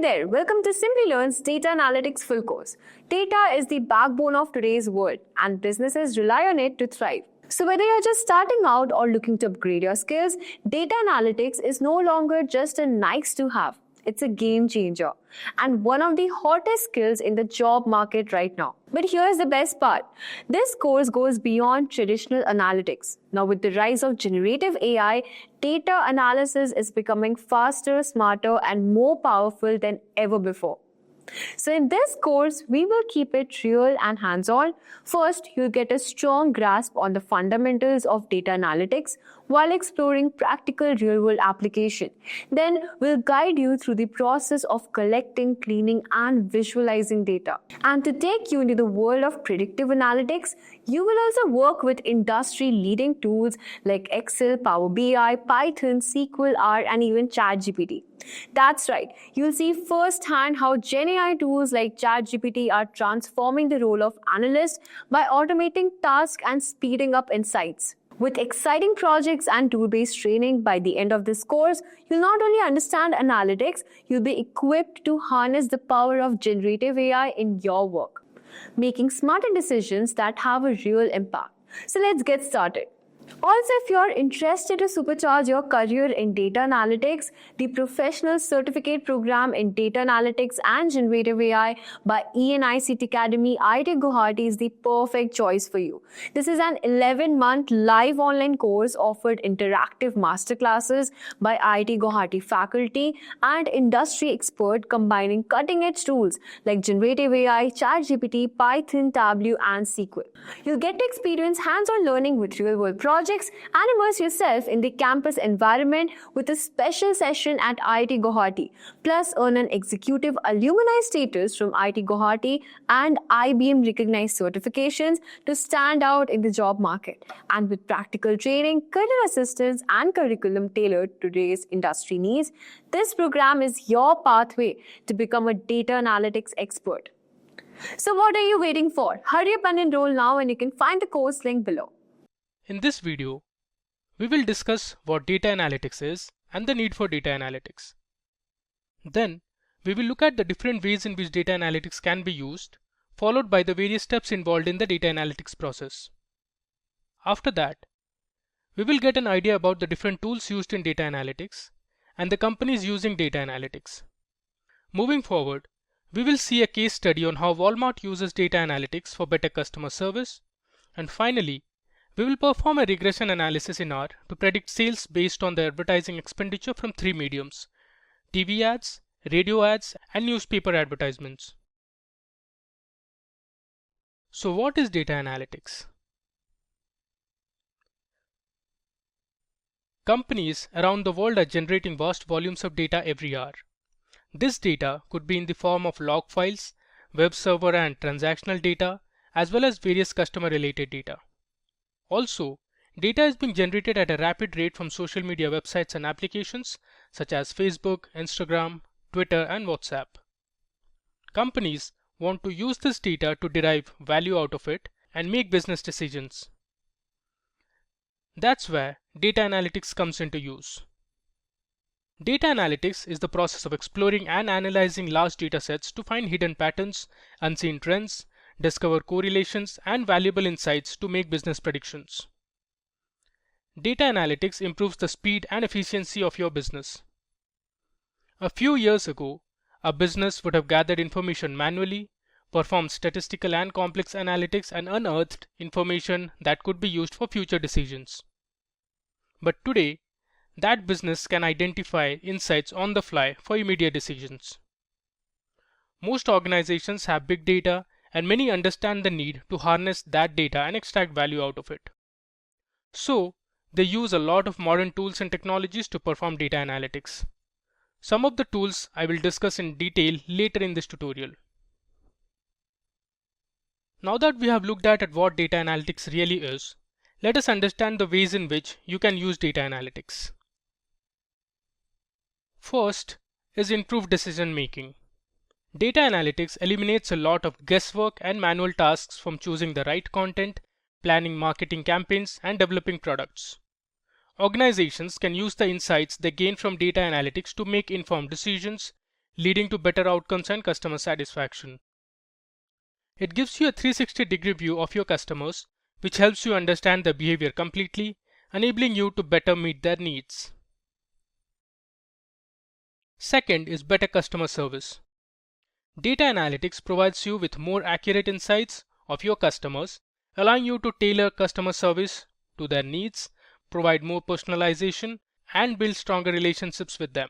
there, welcome to Simplilearn's Data Analytics Full Course. Data is the backbone of today's world and businesses rely on it to thrive. So whether you're just starting out or looking to upgrade your skills, data analytics is no longer just a nice to have. It's a game changer and one of the hottest skills in the job market right now. But here's the best part. This course goes beyond traditional analytics. Now with the rise of generative AI, data analysis is becoming faster, smarter, and more powerful than ever before. So in this course, we will keep it real and hands-on. First, you'll get a strong grasp on the fundamentals of data analytics while exploring practical real-world application. Then, we'll guide you through the process of collecting, cleaning, and visualizing data. And to take you into the world of predictive analytics, you will also work with industry-leading tools like Excel, Power BI, Python, SQL, R, and even ChatGPT. That's right, you'll see firsthand how GenAI tools like ChatGPT are transforming the role of analyst by automating tasks and speeding up insights. With exciting projects and tool-based training, by the end of this course, you'll not only understand analytics, you'll be equipped to harness the power of generative AI in your work, making smarter decisions that have a real impact. So let's get started. Also, if you're interested to supercharge your career in data analytics, the Professional Certificate Program in Data Analytics and Generative AI by ENICT Academy, IIT Guwahati is the perfect choice for you. This is an 11-month live online course offered interactive masterclasses by IIT Guwahati faculty and industry expert combining cutting-edge tools like Generative AI, ChatGPT, Python, Tableau, and SQL. You'll get to experience hands-on learning with real-world projects and immerse yourself in the campus environment with a special session at IIT Guwahati. Plus, earn an executive alumni status from IIT Guwahati and IBM recognized certifications to stand out in the job market. And with practical training, career assistance, and curriculum tailored to today's industry needs, this program is your pathway to become a data analytics expert. So what are you waiting for? Hurry up and enroll now, and you can find the course link below. In this video, we will discuss what data analytics is and the need for data analytics. Then, we will look at the different ways in which data analytics can be used, followed by the various steps involved in the data analytics process. After that, we will get an idea about the different tools used in data analytics and the companies using data analytics. Moving forward, we will see a case study on how Walmart uses data analytics for better customer service, and finally, we will perform a regression analysis in R to predict sales based on the advertising expenditure from three mediums: TV ads, radio ads, and newspaper advertisements. So what is data analytics? Companies around the world are generating vast volumes of data every hour. This data could be in the form of log files, web server and transactional data, as well as various customer-related data. Also, data is being generated at a rapid rate from social media websites and applications such as Facebook, Instagram, Twitter, and WhatsApp. Companies want to use this data to derive value out of it and make business decisions. That's where data analytics comes into use. Data analytics is the process of exploring and analyzing large data sets to find hidden patterns, unseen trends, discover correlations, and valuable insights to make business predictions. Data analytics improves the speed and efficiency of your business. A few years ago, a business would have gathered information manually, performed statistical and complex analytics, and unearthed information that could be used for future decisions. But today, that business can identify insights on the fly for immediate decisions. Most organizations have big data, and many understand the need to harness that data and extract value out of it. So, they use a lot of modern tools and technologies to perform data analytics. Some of the tools I will discuss in detail later in this tutorial. Now that we have looked at what data analytics really is, let us understand the ways in which you can use data analytics. First is improved decision making. Data analytics eliminates a lot of guesswork and manual tasks from choosing the right content, planning marketing campaigns, and developing products. Organizations can use the insights they gain from data analytics to make informed decisions, leading to better outcomes and customer satisfaction. It gives you a 360-degree view of your customers, which helps you understand their behavior completely, enabling you to better meet their needs. Second is better customer service. Data analytics provides you with more accurate insights of your customers, allowing you to tailor customer service to their needs, provide more personalization, and build stronger relationships with them.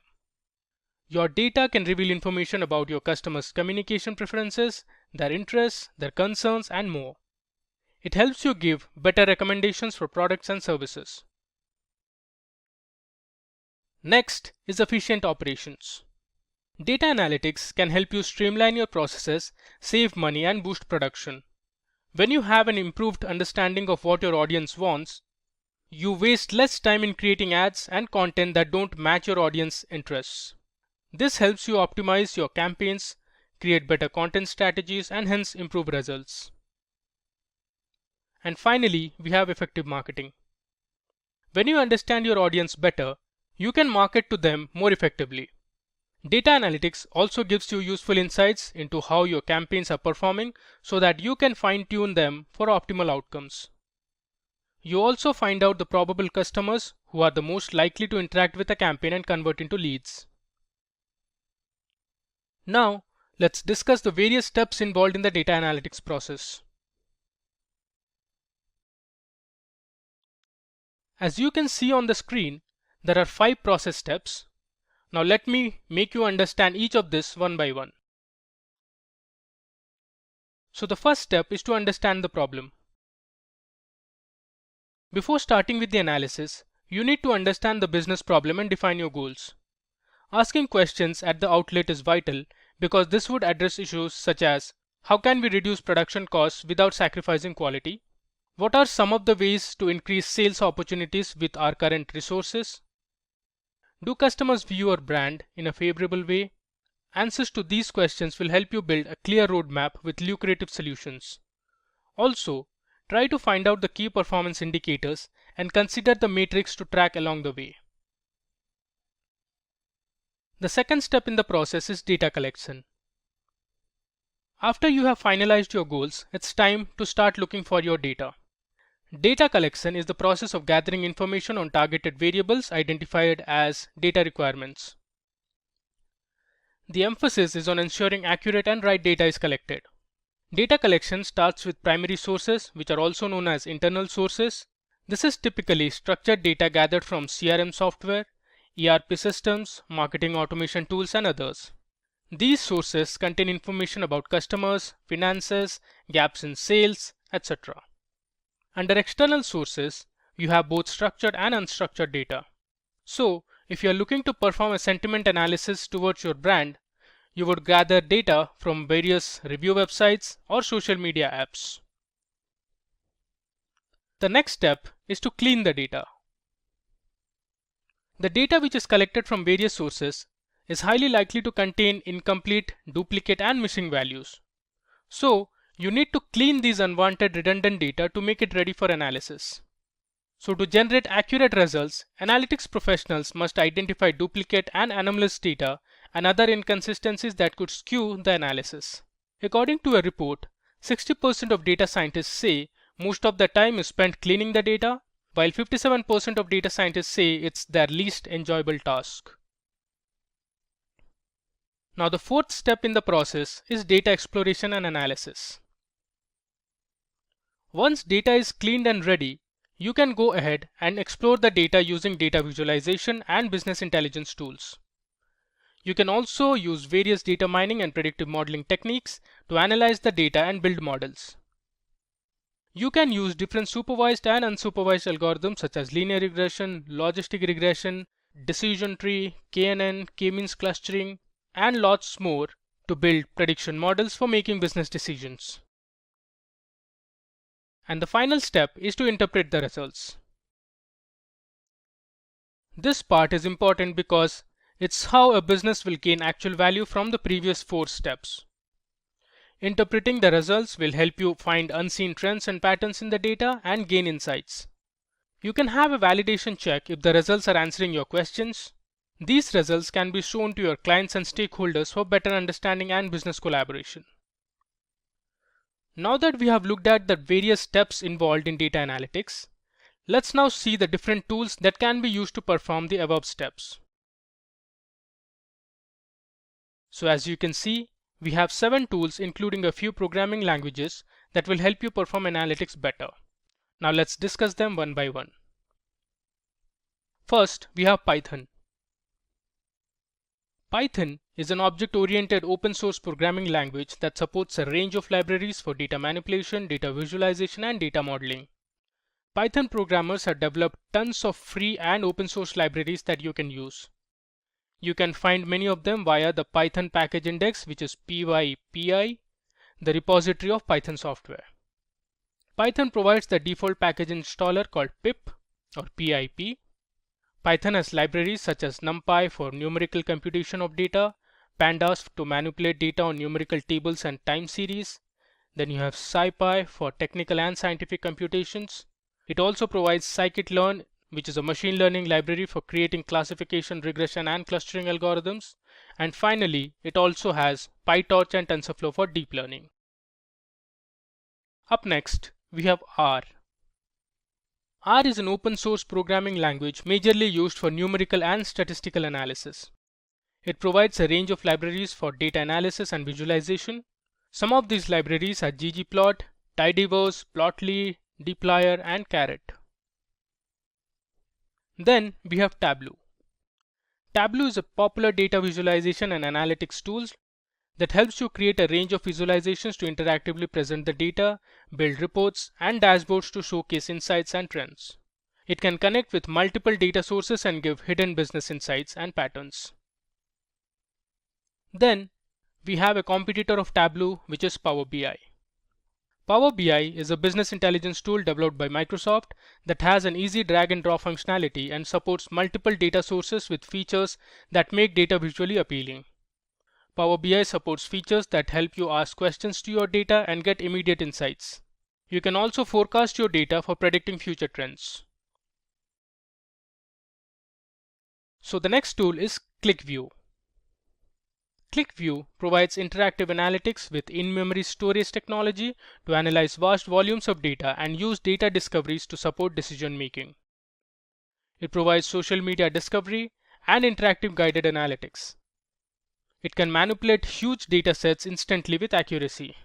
Your data can reveal information about your customers' communication preferences, their interests, their concerns, and more. It helps you give better recommendations for products and services. Next is efficient operations. Data analytics can help you streamline your processes, save money, and boost production. When you have an improved understanding of what your audience wants, you waste less time in creating ads and content that don't match your audience interests. This helps you optimize your campaigns, create better content strategies, and hence improve results. And finally, we have effective marketing. When you understand your audience better, you can market to them more effectively. Data analytics also gives you useful insights into how your campaigns are performing so that you can fine-tune them for optimal outcomes. You also find out the probable customers who are the most likely to interact with a campaign and convert into leads. Now, let's discuss the various steps involved in the data analytics process. As you can see on the screen, there are 5 process steps. Now let me make you understand each of this one by one. So the first step is to understand the problem. Before starting with the analysis, you need to understand the business problem and define your goals. Asking questions at the outlet is vital because this would address issues such as how can we reduce production costs without sacrificing quality? What are some of the ways to increase sales opportunities with our current resources? Do customers view your brand in a favorable way? Answers to these questions will help you build a clear roadmap with lucrative solutions. Also, try to find out the key performance indicators and consider the matrix to track along the way. The second step in the process is data collection. After you have finalized your goals, it's time to start looking for your data. Data collection is the process of gathering information on targeted variables identified as data requirements. The emphasis is on ensuring accurate and right data is collected. Data collection starts with primary sources, which are also known as internal sources. This is typically structured data gathered from CRM software, ERP systems, marketing automation tools, and others. These sources contain information about customers, finances, gaps in sales, etc. Under external sources, you have both structured and unstructured data. So, if you are looking to perform a sentiment analysis towards your brand, you would gather data from various review websites or social media apps. The next step is to clean the data. The data which is collected from various sources is highly likely to contain incomplete, duplicate, and missing values. So, you need to clean these unwanted redundant data to make it ready for analysis. So to generate accurate results, analytics professionals must identify duplicate and anomalous data and other inconsistencies that could skew the analysis. According to a report, 60% of data scientists say most of their time is spent cleaning the data, while 57% of data scientists say it's their least enjoyable task. Now the fourth step in the process is data exploration and analysis. Once data is cleaned and ready, you can go ahead and explore the data using data visualization and business intelligence tools. You can also use various data mining and predictive modeling techniques to analyze the data and build models. You can use different supervised and unsupervised algorithms such as linear regression, logistic regression, decision tree, KNN, k-means clustering, and lots more to build prediction models for making business decisions. And the final step is to interpret the results. This part is important because it's how a business will gain actual value from the previous 4 steps. Interpreting the results will help you find unseen trends and patterns in the data and gain insights. You can have a validation check if the results are answering your questions. These results can be shown to your clients and stakeholders for better understanding and business collaboration. Now that we have looked at the various steps involved in data analytics, let's now see the different tools that can be used to perform the above steps. So as you can see, we have 7 tools including a few programming languages that will help you perform analytics better. Now let's discuss them one by one. First, we have Python. Python is an object-oriented open-source programming language that supports a range of libraries for data manipulation, data visualization, and data modeling. Python programmers have developed tons of free and open-source libraries that you can use. You can find many of them via the Python package index, which is pypi, the repository of Python software. Python provides the default package installer called pip or pip. Python has libraries such as NumPy for numerical computation of data, pandas to manipulate data on numerical tables and time series. Then you have SciPy for technical and scientific computations. It also provides scikit-learn, which is a machine learning library for creating classification, regression, and clustering algorithms. And finally, it also has PyTorch and TensorFlow for deep learning. Up next, we have R. R is an open source programming language majorly used for numerical and statistical analysis. It provides a range of libraries for data analysis and visualization. Some of these libraries are ggplot, tidyverse, plotly, dplyr, and caret. Then we have Tableau. Tableau is a popular data visualization and analytics tool that helps you create a range of visualizations to interactively present the data, build reports, and dashboards to showcase insights and trends. It can connect with multiple data sources and give hidden business insights and patterns. Then we have a competitor of Tableau, which is Power BI. Power BI is a business intelligence tool developed by Microsoft that has an easy drag and drop functionality and supports multiple data sources with features that make data visually appealing. Power BI supports features that help you ask questions to your data and get immediate insights. You can also forecast your data for predicting future trends. So the next tool is QlikView. QlikView provides interactive analytics with in-memory storage technology to analyze vast volumes of data and use data discoveries to support decision making. It provides social media discovery and interactive guided analytics. It can manipulate huge data sets instantly with accuracy.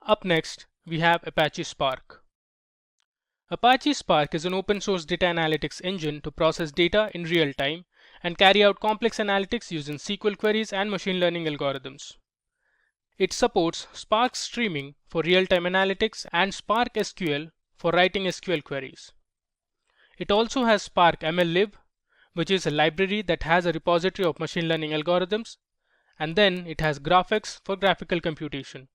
Up next, we have Apache Spark. Apache Spark is an open source data analytics engine to process data in real time and carry out complex analytics using SQL queries and machine learning algorithms. It supports Spark Streaming for real-time analytics and Spark SQL for writing SQL queries. It also has Spark MLlib, which is a library that has a repository of machine learning algorithms, and then it has GraphX for graphical computation.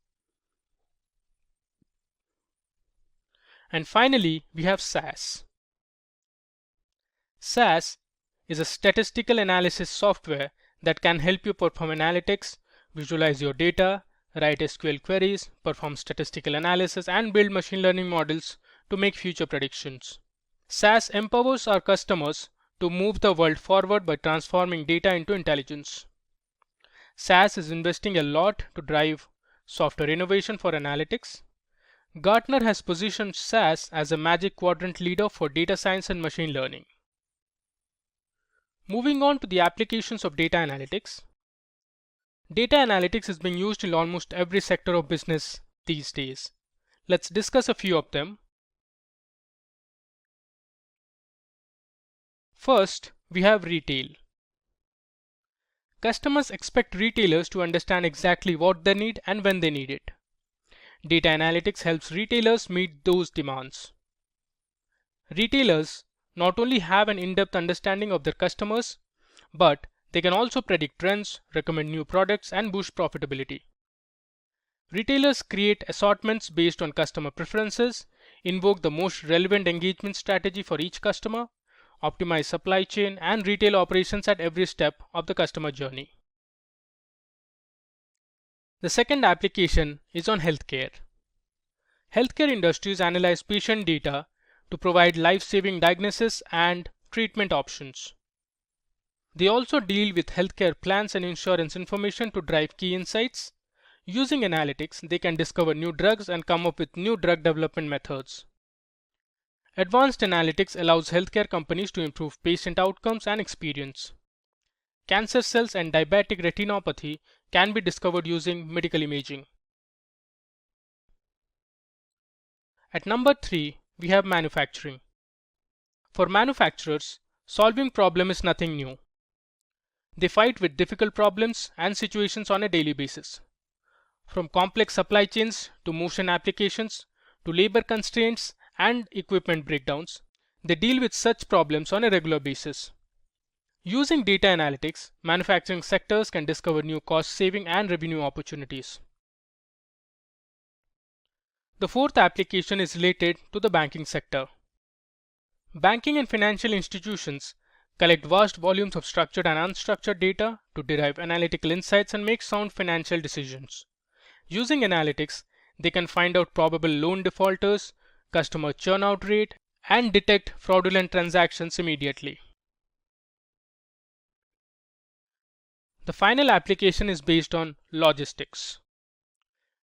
And finally, we have SAS. SAS is a statistical analysis software that can help you perform analytics, visualize your data, write SQL queries, perform statistical analysis, and build machine learning models to make future predictions. SAS empowers our customers to move the world forward by transforming data into intelligence. SAS is investing a lot to drive software innovation for analytics. Gartner has positioned SAS as a Magic Quadrant leader for data science and machine learning. Moving on to the applications of data analytics. Data analytics is being used in almost every sector of business these days. Let's discuss a few of them. First, we have retail. Customers expect retailers to understand exactly what they need and when they need it. Data analytics helps retailers meet those demands. Retailers not only have an in-depth understanding of their customers, but they can also predict trends, recommend new products, and boost profitability. Retailers create assortments based on customer preferences, invoke the most relevant engagement strategy for each customer, optimize supply chain and retail operations at every step of the customer journey. The second application is on healthcare. Healthcare industries analyze patient data to provide life-saving diagnosis and treatment options. They also deal with healthcare plans and insurance information to drive key insights. Using analytics, they can discover new drugs and come up with new drug development methods. Advanced analytics allows healthcare companies to improve patient outcomes and experience. Cancer cells and diabetic retinopathy can be discovered using medical imaging. At number 3, we have manufacturing. For manufacturers, solving problem is nothing new. They fight with difficult problems and situations on a daily basis. From complex supply chains to motion applications to labor constraints and equipment breakdowns, they deal with such problems on a regular basis. Using data analytics, manufacturing sectors can discover new cost-saving and revenue opportunities. The fourth application is related to the banking sector. Banking and financial institutions collect vast volumes of structured and unstructured data to derive analytical insights and make sound financial decisions. Using analytics, they can find out probable loan defaulters, customer churn-out rate, and detect fraudulent transactions immediately. The final application is based on logistics.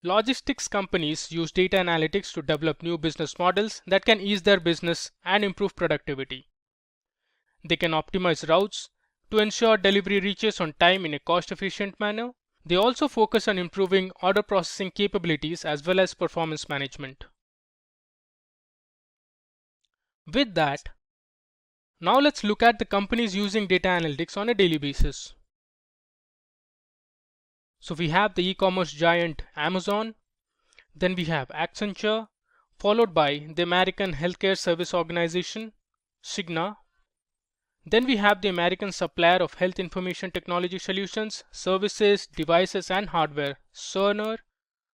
Logistics companies use data analytics to develop new business models that can ease their business and improve productivity. They can optimize routes to ensure delivery reaches on time in a cost-efficient manner. They also focus on improving order processing capabilities as well as performance management. With that, now let's look at the companies using data analytics on a daily basis. So we have the e-commerce giant Amazon, then we have Accenture, followed by the American Healthcare Service Organization, Cigna. Then we have the American supplier of health information technology solutions, services, devices and hardware, Cerner,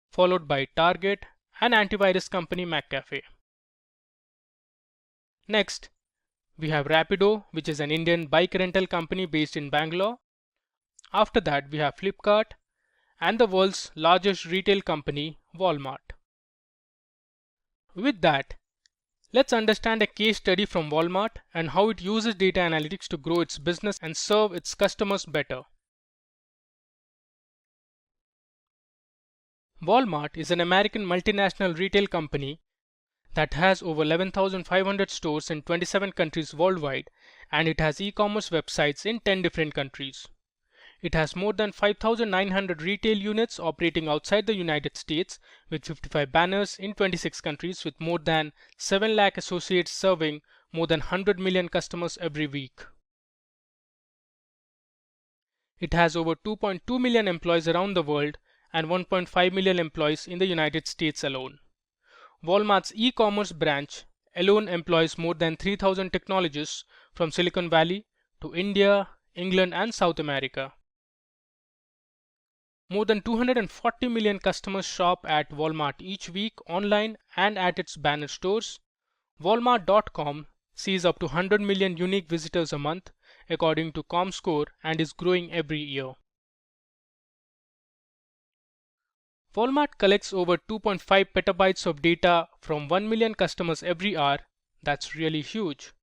followed by Target and antivirus company McAfee. Next, we have Rapido, which is an Indian bike rental company based in Bangalore. After that, we have Flipkart and the world's largest retail company, Walmart. With that, let's understand a case study from Walmart and how it uses data analytics to grow its business and serve its customers better. Walmart is an American multinational retail company that has over 11,500 stores in 27 countries worldwide, and it has e-commerce websites in 10 different countries. It has more than 5,900 retail units operating outside the United States with 55 banners in 26 countries with more than 7 lakh associates serving more than 100 million customers every week. It has over 2.2 million employees around the world and 1.5 million employees in the United States alone. Walmart's e-commerce branch alone employs more than 3,000 technologists from Silicon Valley to India, England and South America. More than 240 million customers shop at Walmart each week online and at its banner stores. Walmart.com sees up to 100 million unique visitors a month according to ComScore and is growing every year. Walmart collects over 2.5 petabytes of data from 1 million customers every hour. That's really huge.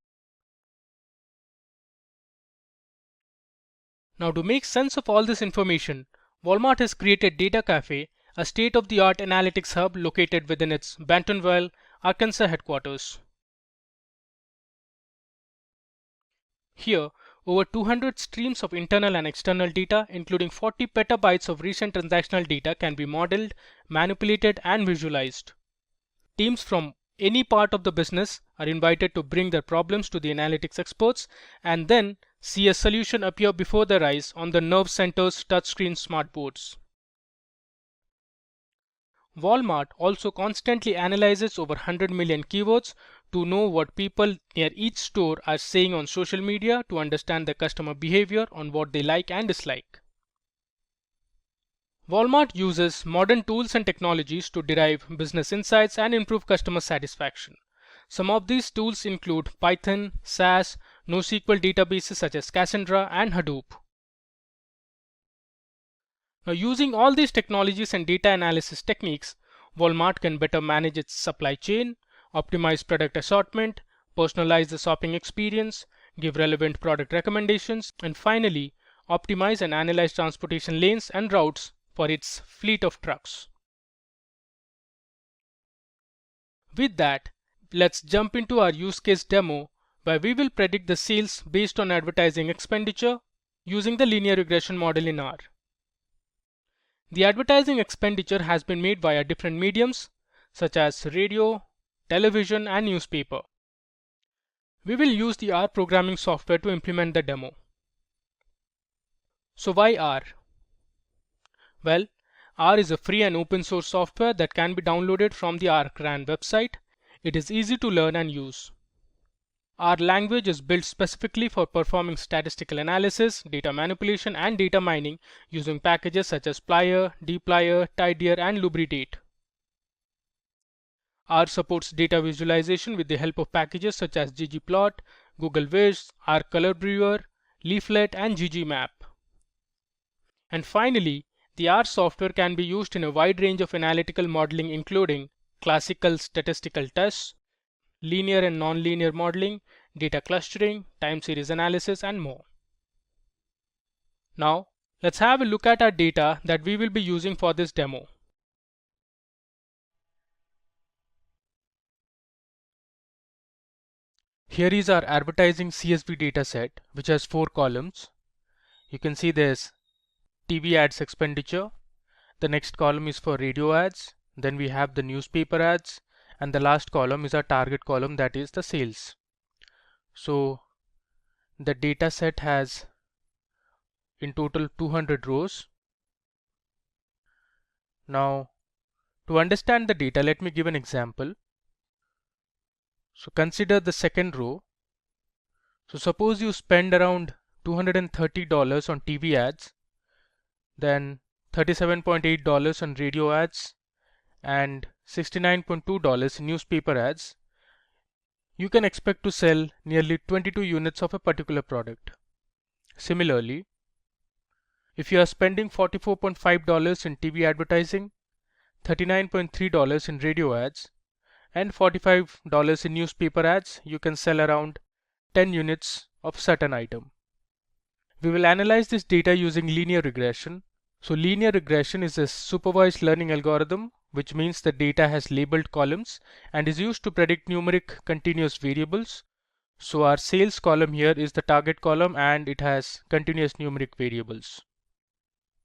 Now, to make sense of all this information, Walmart has created Data Cafe, a state-of-the-art analytics hub located within its Bentonville, Arkansas headquarters. Here, over 200 streams of internal and external data, including 40 petabytes of recent transactional data, can be modeled, manipulated, and visualized. Teams from any part of the business are invited to bring their problems to the analytics experts and then see a solution appear before their eyes on the nerve center's touchscreen smartboards. Walmart also constantly analyzes over 100 million keywords to know what people near each store are saying on social media to understand the customer behavior on what they like and dislike. Walmart uses modern tools and technologies to derive business insights and improve customer satisfaction. Some of these tools include Python, SAS, NoSQL databases such as Cassandra and Hadoop. Now, using all these technologies and data analysis techniques, Walmart can better manage its supply chain, optimize product assortment, personalize the shopping experience, give relevant product recommendations, and finally, optimize and analyze transportation lanes and routes for its fleet of trucks. With that, let's jump into our use case demo where we will predict the sales based on advertising expenditure using the linear regression model in R. The advertising expenditure has been made via different mediums such as radio, television, and newspaper. We will use the R programming software to implement the demo. So why R? Well, R is a free and open source software that can be downloaded from the RCRAN website. It is easy to learn and use. Our language is built specifically for performing statistical analysis, data manipulation, and data mining using packages such as Plier, dplyr, tidyr, and lubridate. R supports data visualization with the help of packages such as ggplot, Google Viz, R Color Brewer, Leaflet, and ggmap. And finally, the R software can be used in a wide range of analytical modeling including classical statistical tests, linear and nonlinear modeling, data clustering, time series analysis, and more. Now, let's have a look at our data that we will be using for this demo. Here is our advertising CSV dataset, which has 4 columns. You can see there's TV ads expenditure. The next column is for radio ads. Then we have the newspaper ads. And the last column is our target column, that is the sales. So the dataset has in total 200 rows. Now, to understand the data, let me give an example. So consider the second row. So suppose you spend around $230 on TV ads, then $37.8 on radio ads, and $69.2 in newspaper ads. You can expect to sell nearly 22 units of a particular product. Similarly, if you are spending $44.5 in TV advertising, $39.3 in radio ads, and $45 in newspaper ads, you can sell around 10 units of certain item. We will analyze this data using linear regression. So linear regression is a supervised learning algorithm, which means the data has labeled columns and is used to predict numeric continuous variables. So our sales column here is the target column and it has continuous numeric variables.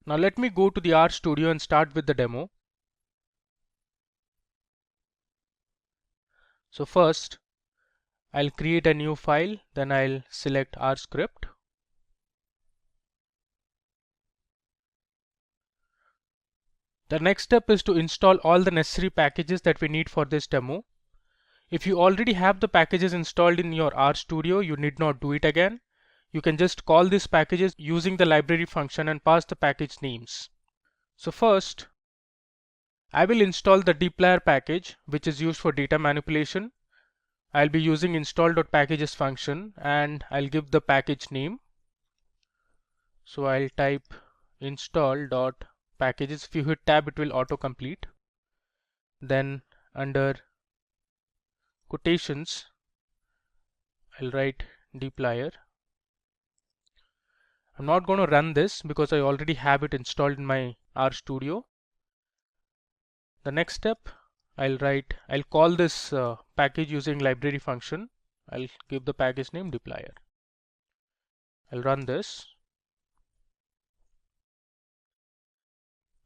Now let me go to the R Studio and start with the demo. So first, I'll create a new file, then I'll select R script. The next step is to install all the necessary packages that we need for this demo. If you already have the packages installed in your R Studio, you need not do it again. You can just call these packages using the library function and pass the package names. So first, I will install the dplyr package, which is used for data manipulation. I'll be using install.packages function and I'll give the package name. So I'll type install.packages. If you hit tab, it will autocomplete. Then under quotations, I'll write dplyr. I'm not going to run this because I already have it installed in my R Studio. The next step, I'll call this package using library function. I'll give the package name dplyr. I'll run this.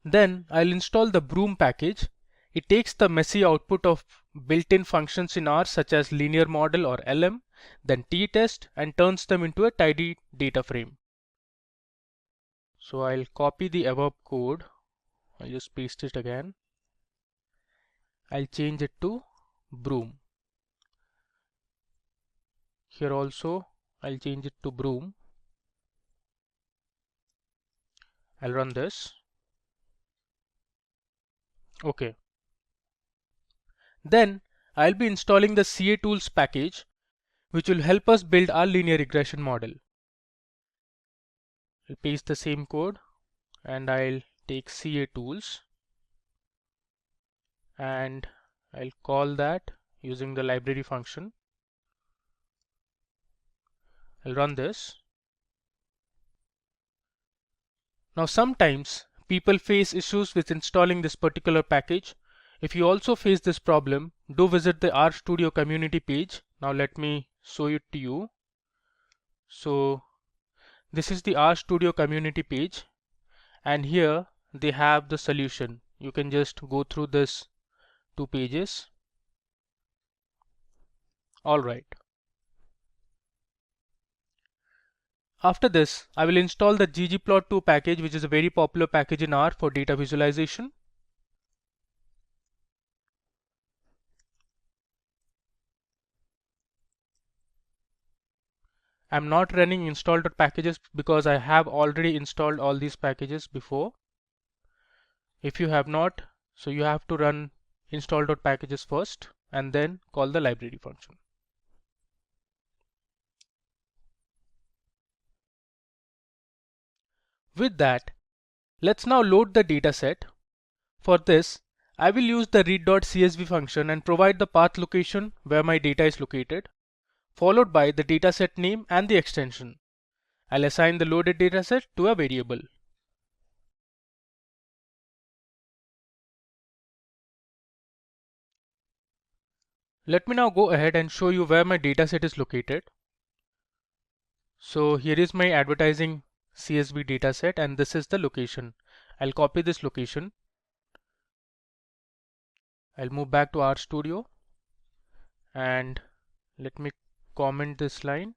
Then I'll install the broom package. It takes the messy output of built-in functions in R such as linear model or LM, then t-test, and turns them into a tidy data frame. So I'll copy the above code. I'll just paste it again. I'll change it to broom. Here also I'll change it to broom. I'll run this. Okay. Then I'll be installing the CA tools package, which will help us build our linear regression model. I'll paste the same code and I'll take CA tools and I'll call that using the library function. I'll run this. Now sometimes people face issues with installing this particular package. If you also face this problem, do visit the RStudio community page. Now let me show it to you. So this is the RStudio community page, and here they have the solution. You can just go through this 2 pages. Alright. After this, I will install the ggplot2 package, which is a very popular package in R for data visualization. I'm not running install.packages because I have already installed all these packages before. If you have not, so you have to run install.packages first and then call the library function. With that, let's now load the dataset. For this, I will use the read.csv function and provide the path location where my data is located, followed by the dataset name and the extension. I'll assign the loaded dataset to a variable. Let me now go ahead and show you where my dataset is located. So here is my advertising CSV dataset and this is the location. I'll copy this location. I'll move back to RStudio and let me comment this line,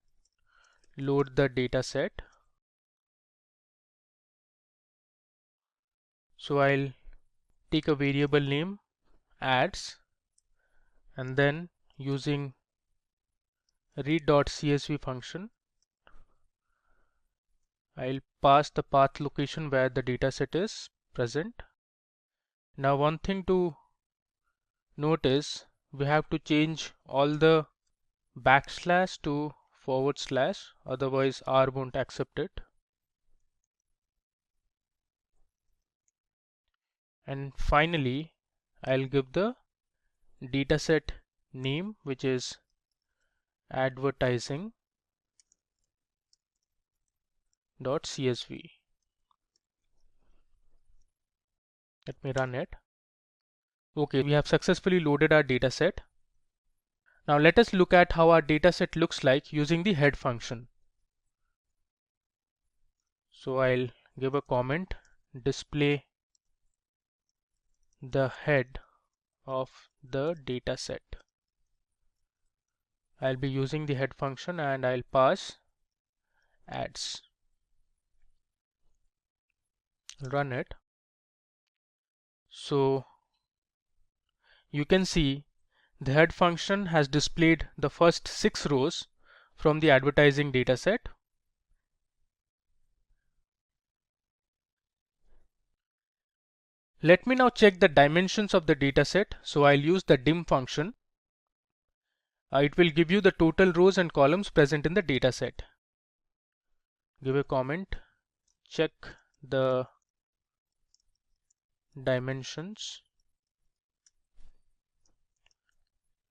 load the dataset. So I'll take a variable name ads and then using read.csv function, I'll pass the path location where the dataset is present. Now one thing to note is we have to change all the backslash to /, otherwise R won't accept it. And finally, I'll give the dataset name, which is advertising.csv. Let me run it. Okay, we have successfully loaded our dataset. Now let us look at how our dataset looks like using the head function. So I'll give a comment, display the head of the dataset. I'll be using the head function and I'll pass ads. Run it. So you can see the head function has displayed the first 6 rows from the advertising dataset. Let me now check the dimensions of the dataset. So I'll use the dim function. It will give you the total rows and columns present in the dataset. Give a comment, check the dimensions.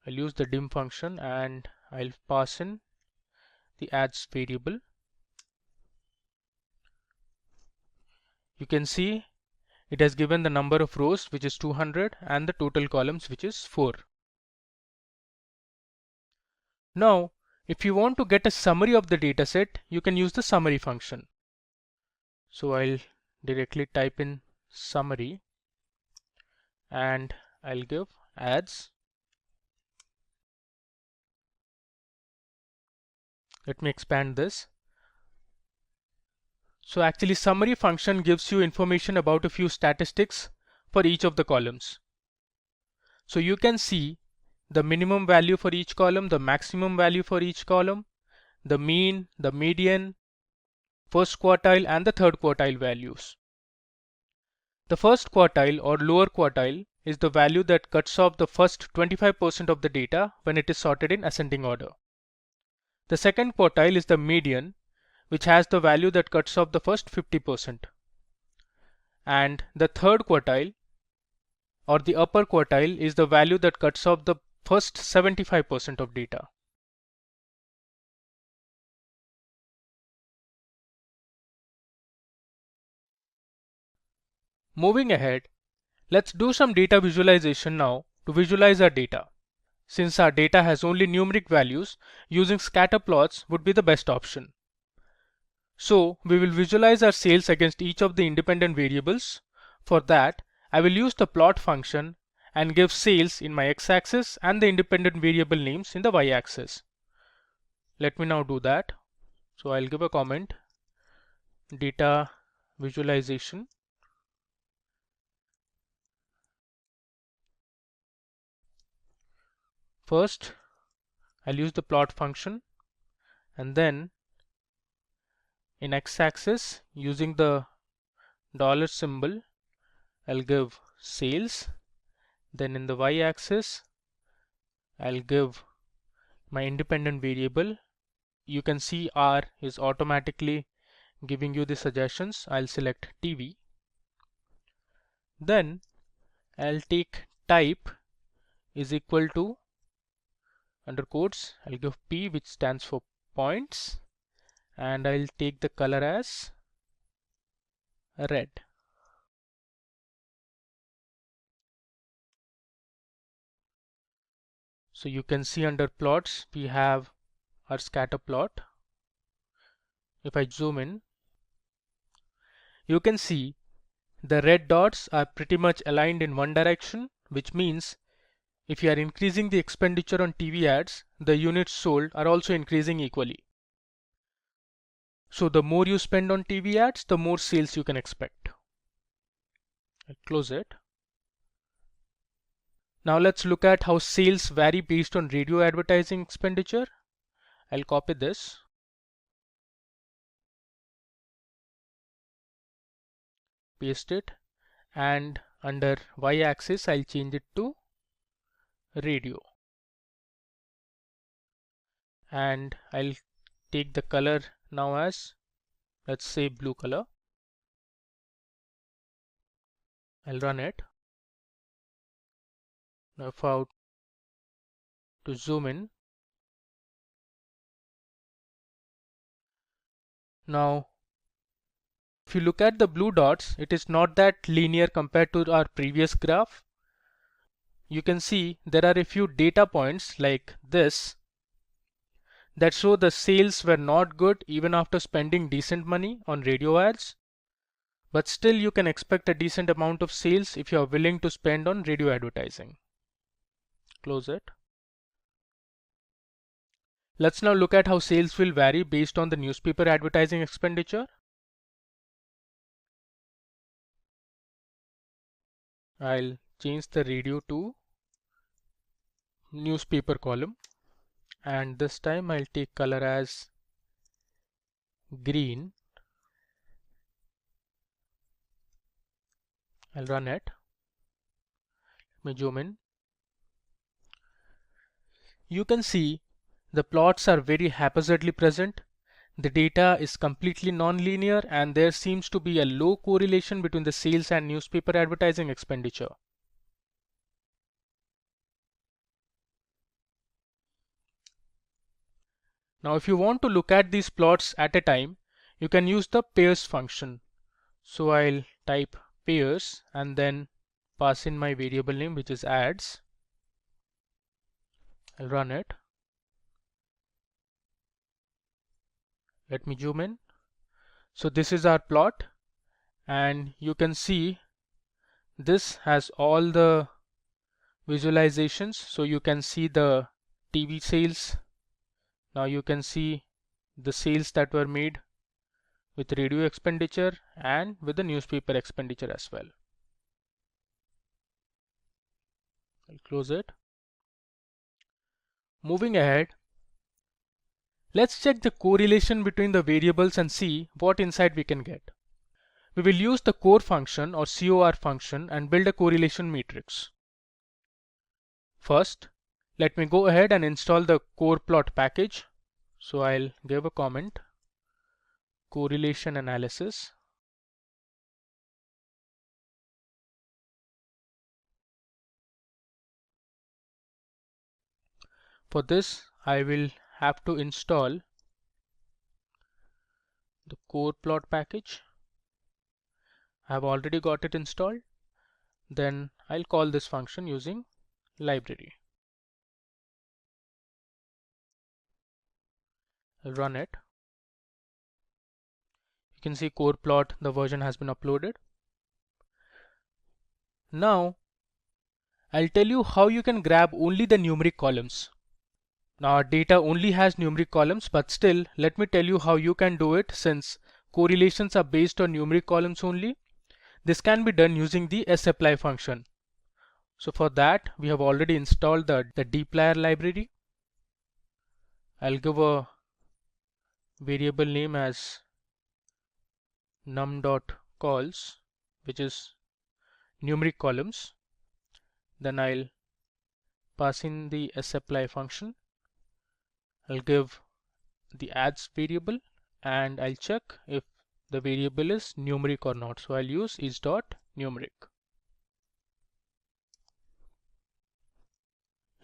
I'll use the dim function and I'll pass in the ads variable. You can see it has given the number of rows, which is 200, and the total columns, which is 4. Now, if you want to get a summary of the dataset, you can use the summary function. So I'll directly type in summary and I'll give ads. Let me expand this. So actually summary function gives you information about a few statistics for each of the columns. So you can see the minimum value for each column, the maximum value for each column, the mean, the median, first quartile and the third quartile values. The first quartile or lower quartile is the value that cuts off the first 25% of the data when it is sorted in ascending order. The second quartile is the median, which has the value that cuts off the first 50%. And the third quartile or the upper quartile is the value that cuts off the first 75% of data. Moving ahead, let's do some data visualization now to visualize our data. Since our data has only numeric values, using scatter plots would be the best option. So we will visualize our sales against each of the independent variables. For that, I will use the plot function and give sales in my x-axis and the independent variable names in the y-axis. Let me now do that. So I'll give a comment, data visualization. First, I'll use the plot function, and then in x-axis using the dollar symbol, I'll give sales. Then in the y-axis, I'll give my independent variable. You can see R is automatically giving you the suggestions. I'll select TV. Then I'll take type is equal to under quotes, I'll give P, which stands for points, and I'll take the color as red. So you can see under plots we have our scatter plot. If I zoom in, you can see the red dots are pretty much aligned in one direction, which means if you are increasing the expenditure on TV ads, the units sold are also increasing equally. So the more you spend on TV ads, the more sales you can expect. I'll close it. Now let's look at how sales vary based on radio advertising expenditure. I'll copy this. Paste it, and under y-axis I'll change it to radio, and I'll take the color now as, let's say, blue color. I'll run it. Now if I were to zoom in, now if you look at the blue dots, it is not that linear compared to our previous graph. You can see there are a few data points like this that show the sales were not good even after spending decent money on radio ads. But still you can expect a decent amount of sales if you are willing to spend on radio advertising. Close it. Let's now look at how sales will vary based on the newspaper advertising expenditure. I'll change the radio to newspaper column, and this time I'll take color as green. I'll run it. Let me zoom in. You can see the plots are very haphazardly present. The data is completely non-linear, and there seems to be a low correlation between the sales and newspaper advertising expenditure. Now if you want to look at these plots at a time, you can use the pairs function. So I'll type pairs and then pass in my variable name, which is ads. I'll run it. Let me zoom in. So this is our plot, and you can see this has all the visualizations. So you can see the TV sales. Now you can see the sales that were made with radio expenditure and with the newspaper expenditure as well. I'll close it. Moving ahead, let's check the correlation between the variables and see what insight we can get. We will use the core function or COR function and build a correlation matrix. First, let me go ahead and install the core plot package. So I'll give a comment, correlation analysis. For this, I will have to install the core plot package. I have already got it installed. Then I'll call this function using library. I'll run it. You can see core plot, the version has been uploaded. Now I'll tell you how you can grab only the numeric columns. Now our data only has numeric columns, but still let me tell you how you can do it. Since correlations are based on numeric columns only, this can be done using the sapply function. So for that we have already installed the dplyr library. I'll give a variable name as num.calls, which is numeric columns. Then I'll pass in the sapply function. I'll give the adds variable and I'll check if the variable is numeric or not. So I'll use is.numeric.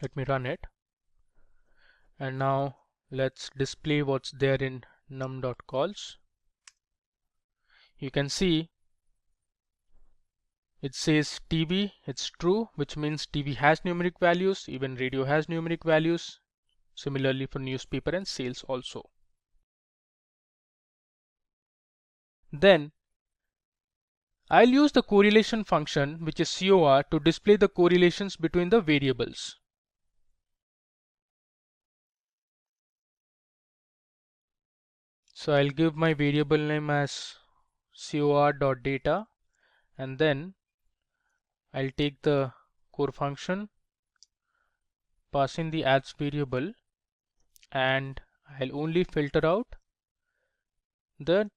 Let me run it. And now let's display what's there in num.calls. You can see it says TV, it's true, which means TV has numeric values, even radio has numeric values. Similarly for newspaper and sales also. Then I'll use the correlation function, which is COR, to display the correlations between the variables. So I'll give my variable name as cor.data, and then I'll take the core function, pass in the adds variable, and I'll only filter out the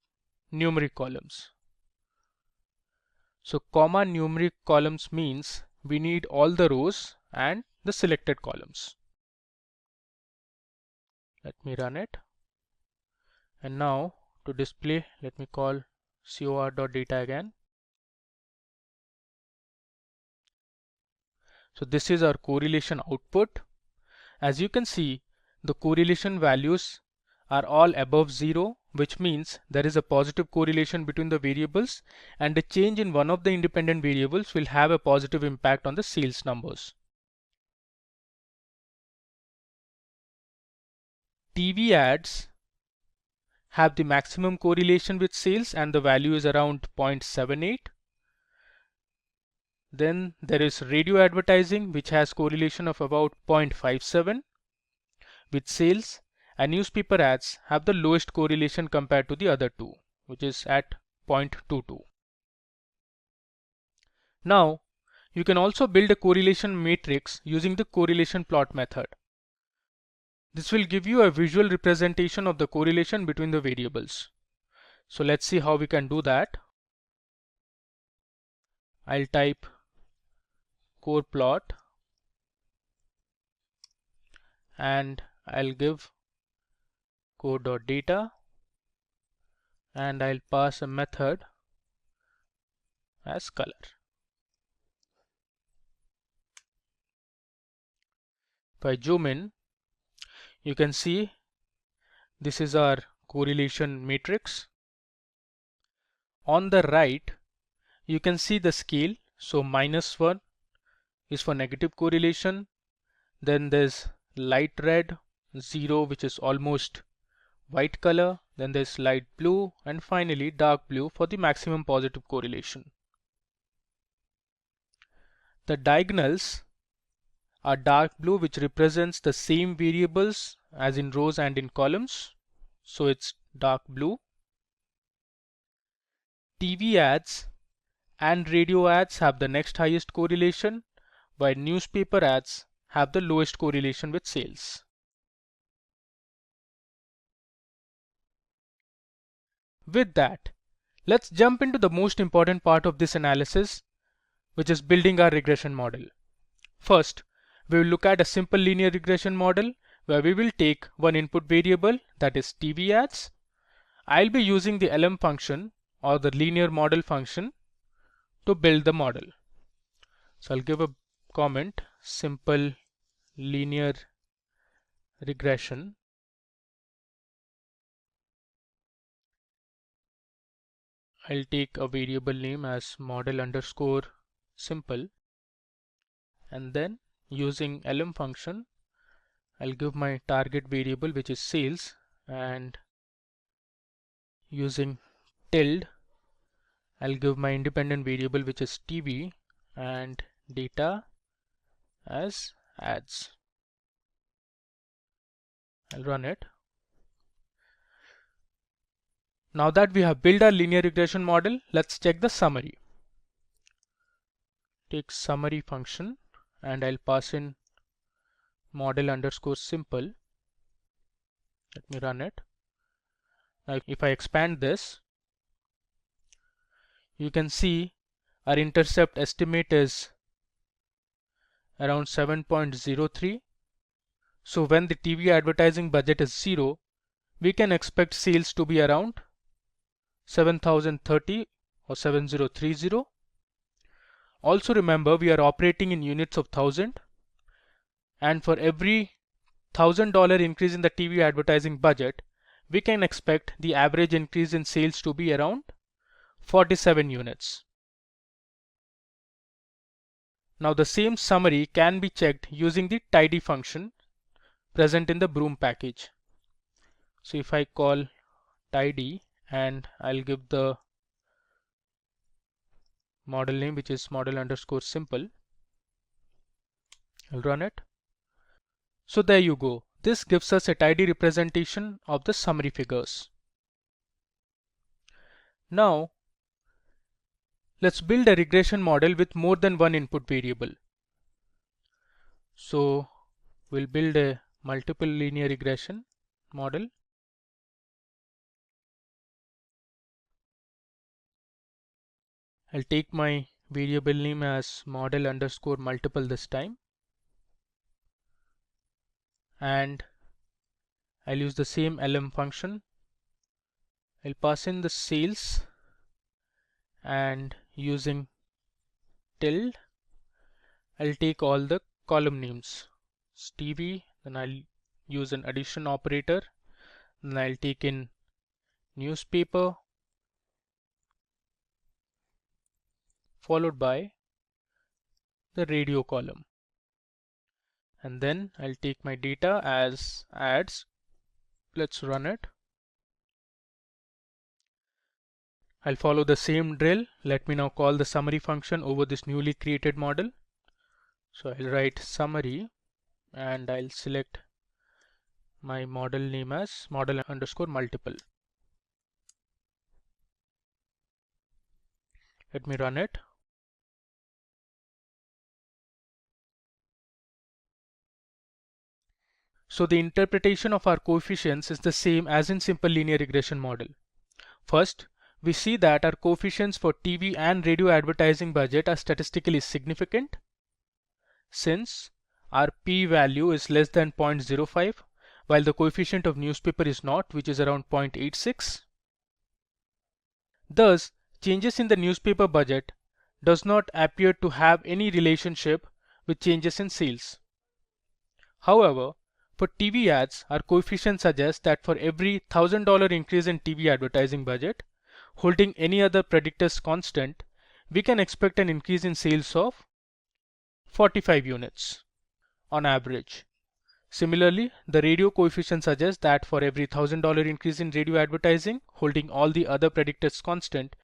numeric columns. So comma numeric columns means we need all the rows and the selected columns. Let me run it. And now to display, let me call cor.data again. So this is our correlation output. As you can see, the correlation values are all above 0, which means there is a positive correlation between the variables, and a change in one of the independent variables will have a positive impact on the sales numbers. TV ads have the maximum correlation with sales and the value is around 0.78. Then there is radio advertising, which has correlation of about 0.57 with sales, and newspaper ads have the lowest correlation compared to the other two, which is at 0.22. Now you can also build a correlation matrix using the correlation plot method. This will give you a visual representation of the correlation between the variables. So let's see how we can do that. I'll type core plot and I'll give core.data and I'll pass a method as color. If I zoom in, you can see this is our correlation matrix. On the right, you can see the scale. So -1 is for negative correlation. Then there's light red, 0, which is almost white color. Then there's light blue, and finally dark blue for the maximum positive correlation. The diagonals are dark blue, which represents the same variables as in rows and in columns. So it's dark blue. TV ads and radio ads have the next highest correlation, while newspaper ads have the lowest correlation with sales. With that, let's jump into the most important part of this analysis, which is building our regression model. First, we will look at a simple linear regression model where we will take one input variable, that is TV ads. I'll be using the lm function or the linear model function to build the model. So I'll give a comment, simple linear regression. I'll take a variable name as model underscore simple, and then using lm function I'll give my target variable, which is sales, and using tilde I'll give my independent variable, which is TV, and data as ads. I'll run it. Now that we have built our linear regression model, let's check the summary. Take summary function and I'll pass in model underscore simple. Let me run it. Now if I expand this, you can see our intercept estimate is around 7.03. So when the TV advertising budget is 0, we can expect sales to be around 7030 or 7030. Also remember, we are operating in units of thousand, and for every $1,000 increase in the TV advertising budget, we can expect the average increase in sales to be around 47 units. Now the same summary can be checked using the tidy function present in the broom package. So if I call tidy and I'll give the model name, which is model underscore simple, I'll run it. So there you go. This gives us a tidy representation of the summary figures. Now let's build a regression model with more than one input variable. So we'll build a multiple linear regression model. I'll take my variable name as model underscore multiple this time, and I'll use the same lm function. I'll pass in the sales, and using tilde I'll take all the column names. Stevie, then I'll use an addition operator, then I'll take in newspaper, followed by the radio column, and then I'll take my data as ads. Let's run it. I'll follow the same drill. Let me now call the summary function over this newly created model. So I'll write summary and I'll select my model name as model underscore multiple. Let me run it. So the interpretation of our coefficients is the same as in simple linear regression model. First, we see that our coefficients for TV and radio advertising budget are statistically significant, since our p-value is less than 0.05, while the coefficient of newspaper is not, which is around 0.86. Thus, changes in the newspaper budget does not appear to have any relationship with changes in sales. However, for TV ads, our coefficient suggests that for every $1,000 increase in TV advertising budget, holding any other predictors constant, we can expect an increase in sales of 45 units on average. Similarly, the radio coefficient suggests that for every $1,000 increase in radio advertising, holding all the other predictors constant,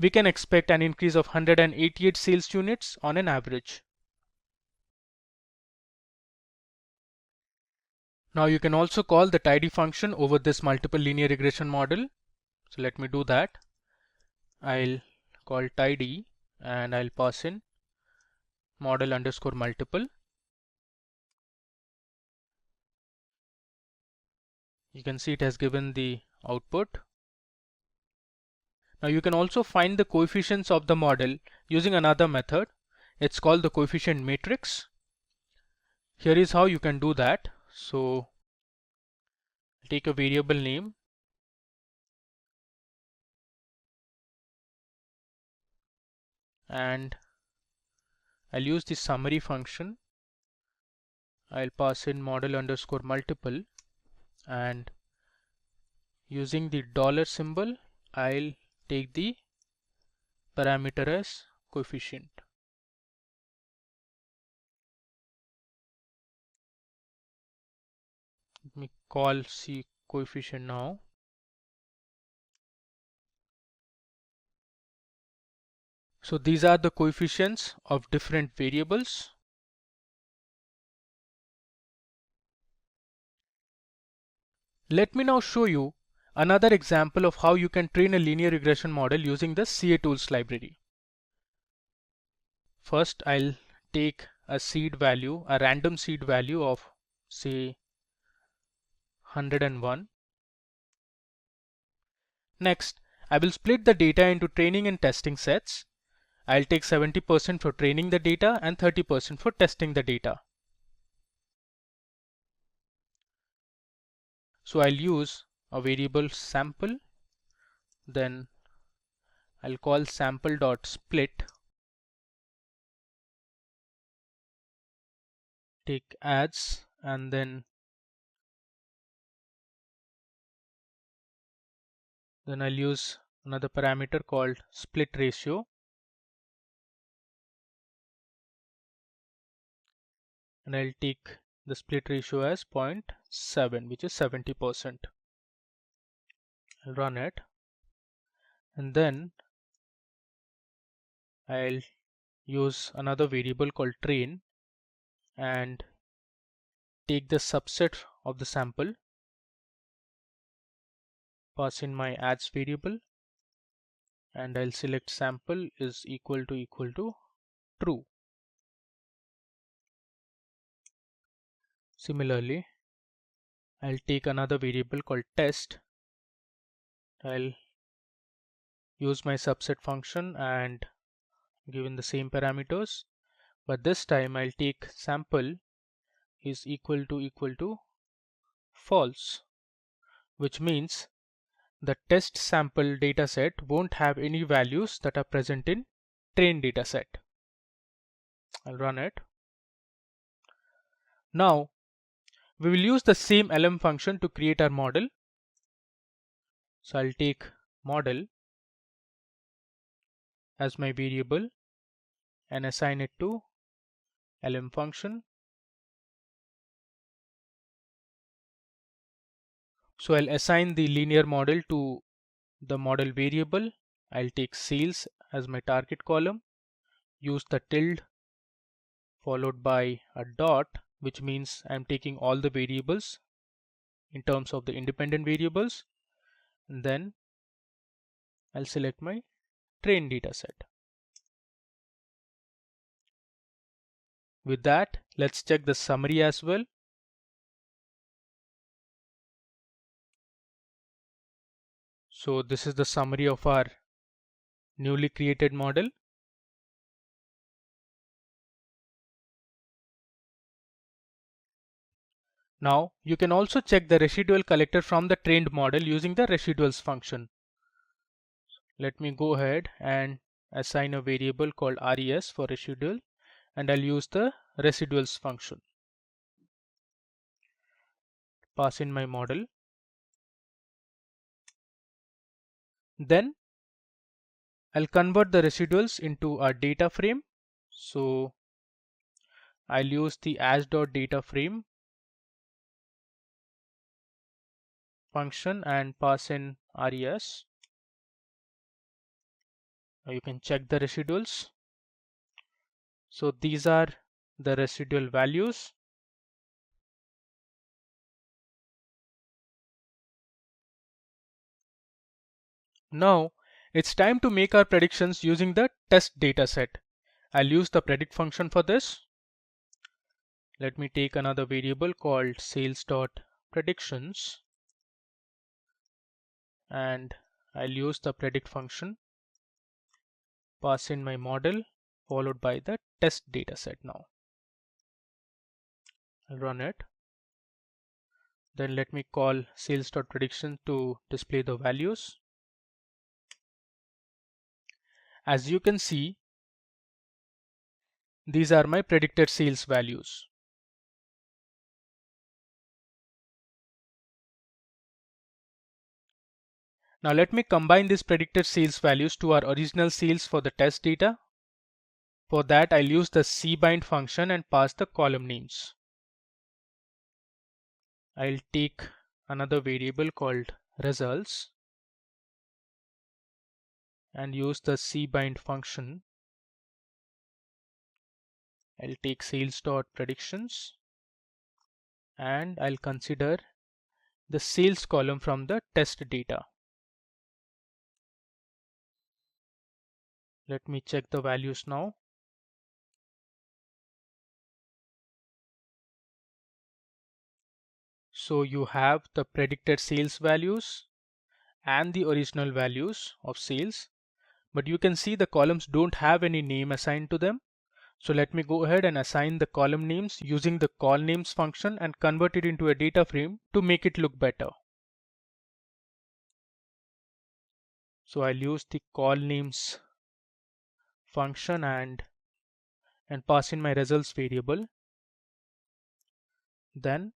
we can expect an increase of 188 sales units on an average. Now you can also call the tidy function over this multiple linear regression model. So let me do that. I'll call tidy and I'll pass in model underscore multiple. You can see it has given the output. Now you can also find the coefficients of the model using another method. It's called the coefficient matrix. Here is how you can do that. So take a variable name and I'll use the summary function. I'll pass in model underscore multiple, and using the dollar symbol I'll take the parameter as coefficient. Let me call C coefficient now. So these are the coefficients of different variables. Let me now show you another example of how you can train a linear regression model using the CA tools library. First, I'll take a seed value, a random seed value of say 101. Next, I will split the data into training and testing sets. I'll take 70% for training the data and 30% for testing the data. So I'll use a variable sample, then I'll call sample.split, take adds, and then I'll use another parameter called split ratio, and I'll take the split ratio as 0.7, which is 70%. I'll run it, and then I'll use another variable called train and take the subset of the sample, pass in my adds variable, and I'll select sample is equal to true. Similarly, I'll take another variable called test. I'll use my subset function and given the same parameters, but this time I'll take sample is equal to false, which means the test sample dataset won't have any values that are present in train dataset. I'll run it. Now we will use the same lm function to create our model. So I'll take model as my variable and assign it to lm function. So I'll assign the linear model to the model variable. I'll take sales as my target column, use the tilde followed by a dot, which means I'm taking all the variables in terms of the independent variables, and then I'll select my train dataset. With that, let's check the summary as well. So this is the summary of our newly created model. Now you can also check the residual collected from the trained model using the residuals function. Let me go ahead and assign a variable called res for residual, and I'll use the residuals function. Pass in my model. Then I'll convert the residuals into a data frame. So I'll use the as.dataframe function and pass in res. Now you can check the residuals. So these are the residual values. Now it's time to make our predictions using the test dataset. I'll use the predict function for this. Let me take another variable called sales.predictions, and I'll use the predict function, pass in my model followed by the test dataset. Now I'll run it. Then let me call sales.prediction to display the values. As you can see, these are my predicted sales values. Now let me combine these predicted sales values to our original sales for the test data. For that, I'll use the cbind function and pass the column names. I'll take another variable called results and use the cbind function. I'll take sales.predictions and I'll consider the sales column from the test data. Let me check the values now. So you have the predicted sales values and the original values of sales, but you can see the columns don't have any name assigned to them. So let me go ahead and assign the column names using the call names function and convert it into a data frame to make it look better. So I'll use the call names function and pass in my results variable. Then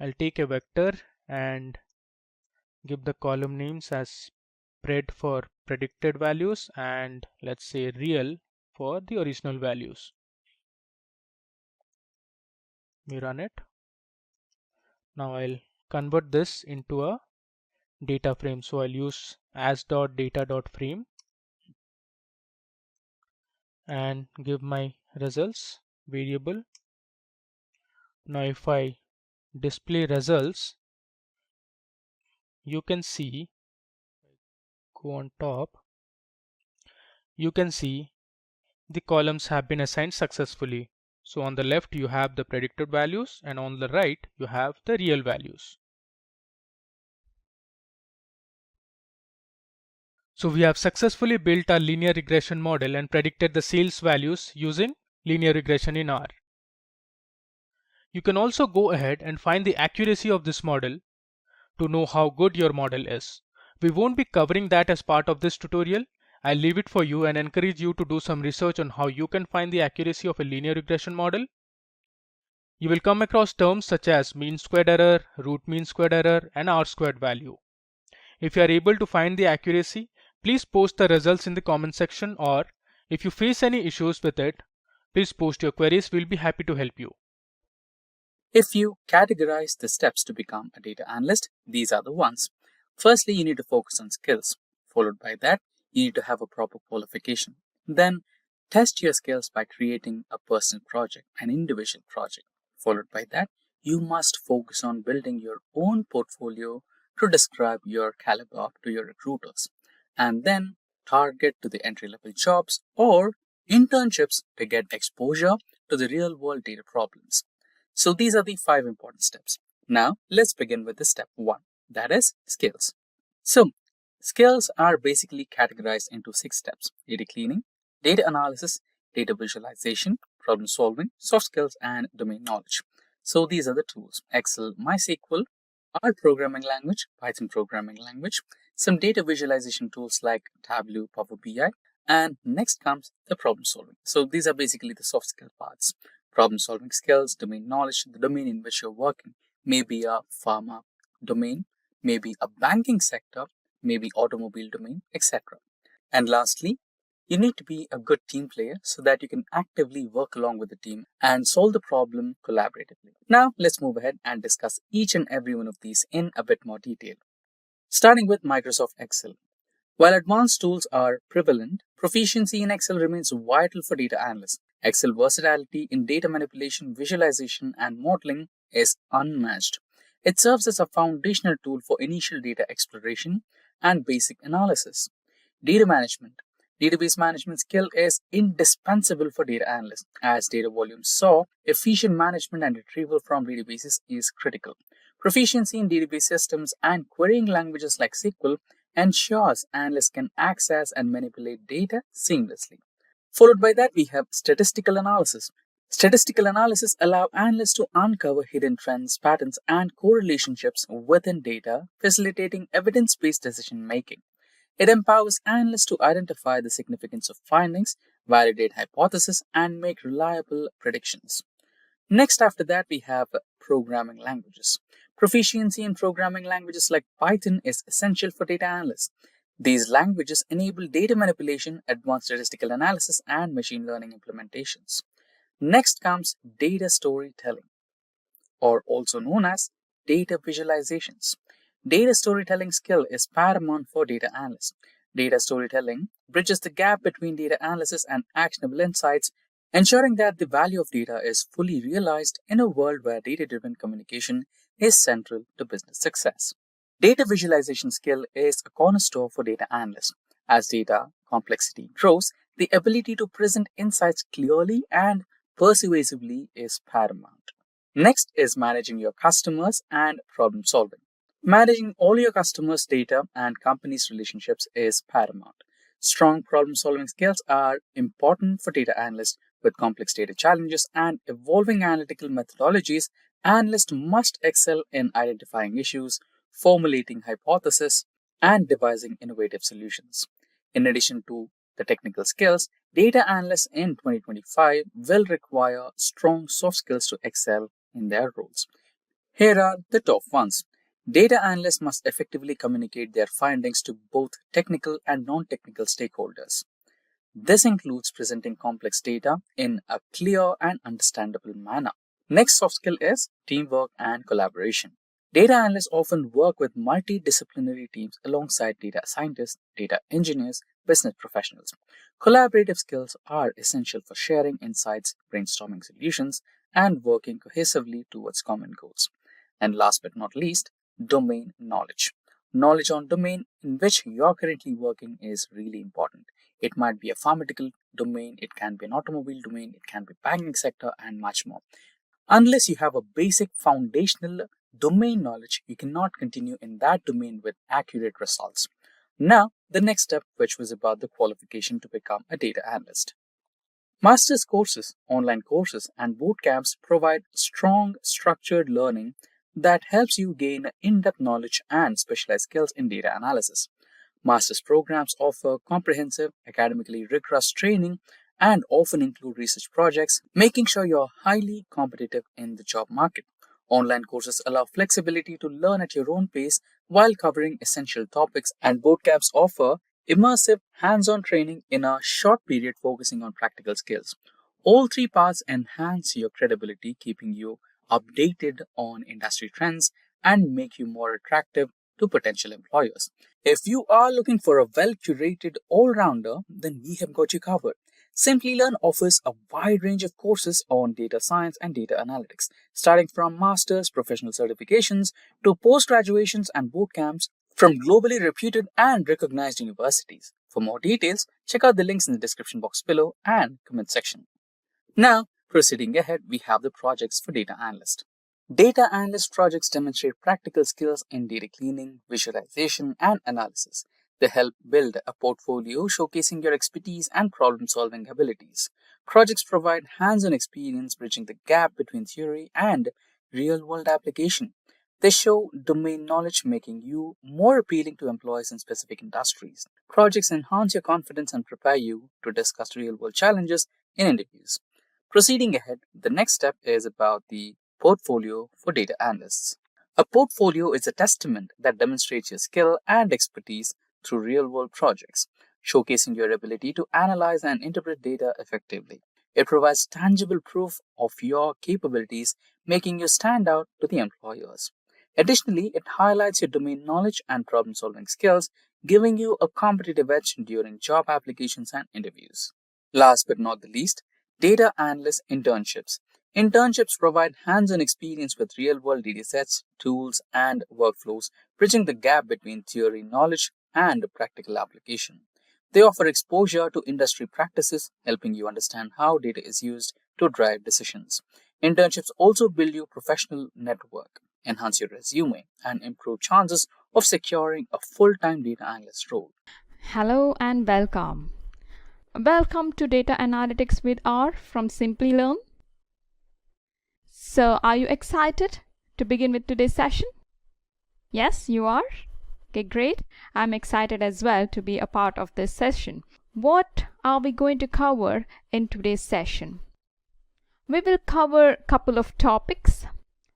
I'll take a vector and give the column names as pred for predicted values and let's say real for the original values. We run it. Now I'll convert this into a data frame. So I'll use as.data.frame and give my results variable. Now if I display results, you can see, go on top, you can see the columns have been assigned successfully. So on the left you have the predicted values and on the right you have the real values. So we have successfully built our linear regression model and predicted the sales values using linear regression in R. You can also go ahead and find the accuracy of this model to know how good your model is. We won't be covering that as part of this tutorial. I'll leave it for you and encourage you to do some research on how you can find the accuracy of a linear regression model. You will come across terms such as mean squared error, root mean squared error, and R squared value. If you are able to find the accuracy, please post the results in the comment section, or if you face any issues with it, please post your queries. We'll be happy to help you. If you categorize the steps to become a data analyst, these are the ones. Firstly, you need to focus on skills. Followed by that, you need to have a proper qualification. Then, test your skills by creating a personal project, an individual project. Followed by that, you must focus on building your own portfolio to describe your caliber to your recruiters. And then, target to the entry-level jobs or internships to get exposure to the real-world data problems. So these are the 5 important steps. Now let's begin with the step 1, that is skills. So skills are basically categorized into 6 steps: data cleaning, data analysis, data visualization, problem solving, soft skills, and domain knowledge. So these are the tools: Excel, MySQL, R programming language, Python programming language, some data visualization tools like Tableau, Power BI, and next comes the problem solving. So these are basically the soft skill parts. Problem solving skills, domain knowledge, the domain in which you're working, maybe a pharma domain, maybe a banking sector, maybe automobile domain, etc. And lastly, you need to be a good team player so that you can actively work along with the team and solve the problem collaboratively. Now let's move ahead and discuss each and every one of these in a bit more detail. Starting with Microsoft Excel. While advanced tools are prevalent, proficiency in Excel remains vital for data analysts. Excel versatility in data manipulation, visualization, and modeling is unmatched. It serves as a foundational tool for initial data exploration and basic analysis. Data management. Database management skill is indispensable for data analysts. As data volumes soar, efficient management and retrieval from databases is critical. Proficiency in database systems and querying languages like SQL ensures analysts can access and manipulate data seamlessly. Followed by that, we have statistical analysis. Statistical analysis allows analysts to uncover hidden trends, patterns, and correlationships within data, facilitating evidence-based decision making. It empowers analysts to identify the significance of findings, validate hypotheses, and make reliable predictions. Next, after that, we have programming languages. Proficiency in programming languages like Python is essential for data analysts. These languages enable data manipulation, advanced statistical analysis, and machine learning implementations. Next comes data storytelling, or also known as data visualizations. Data storytelling skill is paramount for data analysts. Data storytelling bridges the gap between data analysis and actionable insights, ensuring that the value of data is fully realized in a world where data-driven communication is central to business success. Data visualization skill is a cornerstone for data analysts. As data complexity grows, the ability to present insights clearly and persuasively is paramount. Next is managing your customers and problem solving. Managing all your customers' data and companies' relationships is paramount. Strong problem solving skills are important for data analysts with complex data challenges and evolving analytical methodologies. Analysts must excel in identifying issues, formulating hypotheses, and devising innovative solutions. In addition to the technical skills, data analysts in 2025 will require strong soft skills to excel in their roles. Here are the top ones. Data analysts must effectively communicate their findings to both technical and non-technical stakeholders. This includes presenting complex data in a clear and understandable manner. Next soft skill is teamwork and collaboration. Data analysts often work with multidisciplinary teams alongside data scientists, data engineers, business professionals. Collaborative skills are essential for sharing insights, brainstorming solutions, and working cohesively towards common goals. And last but not least, domain knowledge. Knowledge on domain in which you're currently working is really important. It might be a pharmaceutical domain, it can be an automobile domain, it can be banking sector, and much more. Unless you have a basic foundational domain knowledge, you cannot continue in that domain with accurate results. Now, the next step, which was about the qualification to become a data analyst. Master's courses, online courses, and boot camps provide strong, structured learning that helps you gain in-depth knowledge and specialized skills in data analysis. Master's programs offer comprehensive, academically rigorous training and often include research projects, making sure you're highly competitive in the job market. Online courses allow flexibility to learn at your own pace while covering essential topics, and boot camps offer immersive, hands-on training in a short period focusing on practical skills. All three paths enhance your credibility, keeping you updated on industry trends and make you more attractive to potential employers. If you are looking for a well-curated all-rounder, then we have got you covered. Simplilearn offers a wide range of courses on data science and data analytics, starting from master's, professional certifications, to post-graduations and boot camps from globally reputed and recognized universities. For more details, check out the links in the description box below and comment section. Now, proceeding ahead, we have the projects for data analyst. Data analyst projects demonstrate practical skills in data cleaning, visualization, and analysis. They help build a portfolio showcasing your expertise and problem-solving abilities. Projects provide hands-on experience bridging the gap between theory and real-world application. They show domain knowledge, making you more appealing to employees in specific industries. Projects enhance your confidence and prepare you to discuss real-world challenges in interviews. Proceeding ahead, the next step is about the portfolio for data analysts. A portfolio is a testament that demonstrates your skill and expertise through real-world projects, showcasing your ability to analyze and interpret data effectively. It provides tangible proof of your capabilities, making you stand out to the employers. Additionally, it highlights your domain knowledge and problem-solving skills, giving you a competitive edge during job applications and interviews. Last but not the least, data analyst internships. Internships provide hands-on experience with real-world datasets, tools, and workflows, bridging the gap between theory knowledge and practical application. They offer exposure to industry practices, helping you understand how data is used to drive decisions. Internships also build your professional network, enhance your resume, and improve chances of securing a full-time data analyst role. Hello and welcome. Welcome to Data Analytics with R from Simplilearn. So, are you excited to begin with today's session? Yes, you are? Okay, great. I'm excited as well to be a part of this session. What are we going to cover in today's session? We will cover a couple of topics.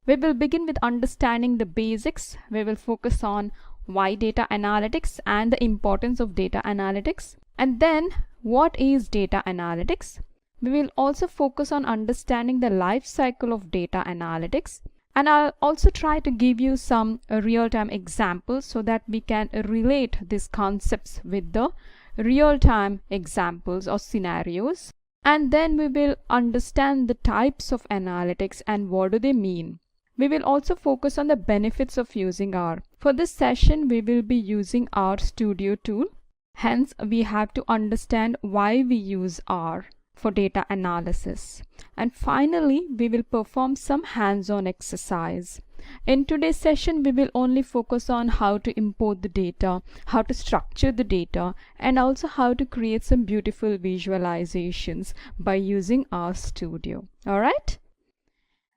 We will begin with understanding the basics. We will focus on why data analytics and the importance of data analytics. And then, what is data analytics? We will also focus on understanding the life cycle of data analytics. And I'll also try to give you some real-time examples so that we can relate these concepts with the real-time examples or scenarios. And then we will understand the types of analytics and what do they mean. We will also focus on the benefits of using R. For this session, we will be using R Studio tool. Hence, we have to understand why we use R for data analysis. And finally, we will perform some hands-on exercise. In today's session, we will only focus on how to import the data, how to structure the data, and also how to create some beautiful visualizations by using R Studio. All right?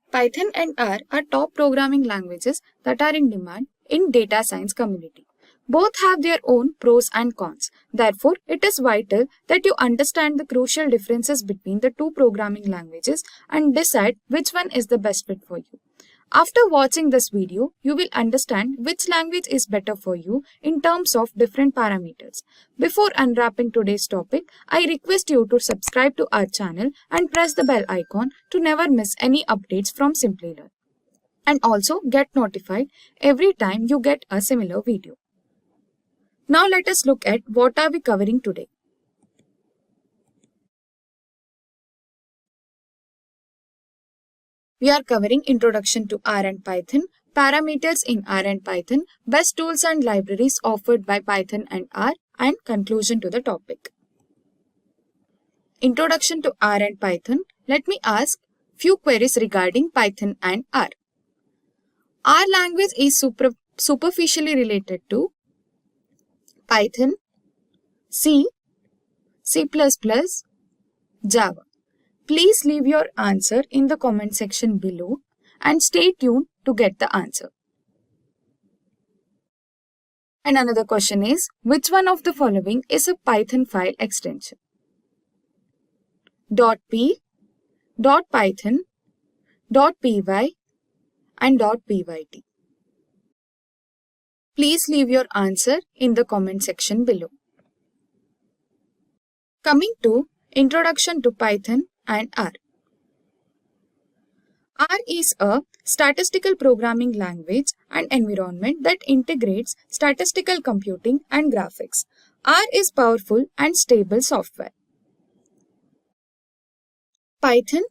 Python and R are top programming languages that are in demand in data science community. Both have their own pros and cons. Therefore, it is vital that you understand the crucial differences between the two programming languages and decide which one is the best fit for you. After watching this video, you will understand which language is better for you in terms of different parameters. Before unwrapping today's topic, I request you to subscribe to our channel and press the bell icon to never miss any updates from Simplilearn. And also get notified every time you get a similar video. Now let us look at what are we covering today. We are covering Introduction to R and Python, Parameters in R and Python, Best Tools and Libraries offered by Python and R, and Conclusion to the topic. Introduction to R and Python. Let me ask few queries regarding Python and R. R language is superficially related to Python, C, C++, Java. Please leave your answer in the comment section below and stay tuned to get the answer. And another question is, which one of the following is a Python file extension? .p, .python, .py and .pyt. Please leave your answer in the comment section below. Coming to Introduction to Python and R. R is a statistical programming language and environment that integrates statistical computing and graphics. R is powerful and stable software. Python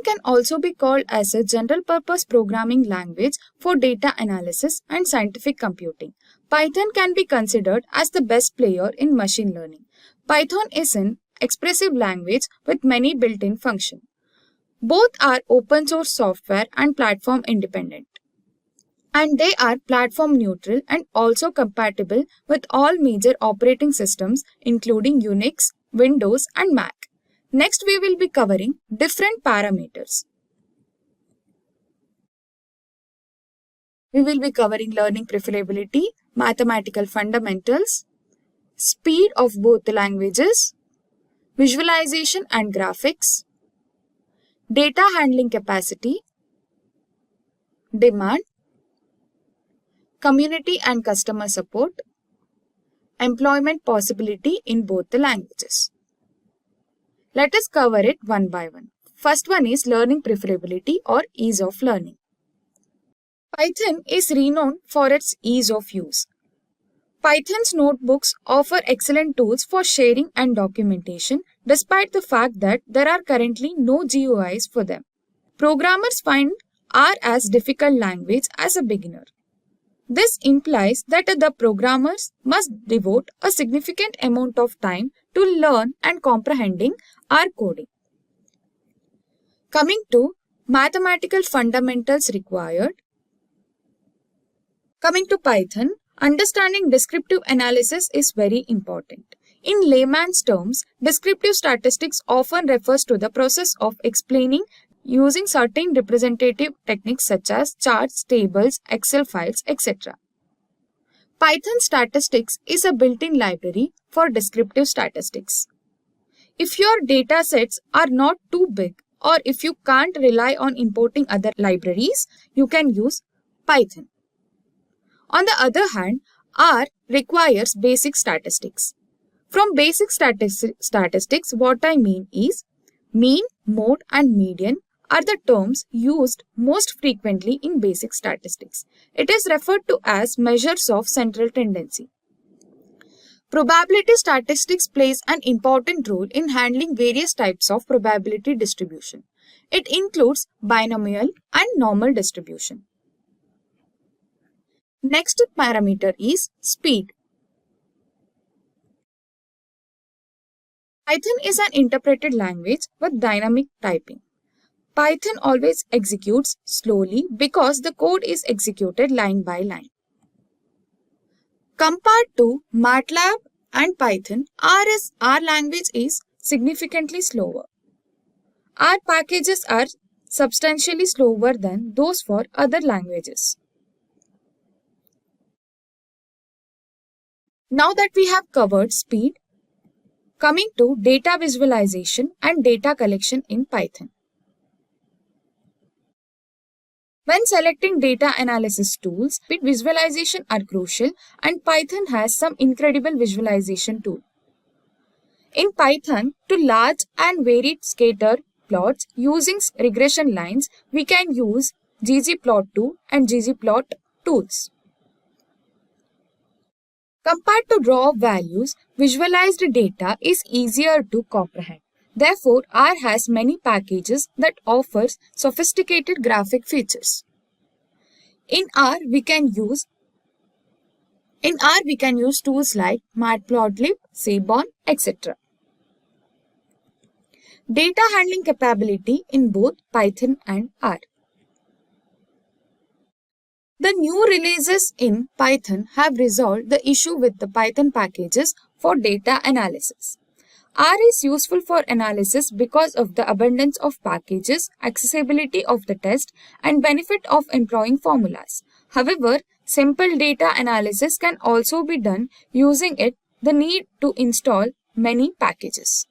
can also be called as a general-purpose programming language for data analysis and scientific computing. Python can be considered as the best player in machine learning. Python is an expressive language with many built-in functions. Both are open source software and platform independent. And they are platform neutral and also compatible with all major operating systems including Unix, Windows and Mac. Next, we will be covering different parameters. We will be covering learning preferability, mathematical fundamentals, speed of both the languages, visualization and graphics, data handling capacity, demand, community and customer support, employment possibility in both the languages. Let us cover it one by one. First one is learning preferability or ease of learning. Python is renowned for its ease of use. Python's notebooks offer excellent tools for sharing and documentation despite the fact that there are currently no GUIs for them. Programmers find R as difficult language as a beginner. This implies that the programmers must devote a significant amount of time to learn and comprehending R coding. Coming to mathematical fundamentals required. Coming to Python, understanding descriptive analysis is very important. In layman's terms, descriptive statistics often refers to the process of explaining using certain representative techniques such as charts, tables, Excel files, etc. Python statistics is a built-in library for descriptive statistics. If your data sets are not too big or if you can't rely on importing other libraries, you can use Python. On the other hand, R requires basic statistics. From basic statistics, what I mean is mean, mode, and median are the terms used most frequently in basic statistics. It is referred to as measures of central tendency. Probability statistics plays an important role in handling various types of probability distribution. It includes binomial and normal distribution. Next parameter is speed. Python is an interpreted language with dynamic typing. Python always executes slowly because the code is executed line by line. Compared to MATLAB and Python, R language is significantly slower. R packages are substantially slower than those for other languages. Now that we have covered speed, coming to data visualization and data collection in Python. When selecting data analysis tools, visualization are crucial, and Python has some incredible visualization tools. In Python, to large and varied scatter plots using regression lines, we can use ggplot2 and ggplot tools. Compared to raw values, visualized data is easier to comprehend. Therefore, R has many packages that offers sophisticated graphic features. In R, we can use tools like matplotlib, seaborn, etc. Data handling capability in both Python and R. The new releases in Python have resolved the issue with the Python packages for data analysis. R is useful for analysis because of the abundance of packages, accessibility of the test, and benefit of employing formulas. However, simple data analysis can also be done using the need to install many packages.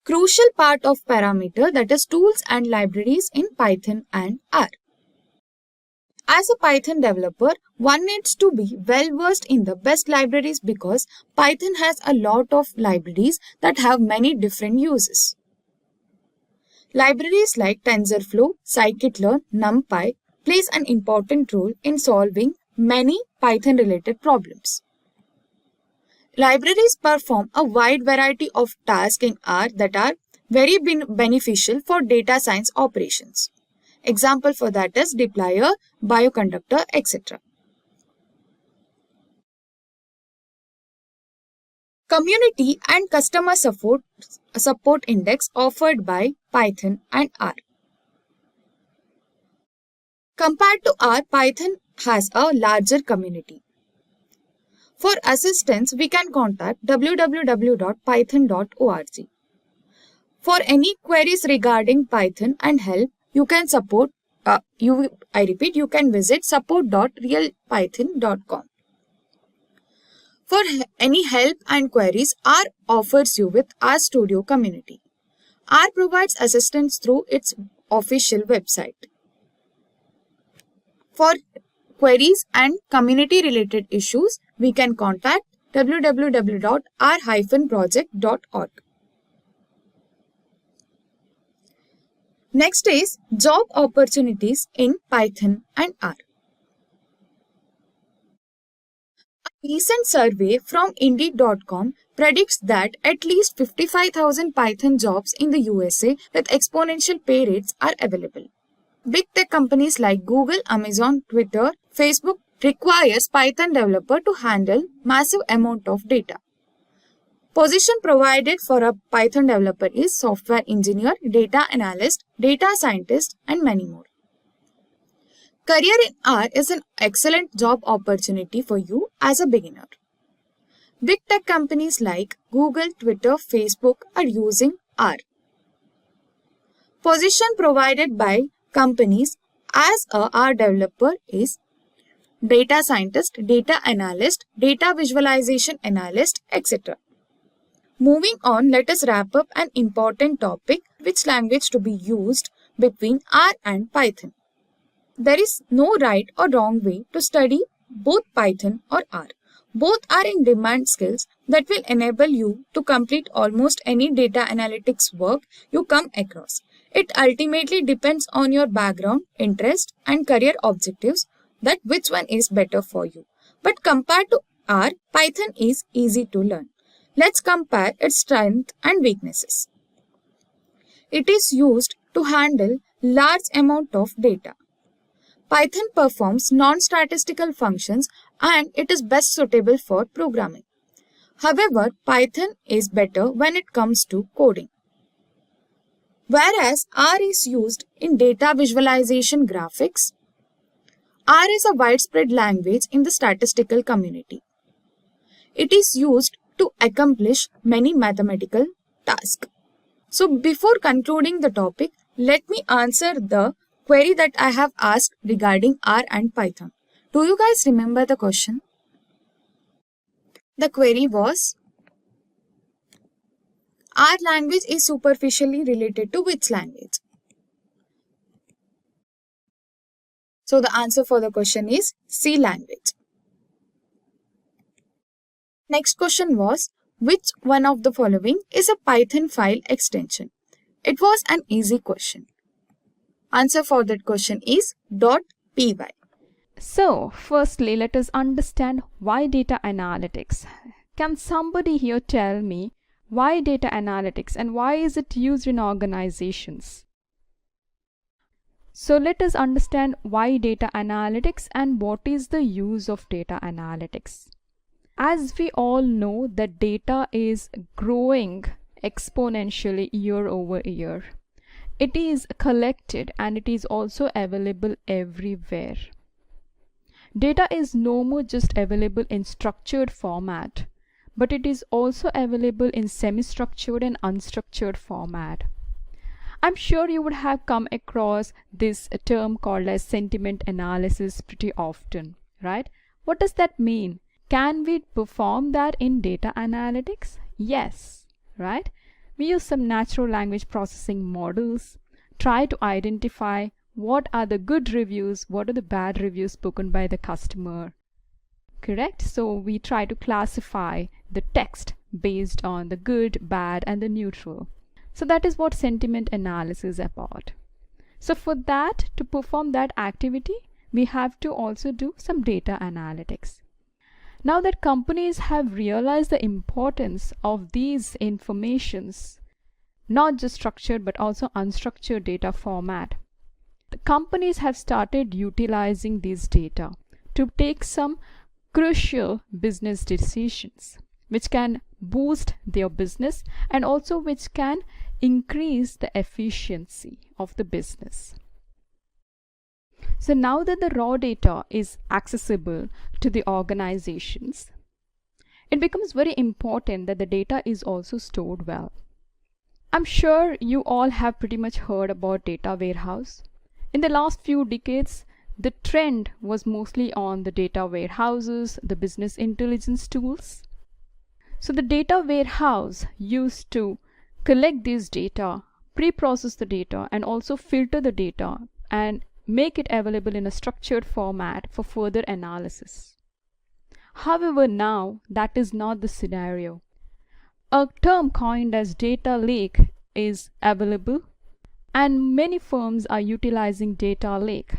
Crucial part of parameter, that is tools and libraries in Python and R. As a Python developer, one needs to be well versed in the best libraries because Python has a lot of libraries that have many different uses. Libraries like TensorFlow, Scikit-learn, NumPy plays an important role in solving many Python-related problems. Libraries perform a wide variety of tasks in R that are very beneficial for data science operations. Example for that is dplyr, bioconductor, etc. Community and customer support index offered by Python and R. Compared to R, Python has a larger community. For assistance, we can contact www.python.org. For any queries regarding Python and help, you can you can visit support.realpython.com. For any help and queries, R offers you with RStudio community. R provides assistance through its official website. For queries and community-related issues, we can contact www.r-project.org. Next is job opportunities in Python and R. A recent survey from Indeed.com predicts that at least 55,000 Python jobs in the USA with exponential pay rates are available. Big tech companies like Google, Amazon, Twitter, Facebook requires Python developer to handle massive amount of data. Position provided for a Python developer is software engineer, data analyst, data scientist, and many more. Career in R is an excellent job opportunity for you as a beginner. Big tech companies like Google, Twitter, Facebook are using R. Position provided by companies as a R developer is data scientist, data analyst, data visualization analyst, etc. Moving on, let us wrap up an important topic, which language to be used between R and Python. There is no right or wrong way to study both Python or R. Both are in demand skills that will enable you to complete almost any data analytics work you come across. It ultimately depends on your background, interest, and career objectives that which one is better for you. But compared to R, Python is easy to learn. Let's compare its strengths and weaknesses. It is used to handle large amount of data. Python performs non-statistical functions and it is best suitable for programming. However, Python is better when it comes to coding. Whereas R is used in data visualization graphics, R is a widespread language in the statistical community. It is used to accomplish many mathematical tasks. So before concluding the topic, let me answer the query that I have asked regarding R and Python. Do you guys remember the question? The query was, R language is superficially related to which language? So the answer for the question is C language. Next question was, which one of the following is a Python file extension? It was an easy question. Answer for that question is .py. So, firstly, let us understand why data analytics. Can somebody here tell me why data analytics and why is it used in organizations? So, let us understand why data analytics and what is the use of data analytics. As we all know that data is growing exponentially year over year. It is collected and it is also available everywhere. Data is no more just available in structured format, but it is also available in semi-structured and unstructured format. I'm sure you would have come across this term called as sentiment analysis pretty often, right? What does that mean? Can we perform that in data analytics? Yes, right? We use some natural language processing models, try to identify what are the good reviews, what are the bad reviews spoken by the customer, correct? So we try to classify the text based on the good, bad, and the neutral. So that is what sentiment analysis is about. So for that, to perform that activity, we have to also do some data analytics. Now that companies have realized the importance of these informations, not just structured but also unstructured data format, the companies have started utilizing these data to take some crucial business decisions, which can boost their business and also which can increase the efficiency of the business. So now that the raw data is accessible to the organizations, it becomes very important that the data is also stored well. I'm sure you all have pretty much heard about data warehouse. In the last few decades, the trend was mostly on the data warehouses, the business intelligence tools. So the data warehouse used to collect this data, pre-process the data, and also filter the data and make it available in a structured format for further analysis. However, now that is not the scenario. A term coined as data lake is available, and many firms are utilizing data lake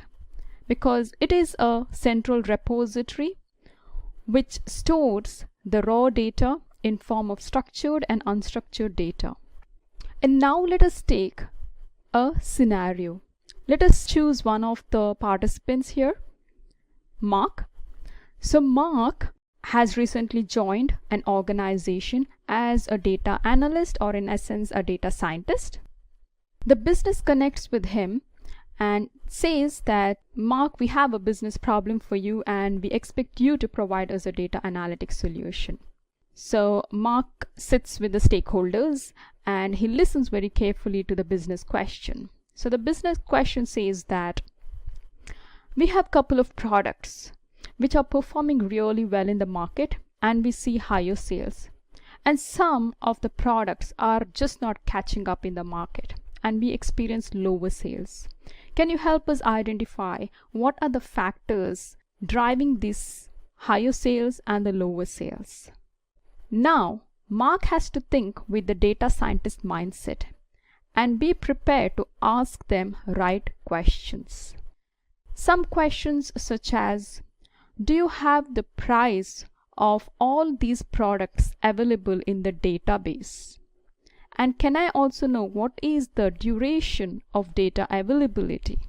because it is a central repository which stores the raw data in form of structured and unstructured data. And now let us take a scenario. Let us choose one of the participants here, Mark. So Mark has recently joined an organization as a data analyst, or in essence a data scientist. The business connects with him and says that, Mark, we have a business problem for you and we expect you to provide us a data analytics solution. So Mark sits with the stakeholders and he listens very carefully to the business question. So the business question says that we have a couple of products which are performing really well in the market and we see higher sales. and some of the products are just not catching up in the market and we experience lower sales. Can you help us identify what are the factors driving these higher sales and the lower sales? Now, Mark has to think with the data scientist mindset and be prepared to ask them right questions. Some questions such as, do you have the price of all these products available in the database? And can I also know what is the duration of data availability?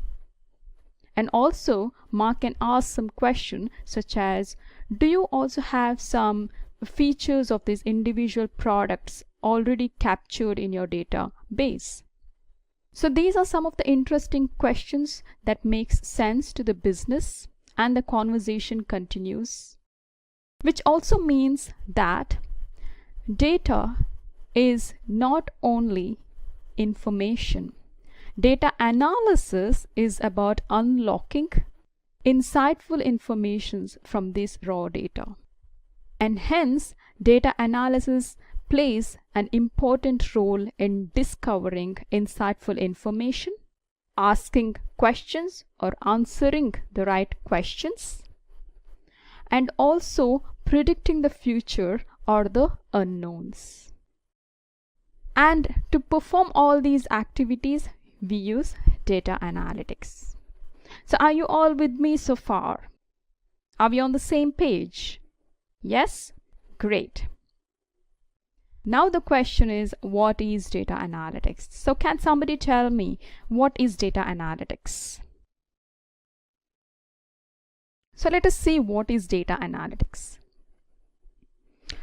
And also, Mark can ask some questions such as, do you also have some features of these individual products already captured in your database? So these are some of the interesting questions that makes sense to the business, and the conversation continues, which also means that data is not only information. Data analysis is about unlocking insightful information from this raw data. And hence, data analysis plays an important role in discovering insightful information, asking questions or answering the right questions, and also predicting the future or the unknowns. And to perform all these activities, we use data analytics. So are you all with me so far? Are we on the same page? Yes? Great. Now the question is, what is data analytics? So can somebody tell me what is data analytics? So let us see what is data analytics.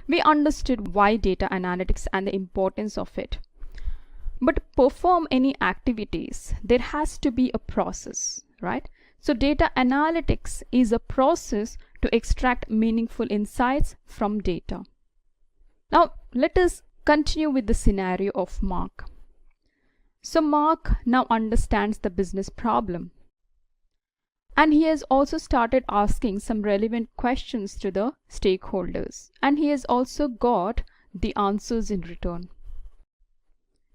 We understood why data analytics and the importance of it. But to perform any activities, there has to be a process, right? So data analytics is a process to extract meaningful insights from data. Now let us continue with the scenario of Mark. So Mark now understands the business problem, and he has also started asking some relevant questions to the stakeholders, and he has also got the answers in return.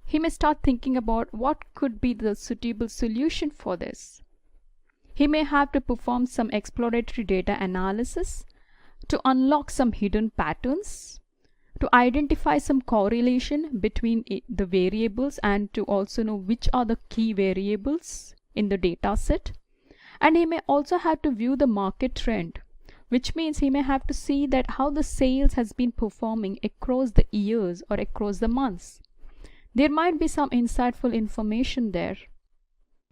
He may start thinking about what could be the suitable solution for this. He may have to perform some exploratory data analysis to unlock some hidden patterns, to identify some correlation between the variables, and to also know which are the key variables in the data set. And he may also have to view the market trend, which means he may have to see that how the sales has been performing across the years or across the months. There might be some insightful information there.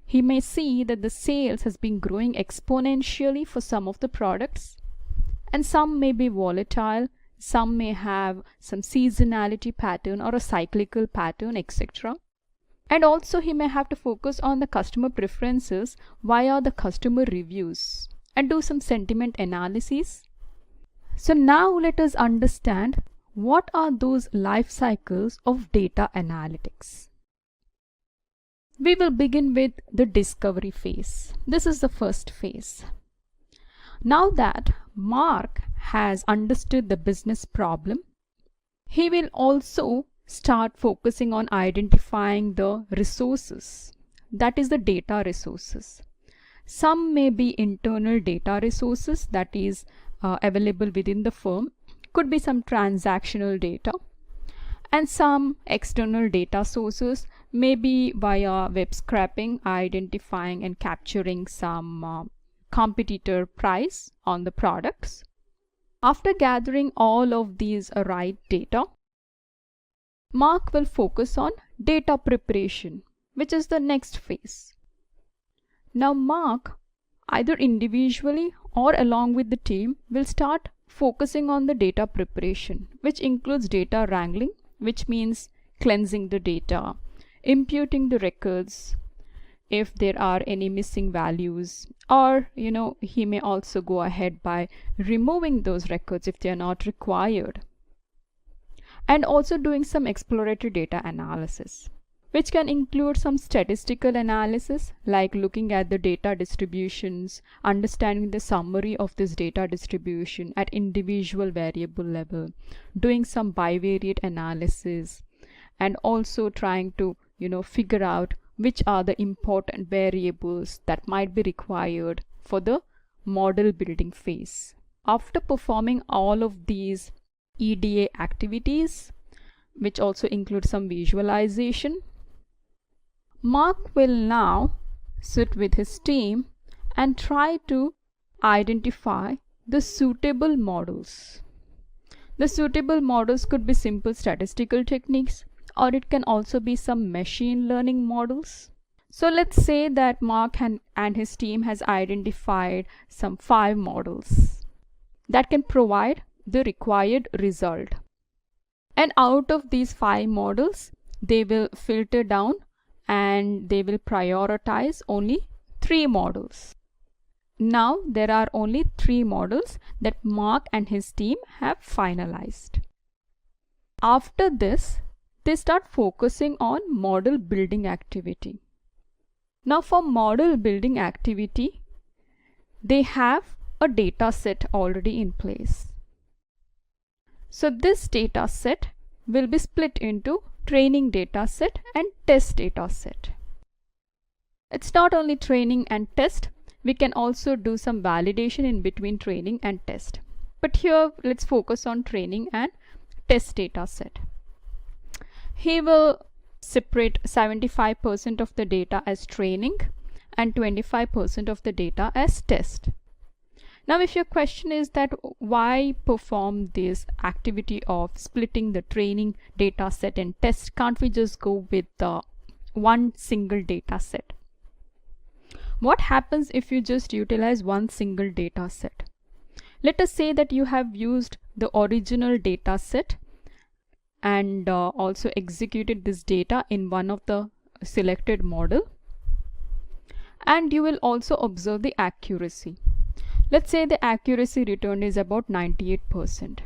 He may see that the sales has been growing exponentially for some of the products, and some may be volatile, some may have some seasonality pattern or a cyclical pattern, etc. And also he may have to focus on the customer preferences via the customer reviews and do some sentiment analysis. So now let us understand what are those life cycles of data analytics. We will begin with the discovery phase. This is the first phase. Now that Mark has understood the business problem, he will also start focusing on identifying the resources, that is the data resources. Some may be internal data resources that is available within the firm, could be some transactional data, and some external data sources may be via web scraping, identifying and capturing some competitor price on the products. After gathering all of these right data, Mark will focus on data preparation, which is the next phase. Now Mark, either individually or along with the team, will start focusing on the data preparation, which includes data wrangling, which means cleansing the data, imputing the records if there are any missing values, or he may also go ahead by removing those records if they are not required, and also doing some exploratory data analysis. which can include some statistical analysis, like looking at the data distributions, understanding the summary of this data distribution at individual variable level, doing some bivariate analysis, and also trying to figure out which are the important variables that might be required for the model building phase. After performing all of these EDA activities, which also include some visualization, Mark will now sit with his team and try to identify the suitable models. The suitable models could be simple statistical techniques, or it can also be some machine learning models. So let's say that Mark and his team has identified some 5 models that can provide the required result. And out of these 5 models, they will filter down and they will prioritize only 3 models. Now there are only 3 models that Mark and his team have finalized. After this, they start focusing on model building activity. Now for model building activity, they have a data set already in place. So this data set will be split into training data set and test data set. It's not only training and test, we can also do some validation in between training and test. But here let's focus on training and test data set. He will separate 75% of the data as training and 25% of the data as test. Now if your question is that why perform this activity of splitting the training data set and test, can't we just go with the one single data set? What happens if you just utilize one single data set? Let us say that you have used the original data set and also executed this data in one of the selected model, and you will also observe the accuracy. Let's say the accuracy returned is about 98%.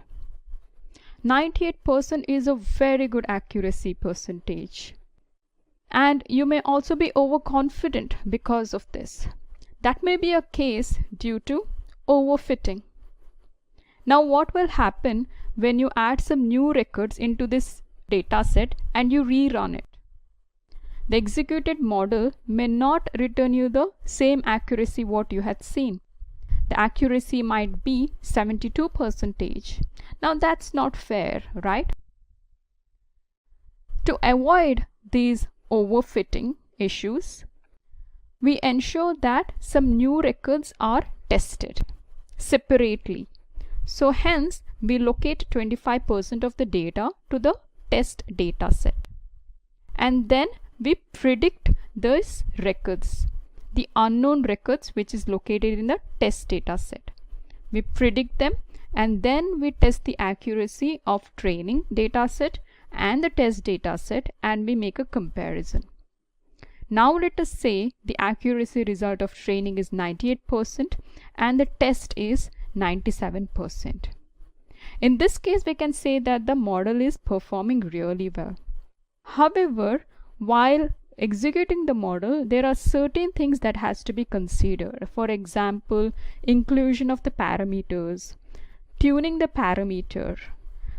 98% is a very good accuracy percentage. And you may also be overconfident because of this. That may be a case due to overfitting. Now what will happen when you add some new records into this data set and you rerun it? The executed model may not return you the same accuracy what you had seen. The accuracy might be 72%. Now that's not fair, right? To avoid these overfitting issues, we ensure that some new records are tested separately. So hence we locate 25% of the data to the test data set. And then we predict those records, the unknown records which is located in the test data set. We predict them and then we test the accuracy of training data set and the test data set and we make a comparison. Now let us say the accuracy result of training is 98% and the test is 97%. In this case we can say that the model is performing really well. However, while executing the model, there are certain things that has to be considered. For example, inclusion of the parameters, tuning the parameter,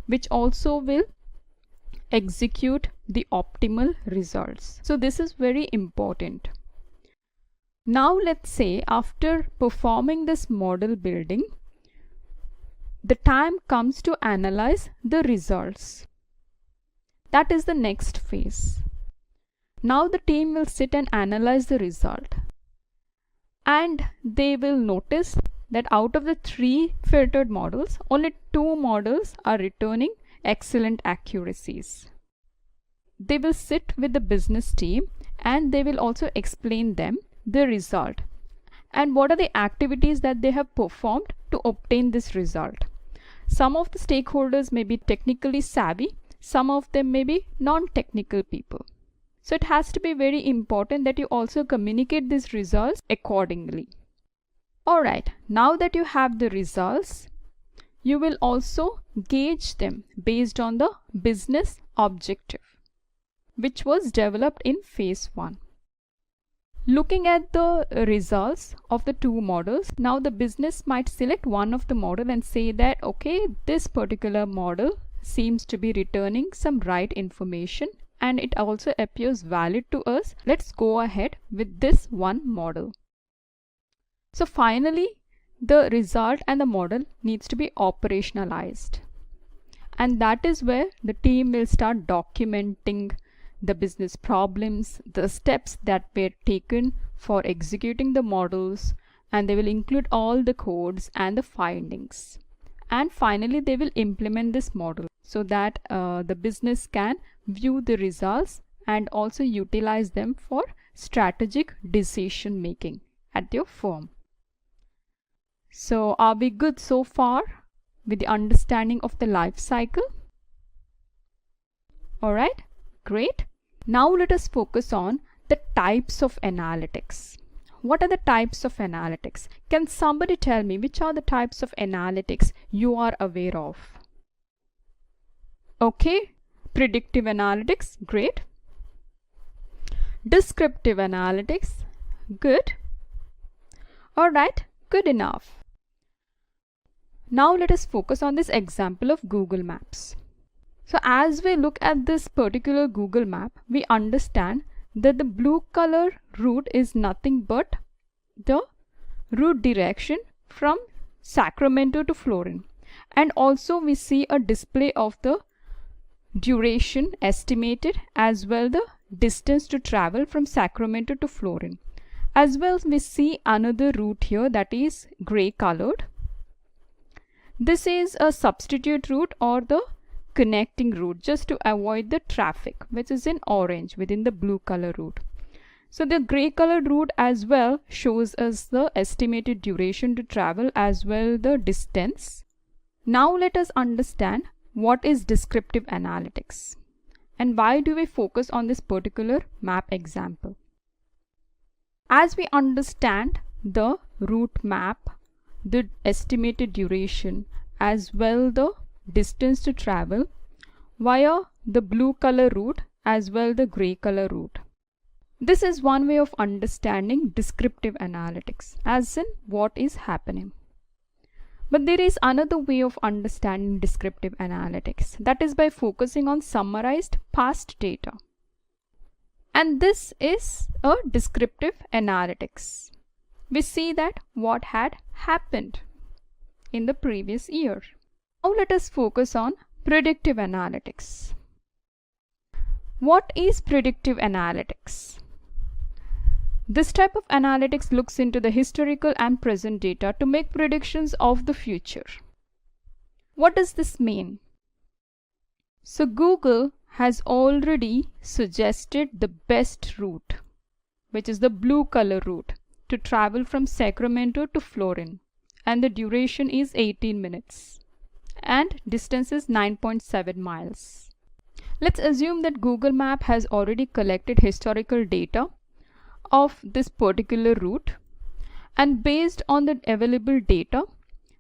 which also will execute the optimal results. So this is very important. Now let's say after performing this model building, the time comes to analyze the results. That is the next phase. Now the team will sit and analyze the result, and they will notice that out of the 3 filtered models, only 2 models are returning excellent accuracies. They will sit with the business team and they will also explain them the result and what are the activities that they have performed to obtain this result. Some of the stakeholders may be technically savvy, some of them may be non-technical people. So it has to be very important that you also communicate these results accordingly. Alright, now that you have the results, you will also gauge them based on the business objective. which was developed in phase 1. Looking at the results of the two models, now the business might select one of the model and say that, okay, this particular model seems to be returning some right information and it also appears valid to us. Let's go ahead with this one model. So finally, the result and the model needs to be operationalized. And that is where the team will start documenting the business problems, the steps that were taken for executing the models, and they will include all the codes and the findings. And finally, they will implement this model so that the business can view the results and also utilize them for strategic decision making at your firm. So are we good so far with the understanding of the life cycle? Alright, great. Now let us focus on the types of analytics. What are the types of analytics? Can somebody tell me which are the types of analytics you are aware of? Okay, predictive analytics, great. Descriptive analytics, good. Alright, good enough. Now let us focus on this example of Google Maps. So as we look at this particular Google map, we understand that the blue color route is nothing but the route direction from Sacramento to Florin. And also we see a display of the duration estimated as well the distance to travel from Sacramento to Florin. As well we see another route here that is gray colored. This is a substitute route or the connecting route just to avoid the traffic, which is in orange within the blue color route. So the gray colored route as well shows us the estimated duration to travel as well the distance. Now let us understand what is descriptive analytics and why do we focus on this particular map example. As we understand the route map, the estimated duration as well the distance to travel via the blue color route as well the gray color route. This is one way of understanding descriptive analytics, as in what is happening. But there is another way of understanding descriptive analytics, that is by focusing on summarized past data. And this is a descriptive analytics. We see that what had happened in the previous year. Now let us focus on predictive analytics. What is predictive analytics? This type of analytics looks into the historical and present data to make predictions of the future. What does this mean? So Google has already suggested the best route, which is the blue color route, to travel from Sacramento to Florin, and the duration is 18 minutes and distance is 9.7 miles. Let's assume that Google Map has already collected historical data of this particular route, and based on the available data,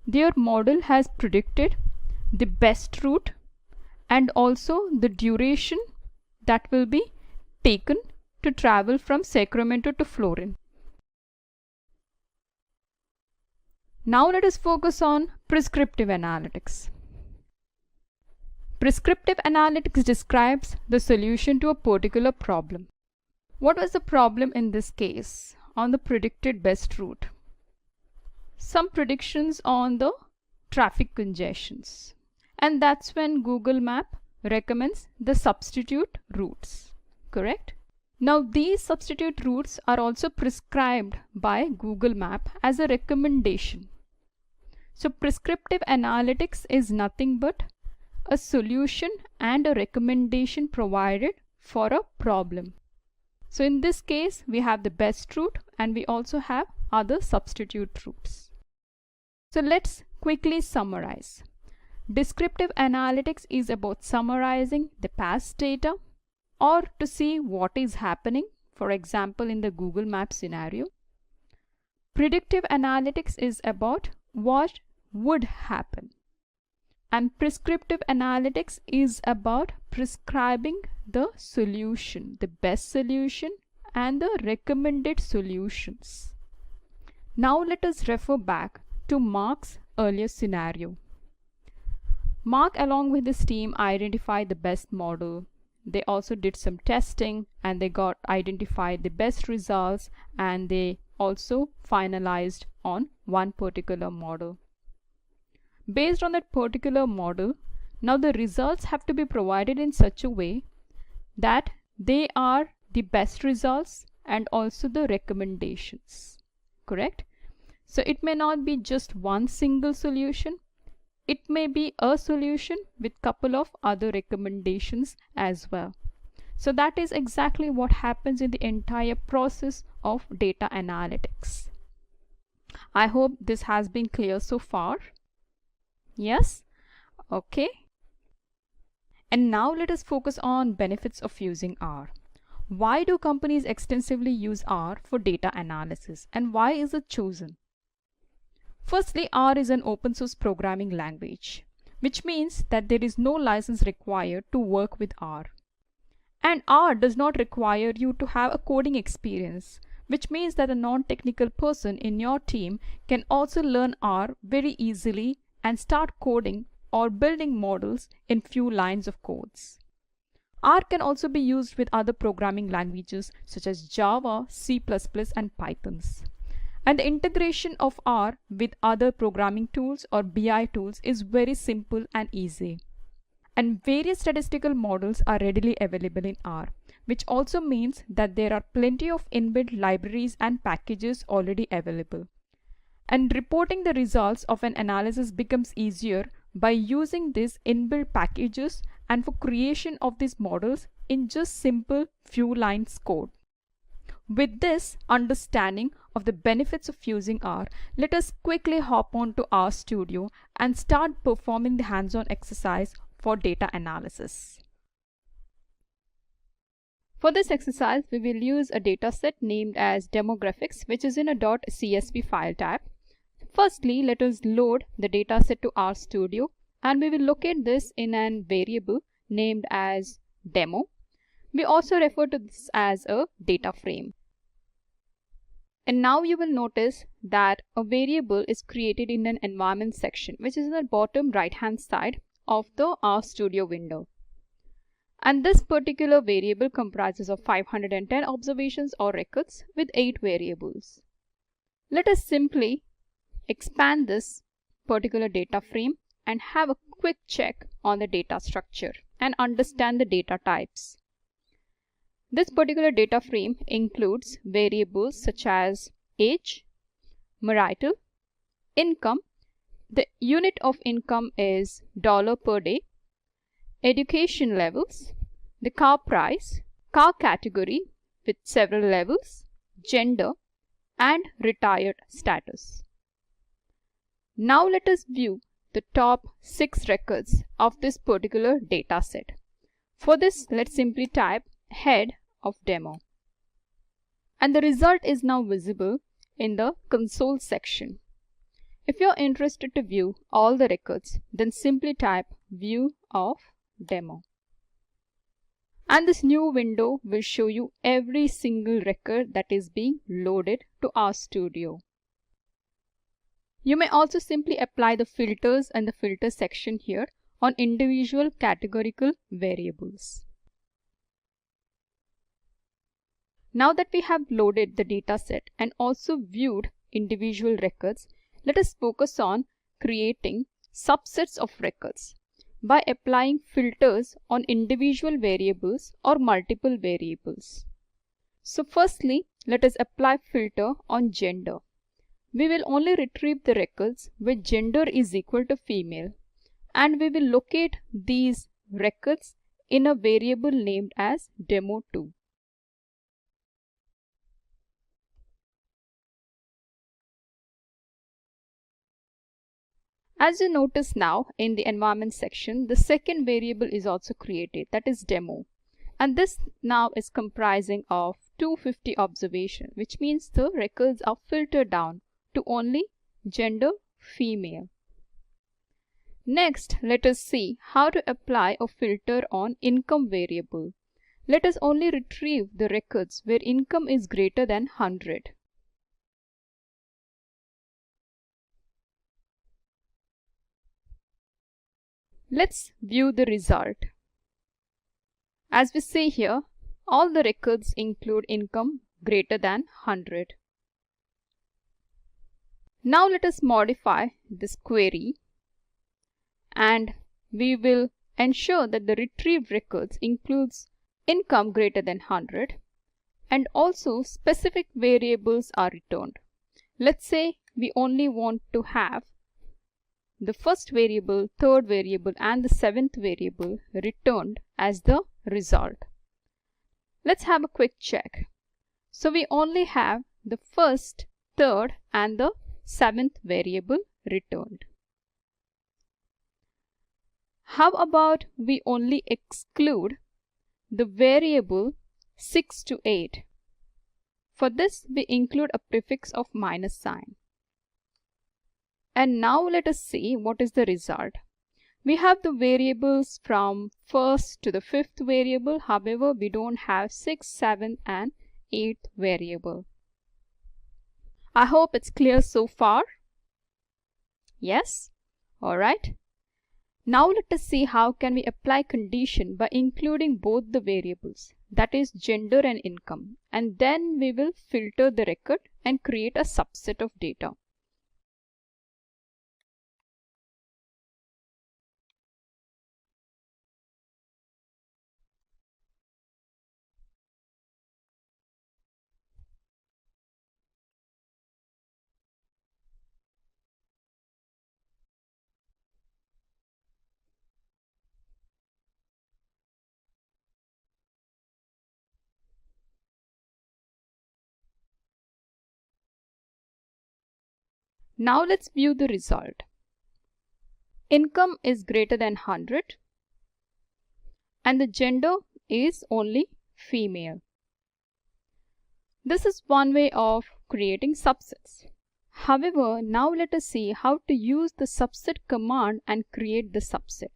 their model has predicted the best route and also the duration that will be taken to travel from Sacramento to Florin. Now let us focus on prescriptive analytics. Prescriptive analytics describes the solution to a particular problem. What was the problem in this case on the predicted best route? Some predictions on the traffic congestions. And that's when Google Map recommends the substitute routes, correct? Now these substitute routes are also prescribed by Google Map as a recommendation. So prescriptive analytics is nothing but a solution and a recommendation provided for a problem. So in this case, we have the best route and we also have other substitute routes. So let's quickly summarize. Descriptive analytics is about summarizing the past data or to see what is happening, for example, in the Google Maps scenario. Predictive analytics is about what would happen. And prescriptive analytics is about prescribing the solution, the best solution and the recommended solutions. Now let us refer back to Mark's earlier scenario. Mark along with his team identified the best model. They also did some testing and they identified the best results, and they also finalized on one particular model. Based on that particular model, now the results have to be provided in such a way that they are the best results and also the recommendations. Correct? So it may not be just one single solution. It may be a solution with couple of other recommendations as well. So that is exactly what happens in the entire process of data analytics. I hope this has been clear so far. Yes? Okay. And now let us focus on benefits of using R. Why do companies extensively use R for data analysis, and why is it chosen? Firstly, R is an open source programming language, which means that there is no license required to work with R. And R does not require you to have a coding experience, which means that a non-technical person in your team can also learn R very easily and start coding or building models in few lines of codes. R can also be used with other programming languages such as Java, C++, and Pythons. And the integration of R with other programming tools or BI tools is very simple and easy. And various statistical models are readily available in R, which also means that there are plenty of inbuilt libraries and packages already available. And reporting the results of an analysis becomes easier by using these inbuilt packages and for creation of these models in just simple few lines code. With this understanding of the benefits of using R, let us quickly hop on to RStudio and start performing the hands-on exercise for data analysis. For this exercise, we will use a dataset named as demographics, which is in a .csv file type. Firstly, let us load the dataset to RStudio, and we will locate this in an variable named as demo. We also refer to this as a data frame. And now you will notice that a variable is created in an environment section, which is in the bottom right hand side of the RStudio window. And this particular variable comprises of 510 observations or records with 8 variables. Let us simply expand this particular data frame and have a quick check on the data structure and understand the data types. This particular data frame includes variables such as age, marital, income, the unit of income is dollar per day, education levels, the car price, car category with several levels, gender, and retired status. Now let us view the top 6 records of this particular data set. For this, let's simply type head of demo. And the result is now visible in the console section. If you're interested to view all the records, then simply type view of demo. And this new window will show you every single record that is being loaded to RStudio. You may also simply apply the filters and the filter section here on individual categorical variables. Now that we have loaded the dataset and also viewed individual records, let us focus on creating subsets of records by applying filters on individual variables or multiple variables. So firstly, let us apply filter on gender. We will only retrieve the records where gender is equal to female, and we will locate these records in a variable named as demo2. As you notice now in the environment section, the second variable is also created, that is demo. And this now is comprising of 250 observations, which means the records are filtered down to only gender female. Next, let us see how to apply a filter on income variable. Let us only retrieve the records where income is greater than 100. Let's view the result. As we see here, all the records include income greater than 100. Now let us modify this query and we will ensure that the retrieved records includes income greater than 100 and also specific variables are returned. Let's say we only want to have the first variable, third variable and the seventh variable returned as the result. Let's have a quick check. So we only have the first, third and the seventh variable returned. How about we only exclude the variable 6 to 8? For this we include a prefix of minus sign. And now let us see what is the result. We have the variables from first to the fifth variable. However, we don't have 6, 7 and 8th variable. I hope it's clear so far. Yes? Alright. Now let us see how can we apply condition by including both the variables, that is gender and income, and then we will filter the record and create a subset of data. Now let's view the result. Income is greater than 100 and the gender is only female. This is one way of creating subsets. However, now let us see how to use the subset command and create the subset.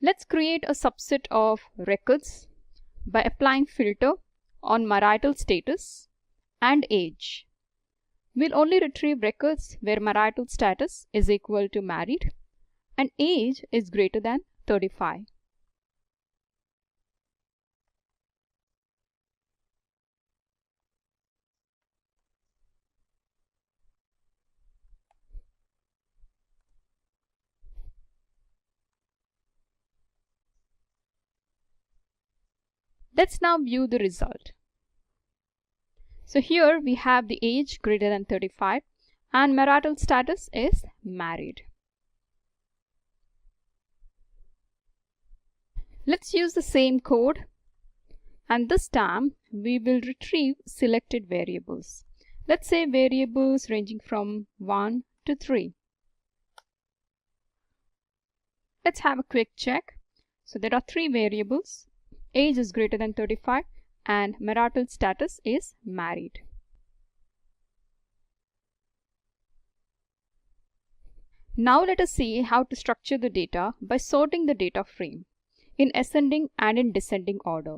Let's create a subset of records by applying filter on marital status and age. We'll only retrieve records where marital status is equal to married and age is greater than 35. Let's now view the result. So here we have the age greater than 35 and marital status is married. Let's use the same code and this time we will retrieve selected variables. Let's say variables ranging from 1 to 3. Let's have a quick check. So there are 3 variables. Age is greater than 35 and marital status is married. Now let us see how to structure the data by sorting the data frame in ascending and in descending order.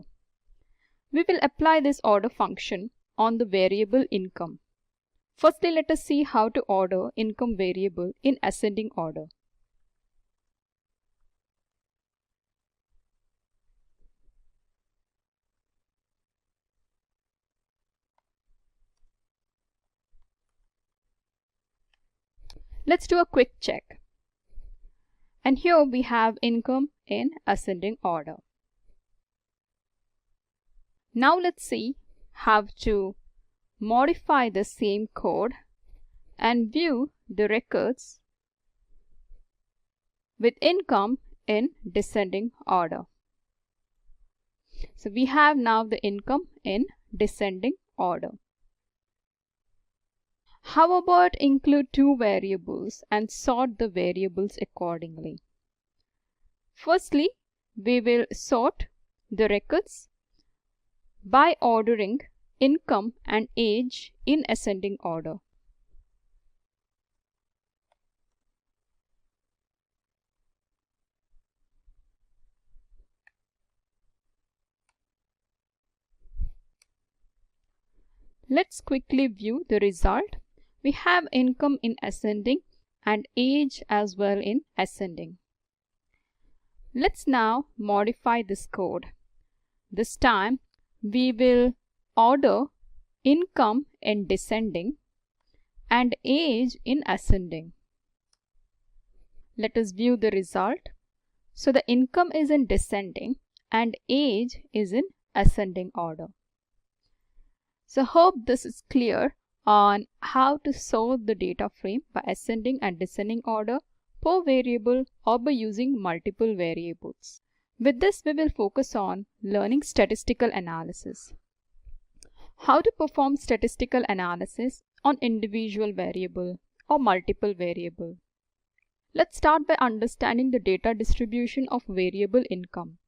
We will apply this order function on the variable income. Firstly, let us see how to order income variable in ascending order. Let's do a quick check. And here we have income in ascending order. Now let's see how to modify the same code and view the records with income in descending order. So we have now the income in descending order. How about include 2 variables and sort the variables accordingly? Firstly, we will sort the records by ordering income and age in ascending order. Let's quickly view the result. We have income in ascending and age as well in ascending. Let's now modify this code. This time we will order income in descending and age in ascending. Let us view the result. So the income is in descending and age is in ascending order. So hope this is clear on how to sort the data frame by ascending and descending order per variable or by using multiple variables. With this, we will focus on learning statistical analysis. How to perform statistical analysis on individual variable or multiple variable. Let's start by understanding the data distribution of variable income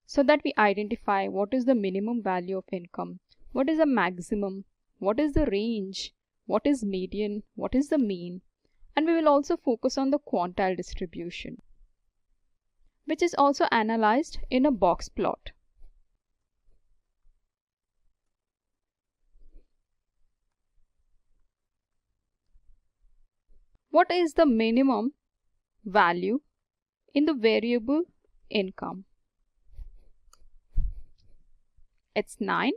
so that we identify what is the minimum value of income, what is the maximum, what is the range, what is median, what is the mean, and we will also focus on the quantile distribution, which is also analyzed in a box plot. What is the minimum value in the variable income? It's 9.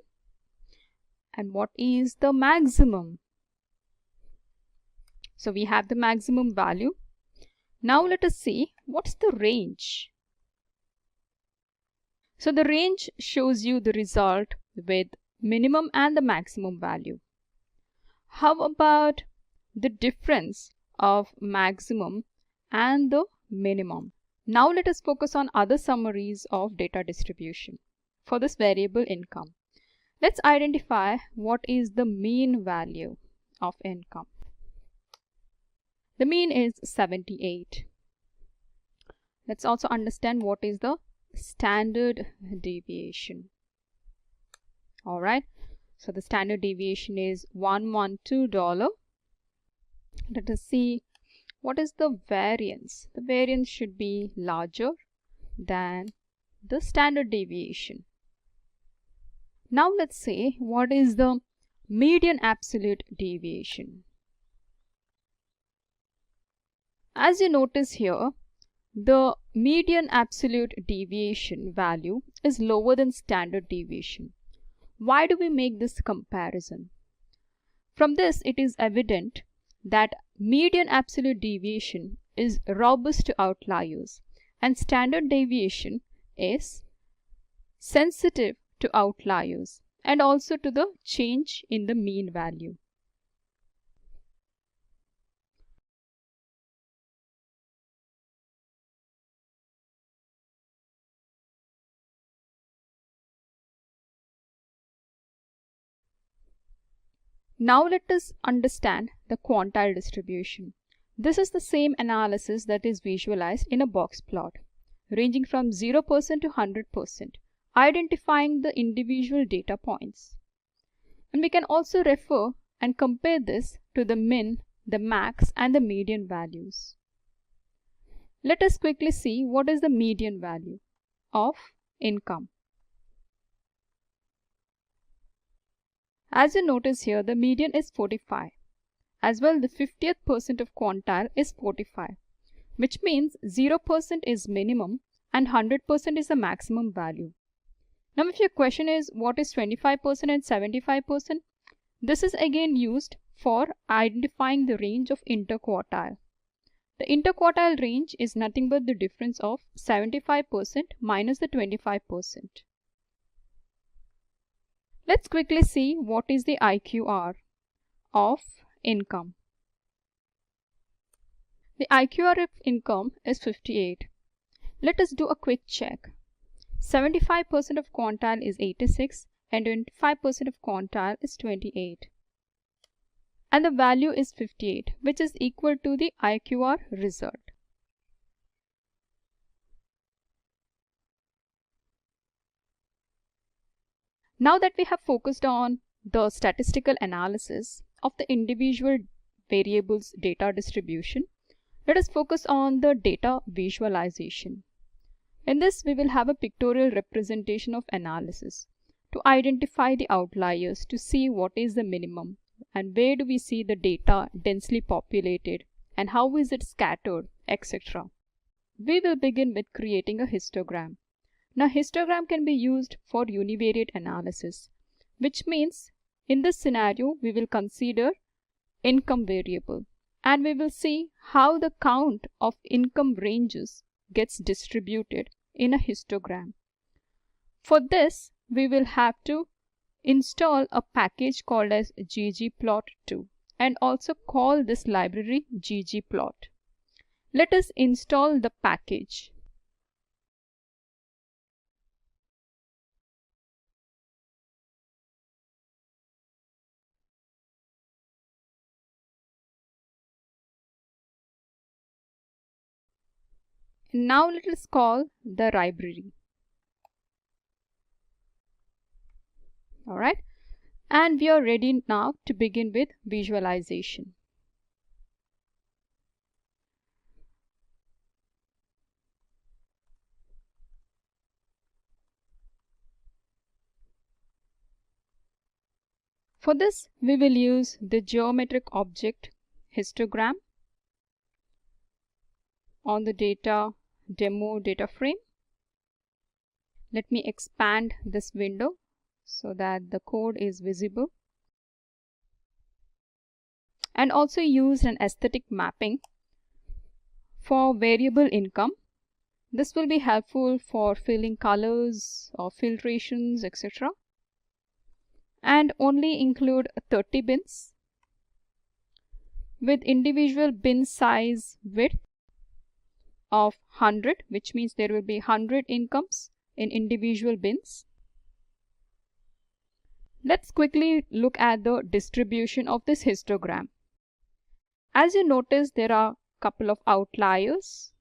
And what is the maximum? So we have the maximum value. Now let us see what's the range. So the range shows you the result with minimum and the maximum value. How about the difference of maximum and the minimum? Now let us focus on other summaries of data distribution for this variable income. Let's identify what is the mean value of income. The mean is 78. Let's also understand what is the standard deviation. Alright, so the standard deviation is $112. Let us see what is the variance. The variance should be larger than the standard deviation. Now let's say what is the median absolute deviation. As you notice here, the median absolute deviation value is lower than standard deviation. Why do we make this comparison? From this, it is evident that median absolute deviation is robust to outliers and standard deviation is sensitive to outliers and also to the change in the mean value. Now let us understand the quantile distribution. This is the same analysis that is visualized in a box plot, ranging from 0% to 100%, identifying the individual data points. And we can also refer and compare this to the min, the max, and the median values. Let us quickly see what is the median value of income. As you notice here, the median is 45. As well, the 50th percent of quantile is 45, which means 0% is minimum and 100% is the maximum value. Now, if your question is what is 25% and 75%, this is again used for identifying the range of interquartile. The interquartile range is nothing but the difference of 75% minus the 25%. Let's quickly see what is the IQR of income. The IQR of income is 58. Let us do a quick check. 75% of quantile is 86 and 25% of quantile is 28. And the value is 58, which is equal to the IQR result. Now that we have focused on the statistical analysis of the individual variables data distribution, let us focus on the data visualization. In this, we will have a pictorial representation of analysis to identify the outliers, to see what is the minimum and where do we see the data densely populated and how is it scattered, etc. We will begin with creating a histogram. Now, histogram can be used for univariate analysis, which means in this scenario we will consider income variable and we will see how the count of income ranges gets distributed in a histogram. For this, we will have to install a package called as ggplot2 and also call this library ggplot. Let us install the package. Now let us call the library. Alright, and we are ready now to begin with visualization. For this, we will use the geometric object histogram on the data demo data frame. Let me expand this window so that the code is visible, and also use an aesthetic mapping for variable income. This will be helpful for filling colors or filtrations, etc. And only include 30 bins with individual bin size width of 100, which means there will be 100 incomes in individual bins. Let's quickly look at the distribution of this histogram. As you notice, there are a couple of outliers.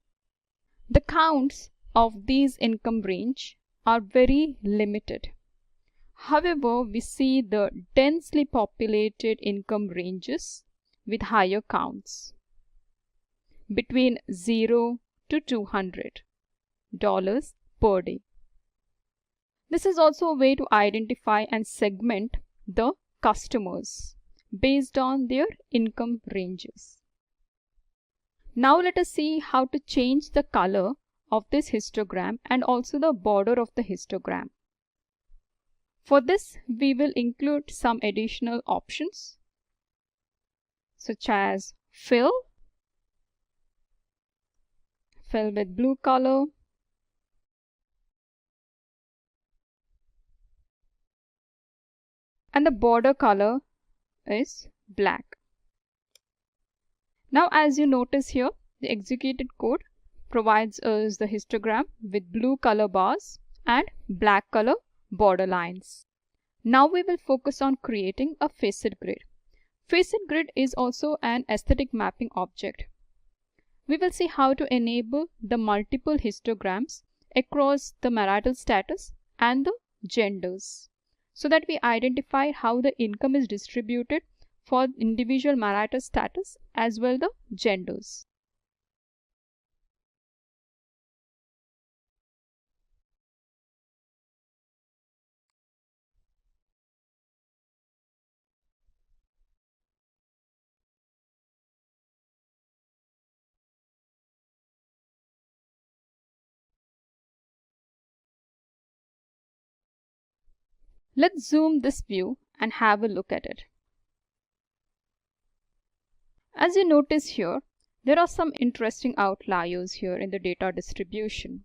The counts of these income range are very limited. However, we see the densely populated income ranges with higher counts between 0 to $200 per day. This is also a way to identify and segment the customers based on their income ranges. Now let us see how to change the color of this histogram and also the border of the histogram. For this, we will include some additional options such as fill with blue color, and the border color is black. Now, as you notice here, the executed code provides us the histogram with blue color bars and black color border lines. Now we will focus on creating a facet grid. Facet grid is also an aesthetic mapping object. We will see how to enable the multiple histograms across the marital status and the genders, so that we identify how the income is distributed for individual marital status as well the genders. Let's zoom this view and have a look at it. As you notice here, there are some interesting outliers here in the data distribution.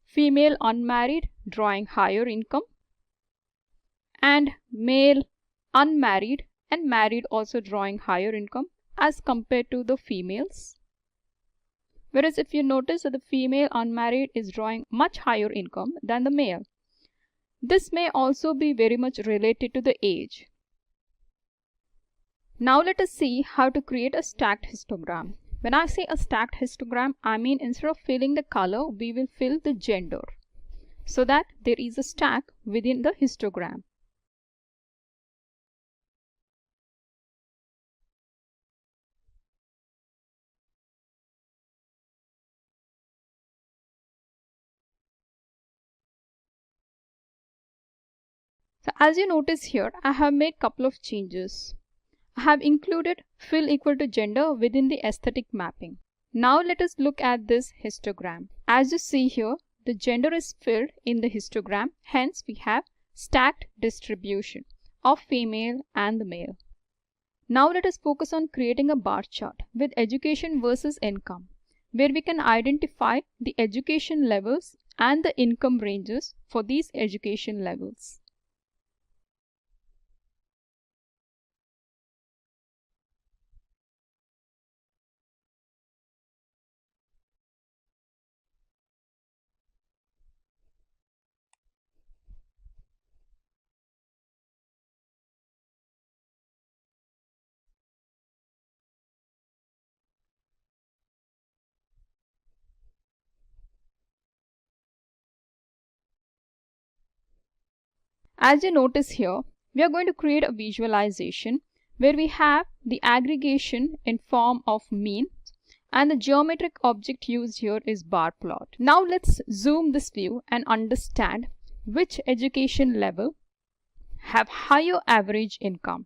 Female unmarried drawing higher income, and male unmarried and married also drawing higher income as compared to the females. Whereas if you notice that the female unmarried is drawing much higher income than the male. This may also be very much related to the age. Now let us see how to create a stacked histogram. When I say a stacked histogram, I mean instead of filling the color, we will fill the gender, so that there is a stack within the histogram. So as you notice here, I have made couple of changes. I have included fill equal to gender within the aesthetic mapping. Now let us look at this histogram. As you see here, the gender is filled in the histogram, hence we have stacked distribution of female and the male. Now let us focus on creating a bar chart with education versus income, where we can identify the education levels and the income ranges for these education levels. As you notice here, we are going to create a visualization where we have the aggregation in form of mean, and the geometric object used here is bar plot. Now let's zoom this view and understand which education level have higher average income.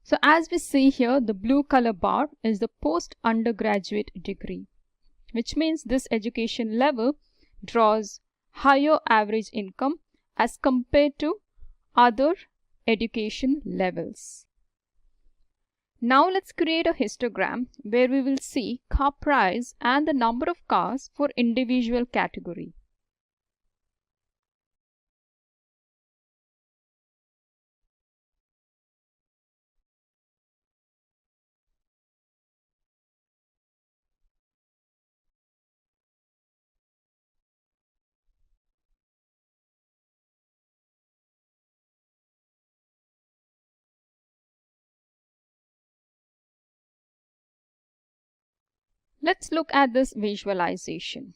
So as we see here, the blue color bar is the post undergraduate degree, which means this education level draws higher average income as compared to other education levels. Now let's create a histogram where we will see car price and the number of cars for individual category. Let's look at this visualization.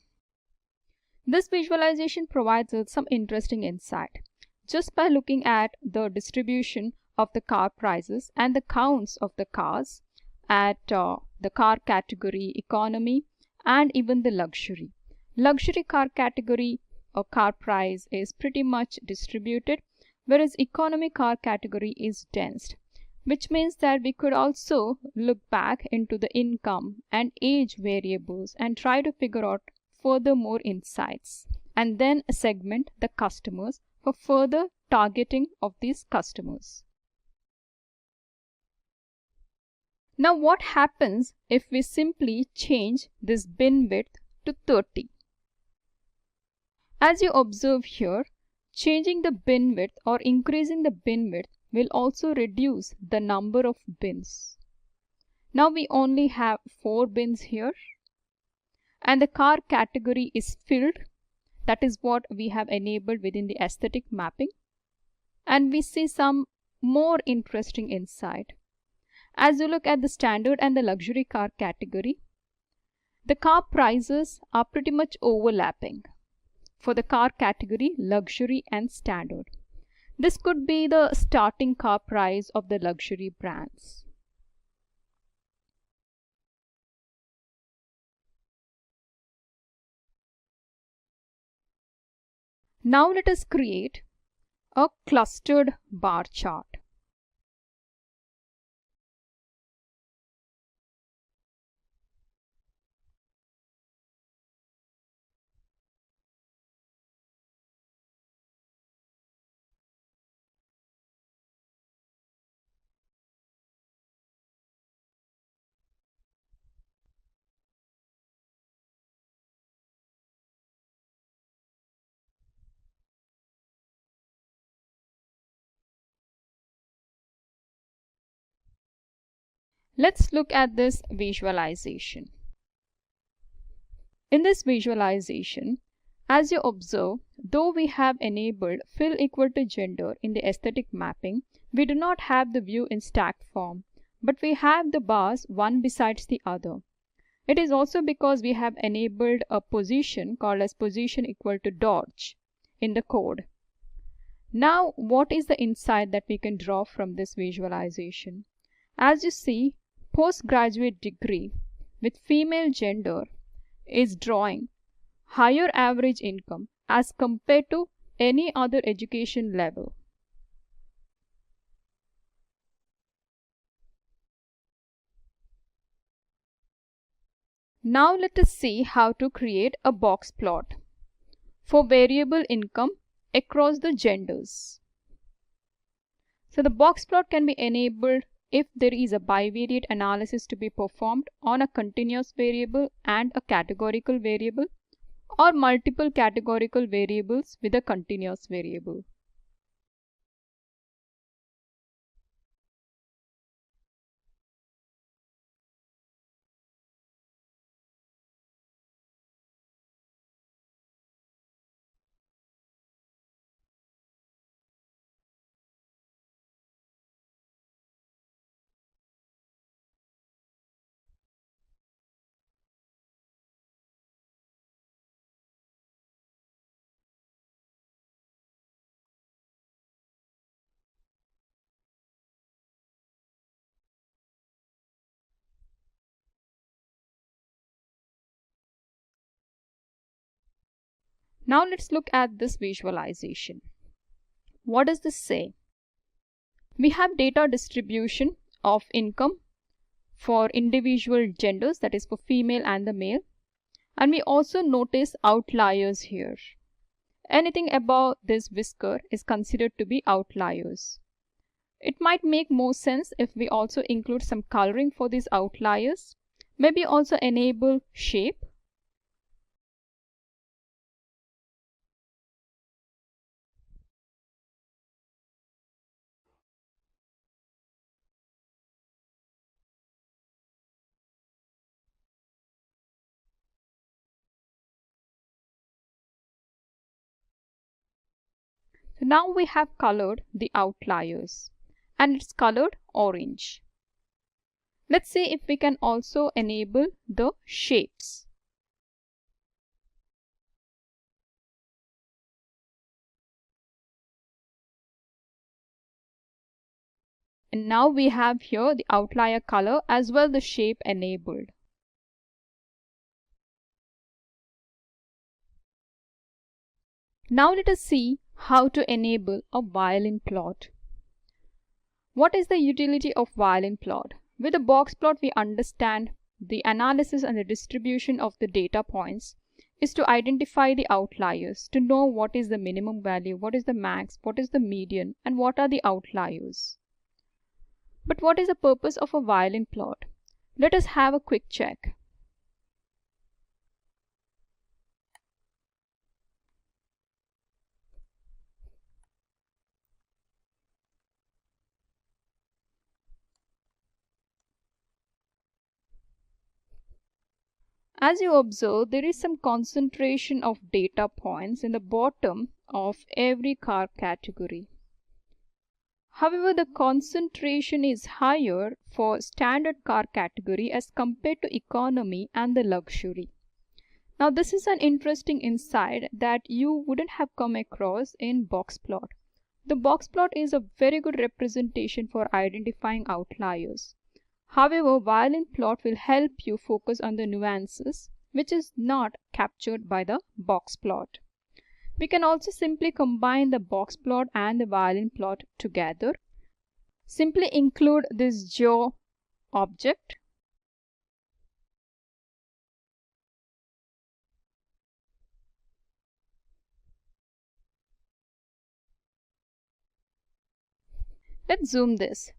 This visualization provides us some interesting insight. Just by looking at the distribution of the car prices and the counts of the cars at the car category, economy, and even the luxury. Luxury car category or car price is pretty much distributed, whereas economy car category is dense, which means that we could also look back into the income and age variables and try to figure out further more insights, and then segment the customers for further targeting of these customers. Now what happens if we simply change this bin width to 30? As you observe here, changing the bin width or increasing the bin width will also reduce the number of bins. Now we only have 4 bins here, and the car category is filled. That is what we have enabled within the aesthetic mapping. And we see some more interesting insight. As you look at the standard and the luxury car category, the car prices are pretty much overlapping for the car category luxury and standard. This could be the starting car price of the luxury brands. Now let us create a clustered bar chart. Let's look at this visualization. In this visualization, as you observe, though we have enabled fill equal to gender in the aesthetic mapping, we do not have the view in stacked form, but we have the bars one besides the other. It is also because we have enabled a position called as position equal to dodge in the code. Now, what is the insight that we can draw from this visualization? As you see, postgraduate degree with female gender is drawing higher average income as compared to any other education level. Now let us see how to create a box plot for variable income across the genders. So the box plot can be enabled if there is a bivariate analysis to be performed on a continuous variable and a categorical variable, or multiple categorical variables with a continuous variable. Now let's look at this visualization. What does this say? We have data distribution of income for individual genders, that is for female and the male, and we also notice outliers here. Anything above this whisker is considered to be outliers. It might make more sense if we also include some coloring for these outliers, maybe also enable shape. So now we have colored the outliers and it's colored orange. Let's see if we can also enable the shapes. And now we have here the outlier color as well the shape enabled. Now let us see how to enable a violin plot. What is the utility of violin plot? With a box plot we understand the analysis and the distribution of the data points is to identify the outliers, to know what is the minimum value, what is the max, what is the median, and what are the outliers. But what is the purpose of a violin plot? Let us have a quick check. As you observe, there is some concentration of data points in the bottom of every car category. However, the concentration is higher for standard car category as compared to economy and the luxury. Now this is an interesting insight that you wouldn't have come across in box plot. The box plot is a very good representation for identifying outliers. However, violin plot will help you focus on the nuances which is not captured by the box plot. We can also simply combine the box plot and the violin plot together. Simply include this geo object. Let's zoom this.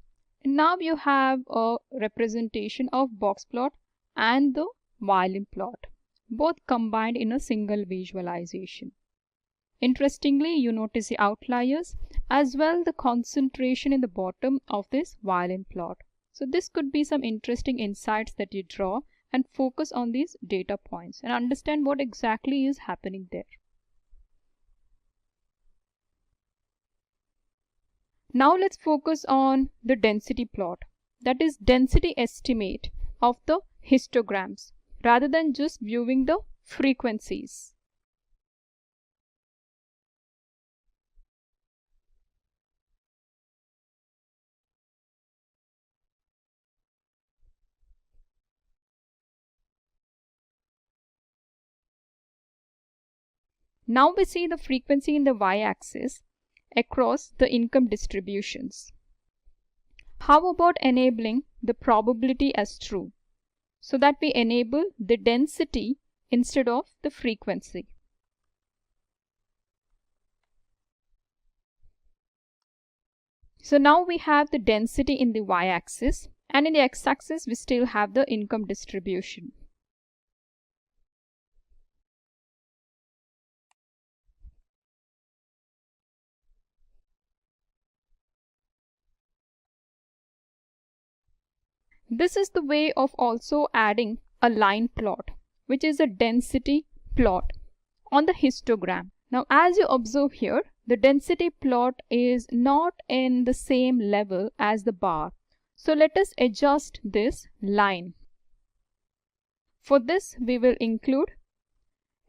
Now you have a representation of box plot and the violin plot, both combined in a single visualization. Interestingly, you notice the outliers as well the concentration in the bottom of this violin plot. So this could be some interesting insights that you draw and focus on these data points and understand what exactly is happening there. Now let's focus on the density plot, that is density estimate of the histograms rather than just viewing the frequencies. Now we see the frequency in the y-axis across the income distributions. How about enabling the probability as true, so that we enable the density instead of the frequency? So now we have the density in the y-axis, and in the x-axis we still have the income distribution. This is the way of also adding a line plot, which is a density plot on the histogram. Now as you observe here, the density plot is not in the same level as the bar. So let us adjust this line. For this we will include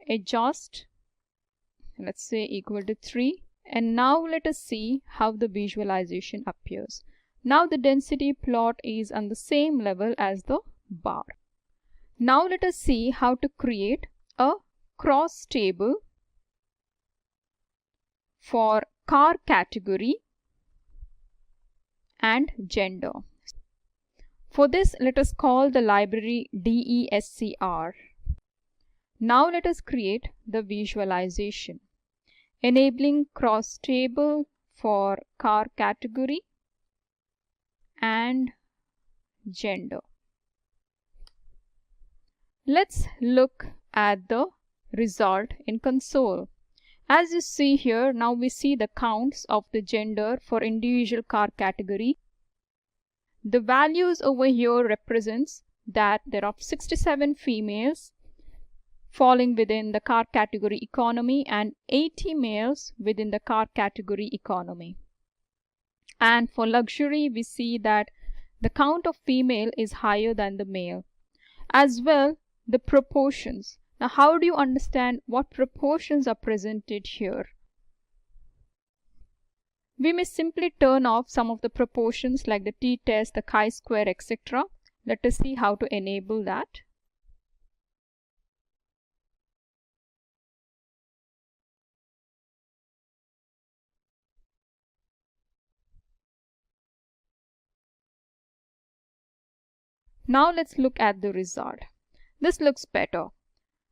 adjust, let's say equal to 3, and now let us see how the visualization appears. Now the density plot is on the same level as the bar. Now let us see how to create a cross table for car category and gender. For this, let us call the library DESCR. Now let us create the visualization, enabling cross table for car category and gender. Let's look at the result in console. As you see here, now we see the counts of the gender for individual car category. The values over here represents that there are 67 females falling within the car category economy and 80 males within the car category economy. And for luxury, we see that the count of female is higher than the male. As well, the proportions. Now, how do you understand what proportions are presented here? We may simply turn off some of the proportions like the t-test, the chi-square, etc. Let us see how to enable that. Now let's look at the result. This looks better.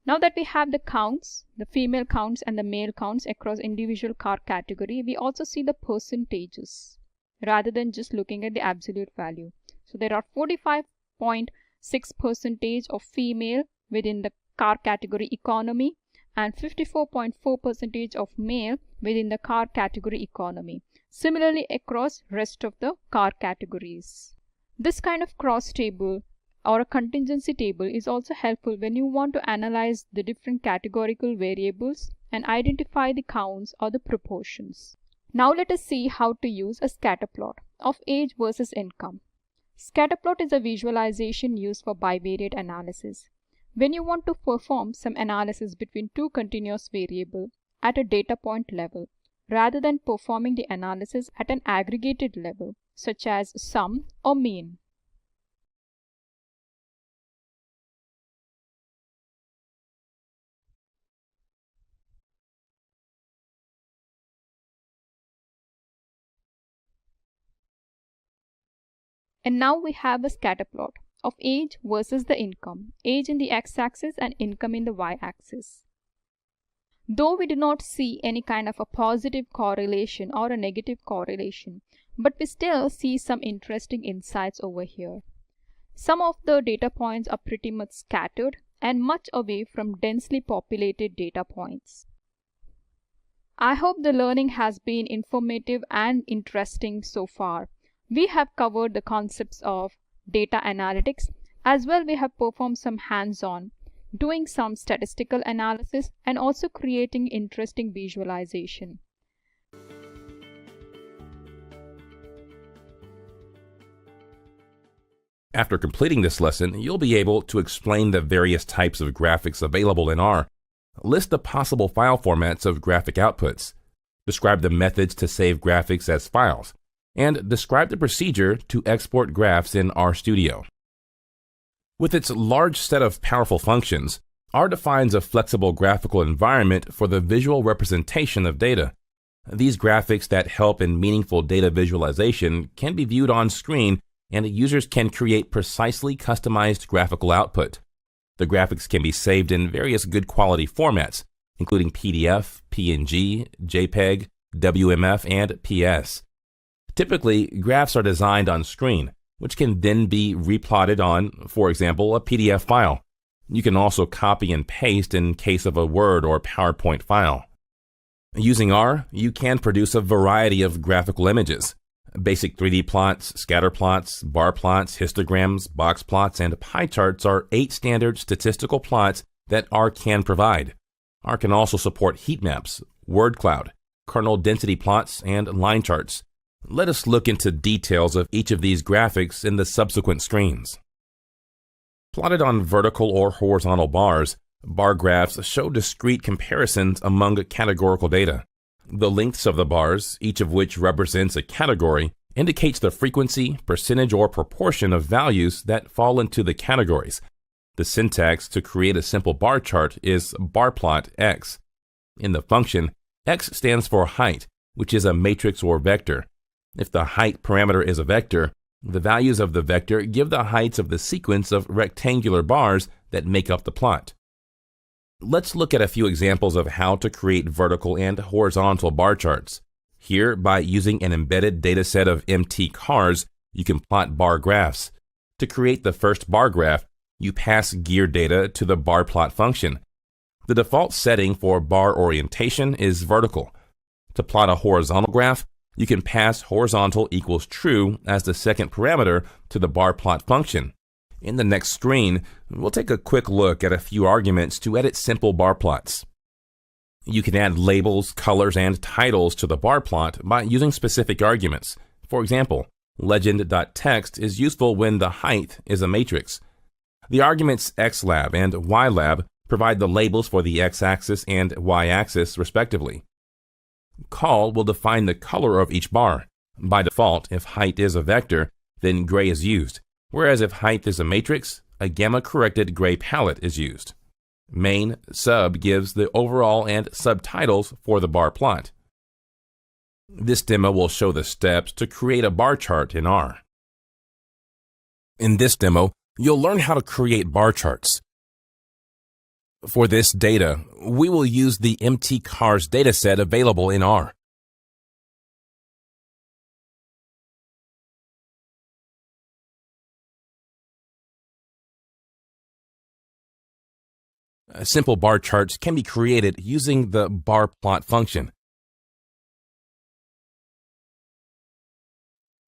Now that we have the counts, the female counts and the male counts across individual car category, we also see the percentages rather than just looking at the absolute value. So there are 45.6% of female within the car category economy and 54.4% of male within the car category economy. Similarly across rest of the car categories. This kind of cross table or a contingency table is also helpful when you want to analyze the different categorical variables and identify the counts or the proportions. Now let us see how to use a scatter plot of age versus income. Scatter plot is a visualization used for bivariate analysis. When you want to perform some analysis between two continuous variables at a data point level, rather than performing the analysis at an aggregated level, such as sum or mean. And now we have a scatter plot of age versus the income, age in the x-axis and income in the y-axis. Though we do not see any kind of a positive correlation or a negative correlation, but we still see some interesting insights over here. Some of the data points are pretty much scattered and much away from densely populated data points. I hope the learning has been informative and interesting so far. We have covered the concepts of data analytics, as well we have performed some hands-on, doing some statistical analysis and also creating interesting visualization. After completing this lesson, you'll be able to explain the various types of graphics available in R, list the possible file formats of graphic outputs, describe the methods to save graphics as files, and describe the procedure to export graphs in RStudio. With its large set of powerful functions, R defines a flexible graphical environment for the visual representation of data. These graphics that help in meaningful data visualization can be viewed on screen, and users can create precisely customized graphical output. The graphics can be saved in various good quality formats, including PDF, PNG, JPEG, WMF, and PS. Typically, graphs are designed on screen, which can then be replotted on, for example, a PDF file. You can also copy and paste in case of a Word or PowerPoint file. Using R, you can produce a variety of graphical images. Basic 3D plots, scatter plots, bar plots, histograms, box plots, and pie charts are 8 standard statistical plots that R can provide. R can also support heat maps, word cloud, kernel density plots, and line charts. Let us look into details of each of these graphics in the subsequent screens. Plotted on vertical or horizontal bars, bar graphs show discrete comparisons among categorical data. The lengths of the bars, each of which represents a category, indicates the frequency, percentage, or proportion of values that fall into the categories. The syntax to create a simple bar chart is barplot x. In the function, x stands for height, which is a matrix or vector. If the height parameter is a vector, the values of the vector give the heights of the sequence of rectangular bars that make up the plot. Let's look at a few examples of how to create vertical and horizontal bar charts. Here, by using an embedded dataset of MT cars, you can plot bar graphs. To create the first bar graph, you pass gear data to the bar plot function. The default setting for bar orientation is vertical. To plot a horizontal graph, you can pass horizontal equals true as the second parameter to the bar plot function. In the next screen, we'll take a quick look at a few arguments to edit simple bar plots. You can add labels, colors, and titles to the bar plot by using specific arguments. For example, legend.text is useful when the height is a matrix. The arguments xlab and ylab provide the labels for the x-axis and y-axis respectively. Call will define the color of each bar. By default, if height is a vector, then gray is used, whereas if height is a matrix, a gamma-corrected gray palette is used. Main sub gives the overall and subtitles for the bar plot. This demo will show the steps to create a bar chart in R. In this demo, you'll learn how to create bar charts. For this data, we will use the MT cars dataset available in R. Simple bar charts can be created using the bar plot function.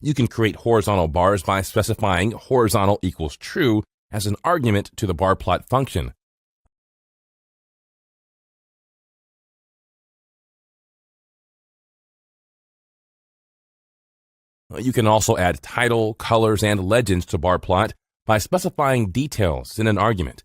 You can create horizontal bars by specifying horizontal equals true as an argument to the bar plot function. You can also add title, colors, and legends to bar plot by specifying details in an argument.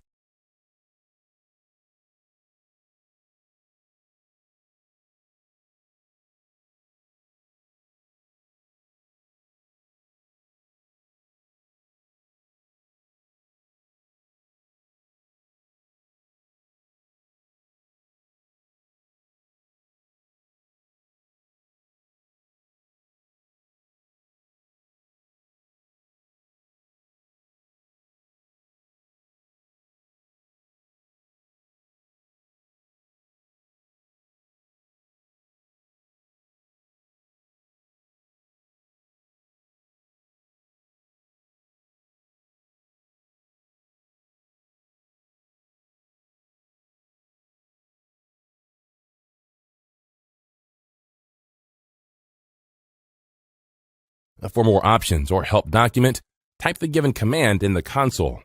For more options or help document, type the given command in the console.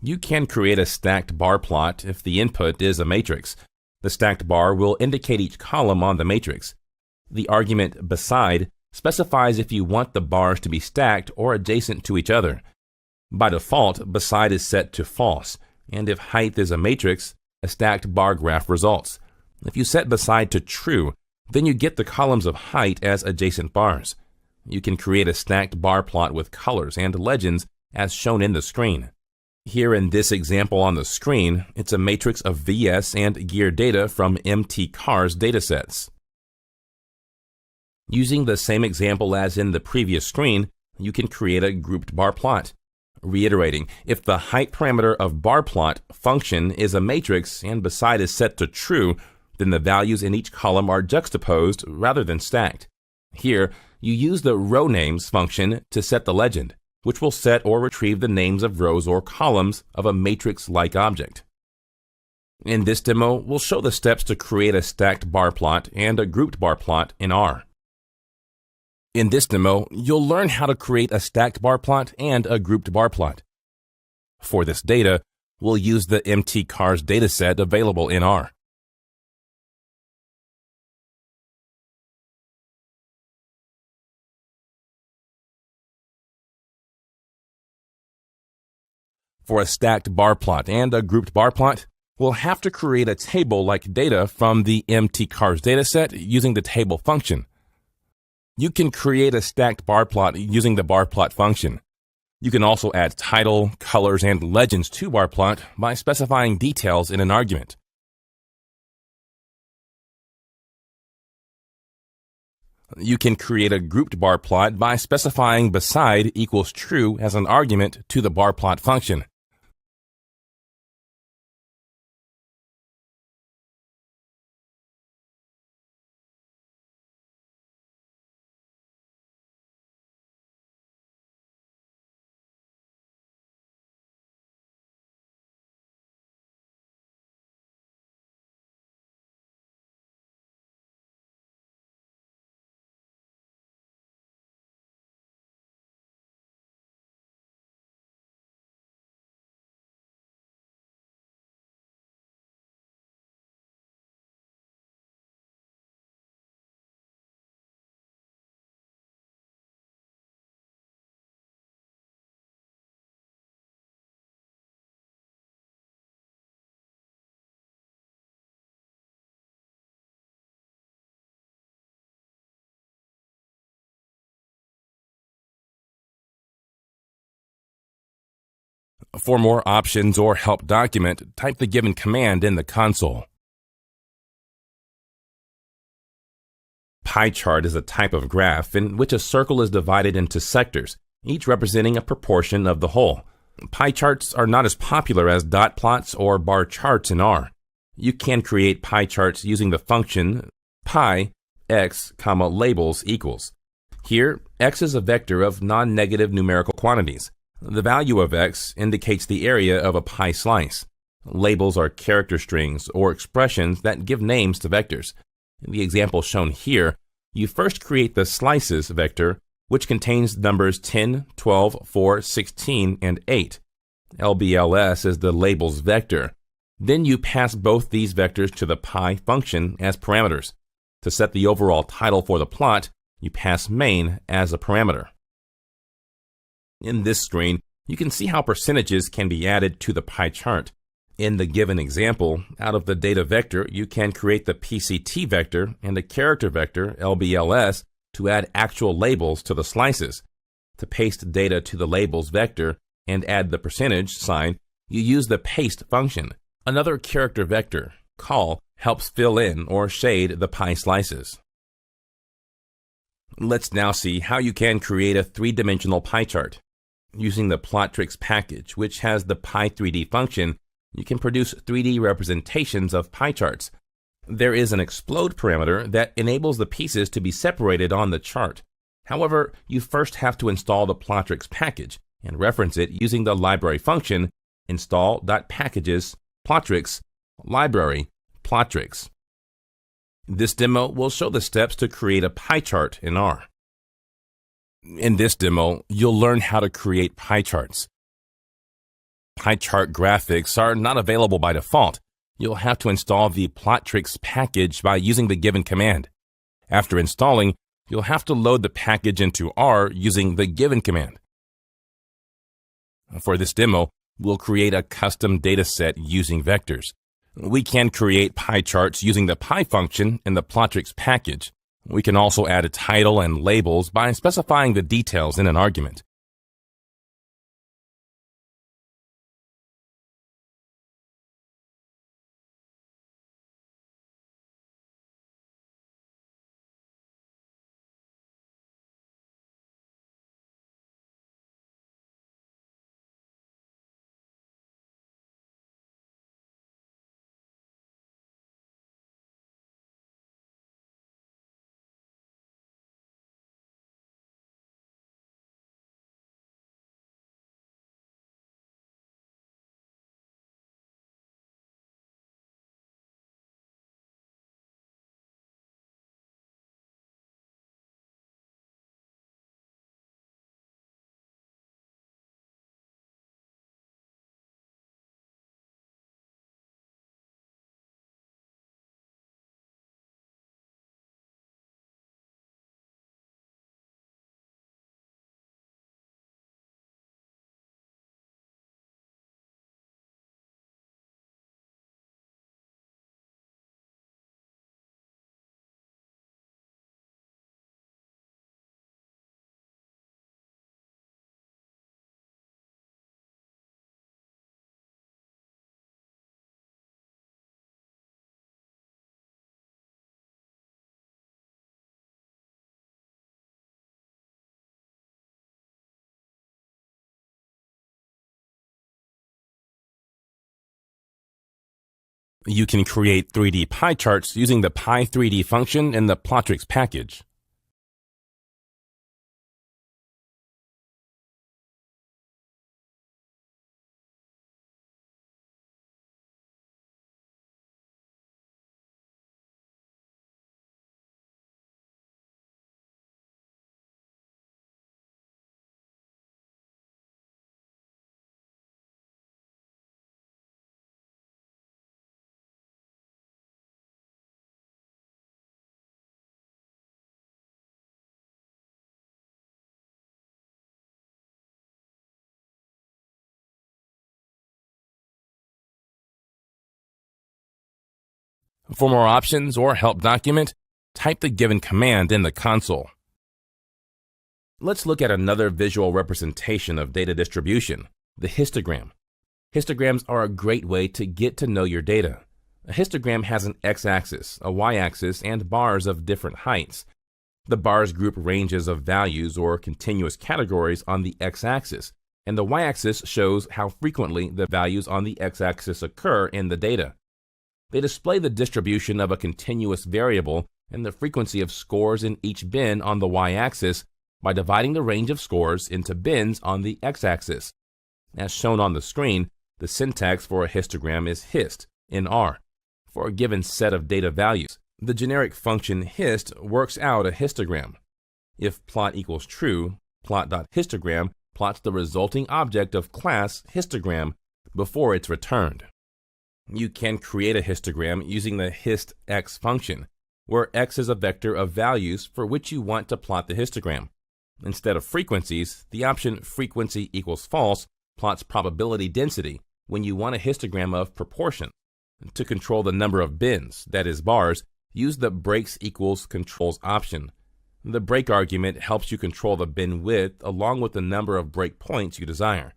You can create a stacked bar plot if the input is a matrix. The stacked bar will indicate each column on the matrix. The argument beside specifies if you want the bars to be stacked or adjacent to each other. By default, beside is set to false, and if height is a matrix, a stacked bar graph results. If you set beside to true, then you get the columns of height as adjacent bars. You can create a stacked bar plot with colors and legends as shown in the screen. Here in this example on the screen, it's a matrix of VS and gear data from MT cars datasets. Using the same example as in the previous screen, you can create a grouped bar plot. Reiterating, if the height parameter of bar plot function is a matrix and beside is set to true, then the values in each column are juxtaposed rather than stacked. Here, you use the row names function to set the legend, which will set or retrieve the names of rows or columns of a matrix-like object. In this demo, we'll show the steps to create a stacked bar plot and a grouped bar plot in R. In this demo, you'll learn how to create a stacked bar plot and a grouped bar plot. For this data, we'll use the MT cars dataset available in R. For a stacked bar plot and a grouped bar plot, we'll have to create a table like data from the MT cars dataset using the table function. You can create a stacked bar plot using the bar plot function. You can also add title, colors, and legends to bar plot by specifying details in an argument. You can create a grouped bar plot by specifying beside equals true as an argument to the bar plot function. For more options or help document, type the given command in the console. Pie chart is a type of graph in which a circle is divided into sectors, each representing a proportion of the whole. Pie charts are not as popular as dot plots or bar charts in R. You can create pie charts using the function pi x, labels equals. Here, x is a vector of non-negative numerical quantities. The value of x indicates the area of a pie slice. Labels are character strings or expressions that give names to vectors. In the example shown here, you first create the slices vector, which contains numbers 10, 12, 4, 16, and 8. LBLS is the labels vector. Then you pass both these vectors to the pie function as parameters. To set the overall title for the plot, you pass main as a parameter. In this screen, you can see how percentages can be added to the pie chart. In the given example, out of the data vector, you can create the PCT vector and a character vector, LBLS, to add actual labels to the slices. To paste data to the labels vector and add the percentage sign, you use the paste function. Another character vector, call, helps fill in or shade the pie slices. Let's now see how you can create a three-dimensional pie chart. Using the Plottrix package, which has the Pie3D function, you can produce 3D representations of pie charts. There is an explode parameter that enables the pieces to be separated on the chart. However, you first have to install the Plottrix package and reference it using the library function install.packages Plottrix library Plottrix. This demo will show the steps to create a pie chart in R. In this demo, you'll learn how to create pie charts. Pie chart graphics are not available by default. You'll have to install the Plottrix package by using the given command. After installing, you'll have to load the package into R using the given command. For this demo, we'll create a custom dataset using vectors. We can create pie charts using the pie function in the Plottrix package. We can also add a title and labels by specifying the details in an argument. You can create 3D pie charts using the Pie 3D function in the Plotrix package. For more options or help document, type the given command in the console. Let's look at another visual representation of data distribution, the histogram. Histograms are a great way to get to know your data. A histogram has an x-axis, a y-axis, and bars of different heights. The bars group ranges of values or continuous categories on the x-axis, and the y-axis shows how frequently the values on the x-axis occur in the data. They display the distribution of a continuous variable and the frequency of scores in each bin on the y-axis by dividing the range of scores into bins on the x-axis. As shown on the screen, the syntax for a histogram is hist in R. For a given set of data values, the generic function hist works out a histogram. If plot equals true, plot.histogram plots the resulting object of class histogram before it's returned. You can create a histogram using the histx function, where x is a vector of values for which you want to plot the histogram. Instead of frequencies, the option frequency equals false plots probability density when you want a histogram of proportion. To control the number of bins, that is bars, use the breaks equals controls option. The break argument helps you control the bin width along with the number of breakpoints you desire.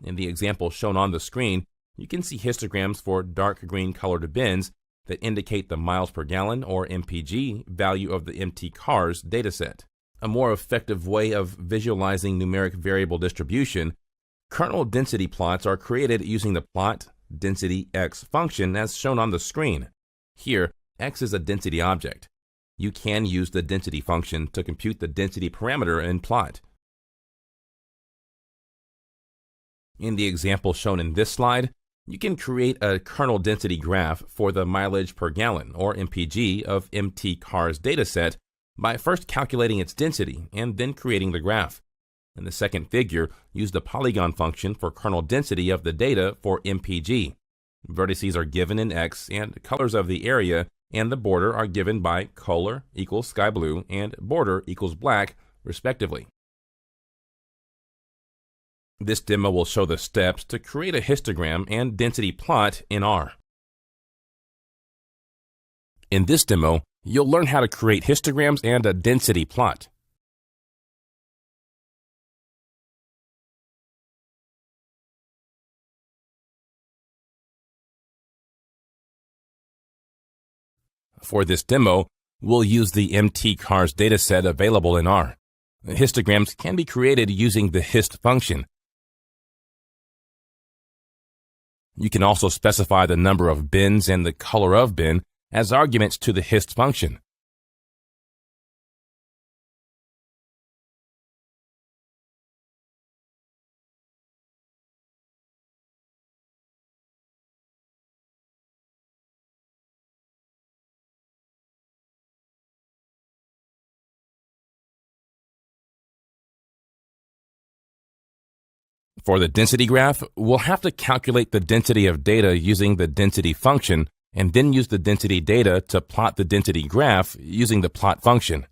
In the example shown on the screen, you can see histograms for dark green colored bins that indicate the miles per gallon or MPG value of the MT cars dataset. A more effective way of visualizing numeric variable distribution, kernel density plots are created using the plot density x function as shown on the screen. Here, x is a density object. You can use the density function to compute the density parameter in plot. In the example shown in this slide, you can create a kernel density graph for the mileage per gallon, or MPG, of MT cars dataset by first calculating its density and then creating the graph. In the second figure, use the polygon function for kernel density of the data for MPG. Vertices are given in X, and colors of the area and the border are given by color equals sky blue and border equals black, respectively. This demo will show the steps to create a histogram and density plot in R. In this demo, you'll learn how to create histograms and a density plot. For this demo, we'll use the MT cars dataset available in R. Histograms can be created using the hist function. You can also specify the number of bins and the color of bin as arguments to the hist function. For the density graph, we'll have to calculate the density of data using the density function and then use the density data to plot the density graph using the plot function.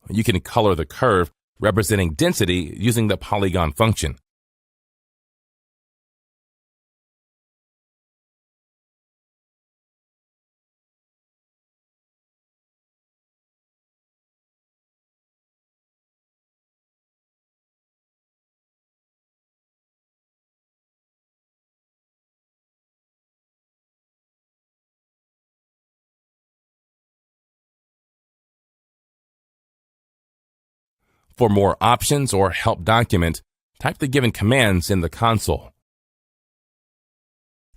You can color the curve representing density using the polygon function. For more options or help document, type the given commands in the console.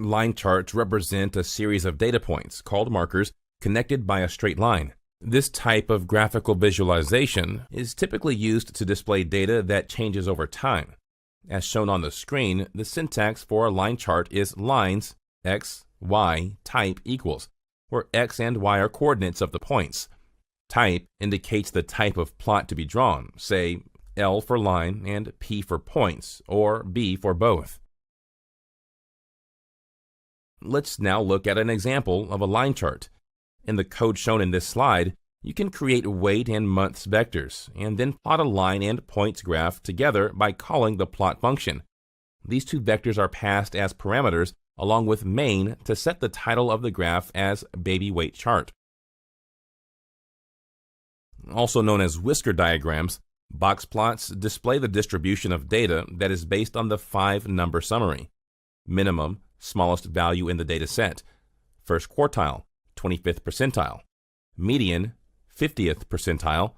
Line charts represent a series of data points, called markers, connected by a straight line. This type of graphical visualization is typically used to display data that changes over time. As shown on the screen, the syntax for a line chart is lines, x, y, type equals, where x and y are coordinates of the points. Type indicates the type of plot to be drawn, say L for line and P for points, or B for both. Let's now look at an example of a line chart. In the code shown in this slide, you can create weight and months vectors, and then plot a line and points graph together by calling the plot function. These two vectors are passed as parameters along with main to set the title of the graph as baby weight chart. Also known as whisker diagrams, box plots display the distribution of data that is based on the 5-number summary: minimum, smallest value in the data set; first quartile, 25th percentile; median, 50th percentile;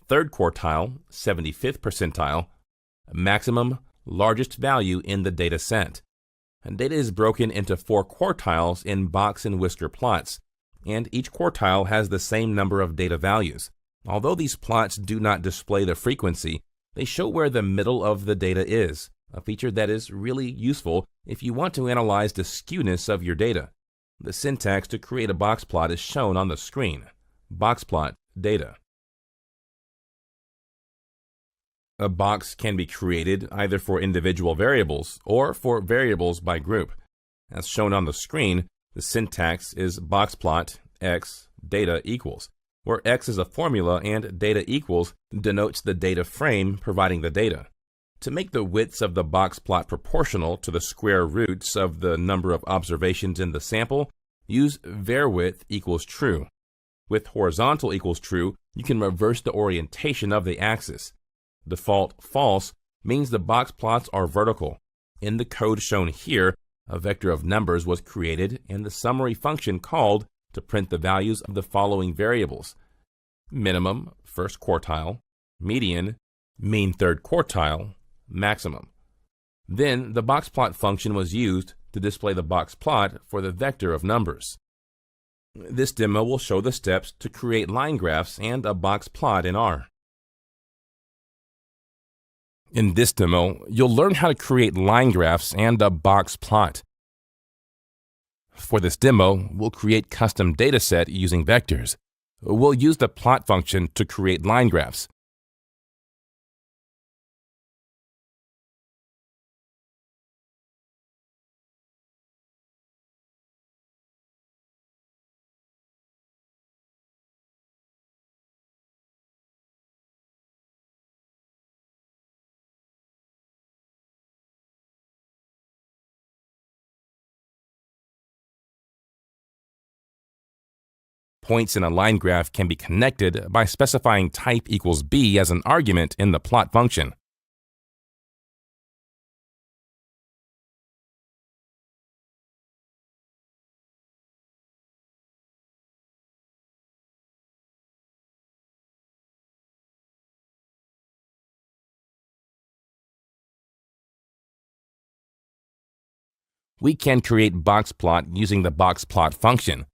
third quartile, 75th percentile; maximum, largest value in the data set. And data is broken into 4 quartiles in box and whisker plots, and each quartile has the same number of data values. Although these plots do not display the frequency, they show where the middle of the data is, a feature that is really useful if you want to analyze the skewness of your data. The syntax to create a box plot is shown on the screen. Box plot data. A box can be created either for individual variables or for variables by group. As shown on the screen, the syntax is boxplot x data equals, where x is a formula and data equals denotes the data frame providing the data. To make the widths of the box plot proportional to the square roots of the number of observations in the sample, use varWidth equals true. With horizontal equals true, you can reverse the orientation of the axis. Default false means the box plots are vertical. In the code shown here, a vector of numbers was created and the summary function called to print the values of the following variables: minimum, first quartile; median, mean third quartile; maximum. Then the boxplot function was used to display the box plot for the vector of numbers. This demo will show the steps to create line graphs and a box plot in R. In this demo, you'll learn how to create line graphs and a box plot. For this demo, we'll create custom dataset using vectors. We'll use the plot function to create line graphs. Points in a line graph can be connected by specifying type equals b as an argument in the plot function. We can create boxplot using the boxplot function.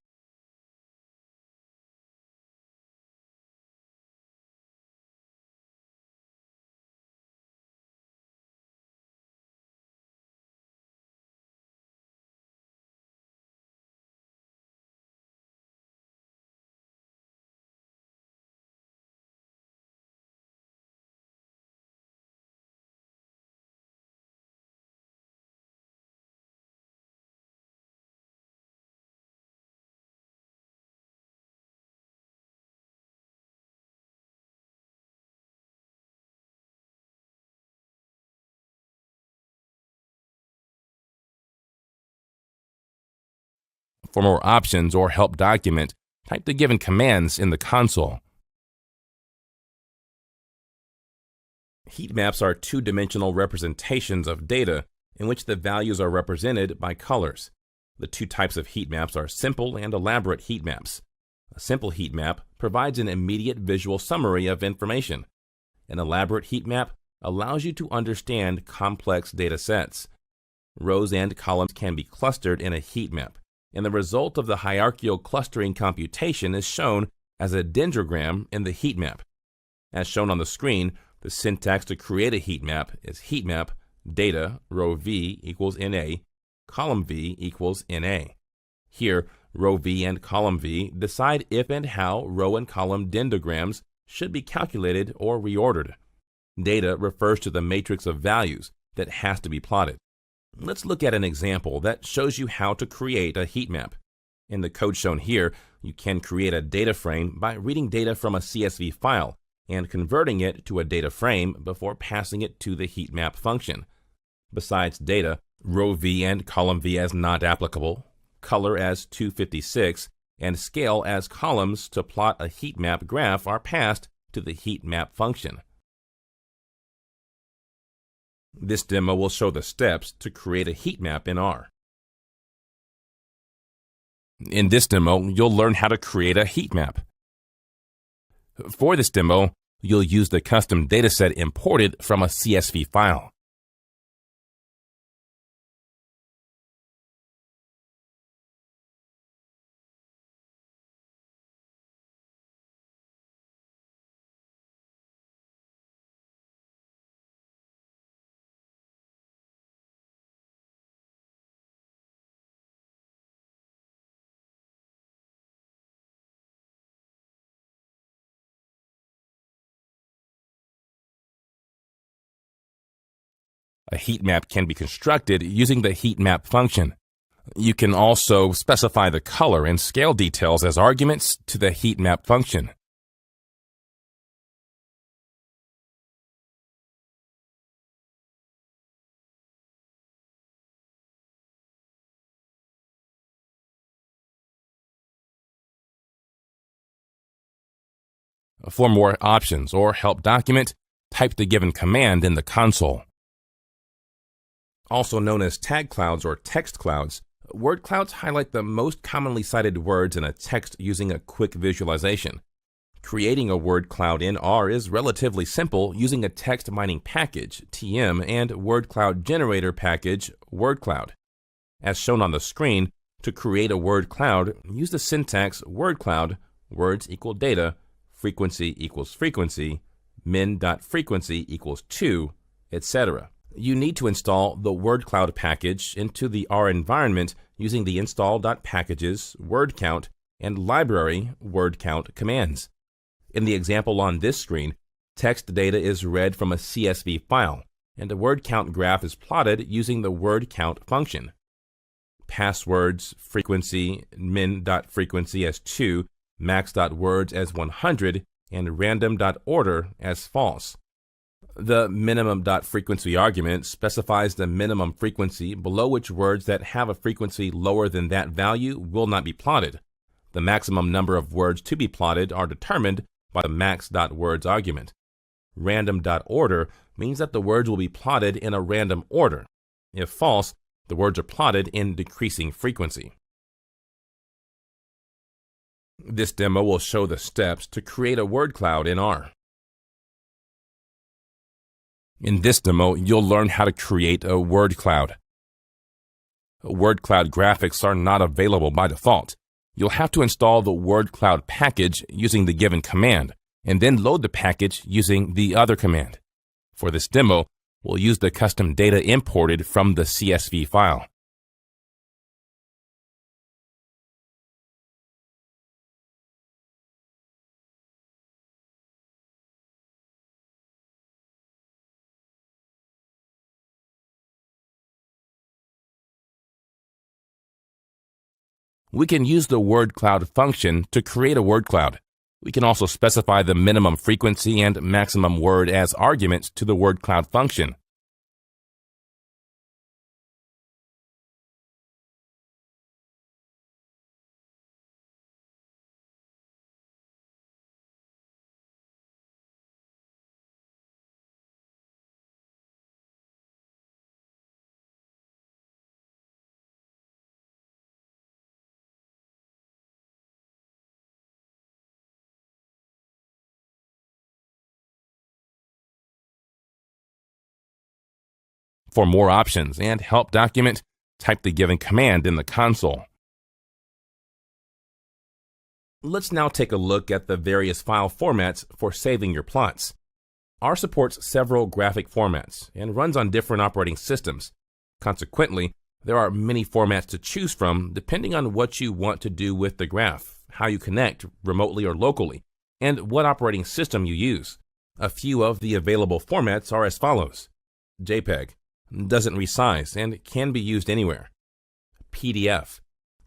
For more options or help document, type the given commands in the console. Heat maps are two-dimensional representations of data in which the values are represented by colors. The two types of heat maps are simple and elaborate heat maps. A simple heat map provides an immediate visual summary of information. An elaborate heat map allows you to understand complex data sets. Rows and columns can be clustered in a heat map, and the result of the hierarchical clustering computation is shown as a dendrogram in the heat map. As shown on the screen, the syntax to create a heat map is heat map data row v equals NA, column v equals NA. Here, row v and column v decide if and how row and column dendrograms should be calculated or reordered. Data refers to the matrix of values that has to be plotted. Let's look at an example that shows you how to create a heat map. In the code shown here, you can create a data frame by reading data from a CSV file and converting it to a data frame before passing it to the heat map function. Besides data, row v and column v as not applicable, color as 256, and scale as columns to plot a heat map graph are passed to the heat map function. This demo will show the steps to create a heat map in R. In this demo, you'll learn how to create a heat map. For this demo, you'll use the custom dataset imported from a CSV file. A heat map can be constructed using the heat map function. You can also specify the color and scale details as arguments to the heat map function. For more options or help document, type the given command in the console. Also known as tag clouds or text clouds, word clouds highlight the most commonly cited words in a text using a quick visualization. Creating a word cloud in R is relatively simple using a text mining package, TM, and word cloud generator package, word cloud. As shown on the screen, to create a word cloud, use the syntax word cloud, words equal data, frequency equals frequency, min.frequency equals 2, etc. You need to install the word cloud package into the R environment using the install.packages, word count, and library word count commands. In the example on this screen, text data is read from a CSV file, and a word count graph is plotted using the word count function. Passwords, frequency, min.frequency as 2, max.words as 100, and random.order as false. The minimum.frequency argument specifies the minimum frequency below which words that have a frequency lower than that value will not be plotted. The maximum number of words to be plotted are determined by the max.words argument. Random.order means that the words will be plotted in a random order. If false, the words are plotted in decreasing frequency. This demo will show the steps to create a word cloud in R. In this demo, you'll learn how to create a word cloud. Word cloud graphics are not available by default. You'll have to install the word cloud package using the given command, and then load the package using the other command. For this demo, we'll use the custom data imported from the CSV file. We can use the word cloud function to create a word cloud. We can also specify the minimum frequency and maximum word as arguments to the word cloud function. For more options and help document, type the given command in the console. Let's now take a look at the various file formats for saving your plots. R supports several graphic formats and runs on different operating systems. Consequently, there are many formats to choose from depending on what you want to do with the graph, how you connect remotely or locally, and what operating system you use. A few of the available formats are as follows. JPEG doesn't resize and can be used anywhere. PDF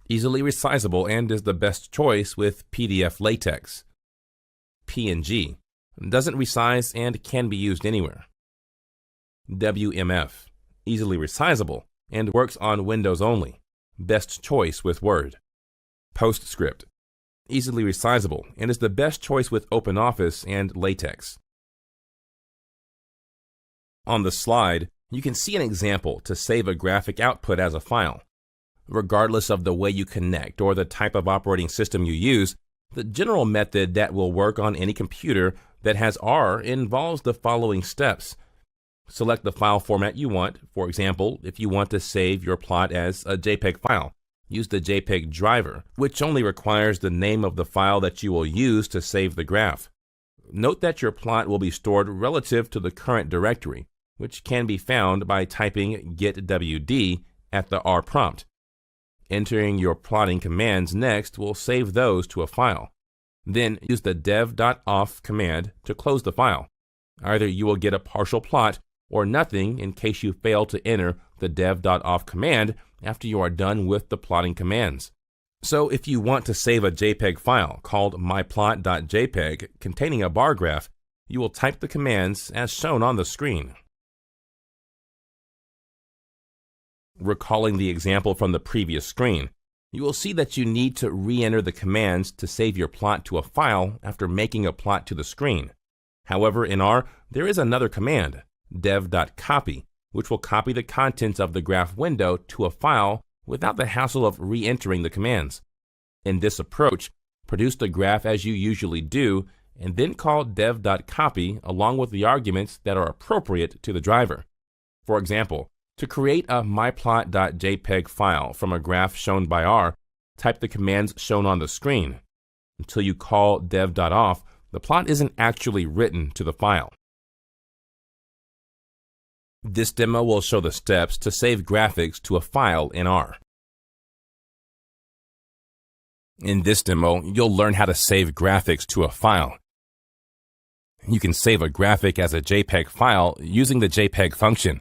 easily resizable and is the best choice with PDF latex. PNG doesn't resize and can be used anywhere. WMF easily resizable and works on Windows only. Best choice with Word. PostScript easily resizable and is the best choice with OpenOffice and LaTeX. On the slide, you can see an example to save a graphic output as a file. Regardless of the way you connect or the type of operating system you use, the general method that will work on any computer that has R involves the following steps. Select the file format you want. For example, if you want to save your plot as a JPEG file, use the JPEG driver, which only requires the name of the file that you will use to save the graph. Note that your plot will be stored relative to the current directory, which can be found by typing getwd at the R prompt. Entering your plotting commands next will save those to a file. Then use the dev.off command to close the file. Either you will get a partial plot or nothing in case you fail to enter the dev.off command after you are done with the plotting commands. So if you want to save a JPEG file called myplot.jpg containing a bar graph, you will type the commands as shown on the screen. Recalling the example from the previous screen, you will see that you need to re-enter the commands to save your plot to a file after making a plot to the screen. However, in R, there is another command, dev.copy, which will copy the contents of the graph window to a file without the hassle of re-entering the commands. In this approach, produce the graph as you usually do, and then call dev.copy along with the arguments that are appropriate to the driver. For example, to create a myplot.jpg file from a graph shown by R, type the commands shown on the screen. Until you call dev.off, the plot isn't actually written to the file. This demo will show the steps to save graphics to a file in R. In this demo, you'll learn how to save graphics to a file. You can save a graphic as a JPEG file using the JPEG function.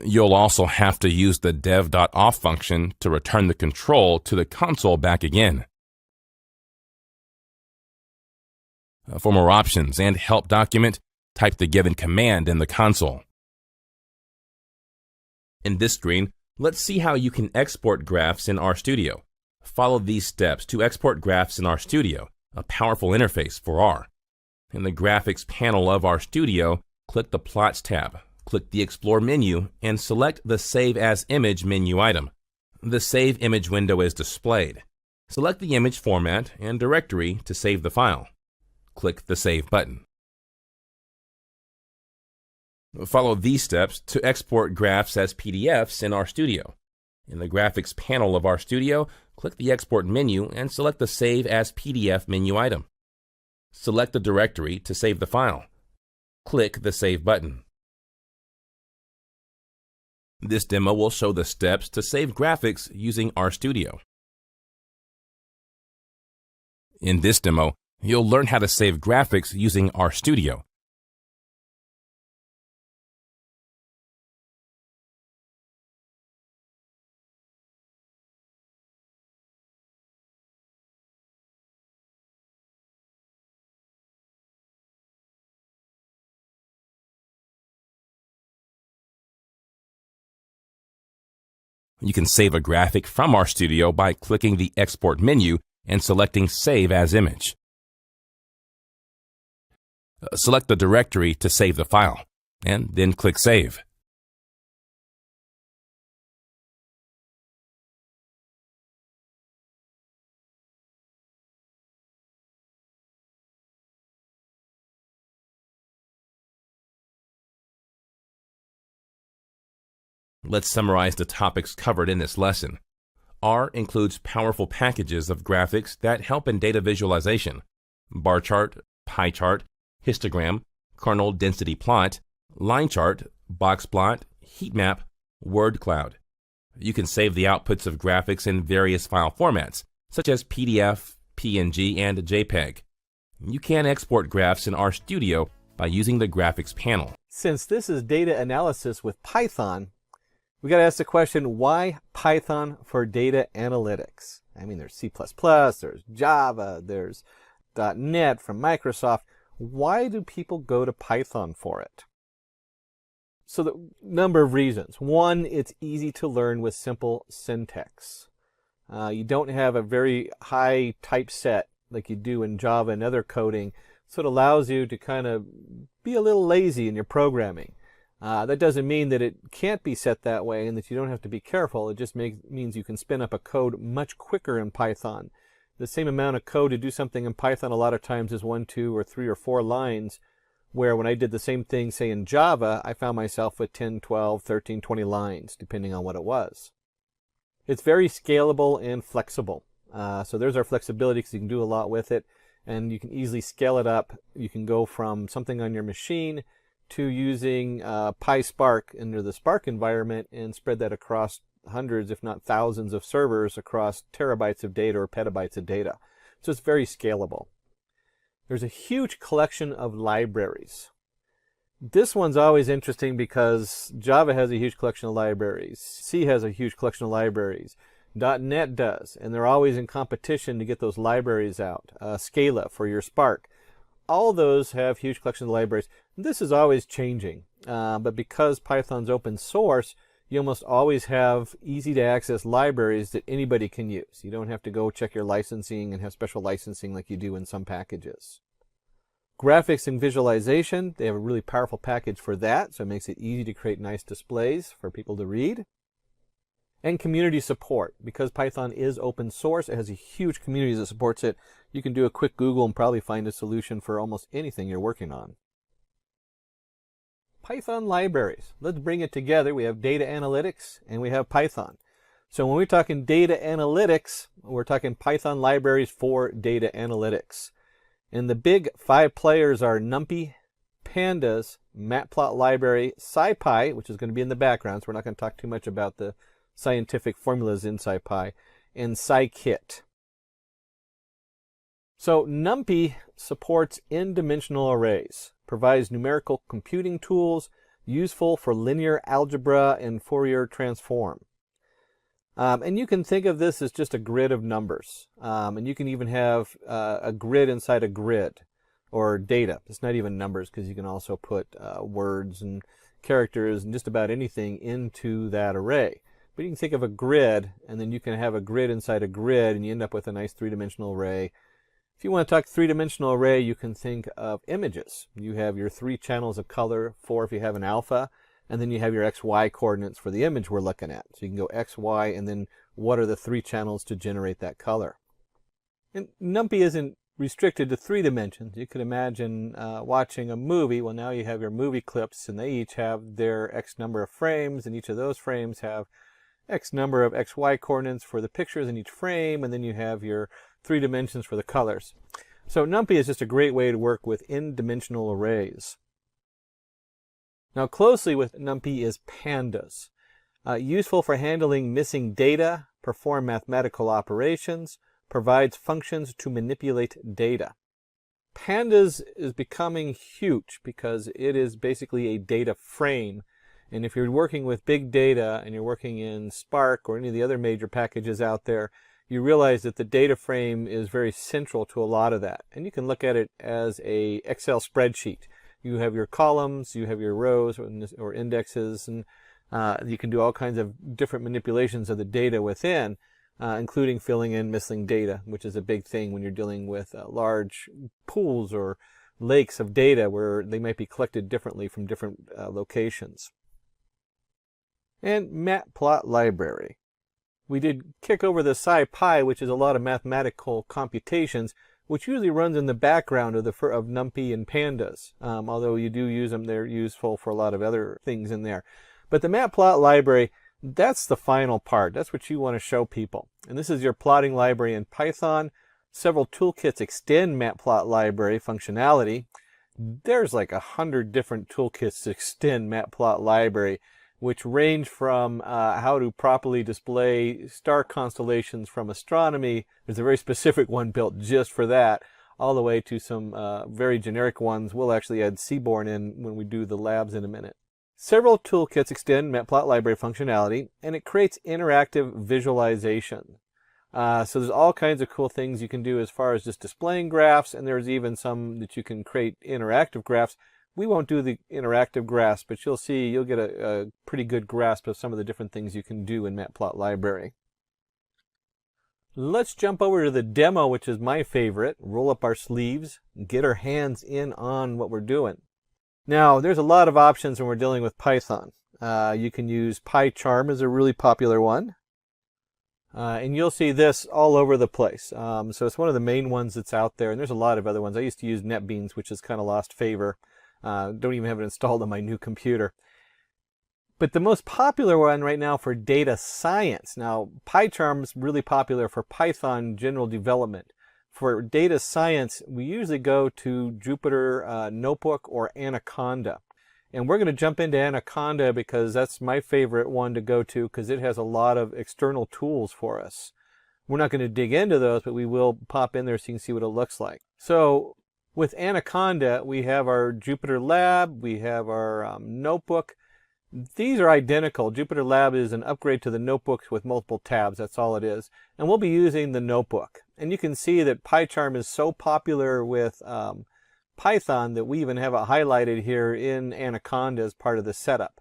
You'll also have to use the dev.off function to return the control to the console back again. For more options and help document, type the given command in the console. In this screen, let's see how you can export graphs in RStudio. Follow these steps to export graphs in RStudio, a powerful interface for R. In the graphics panel of RStudio, click the Plots tab. Click the Explore menu and select the Save as Image menu item. The Save Image window is displayed. Select the image format and directory to save the file. Click the Save button. Follow these steps to export graphs as PDFs in RStudio. In the Graphics panel of RStudio, click the Export menu and select the Save as PDF menu item. Select the directory to save the file. Click the Save button. This demo will show the steps to save graphics using RStudio. In this demo, you'll learn how to save graphics using RStudio. You can save a graphic from RStudio by clicking the Export menu and selecting Save as Image. Select the directory to save the file, and then click Save. Let's summarize the topics covered in this lesson. R includes powerful packages of graphics that help in data visualization: bar chart, pie chart, histogram, kernel density plot, line chart, box plot, heat map, word cloud. You can save the outputs of graphics in various file formats, such as PDF, PNG, and JPEG. You can export graphs in RStudio by using the graphics panel. Since this is data analysis with Python, we got to ask the question, why Python for data analytics? I mean, there's C++, there's Java, there's .NET from Microsoft. Why do people go to Python for it? So the number of reasons. One, it's easy to learn with simple syntax. You don't have a very high typeset like you do in Java and other coding, so it allows you to kind of be a little lazy in your programming. That doesn't mean that it can't be set that way and that you don't have to be careful. It just means you can spin up a code much quicker in Python. The same amount of code to do something in Python a lot of times is 1, 2, or 3, or 4 lines, where when I did the same thing, say in Java, I found myself with 10, 12, 13, 20 lines, depending on what it was. It's very scalable and flexible. So there's our flexibility, because you can do a lot with it, and you can easily scale it up. You can go from something on your machine to using PySpark under the Spark environment and spread that across hundreds, if not thousands, of servers across terabytes of data or petabytes of data. So it's very scalable. There's a huge collection of libraries. This one's always interesting because Java has a huge collection of libraries. C has a huge collection of libraries. .NET does, and they're always in competition to get those libraries out. Scala for your Spark. All those have huge collections of libraries. This is always changing, but because Python's open source, you almost always have easy to access libraries that anybody can use. You don't have to go check your licensing and have special licensing like you do in some packages. Graphics and visualization, they have a really powerful package for that, so it makes it easy to create nice displays for people to read. And community support. Because Python is open source, it has a huge community that supports it. You can do a quick Google and probably find a solution for almost anything you're working on. Python libraries. Let's bring it together. We have data analytics and we have Python. So when we're talking data analytics, we're talking Python libraries for data analytics. And the big 5 players are NumPy, Pandas, Matplot library, SciPy, which is going to be in the background, so we're not going to talk too much about the scientific formulas in SciPy, and scikit. So NumPy supports n-dimensional arrays, provides numerical computing tools useful for linear algebra and Fourier transform. And you can think of this as just a grid of numbers. And you can even have a grid inside a grid, or data. It's not even numbers, because you can also put words and characters and just about anything into that array. But you can think of a grid, and then you can have a grid inside a grid, and you end up with a nice 3-dimensional array. If you want to talk 3-dimensional array, you can think of images. You have your 3 channels of color, 4 if you have an alpha, and then you have your XY coordinates for the image we're looking at. So you can go X, Y, and then what are the 3 channels to generate that color. And NumPy isn't restricted to 3 dimensions. You could imagine watching a movie. Well, now you have your movie clips, and they each have their X number of frames, and each of those frames have X number of XY coordinates for the pictures in each frame, and then you have your 3 dimensions for the colors. So NumPy is just a great way to work with n-dimensional arrays. Now closely with NumPy is Pandas. Useful for handling missing data, perform mathematical operations, provides functions to manipulate data. Pandas is becoming huge because it is basically a data frame. And if you're working with big data and you're working in Spark or any of the other major packages out there, you realize that the data frame is very central to a lot of that. And you can look at it as a Excel spreadsheet. You have your columns, you have your rows or indexes, and you can do all kinds of different manipulations of the data within. including filling in missing data, which is a big thing when you're dealing with large pools or lakes of data where they might be collected differently from different locations. And Matplot library. We did kick over the SciPy, which is a lot of mathematical computations, which usually runs in the background of NumPy and Pandas. Although you do use them, they're useful for a lot of other things in there. But the Matplot library, that's the final part. That's what you want to show people. And this is your plotting library in Python. Several toolkits extend Matplot library functionality. There's like 100 different toolkits to extend Matplot library, which range from how to properly display star constellations from astronomy. There's a very specific one built just for that, all the way to some very generic ones. We'll actually add Seaborn in when we do the labs in a minute. Several toolkits extend Matplot library functionality, and it creates interactive visualization. So there's all kinds of cool things you can do as far as just displaying graphs, and there's even some that you can create interactive graphs. We won't do the interactive graphs, but you'll see, you'll get a pretty good grasp of some of the different things you can do in Matplot library. Let's jump over to the demo, which is my favorite. Roll up our sleeves, get our hands in on what we're doing. Now, there's a lot of options when we're dealing with Python. You can use PyCharm as a really popular one. And you'll see this all over the place. So it's one of the main ones that's out there, and there's a lot of other ones. I used to use NetBeans, which has kind of lost favor. Don't even have it installed on my new computer. But the most popular one right now for data science. Now, PyCharm is really popular for Python general development. For data science, we usually go to Jupyter Notebook or Anaconda. And we're going to jump into Anaconda because that's my favorite one to go to because it has a lot of external tools for us. We're not going to dig into those, but we will pop in there so you can see what it looks like. So with Anaconda, we have our Jupyter Lab, we have our notebook. These are identical. Jupyter Lab is an upgrade to the notebooks with multiple tabs. That's all it is. And we'll be using the notebook. And you can see that PyCharm is so popular with Python that we even have it highlighted here in Anaconda as part of the setup.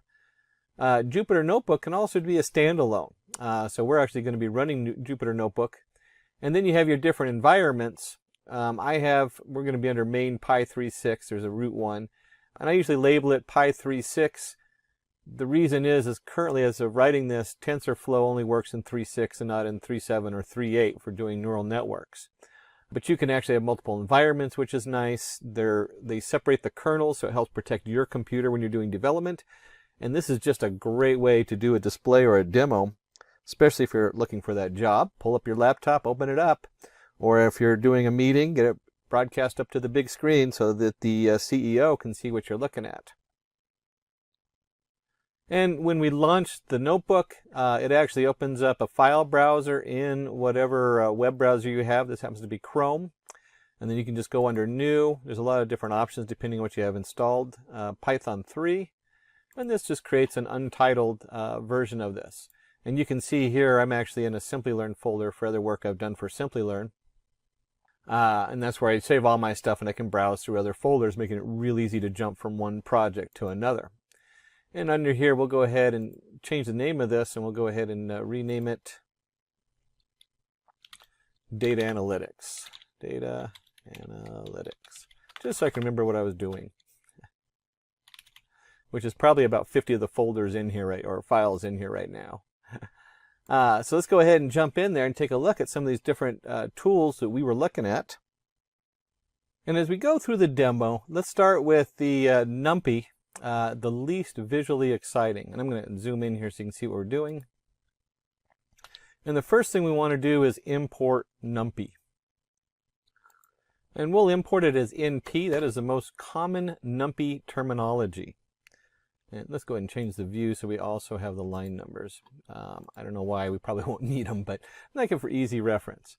Jupyter Notebook can also be a standalone. So we're actually going to be running Jupyter Notebook. And then you have your different environments. We're going to be under main Py36. There's a root one. And I usually label it Py36. The reason is currently as of writing this, TensorFlow only works in 3.6 and not in 3.7 or 3.8 for doing neural networks. But you can actually have multiple environments, which is nice. They separate the kernels, so it helps protect your computer when you're doing development. And this is just a great way to do a display or a demo, especially if you're looking for that job. Pull up your laptop, open it up. Or if you're doing a meeting, get it broadcast up to the big screen so that the CEO can see what you're looking at. And when we launch the notebook, it actually opens up a file browser in whatever web browser you have. This happens to be Chrome. And then you can just go under New. There's a lot of different options depending on what you have installed. Python 3. And this just creates an untitled version of this. And you can see here I'm actually in a Simplilearn folder for other work I've done for Simplilearn. And that's where I save all my stuff and I can browse through other folders, making it real easy to jump from one project to another. And under here, we'll go ahead and change the name of this, and we'll go ahead and rename it Data Analytics. Data Analytics. Just so I can remember what I was doing. Which is probably about 50 of the folders in here, or files in here right now. So let's go ahead and jump in there and take a look at some of these different tools that we were looking at. And as we go through the demo, let's start with the NumPy. The least visually exciting. And I'm going to zoom in here so you can see what we're doing. And the first thing we want to do is import NumPy. And we'll import it as NP. That is the most common NumPy terminology. And let's go ahead and change the view so we also have the line numbers. I don't know why, we probably won't need them, but I like it for easy reference.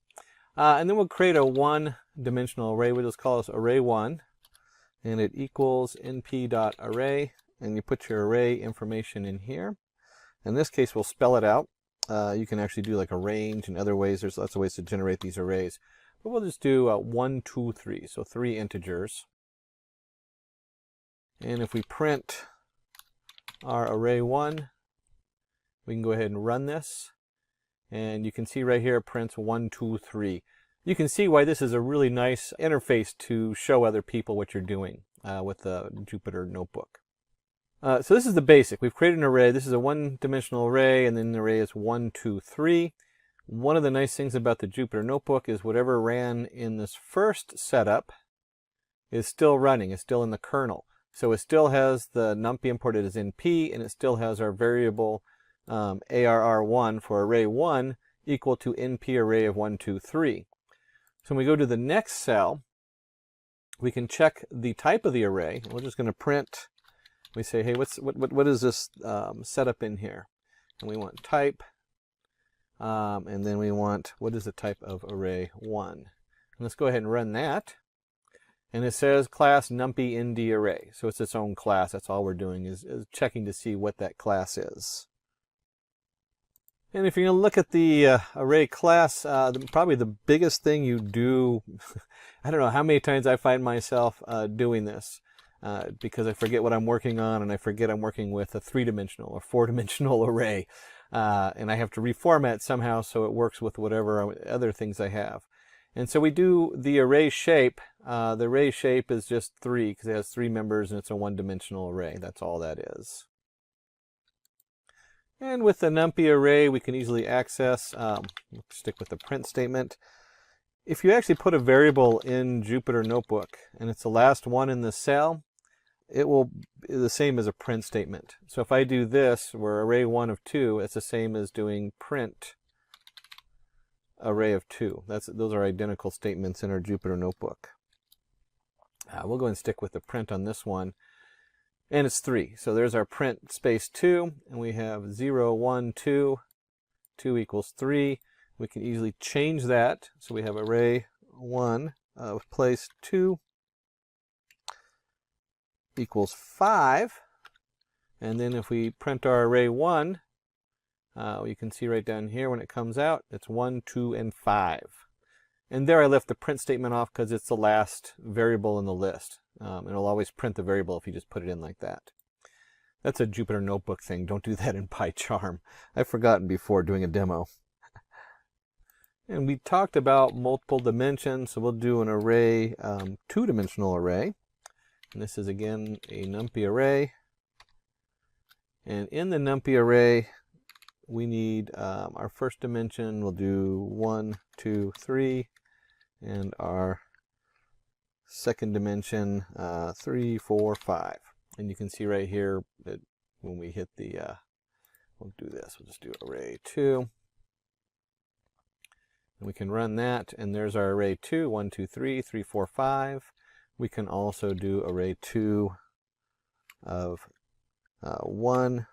And then we'll create a one-dimensional array. We'll just call this array1. And it equals np.array, and you put your array information in here. In this case, we'll spell it out. You can actually do like a range and other ways. There's lots of ways to generate these arrays. But we'll just do 1, 2, 3, so 3 integers. And if we print our array1, we can go ahead and run this. And you can see right here it prints 1, 2, 3. You can see why this is a really nice interface to show other people what you're doing with the Jupyter Notebook. So this is the basic. We've created an array. This is a one-dimensional array, and then the array is 1, 2, 3. One of the nice things about the Jupyter Notebook is whatever ran in this first setup is still running. It's still in the kernel. So it still has the numpy imported as np, and it still has our variable arr1 for array 1 equal to np array of 1, 2, 3. So when we go to the next cell, we can check the type of the array. We're just going to print. We say, hey, what is this setup in here? And we want type, and then we want, what is the type of array 1? And let's go ahead and run that. And it says class numpy nd array. So it's its own class. That's all we're doing is checking to see what that class is. And if you're going to look at the array class, probably the biggest thing you do, I don't know how many times I find myself doing this because I forget what I'm working on, and I forget I'm working with a 3-dimensional or 4-dimensional array. And I have to reformat somehow so it works with whatever other things I have. And so we do the array shape. The array shape is just 3 because it has 3 members and it's a 1-dimensional array. That's all that is. And with the numpy array, we can easily access, stick with the print statement. If you actually put a variable in Jupyter Notebook and it's the last one in the cell, it will be the same as a print statement. So if I do this, where array 1 of 2, it's the same as doing print array of 2. Those are identical statements in our Jupyter Notebook. We'll go and stick with the print on this one. And it's 3. So there's our print space 2, and we have 0, 1, 2, 2 equals 3. We can easily change that. So we have array 1 of place 2 equals 5. And then if we print our array 1, you can see right down here when it comes out, it's 1, 2, and 5. And there I left the print statement off because it's the last variable in the list. It'll always print the variable if you just put it in like that. That's a Jupyter Notebook thing. Don't do that in PyCharm. I've forgotten before doing a demo. And we talked about multiple dimensions, so we'll do an array, 2-dimensional array. And this is again a numpy array. And in the numpy array, we need our first dimension. We'll do 1, 2, 3, and our second dimension 3, 4, 5. And you can see right here that when we hit the, we'll do this. We'll just do array 2. And we can run that, and there's our array 2, 1, 2, 3, 3, 4, 5. We can also do array 2 of 1.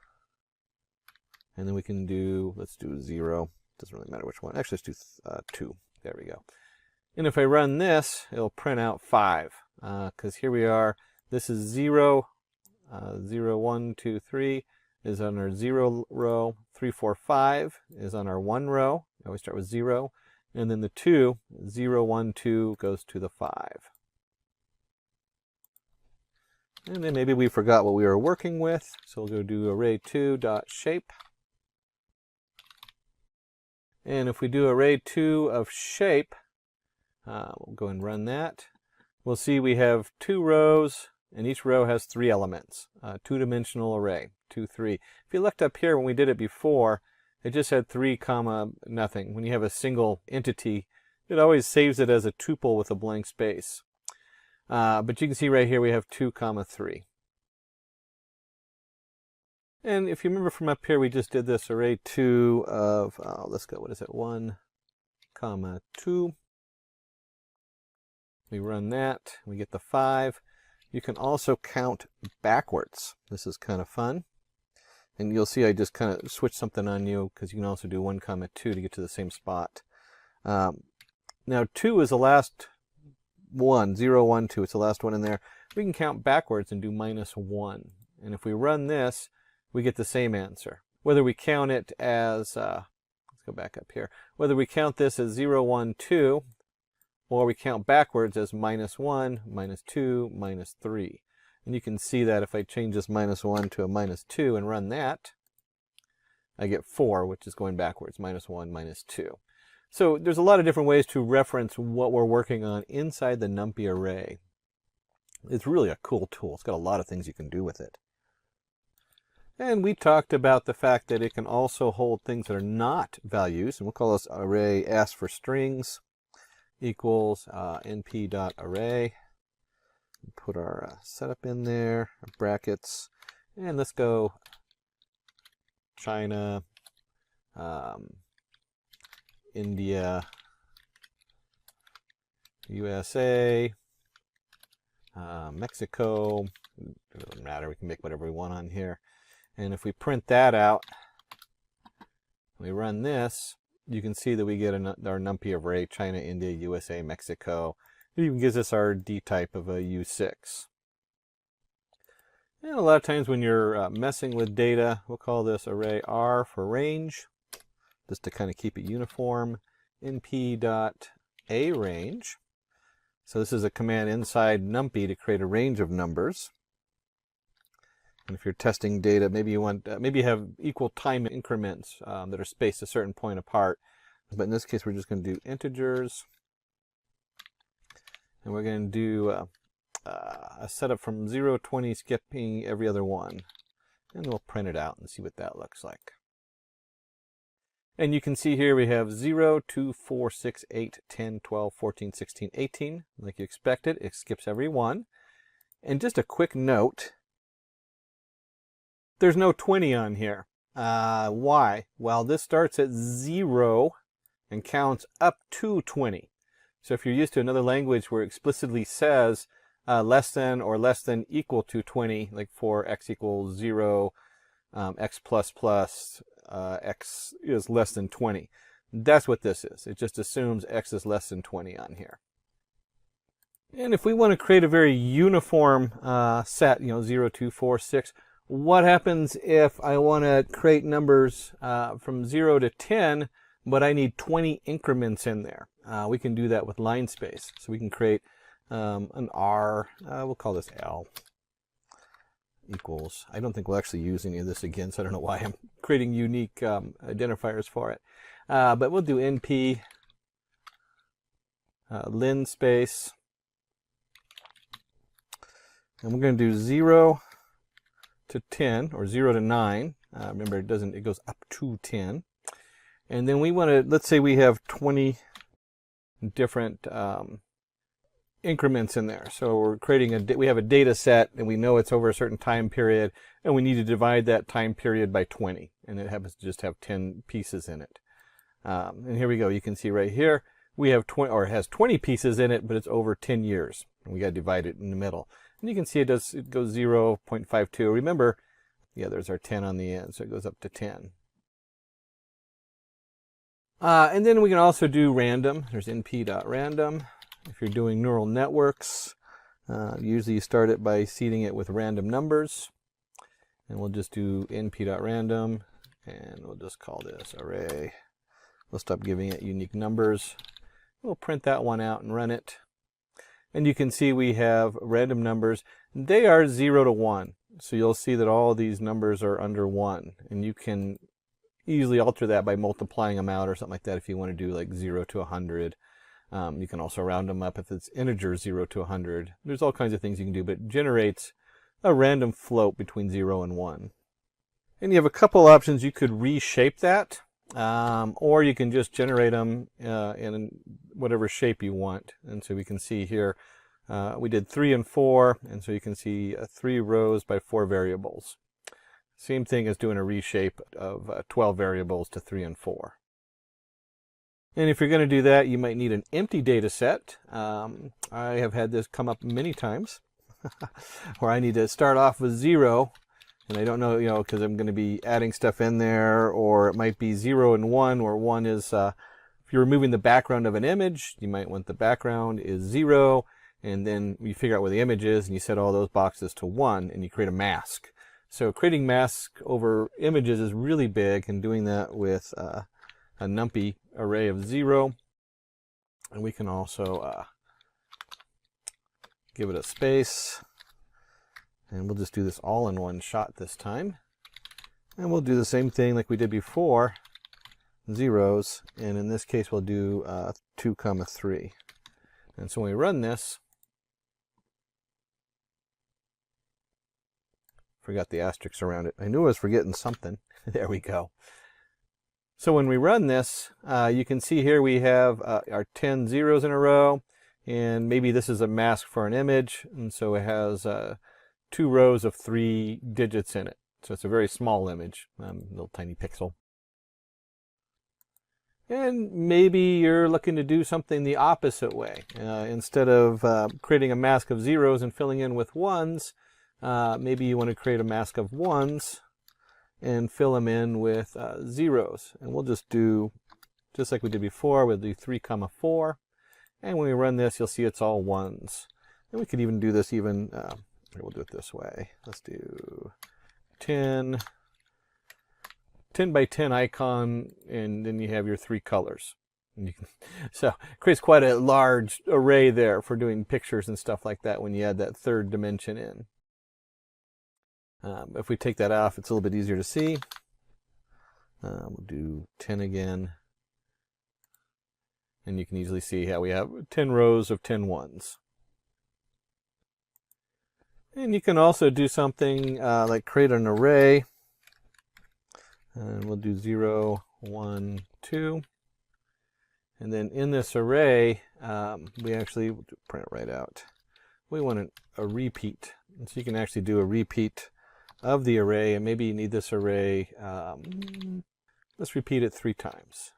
And then we can do, let's do 0. Doesn't really matter which one. Actually, let's do 2. There we go. And if I run this, it'll print out 5. Because here we are. This is 0. 0, 1, 2, 3 is on our 0 row. 3, 4, 5 is on our 1 row. I always start with 0. And then the 2, 0, 1, 2 goes to the 5. And then maybe we forgot what we were working with. So we'll go do array2.shape. And if we do array 2 of shape, we'll go and run that. We'll see we have 2 rows, and each row has 3 elements. 2-dimensional array, 2, 3. If you looked up here when we did it before, it just had 3, nothing. When you have a single entity, it always saves it as a tuple with a blank space. But you can see right here we have 2, 3. And if you remember from up here, we just did this array 2 of, let's go, what is it, 1, 2. We run that, we get the 5. You can also count backwards. This is kind of fun. And you'll see I just kind of switched something on you because you can also do 1, 2 to get to the same spot. Now 2 is the last one, 0, 1, 2. It's the last one in there. We can count backwards and do -1. And if we run this, we get the same answer. Whether we count it as, let's go back up here. Whether we count this as 0, 1, 2, or we count backwards as -1, -2, -3. And you can see that if I change this -1 to a -2 and run that, I get 4, which is going backwards, -1, -2. So there's a lot of different ways to reference what we're working on inside the NumPy array. It's really a cool tool. It's got a lot of things you can do with it. And we talked about the fact that it can also hold things that are not values, and we'll call this array ask for strings equals np.array. Put our setup in there, our brackets, and let's go China, India, USA, Mexico. It doesn't matter, we can make whatever we want on here. And if we print that out, we run this, you can see that we get our NumPy array, China, India, USA, Mexico. It even gives us our D type of a U6. And a lot of times when you're messing with data, we'll call this array R for range, just to kind of keep it uniform. np.arange. So this is a command inside NumPy to create a range of numbers. And if you're testing data, maybe you want, maybe you have equal time increments that are spaced a certain point apart. But in this case, we're just going to do integers. And we're going to do a setup from 0 to 20, skipping every other one. And we'll print it out and see what that looks like. And you can see here we have 0, 2, 4, 6, 8, 10, 12, 14, 16, 18. Like you expected, it skips every one. And just a quick note, there's no 20 on here. Why? Well, this starts at 0 and counts up to 20. So if you're used to another language where it explicitly says less than or less than equal to 20, like for x equals 0, x plus plus, x is less than 20. That's what this is. It just assumes x is less than 20 on here. And if we want to create a very uniform set, 0, 2, 4, 6, what happens if I want to create numbers from 0 to 10, but I need 20 increments in there? We can do that with line space. So we can create an R, we'll call this L, equals, I don't think we'll actually use any of this again, so I don't know why I'm creating unique identifiers for it. But we'll do NP, lin space, and we're going to do 0 to 10, or 0 to 9. Remember, it goes up to 10. And then we want to, let's say we have 20 different increments in there. So we're creating we have a data set, and we know it's over a certain time period, and we need to divide that time period by 20. And it happens to just have 10 pieces in it. And here we go. You can see right here, we have 20, or it has 20 pieces in it, but it's over 10 years. And we got to divide it in the middle. And you can see it goes 0.52. Remember, yeah, there's our 10 on the end, so it goes up to 10. And then we can also do random. There's np.random. If you're doing neural networks, usually you start it by seeding it with random numbers. And we'll just do np.random, and we'll just call this array. We'll stop giving it unique numbers. We'll print that one out and run it. And you can see we have random numbers. They are 0 to 1. So you'll see that all these numbers are under 1. And you can easily alter that by multiplying them out or something like that if you want to do like 0 to 100. You can also round them up if it's integer 0 to 100. There's all kinds of things you can do, but it generates a random float between 0 and 1. And you have a couple options. You could reshape that, or you can just generate them in whatever shape you want. And so we can see here, we did 3 and 4, and so you can see 3 rows by 4 variables. Same thing as doing a reshape of 12 variables to 3 and 4. And if you're going to do that, you might need an empty data set. I have had this come up many times where I need to start off with 0, and I don't know, because I'm going to be adding stuff in there, or it might be 0 and 1, where 1 is, if you're removing the background of an image, you might want the background is 0, and then you figure out where the image is, and you set all those boxes to 1, and you create a mask. So creating masks over images is really big, and doing that with a NumPy array of 0. And we can also give it a space. And we'll just do this all in one shot this time. And we'll do the same thing like we did before, zeros, and in this case we'll do 2, 3. And so when we run this, forgot the asterisks around it. I knew I was forgetting something. There we go. So when we run this, you can see here we have our 10 zeros in a row, and maybe this is a mask for an image, and so it has 2 rows of 3 digits in it. So it's a very small image, little tiny pixel. And maybe you're looking to do something the opposite way. Instead of creating a mask of zeros and filling in with ones, maybe you want to create a mask of ones and fill them in with zeros. And we'll just do, just like we did before, we'll do 3, 4. And when we run this, you'll see it's all ones. And we could even do this even, we'll do it this way. Let's do 10 by 10 icon, and then you have your 3 colors. And you can, so it creates quite a large array there for doing pictures and stuff like that when you add that 3rd dimension in. If we take that off, it's a little bit easier to see. We'll do 10 again. And you can easily see how we have 10 rows of 10 ones. And you can also do something like create an array. And we'll do 0, 1, 2. And then in this array, we actually, we'll print it right out. We want a repeat. And so you can actually do a repeat of the array, and maybe you need this array, let's repeat it 3 times.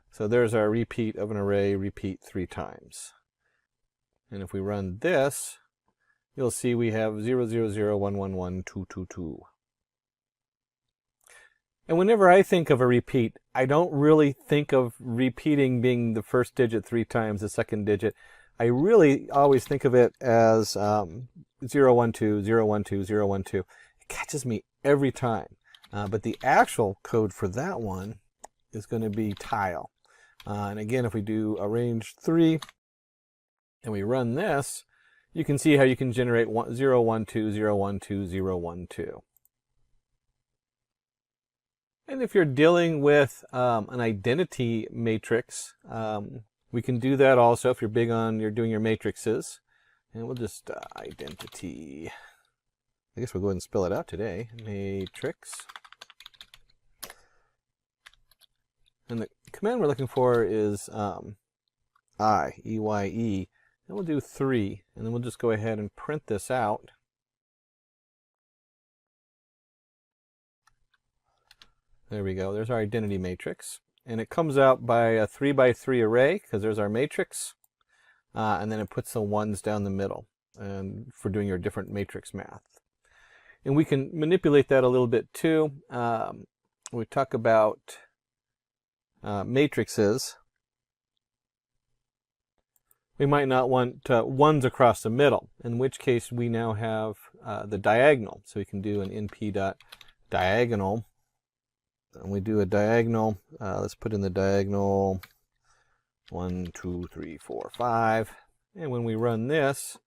So there's our repeat of an array, repeat 3 times. And if we run this, you'll see we have 0, 0, 0, 1, 1, 1, 2, 2, 2. And whenever I think of a repeat, I don't really think of repeating being the first digit 3 times, the second digit. I really always think of it as 0, 1, 2, 0, 1, 2, 0, 1, 2. It catches me every time. But the actual code for that one is going to be tile. And again, if we do arrange 3 and we run this, you can see how you can generate 0, 1, 2, 0, 1, 2, 0, 1, 2. And if you're dealing with an identity matrix, we can do that also if you're big on doing your matrices. And we'll just identity. I guess we'll go ahead and spell it out today. Matrix. And the command we're looking for is EYE. And we'll do 3. And then we'll just go ahead and print this out. There we go. There's our identity matrix. And it comes out by a 3 by 3 array, because there's our matrix. And then it puts the ones down the middle and for doing your different matrix math. And we can manipulate that a little bit too. We talk about matrices. We might not want ones across the middle, in which case we now have the diagonal. So we can do an np.diagonal. And we do a diagonal. Let's put in the diagonal 1, 2, 3, 4, 5. And when we run this,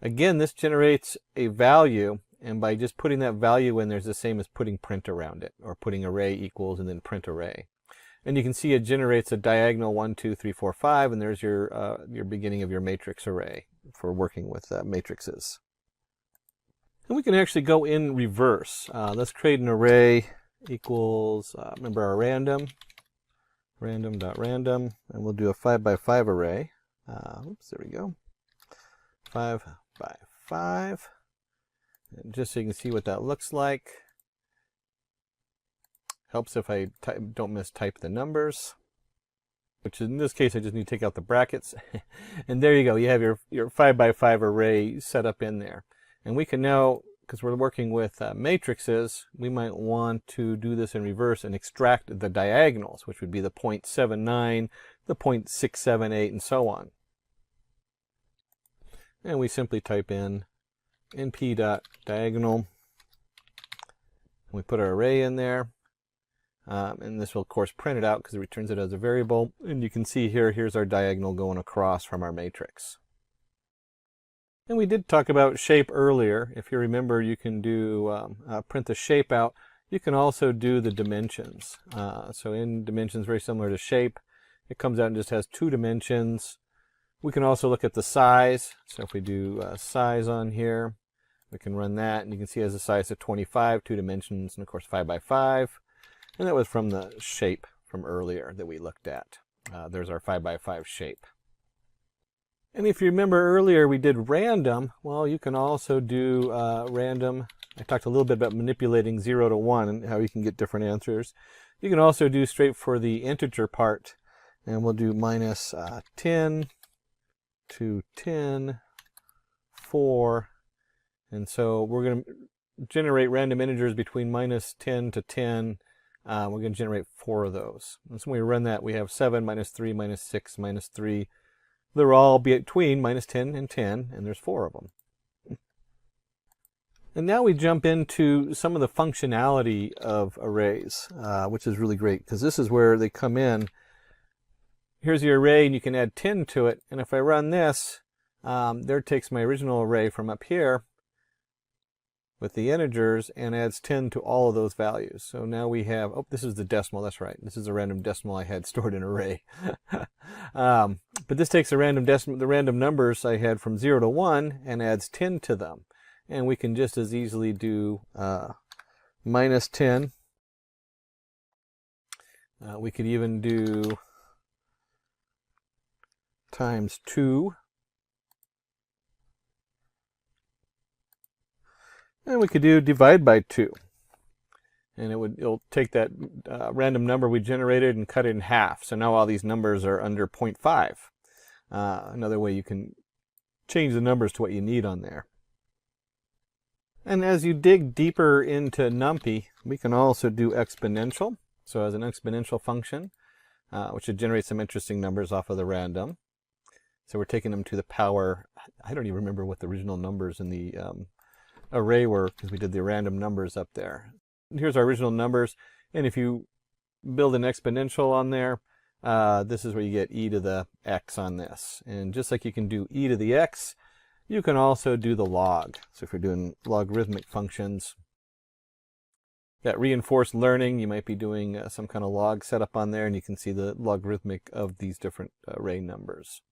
again, this generates a value. And by just putting that value in, there's the same as putting print around it, or putting array equals and then print array. And you can see it generates a diagonal 1, 2, 3, 4, 5, and there's your beginning of your matrix array for working with matrices. And we can actually go in reverse. Let's create an array equals, remember our random random.random, and we'll do a 5 by 5 array. Oops, there we go. 5 by 5. And just so you can see what that looks like. Helps if I don't mistype the numbers, which in this case I just need to take out the brackets. And there you go. You have your 5 by 5 array set up in there. And we can now, because we're working with matrices, we might want to do this in reverse and extract the diagonals, which would be the 0.79, the 0.678, and so on. And we simply type in np.diagonal. We put our array in there. And this will, of course, print it out because it returns it as a variable. And you can see here, here's our diagonal going across from our matrix. And we did talk about shape earlier. If you remember, you can do print the shape out. You can also do the dimensions. So in dimensions, very similar to shape, it comes out and just has 2 dimensions. We can also look at the size. So if we do size on here, we can run that, and you can see it has a size of 25, 2 dimensions, and of course 5 by 5. And that was from the shape from earlier that we looked at. There's our 5 by 5 shape. And if you remember earlier we did random, well, you can also do random. I talked a little bit about manipulating 0 to 1 and how you can get different answers. You can also do straight for the integer part, and we'll do minus 10 to 10, 4. And so we're going to generate random integers between minus 10 to 10. We're going to generate 4 of those. And so when we run that, we have 7, minus 3, minus 6, minus 3. They're all between minus 10 and 10, and there's 4 of them. And now we jump into some of the functionality of arrays, which is really great, because this is where they come in. Here's your array, and you can add 10 to it. And if I run this, there it takes my original array from up here with the integers and adds 10 to all of those values. So now we have, oh, this is the decimal, that's right. This is a random decimal I had stored in an array. But this takes the random numbers I had from 0 to 1 and adds 10 to them. And we can just as easily do minus 10. We could even do times 2. And we could do divide by 2. And it'll take that random number we generated and cut it in half. So now all these numbers are under 0.5. Another way you can change the numbers to what you need on there. And as you dig deeper into NumPy, we can also do exponential. So as an exponential function, which should generate some interesting numbers off of the random. So we're taking them to the power, I don't even remember what the original numbers in the array were, because we did the random numbers up there. Here's our original numbers, and if you build an exponential on there, this is where you get e to the x on this. And just like you can do e to the x, you can also do the log. So if you're doing logarithmic functions, that reinforced learning, you might be doing some kind of log setup on there, and you can see the logarithmic of these different array numbers.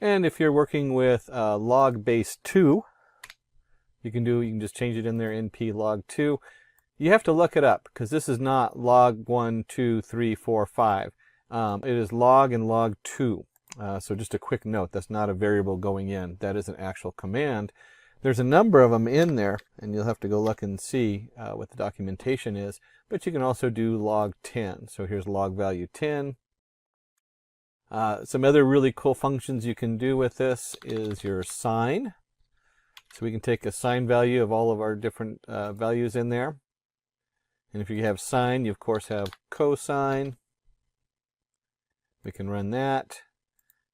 And if you're working with log base 2, you can just change it in there, np log 2. You have to look it up, because this is not log 1, 2, 3, 4, 5. It is log and log 2. So just a quick note, that's not a variable going in. That is an actual command. There's a number of them in there, and you'll have to go look and see what the documentation is. But you can also do log 10. So here's log value 10. Some other really cool functions you can do with this is your sine. So we can take a sine value of all of our different values in there. And if you have sine, you of course have cosine. We can run that.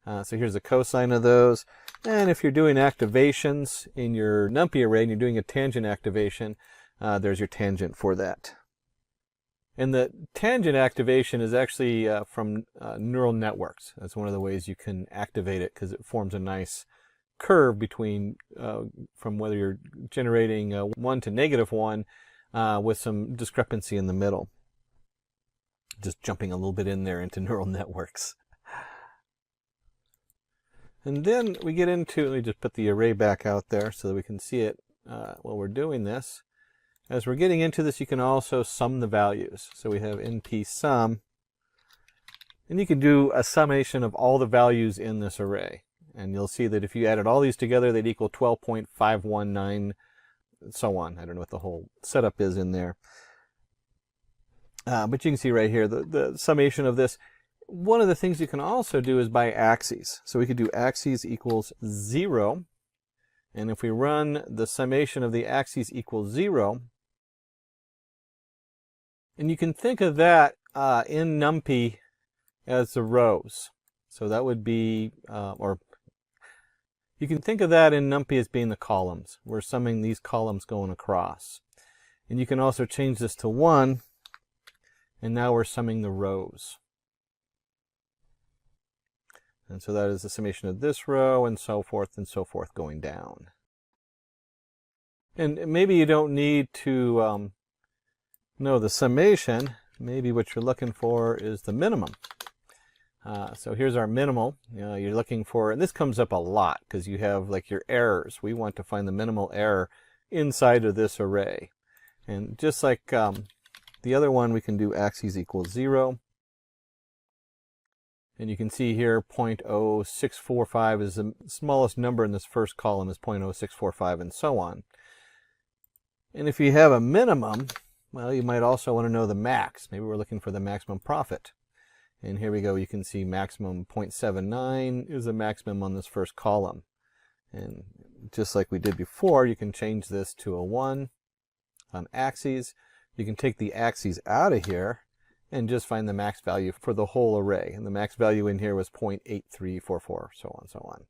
So here's the cosine of those. And if you're doing activations in your NumPy array and you're doing a tangent activation, there's your tangent for that. And the tangent activation is actually from neural networks. That's one of the ways you can activate it, because it forms a nice curve between from whether you're generating 1 to -1 with some discrepancy in the middle. Just jumping a little bit in there into neural networks. And then we get into, let me just put the array back out there so that we can see it while we're doing this. As we're getting into this, you can also sum the values. So we have np sum, and you can do a summation of all the values in this array. And you'll see that if you added all these together, they'd equal 12.519, and so on. I don't know what the whole setup is in there. But you can see right here the summation of this. One of the things you can also do is by axes. So we could do axes equals 0. And if we run the summation of the axes equals 0, and you can think of that in NumPy as the rows. So that would be, or you can think of that in NumPy as being the columns. We're summing these columns going across. And you can also change this to 1, and now we're summing the rows. And so that is the summation of this row, and so forth going down. And maybe you don't need to know the summation. Maybe what you're looking for is the minimum. So here's our minimal. You're looking for, and this comes up a lot because you have like your errors. We want to find the minimal error inside of this array. And just like the other one, we can do axes equals 0. And you can see here 0.0645 is the smallest number in this first column is 0.0645 and so on. And if you have a minimum, well, you might also want to know the max. Maybe we're looking for the maximum profit. And here we go, you can see maximum 0.79 is the maximum on this first column. And just like we did before, you can change this to a 1 on axes. You can take the axes out of here and just find the max value for the whole array. And the max value in here was 0.8344, so on and so on.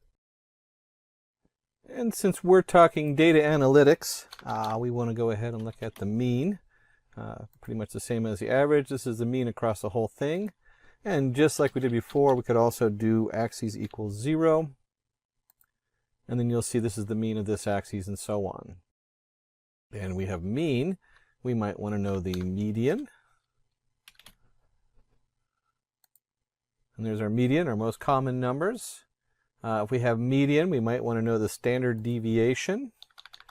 And since we're talking data analytics, we want to go ahead and look at the mean. Pretty much the same as the average. This is the mean across the whole thing. And just like we did before, we could also do axes equals 0. And then you'll see this is the mean of this axis and so on. And we have mean. We might want to know the median. And there's our median, our most common numbers. If we have median, we might want to know the standard deviation.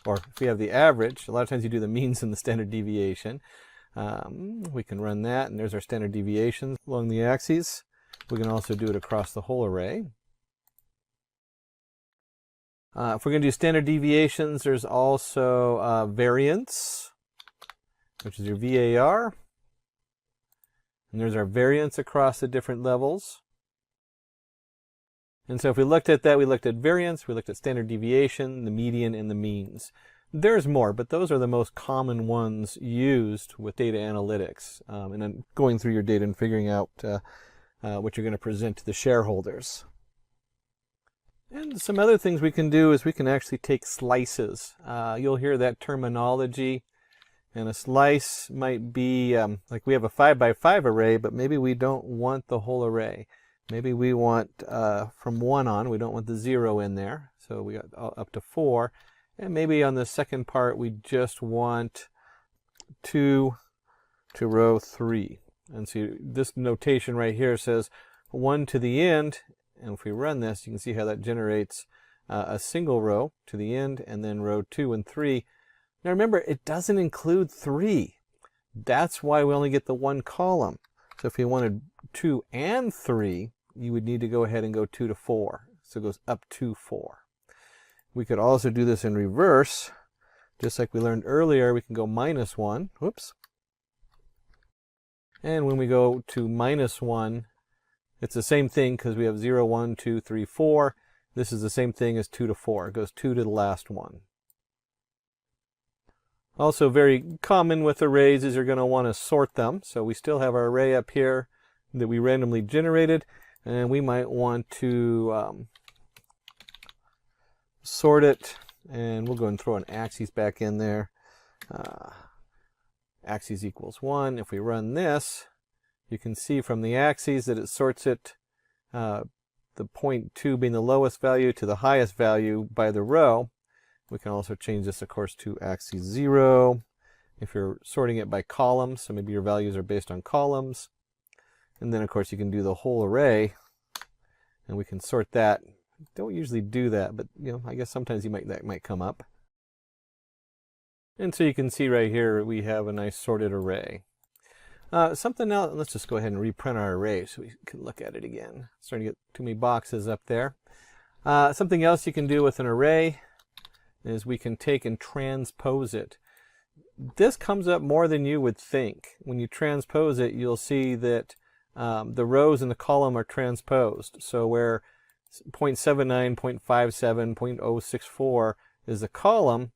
Or if we have the average, a lot of times you do the means and the standard deviation. We can run that, and there's our standard deviations along the axes. We can also do it across the whole array. If we're going to do standard deviations, there's also variance, which is your VAR. And there's our variance across the different levels. And so if we looked at that, we looked at variance, we looked at standard deviation, the median, and the means. There's more, but those are the most common ones used with data analytics. And then going through your data and figuring out what you're going to present to the shareholders. And some other things we can do is we can actually take slices. You'll hear that terminology. And a slice might be, like we have a 5 by 5 array, but maybe we don't want the whole array. Maybe we want from 1 on, we don't want the 0 in there. So we got up to 4. And maybe on the second part, we just want 2 to row 3. And so this notation right here says 1 to the end. And if we run this, you can see how that generates a single row to the end, and then row 2 and 3. Now remember, it doesn't include 3. That's why we only get the 1 column. So if you wanted 2 and 3, you would need to go ahead and go 2 to 4. So it goes up to 4. We could also do this in reverse. Just like we learned earlier, we can go -1. Whoops. And when we go to -1, it's the same thing because we have 0, 1, 2, 3, 4. This is the same thing as 2 to 4. It goes 2 to the last one. Also very common with arrays is you're going to want to sort them. So we still have our array up here that we randomly generated, and we might want to sort it, and we'll go and throw an axis back in there. Axis equals 1. If we run this, you can see from the axes that it sorts it, the 0.2 being the lowest value to the highest value by the row. We can also change this, of course, to axis 0 if you're sorting it by columns. So maybe your values are based on columns. And then, of course, you can do the whole array, and we can sort that. Don't usually do that, but I guess sometimes that might come up. And so you can see right here we have a nice sorted array. Something else, let's just go ahead and reprint our array so we can look at it again. Starting to get too many boxes up there. Something else you can do with an array is we can take and transpose it. This comes up more than you would think. When you transpose it, you'll see that the rows in the column are transposed. So where 0.79, 0.57, 0.064 is the column,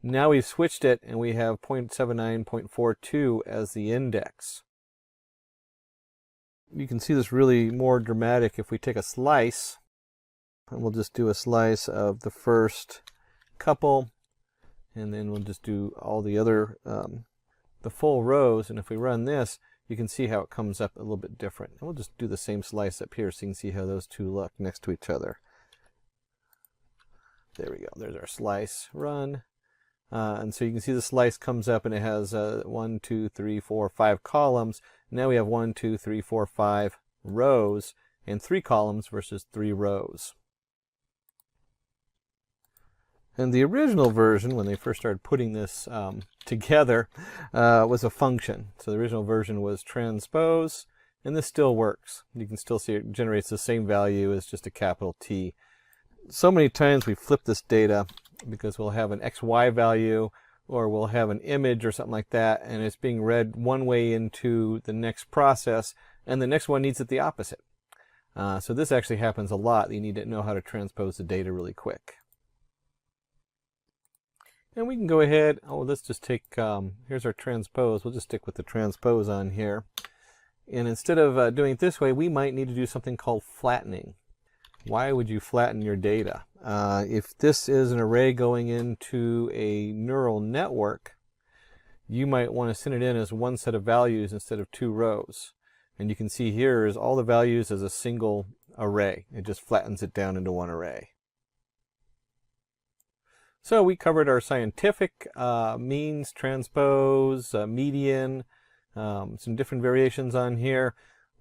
now we've switched it and we have 0.79, 0.42 as the index. You can see this really more dramatic if we take a slice, and we'll just do a slice of the first couple, and then we'll just do all the other, the full rows. And if we run this, you can see how it comes up a little bit different. And we'll just do the same slice up here so you can see how those two look next to each other. There we go. There's our slice. Run. And so you can see the slice comes up and it has 1, 2, 3, 4, 5 columns. Now we have 1, 2, 3, 4, 5 rows and 3 columns versus 3 rows. And the original version, when they first started putting this together, was a function. So the original version was transpose, and this still works. You can still see it generates the same value as just a capital T. So many times we flip this data because we'll have an XY value or we'll have an image or something like that, and it's being read one way into the next process, and the next one needs it the opposite. So this actually happens a lot. You need to know how to transpose the data really quick. And we can go ahead, let's just take, here's our transpose. We'll just stick with the transpose on here. And instead of doing it this way, we might need to do something called flattening. Why would you flatten your data? If this is an array going into a neural network, you might want to send it in as one set of values instead of 2 rows. And you can see here is all the values as a single array. It just flattens it down into one array. So we covered our scientific means, transpose, median, some different variations on here.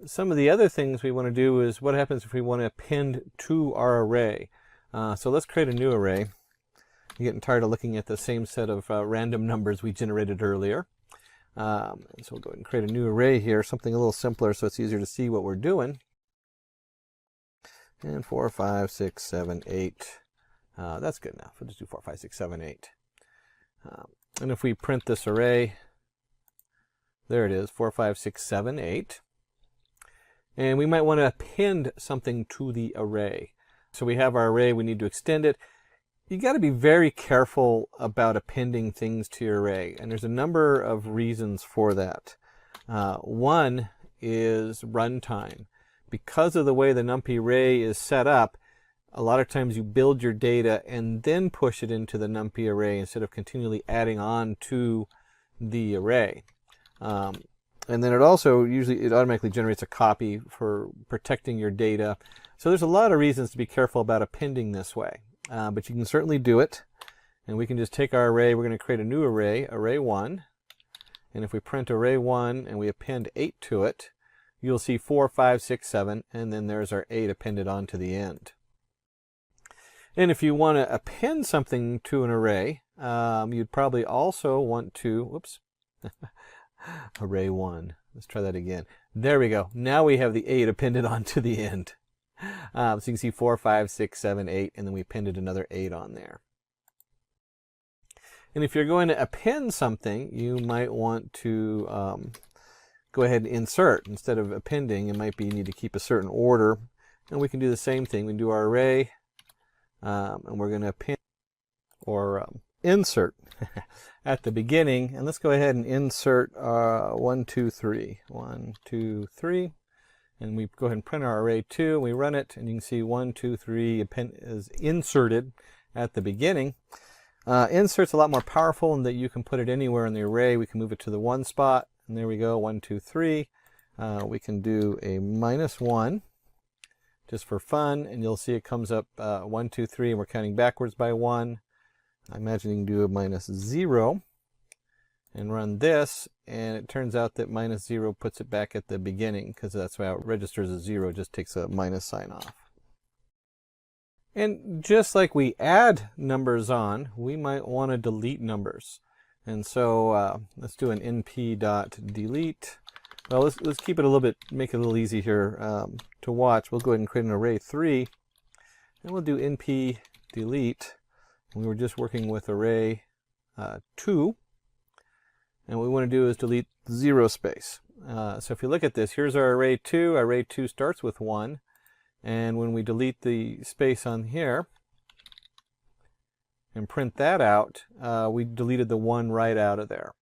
Some of the other things we want to do is what happens if we want to append to our array. So let's create a new array. I'm getting tired of looking at the same set of random numbers we generated earlier. So we'll go ahead and create a new array here, something a little simpler so it's easier to see what we're doing. And 4, 5, 6, 7, 8. That's good enough. We'll just do 4, 5, 6, 7, 8. And if we print this array, there it is, 4, 5, 6, 7, 8. And we might want to append something to the array. So we have our array, we need to extend it. You got to be very careful about appending things to your array. And there's a number of reasons for that. One is runtime. Because of the way the NumPy array is set up, a lot of times you build your data and then push it into the NumPy array instead of continually adding on to the array. And then it also it automatically generates a copy for protecting your data. So there's a lot of reasons to be careful about appending this way. But you can certainly do it. And we can just take our array, we're going to create a new array, array 1. And if we print array 1 and we append 8 to it, you'll see 4, 5, 6, 7, and then there's our 8 appended onto the end. And if you want to append something to an array, you'd probably also want to, whoops, array 1. Let's try that again. There we go. Now we have the 8 appended onto the end. So you can see 4, 5, 6, 7, 8, and then we appended another 8 on there. And if you're going to append something, you might want to go ahead and insert. Instead of appending, it might be you need to keep a certain order. And we can do the same thing. We can do our array. And we're going to append or insert at the beginning. And let's go ahead and insert 1, 2, 3. 1, 2, 3. And we go ahead and print our array 2. We run it, and you can see 1, 2, 3 is inserted at the beginning. Insert's a lot more powerful in that you can put it anywhere in the array. We can move it to the 1 spot. And there we go, 1, 2, 3. We can do a -1. Just for fun, and you'll see it comes up 1, 2, 3, and we're counting backwards by 1. I imagine you can do a -0 and run this, and it turns out that -0 puts it back at the beginning because that's why it registers as 0, it just takes a minus sign off. And just like we add numbers on, we might want to delete numbers. And so let's do an np.delete. Well, let's keep it a little bit, make it a little easy here to watch. We'll go ahead and create an array 3, and we'll do np delete. We were just working with array 2, and what we want to do is delete 0 space. So if you look at this, here's our array 2. Array 2 starts with 1, and when we delete the space on here and print that out, we deleted the 1 right out of there.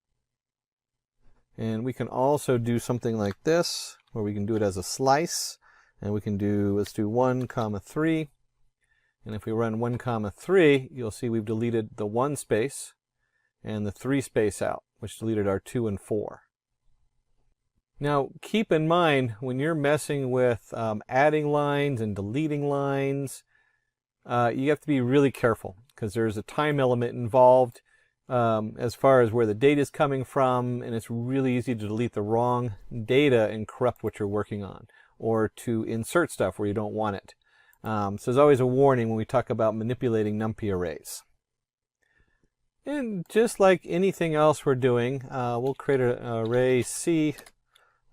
And we can also do something like this, where we can do it as a slice. And we can do, let's do 1, 3. And if we run 1, 3, you'll see we've deleted the 1 space and the 3 space out, which deleted our 2 and 4. Now, keep in mind when you're messing with adding lines and deleting lines, you have to be really careful because there's a time element involved as far as where the data is coming from, and it's really easy to delete the wrong data and corrupt what you're working on, or to insert stuff where you don't want it. So there's always a warning when we talk about manipulating NumPy arrays. And just like anything else we're doing, we'll create an array C,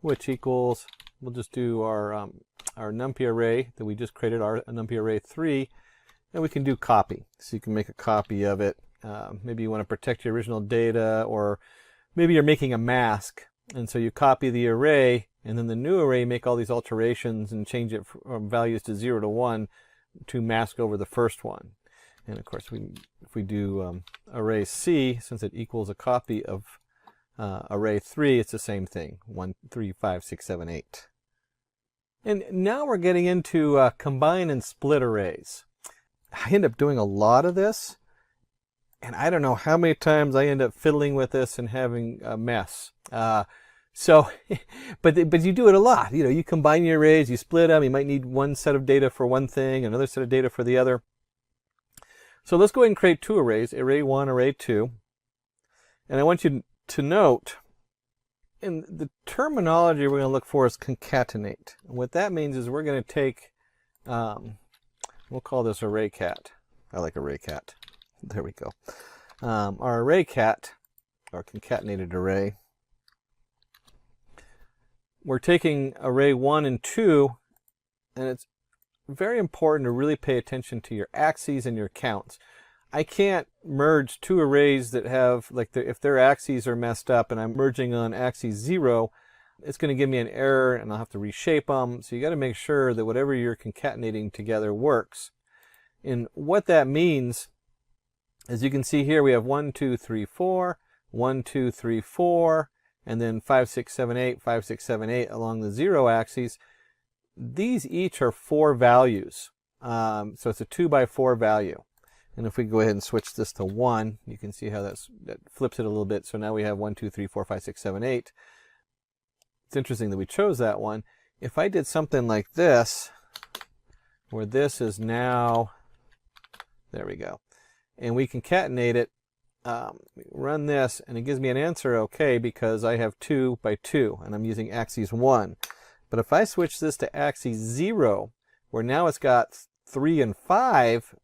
which equals, we'll just do our NumPy array that we just created, our NumPy array 3, and we can do copy. So you can make a copy of it. Maybe you want to protect your original data, or maybe you're making a mask, and so you copy the array, and then the new array make all these alterations and change it from values to 0 to 1 to mask over the first one. And of course, if we do array C, since it equals a copy of array 3, it's the same thing, 1, 3, 5, 6, 7, 8. And now we're getting into combine and split arrays. I end up doing a lot of this, and I don't know how many times I end up fiddling with this and having a mess. But you do it a lot. You know, you combine your arrays, you split them. You might need one set of data for one thing, another set of data for the other. So let's go ahead and create two arrays, array 1, array 2. And I want you to note, and the terminology we're going to look for is concatenate. And what that means is we're going to take, we'll call this array cat. I like array cat. There we go. Our array cat, our concatenated array, we're taking array 1 and 2, and it's very important to really pay attention to your axes and your counts. I can't merge two arrays that have, like, if their axes are messed up and I'm merging on axis 0, it's going to give me an error and I'll have to reshape them. So you got to make sure that whatever you're concatenating together works. And what that means, as you can see here, we have 1, 2, 3, 4, 1, 2, 3, 4, and then 5, 6, 7, 8, 5, 6, 7, 8 along the 0 axis. These each are 4 values. So it's a 2 by 4 value. And if we go ahead and switch this to 1, you can see how that flips it a little bit. So now we have 1, 2, 3, 4, 5, 6, 7, 8. It's interesting that we chose that one. If I did something like this, where this is now, there we go, and we concatenate it, run this, and it gives me an answer okay because I have 2 by 2, and I'm using axis 1. But if I switch this to axis 0, where now it's got 3 and 5,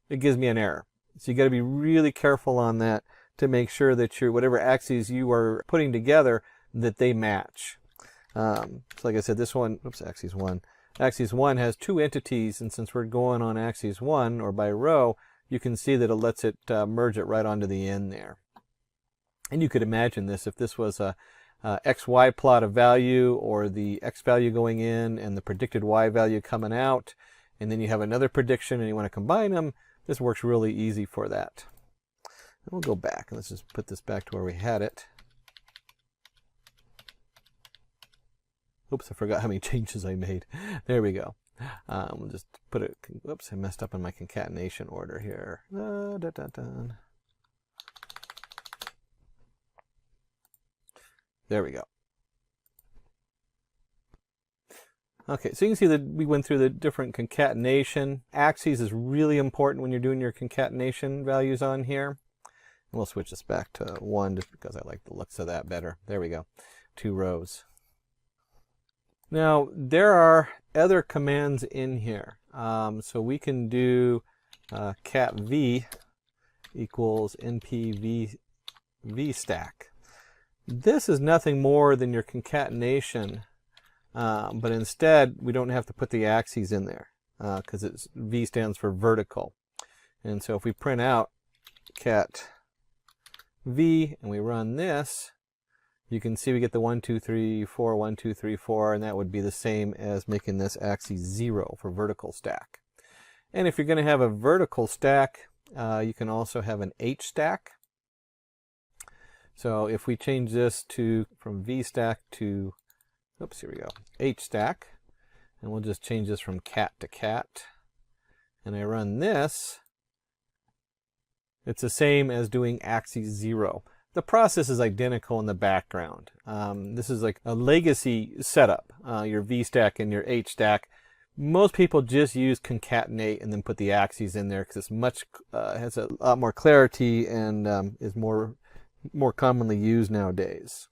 it gives me an error. So you got to be really careful on that to make sure that whatever axes you are putting together, that they match. So like I said, this one, oops, axis 1. Axis 1 has 2 entities, and since we're going on axis 1, or by row, you can see that it lets it merge it right onto the end there. And you could imagine this if this was a XY plot of value, or the X value going in and the predicted Y value coming out, and then you have another prediction and you want to combine them. This works really easy for that. And we'll go back and let's just put this back to where we had it. Oops, I forgot how many changes I made. There we go. We'll just put it, whoops, I messed up in my concatenation order here. There we go. Okay, so you can see that we went through the different concatenation. Axes is really important when you're doing your concatenation values on here. And we'll switch this back to 1 just because I like the looks of that better. There we go. 2 rows. Now, there are other commands in here. So we can do cat v equals np v stack. This is nothing more than your concatenation, but instead we don't have to put the axes in there because V stands for vertical. And so if we print out cat V and we run this, you can see we get the 1, 2, 3, 4, 1, 2, 3, 4, and that would be the same as making this axis 0 for vertical stack. And if you're going to have a vertical stack, you can also have an H stack. So if we change this from V stack to, oops, here we go, H stack, and we'll just change this from cat to cat, and I run this, it's the same as doing axis 0. the process is identical in the background. This is like a legacy setup, your VStack and your HStack. Most people just use concatenate and then put the axes in there because it's much has a lot more clarity and is more commonly used nowadays.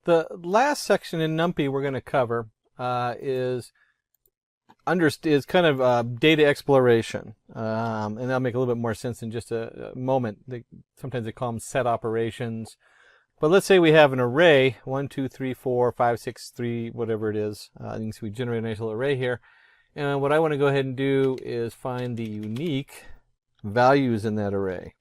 The last section in NumPy we're going to cover is kind of data exploration, and that'll make a little bit more sense in just a moment. Sometimes they call them set operations. But let's say we have an array, 1, 2, 3, 4, 5, 6, 3, whatever it is. You can see we generate a nice little array here. And what I want to go ahead and do is find the unique values in that array.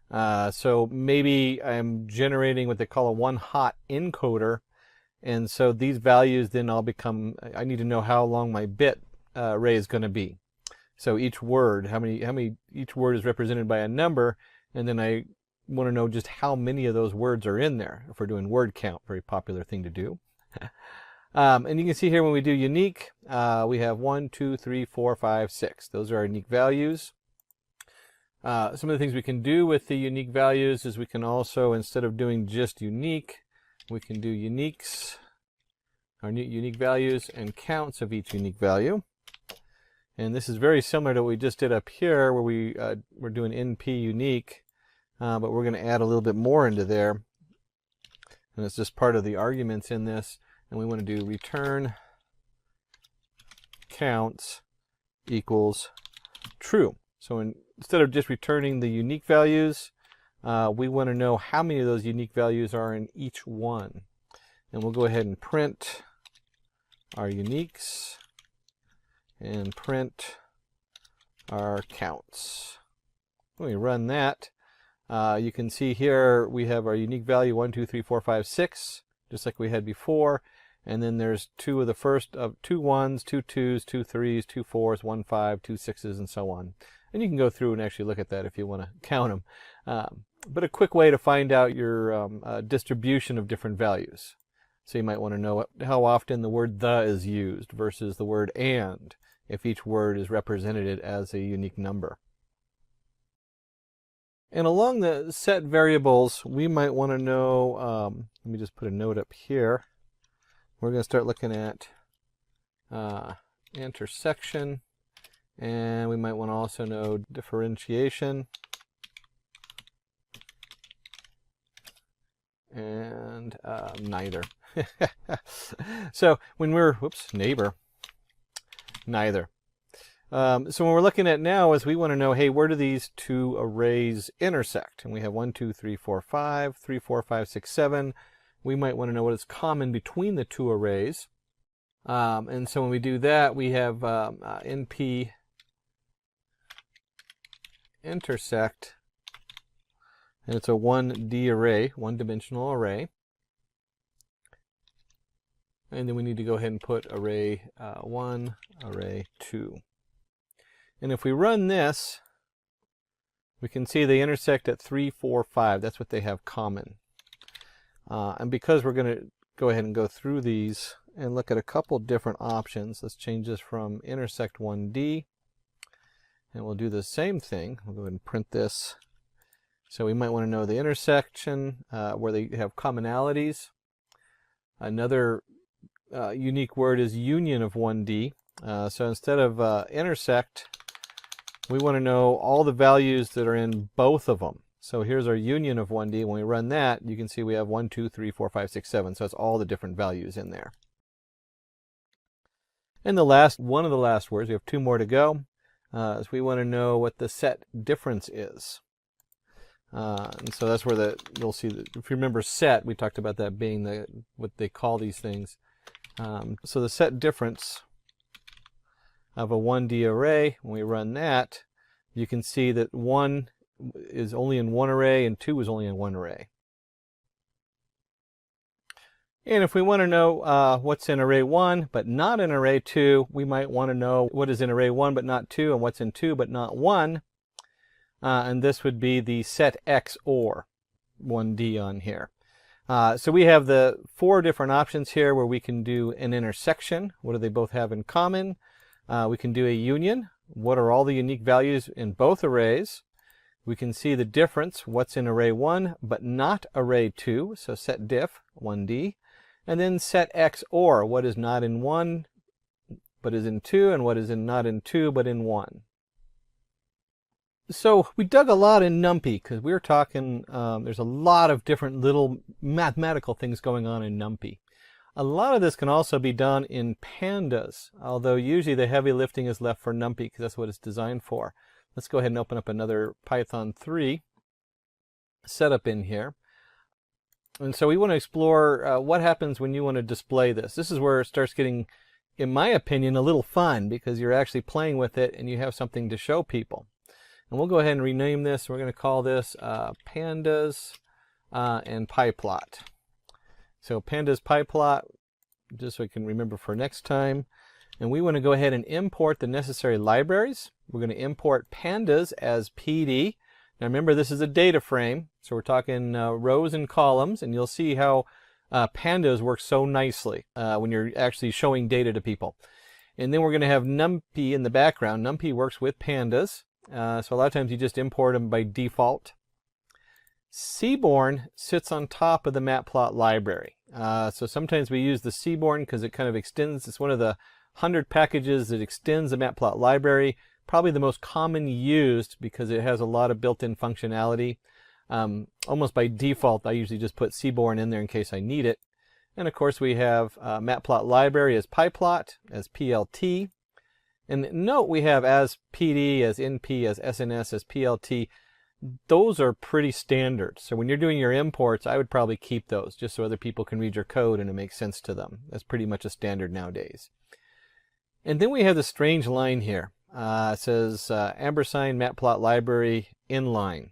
So maybe I'm generating what they call a one-hot encoder. And so these values then all become, I need to know how long my bit array is going to be. So each word, each word is represented by a number, and then I want to know just how many of those words are in there. If we're doing word count, very popular thing to do. And you can see here when we do unique, we have 1, 2, 3, 4, 5, 6. Those are our unique values. Some of the things we can do with the unique values is we can also, instead of doing just unique, we can do uniques, our unique values, and counts of each unique value. And this is very similar to what we just did up here, where we're doing NP unique. But we're going to add a little bit more into there, and it's just part of the arguments in this, and we want to do return counts equals true. So instead of just returning the unique values, we want to know how many of those unique values are in each one. And we'll go ahead and print our uniques and print our counts. When we run that, you can see here we have our unique value 1, 2, 3, 4, 5, 6, just like we had before. And then there's two of the first of 2 1s, 2 2s, 2 3s, 2 4s, 1 5, 2 6s, and so on. And you can go through and actually look at that if you want to count them. But a quick way to find out your distribution of different values. So you might want to know how often the word the is used versus the word and, if each word is represented as a unique number. And along the set variables, we might want to know, let me just put a note up here. We're going to start looking at intersection, and we might want to also know differentiation, and neither. So when we're, neither. So when we're looking at now is we want to know, hey, where do these two arrays intersect? And we have 1, 2, 3, 4, 5, 3, 4, 5, 6, 7. We might want to know what is common between the two arrays. And so when we do that, we have NP intersect, and it's a 1D array, one-dimensional array. And then we need to go ahead and put array 1, array 2. And if we run this, we can see they intersect at 3, 4, 5. That's what they have common. And because we're going to go ahead and go through these and look at a couple different options, let's change this from intersect 1D. And we'll do the same thing. We'll go ahead and print this. So we might want to know the intersection where they have commonalities. Another unique word is union of 1D. So instead of intersect, we want to know all the values that are in both of them. So here's our union of 1D. When we run that, you can see we have 1, 2, 3, 4, 5, 6, 7. So it's all the different values in there. And one of the last words, we have 2 more to go, is we want to know what the set difference is. And so that's where you'll see that, if you remember set, we talked about that being what they call these things. So the set difference of a 1D array, when we run that, you can see that 1 is only in one array and 2 is only in one array. And if we want to know what's in array 1 but not in array 2, we might want to know what is in array 1 but not 2 and what's in 2 but not 1. And this would be the set XOR 1D on here. So we have the 4 different options here where we can do an intersection. What do they both have in common? We can do a union. What are all the unique values in both arrays? We can see the difference, what's in array 1 but not array 2, so set diff 1D, and then set XOR, what is not in 1 but is in 2, and what is not in 2 but in 1. So we dug a lot in NumPy because we were talking, there's a lot of different little mathematical things going on in NumPy. A lot of this can also be done in pandas, although usually the heavy lifting is left for NumPy because that's what it's designed for. Let's go ahead and open up another Python 3 setup in here. And so we want to explore what happens when you want to display this. This is where it starts getting, in my opinion, a little fun because you're actually playing with it and you have something to show people. And we'll go ahead and rename this. We're going to call this pandas and pyplot. So pandas pyplot, just so we can remember for next time. And we want to go ahead and import the necessary libraries. We're going to import pandas as PD. Now remember, this is a data frame, so we're talking rows and columns, and you'll see how pandas work so nicely when you're actually showing data to people. And then we're going to have NumPy in the background. NumPy works with pandas, so a lot of times you just import them by default. Seaborn sits on top of the matplot library. So sometimes we use the Seaborn because it kind of extends. It's one of the 100 packages that extends the matplot library. Probably the most common used because it has a lot of built-in functionality. Almost by default, I usually just put Seaborn in there in case I need it. And of course we have matplot library as pyplot, as PLT. And note we have as PD, as NP, as SNS, as PLT. Those are pretty standard. So when you're doing your imports, I would probably keep those just so other people can read your code and it makes sense to them. That's pretty much a standard nowadays. And then we have the strange line here. It says ampersand matplot library inline.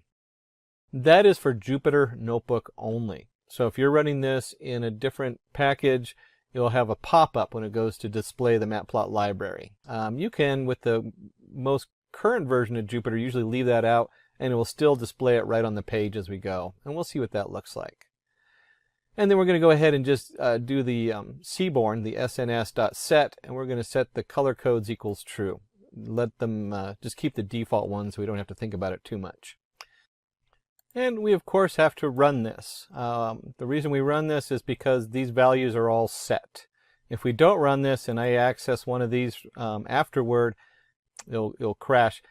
That is for Jupyter Notebook only. So if you're running this in a different package, you'll have a pop-up when it goes to display the matplot library. You can, with the most current version of Jupyter, usually leave that out and it will still display it right on the page as we go. And we'll see what that looks like. And then we're going to go ahead and just do the Seaborn, the SNS.set, and we're going to set the color codes equals true. Let them just keep the default one so we don't have to think about it too much. And we of course have to run this. The reason we run this is because these values are all set. If we don't run this and I access one of these afterward, it'll crash.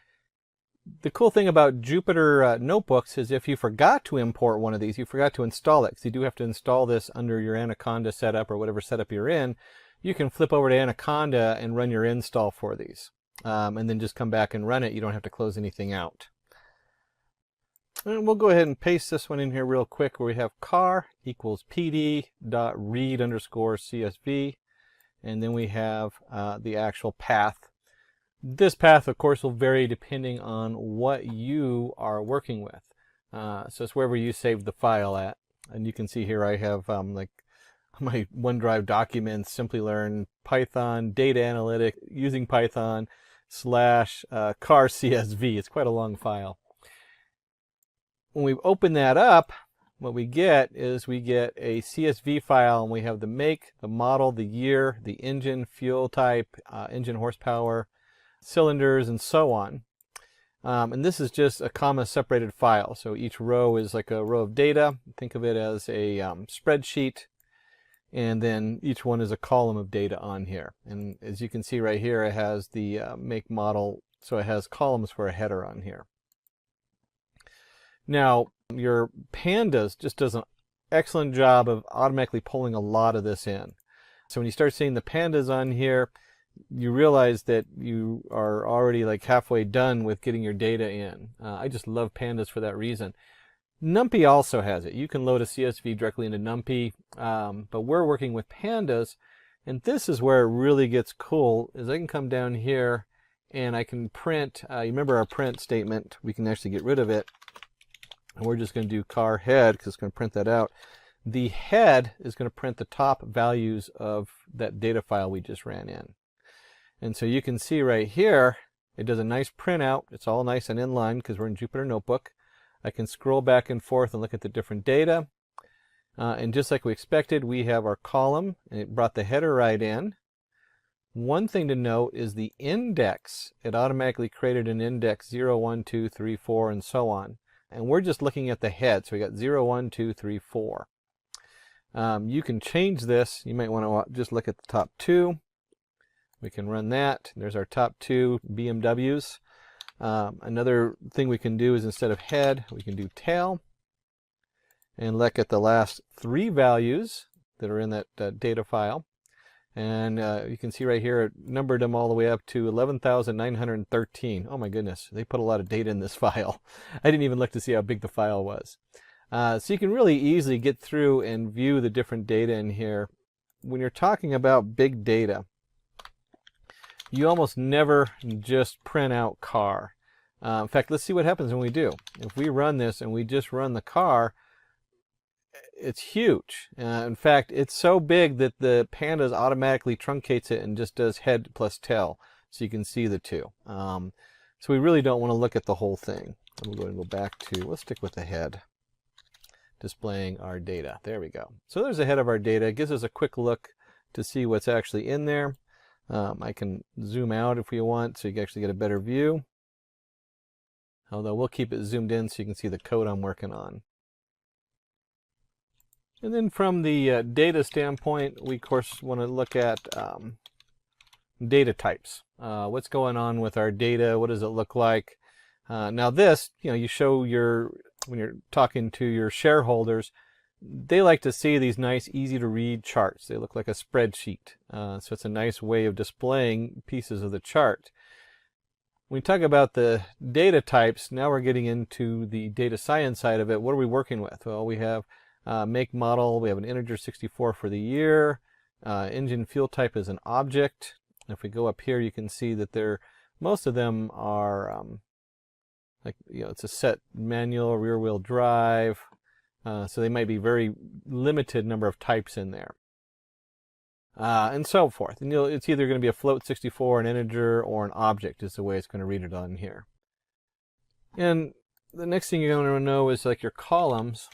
The cool thing about Jupyter Notebooks is if you forgot to import one of these, you forgot to install it, because you do have to install this under your Anaconda setup or whatever setup you're in, you can flip over to Anaconda and run your install for these. And then just come back and run it. You don't have to close anything out. And we'll go ahead and paste this one in here real quick where we have car equals pd.read_CSV. And then we have the actual path. This path, of course, will vary depending on what you are working with. So it's wherever you save the file at. And you can see here I have like my OneDrive documents, Simplilearn, Python, data analytics, using Python, / car CSV. It's quite a long file. When we open that up, what we get is we get a CSV file, and we have the make, the model, the year, the engine, fuel type, engine horsepower, cylinders, and so on. And this is just a comma separated file. So each row is like a row of data. Think of it as a spreadsheet. And then each one is a column of data on here. And as you can see right here, it has the make, model. So it has columns for a header on here. Now, your Pandas just does an excellent job of automatically pulling a lot of this in. So when you start seeing the Pandas on here, you realize that you are already like halfway done with getting your data in. I just love Pandas for that reason. NumPy also has it. You can load a CSV directly into NumPy, but we're working with Pandas, and this is where it really gets cool, is I can come down here and I can print, you remember our print statement, we can actually get rid of it, and we're just going to do car head because it's going to print that out. The head is going to print the top values of that data file we just ran in. And so you can see right here, it does a nice printout. It's all nice and inline because we're in Jupyter Notebook. I can scroll back and forth and look at the different data. And just like we expected, we have our column, and it brought the header right in. One thing to note is the index. It automatically created an index 0, 1, 2, 3, 4, and so on. And we're just looking at the head. So we got 0, 1, 2, 3, 4. You can change this. You might want to just look at the top two. We can run that. There's our top two BMWs. Another thing we can do is instead of head, we can do tail. And look at the last three values that are in that data file. And you can see right here, it numbered them all the way up to 11,913. Oh my goodness, they put a lot of data in this file. I didn't even look to see how big the file was. So you can really easily get through and view the different data in here. When you're talking about big data, you almost never just print out car. In fact, let's see what happens when we do. If we run this and we just run the car, it's huge. In fact, it's so big that the pandas automatically truncates it and just does head plus tail, so you can see the two. So we really don't want to look at the whole thing. I'm going to go back to, let's stick with the head, displaying our data. There we go. So there's the head of our data. It gives us a quick look to see what's actually in there. I can zoom out if we want, so you can actually get a better view. Although we'll keep it zoomed in so you can see the code I'm working on. And then from the data standpoint, we of course want to look at data types. What's going on with our data? What does it look like? Now this, you show when you're talking to your shareholders, they like to see these nice, easy to read charts. They look like a spreadsheet. So it's a nice way of displaying pieces of the chart. When we talk about the data types, now we're getting into the data science side of it. What are we working with? Well, we have make model, we have an integer 64 for the year. Engine fuel type is an object. If we go up here, you can see that most of them are it's a set manual, rear wheel drive. So they might be very limited number of types in there. And so forth. And it's either going to be a float 64, an integer, or an object is the way it's going to read it on here. And the next thing you're going to know is like your columns.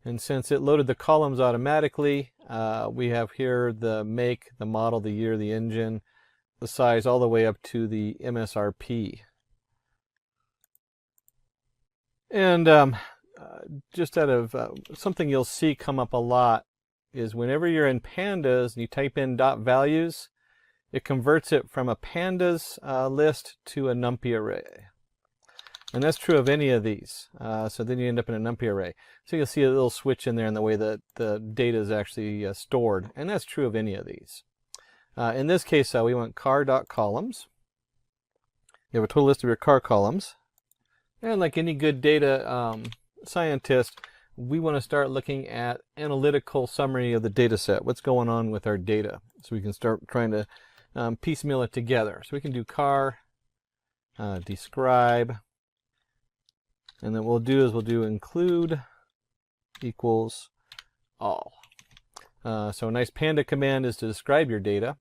And since it loaded the columns automatically, we have here the make, the model, the year, the engine, the size, all the way up to the MSRP. And just out of something you'll see come up a lot is whenever you're in pandas and you type in dot values, it converts it from a pandas list to a numpy array. And that's true of any of these. So then you end up in a numpy array. So you'll see a little switch in there in the way that the data is actually stored. And that's true of any of these. In this case, we want car.columns. You have a total list of your car columns. And like any good data scientist, we want to start looking at analytical summary of the data set. What's going on with our data? So we can start trying to piecemeal it together. So we can do car, describe, and then what we'll do include equals all. So a nice panda command is to describe your data.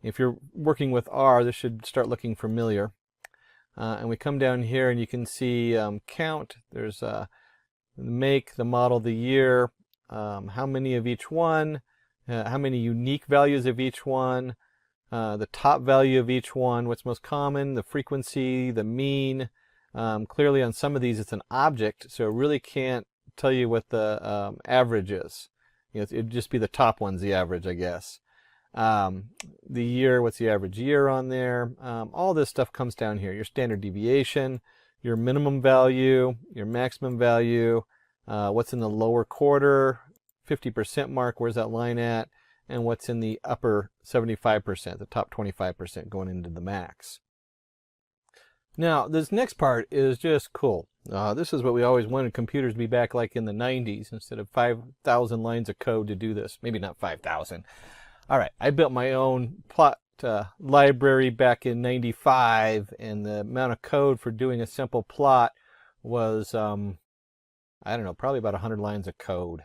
If you're working with R, this should start looking familiar. And we come down here and you can see count. There's the make, the model, the year, how many of each one, how many unique values of each one, the top value of each one, what's most common, the frequency, the mean. Clearly on some of these it's an object, so it really can't tell you what the average is. It'd just be the top one's the average, I guess. The year, what's the average year on there? All this stuff comes down here. Your standard deviation, your minimum value, your maximum value, what's in the lower quarter, 50% mark, where's that line at, and what's in the upper 75%, the top 25% going into the max. Now, this next part is just cool. This is what we always wanted computers to be back like in the 90s, instead of 5,000 lines of code to do this. Maybe not 5,000. All right, I built my own plot library back in 95, and the amount of code for doing a simple plot was, I don't know, probably about 100 lines of code.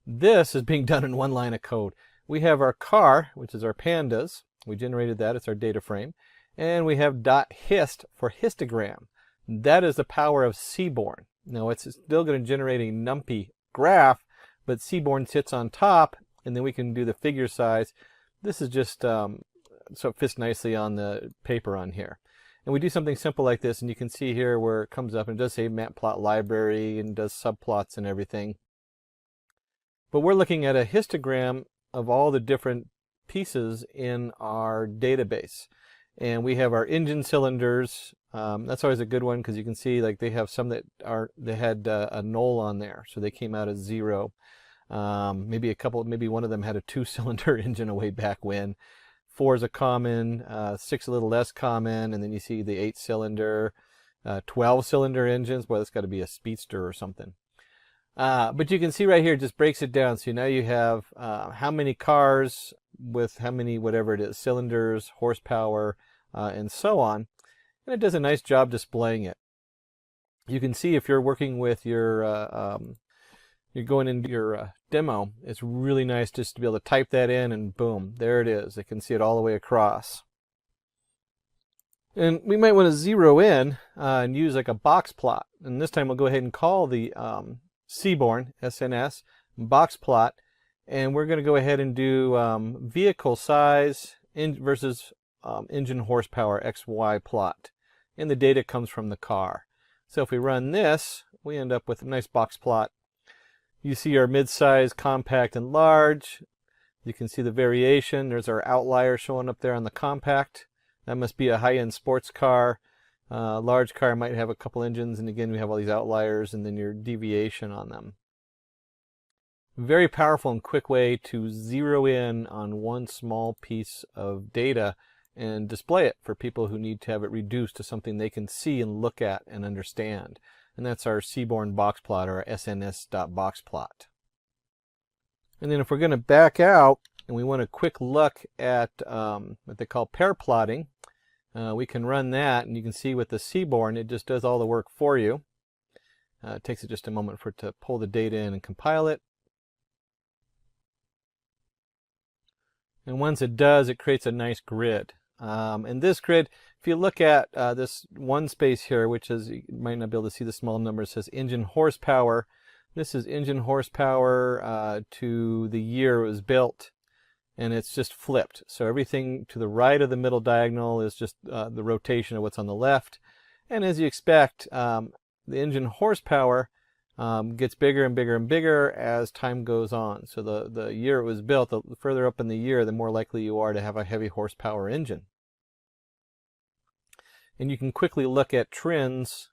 This is being done in one line of code. We have our car, which is our pandas. We generated that. It's our data frame. And we have .hist for histogram. That is the power of Seaborn. Now, it's still going to generate a numpy graph, but Seaborn sits on top, and then we can do the figure size. This is just so it fits nicely on the paper on here. And we do something simple like this, and you can see here where it comes up and it does say matplot library and does subplots and everything. But we're looking at a histogram of all the different pieces in our database. And we have our engine cylinders. That's always a good one because you can see like they have some that had a null on there, so they came out as 0. Maybe one of them had a 2-cylinder engine way back when. 4 is a common, 6 a little less common, and then you see the 8-cylinder, 12-cylinder engines. Boy, that's got to be a speedster or something. But you can see right here, it just breaks it down. So now you have how many cars with how many, whatever it is, cylinders, horsepower, and so on. And it does a nice job displaying it. You can see if you're working with your, you're going into your demo, it's really nice just to be able to type that in and boom, there it is. They can see it all the way across. And we might want to zero in and use like a box plot. And this time we'll go ahead and call the Seaborn, SNS, box plot. And we're going to go ahead and do vehicle size versus engine horsepower XY plot. And the data comes from the car. So if we run this, we end up with a nice box plot. You see our mid-size, compact, and large. You can see the variation. There's our outlier showing up there on the compact. That must be a high-end sports car. Large car might have a couple engines, and again we have all these outliers and then your deviation on them. Very powerful and quick way to zero in on one small piece of data and display it for people who need to have it reduced to something they can see and look at and understand. And that's our Seaborn box plot, or SNS.boxplot. And then if we're going to back out and we want a quick look at what they call pair plotting, we can run that, and you can see with the Seaborn it just does all the work for you. It takes it just a moment for it to pull the data in and compile it. And once it does, it creates a nice grid. And this grid, if you look at this one space here, which is, you might not be able to see the small number, it says engine horsepower. This is engine horsepower to the year it was built, and it's just flipped. So everything to the right of the middle diagonal is just the rotation of what's on the left. And as you expect, the engine horsepower gets bigger and bigger and bigger as time goes on. So the year it was built, the further up in the year, the more likely you are to have a heavy horsepower engine. And you can quickly look at trends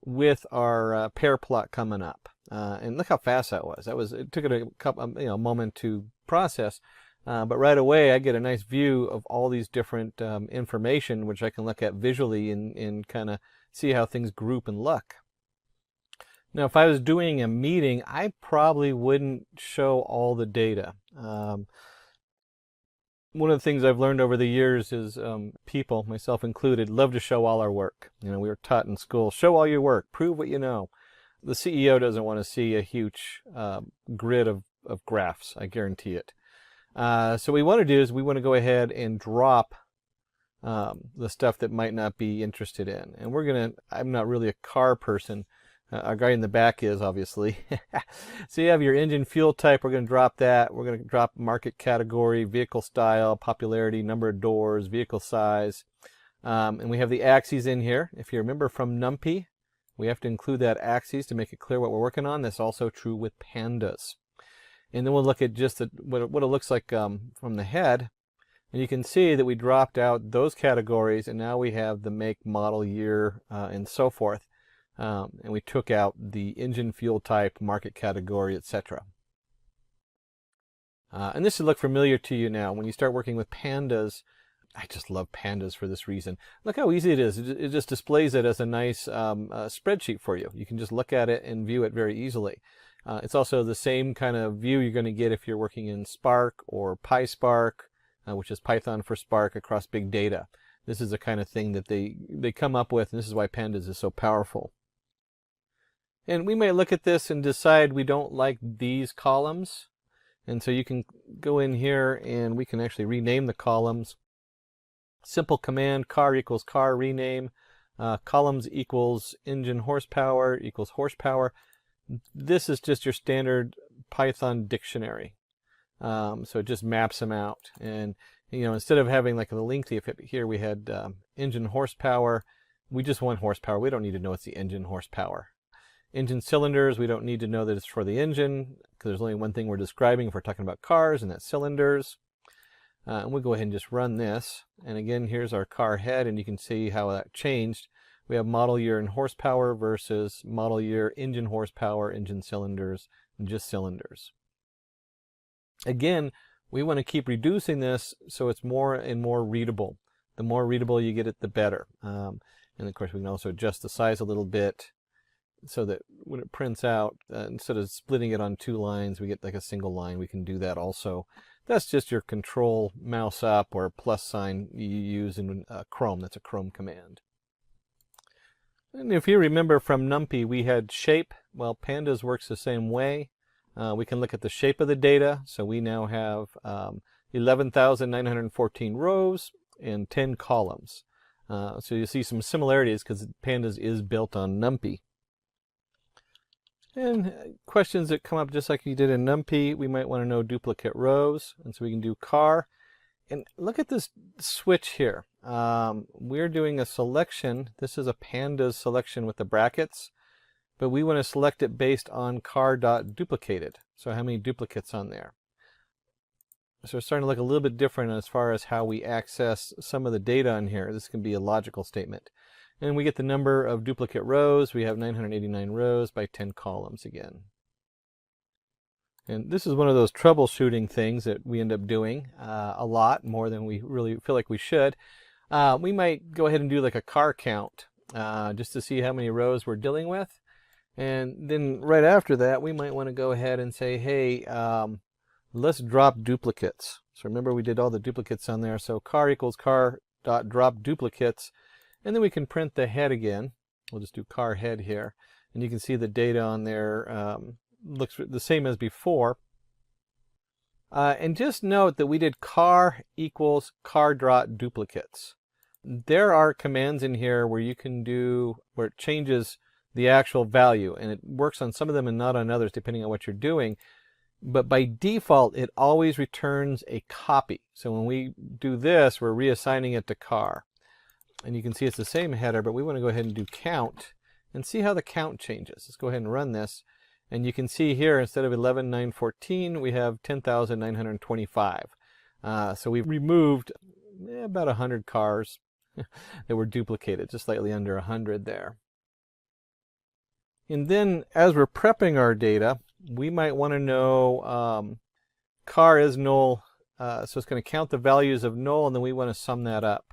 with our pair plot coming up. And look how fast that was. It took it a moment to process, but right away I get a nice view of all these different information, which I can look at visually and kind of see how things group and look. Now, if I was doing a meeting, I probably wouldn't show all the data. One of the things I've learned over the years is people, myself included, love to show all our work. We were taught in school, show all your work, prove what you know. The CEO doesn't want to see a huge grid of graphs, I guarantee it. So what we want to do is we want to go ahead and drop the stuff that might not be interested in. And I'm not really a car person. Our guy in the back is, obviously. So you have your engine fuel type. We're going to drop that. We're going to drop market category, vehicle style, popularity, number of doors, vehicle size. And we have the axes in here. If you remember from NumPy, we have to include that axes to make it clear what we're working on. That's also true with pandas. And then we'll look at just what it looks like from the head. And you can see that we dropped out those categories, and now we have the make, model, year, and so forth. And we took out the engine fuel type, market category, etc. And this should look familiar to you now. When you start working with pandas, I just love pandas for this reason. Look how easy it is. It just displays it as a nice spreadsheet for you. You can just look at it and view it very easily. It's also the same kind of view you're going to get if you're working in Spark or PySpark, which is Python for Spark across big data. This is the kind of thing that they come up with, and this is why pandas is so powerful. And we may look at this and decide we don't like these columns. And so you can go in here and we can actually rename the columns. Simple command, car equals car, rename. Columns equals engine horsepower equals horsepower. This is just your standard Python dictionary. So it just maps them out. And instead of having like the lengthy, if here we had engine horsepower, we just want horsepower. We don't need to know it's the engine horsepower. Engine cylinders, we don't need to know that it's for the engine, because there's only one thing we're describing if we're talking about cars, and that's cylinders. And we'll go ahead and just run this. And again, here's our car head, and you can see how that changed. We have model year and horsepower versus model year, engine horsepower, engine cylinders, and just cylinders. Again, we want to keep reducing this so it's more and more readable. The more readable you get it, the better. And of course, we can also adjust the size a little bit, so that when it prints out, instead of splitting it on 2 lines, we get like a single line. We can do that also. That's just your control mouse up or plus sign you use in Chrome. That's a Chrome command. And if you remember from NumPy, we had shape. Well, Pandas works the same way. We can look at the shape of the data. So we now have 11,914 rows and 10 columns. So you see some similarities because Pandas is built on NumPy. And questions that come up just like you did in NumPy, we might want to know duplicate rows. And so we can do car. And look at this switch here. We're doing a selection. This is a Pandas selection with the brackets. But we want to select it based on car.duplicated. So how many duplicates on there? So it's starting to look a little bit different as far as how we access some of the data on here. This can be a logical statement. And we get the number of duplicate rows. We have 989 rows by 10 columns again. And this is one of those troubleshooting things that we end up doing a lot, more than we really feel like we should. We might go ahead and do like a car count just to see how many rows we're dealing with. And then right after that, we might want to go ahead and say, hey, let's drop duplicates. So remember, we did all the duplicates on there. So car equals car.drop duplicates. And then we can print the head again. We'll just do car head here. And you can see the data on there looks the same as before. And just note that we did car equals car.drop duplicates. There are commands in here where you can do, where it changes the actual value. And it works on some of them and not on others, depending on what you're doing. But by default, it always returns a copy. So when we do this, we're reassigning it to car. And you can see it's the same header, but we want to go ahead and do count and see how the count changes. Let's go ahead and run this. And you can see here, instead of 11,914, we have 10,925. So we removed about 100 cars that were duplicated, just slightly under 100 there. And then as we're prepping our data, we might want to know car is null. So it's going to count the values of null, and then we want to sum that up.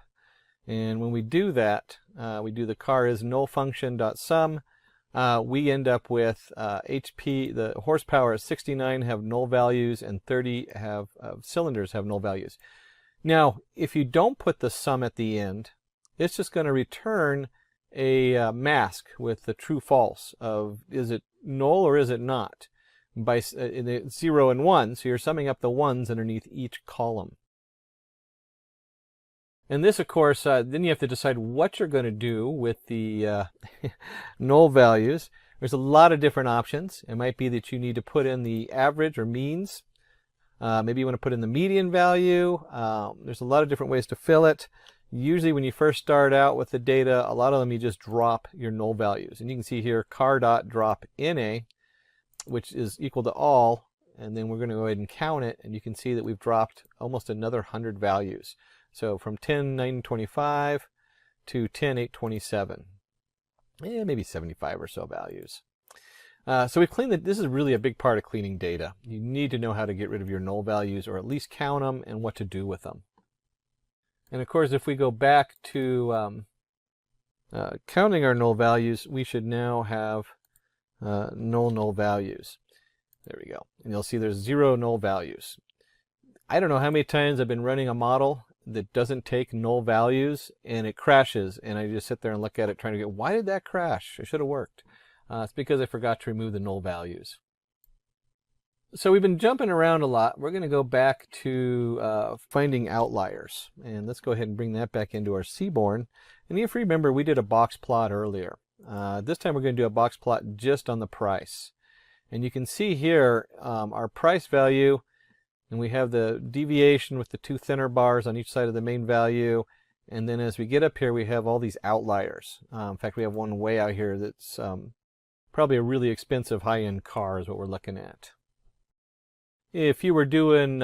And when we do that, we do the car is null function.sum. We end up with HP, the horsepower is 69 have null values, and 30 have cylinders have null values. Now, if you don't put the sum at the end, it's just going to return a mask with the true false of is it null or is it not, by 0 and 1. So you're summing up the ones underneath each column. And this, of course, then you have to decide what you're going to do with the null values. There's a lot of different options. It might be that you need to put in the average or means. Maybe you want to put in the median value. There's a lot of different ways to fill it. Usually when you first start out with the data, a lot of them you just drop your null values. And you can see here car.drop NA, which is equal to all. And then we're going to go ahead and count it. And you can see that we've dropped almost another 100 values. So from 10,925 to 10,827, maybe 75 or so values. So we've cleaned it. This is really a big part of cleaning data. You need to know how to get rid of your null values, or at least count them, and what to do with them. And of course, if we go back to counting our null values, we should now have null values. There we go. And you'll see there's 0 null values. I don't know how many times I've been running a model that doesn't take null values and it crashes, and I just sit there and look at it trying to get, why did that crash? It should have worked. It's because I forgot to remove the null values. So we've been jumping around a lot. We're going to go back to finding outliers, and let's go ahead and bring that back into our Seaborn. And if you remember, we did a box plot earlier. This time we're going to do a box plot just on the price. And you can see here our price value, and we have the deviation with the two thinner bars on each side of the main value. And then as we get up here, we have all these outliers. In fact, we have one way out here that's probably a really expensive high-end car is what we're looking at. If you were doing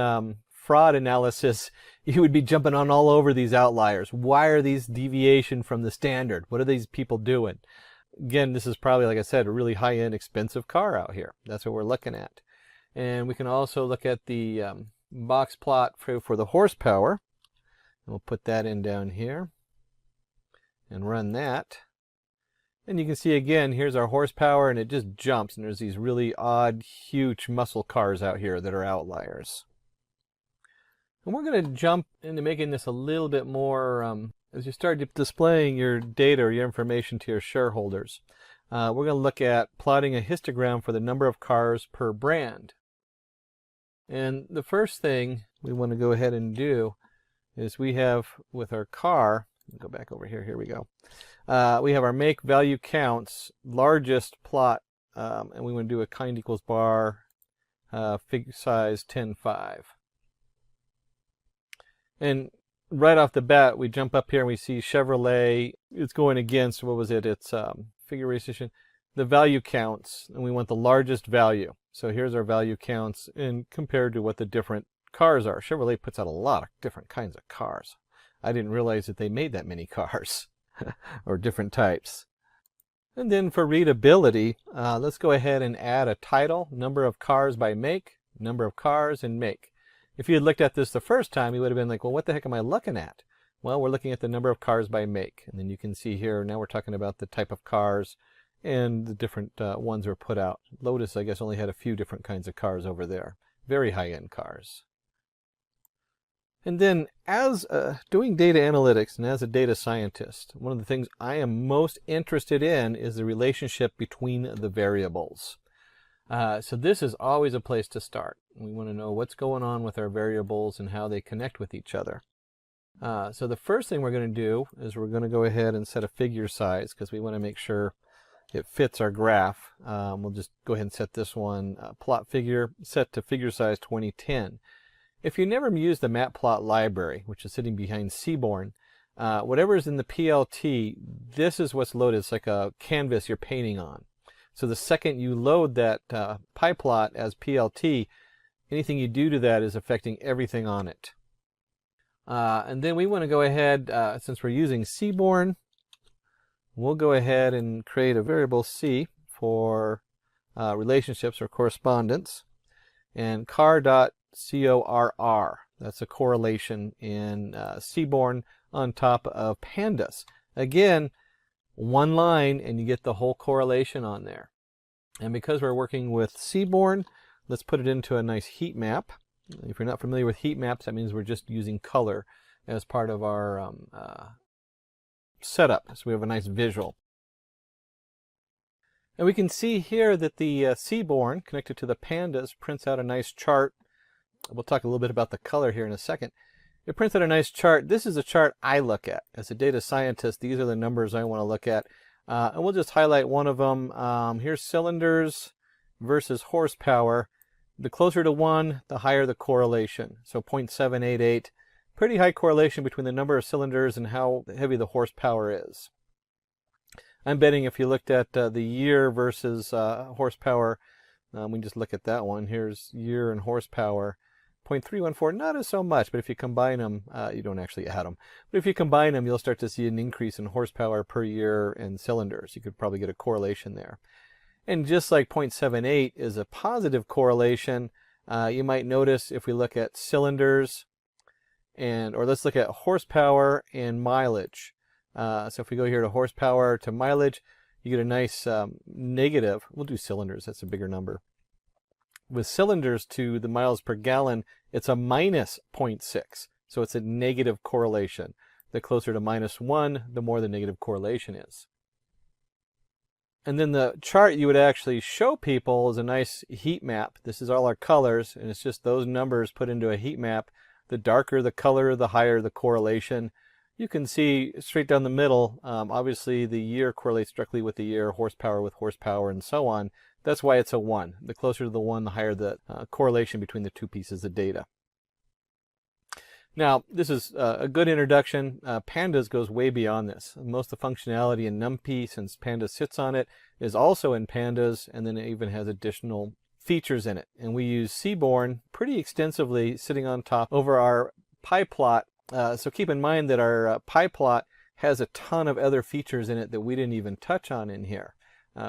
fraud analysis, you would be jumping on all over these outliers. Why are these deviation from the standard? What are these people doing? Again, this is probably, like I said, a really high-end expensive car out here. That's what we're looking at. And we can also look at the box plot for the horsepower. We'll put that in down here and run that. And you can see again, here's our horsepower, and it just jumps, and there's these really odd, huge muscle cars out here that are outliers. And we're going to jump into making this a little bit more, as you start displaying your data or your information to your shareholders. We're going to look at plotting a histogram for the number of cars per brand. And the first thing we want to go ahead and do is we have with our car, go back over here, here we go. We have our make value counts, largest plot, and we want to do a kind equals bar, figure size 10.5. And right off the bat, we jump up here and we see Chevrolet, it's going against, what was it? It's figure ratio, the value counts, and we want the largest value. So here's our value counts and compared to what the different cars are. Chevrolet puts out a lot of different kinds of cars. I didn't realize that they made that many cars or different types. And then for readability, let's go ahead and add a title, number of cars by make, number of cars, and make. If you had looked at this the first time, you would have been like, well, what the heck am I looking at? Well, we're looking at the number of cars by make. And then you can see here, now we're talking about the type of cars and the different ones were put out. Lotus, I guess, only had a few different kinds of cars over there. Very high-end cars. And then as doing data analytics and as a data scientist, one of the things I am most interested in is the relationship between the variables. So this is always a place to start. We want to know what's going on with our variables and how they connect with each other. So the first thing we're going to do is we're going to go ahead and set a figure size because we want to make sure it fits our graph. We'll just go ahead and set this one plot figure set to figure size 2010. If you never used the matplot library, which is sitting behind Seaborn, whatever is in the PLT, this is what's loaded. It's like a canvas you're painting on. So the second you load that PyPlot as PLT, anything you do to that is affecting everything on it. And then we want to go ahead, since we're using Seaborn, we'll go ahead and create a variable C for relationships or correspondence, and car.corr. That's a correlation in Seaborn on top of pandas. Again, one line and you get the whole correlation on there. And because we're working with Seaborn, let's put it into a nice heat map. If you're not familiar with heat maps, that means we're just using color as part of our setup. So we have a nice visual. And we can see here that the Seaborn connected to the pandas prints out a nice chart. We'll talk a little bit about the color here in a second. It prints out a nice chart. This is a chart I look at. As a data scientist, these are the numbers I want to look at. And we'll just highlight one of them. Here's cylinders versus horsepower. The closer to 1, the higher the correlation. So 0.788. Pretty high correlation between the number of cylinders and how heavy the horsepower is. I'm betting if you looked at the year versus horsepower, we just look at that one. Here's year and horsepower. 0.314, not as so much, but if you combine them, you don't actually add them. But if you combine them, you'll start to see an increase in horsepower per year and cylinders. You could probably get a correlation there. And just like 0.78 is a positive correlation, you might notice if we look at cylinders, or let's look at horsepower and mileage. So if we go here to horsepower to mileage, you get a nice negative. We'll do cylinders, that's a bigger number. With cylinders to the miles per gallon, it's a minus 0.6. So it's a negative correlation. The closer to -1, the more the negative correlation is. And then the chart you would actually show people is a nice heat map. This is all our colors, and it's just those numbers put into a heat map. The darker the color, the higher the correlation. You can see straight down the middle, obviously the year correlates directly with the year, horsepower with horsepower, and so on. That's why it's a 1. The closer to the 1, the higher the correlation between the two pieces of data. Now, this is a good introduction. Pandas goes way beyond this. Most of the functionality in NumPy, since Pandas sits on it, is also in Pandas, and then it even has additional features in it. And we use Seaborn pretty extensively sitting on top over our PyPlot. So keep in mind that our PyPlot has a ton of other features in it that we didn't even touch on in here.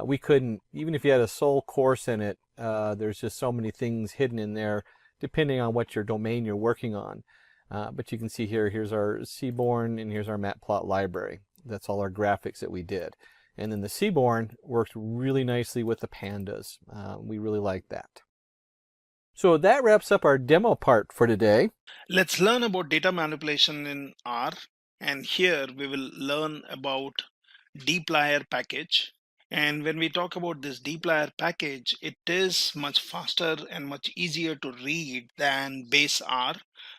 We couldn't, even if you had a sole course in it, there's just so many things hidden in there depending on what your domain you're working on. But you can see here, here's our Seaborn and here's our Matplot library. That's all our graphics that we did. And then the Seaborn works really nicely with the pandas. We really like that. So that wraps up our demo part for today. Let's learn about data manipulation in R. And here we will learn about dplyr package. And when we talk about this dplyr package, it is much faster and much easier to read than base R.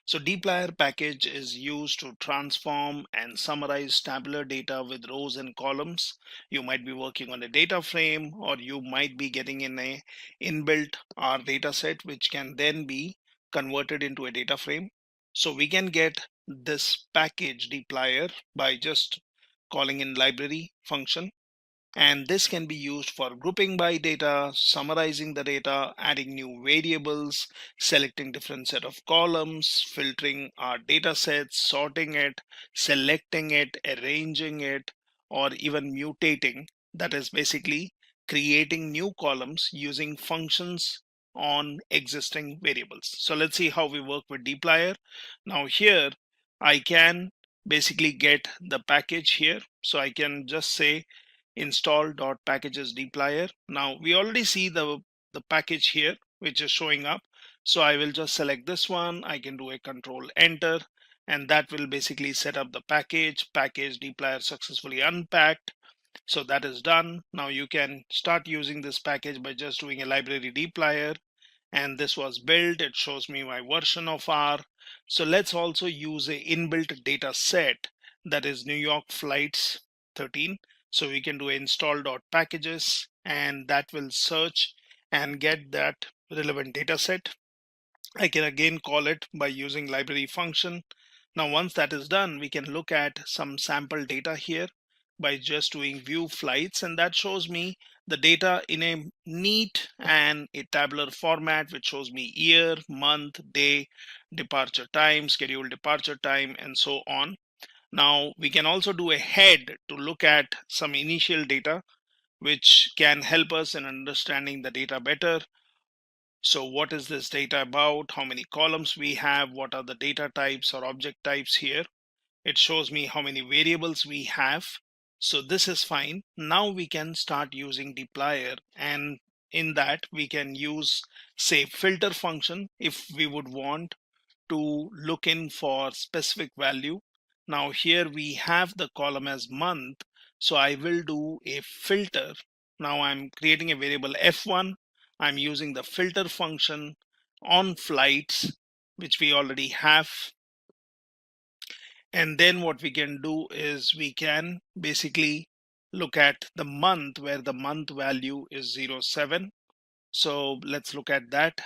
So dplyr package is used to transform and summarize tabular data with rows and columns. You might be working on a data frame, or you might be getting in a inbuilt R data set, which can then be converted into a data frame. So we can get this package dplyr by just calling in library function. And this can be used for grouping by data, summarizing the data, adding new variables, selecting different set of columns, filtering our data sets, sorting it, selecting it, arranging it, or even mutating. That is basically creating new columns using functions on existing variables. So let's see how we work with dplyr. Now here I can basically get the package here. So I can just say install.packages dplyr. Now we already see the package here, which is showing up. So I will just select this one. I can do a control enter, and that will basically set up the package dplyr successfully unpacked. So that is done. Now you can start using this package by just doing a library dplyr, and this was built. It shows me my version of R. So let's also use a inbuilt data set, that is New York flights 13. So we can do install.packages, and that will search and get that relevant data set. I can again call it by using library function. Now once that is done, we can look at some sample data here by just doing view flights, and that shows me the data in a neat and a tabular format, which shows me year, month, day, departure time, scheduled departure time, and so on. Now we can also do a head to look at some initial data, which can help us in understanding the data better. So what is this data about? How many columns we have? What are the data types or object types here? It shows me how many variables we have. So this is fine. Now we can start using dplyr, and in that we can use, say, filter function if we would want to look in for specific value. Now here we have the column as month, so I will do a filter. Now I'm creating a variable f1. I'm using the filter function on flights, which we already have. And then what we can do is we can basically look at the month, where the month value is 07. So let's look at that.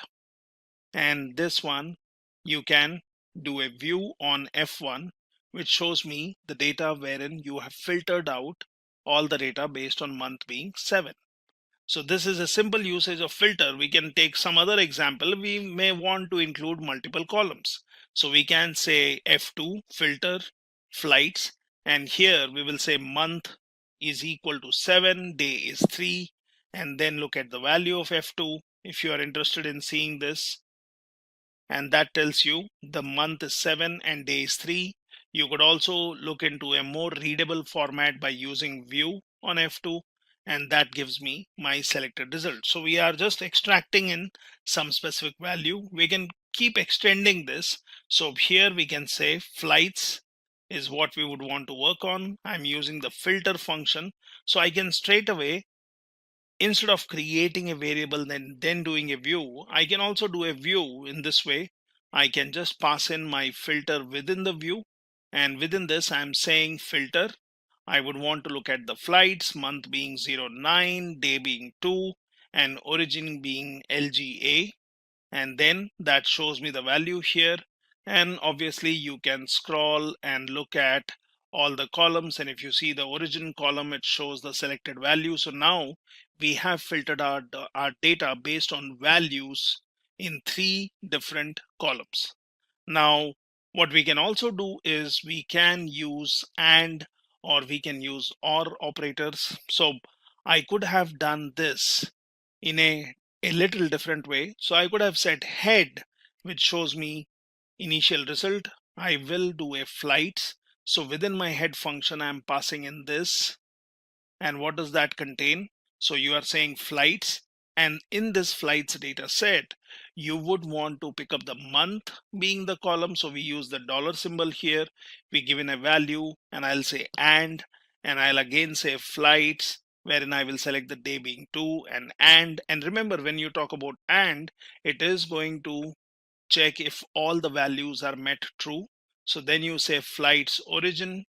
And this one, you can do a view on F1, which shows me the data wherein you have filtered out all the data based on month being 7. So this is a simple usage of filter. We can take some other example. We may want to include multiple columns. So we can say F2 filter flights, and here we will say month is equal to 7, day is 3, and then look at the value of F2 if you are interested in seeing this. And that tells you the month is 7 and day is 3. You could also look into a more readable format by using view on F2, and that gives me my selected result. So we are just extracting in some specific value. We can keep extending this. So here we can say flights is what we would want to work on. I'm using the filter function, so I can straight away, instead of creating a variable then doing a view, I can also do a view in this way. I can just pass in my filter within the view, and within this I'm saying filter. I would want to look at the flights, month being 09, day being 2, and origin being LGA, and then that shows me the value here. And obviously you can scroll and look at all the columns, and if you see the origin column, it shows the selected value. So now we have filtered our data based on values in 3 different columns. Now what we can also do is we can use AND, or we can use OR operators. So I could have done this in a little different way. So I could have said head, which shows me initial result. I will do a flights. So within my head function, I'm passing in this. And what does that contain? So you are saying flights. And in this flights data set, you would want to pick up the month being the column. So we use the dollar symbol here. We give in a value, and I'll say and I'll again say flights, wherein I will select the day being 2 and remember, when you talk about and, it is going to check if all the values are met true. So then you say flights origin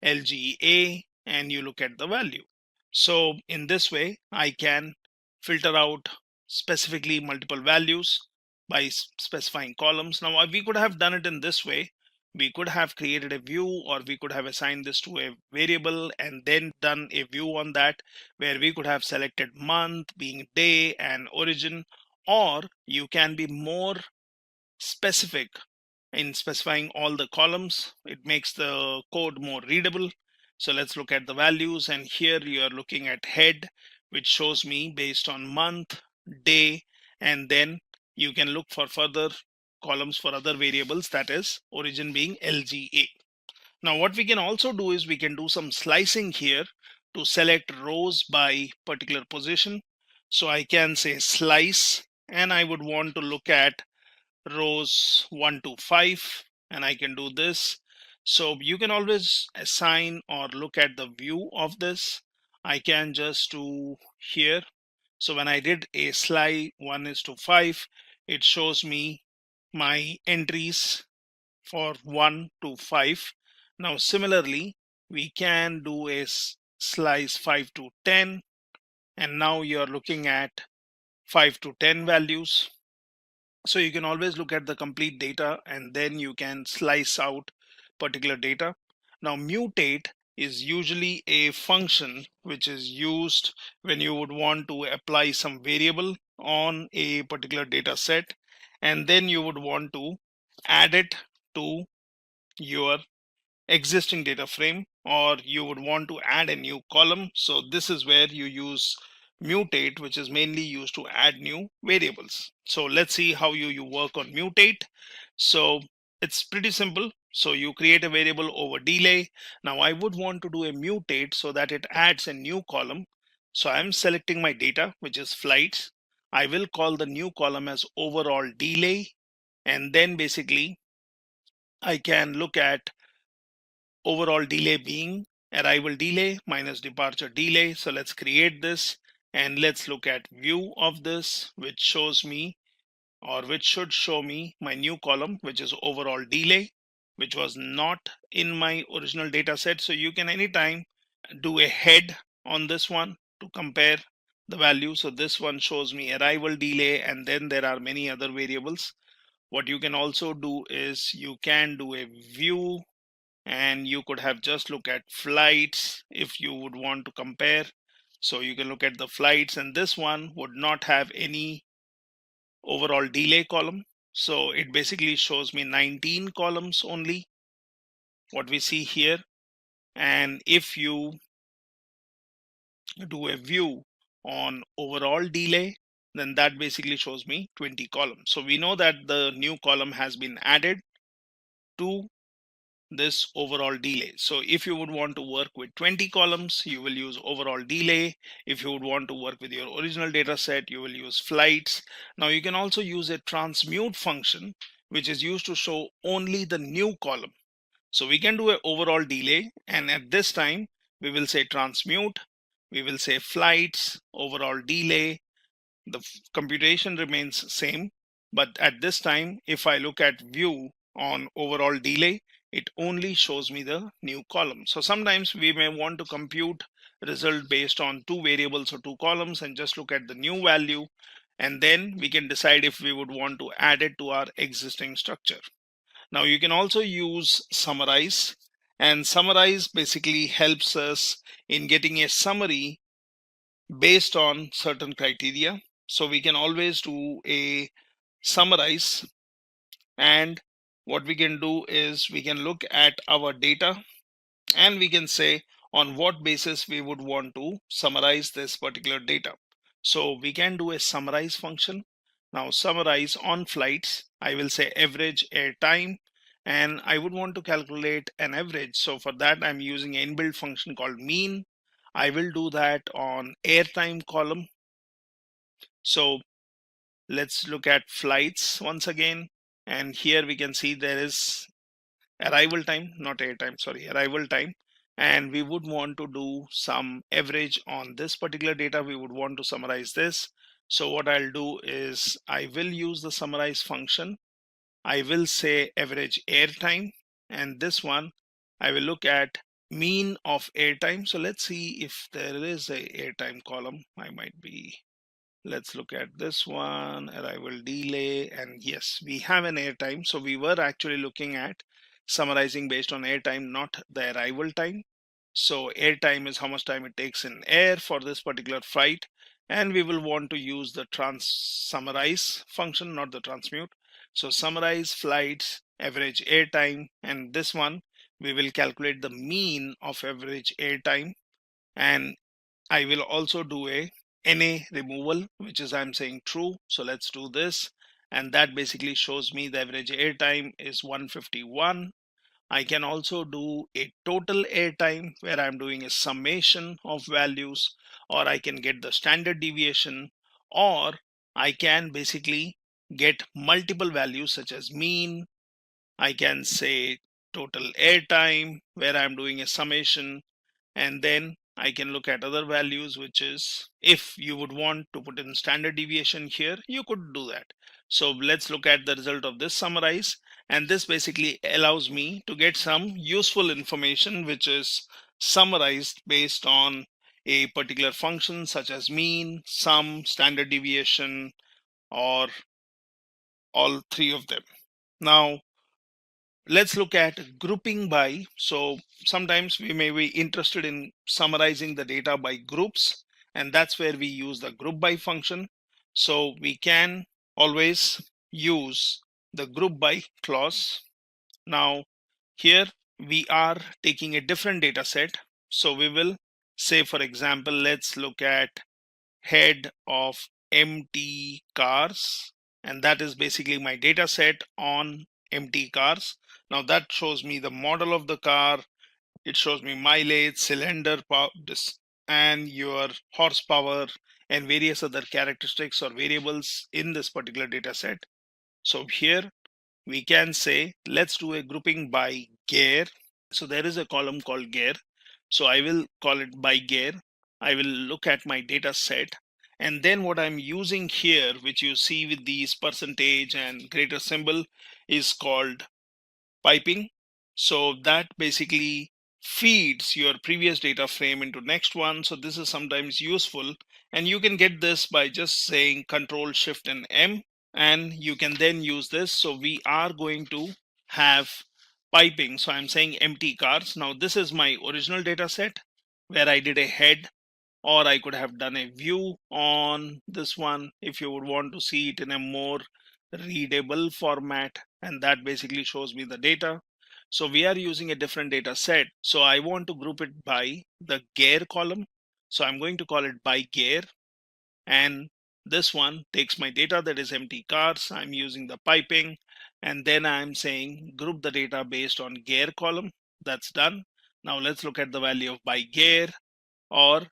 LGA, and you look at the value. So in this way, I can filter out specifically multiple values by specifying columns. Now we could have done it in this way. We could have created a view, or we could have assigned this to a variable and then done a view on that, where we could have selected month being day and origin. Or you can be more specific in specifying all the columns. It makes the code more readable. So let's look at the values, and here you are looking at head, which shows me based on month, day, and then you can look for further columns for other variables, that is origin being LGA. Now what we can also do is we can do some slicing here to select rows by particular position. So I can say slice, and I would want to look at rows 1 to 5, and I can do this. So you can always assign or look at the view of this. I can just do here. So when I did a slice 1:5, it shows me my entries for 1 to 5. Now similarly, we can do a slice 5 to 10, and now you're looking at 5 to 10 values. So you can always look at the complete data, and then you can slice out particular data. Now mutate is usually a function which is used when you would want to apply some variable on a particular data set, and then you would want to add it to your existing data frame, or you would want to add a new column. So this is where you use mutate, which is mainly used to add new variables. So let's see how you work on mutate. So it's pretty simple. So you create a variable over delay. Now I would want to do a mutate so that it adds a new column. So I'm selecting my data, which is flights. I will call the new column as overall delay, and then basically I can look at overall delay being arrival delay minus departure delay. So let's create this, and let's look at view of this, which shows me, or which should show me, my new column, which is overall delay, which was not in my original data set. So you can anytime do a head on this one to compare the value. So this one shows me arrival delay, and then there are many other variables. What you can also do is you can do a view, and you could have just look at flights if you would want to compare. So you can look at the flights, and this one would not have any overall delay column. So it basically shows me 19 columns only, what we see here. And if you do a view on overall delay, then that basically shows me 20 columns. So we know that the new column has been added to this overall delay. So if you would want to work with 20 columns, you will use overall delay. If you would want to work with your original data set, you will use flights. Now you can also use a transmute function, which is used to show only the new column. So we can do an overall delay, and at this time we will say transmute, we will say flights overall delay. The computation remains same, but at this time, if I look at view on overall delay, it only shows me the new column. So sometimes we may want to compute result based on two variables or two columns and just look at the new value, and then we can decide if we would want to add it to our existing structure. Now you can also use summarize, and summarize basically helps us in getting a summary based on certain criteria. So we can always do a summarize, and what we can do is we can look at our data and we can say on what basis we would want to summarize this particular data. So we can do a summarize function. Now summarize on flights, I will say average air time, and I would want to calculate an average. So for that I'm using an inbuilt function called mean. I will do that on airtime column. So let's look at flights once again, and here we can see there is arrival time, not airtime, sorry, arrival time, and we would want to do some average on this particular data. We would want to summarize this. So what I'll do is I will use the summarize function. I will say average airtime, and this one I will look at mean of airtime. So let's see if there is a airtime column. I might be, let's look at this one, arrival delay, and yes, we have an airtime. So we were actually looking at summarizing based on airtime, not the arrival time. So airtime is how much time it takes in air for this particular flight, and we will want to use the summarize function, not the transmute. So summarize flights average airtime, and this one we will calculate the mean of average airtime, and I will also do a NA removal, which is I'm saying true. So let's do this, and that basically shows me the average airtime is 151. I can also do a total airtime where I'm doing a summation of values, or I can get the standard deviation, or I can basically get multiple values such as mean. I can say total airtime where I'm doing a summation, and then I can look at other values, which is if you would want to put in standard deviation here, you could do that. So let's look at the result of this summarize, and this basically allows me to get some useful information which is summarized based on a particular function such as mean, sum, standard deviation, or all three of them. Now let's look at grouping by. So sometimes we may be interested in summarizing the data by groups, and that's where we use the group by function. So we can always use the group by clause. Now here we are taking a different data set. So we will say, for example, let's look at head of empty cars, and that is basically my data set on empty cars. Now that shows me the model of the car, it shows me mileage, cylinder power, and your horsepower and various other characteristics or variables in this particular data set. So here we can say let's do a grouping by gear. So there is a column called gear, so I will call it by gear. I will look at my data set, and then what I'm using here, which you see with these percentage and greater symbol, is called piping. So that basically feeds your previous data frame into next one. So this is sometimes useful, and you can get this by just saying Control Shift and M, and you can then use this. So we are going to have piping. So I'm saying empty cars. Now this is my original data set where I did a head, or I could have done a view on this one if you would want to see it in a more readable format, and that basically shows me the data. So we are using a different data set, so I want to group it by the gear column. So I'm going to call it by gear, and this one takes my data that is empty cars. I'm using the piping, and then I'm saying group the data based on gear column. That's done. Now let's look at the value of by gear, or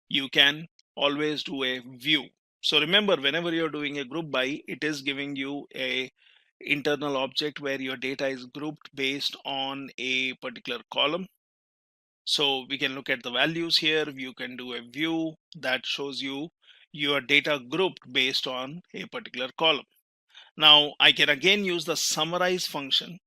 you can always do a view. So remember, whenever you're doing a group by, it is giving you a internal object where your data is grouped based on a particular column. So we can look at the values here. You can do a view that shows you your data grouped based on a particular column. Now I can again use the summarize function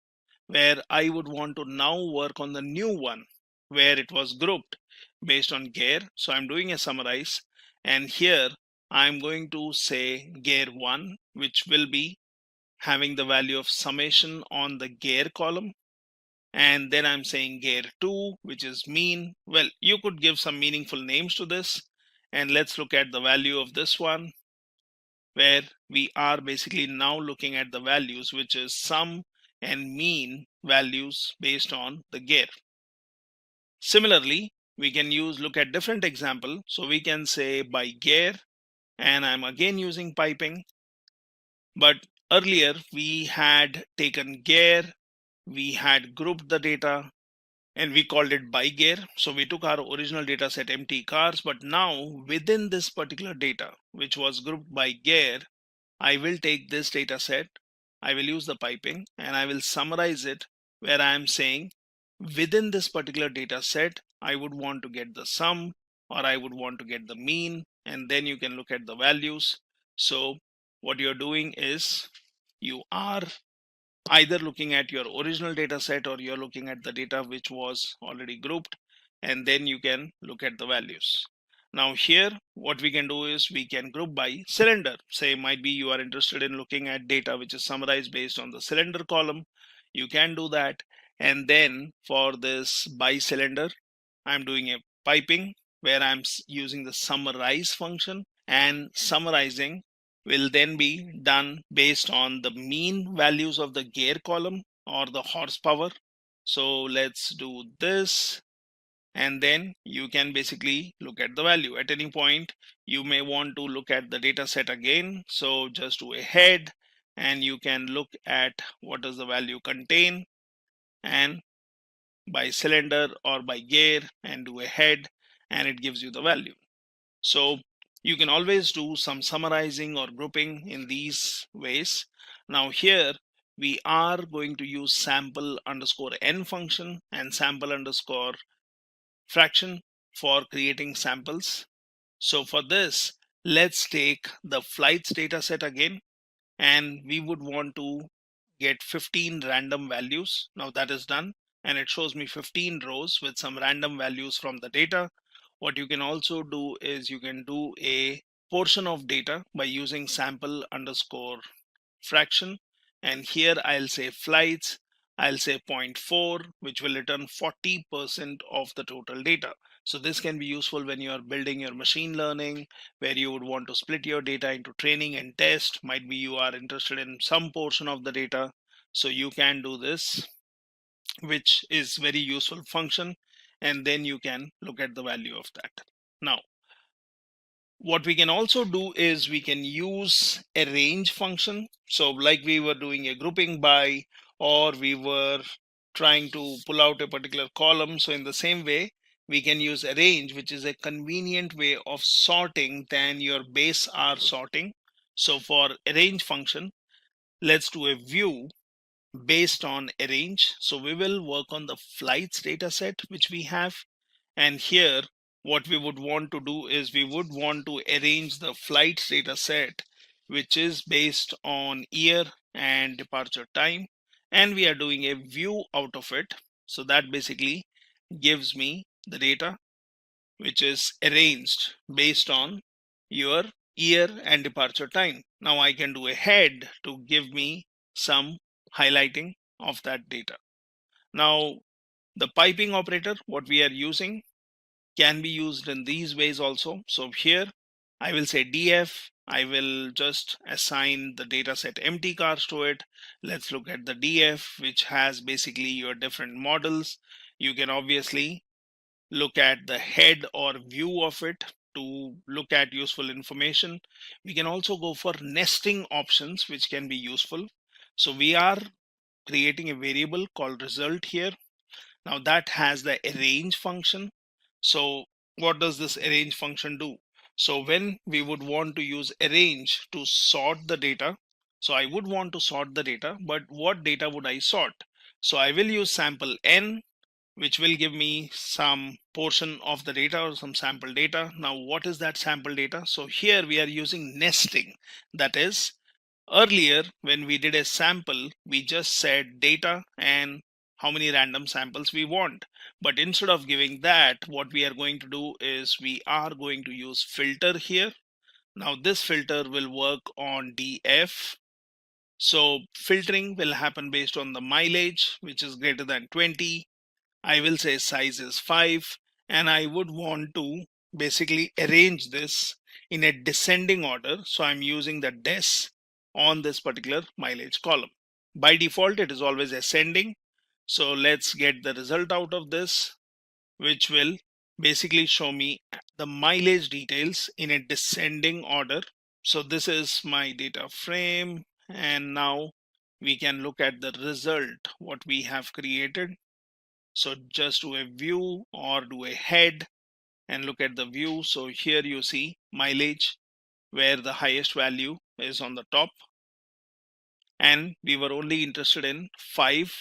where I would want to now work on the new one. where it was grouped based on gear. So I'm doing a summarize, and here I'm going to say gear 1, which will be having the value of summation on the gear column. And then I'm saying gear 2, which is mean. Well, you could give some meaningful names to this. And let's look at the value of this one, where we are basically now looking at the values, which is sum and mean values based on the gear. Similarly, we can look at different example. So we can say by gear, and I'm again using piping. But earlier we had taken gear, we had grouped the data, and we called it by gear. So we took our original data set empty cars, but now within this particular data, which was grouped by gear, I will take this data set, I will use the piping, and I will summarize it, where I am saying within this particular data set, I would want to get the sum, or I would want to get the mean, and then you can look at the values. So what you're doing is you are either looking at your original data set, or you're looking at the data which was already grouped, and then you can look at the values. Now here, what we can do is we can group by cylinder. Say might be you are interested in looking at data which is summarized based on the cylinder column. You can do that. And then for this by cylinder, I'm doing a piping where I'm using the summarize function, and summarizing will then be done based on the mean values of the gear column or the horsepower. So let's do this, and then you can basically look at the value. At any point you may want to look at the data set again, so just do a head and you can look at what does the value contain, and by cylinder or by gear, and do a head, and it gives you the value. So you can always do some summarizing or grouping in these ways. Now here we are going to use sample underscore n function and sample underscore fraction for creating samples. So for this, let's take the flights data set again, and we would want to get 15 random values. Now that is done, and it shows me 15 rows with some random values from the data. What you can also do is you can do a portion of data by using sample underscore fraction, and here I'll say flights, I'll say 0.4, which will return 40% of the total data. So this can be useful when you are building your machine learning, where you would want to split your data into training and test. Might be you are interested in some portion of the data, so you can do this, which is very useful function, and then you can look at the value of that. Now what we can also do is we can use a range function. So like we were doing a grouping by, or we were trying to pull out a particular column. So in the same way, we can use a range, which is a convenient way of sorting than your base R sorting. So for a range function, let's do a view based on a range. So we will work on the flights data set which we have, and here what we would want to do is we would want to arrange the flights data set which is based on year and departure time, and we are doing a view out of it. So that basically gives me the data which is arranged based on your year and departure time. Now I can do a head to give me some highlighting of that data. Now the piping operator, what we are using, can be used in these ways also. So here I will say df, I will just assign the data set empty cars to it. Let's look at the df, which has basically your different models. You can obviously look at the head or view of it to look at useful information. We can also go for nesting options, which can be useful. So we are creating a variable called result here. Now that has the arrange function. So what does this arrange function do? So when we would want to use arrange to sort the data, so I would want to sort the data, but what data would I sort? So I will use sample n, which will give me some portion of the data or some sample data. Now what is that sample data? So here we are using nesting. That is, earlier when we did a sample, we just said data and how many random samples we want. But instead of giving that, what we are going to do is we are going to use filter here. Now this filter will work on DF. So filtering will happen based on the mileage, which is greater than 20. I will say size is 5, and I would want to basically arrange this in a descending order. So I'm using the des on this particular mileage column. By default, it is always ascending. So let's get the result out of this, which will basically show me the mileage details in a descending order. So this is my data frame, and now we can look at the result, what we have created. So just do a view or do a head and look at the view. So here you see mileage, where the highest value is on the top, and we were only interested in 5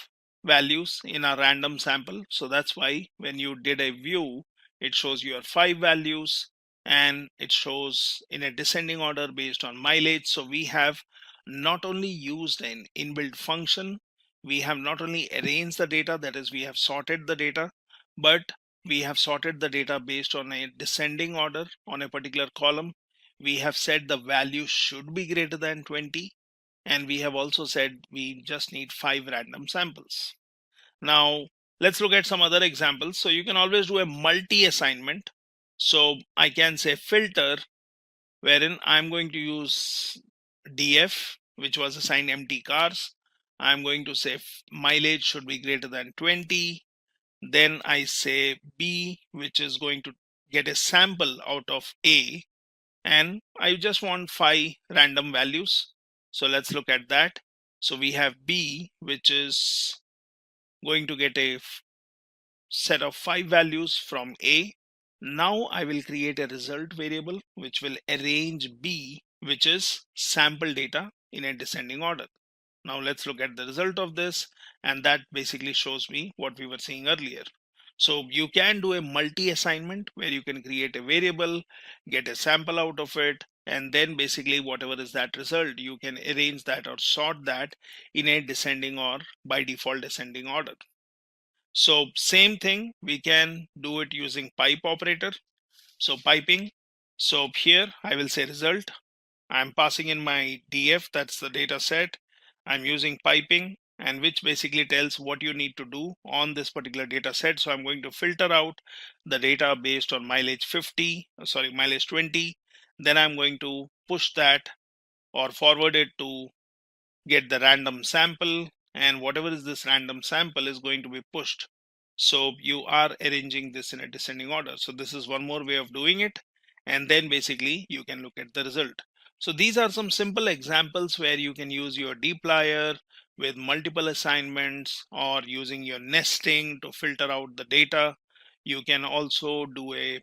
values in a random sample. So that's why when you did a view, it shows your 5 values, and it shows in a descending order based on mileage. So we have not only used an inbuilt function, we have not only arranged the data, that is, we have sorted the data, but we have sorted the data based on a descending order on a particular column. We have said the value should be greater than 20, and we have also said we just need 5 random samples. Now let's look at some other examples. So you can always do a multi-assignment. So I can say filter, wherein I'm going to use DF, which was assigned empty cars. I'm going to say mileage should be greater than 20. Then I say B, which is going to get a sample out of A, and I just want 5 random values. So let's look at that. So we have B, which is going to get a set of 5 values from A. Now I will create a result variable which will arrange B, which is sample data, in a descending order. Now let's look at the result of this, and that basically shows me what we were seeing earlier. So you can do a multi-assignment where you can create a variable, get a sample out of it, and then basically whatever is that result, you can arrange that or sort that in a descending or by default ascending order. So same thing, we can do it using pipe operator. So piping. So here I will say result. I'm passing in my DF, that's the data set. I'm using piping, and which basically tells what you need to do on this particular data set. So I'm going to filter out the data based on mileage 20. Then I'm going to push that or forward it to get the random sample, and whatever is this random sample is going to be pushed. So you are arranging this in a descending order. So this is one more way of doing it, and then basically you can look at the result. So these are some simple examples where you can use your dplyr with multiple assignments, or using your nesting to filter out the data. You can also do a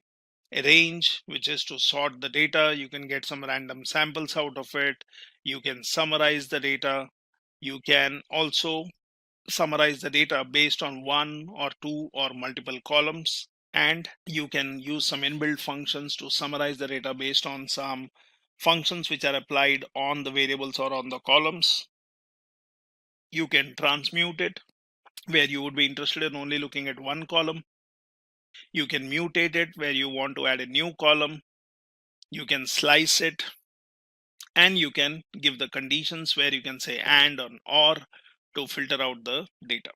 range, which is to sort the data. You can get some random samples out of it. You can summarize the data. You can also summarize the data based on 1 or 2 or multiple columns, and you can use some inbuilt functions to summarize the data based on some functions which are applied on the variables or on the columns. You can transmute it, where you would be interested in only looking at one column. You can mutate it, where you want to add a new column. You can slice it, and you can give the conditions where you can say and or to filter out the data.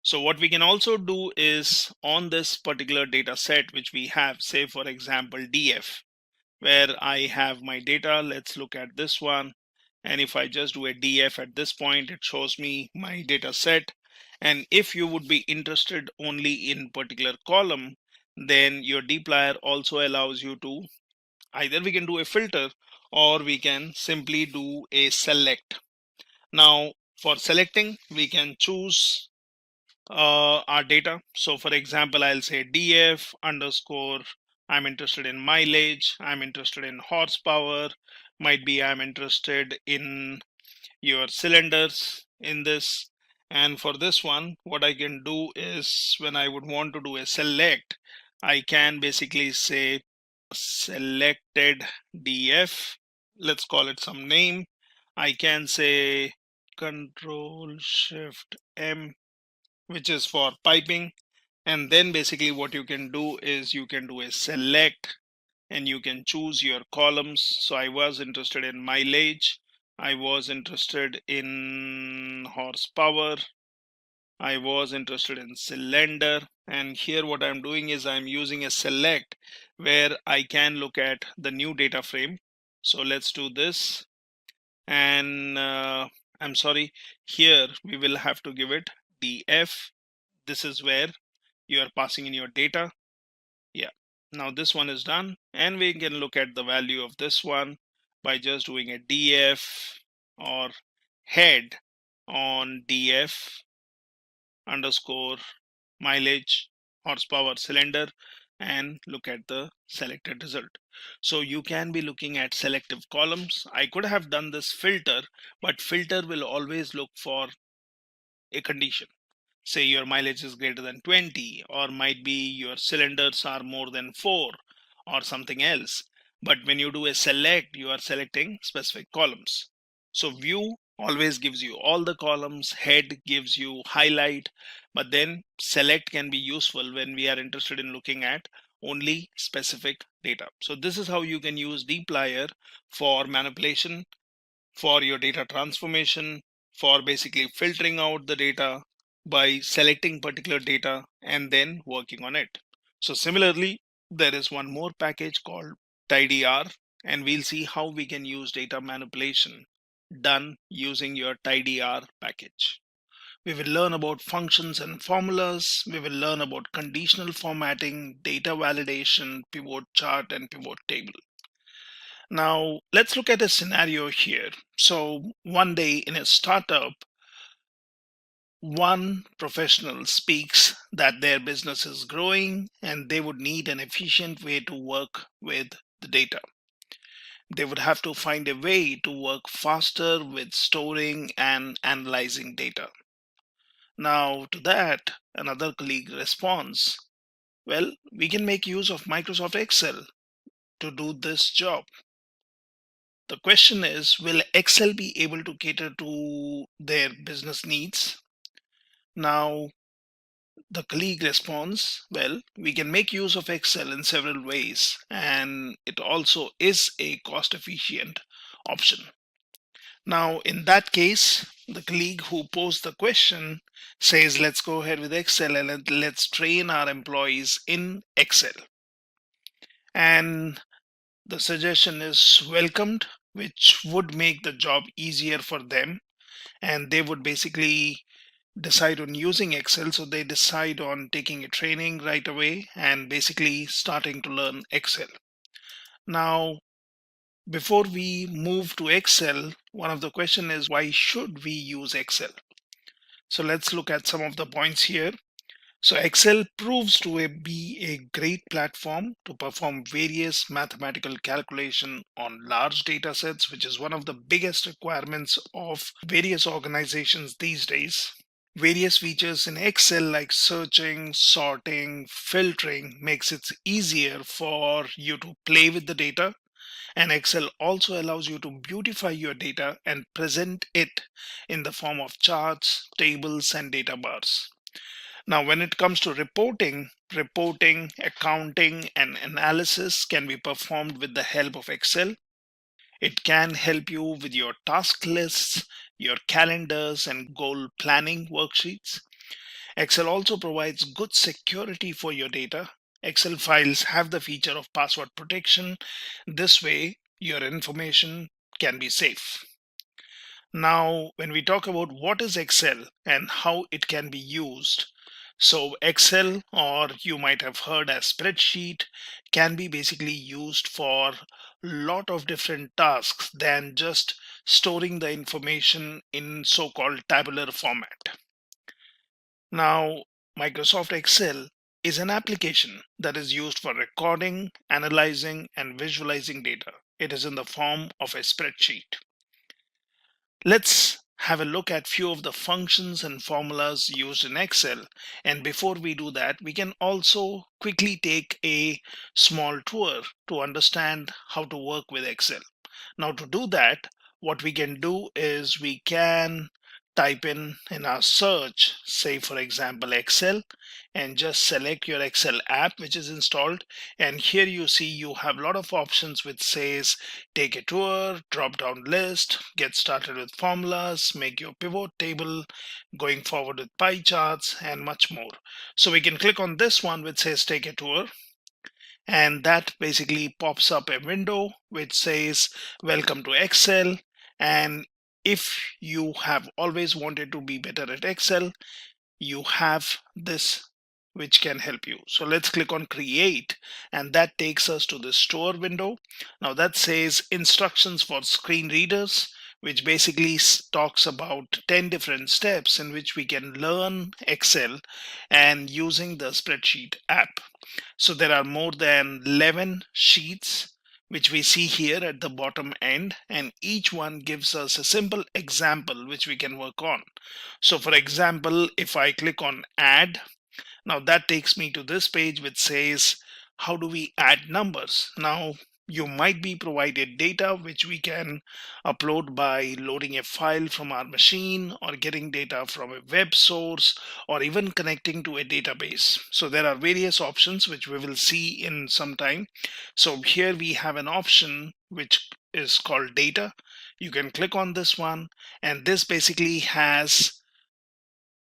So what we can also do is, on this particular data set which we have, say for example DF, where I have my data. Let's look at this one, and if I just do a DF at this point, it shows me my data set. And if you would be interested only in particular column, then your dplyr also allows you to, either we can do a filter or we can simply do a select. Now for selecting, we can choose our data. So for example, I'll say df underscore, I'm interested in mileage, I'm interested in horsepower, might be I'm interested in your cylinders in this. And for this one, what I can do is, when I would want to do a select, I can basically say selected df, let's call it some name. I can say control shift M, which is for piping. And then basically what you can do is you can do a select and you can choose your columns. So I was interested in mileage, I was interested in horsepower, I was interested in cylinder, and here what I'm doing is I'm using a select where I can look at the new data frame. So let's do this, and I'm sorry, here we will have to give it df. This is where you are passing in your data. Yeah, now this one is done, and we can look at the value of this one by just doing a df or head on df underscore mileage horsepower cylinder and look at the selected result. So you can be looking at selective columns. I could have done this filter, but filter will always look for a condition. Say your mileage is greater than 20, or might be your cylinders are more than 4 or something else. But when you do a select, you are selecting specific columns. So view always gives you all the columns, head gives you highlight, but then select can be useful when we are interested in looking at only specific data. So this is how you can use dplyr for manipulation, for your data transformation, for basically filtering out the data by selecting particular data and then working on it. So similarly, there is one more package called tidyr, and we'll see how we can use data manipulation done using your tidyr package. We will learn about functions and formulas. We will learn about conditional formatting, data validation, pivot chart, and pivot table. Now, let's look at a scenario here. So, one day in a startup, one professional speaks that their business is growing and they would need an efficient way to work with the data. They would have to find a way to work faster with storing and analyzing data. Now, to that, another colleague responds, well, we can make use of Microsoft Excel to do this job. The question is, will Excel be able to cater to their business needs? Now, the colleague responds, well, we can make use of Excel in several ways, and it also is a cost efficient option. Now, in that case, the colleague who posed the question says, let's go ahead with Excel and let's train our employees in Excel. And the suggestion is welcomed, which would make the job easier for them, and they would basically decide on using Excel. So they decide on taking a training right away and basically starting to learn Excel. Now, before we move to Excel, one of the question is, why should we use Excel? So let's look at some of the points here. So Excel proves to be a great platform to perform various mathematical calculation on large data sets, which is one of the biggest requirements of various organizations these days. Various features in Excel like searching, sorting, filtering makes it easier for you to play with the data. And Excel also allows you to beautify your data and present it in the form of charts, tables, and data bars. Now, when it comes to reporting, accounting, and analysis can be performed with the help of Excel. It can help you with your task lists, your calendars, and goal planning worksheets. Excel also provides good security for your data. Excel files have the feature of password protection. This way, your information can be safe. Now, when we talk about what is Excel and how it can be used, so Excel, or you might have heard as spreadsheet, can be basically used for a lot of different tasks than just storing the information in so-called tabular format. Now, Microsoft Excel is an application that is used for recording, analyzing, and visualizing data. It is in the form of a spreadsheet. Let's have a look at few of the functions and formulas used in Excel. And before we do that, we can also quickly take a small tour to understand how to work with Excel. Now, to do that, what we can do is we can type in our search, say for example Excel, and just select your Excel app which is installed, and here you see you have a lot of options which says take a tour, drop down list, get started with formulas, make your pivot table, going forward with pie charts, and much more. So we can click on this one which says take a tour, and that basically pops up a window which says welcome to Excel. And if you have always wanted to be better at Excel, you have this which can help you. So let's click on create, and that takes us to the store window. Now that says instructions for screen readers, which basically talks about 10 different steps in which we can learn Excel and using the spreadsheet app. So there are more than 11 sheets which we see here at the bottom end, and each one gives us a simple example which we can work on. So for example, if I click on add, now that takes me to this page which says how do we add numbers. Now you might be provided data which we can upload by loading a file from our machine, or getting data from a web source, or even connecting to a database. So there are various options which we will see in some time. So here we have an option which is called data. You can click on this one, and this basically has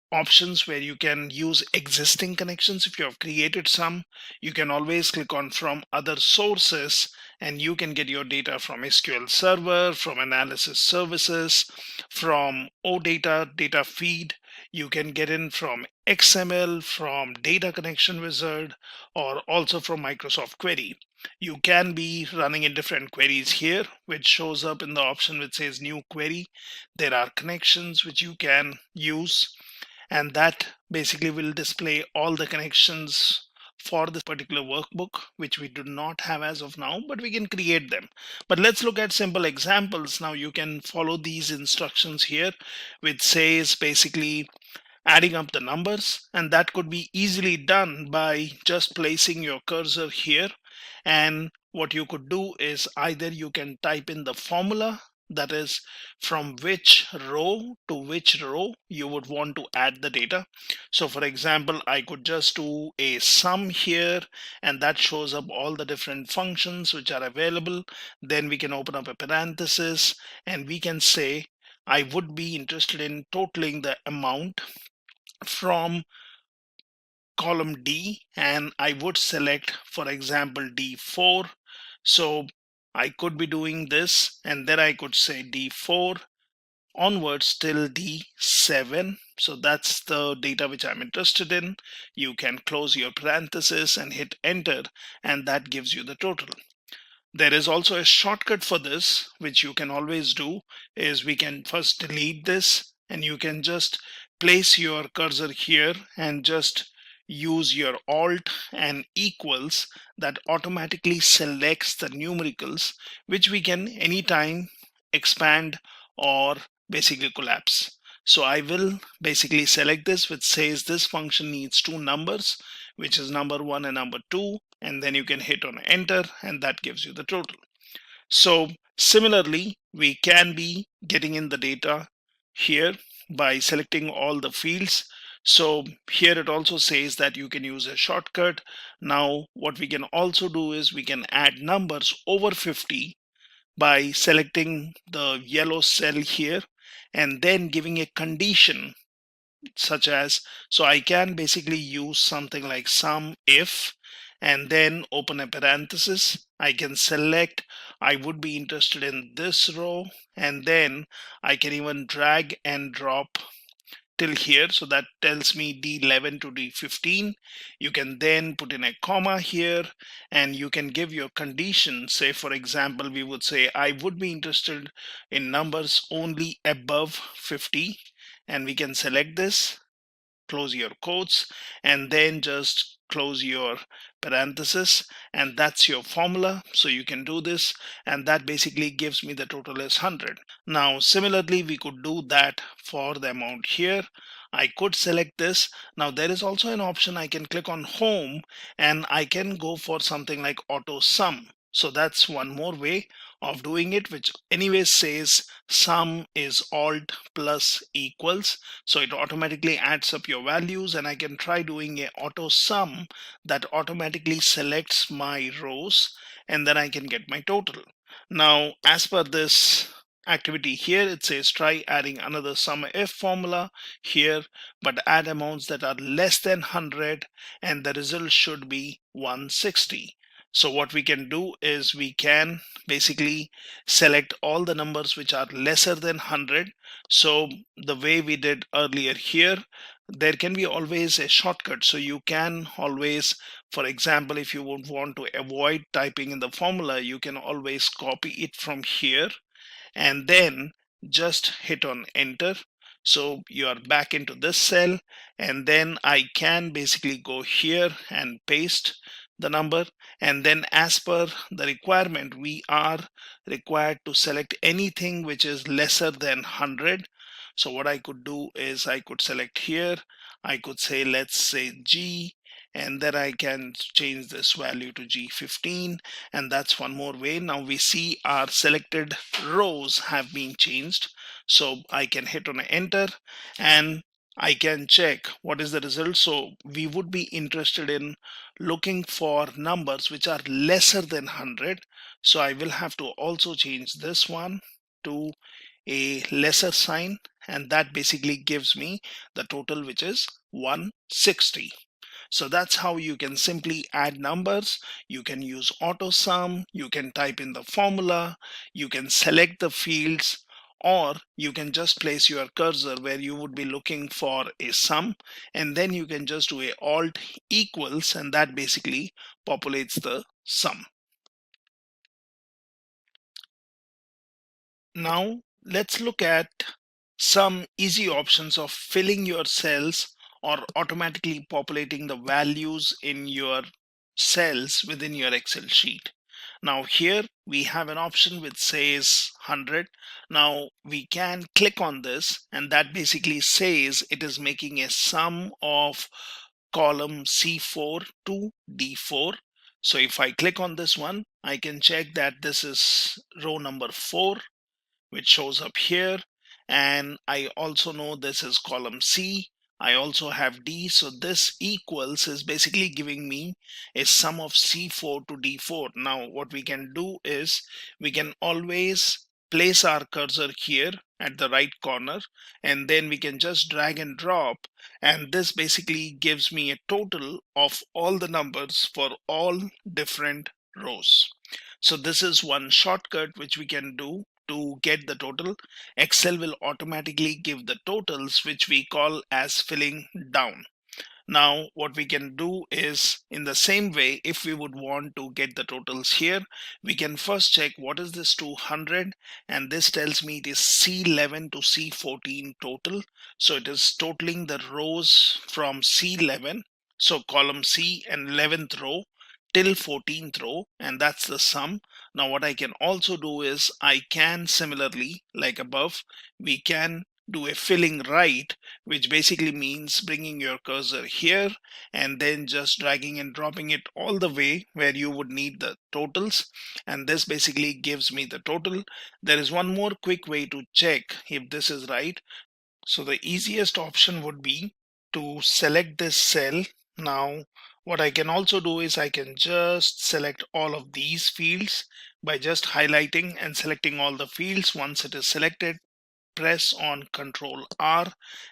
options where you can use existing connections. If you have created some, you can always click on from other sources, and you can get your data from SQL Server, from analysis services, from OData data feed. You can get in from XML, from data connection wizard, or also from Microsoft Query. You can be running in different queries here, which shows up in the option which says new query. There are connections which you can use, and that basically will display all the connections for this particular workbook, which we do not have as of now, but we can create them. But let's look at simple examples. Now you can follow these instructions here, which says basically adding up the numbers, and that could be easily done by just placing your cursor here. And what you could do is either you can type in the formula, that is from which row to which row you would want to add the data. So for example, I could just do a sum here, and that shows up all the different functions which are available. Then we can open up a parenthesis, and we can say I would be interested in totaling the amount from column D, and I would select, for example, D4. So I could be doing this, and then I could say D4 onwards till D7. So that's the data which I'm interested in. You can close your parenthesis and hit enter, and that gives you the total. There is also a shortcut for this, which you can always do, is we can first delete this, and you can just place your cursor here and just use your alt and equals. That automatically selects the numericals, which we can anytime expand or basically collapse. So I will basically select this, which says this function needs two numbers, which is number 1 and number 2, and then you can hit on enter, and that gives you the total. So similarly, we can be getting in the data here by selecting all the fields. So here it also says that you can use a shortcut. Now what we can also do is we can add numbers over 50 by selecting the yellow cell here, and then giving a condition such as, so I can basically use something like sum if, and then open a parenthesis. I can select I would be interested in this row, and then I can even drag and drop till here. So that tells me D11 to D15. You can then put in a comma here, and you can give your condition. Say for example, we would say I would be interested in numbers only above 50, and we can select this, close your quotes, and then just close your parenthesis, and that's your formula. So you can do this, and that basically gives me the total is 100. Now similarly, we could do that for the amount here. I could select this. Now there is also an option, I can click on home, and I can go for something like auto sum. So that's one more way of doing it, which anyways says sum is alt plus equals. So it automatically adds up your values, and I can try doing a auto sum that automatically selects my rows, and then I can get my total. Now, as per this activity here, it says try adding another sum if formula here, but add amounts that are less than 100, and the result should be 160. So what we can do is we can basically select all the numbers which are lesser than 100. So the way we did earlier here, there can be always a shortcut. So you can always, for example, if you would want to avoid typing in the formula, you can always copy it from here and then just hit on enter. So you are back into this cell, and then I can basically go here and paste the number, and then as per the requirement, we are required to select anything which is lesser than 100. So what I could do is I could select here, I could say, let's say G, and then I can change this value to G15, and that's one more way. Now we see our selected rows have been changed, so I can hit on enter and I can check what is the result. So we would be interested in looking for numbers which are lesser than 100, so I will have to also change this one to a lesser sign, and that basically gives me the total, which is 160. So that's how you can simply add numbers. You can use auto sum, you can type in the formula, you can select the fields, or you can just place your cursor where you would be looking for a sum, and then you can just do a alt equals, and that basically populates the sum. Now let's look at some easy options of filling your cells or automatically populating the values in your cells within your Excel sheet. Now here we have an option which says 100. Now we can click on this, and that basically says it is making a sum of column C4 to D4. So if I click on this one, I can check that this is row number 4, which shows up here, and I also know this is column C. I also have D, so this equals is basically giving me a sum of C4 to D4. Now what we can do is we can always place our cursor here at the right corner, and then we can just drag and drop, and this basically gives me a total of all the numbers for all different rows. So this is one shortcut which we can do to get the total. Excel will automatically give the totals, which we call as filling down. Now what we can do is, in the same way, if we would want to get the totals here, we can first check what is this 200, and this tells me it is C11 to C14 total. So it is totaling the rows from C11, so column C and 11th row, till 14th row, and that's the sum. Now what I can also do is I can similarly, like above, we can do a filling right, which basically means bringing your cursor here and then just dragging and dropping it all the way where you would need the totals, and this basically gives me the total. There is one more quick way to check if this is right. So the easiest option would be to select this cell. Now what I can also do is I can just select all of these fields by just highlighting and selecting all the fields. Once it is selected, press on Control R,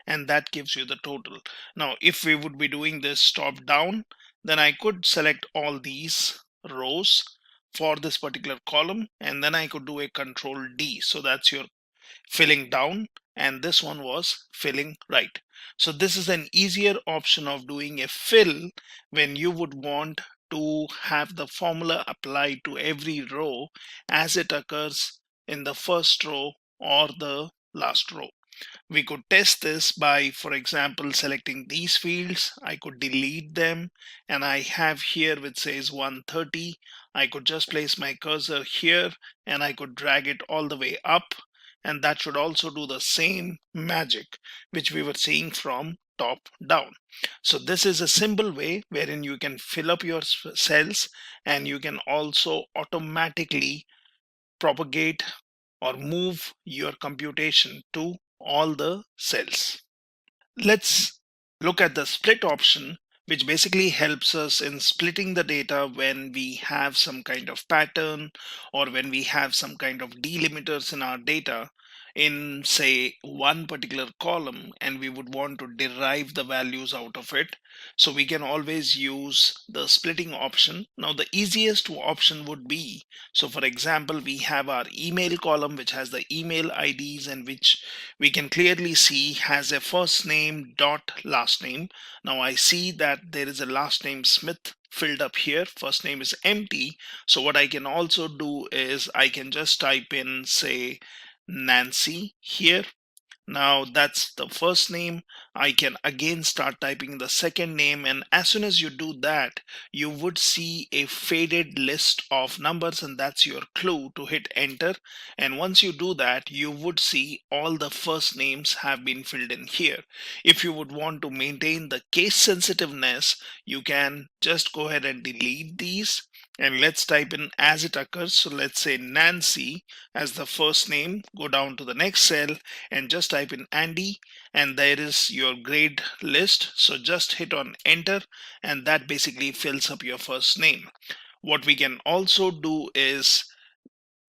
and that gives you the total. Now if we would be doing this top down, then I could select all these rows for this particular column, and then I could do a Control D. So that's your filling down, and this one was filling right. So this is an easier option of doing a fill when you would want to have the formula applied to every row as it occurs in the first row or the last row. We could test this by, for example, selecting these fields. I could delete them, and I have here which says 130. I could just place my cursor here and I could drag it all the way up, and that should also do the same magic which we were seeing from top down. So this is a simple way wherein you can fill up your cells, and you can also automatically propagate or move your computation to all the cells. Let's look at the split option, which basically helps us in splitting the data when we have some kind of pattern, or when we have some kind of delimiters in our data in, say, one particular column, and we would want to derive the values out of it. So we can always use the splitting option. Now the easiest option would be, so for example, we have our email column, which has the email IDs, and which we can clearly see has a first name dot last name. Now I see that there is a last name Smith filled up here, first name is empty. So what I can also do is I can just type in, say, Nancy here. Now that's the first name. I can again start typing the second name, and as soon as you do that, you would see a faded list of numbers, and that's your clue to hit enter. And once you do that, you would see all the first names have been filled in here. If you would want to maintain the case sensitiveness, you can just go ahead and delete these, and let's type in as it occurs. So let's say Nancy as the first name, go down to the next cell and just type in Andy, and there is your grade list. So just hit on enter, and that basically fills up your first name. What we can also do is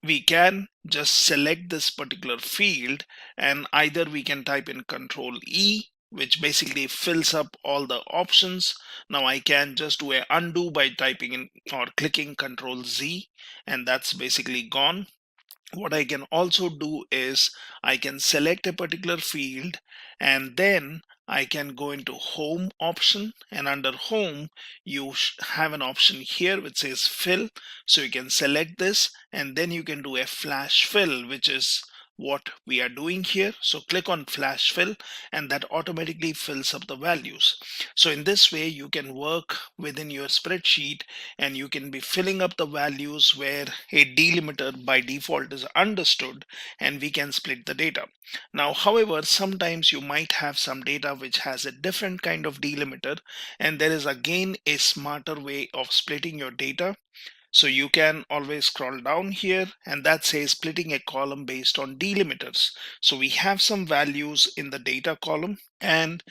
we can just select this particular field, and either we can type in Control E, which basically fills up all the options. Now I can just do a undo by typing in or clicking Control Z, and that's basically gone. What I can also do is I can select a particular field, and then I can go into home option, and under home you have an option here which says fill. So you can select this, and then you can do a flash fill, which is what we are doing here. So click on flash fill, and that automatically fills up the values. So in this way you can work within your spreadsheet, and you can be filling up the values where a delimiter by default is understood, and we can split the data. Now however, sometimes you might have some data which has a different kind of delimiter, and there is again a smarter way of splitting your data. So you can always scroll down here, and that says splitting a column based on delimiters. So we have some values in the data column, and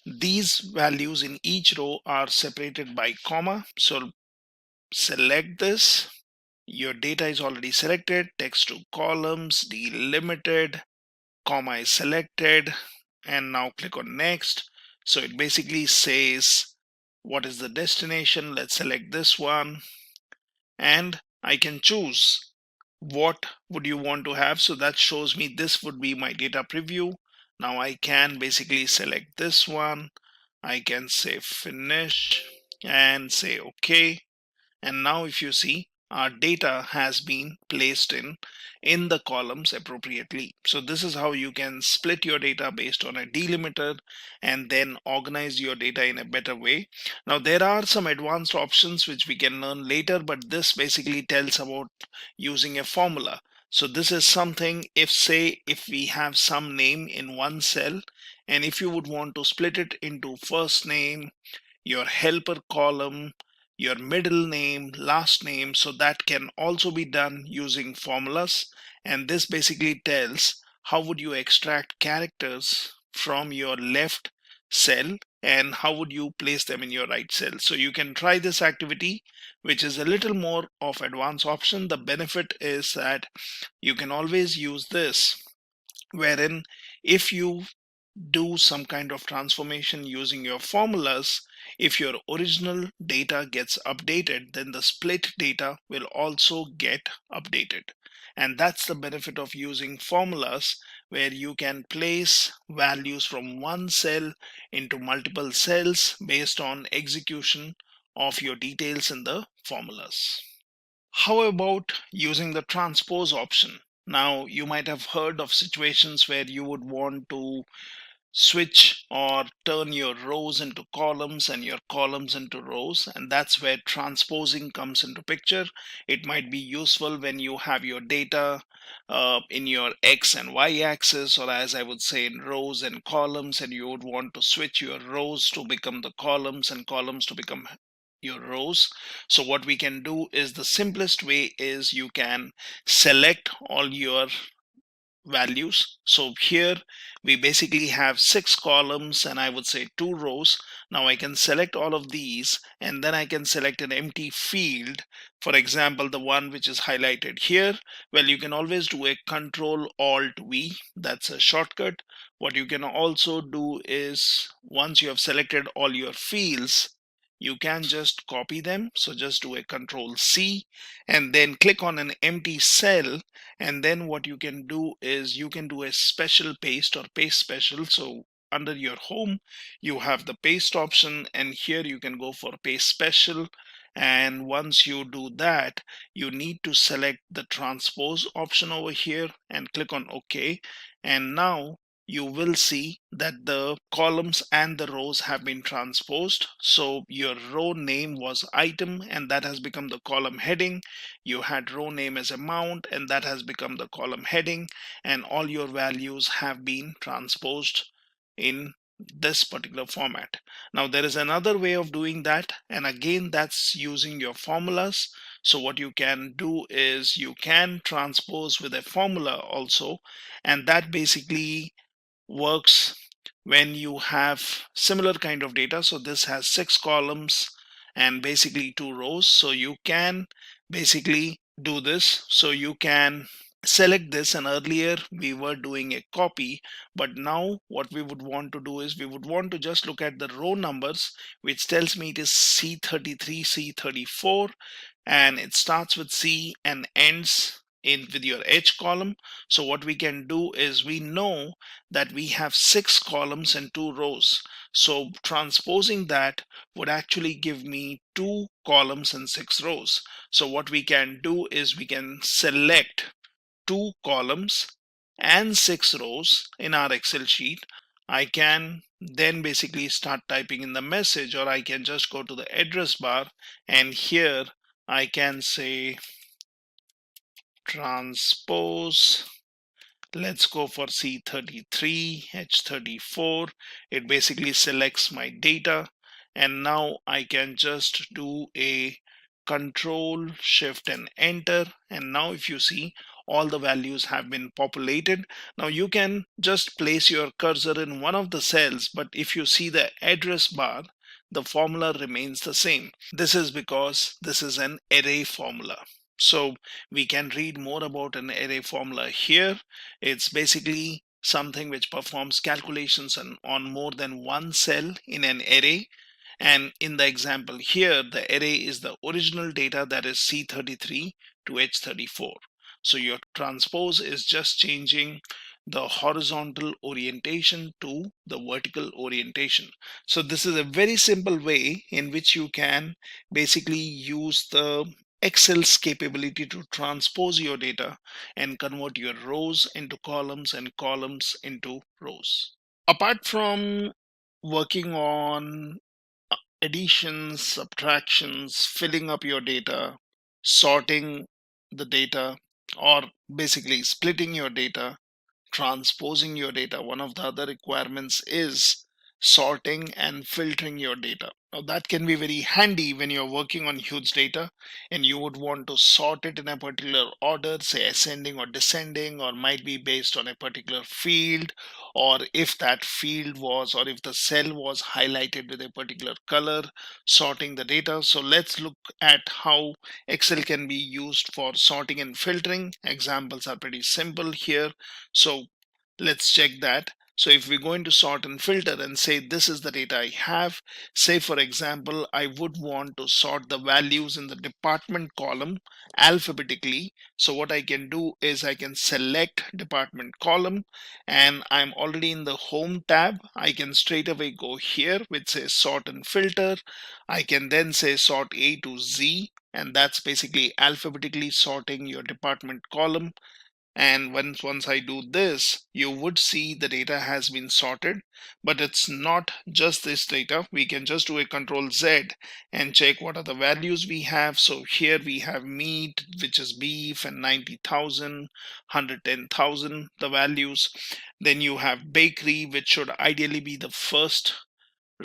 these values in each row are separated by comma. So select this. Your data is already selected. Text to columns, delimited, comma is selected, and now click on next. So it basically says what is the destination. Let's select this one, and I can choose what would you want to have. So that shows me this would be my data preview. Now I can basically select this one. I can say finish and say okay. And now if you see, our data has been placed in the columns appropriately. So this is how you can split your data based on a delimiter, and then organize your data in a better way. Now there are some advanced options which we can learn later, but this basically tells about using a formula. So this is something, if we have some name in one cell, and if you would want to split it into first name, your helper column, your middle name, last name, so that can also be done using formulas. And this basically tells how would you extract characters from your left cell, and how would you place them in your right cell. So you can try this activity, which is a little more of advanced option. The benefit is that you can always use this, wherein if you do some kind of transformation using your formulas, if your original data gets updated, then the split data will also get updated. And that's the benefit of using formulas, where you can place values from one cell into multiple cells based on execution of your details in the formulas. How about using the transpose option? Now you might have heard of situations where you would want to switch or turn your rows into columns and your columns into rows, and that's where transposing comes into picture. It might be useful when you have your data in your X and Y axis, or as I would say, in rows and columns, and you would want to switch your rows to become the columns and columns to become your rows. So what we can do is, the simplest way is, you can select all your values. So here we basically have 6 columns and I would say 2 rows. Now I can select all of these and then I can select an empty field. For example, the one which is highlighted here. Well, you can always do a Control Alt V. That's a shortcut. What you can also do is, once you have selected all your fields, you can just copy them. So just do a Control C and then click on an empty cell, and then what you can do is you can do a special paste or paste special. So under your home you have the paste option, and here you can go for paste special, and once you do that you need to select the transpose option over here and click on OK, and now you will see that the columns and the rows have been transposed. So your row name was item and that has become the column heading. You had row name as amount and that has become the column heading, and all your values have been transposed in this particular format. Now there is another way of doing that, and again that's using your formulas. So what you can do is you can transpose with a formula also, and that basically works when you have similar kind of data. So this has 6 columns and basically 2 rows. So you can basically do this. So you can select this, and earlier we were doing a copy, but now what we would want to do is we would want to just look at the row numbers, which tells me it is C33, C34, and it starts with C and ends in with your H column. So what we can do is, we know that we have 6 columns and 2 rows. So transposing that would actually give me 2 columns and 6 rows. So what we can do is we can select 2 columns and 6 rows in our Excel sheet. I can then basically start typing in the message, or I can just go to the address bar, and here I can say transpose. Let's go for C33, H34. It basically selects my data, and now I can just do a Control Shift and enter, and now if you see, all the values have been populated. Now you can just place your cursor in one of the cells, but if you see the address bar, the formula remains the same. This is because this is an array formula. So we can read more about an array formula here. It's basically something which performs calculations on more than one cell in an array. And in the example here, the array is the original data, that is C33 to H34. So your transpose is just changing the horizontal orientation to the vertical orientation. So this is a very simple way in which you can basically use the Excel's capability to transpose your data and convert your rows into columns and columns into rows. Apart from working on additions, subtractions, filling up your data, sorting the data, or basically splitting your data, transposing your data, one of the other requirements is sorting and filtering your data. Now that can be very handy when you're working on huge data and you would want to sort it in a particular order, say ascending or descending, or might be based on a particular field, or if that field was, or if the cell was highlighted with a particular color, sorting the data. So let's look at how Excel can be used for sorting and filtering. Examples are pretty simple here. So let's check that. So if we're going to sort and filter and say this is the data I have, say for example, I would want to sort the values in the department column alphabetically. So what I can do is I can select department column, and I'm already in the home tab. I can straight away go here which says sort and filter. I can then say sort A to Z, and that's basically alphabetically sorting your department column. And once I do this, you would see the data has been sorted, but it's not just this data. We can just do a Control Z and check what are the values we have. So here we have meat, which is beef, and 90,000, 110,000, the values. Then you have bakery, which should ideally be the first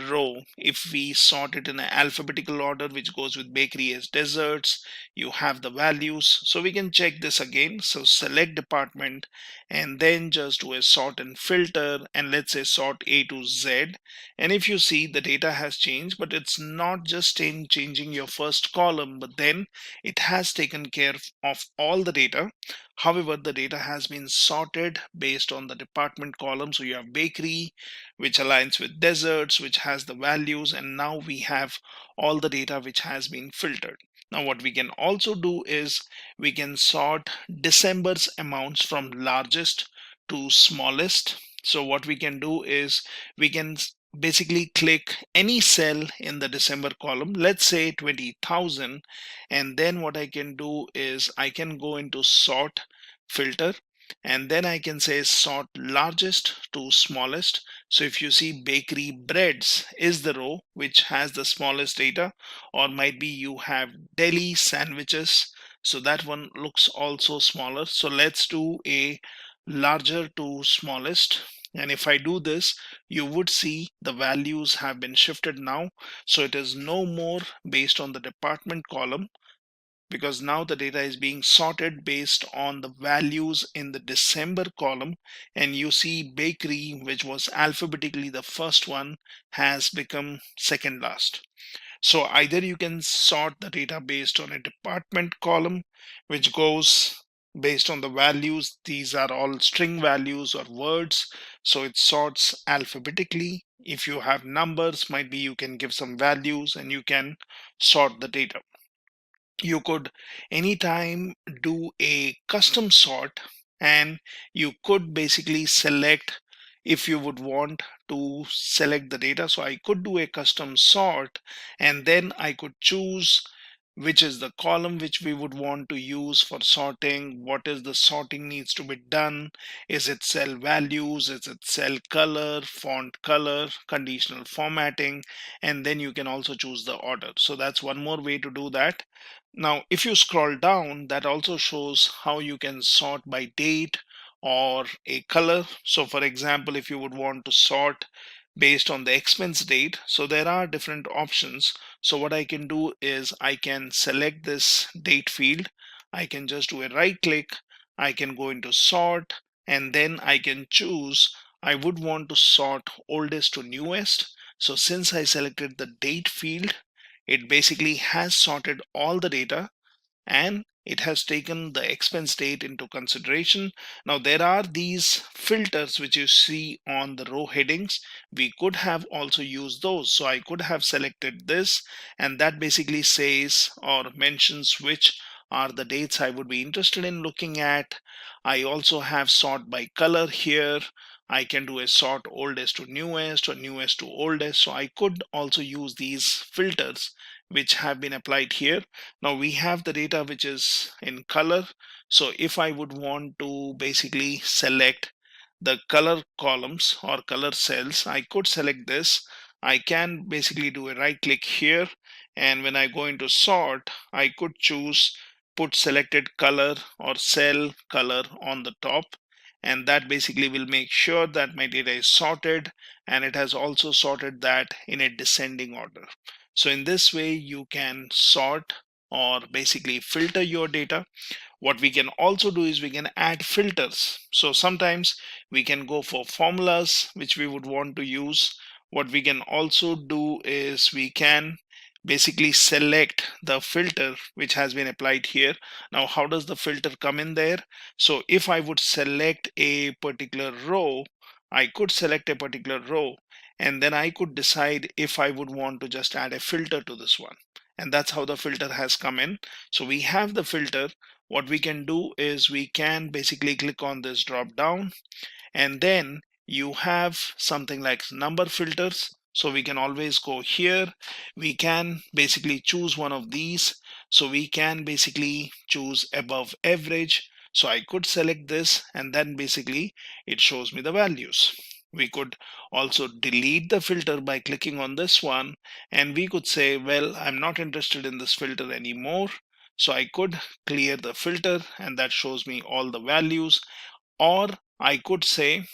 row if we sort it in an alphabetical order, which goes with bakery as desserts. You have the values, so we can check this again. So select department and then just do a sort and filter, and let's say sort A to Z. And if you see, the data has changed, but it's not just changing your first column, but then it has taken care of all the data. However, the data has been sorted based on the department column. So you have bakery, which aligns with desserts, which has the values, and now we have all the data which has been filtered. Now what we can also do is we can sort December's amounts from largest to smallest. So what we can do is we can basically click any cell in the December column, let's say 20,000, and then what I can do is I can go into sort filter, and then I can say sort largest to smallest. So if you see, bakery breads is the row which has the smallest data, or might be you have deli sandwiches, so that one looks also smaller. So let's do a larger to smallest, and if I do this, you would see the values have been shifted now. So it is no more based on the department column, because now the data is being sorted based on the values in the December column. And you see bakery, which was alphabetically the first one, has become second last. So either you can sort the data based on a department column, which goes based on the values. These are all string values or words, so it sorts alphabetically. If you have numbers, might be you can give some values and you can sort the data. You could anytime do a custom sort, and you could basically select if you would want to select the data. So I could do a custom sort, and then I could choose which is the column which we would want to use for sorting, what is the sorting needs to be done, is it cell values, is it cell color, font color, conditional formatting, and then you can also choose the order. So that's one more way to do that. Now, if you scroll down, that also shows how you can sort by date or a color. So for example, if you would want to sort based on the expense date, so there are different options. So what I can do is I can select this date field. I can just do a right click. I can go into sort, and then I can choose. I would want to sort oldest to newest. So since I selected the date field, it basically has sorted all the data, and it has taken the expense date into consideration. Now there are these filters which you see on the row headings. We could have also used those. So I could have selected this, and that basically says or mentions which are the dates I would be interested in looking at. I also have sort by color here. I can do a sort oldest to newest or newest to oldest. So I could also use these filters which have been applied here. Now we have the data which is in color. So if I would want to basically select the color columns or color cells, I could select this. I can basically do a right click here, and when I go into sort, I could choose put selected color or cell color on the top, and that basically will make sure that my data is sorted, and it has also sorted that in a descending order. So in this way you can sort or basically filter your data. What we can also do is we can add filters. So sometimes we can go for formulas which we would want to use. What we can also do is we can basically select the filter which has been applied here. Now how does the filter come in there? So if I would select a particular row, I could select a particular row, and then I could decide if I would want to just add a filter to this one. And that's how the filter has come in. So we have the filter. What we can do is we can basically click on this drop down, and then you have something like number filters. So we can always go here. We can basically choose one of these. So we can basically choose above average. So I could select this, and then basically it shows me the values. We could also delete the filter by clicking on this one, and we could say, well, I'm not interested in this filter anymore. So I could clear the filter, and that shows me all the values. Or I could say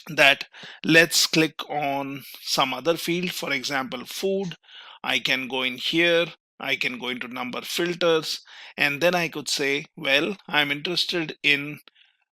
that let's click on some other field, for example food. I can go in here, I can go into number filters, and then I could say, well, I'm interested in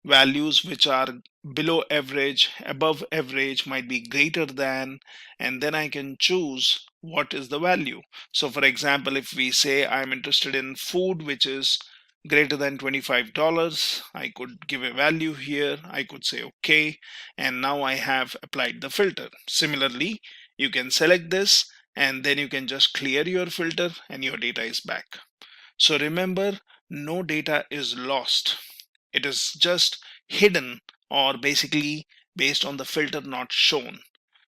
values which are below average, above average, might be greater than, and then I can choose what is the value. So for example, if we say I'm interested in food which is greater than $25, I could give a value here, I could say okay, and now I have applied the filter. Similarly, you can select this, and then you can just clear your filter and your data is back. So remember, no data is lost. It is just hidden, or basically based on the filter not shown.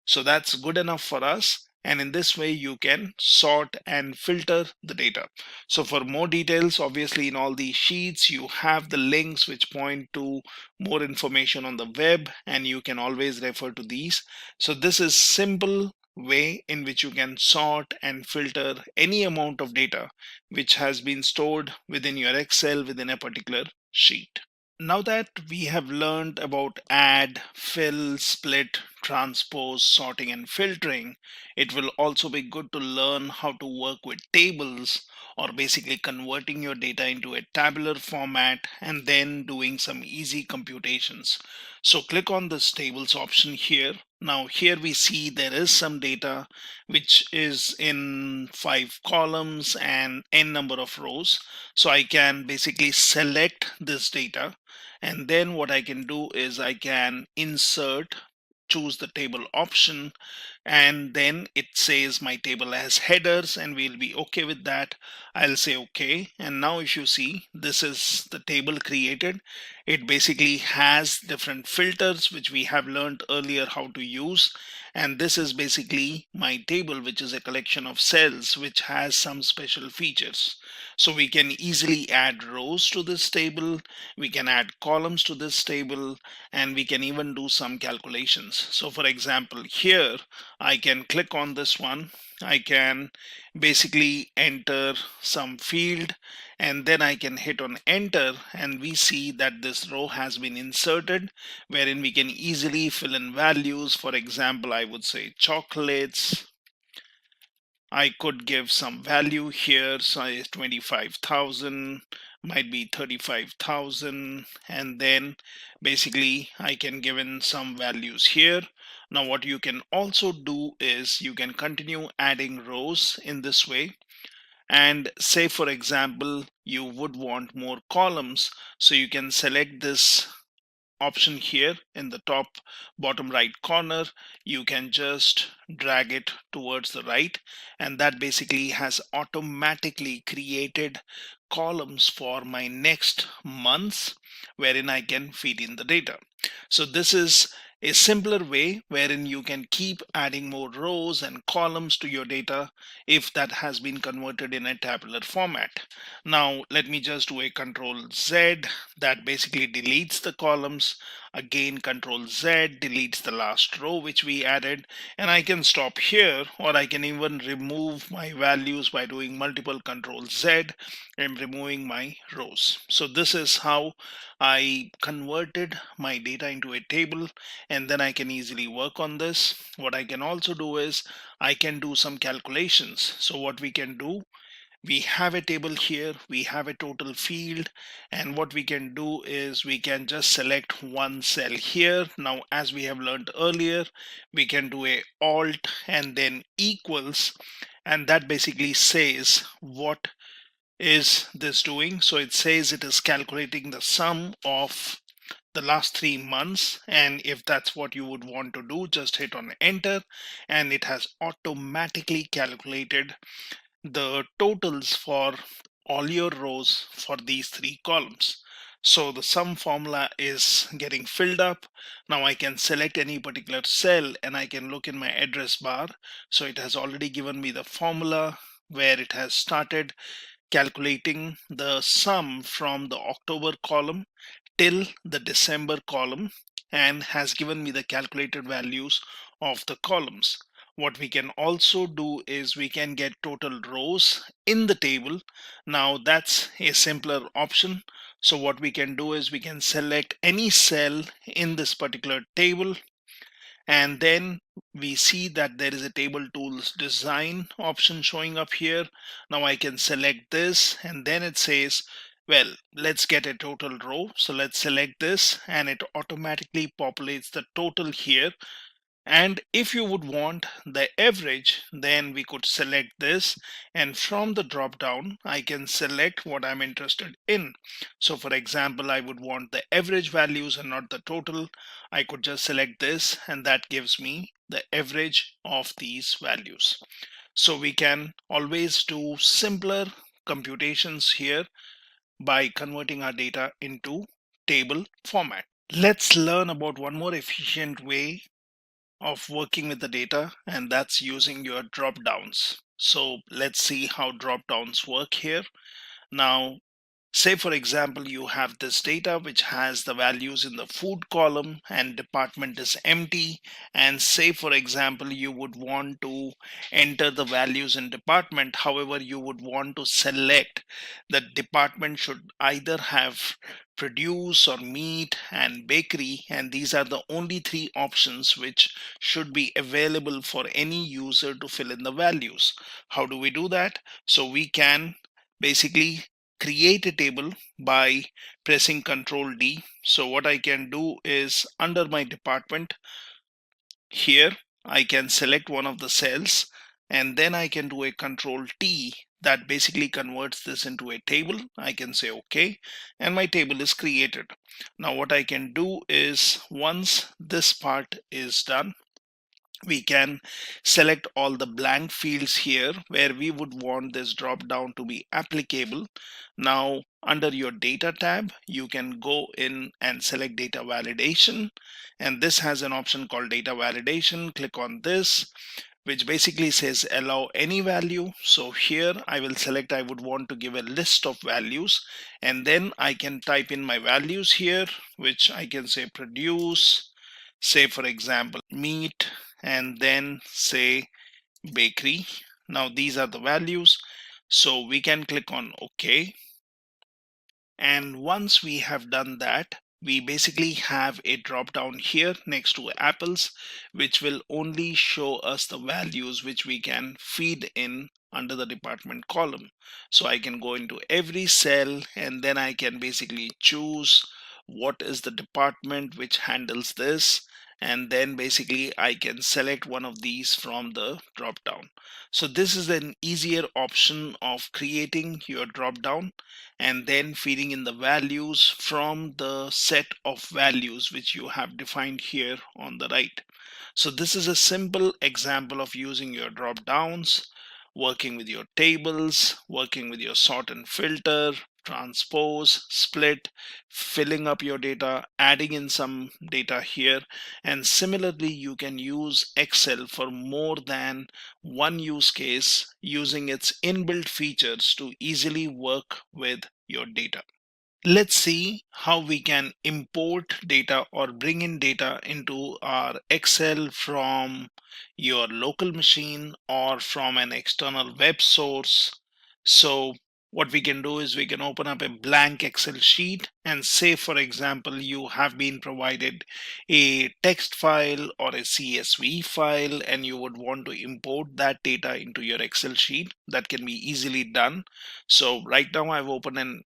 So that's good enough for us. And in this way, you can sort and filter the data. So for more details, obviously in all these sheets, you have the links which point to more information on the web, and you can always refer to these. So this is simple way in which you can sort and filter any amount of data which has been stored within your Excel within a particular sheet. Now that we have learned about add, fill, split, transpose, sorting, and filtering, it will also be good to learn how to work with tables, or basically converting your data into a tabular format and then doing some easy computations. So click on this tables option here. Now here we see there is some data which is in 5 columns and n number of rows. So I can basically select this data, and then what I can do is I can insert, choose the table option, and then it says my table has headers, and we'll be okay with that. I'll say okay, and now if you see, this is the table created. It basically has different filters which we have learned earlier how to use, and this is basically my table, which is a collection of cells which has some special features. So we can easily add rows to this table, we can add columns to this table, and we can even do some calculations. So for example, here I can click on this one, I can basically enter some field, and then I can hit on enter, and we see that this row has been inserted, wherein we can easily fill in values. For example, I would say chocolates. I could give some value here, say 25,000, might be 35,000, and then basically I can give in some values here. Now what you can also do is you can continue adding rows in this way, and say for example you would want more columns, so you can select this option here in the top bottom right corner. You can just drag it towards the right, and that basically has automatically created columns for my next months, wherein I can feed in the data. So this is a simpler way wherein you can keep adding more rows and columns to your data if that has been converted in a tabular format. Now let me just do a Control Z, that basically deletes the columns. Again, Control Z deletes the last row which we added, and I can stop here, or I can even remove my values by doing multiple Control Z and removing my rows. So this is how I converted my data into a table, and then I can easily work on this. What I can also do is I can do some calculations. So what we can do, we have a table here, we have a total field, and what we can do is we can just select one cell here. Now as we have learned earlier, we can do a alt and then equals, and that basically says what is this doing. So it says it is calculating the sum of the last 3 months, and if that's what you would want to do, just hit on enter, and it has automatically calculated the totals for all your rows for these 3 columns. So the sum formula is getting filled up. Now I can select any particular cell, and I can look in my address bar. So it has already given me the formula where it has started calculating the sum from the October column till the December column and has given me the calculated values of the columns. What we can also do is we can get total rows in the table. Now that's a simpler option. So what we can do is we can select any cell in this particular table, and then we see that there is a table tools design option showing up here. Now I can select this, and then it says, well, let's get a total row. So let's select this, and it automatically populates the total here. And if you would want the average, then we could select this, and from the drop down I can select what I'm interested in. So for example, I would want the average values and not the total. I could just select this, and that gives me the average of these values. So we can always do simpler computations here by converting our data into table format. Let's learn about one more efficient way of working with the data, and that's using your drop downs. So let's see how drop downs work here. Now, say for example, you have this data which has the values in the food column and department is empty. And say for example, you would want to enter the values in department. However, you would want to select that department should either have produce or meat and bakery, and these are the only three options which should be available for any user to fill in the values. How do we do that? So we can basically create a table by pressing Ctrl D. So what I can do is under my department here, I can select one of the cells, and then I can do a Ctrl T that basically converts this into a table. I can say OK, and my table is created. Now what I can do is once this part is done, we can select all the blank fields here where we would want this drop down to be applicable. Now under your data tab, you can go in and select data validation, and this has an option called data validation. Click on this, which basically says allow any value. So here I will select I would want to give a list of values, and then I can type in my values here, which I can say produce, say for example meat, and then say bakery. Now these are the values, so we can click on OK. And once we have done that, we basically have a drop down here next to apples, which will only show us the values which we can feed in under the department column. So I can go into every cell, and then I can basically choose what is the department which handles this, and then basically I can select one of these from the drop down. So this is an easier option of creating your drop down and then feeding in the values from the set of values which you have defined here on the right. So this is a simple example of using your drop downs, working with your tables, working with your sort and filter, transpose, split, filling up your data, adding in some data here. And similarly, you can use Excel for more than one use case using its inbuilt features to easily work with your data. Let's see how we can import data or bring in data into our Excel from your local machine or from an external web source. So what we can do is we can open up a blank Excel sheet and say, for example, you have been provided a text file or a CSV file and you would want to import that data into your Excel sheet. That can be easily done. So right now I've opened an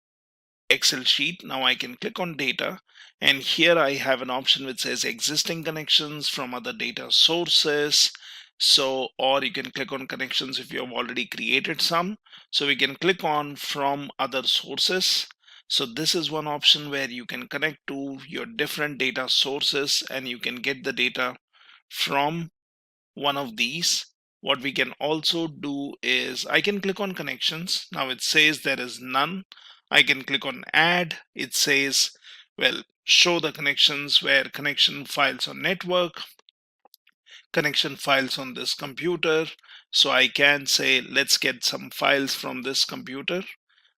Excel sheet. Now I can click on data, and here I have an option which says existing connections from other data sources. So, or you can click on connections if you have already created some. So we can click on from other sources. So this is one option where you can connect to your different data sources and you can get the data from one of these. What we can also do is I can click on connections. Now it says there is none. I can click on add. It says, well, show the connections where connection files on network, connection files on this computer. So I can say, let's get some files from this computer.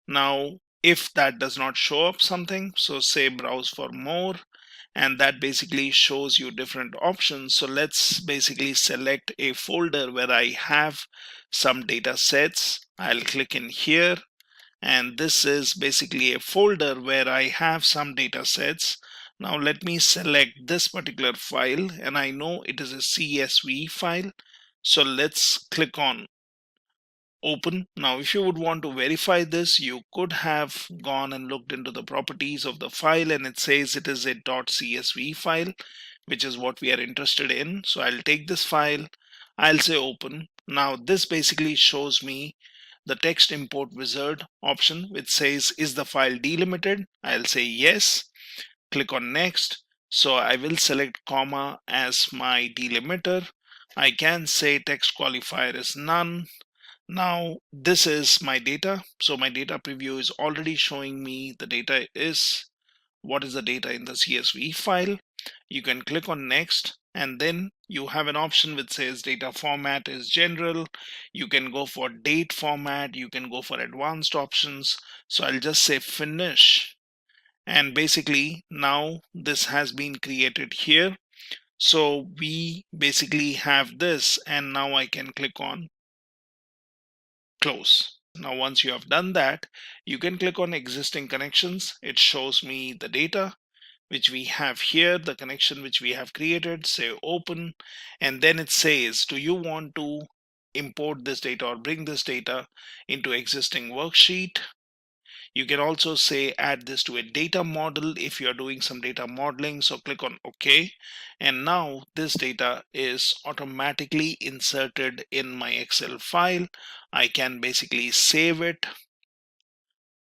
Now, if that does not show up something, so say browse for more, and that basically shows you different options. So let's basically select a folder where I have some data sets. I'll click in here, and this is basically a folder where I have some data sets. Now let me select this particular file, and I know it is a CSV file. So let's click on open. Now if you would want to verify this, you could have gone and looked into the properties of the file, and it says it is a .csv file, which is what we are interested in. So I'll take this file, I'll say open. Now this basically shows me the text import wizard option, which says is the file delimited. I'll say yes, click on next. So I will select comma as my delimiter. I can say text qualifier is none. Now this is my data. So my data preview is already showing me the data is what is the data in the CSV file. You can click on next, and then you have an option which says data format is general. You can go for date format, you can go for advanced options. So I'll just say finish, and basically now this has been created here. So we basically have this, and now I can click on close. Now once you have done that, you can click on existing connections. It shows me the data which we have here, the connection which we have created, say open, and then it says, do you want to import this data or bring this data into existing worksheet? You can also say add this to a data model if you are doing some data modeling. So click on OK, and now this data is automatically inserted in my Excel file. I can basically save it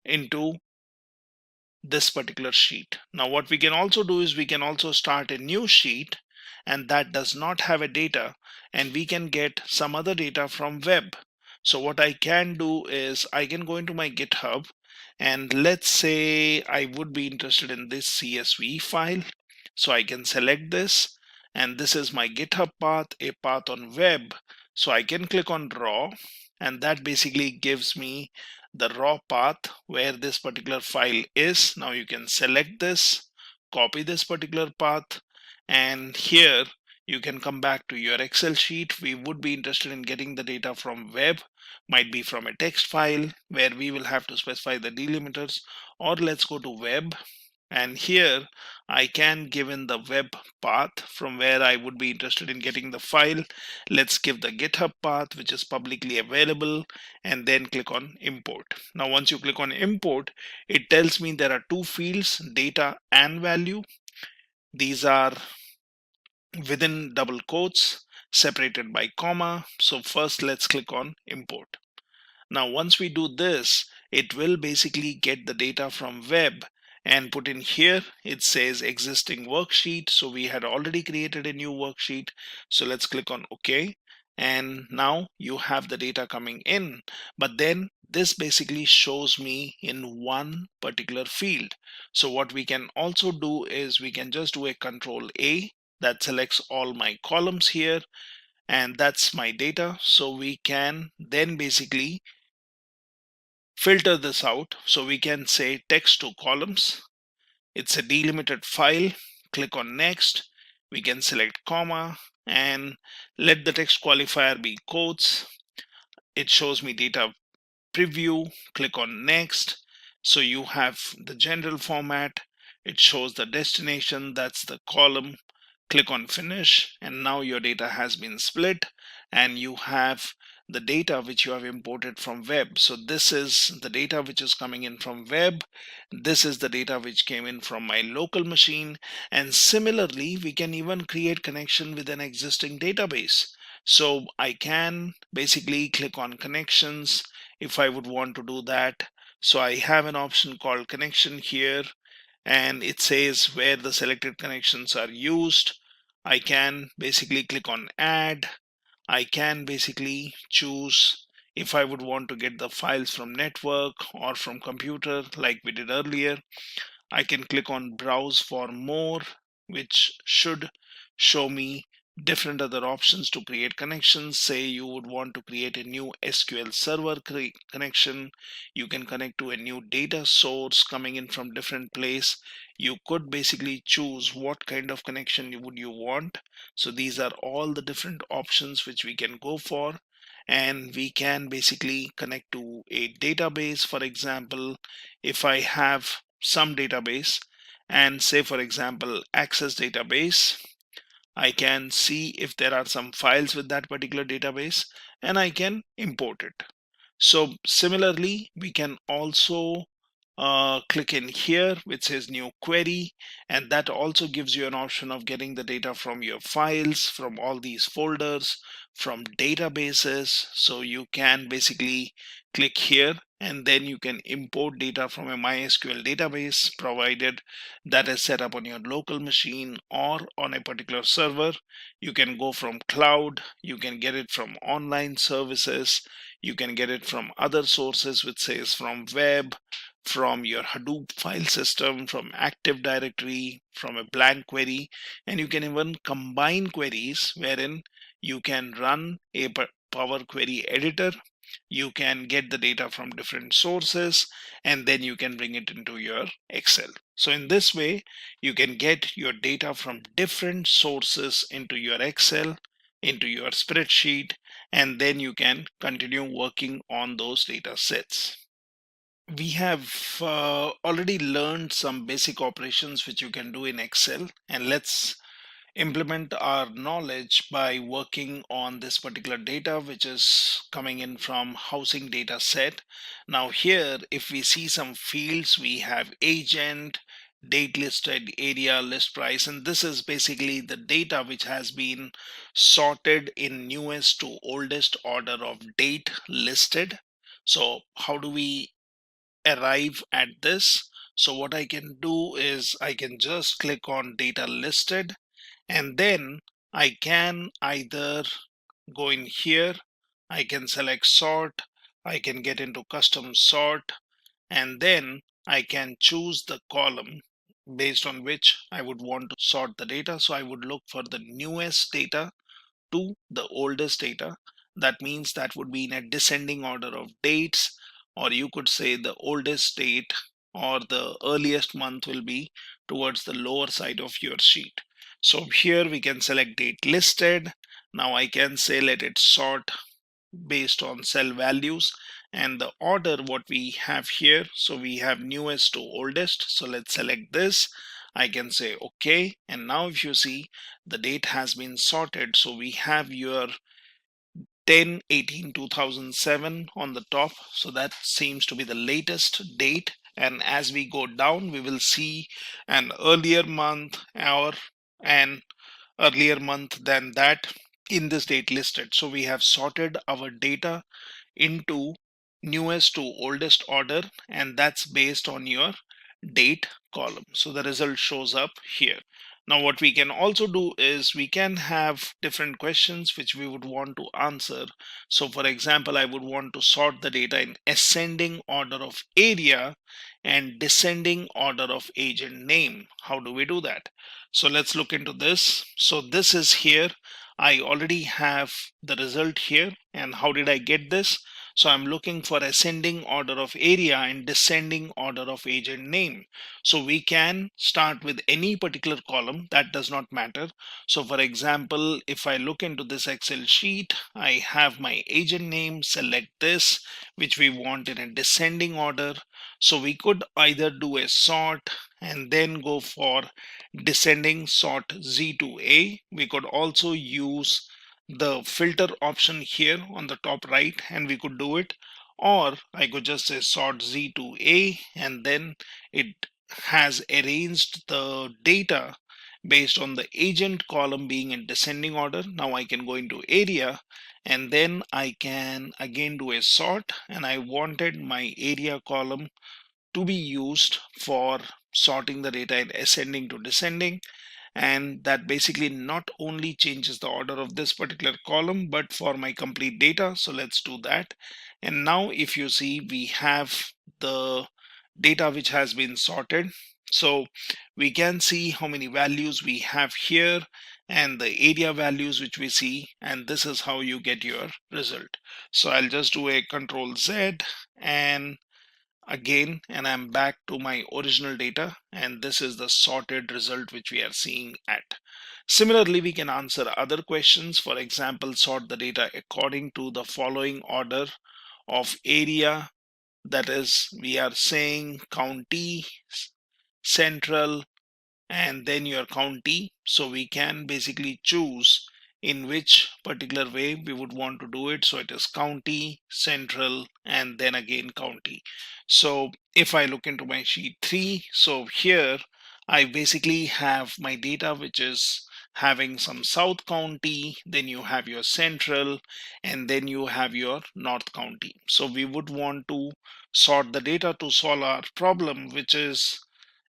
into this particular sheet. Now what we can also do is we can also start a new sheet, and that does not have a data, and we can get some other data from web. So what I can do is I can go into my GitHub, and let's say I would be interested in this CSV file. So I can select this, and this is my GitHub path, a path on web. So I can click on raw, and that basically gives me the raw path where this particular file is. Now you can select this, copy this particular path, and here you can come back to your Excel sheet. We would be interested in getting the data from web, might be from a text file where we will have to specify the delimiters, or let's go to web, and here I can give in the web path from where I would be interested in getting the file. Let's give the GitHub path, which is publicly available, and then click on import. Now once you click on import, it tells me there are two fields, data and value. These are within double quotes, separated by comma. So first let's click on import. Now once we do this, it will basically get the data from web and put in here. It says existing worksheet, so we had already created a new worksheet. So let's click on OK, and now you have the data coming in, but then this basically shows me in one particular field. So what we can also do is we can just do a Control A, that selects all my columns here, and that's my data. So we can then basically filter this out. So we can say text to columns. It's a delimited file. Click on next. We can select comma and let the text qualifier be quotes. It shows me data preview. Click on next. So you have the general format. It shows the destination, that's the column. Click on finish, and now your data has been split, and you have the data which you have imported from web. So this is the data which is coming in from web. This is the data which came in from my local machine, and similarly we can even create connection with an existing database. So I can basically click on connections if I would want to do that. So I have an option called connection here, and it says where the selected connections are used. I can basically click on add. I can basically choose if I would want to get the files from network or from computer like we did earlier. I can click on browse for more, which should show me different other options to create connections. Say you would want to create a new SQL server connection. You can connect to a new data source coming in from different place. You could basically choose what kind of connection would you want. So these are all the different options which we can go for. And we can basically connect to a database. For example, if I have some database and say, for example, Access database, I can see if there are some files with that particular database and I can import it. So similarly, we can also click in here which says new query, and that also gives you an option of getting the data from your files, from all these folders, from databases. So you can basically click here and then you can import data from a MySQL database, provided that is set up on your local machine or on a particular server. You can go from cloud, you can get it from online services, you can get it from other sources, which says from web, from your Hadoop file system, from Active Directory, from a blank query, and you can even combine queries wherein you can run a Power Query editor. You can get the data from different sources and then you can bring it into your Excel. So in this way, you can get your data from different sources into your Excel, into your spreadsheet, and then you can continue working on those data sets. We have already learned some basic operations which you can do in Excel, and let's implement our knowledge by working on this particular data which is coming in from housing data set. Now here, if we see some fields, we have agent, date listed, area, list price, and this is basically the data which has been sorted in newest to oldest order of date listed. So how do we arrive at this? So what I can do is I can just click on data listed, and then I can either go in here, I can select sort, I can get into custom sort, and then I can choose the column based on which I would want to sort the data. So I would look for the newest data to the oldest data. That means that would be in a descending order of dates, or you could say the oldest date or the earliest month will be towards the lower side of your sheet. So here we can select date listed. Now I can say let it sort based on cell values and the order what we have here. So we have newest to oldest. So let's select this. I can say okay, and now if you see, the date has been sorted. So we have your 10/18/2007 on the top, so that seems to be the latest date. And as we go down, we will see an earlier month or an earlier month than that in this date listed. So we have sorted our data into newest to oldest order, and that's based on your date column. So the result shows up here. Now what we can also do is we can have different questions which we would want to answer. So for example, I would want to sort the data in ascending order of area and descending order of agent name. How do we do that? So let's look into this. So this is here. I already have the result here. And how did I get this? So I'm looking for ascending order of area and descending order of agent name. So we can start with any particular column, that does not matter. So for example, if I look into this Excel sheet, I have my agent name, select this, which we want in a descending order. So we could either do a sort and then go for descending sort Z to A. We could also use the filter option here on the top right, and we could do it, or I could just say sort Z to A, and then it has arranged the data based on the agent column being in descending order. Now I can go into area and then I can again do a sort, and I wanted my area column to be used for sorting the data in ascending to descending. And that basically not only changes the order of this particular column but for my complete data. So let's do that. And now if you see, we have the data which has been sorted. So we can see how many values we have here, and the area values which we see, and this is how you get your result. So I'll just do a Control Z and again, and I'm back to my original data, and this is the sorted result which we are seeing at. Similarly, we can answer other questions. For example, sort the data according to the following order of area. That is, we are saying county, central, and then your county. So we can basically choose in which particular way we would want to do it. So it is county, central, and then again county. So if I look into my sheet 3, so here I basically have my data which is having some South County, then you have your central, and then you have your North County. So we would want to sort the data to solve our problem, which is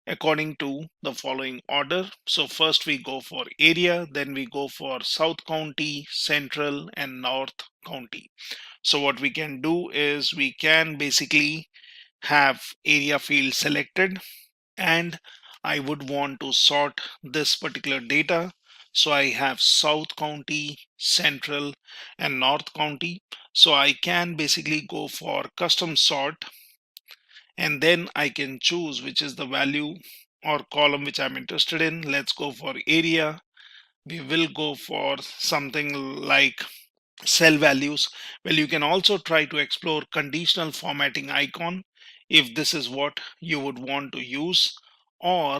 according to the following order. So first we go for area, then we go for South County, Central, and North County. So what we can do is we can basically have area field selected, and I would want to sort this particular data. So I have South County, Central, and North County. So I can basically go for custom sort, and then I can choose which is the value or column which I'm interested in. Let's go for area. We will go for something like cell values. Well, you can also try to explore conditional formatting icon if this is what you would want to use, or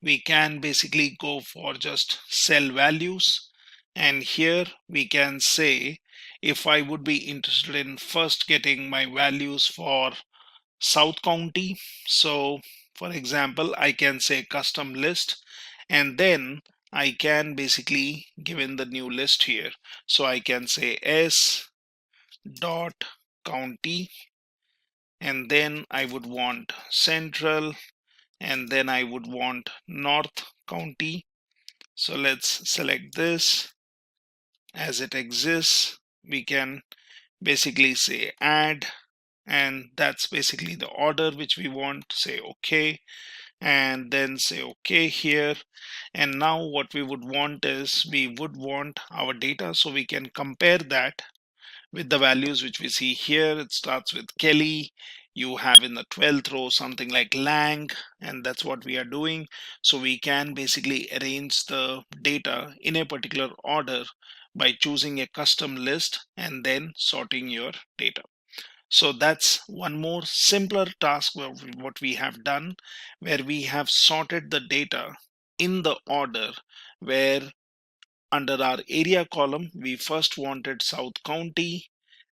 we can basically go for just cell values. And here we can say if I would be interested in first getting my values for South County. So for example, I can say custom list, and then I can basically give in the new list here. So I can say S dot county, and then I would want central, and then I would want North County. So let's select this as it exists. We can basically say add, and that's basically the order which we want. Say OK, and then say OK here. And now what we would want is we would want our data, so we can compare that with the values which we see here. It starts with Kelly. You have in the 12th row something like Lang, and that's what we are doing. So we can basically arrange the data in a particular order by choosing a custom list and then sorting your data. So that's one more simpler task what we have done, where we have sorted the data in the order where under our area column, we first wanted South County,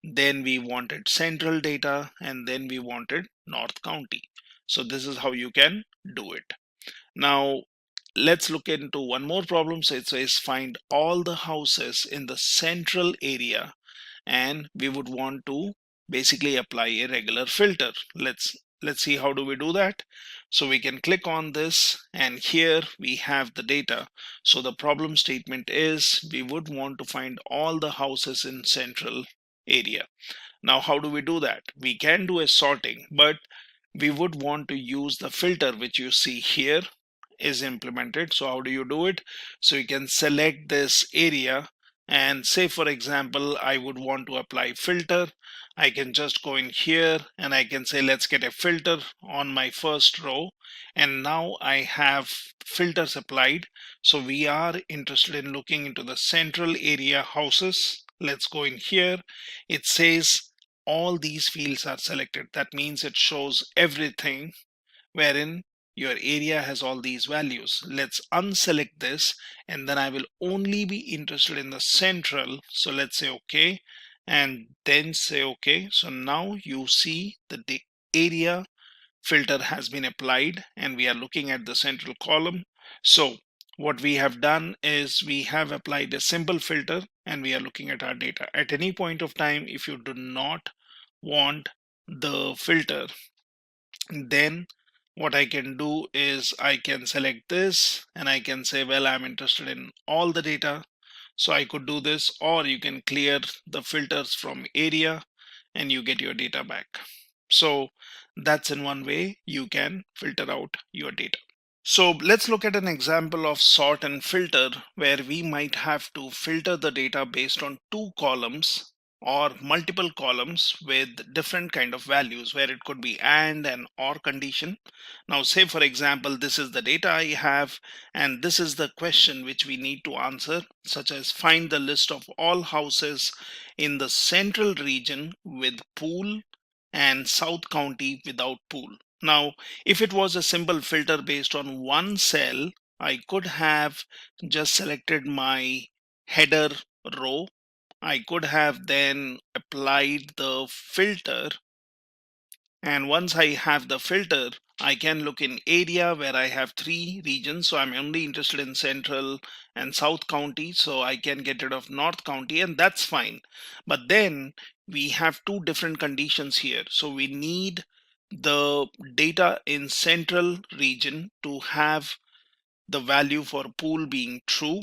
then we wanted central data, and then we wanted North County. So this is how you can do it. Now, let's look into one more problem. So it says find all the houses in the central area, and we would want to basically apply a regular filter. Let's see how do we do that. So we can click on this, and here we have the data. So the problem statement is we would want to find all the houses in central area. Now how do we do that? We can do a sorting, but we would want to use the filter which you see here is implemented. So how do you do it? So you can select this area, and say for example I would want to apply filter. I can just go in here and I can say let's get a filter on my first row, and now I have filters applied. So we are interested in looking into the central area houses. Let's go in here. It says all these fields are selected. That means it shows everything wherein your area has all these values. Let's unselect this, and then I will only be interested in the central. So let's say OK, and then say OK. So now you see that the area filter has been applied, and we are looking at the central column. So what we have done is we have applied a simple filter, and we are looking at our data. At any point of time, if you do not want the filter, then what I can do is I can select this, and I can say, well, I'm interested in all the data. So I could do this, or you can clear the filters from area and you get your data back. So that's in one way you can filter out your data. So let's look at an example of sort and filter where we might have to filter the data based on two columns or multiple columns with different kind of values, where it could be and an or condition. Now say for example, this is the data I have and this is the question which we need to answer, such as find the list of all houses in the central region with pool and South County without pool. Now, if it was a simple filter based on one cell, I could have just selected my header row. I could have then applied the filter, and once I have the filter, I can look in area where I have three regions. So I'm only interested in Central and South County. So I can get rid of North County, and that's fine. But then we have two different conditions here. So we need the data in Central region to have the value for pool being true,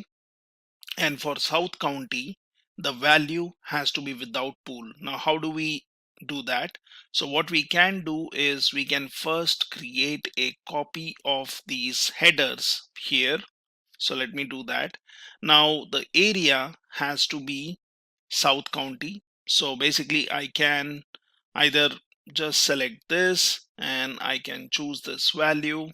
and for South County the value has to be without pool. Now how do we do that? So what we can do is we can first create a copy of these headers here. So let me do that. Now the area has to be South County. So basically I can either just select this and I can choose this value,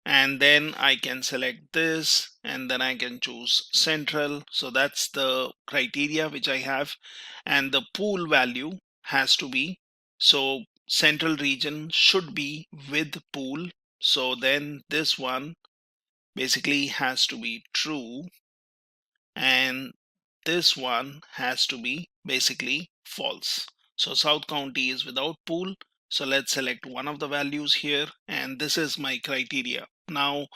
and then I can select this and then I can choose Central. So that's the criteria which I have, and the pool value has to be, so Central region should be with pool. So then this one basically has to be true, and this one has to be basically false. So South County is without pool. So let's select one of the values here, and this is my criteria. Now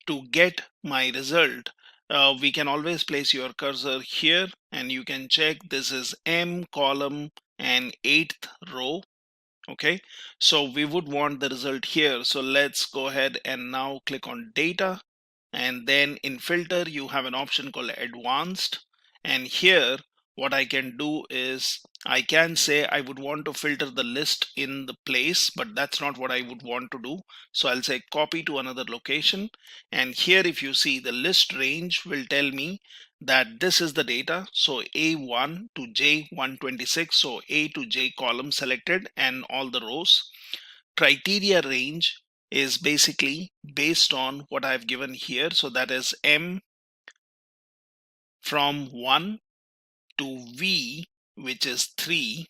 to get my result, we can always place your cursor here and you can check this is M column and 8th row. Okay, so we would want the result here. So let's go ahead and now click on data, and then in filter you have an option called advanced, and here what I can do is I can say I would want to filter the list in the place, but that's not what I would want to do. So I'll say copy to another location, and here if you see the list range will tell me that this is the data. So A1 to J126, so A to J column selected and all the rows. Criteria range is basically based on what I've given here. So that is M from 1 to V, which is 3.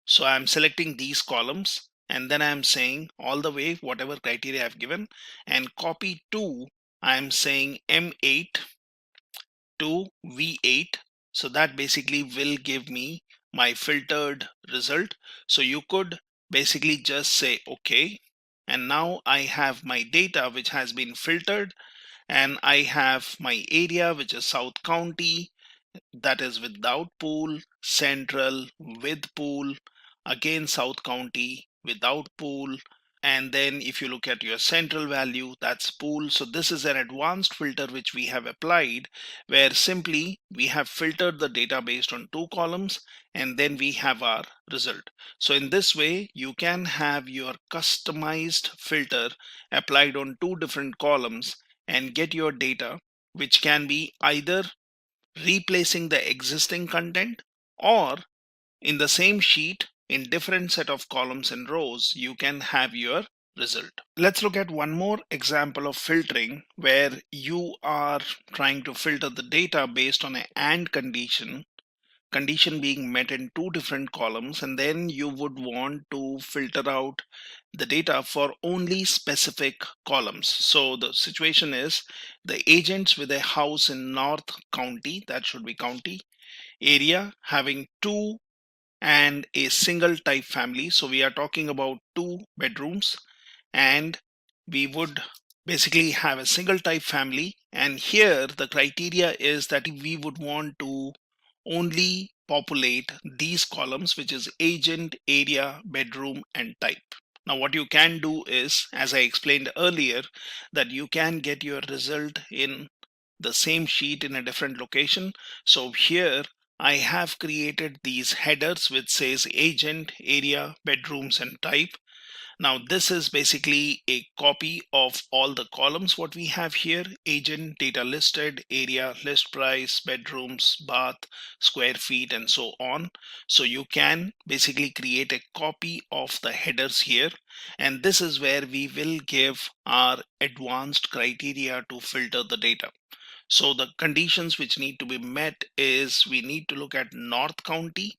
So I'm selecting these columns and then I'm saying all the way whatever criteria I've given, and copy to, I'm saying M8 to V8. So that basically will give me my filtered result. So you could basically just say okay, and now I have my data which has been filtered, and I have my area which is South County, that is without pool, Central with pool, again South County without pool, and then if you look at your Central value, that's pool. So this is an advanced filter which we have applied, where simply we have filtered the data based on two columns and then we have our result. So in this way you can have your customized filter applied on two different columns and get your data, which can be either replacing the existing content, or in the same sheet in different set of columns and rows you can have your result. Let's look at one more example of filtering where you are trying to filter the data based on an AND condition being met in two different columns, and then you would want to filter out the data for only specific columns. So the situation is the agents with a house in North County, that should be county, area having two and a single type family. So we are talking about 2 bedrooms, and we would basically have a single type family, and here the criteria is that we would want to only populate these columns, which is agent, area, bedroom and type. Now what you can do is, as I explained earlier, that you can get your result in the same sheet in a different location. So here I have created these headers which says agent, area, bedrooms and type. Now this is basically a copy of all the columns what we have here: agent, data listed, area, list price, bedrooms, bath, square feet, and so on. So you can basically create a copy of the headers here, and this is where we will give our advanced criteria to filter the data. So the conditions which need to be met is we need to look at North County.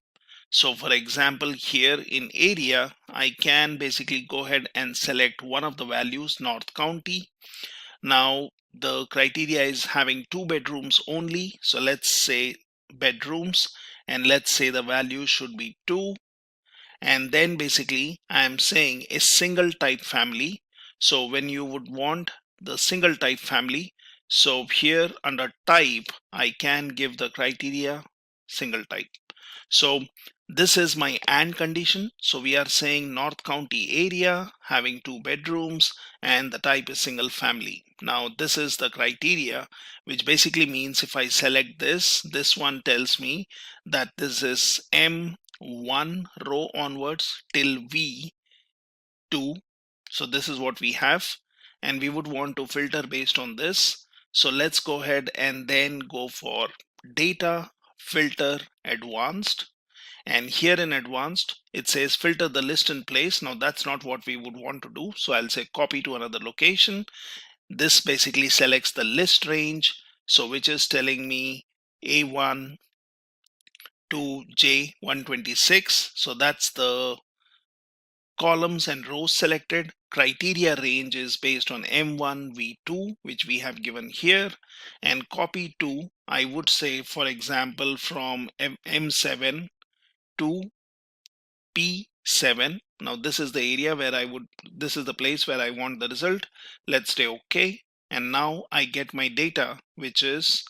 So for example, here in area, I can basically go ahead and select one of the values, North County. Now the criteria is having 2 bedrooms only. So let's say bedrooms, and let's say the value should be 2. And then basically I am saying a single type family. So when you would want the single type family, so here under type, I can give the criteria single type. So this is my AND condition. So we are saying North County area having 2 bedrooms and the type is single family. Now this is the criteria, which basically means if I select this one tells me that this is M1 row onwards till V2. So this is what we have, and we would want to filter based on this. So let's go ahead and then go for data filter advanced. And here in advanced, it says filter the list in place. Now that's not what we would want to do. So I'll say copy to another location. This basically selects the list range. So which is telling me A1 to J126. So that's the columns and rows selected. Criteria range is based on M1, V2, which we have given here. And copy to, I would say, for example, from M7 to P7. Now this is the area where this is the place where I want the result. Let's say OK. And now I get my data, which is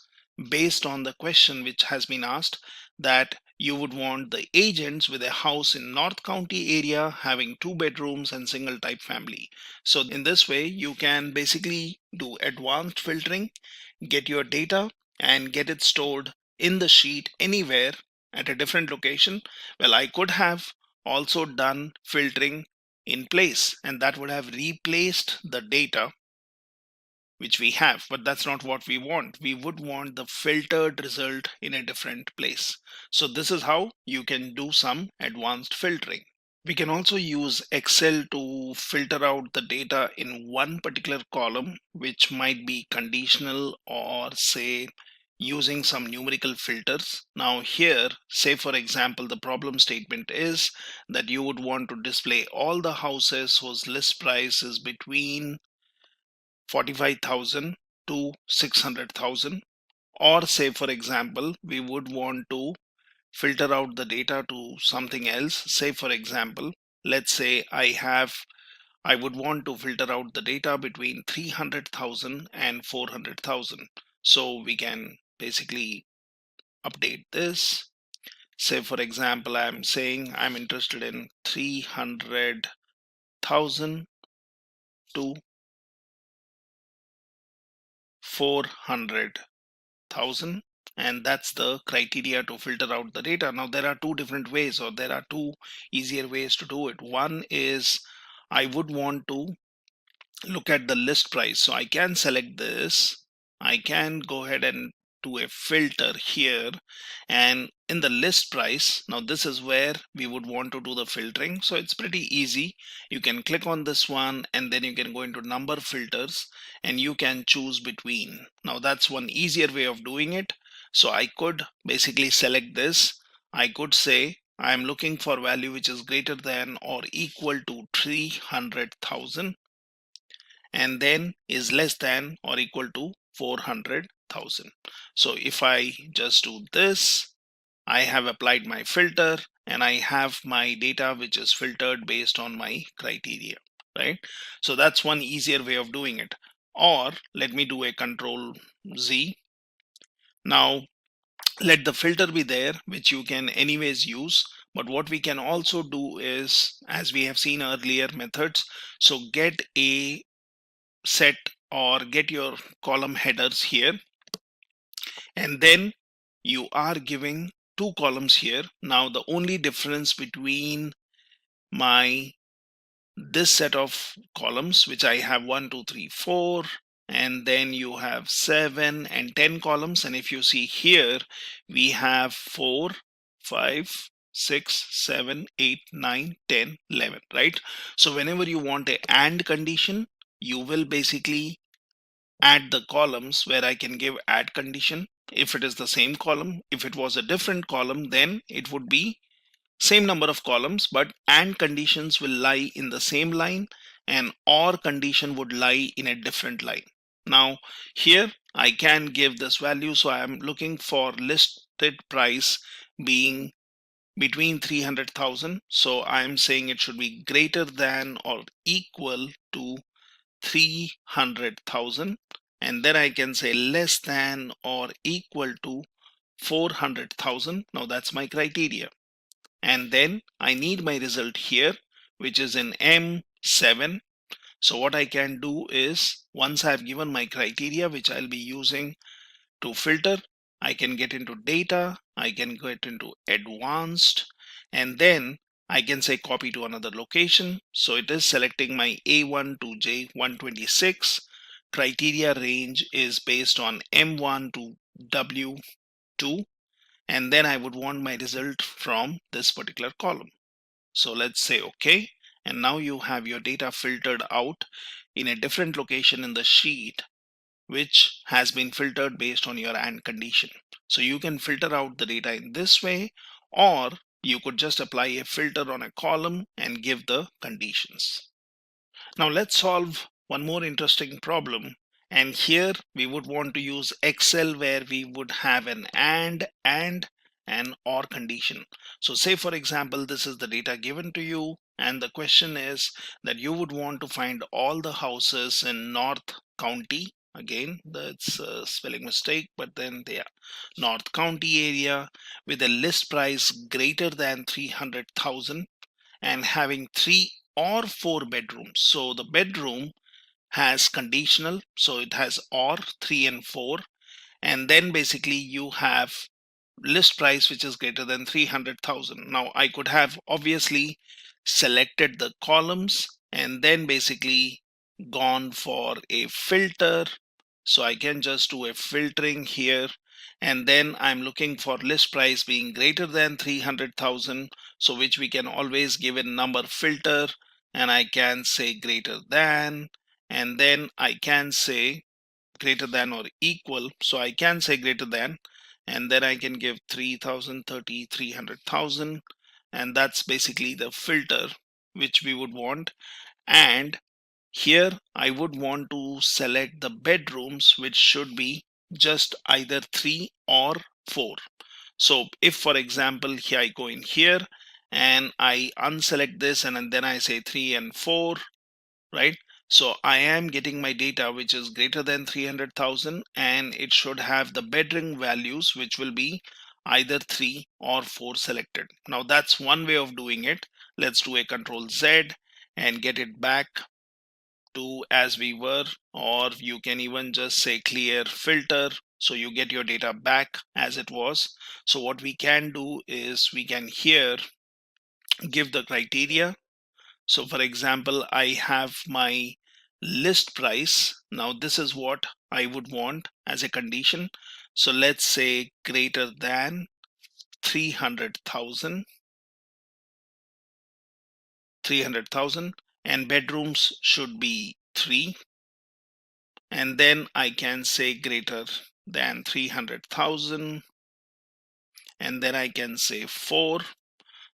based on the question which has been asked, that you would want the agents with a house in North County area having 2 bedrooms and single type family. So in this way, you can basically do advanced filtering, get your data and get it stored in the sheet anywhere at a different location. Well, I could have also done filtering in place, and that would have replaced the data which we have, but that's not what we want. We would want the filtered result in a different place. So this is how you can do some advanced filtering. We can also use Excel to filter out the data in one particular column, which might be conditional or say using some numerical filters. Now here, say for example, the problem statement is that you would want to display all the houses whose list price is between 45,000 to 600,000. Or say for example, we would want to filter out the data to something else. Say for example, let's say I would want to filter out the data between 300,000 and 400,000. So we can basically update this. Say for example, I'm saying I'm interested in 300,000 to 400,000, and that's the criteria to filter out the data. Now there are two different ways, or there are two easier ways to do it. One is I would want to look at the list price. So I can select this, I can go ahead and do a filter here, and in the list price, now this is where we would want to do the filtering. So it's pretty easy. You can click on this one and then you can go into number filters and you can choose between. Now that's one easier way of doing it. So I could basically select this. I could say I'm looking for value which is greater than or equal to 300,000 and then is less than or equal to 400,000. So if I just do this, I have applied my filter and I have my data which is filtered based on my criteria, right? So that's one easier way of doing it. Or let me do a Control Z. Now let the filter be there, which you can anyways use. But what we can also do is, as we have seen earlier methods, so get a set or get your column headers here, and then you are giving two columns here. Now the only difference between my this set of columns, which I have 1, 2, 3, 4, and then you have 7 and 10 columns. And if you see here, we have 4, 5, 6, 7, 8, 9, 10, 11, right? So whenever you want a AND condition, you will basically add the columns where I can give add condition. If it is the same column, if it was a different column, then it would be same number of columns, but AND conditions will lie in the same line and OR condition would lie in a different line. Now here I can give this value, so I am looking for listed price being between 300,000. So I am saying it should be greater than or equal to 300,000, and then I can say less than or equal to 400,000. Now that's my criteria. And then I need my result here, which is in M7. So what I can do is, once I've given my criteria, which I'll be using to filter, I can get into data, I can get into advanced, and then I can say copy to another location. So it is selecting my A1 to J126. Criteria range is based on M1 to W2. And then I would want my result from this particular column. So let's say OK. And now you have your data filtered out in a different location in the sheet, which has been filtered based on your AND condition. So you can filter out the data in this way, or you could just apply a filter on a column and give the conditions. Now let's solve one more interesting problem. And here we would want to use Excel, where we would have an AND, an OR condition. So say for example, this is the data given to you, and the question is that you would want to find all the houses in North County. Again, that's a spelling mistake, but then they are North County area with a list price greater than 300,000 and having 3 or 4 bedrooms. So the bedroom has conditional, so it has or 3 and 4, and then basically you have list price which is greater than 300,000. Now I could have obviously selected the columns and then basically gone for a filter. So I can just do a filtering here, and then I'm looking for list price being greater than 300,000, so which we can always give a number filter, and I can say greater than, and then I can say greater than or equal. So I can say greater than, and then I can give 3,000, 30, 300,000, and that's basically the filter which we would want. And here I would want to select the bedrooms, which should be just either 3 or 4. So if for example here I go in here and I unselect this and then I say 3 and 4, right? So I am getting my data which is greater than 300,000, and it should have the bedroom values which will be either 3 or 4 selected. Now that's one way of doing it. Let's do a Control Z and get it back to as we were, or you can even just say clear filter, so you get your data back as it was. So what we can do is we can here give the criteria. So for example, I have my list price. Now this is what I would want as a condition. So let's say greater than 300,000, and bedrooms should be 3, and then I can say greater than 300,000, and then I can say 4.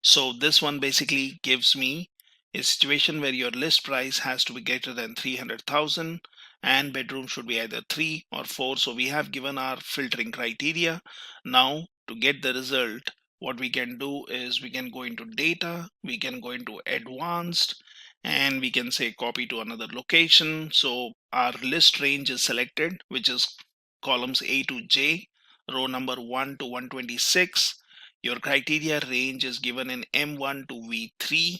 So this one basically gives me a situation where your list price has to be greater than 300,000 and bedroom should be either 3 or 4. So we have given our filtering criteria. Now to get the result, what we can do is we can go into data, we can go into advanced, and we can say copy to another location. So our list range is selected, which is columns A to J, row number 1 to 126. Your criteria range is given in M1 to V3,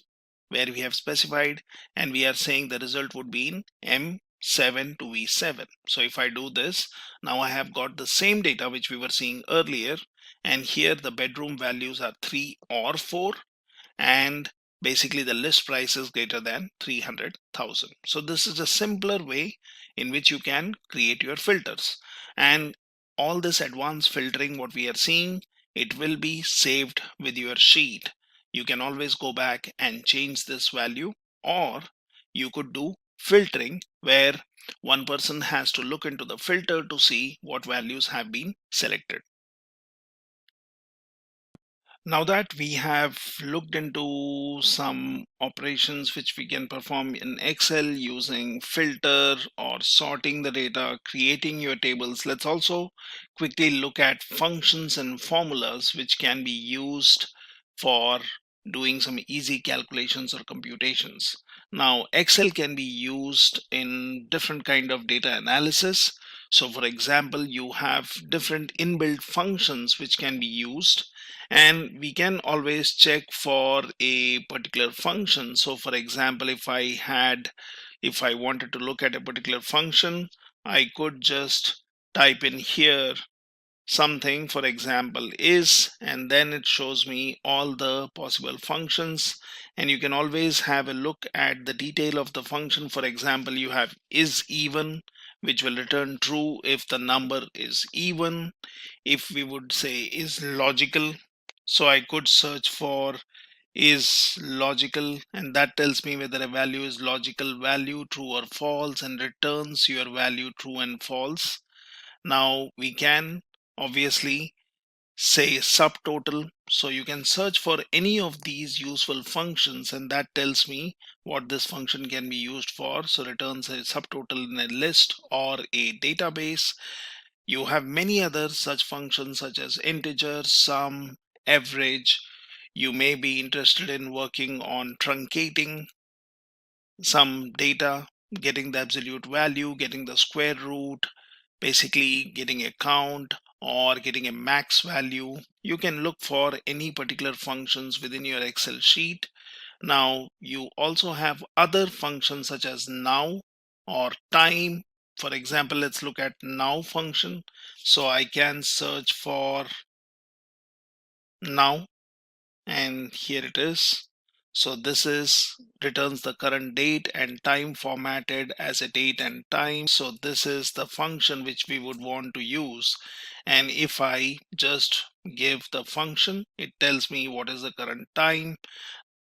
where we have specified, and we are saying the result would be in M7 to V7. So if I do this, now I have got the same data which we were seeing earlier, and here the bedroom values are 3 or 4, and basically the list price is greater than 300,000. So this is a simpler way in which you can create your filters. And all this advanced filtering, what we are seeing, it will be saved with your sheet. You can always go back and change this value, or you could do filtering where one person has to look into the filter to see what values have been selected. Now that we have looked into some operations which we can perform in Excel using filter or sorting the data, creating your tables, let's also quickly look at functions and formulas which can be used for doing some easy calculations or computations. Now, Excel can be used in different kind of data analysis. So for example, you have different inbuilt functions which can be used, and we can always check for a particular function. So for example, if I wanted to look at a particular function, I could just type in here something, for example is, and then it shows me all the possible functions. And you can always have a look at the detail of the function. For example, you have is even, which will return true if the number is even. If we would say is logical, so I could search for is logical, and that tells me whether a value is logical value, true or false, and returns your value true and false. Now we can obviously say subtotal, so you can search for any of these useful functions, and that tells me what this function can be used for. So returns a subtotal in a list or a database. You have many other such functions such as integer, sum, average. You may be interested in working on truncating some data, getting the absolute value, getting the square root, basically getting a count or getting a max value. You can look for any particular functions within your Excel sheet. Now you also have other functions such as now or time. For example, let's look at now function. So I can search for now, and here it is. So this is returns the current date and time formatted as a date and time. So this is the function which we would want to use. And if I just give the function, it tells me what is the current time.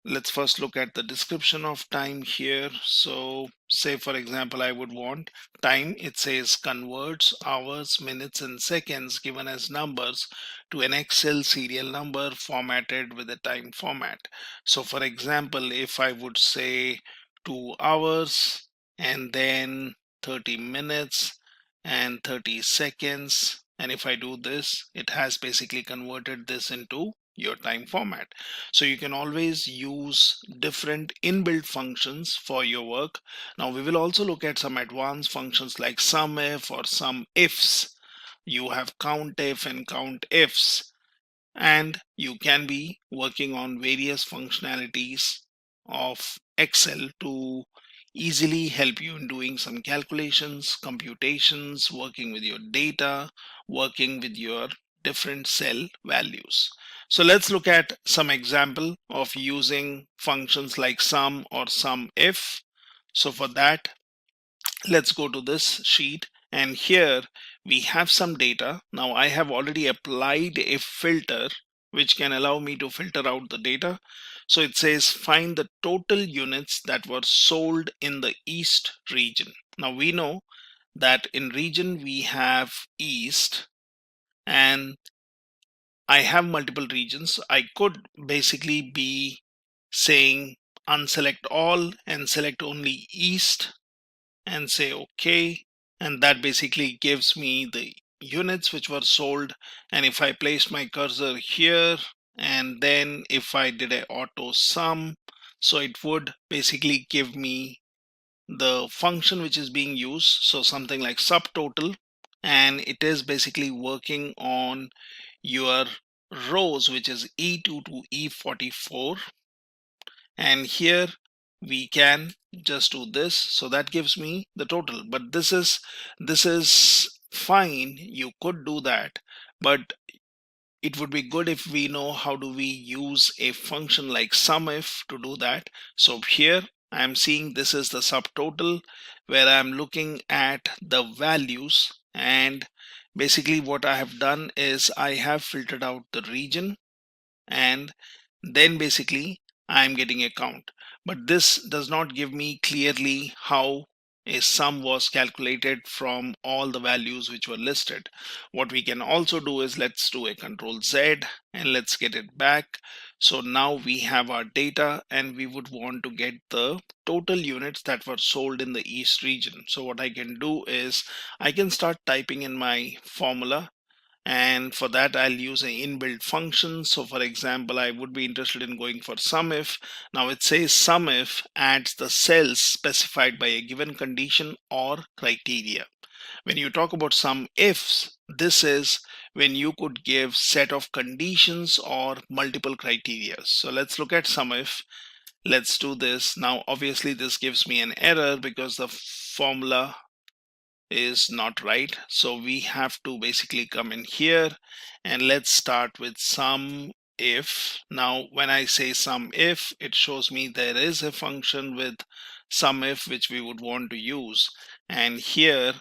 Let's first look at the description of time here. So say for example, I would want time. It says converts hours, minutes and seconds given as numbers to an Excel serial number formatted with a time format. So for example, if I would say 2 hours and then 30 minutes and 30 seconds, and if I do this, it has basically converted this into your time format. So you can always use different inbuilt functions for your work. Now we will also look at some advanced functions like SUMIF or SUMIFs. You have COUNTIF and COUNTIFs, and you can be working on various functionalities of Excel to easily help you in doing some calculations, computations, working with your data, working with your different cell values. So let's look at some example of using functions like sum or SUMIF. So for that, let's go to this sheet, and here we have some data. Now I have already applied a filter which can allow me to filter out the data. So it says find the total units that were sold in the East region. Now we know that in region we have East, and I have multiple regions. I could basically be saying unselect all and select only East and say OK, and that basically gives me the units which were sold. And if I placed my cursor here, and then if I did a auto sum, so it would basically give me the function which is being used, so something like subtotal, and it is basically working on your rows which is E2 to E44. And here we can just do this, so that gives me the total. But this is fine, you could do that, but it would be good if we know how do we use a function like SUMIF to do that. So here I'm seeing this is the subtotal where I'm looking at the values, and basically what I have done is I have filtered out the region, and then basically I'm getting a count. But this does not give me clearly how a sum was calculated from all the values which were listed. What we can also do is let's do a Control Z and let's get it back. So now we have our data, and we would want to get the total units that were sold in the East region. So what I can do is I can start typing in my formula, and for that I'll use an inbuilt function. So for example, I would be interested in going for SUMIF. Now it says SUMIF adds the cells specified by a given condition or criteria. When you talk about SUMIFs, this is when you could give set of conditions or multiple criteria. So let's look at SUMIF. Let's do this. Now obviously this gives me an error because the formula is not right. So we have to basically come in here and let's start with SUMIF. Now when I say SUMIF, it shows me there is a function with SUMIF which we would want to use. And here,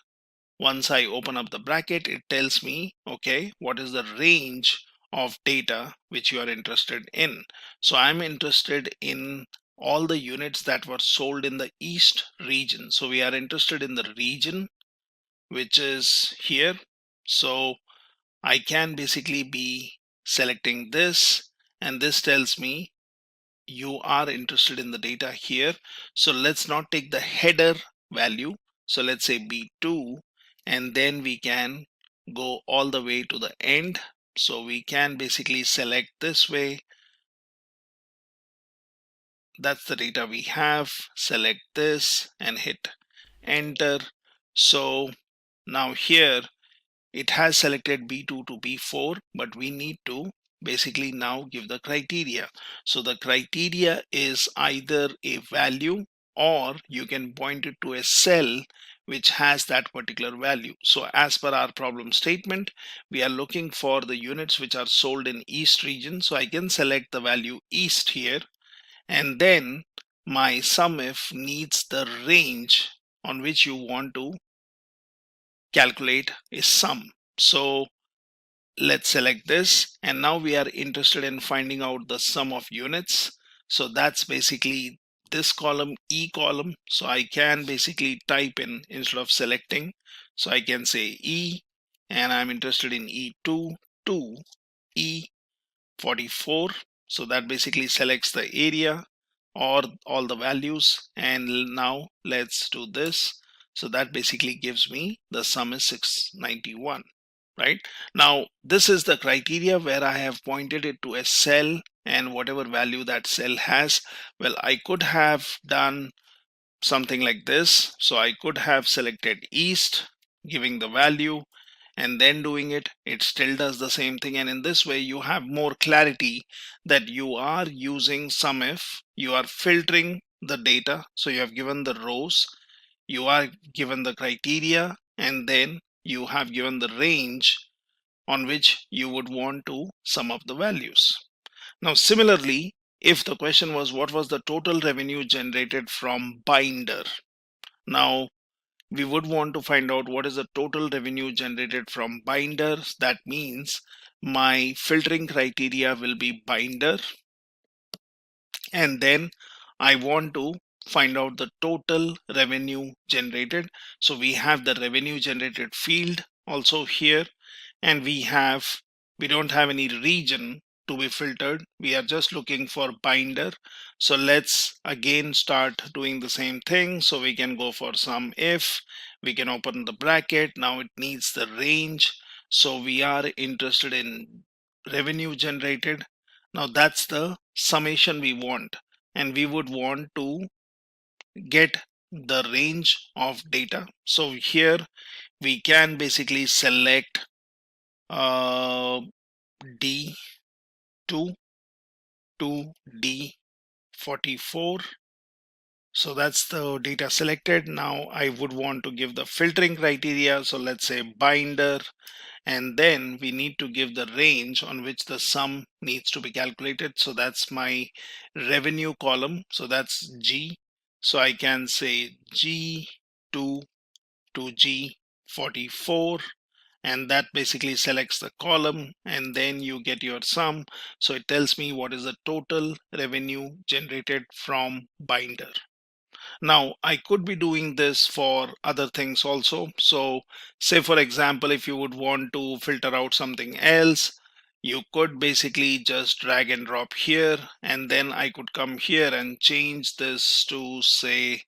once I open up the bracket, it tells me, okay, what is the range of data which you are interested in. So I'm interested in all the units that were sold in the East region. So we are interested in the region which is here. So I can basically be selecting this, and this tells me you are interested in the data here. So let's not take the header value. So let's say B2, and then we can go all the way to the end. So we can basically select this way. That's the data we have. Select this and hit enter. So now here it has selected B2 to B4, but we need to basically now give the criteria. So the criteria is either a value, or you can point it to a cell which has that particular value. So as per our problem statement, we are looking for the units which are sold in East region. So I can select the value East here, and then my SUMIF needs the range on which you want to calculate a sum. So let's select this, and now we are interested in finding out the sum of units. So that's basically this column, E column. So I can basically type in instead of selecting. So I can say E, and I'm interested in E2 to E44. So that basically selects the area or all the values. And now let's do this. So that basically gives me the sum is 691. Right now, this is the criteria where I have pointed it to a cell, and whatever value that cell has, well, I could have done something like this. So I could have selected East, giving the value, and then doing it. It still does the same thing, and in this way you have more clarity that you are using SUMIF. You are filtering the data, so you have given the rows, you are given the criteria, and then you have given the range on which you would want to sum up the values. Now similarly, if the question was what was the total revenue generated from binder, now we would want to find out what is the total revenue generated from binders. That means my filtering criteria will be binder, and then I want to find out the total revenue generated. So we have the revenue generated field also here, and we don't have any region to be filtered. We are just looking for binder. So let's again start doing the same thing. So we can go for SUMIF. We can open the bracket. Now it needs the range. So we are interested in revenue generated. Now that's the summation we want, and we would want to get the range of data. So here we can basically select D2 to D44. So that's the data selected. Now I would want to give the filtering criteria. So let's say binder, and then we need to give the range on which the sum needs to be calculated. So that's my revenue column, so that's G. So I can say G2 to G44, and that basically selects the column, and then you get your sum. So it tells me what is the total revenue generated from binder. Now I could be doing this for other things also. So say for example, if you would want to filter out something else, you could basically just drag and drop here, and then I could come here and change this to, say,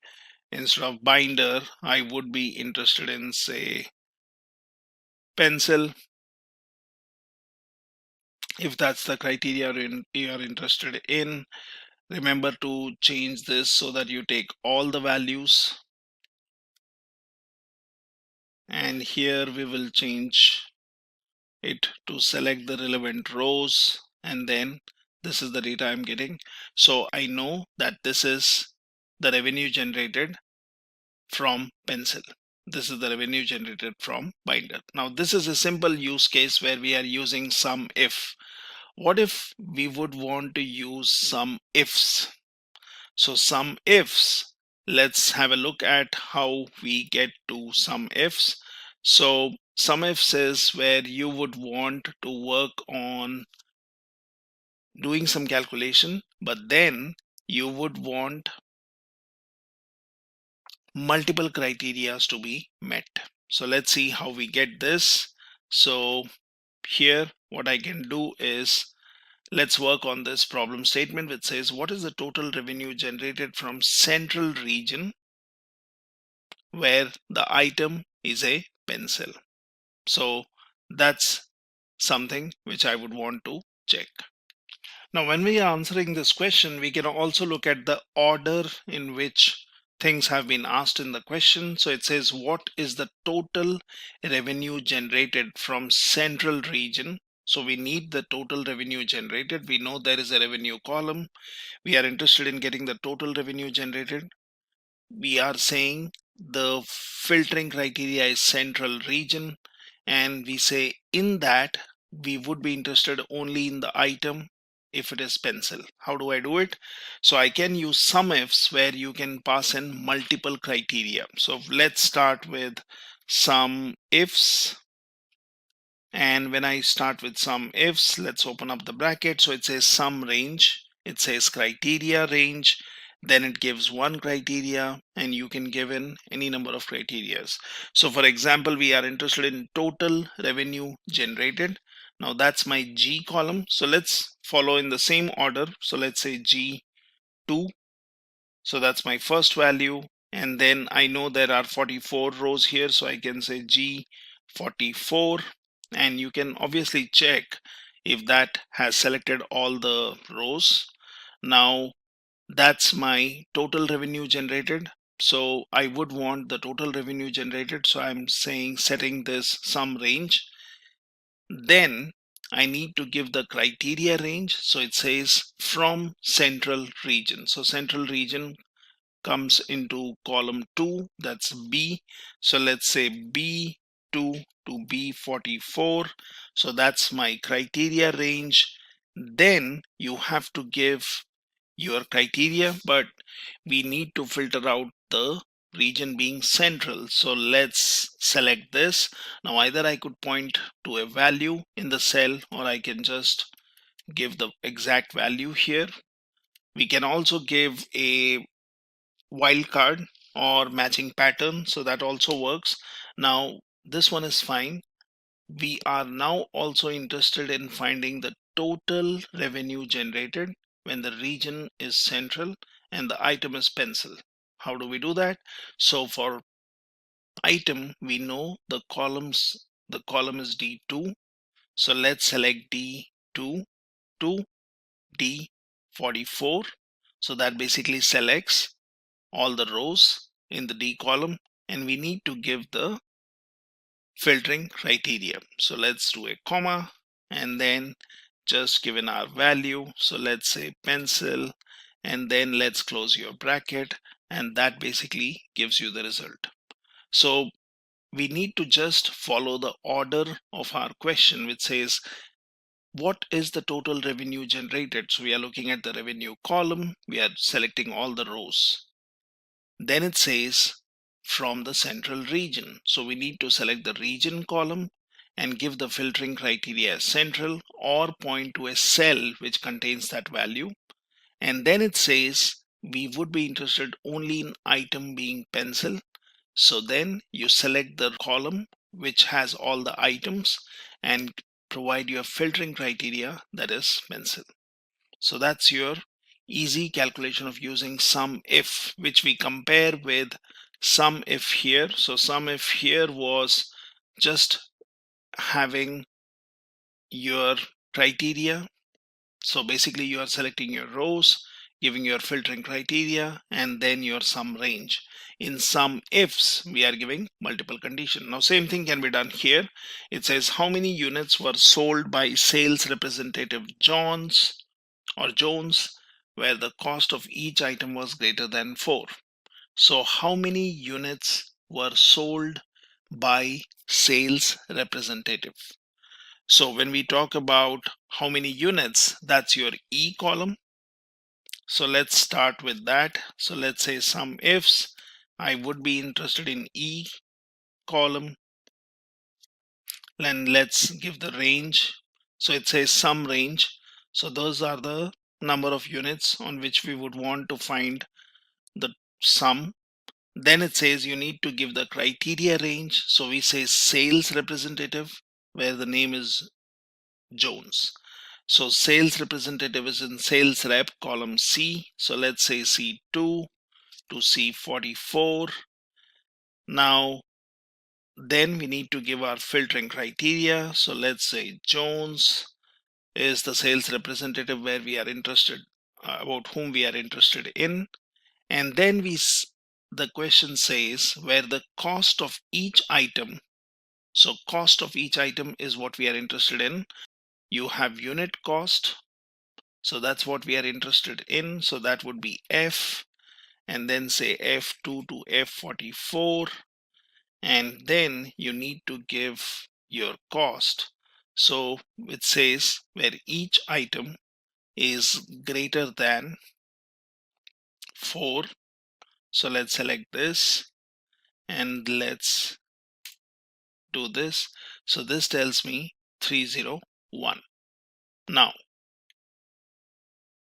instead of binder, I would be interested in, say, pencil, if that's the criteria you are interested in. Remember to change this so that you take all the values, and here we will change it to select the relevant rows, and then this is the data I'm getting. So I know that this is the revenue generated from pencil. This is the revenue generated from binder. Now this is a simple use case where we are using sum if. What if we would want to use some ifs? So some ifs, let's have a look at how we get to some ifs. So some ifs is where you would want to work on doing some calculation, but then you would want multiple criterias to be met. So let's see how we get this. So here what I can do is, let's work on this problem statement which says what is the total revenue generated from central region where the item is a pencil. So that's something which I would want to check. Now when we are answering this question, we can also look at the order in which things have been asked in the question. So it says what is the total revenue generated from central region. So we need the total revenue generated. We know there is a revenue column. We are interested in getting the total revenue generated. We are saying the filtering criteria is central region, and we say in that we would be interested only in the item if it is pencil. How do I do it? So I can use some ifs where you can pass in multiple criteria. So let's start with some ifs. And when I start with some ifs, let's open up the bracket. So it says sum range, it says criteria range, then it gives one criteria, and you can give in any number of criterias. So for example, we are interested in total revenue generated. Now that's my G column. So let's follow in the same order. So let's say G2. So that's my first value. And then I know there are 44 rows here. So I can say G44. And you can obviously check if that has selected all the rows. Now that's my total revenue generated. So I would want the total revenue generated. So I'm saying setting this sum range. Then I need to give the criteria range. So it says from central region. So central region comes into column 2, that's B. So let's say B2 to B44. So that's my criteria range. Then you have to give your criteria, but we need to filter out the region being central. So let's select this. Now either I could point to a value in the cell, or I can just give the exact value here. We can also give a wildcard or matching pattern, so that also works. Now this one is fine. We are now also interested in finding the total revenue generated when the region is central and the item is pencil. How do we do that? So for item, we know the column is D2. So let's select D2 to D44. So that basically selects all the rows in the D column, and we need to give the filtering criteria. So let's do a comma and then just given our value. So let's say pencil, and then let's close your bracket, and that basically gives you the result. So we need to just follow the order of our question, which says, what is the total revenue generated? So we are looking at the revenue column. We are selecting all the rows. Then it says from the central region. So we need to select the region column and give the filtering criteria as central, or point to a cell which contains that value. And then it says we would be interested only in item being pencil. So then you select the column which has all the items and provide your filtering criteria, that is pencil. So that's your easy calculation of using sum if, which we compare with sum if here. So sum if here was just having your criteria. So basically you are selecting your rows, giving your filtering criteria, and then your sum range. In sum ifs, we are giving multiple condition. Now same thing can be done here. It says how many units were sold by sales representative Jones, where the cost of each item was greater than 4. So how many units were sold by sales representative? So when we talk about how many units, that's your E column. So let's start with that. So let's say sum ifs, I would be interested in E column. And let's give the range. So it says sum range. So those are the number of units on which we would want to find the sum. Then it says you need to give the criteria range. So we say sales representative, where the name is Jones. So sales representative is in sales rep column C. So let's say C2 to C44. Now then we need to give our filtering criteria. So let's say Jones is the sales representative where we are interested, about whom we are interested in. And then the question says where the cost of each item. So cost of each item is what we are interested in. You have unit cost. So that's what we are interested in. So that would be F, and then say F2 to F44. And then you need to give your cost. So it says where each item is greater than 4. So let's select this and let's do this. So this tells me 301. Now,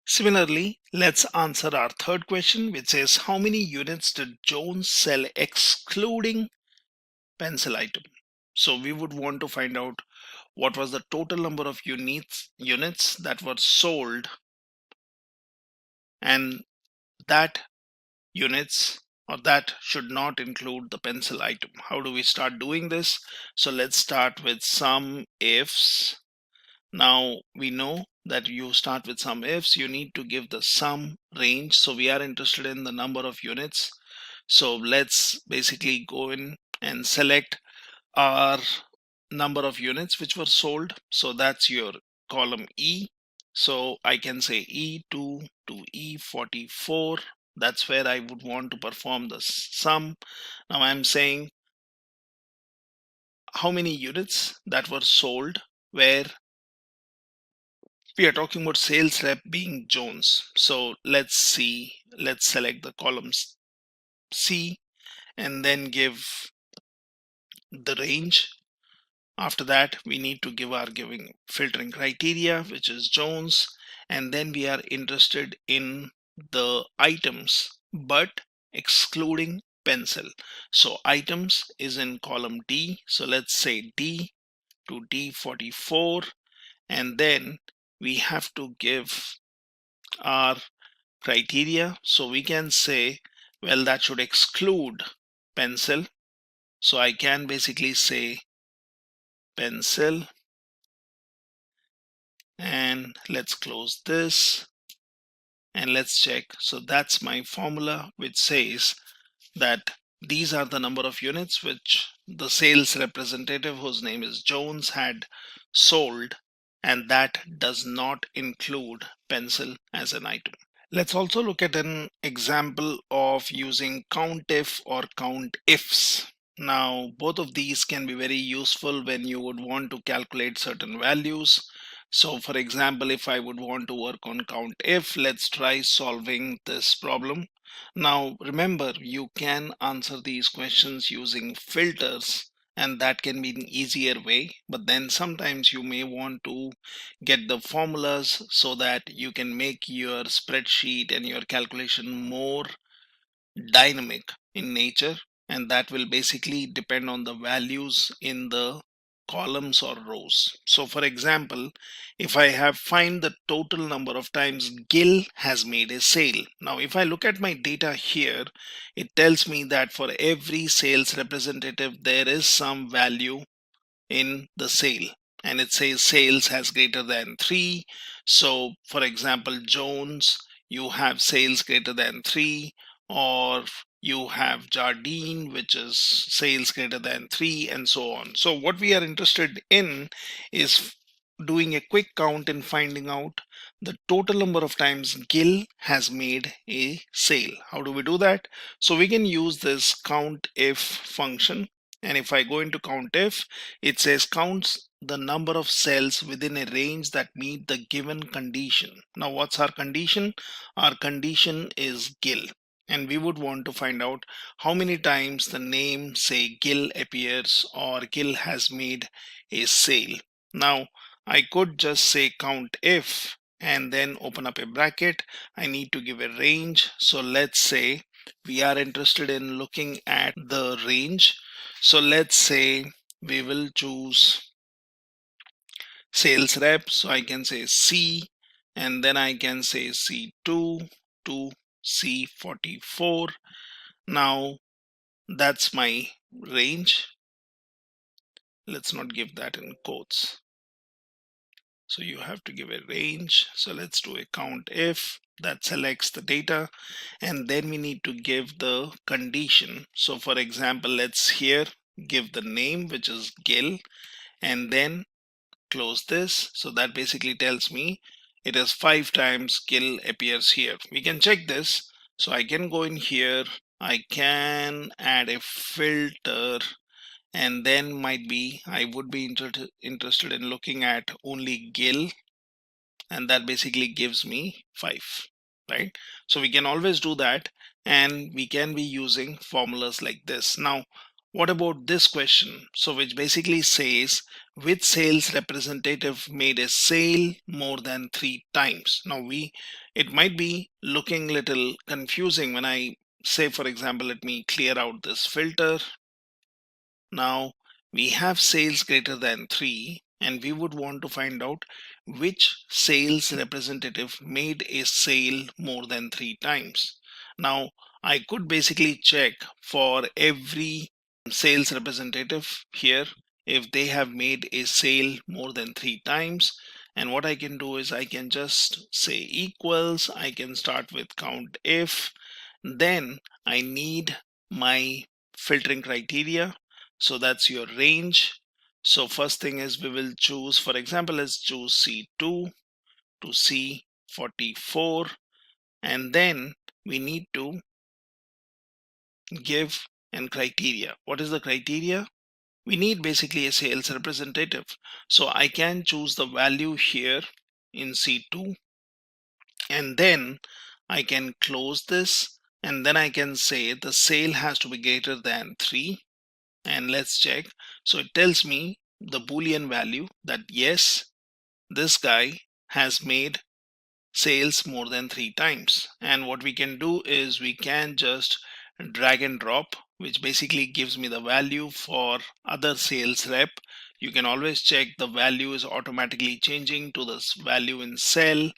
similarly, let's answer our third question, which says how many units did Jones sell excluding pencil item? So we would want to find out what was the total number of units that were sold, and that units or that should not include the pencil item. How do we start doing this? So let's start with sum ifs. Now we know that you start with sum ifs, you need to give the sum range. So we are interested in the number of units. So let's basically go in and select our number of units which were sold. So that's your column E. So I can say E2 to E44. That's where I would want to perform the sum. Now I'm saying how many units that were sold, where we are talking about sales rep being Jones. So let's select the columns C and then give the range. After that, we need to give our filtering criteria, which is Jones, and then we are interested in the items, but excluding pencil. So items is in column D. So let's say D to D44, and then we have to give our criteria. So we can say, well, that should exclude pencil. So I can basically say pencil, and let's close this and let's check. So that's my formula, which says that these are the number of units which the sales representative, whose name is Jones, had sold, and that does not include pencil as an item. Let's also look at an example of using COUNTIF or COUNTIFs. Now, both of these can be very useful when you would want to calculate certain values. So for example, if I would want to work on COUNTIF, let's try solving this problem. Now remember, you can answer these questions using filters, and that can be an easier way, but then sometimes you may want to get the formulas so that you can make your spreadsheet and your calculation more dynamic in nature, and that will basically depend on the values in the columns or rows. So for example, if I have find the total number of times Gil has made a sale. Now if I look at my data here, it tells me that for every sales representative there is some value in the sale, and it says sales has greater than 3. So for example, Jones, you have sales greater than 3, or you have Jardine, which is sales greater than 3, and so on. So what we are interested in is doing a quick count and finding out the total number of times Gil has made a sale. How do we do that? So we can use this COUNTIF function, and if I go into COUNTIF, it says counts the number of cells within a range that meet the given condition. Now what's our condition? Our condition is Gil, and we would want to find out how many times the name say Gil appears or Gil has made a sale. Now I could just say COUNTIF and then open up a bracket. I need to give a range. So let's say we are interested in looking at the range. So let's say we will choose sales rep. So I can say C, and then I can say C2 to C44. Now that's my range. Let's not give that in quotes. So you have to give a range. So let's do a COUNTIF that selects the data, and then we need to give the condition. So for example, let's here give the name, which is Gil, and then close this. So that basically tells me it is 5 times Gil appears here. We can check this. So I can go in here, I can add a filter, and then might be I would be interested in looking at only Gil, and that basically gives me 5, right? So we can always do that, and we can be using formulas like this. Now what about this question? So which basically says which sales representative made a sale more than 3 times. Now it might be looking little confusing when I say, for example, let me clear out this filter. Now we have sales greater than 3, and we would want to find out which sales representative made a sale more than 3 times. Now I could basically check for every sales representative here if they have made a sale more than 3 times, and what I can do is I can just say equals, I can start with COUNTIF, then I need my filtering criteria. So that's your range. So first thing is we will choose, for example, let's choose C2 to C44, and then we need to give an criteria. What is the criteria? We need basically a sales representative. So I can choose the value here in C2, and then I can close this, and then I can say the sale has to be greater than 3, and let's check. So it tells me the Boolean value that yes, this guy has made sales more than 3 times. And what we can do is we can just drag and drop, which basically gives me the value for other sales rep. You can always check the value is automatically changing to this value in cell.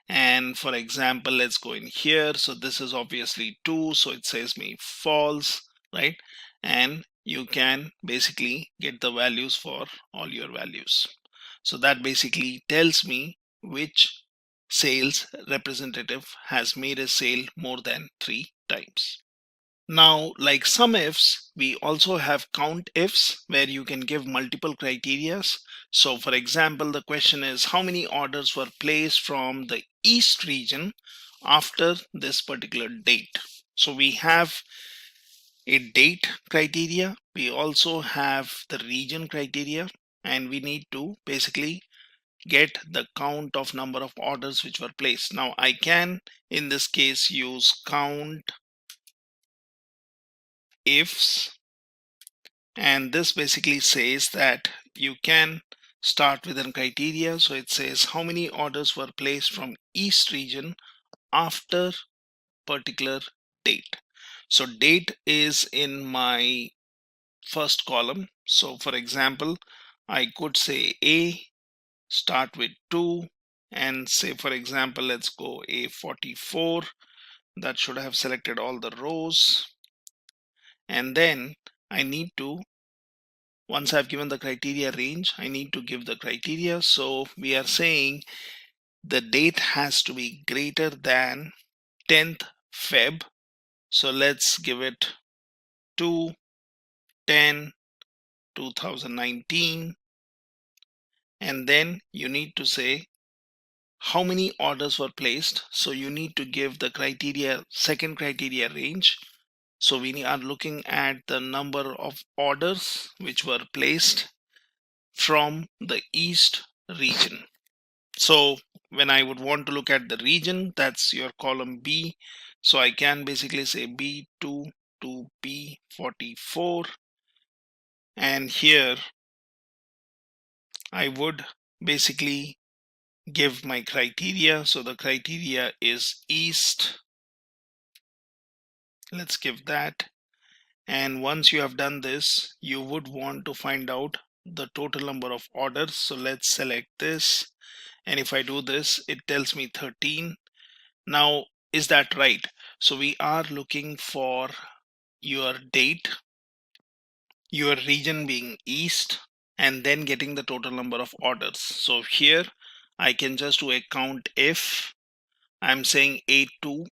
And for example, let's go in here. So this is obviously 2, so it says me false, right? And you can basically get the values for all your values. So that basically tells me which sales representative has made a sale more than 3 times. Now, like some ifs, we also have count ifs where you can give multiple criterias. So for example, the question is how many orders were placed from the East region after this particular date. So we have a date criteria, we also have the region criteria, and we need to basically get the count of number of orders which were placed. Now I can in this case use count ifs, and this basically says that you can start with a criteria. So it says how many orders were placed from East region after particular date. So date is in my first column. So for example, I could say A, start with 2, and say for example, let's go A44. That should have selected all the rows. And then I need to, once I've given the criteria range, I need to give the criteria. So we are saying the date has to be greater than 10th Feb. So let's give it 2/10/2019. And then you need to say how many orders were placed. So you need to give the criteria, second criteria range. So we are looking at the number of orders which were placed from the East region. So when I would want to look at the region, that's your column B. So I can basically say B2 to B44. And here I would basically give my criteria. So the criteria is East. Let's give that. And once you have done this, you would want to find out the total number of orders. So let's select this. And if I do this, it tells me 13. Now, is that right? So we are looking for your date, your region being East, and then getting the total number of orders. So here I can just do a count if I'm saying A2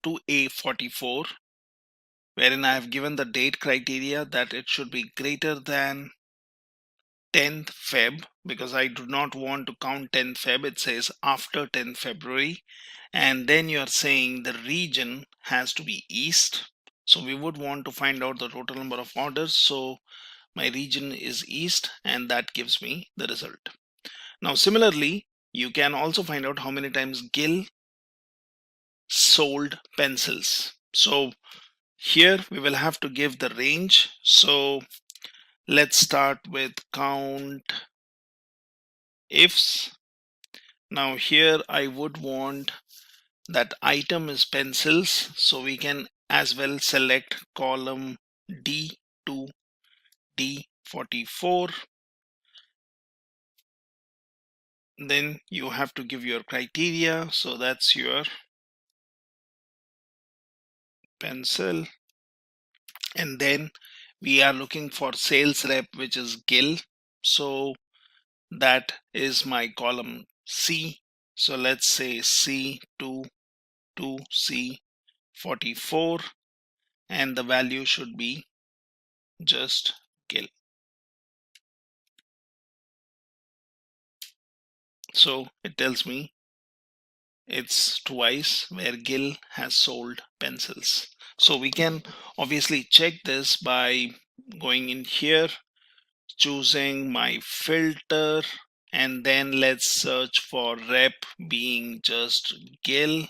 to A44, wherein I have given the date criteria that it should be greater than 10th Feb, because I do not want to count 10th Feb. It says after 10th February. And then you are saying the region has to be East. So we would want to find out the total number of orders. So my region is East, and that gives me the result. Now similarly, you can also find out how many times Gill sold pencils. So here we will have to give the range. So let's start with count ifs. Now here I would want that item is pencils, so we can as well select column D to D44. Then you have to give your criteria, so that's your pencil. And then we are looking for sales rep, which is Gill, so that is my column C. So let's say C2 to C44, and the value should be just Gill. So it tells me it's twice where Gill has sold pencils. So we can obviously check this by going in here, choosing my filter, and then let's search for rep being just Gill.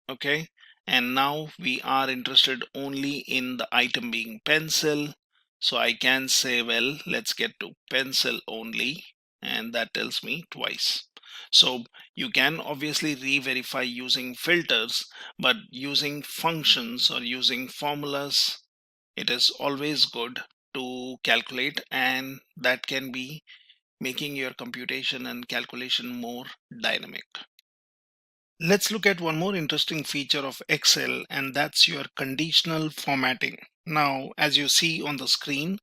Okay, and now we are interested only in the item being pencil. So I can say, well, let's get to pencil only, and that tells me twice. So you can obviously re-verify using filters, but using functions or using formulas, it is always good to calculate, and that can be making your computation and calculation more dynamic. Let's look at one more interesting feature of Excel, and that's your conditional formatting. Now, as you see on the screen,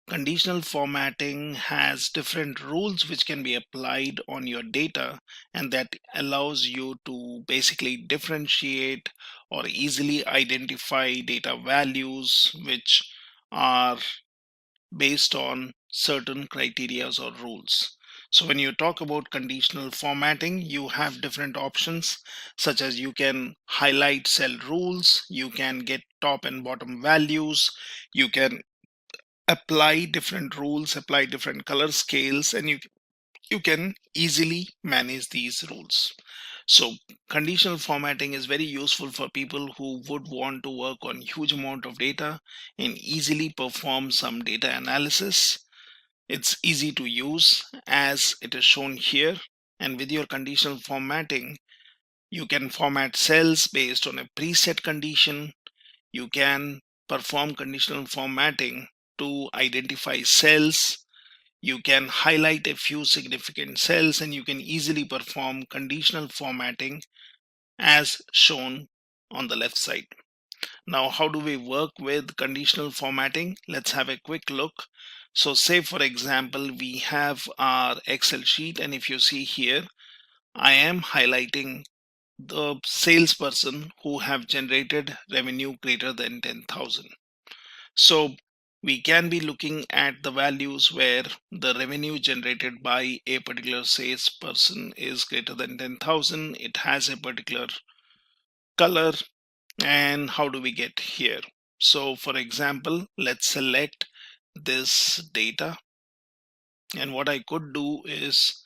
conditional formatting has different rules which can be applied on your data, and that allows you to basically differentiate or easily identify data values which are based on certain criteria or rules. So when you talk about conditional formatting, you have different options, such as you can highlight cell rules, you can get top and bottom values, you can apply different rules, apply different color scales, and you can easily manage these rules. So conditional formatting is very useful for people who would want to work on huge amount of data and easily perform some data analysis. It's easy to use as it is shown here, and with your conditional formatting, you can format cells based on a preset condition. You can perform conditional formatting to identify cells. You can highlight a few significant cells, and you can easily perform conditional formatting as shown on the left side. Now, how do we work with conditional formatting? Let's have a quick look. So say for example, we have our Excel sheet, and if you see here, I am highlighting the salesperson who have generated revenue greater than 10,000. So we can be looking at the values where the revenue generated by a particular salesperson is greater than 10,000. It has a particular color. And how do we get here? So for example, let's select this data. And what I could do is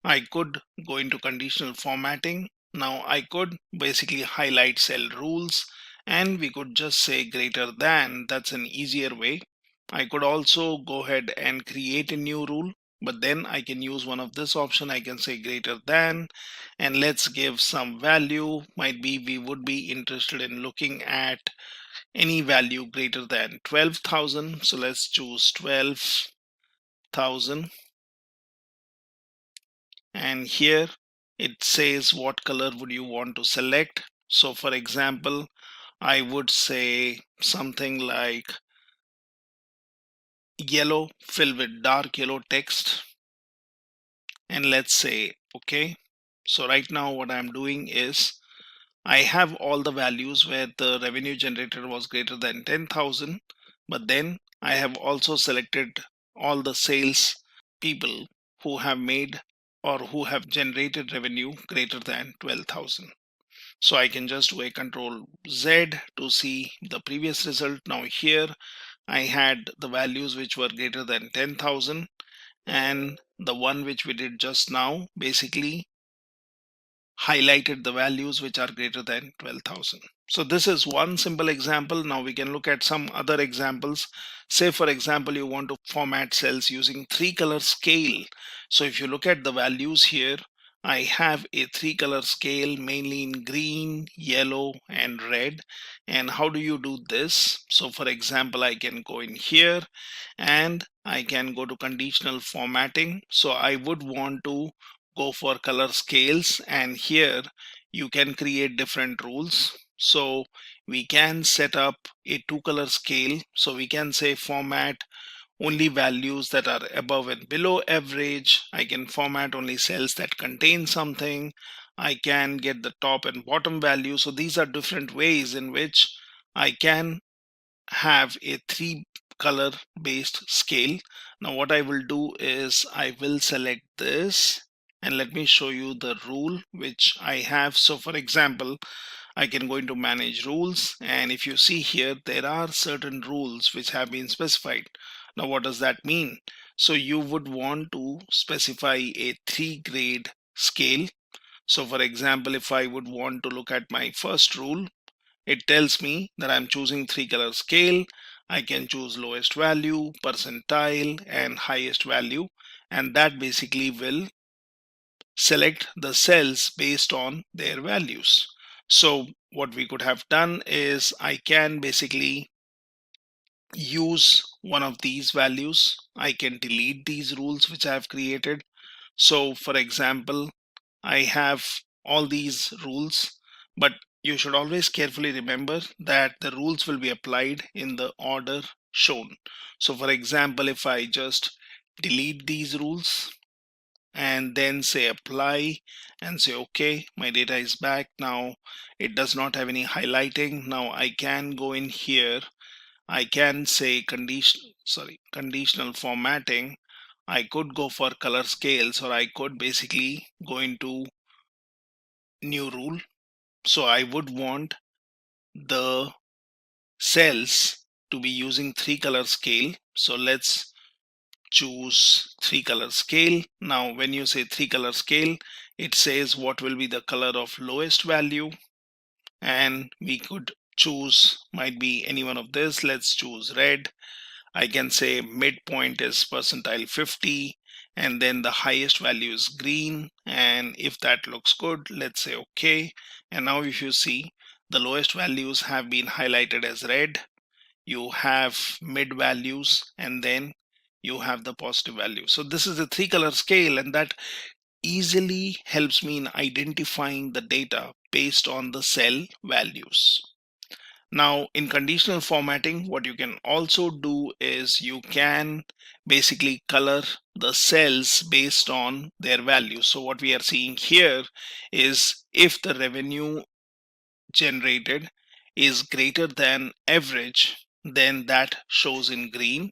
I could go into conditional formatting. Now I could basically highlight cell rules, and we could just say greater than. That's an easier way. I could also go ahead and create a new rule, but then I can use one of this option. I can say greater than, and let's give some value. Might be we would be interested in looking at any value greater than 12,000. So let's choose 12,000. And here it says what color would you want to select. So for example, I would say something like yellow filled with dark yellow text, and let's say okay. So right now what I'm doing is I have all the values where the revenue generated was greater than 10,000, but then I have also selected all the sales people who have made or who have generated revenue greater than 12,000. So I can just do a Control Z to see the previous result. Now here I had the values which were greater than 10,000, and the one which we did just now basically highlighted the values which are greater than 12,000. So this is one simple example. Now we can look at some other examples. Say for example, you want to format cells using 3-color scale. So if you look at the values here, I have a 3-color scale mainly in green, yellow, and red. And how do you do this? So for example, I can go in here and I can go to conditional formatting. So I would want to go for color scales, and here you can create different rules. So we can set up a 2-color scale. So we can say format only values that are above and below average. I can format only cells that contain something. I can get the top and bottom value. So these are different ways in which I can have a 3-color based scale. Now what I will do is I will select this, and let me show you the rule which I have. So for example, I can go into manage rules, and if you see here, there are certain rules which have been specified. Now what does that mean? So you would want to specify a 3-grade scale. So for example, if I would want to look at my first rule, it tells me that I'm choosing 3-color scale. I can choose lowest value, percentile, and highest value, and that basically will select the cells based on their values. So what we could have done is I can basically use one of these values. I can delete these rules which I have created. So for example, I have all these rules, but you should always carefully remember that the rules will be applied in the order shown. So for example, if I just delete these rules and then say apply and say okay, my data is back. Now it does not have any highlighting. Now I can go in here, I can say conditional formatting. I could go for color scales, or I could basically go into new rule. So I would want the cells to be using 3-color scale. So let's choose 3-color scale. Now when you say 3-color scale, it says what will be the color of lowest value, and we could choose, might be any one of this. Let's choose red. I can say midpoint is percentile 50, and then the highest value is green, and if that looks good, let's say okay. And now if you see, the lowest values have been highlighted as red, you have mid values, and then you have the positive value. So this is the 3-color scale, and that easily helps me in identifying the data based on the cell values. Now in conditional formatting, what you can also do is you can basically color the cells based on their values. So what we are seeing here is if the revenue generated is greater than average, then that shows in green,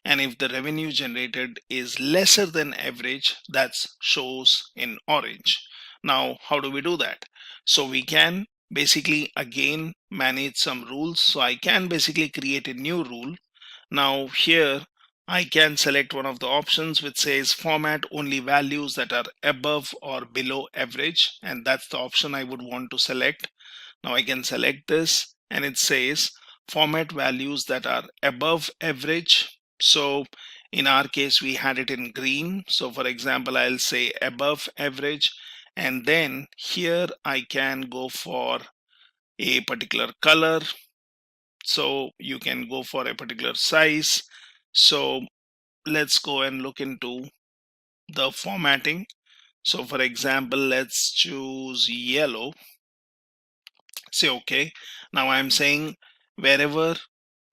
and if the revenue generated is lesser than average, that shows in orange. Now how do we do that? So we can basically again manage some rules. So I can basically create a new rule. Now here I can select one of the options which says format only values that are above or below average, and that's the option I would want to select. Now I can select this, and it says format values that are above average. So in our case, we had it in green. So for example, I'll say above average, and then here I can go for a particular color. So you can go for a particular size. So let's go and look into the formatting. So for example, let's choose yellow. Say okay. Now I'm saying wherever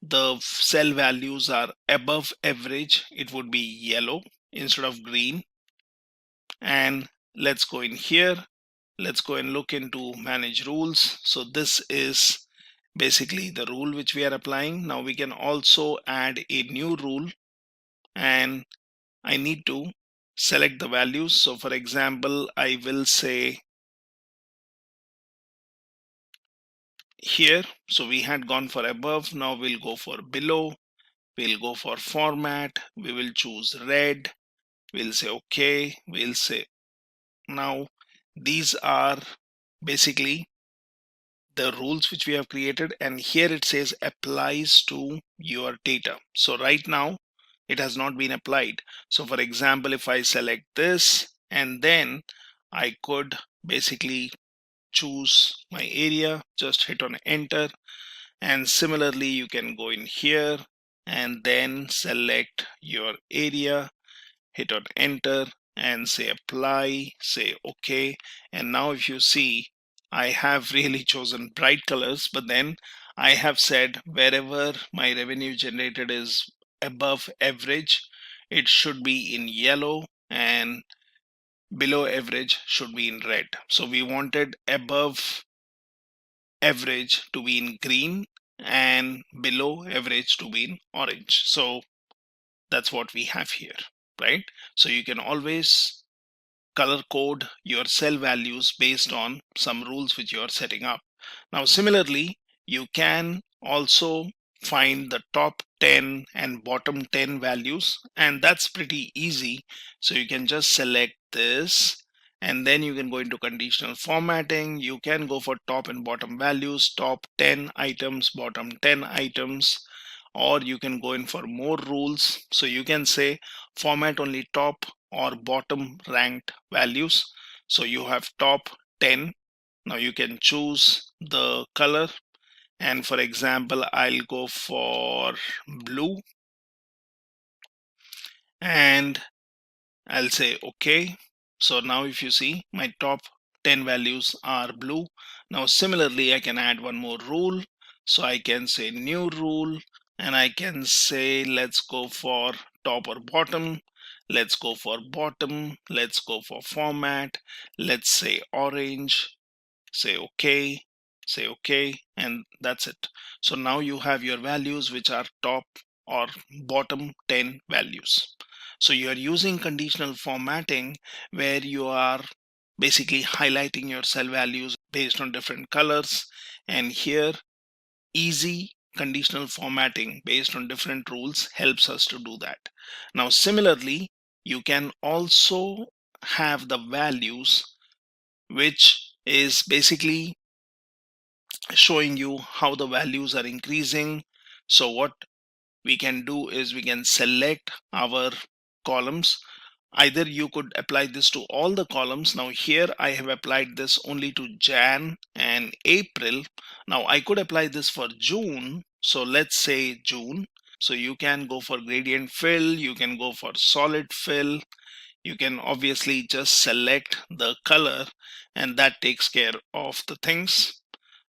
the cell values are above average, it would be yellow instead of green. And let's go in here. Let's go and look into manage rules. So this is basically the rule which we are applying. Now we can also add a new rule, and I need to select the values. So for example, I will say here, so we had gone for above, now we'll go for below. We'll go for format, we will choose red, we'll say okay, we'll say now these are basically the rules which we have created, and here it says applies to your data. So right now it has not been applied. So for example, if I select this, and then I could basically choose my area, just hit on enter, and similarly you can go in here and then select your area, hit on enter, and say apply, say okay. And now if you see, I have really chosen bright colors, but then I have said wherever my revenue generated is above average, it should be in yellow, and below average should be in red. So we wanted above average to be in green and below average to be in orange. So that's what we have here, right? So you can always color code your cell values based on some rules which you are setting up. Now similarly, you can also find the top 10 and bottom 10 values, and that's pretty easy. So you can just select this, and then you can go into conditional formatting. You can go for top and bottom values, top 10 items, bottom 10 items, or you can go in for more rules. So you can say format only top or bottom ranked values. So you have top 10. Now you can choose the color, and for example, I'll go for blue, and I'll say okay. So now if you see, my top 10 values are blue. Now similarly, I can add one more rule. So I can say new rule, and I can say let's go for top or bottom. Let's go for bottom. Let's go for format. Let's say orange. Say okay, and that's it. So now you have your values which are top or bottom 10 values. So you are using conditional formatting where you are basically highlighting your cell values based on different colors, and here easy conditional formatting based on different rules helps us to do that. Now similarly, you can also have the values, which is basically showing you how the values are increasing. So what we can do is we can select our columns. Either you could apply this to all the columns. Now here I have applied this only to Jan and April. Now I could apply this for June. So let's say June. So you can go for gradient fill, you can go for solid fill, you can obviously just select the color, and that takes care of the things.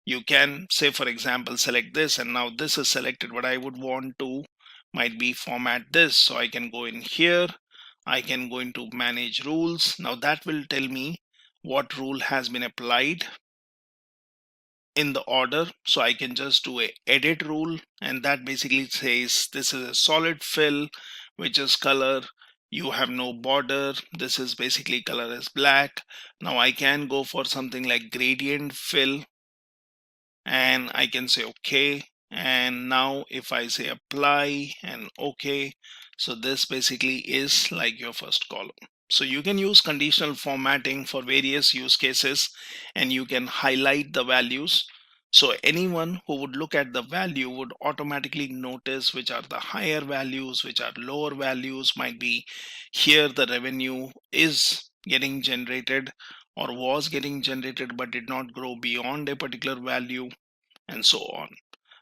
You can say, for example, select this, and now this is selected, but I would want to might be format this. So I can go in here, I can go into manage rules. Now that will tell me what rule has been applied in the order. So I can just do a edit rule, and that basically says this is a solid fill, which is color, you have no border, this is basically color is black. Now I can go for something like gradient fill, and I can say okay. And now if I say apply and okay, so this basically is like your first column. So you can use conditional formatting for various use cases, and you can highlight the values. So anyone who would look at the value would automatically notice which are the higher values, which are lower values. Might be here the revenue is getting generated or was getting generated but did not grow beyond a particular value, and so on.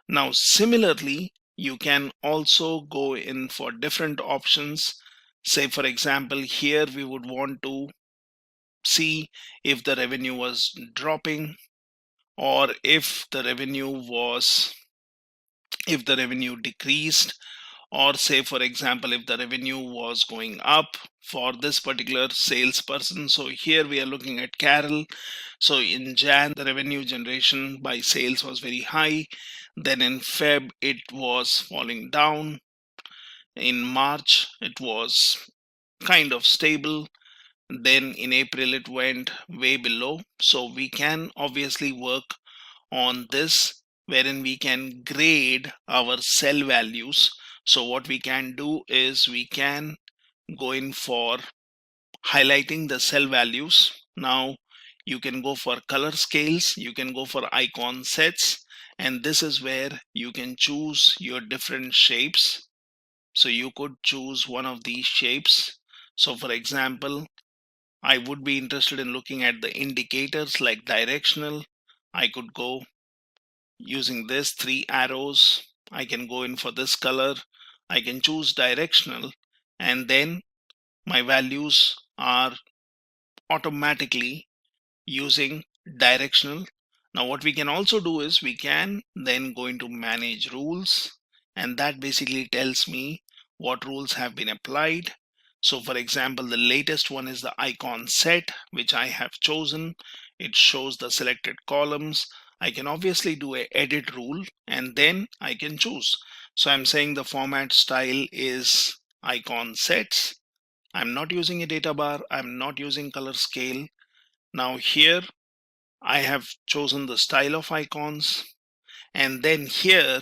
Now similarly, you can also go in for different options. Say for example, here we would want to see if the revenue was dropping, or if the revenue decreased, or say for example if the revenue was going up for this particular salesperson. So here we are looking at Carol. So in Jan the revenue generation by sales was very high, then in Feb it was falling down, in March it was kind of stable, then in April it went way below. So we can obviously work on this, wherein we can grade our cell values. So what we can do is we can go in for highlighting the cell values. Now you can go for color scales, you can go for icon sets, and this is where you can choose your different shapes. So you could choose one of these shapes. So for example, I would be interested in looking at the indicators like directional. I could go using this 3 arrows. I can go in for this color, I can choose directional, and then my values are automatically using directional. Now what we can also do is we can then go into manage rules, and that basically tells me what rules have been applied. So for example, the latest one is the icon set, which I have chosen. It shows the selected columns. I can obviously do a edit rule, and then I can choose. So I'm saying the format style is icon sets. I'm not using a data bar, I'm not using color scale. Now here I have chosen the style of icons, and then here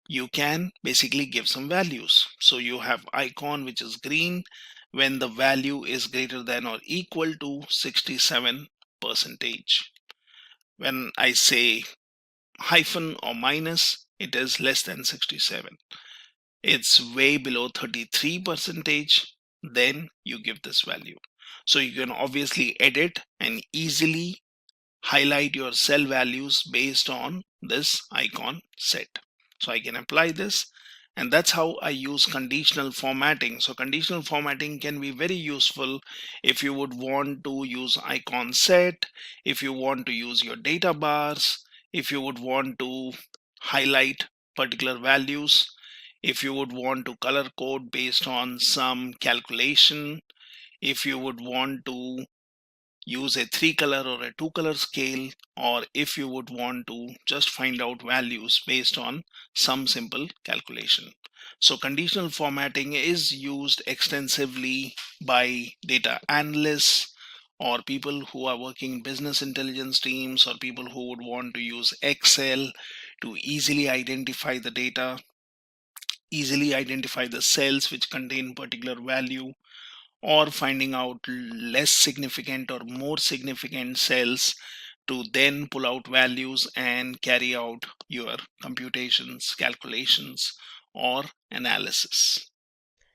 you can basically give some values. So you have icon which is green when the value is greater than or equal to 67%. When I say hyphen or minus, it is less than 67. It's way below 33%, then you give this value. So you can obviously edit and easily highlight your cell values based on this icon set. So I can apply this, and that's how I use conditional formatting. So conditional formatting can be very useful if you would want to use icon set, if you want to use your data bars, if you would want to highlight particular values, if you would want to color code based on some calculation, if you would want to use a 3-color or a 2-color scale, or if you would want to just find out values based on some simple calculation. So conditional formatting is used extensively by data analysts or people who are working in business intelligence teams, or people who would want to use Excel to easily identify the data, easily identify the cells which contain particular value, or finding out less significant or more significant cells to then pull out values and carry out your computations, calculations, or analysis.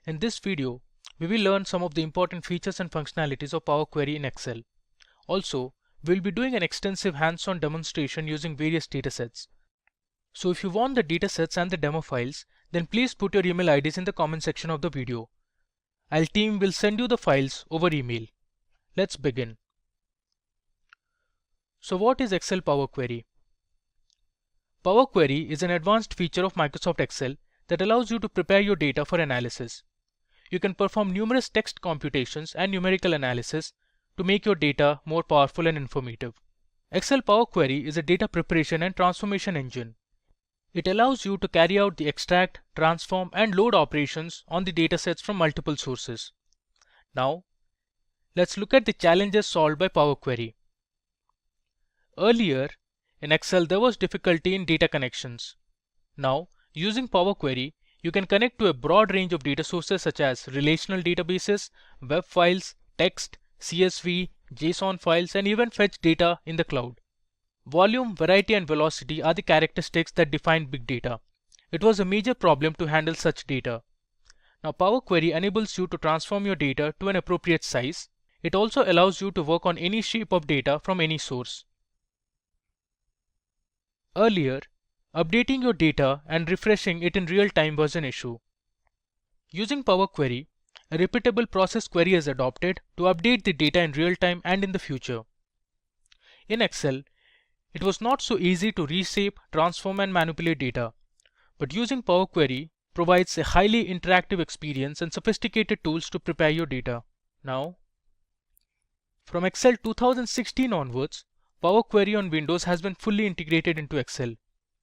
In this video, we will learn some of the important features and functionalities of Power Query in Excel. Also, we will be doing an extensive hands-on demonstration using various datasets. So if you want the datasets and the demo files, then please put your email IDs in the comment section of the video. Our team will send you the files over email. Let's begin. So what is Excel Power Query? Power Query is an advanced feature of Microsoft Excel that allows you to prepare your data for analysis. You can perform numerous text computations and numerical analysis to make your data more powerful and informative. Excel Power Query is a data preparation and transformation engine. It allows you to carry out the extract, transform, and load operations on the datasets from multiple sources. Now, let's look at the challenges solved by Power Query. Earlier, in Excel, there was difficulty in data connections. Now, using Power Query, you can connect to a broad range of data sources such as relational databases, web files, text, CSV, JSON files, and even fetch data in the cloud. Volume, variety, and velocity are the characteristics that define big data. It was a major problem to handle such data. Now, Power Query enables you to transform your data to an appropriate size. It also allows you to work on any shape of data from any source. Earlier, updating your data and refreshing it in real time was an issue. Using Power Query, a repeatable process query is adopted to update the data in real time and in the future. In Excel, it was not so easy to reshape, transform, and manipulate data, but using Power Query provides a highly interactive experience and sophisticated tools to prepare your data. Now, from Excel 2016 onwards, Power Query on Windows has been fully integrated into Excel.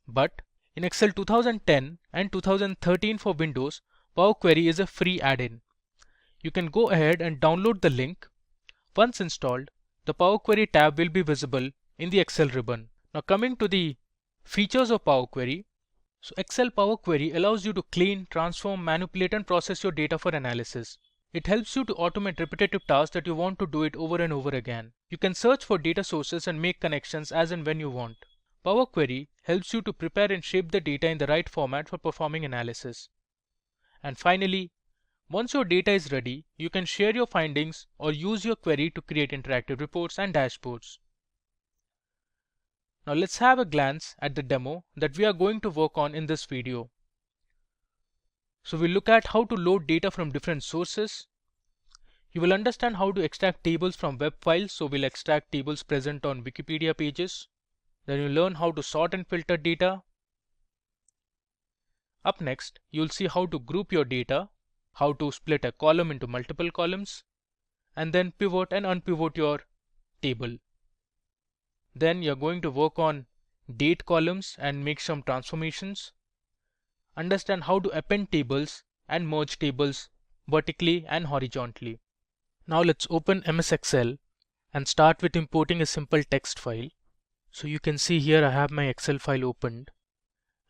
But in Excel 2010 and 2013 for Windows, Power Query is a free add-in. You can go ahead and download the link. Once installed, the Power Query tab will be visible in the Excel ribbon. Now coming to the features of Power Query. So Excel Power Query allows you to clean, transform, manipulate, and process your data for analysis. It helps you to automate repetitive tasks that you want to do it over and over again. You can search for data sources and make connections as and when you want. Power Query helps you to prepare and shape the data in the right format for performing analysis. And finally, once your data is ready, you can share your findings or use your query to create interactive reports and dashboards. Now let's have a glance at the demo that we are going to work on in this video. So we'll look at how to load data from different sources. You will understand how to extract tables from web files, so we'll extract tables present on Wikipedia pages. Then you'll learn how to sort and filter data. Up next, you'll see how to group your data, how to split a column into multiple columns, and then pivot and unpivot your table. Then you're going to work on date columns and make some transformations. Understand how to append tables and merge tables vertically and horizontally. Now let's open MS Excel and start with importing a simple text file. So you can see here I have my Excel file opened,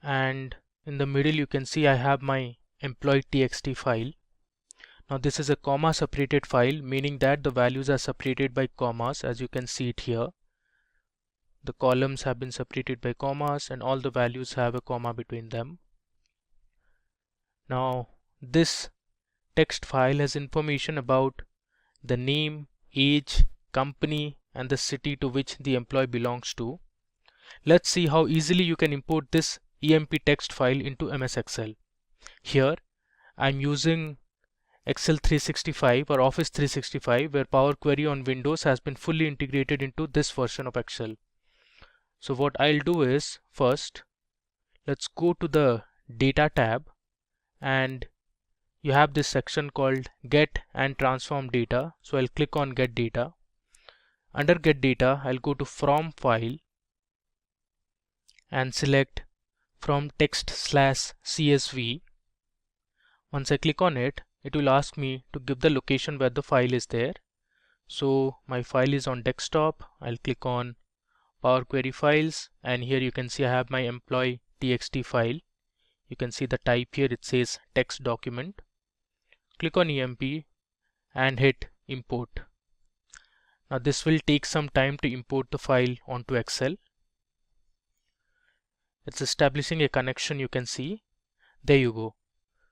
and in the middle you can see I have my employee.txt file. Now this is a comma separated file, meaning that the values are separated by commas, as you can see it here. The columns have been separated by commas and all the values have a comma between them. Now this text file has information about the name, age, company, and the city to which the employee belongs to. Let's see how easily you can import this EMP text file into MS Excel. Here I'm using Excel 365 or Office 365, where Power Query on Windows has been fully integrated into this version of Excel. So what I'll do is, first let's go to the Data tab, and you have this section called Get and Transform Data. So I'll click on Get Data. Under Get Data, I'll go to From File and select from text/CSV. Once I click on it, it will ask me to give the location where the file is there. So my file is on desktop. I'll click on Power Query Files, and here you can see I have my employee txt file. You can see the type here, it says text document. Click on EMP and hit import. Now this will take some time to import the file onto Excel. It's establishing a connection, you can see. There you go.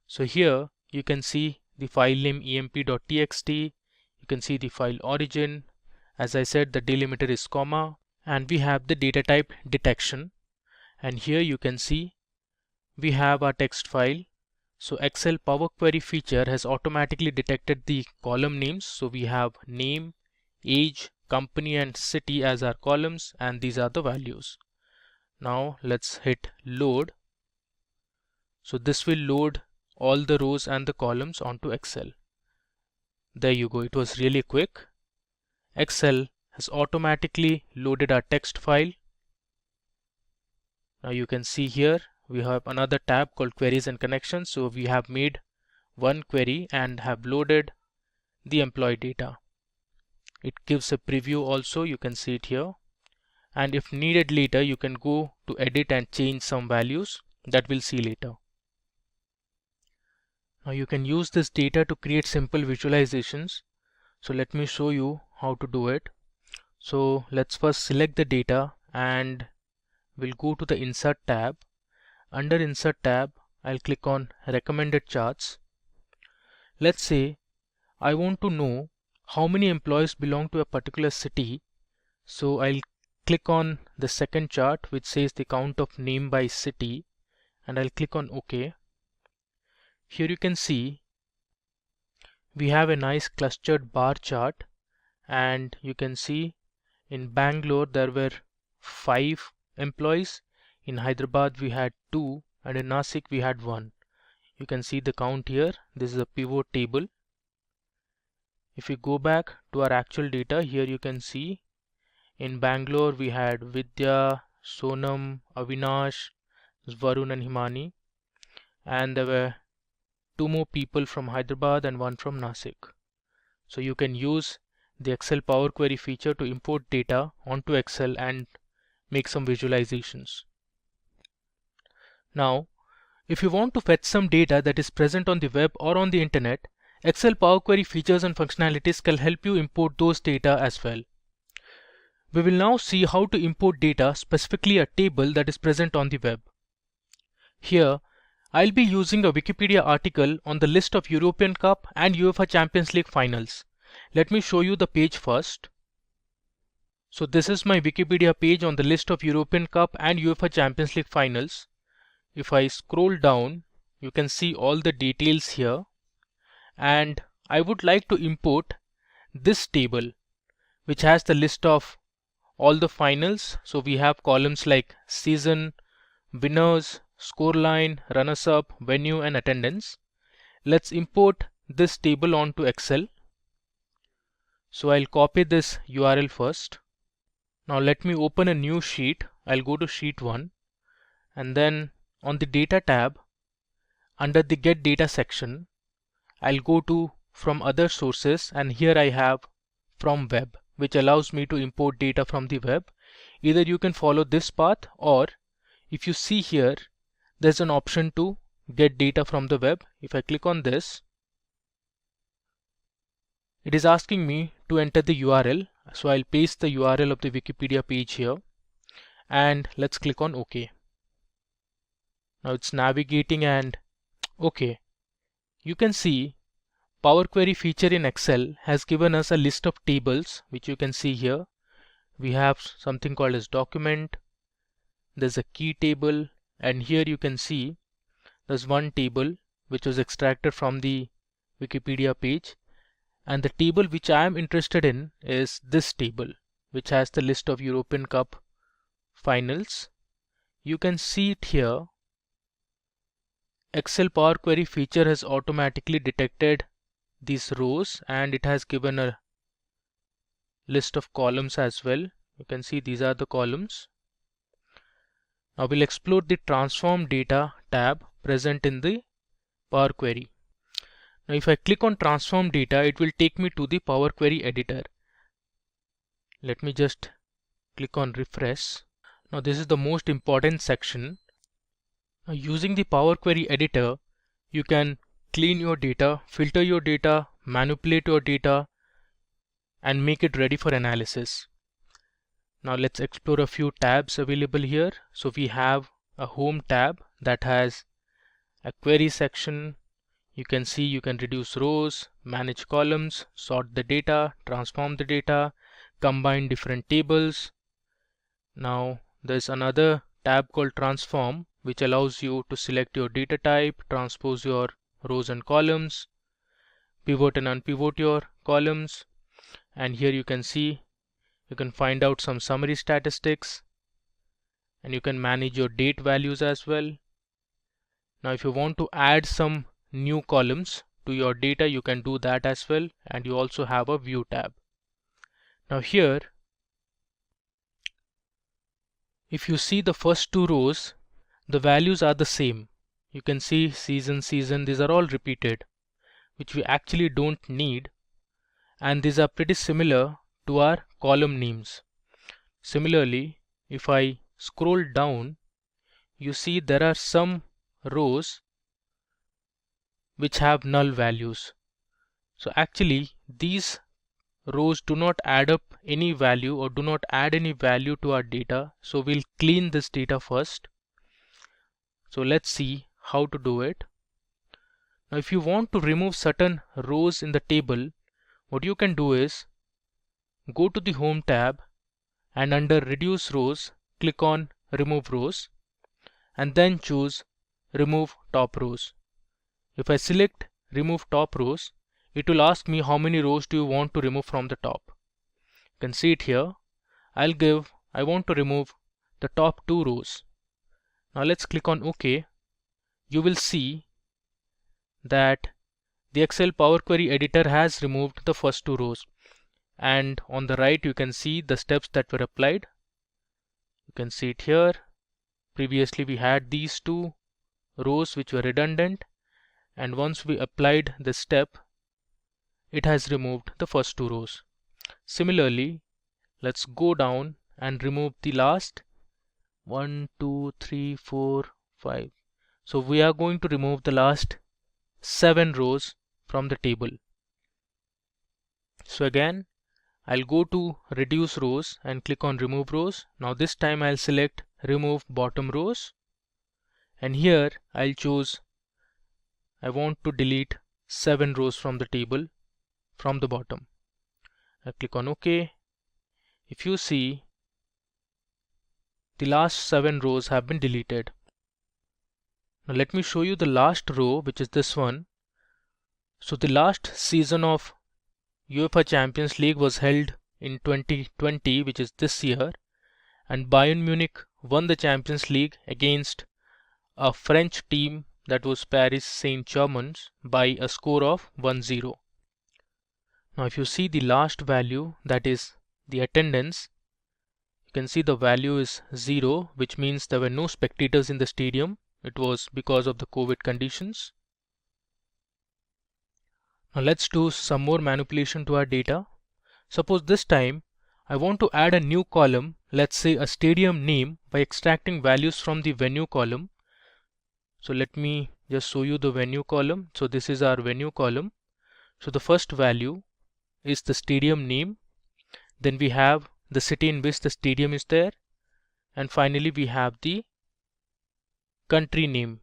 So here you can see the file name emp.txt. You can see the file origin. As I said, the delimiter is comma, and we have the data type detection. And here you can see we have our text file. So Excel Power Query feature has automatically detected the column names. So we have name, age, company and city as our columns, and these are the values. Now let's hit load. So this will load all the rows and the columns onto Excel. There you go. It was really quick. Excel has automatically loaded our text file. Now you can see here we have another tab called Queries and Connections. So we have made one query and have loaded the employee data. It gives a preview also, you can see it here. And if needed later, you can go to edit and change some values that we'll see later. Now you can use this data to create simple visualizations. So let me show you how to do it. So let's first select the data and we'll go to the Insert tab. Under Insert tab, I'll click on Recommended Charts. Let's say I want to know how many employees belong to a particular city. So I'll click on the second chart which says the count of name by city, and I'll click on OK. Here you can see we have a nice clustered bar chart, and you can see in Bangalore there were 5 employees, in Hyderabad we had 2, and in Nasik we had 1. You can see the count here. This is a pivot table. If we go back to our actual data, here you can see in Bangalore we had Vidya, Sonam, Avinash, Varun and Himani, and there were 2 more people from Hyderabad and 1 from Nasik. So you can use the Excel Power Query feature to import data onto Excel and make some visualizations. Now, if you want to fetch some data that is present on the web or on the internet, Excel Power Query features and functionalities can help you import those data as well. We will now see how to import data, specifically a table that is present on the web. Here, I'll be using a Wikipedia article on the list of European Cup and UEFA Champions League finals. Let me show you the page first. So this is my Wikipedia page on the list of European Cup and UEFA Champions League finals. If I scroll down, you can see all the details here. And I would like to import this table, which has the list of all the finals. So we have columns like season, winners, scoreline, runners-up, venue and attendance. Let's import this table onto Excel. So I'll copy this URL first. Now let me open a new sheet. I'll go to sheet 1, and then on the data tab, under the get data section, I'll go to from other sources, and here I have from web, which allows me to import data from the web. Either you can follow this path, or if you see here, there's an option to get data from the web. If I click on this, it is asking me to enter the URL. So I'll paste the URL of the Wikipedia page here, and let's click on OK. Now it's navigating, and OK. You can see Power Query feature in Excel has given us a list of tables, which you can see here. We have something called as document. There's a key table, and here you can see there's one table which was extracted from the Wikipedia page, and the table which I am interested in is this table, which has the list of European Cup finals. You can see it here. Excel Power Query feature has automatically detected these rows, and it has given a list of columns as well. You can see these are the columns. Now we'll explore the transform data tab present in the Power Query. Now if I click on transform data, it will take me to the Power Query editor. Let me just click on refresh. Now this is the most important section. Now, using the Power Query editor, you can clean your data, filter your data, manipulate your data, and make it ready for analysis. Now let's explore a few tabs available here. So we have a home tab that has a query section. You can see you can reduce rows, manage columns, sort the data, transform the data, combine different tables. Now there's another tab called transform, which allows you to select your data type, transpose your rows and columns, pivot and unpivot your columns, and here you can see you can find out some summary statistics, and you can manage your date values as well. Now if you want to add some new columns to your data, you can do that as well, and you also have a view tab. Now here, if you see the first two rows, the values are the same. You can see season, these are all repeated, which we actually don't need, and these are pretty similar to our column names. Similarly, if I scroll down, you see there are some rows which have null values. So actually these rows do not add up any value or do not add any value to our data. So we'll clean this data first. So let's see how to do it. Now if you want to remove certain rows in the table, what you can do is go to the home tab and under reduce rows, click on remove rows and then choose remove top rows. If I select remove top rows, it will ask me how many rows do you want to remove from the top. You can see it here. I want to remove the top 2 rows. Now let's click on OK. You will see that the Excel Power Query editor has removed the first 2 rows, and on the right you can see the steps that were applied. You can see it here. Previously we had these 2 rows which were redundant, and once we applied this step, it has removed the first 2 rows. Similarly, let's go down and remove the last 1, 2, 3, 4, 5. So we are going to remove the last 7 rows from the table. So again, I'll go to reduce rows and click on remove rows. Now this time I'll select remove bottom rows, and here I'll choose I want to delete 7 rows from the table from the bottom. I click on OK. If you see, the last 7 rows have been deleted. Now let me show you the last row, which is this one. So the last season of UEFA Champions League was held in 2020, which is this year, and Bayern Munich won the Champions League against a French team that was Paris Saint-Germain by a score of 1-0. Now if you see the last value, that is the attendance, you can see the value is 0, which means there were no spectators in the stadium. It was because of the COVID conditions. Now let's do some more manipulation to our data. Suppose this time I want to add a new column, let's say a stadium name, by extracting values from the venue column. So let me just show you the venue column. So this is our venue column. So the first value is the stadium name. Then we have the city in which the stadium is there. And finally we have the country name.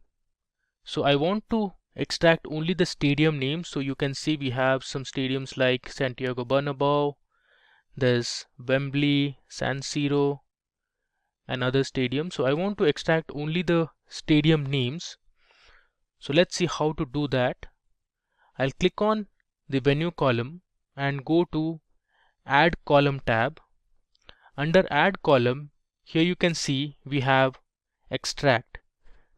So I want to extract only the stadium name. So you can see we have some stadiums like Santiago Bernabeu, there's Wembley, San Siro, and other stadiums. So I want to extract only the stadium names. So let's see how to do that. I'll click on the venue column and go to add column tab. Under add column, here you can see we have extract.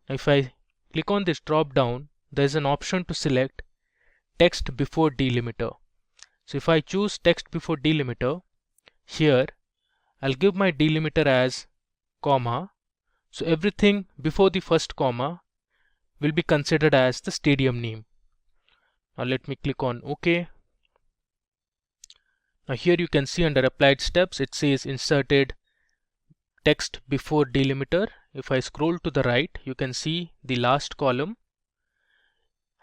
Now if I click on this drop down, there's an option to select text before delimiter. So if I choose text before delimiter, Here I'll give my delimiter as comma. So everything before the first comma will be considered as the stadium name. Now let me click on OK. Now here you can see under applied steps it says inserted text before delimiter. If I scroll to the right, you can see the last column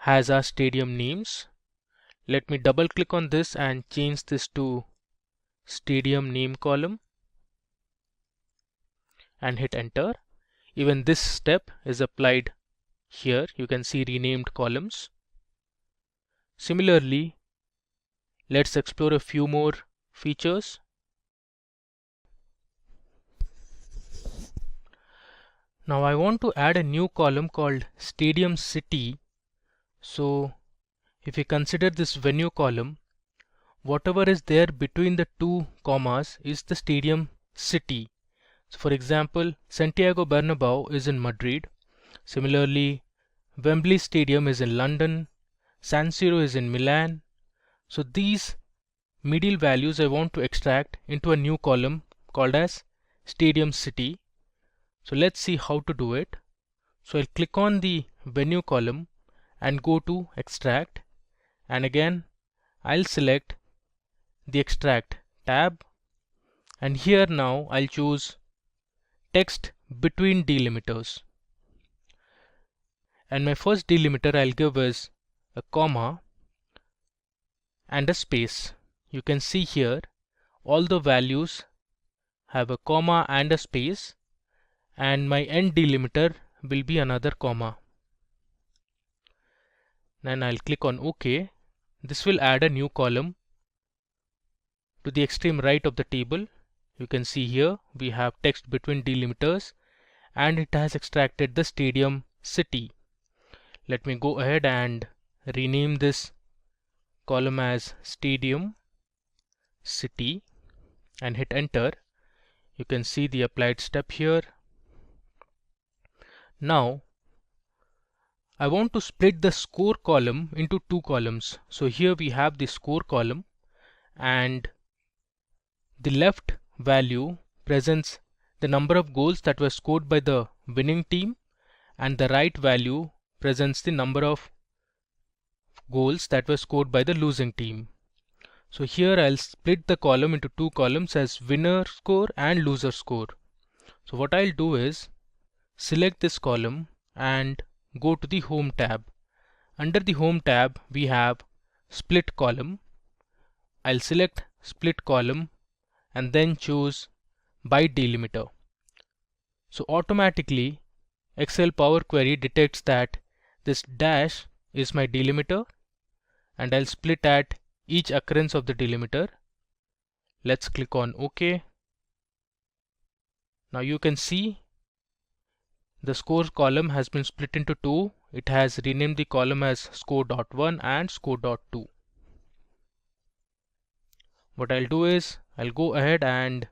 has our stadium names. Let me double click on this and change this to stadium name column and hit enter. Even this step is applied here. You can see renamed columns. Similarly, let's explore a few more features. Now I want to add a new column called Stadium City. So if we consider this venue column, whatever is there between the two commas is the stadium city. So for example, Santiago Bernabeu is in Madrid. Similarly, Wembley Stadium is in London. San Siro is in Milan. So these medial values I want to extract into a new column called as Stadium City. So let's see how to do it. So I'll click on the venue column and go to extract, and again I'll select the extract tab, and here now I'll choose text between delimiters, and my first delimiter I'll give is a comma and a space. You can see here all the values have a comma and a space, and my end delimiter will be another comma. Then I'll click on OK. This will add a new column to the extreme right of the table. You can see here we have text between delimiters and it has extracted the stadium city. Let me go ahead and rename this column as stadium city and hit enter. You can see the applied step here. Now I want to split the score column into two columns. So here we have the score column, and the left value presents the number of goals that were scored by the winning team, and the right value presents the number of goals that were scored by the losing team. So here I'll split the column into two columns as winner score and loser score. So what I'll do is select this column and go to the Home tab. Under the Home tab we have Split Column. I'll select Split Column and then choose By Delimiter. So automatically Excel Power Query detects that this dash is my delimiter, and I'll split at each occurrence of the delimiter. Let's click on OK. Now you can see the score column has been split into two. It has renamed the column as score.1 and score.2. What I'll do is I'll go ahead and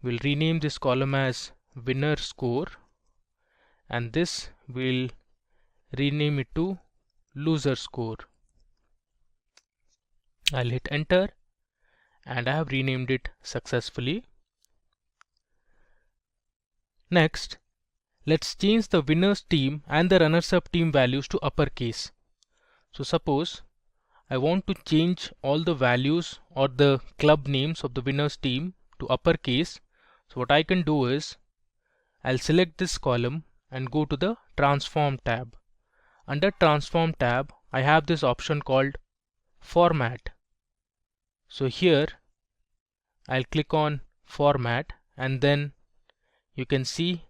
will rename this column as winner score, and this will rename it to loser score. I'll hit enter and I have renamed it successfully. Next, let's change the winners team and the runners up team values to uppercase. So suppose I want to change all the values or the club names of the winners team to uppercase. So what I can do is I'll select this column and go to the Transform tab. Under Transform tab I have this option called Format. So here I'll click on Format, and then you can see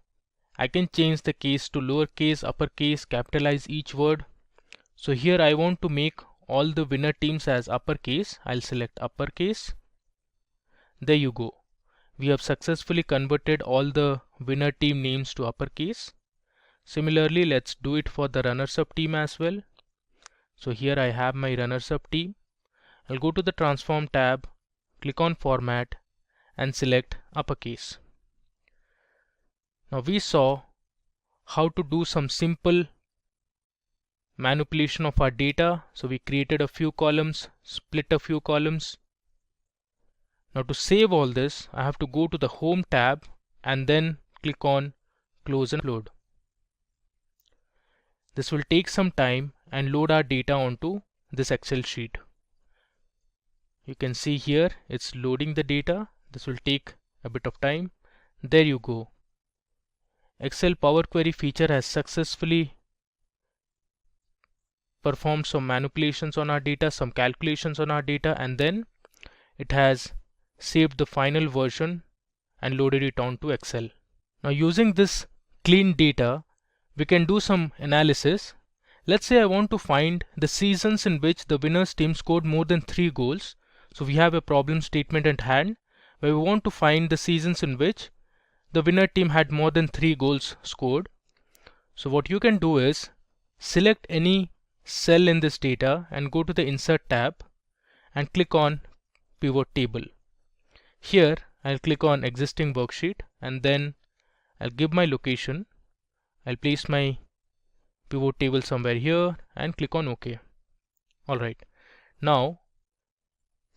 I can change the case to lowercase, uppercase, capitalize each word. So here I want to make all the winner teams as uppercase. I'll select uppercase. There you go. We have successfully converted all the winner team names to uppercase. Similarly, let's do it for the runners up team as well. So here I have my runners up team. I'll go to the Transform tab, click on Format and select uppercase. Now we saw how to do some simple manipulation of our data. So we created a few columns, split a few columns. Now to save all this, I have to go to the Home tab and then click on Close and Load. This will take some time and load our data onto this Excel sheet. You can see here it's loading the data. This will take a bit of time. There you go. Excel Power Query feature has successfully performed some manipulations on our data, some calculations on our data, and then it has saved the final version and loaded it onto Excel. Now using this clean data, we can do some analysis. Let's say I want to find the seasons in which the winners team scored more than 3 goals. So we have a problem statement at hand where we want to find the seasons in which the winner team had more than 3 goals scored. So what you can do is select any cell in this data and go to the Insert tab and click on Pivot Table. Here I'll click on Existing Worksheet and then I'll give my location. I'll place my pivot table somewhere here and click on OK. Alright, now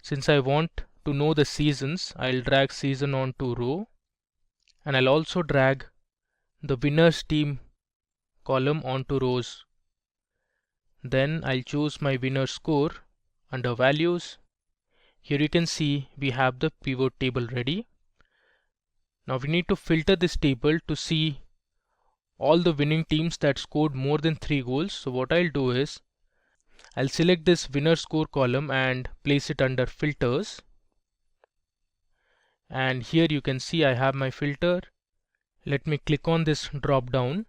since I want to know the seasons, I'll drag season onto row, and I'll also drag the winners team column onto rows. Then I'll choose my winner score under values. Here you can see we have the pivot table ready. Now we need to filter this table to see all the winning teams that scored more than 3 goals. So what I'll do is I'll select this winner score column and place it under filters. And here you can see I have my filter. Let me click on this drop down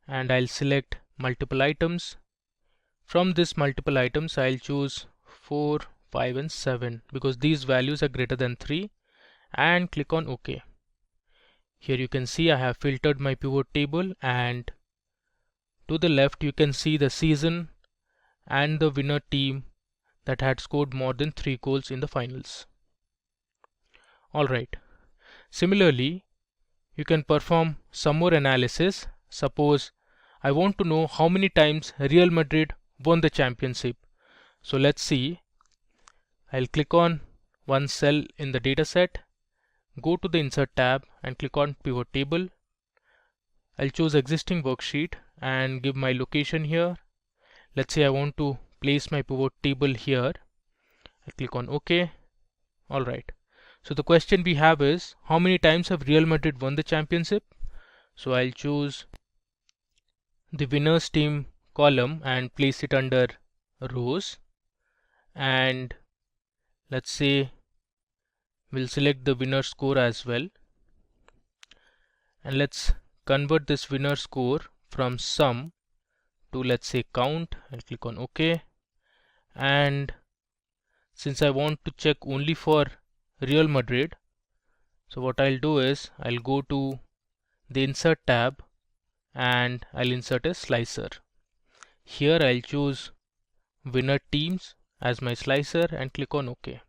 and I'll select multiple items. From this multiple items, I'll choose 4, 5 and 7 because these values are greater than 3 and click on OK. Here you can see I have filtered my pivot table, and to the left you can see the season and the winner team that had scored more than 3 goals in the finals. Alright, similarly you can perform some more analysis. Suppose I want to know how many times Real Madrid won the championship. So let's see. I'll click on one cell in the dataset, go to the Insert tab and click on Pivot Table. I'll choose Existing Worksheet and give my location here. Let's say I want to place my pivot table here. I click on OK. Alright. So the question we have is, how many times have Real Madrid won the championship? So I'll choose the winners team column and place it under rows. And let's say we'll select the winner score as well. And let's convert this winner score from sum to, let's say, count. I'll click on OK. And since I want to check only for Real Madrid, so what I'll do is I'll go to the Insert tab and I'll insert a slicer. Here I'll choose winner teams as my slicer and click on OK.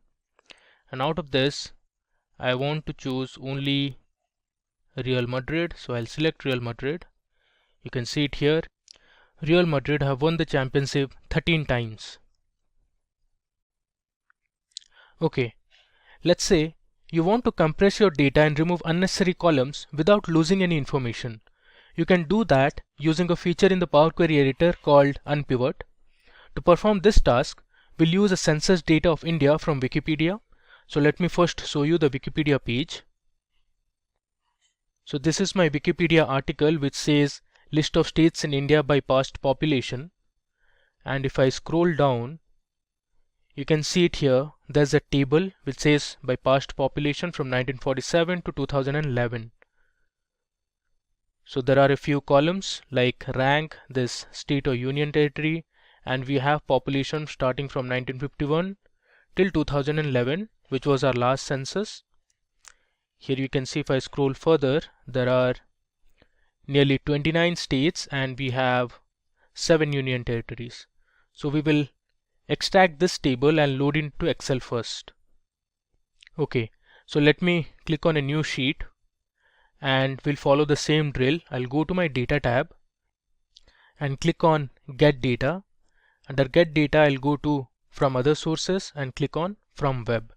And out of this I want to choose only Real Madrid, so I'll select Real Madrid. You can see it here. Real Madrid have won the championship 13 times. Okay, let's say you want to compress your data and remove unnecessary columns without losing any information. You can do that using a feature in the Power Query editor called Unpivot. To perform this task, we'll use a census data of India from Wikipedia. So let me first show you the Wikipedia page. So this is my Wikipedia article which says list of states in India by past population. And if I scroll down, you can see it here. There's a table which says by past population from 1947 to 2011. So there are a few columns like rank, this state or union territory, and we have population starting from 1951 till 2011, which was our last census. Here you can see if I scroll further, there are nearly 29 states and we have 7 union territories. So we will extract this table and load into Excel first. Okay, so let me click on a new sheet and we'll follow the same drill. I'll go to my data tab and click on Get Data. Under Get Data, I'll go to From Other Sources and click on From Web.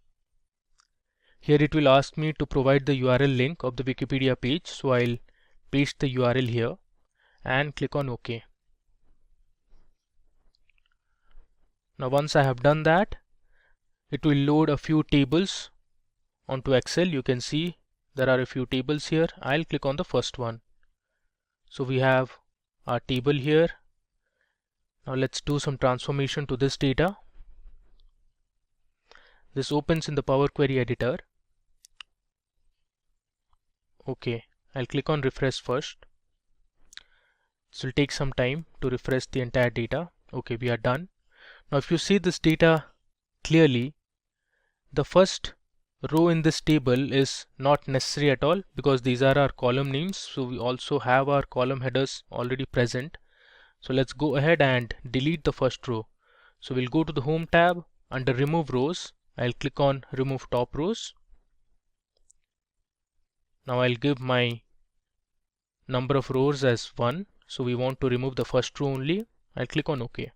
Here it will ask me to provide the URL link of the Wikipedia page, so I'll paste the URL here and click on OK. Now once I have done that, it will load a few tables onto Excel. You can see there are a few tables here. I'll click on the first one. So we have our table here. Now let's do some transformation to this data. This opens in the Power Query editor. Okay, I'll click on refresh first. This will take some time to refresh the entire data. Okay, we are done. Now if you see this data clearly, the first row in this table is not necessary at all because these are our column names. So we also have our column headers already present. So let's go ahead and delete the first row. So we'll go to the Home tab. Under Remove Rows, I'll click on Remove Top Rows. Now I'll give my number of rows as 1. So we want to remove the first row only. I'll click on OK.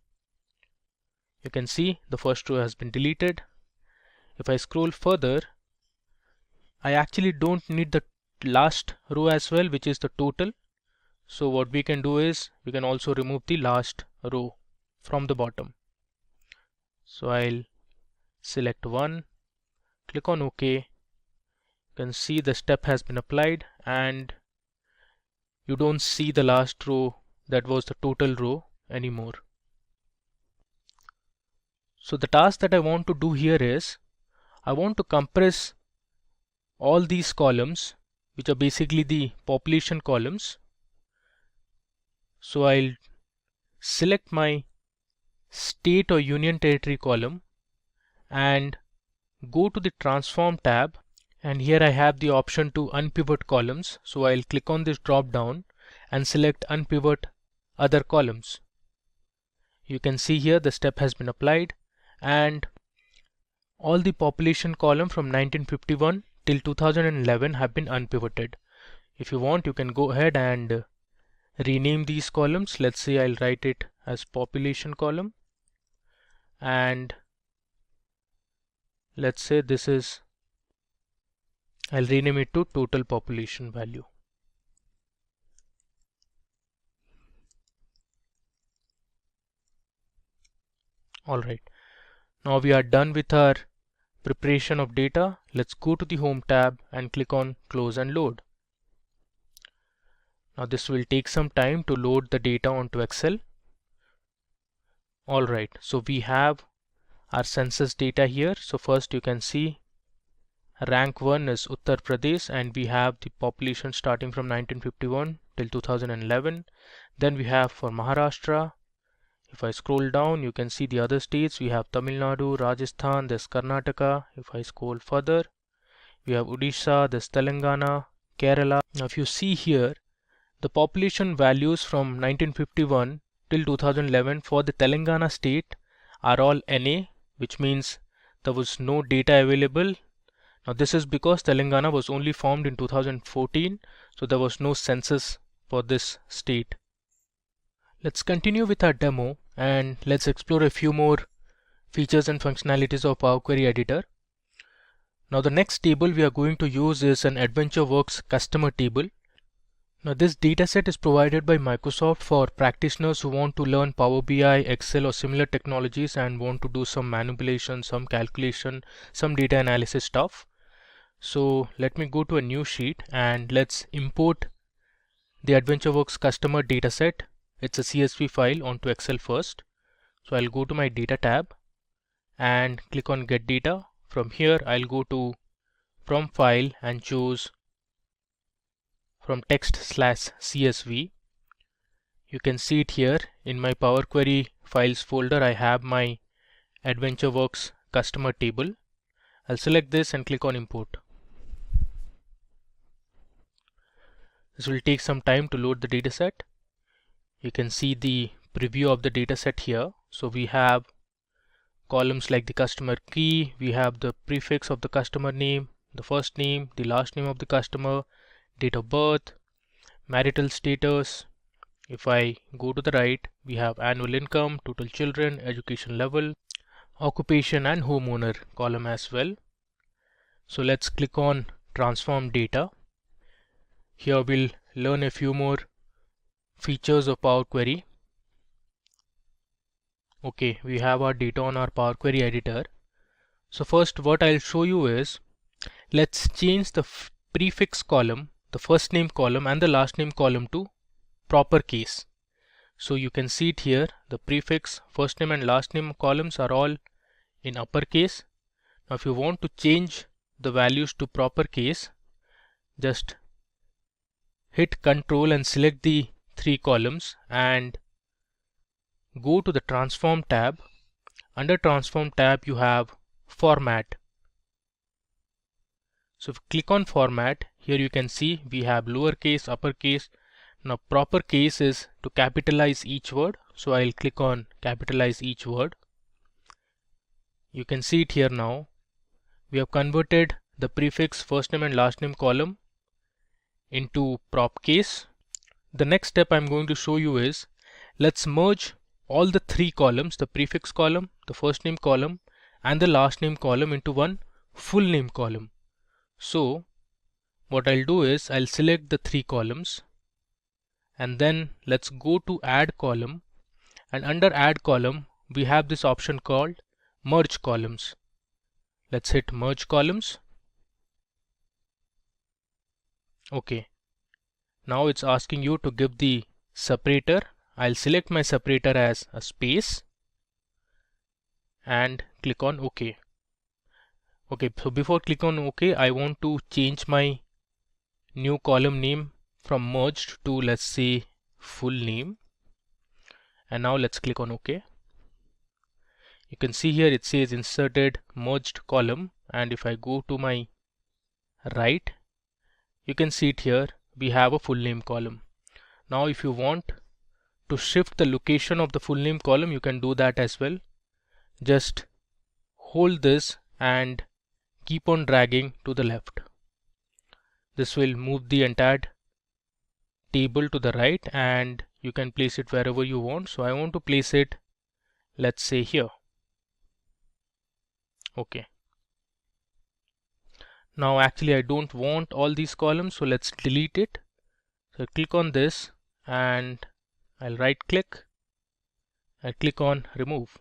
You can see the first row has been deleted. If I scroll further, I actually don't need the last row as well, which is the total. So what we can do is we can also remove the last row from the bottom. So I'll select 1, click on OK. You can see the step has been applied and you don't see the last row that was the total row anymore. So the task that I want to do here is I want to compress all these columns, which are basically the population columns. So I'll select my state or union territory column and go to the Transform tab, and here I have the option to unpivot columns. So I'll click on this drop down and select unpivot other columns. You can see here the step has been applied and all the population column from 1951 till 2011 have been unpivoted. If you want, you can go ahead and rename these columns. Let's say I'll write it as population column, and let's say this is, I'll rename it to total population value. Alright, now we are done with our preparation of data. Let's go to the Home tab and click on Close and Load. Now this will take some time to load the data onto Excel. Alright, so we have our census data here. So first you can see rank 1 is Uttar Pradesh and we have the population starting from 1951 till 2011. Then we have for Maharashtra. If I scroll down, you can see the other states. We have Tamil Nadu, Rajasthan, there's Karnataka. If I scroll further, we have Odisha, there's Telangana, Kerala. Now if you see here, the population values from 1951 till 2011 for the Telangana state are all NA, which means there was no data available. Now this is because Telangana was only formed in 2014, so there was no census for this state. Let's continue with our demo and let's explore a few more features and functionalities of Power Query Editor. Now the next table we are going to use is an AdventureWorks customer table. Now this dataset is provided by Microsoft for practitioners who want to learn Power BI, Excel or similar technologies and want to do some manipulation, some calculation, some data analysis stuff. So let me go to a new sheet and let's import the AdventureWorks customer dataset. It's a CSV file onto Excel first. So I'll go to my data tab and click on get data. From here I'll go to from file and choose from text/CSV. You can see it here in my Power Query files folder. I have my AdventureWorks customer table. I'll select this and click on import. This will take some time to load the dataset. You can see the preview of the dataset here. So we have columns like the customer key, we have the prefix of the customer name, the first name, the last name of the customer, date of birth, marital status. If I go to the right, we have annual income, total children, education level, occupation and homeowner column as well. So let's click on transform data. Here we'll learn a few more features of Power Query. Okay, we have our data on our Power Query editor. So first what I'll show you is, let's change the prefix column, the first name column and the last name column to proper case. So you can see it here, the prefix, first name and last name columns are all in uppercase. Now if you want to change the values to proper case, just hit Ctrl and select the three columns and go to the Transform tab. Under Transform tab you have Format. So if you click on Format, here you can see we have lowercase, uppercase. Now proper case is to capitalize each word, so I'll click on capitalize each word. You can see it here now. We have converted the prefix first name and last name column into prop case. The next step I'm going to show you is, let's merge all the three columns, the prefix column, the first name column and the last name column, into one full name column. So what I'll do is I'll select the three columns and then let's go to add column, and under add column we have this option called merge columns. Let's hit merge columns. Okay, now it's asking you to give the separator. I'll select my separator as a space and click on OK. Okay, so before click on OK, I want to change my new column name from merged to, let's say, full name. And now let's click on OK. You can see here it says inserted merged column, and if I go to my right, you can see it here, we have a full name column. Now if you want to shift the location of the full name column, you can do that as well. Just hold this and keep on dragging to the left. This will move the entire table to the right and you can place it wherever you want. So I want to place it, let's say, here. Okay. Now actually I don't want all these columns, so let's delete it. So click on this and I'll right click and click on remove.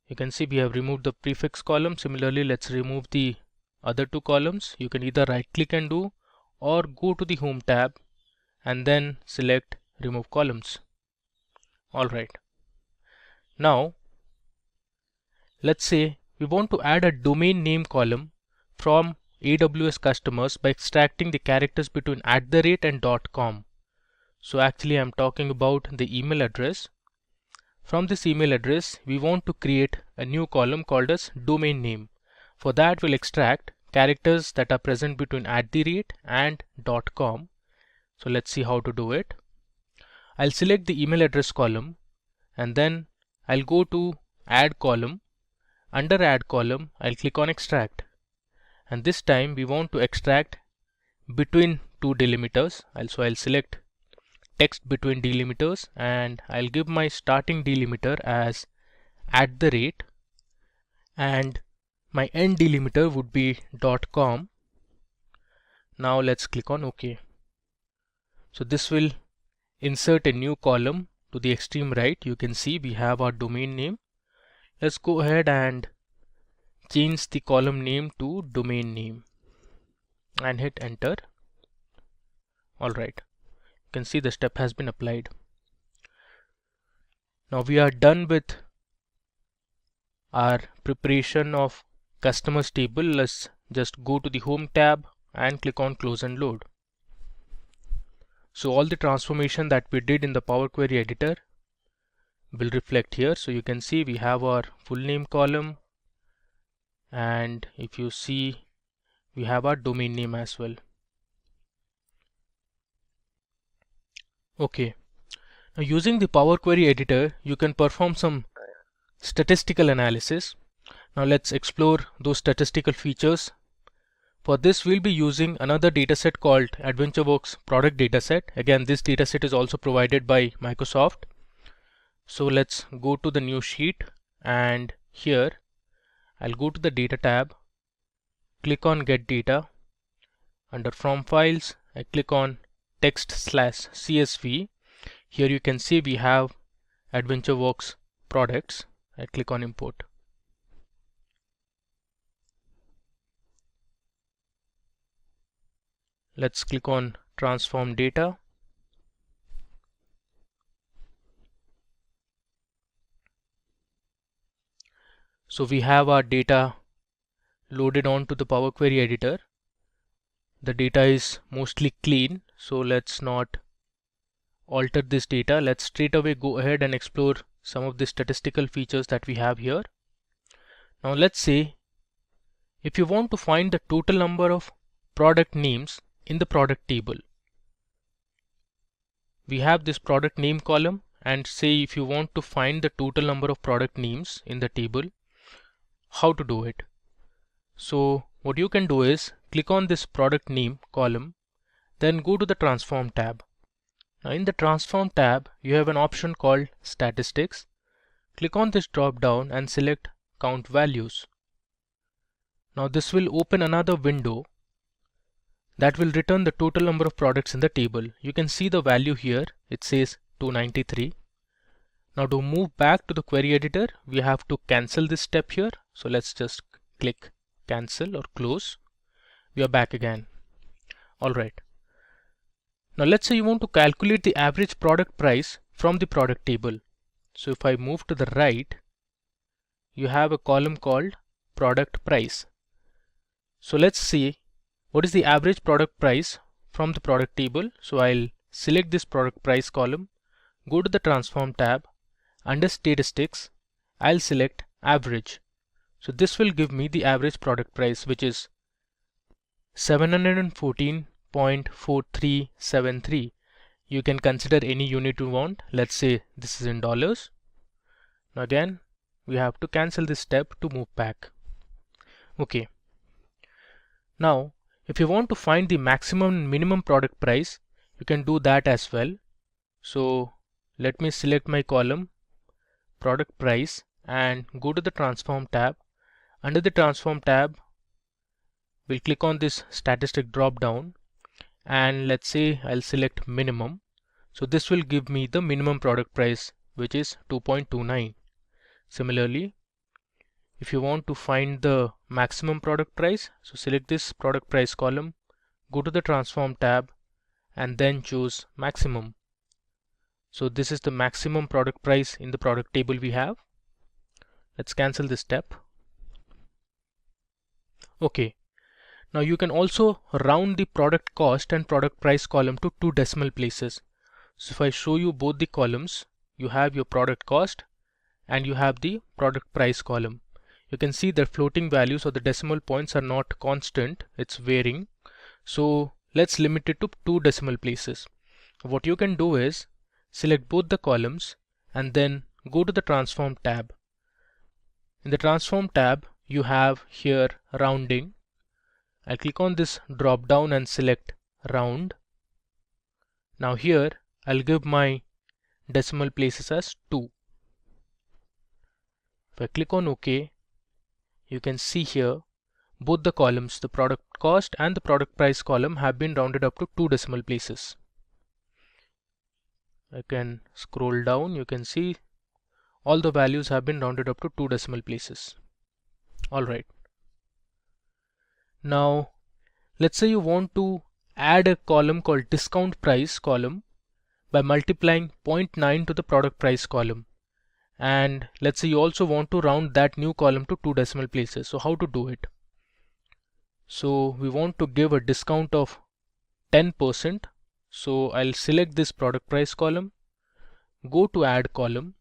You can see we have removed the prefix column. Similarly, let's remove the other two columns. You can either right click and do, or go to the home tab and then select remove columns. Alright. Now let's say we want to add a domain name column from AWS customers by extracting the characters between @ and .com. So actually I'm talking about the email address. From this email address we want to create a new column called as domain name. For that we'll extract characters that are present between @ and .com. So let's see how to do it. I'll select the email address column and then I'll go to add column. Under add column I'll click on extract, and this time we want to extract between two delimiters. So I'll select text between delimiters and I'll give my starting delimiter as @ and my end delimiter would be .com. Now let's click on OK. So this will insert a new column to the extreme right. You can see we have our domain name. Let's go ahead and change the column name to domain name and hit enter. Alright, you can see the step has been applied. Now we are done with our preparation of customers table. Let's just go to the home tab and click on close and load. So all the transformation that we did in the Power Query editor will reflect here. So you can see we have our full name column, and if you see we have our domain name as well. Okay, now using the Power Query editor you can perform some statistical analysis. Now let's explore those statistical features. For this we'll be using another dataset called AdventureWorks product dataset. Again, this dataset is also provided by Microsoft. So let's go to the new sheet, and here I'll go to the data tab click on Get Data. Under From Files, I click on text/CSV. Here you can see we have AdventureWorks products. I click on Import. Let's click on Transform Data. So we have our data loaded onto the Power Query editor. The data is mostly clean, so let's not alter this data. Let's straight away go ahead and explore some of the statistical features that we have here. Now let's say if you want to find the total number of product names in the product table. We have this product name column, and say if you want to find the total number of product names in the table, how to do it? So what you can do is click on this product name column, then go to the Transform tab. Now in the Transform tab, you have an option called Statistics. Click on this drop down and select Count Values. Now this will open another window that will return the total number of products in the table. You can see the value here. It says 293. Now to move back to the query editor, we have to cancel this step here. So let's just click Cancel or Close. We are back again. Alright. Now let's say you want to calculate the average product price from the product table. So if I move to the right, you have a column called Product Price. So let's see what is the average product price from the product table. So I'll select this product price column, go to the Transform tab. Under Statistics, I'll select Average. So this will give me the average product price, which is 714.4373. You can consider any unit you want. Let's say this is in dollars. Now again, we have to cancel this step to move back. Okay. Now, if you want to find the maximum and minimum product price, you can do that as well. So let me select my column Product Price and go to the Transform tab. Under the Transform tab, we'll click on this statistic drop down, and let's say I'll select minimum. So this will give me the minimum product price, which is 2.29. Similarly, if you want to find the maximum product price, so select this product price column, go to the Transform tab and then choose maximum. So this is the maximum product price in the product table we have. Let's cancel this step. Okay. Now you can also round the product cost and product price column to 2 decimal places. So if I show you both the columns, you have your product cost and you have the product price column. You can see that floating values or the decimal points are not constant, it's varying. So let's limit it to 2 decimal places. What you can do is select both the columns and then go to the Transform tab. In the Transform tab, you have here rounding. I'll click on this drop down and select round. Now here I'll give my decimal places as 2. If I click on OK, you can see here both the columns, the product cost and the product price column, have been rounded up to 2 decimal places. I can scroll down, you can see all the values have been rounded up to 2 decimal places. Alright. Now let's say you want to add a column called discount price column by multiplying 0.9 to the product price column, and let's say you also want to round that new column to 2 decimal places. So how to do it? So we want to give a discount of 10%. So I'll select this product price column, go to add column,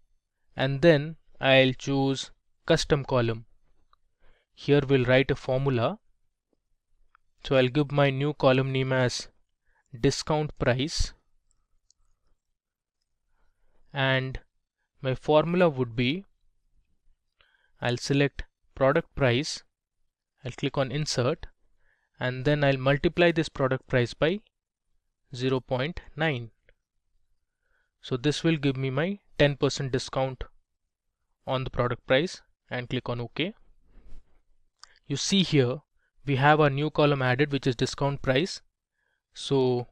and then I'll choose custom column. Here we'll write a formula. So I'll give my new column name as discount price, and my formula would be, I'll select product price, I'll click on insert, and then I'll multiply this product price by 0.9. So this will give me my 10% discount on the product price, and click on OK. You see here we have our new column added, which is discount price. So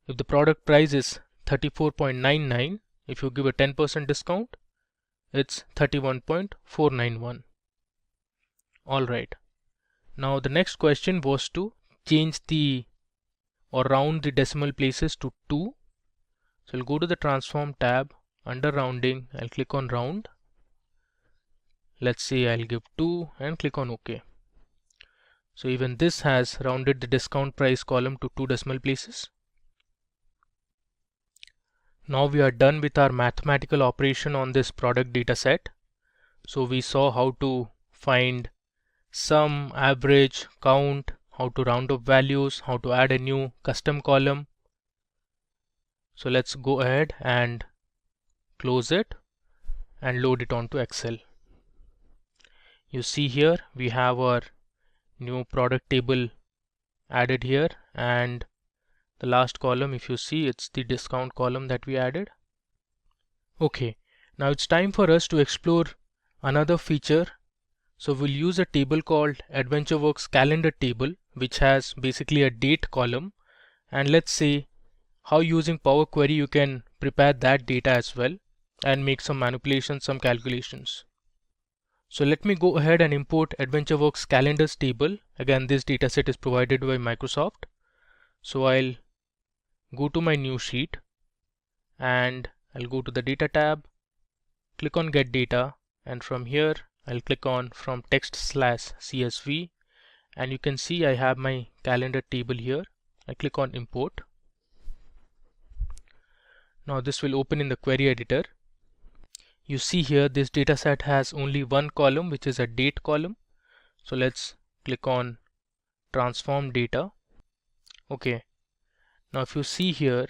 if the product price is 34.99, if you give a 10% discount, it's 31.491. Alright. Now the next question was to change the or round the decimal places to 2. So I'll go to the transform tab. Under rounding, I'll click on round. Let's say I'll give 2 and click on OK. So even this has rounded the discount price column to 2 decimal places. Now we are done with our mathematical operation on this product data set. So we saw how to find sum, average, count, how to round up values, how to add a new custom column. So let's go ahead and close it and load it onto Excel. You see here we have our new product table added here, and the last column, if you see, it's the discount column that we added. Okay, now it's time for us to explore another feature. So we'll use a table called AdventureWorks calendar table, which has basically a date column, and let's see how using Power Query you can prepare that data as well and make some manipulations, some calculations. So let me go ahead and import AdventureWorks calendars table. Again, this dataset is provided by Microsoft. So I'll go to my new sheet and I'll go to the data tab, click on get data, and from here I'll click on from text/CSV, and you can see I have my calendar table here. I click on import. Now this will open in the query editor. You see here this dataset has only one column, which is a date column. So let's click on transform data. Okay, now if you see here,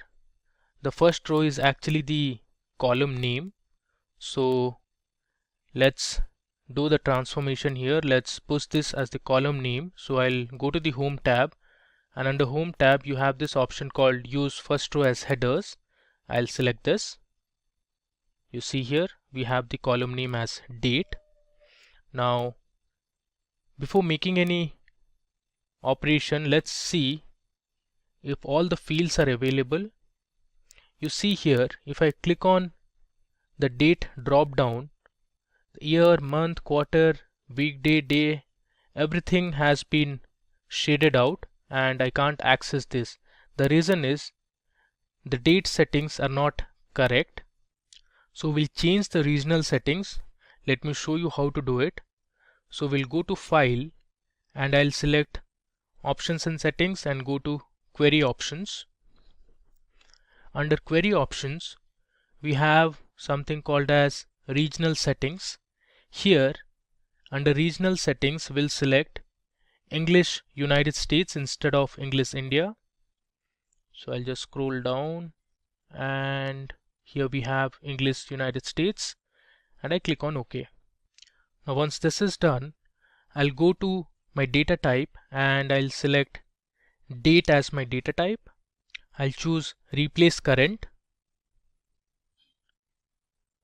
the first row is actually the column name. So let's do the transformation here. Let's push this as the column name. So I'll go to the home tab, and under home tab you have this option called use first row as headers. I'll select this. You see here we have the column name as date. Now before making any operation, let's see if all the fields are available. You see here, if I click on the date drop down, the year, month, quarter, weekday, day, everything has been shaded out and I can't access this. The reason is the date settings are not correct. So we'll change the regional settings. Let me show you how to do it. So we'll go to file and I'll select options and settings and go to query options. Under query options we have something called as regional settings. Here under regional settings we'll select English United States instead of English India. So I'll just scroll down and here we have English United States and I click on OK. Now once this is done, I'll go to my data type and I'll select date as my data type. I'll choose replace current.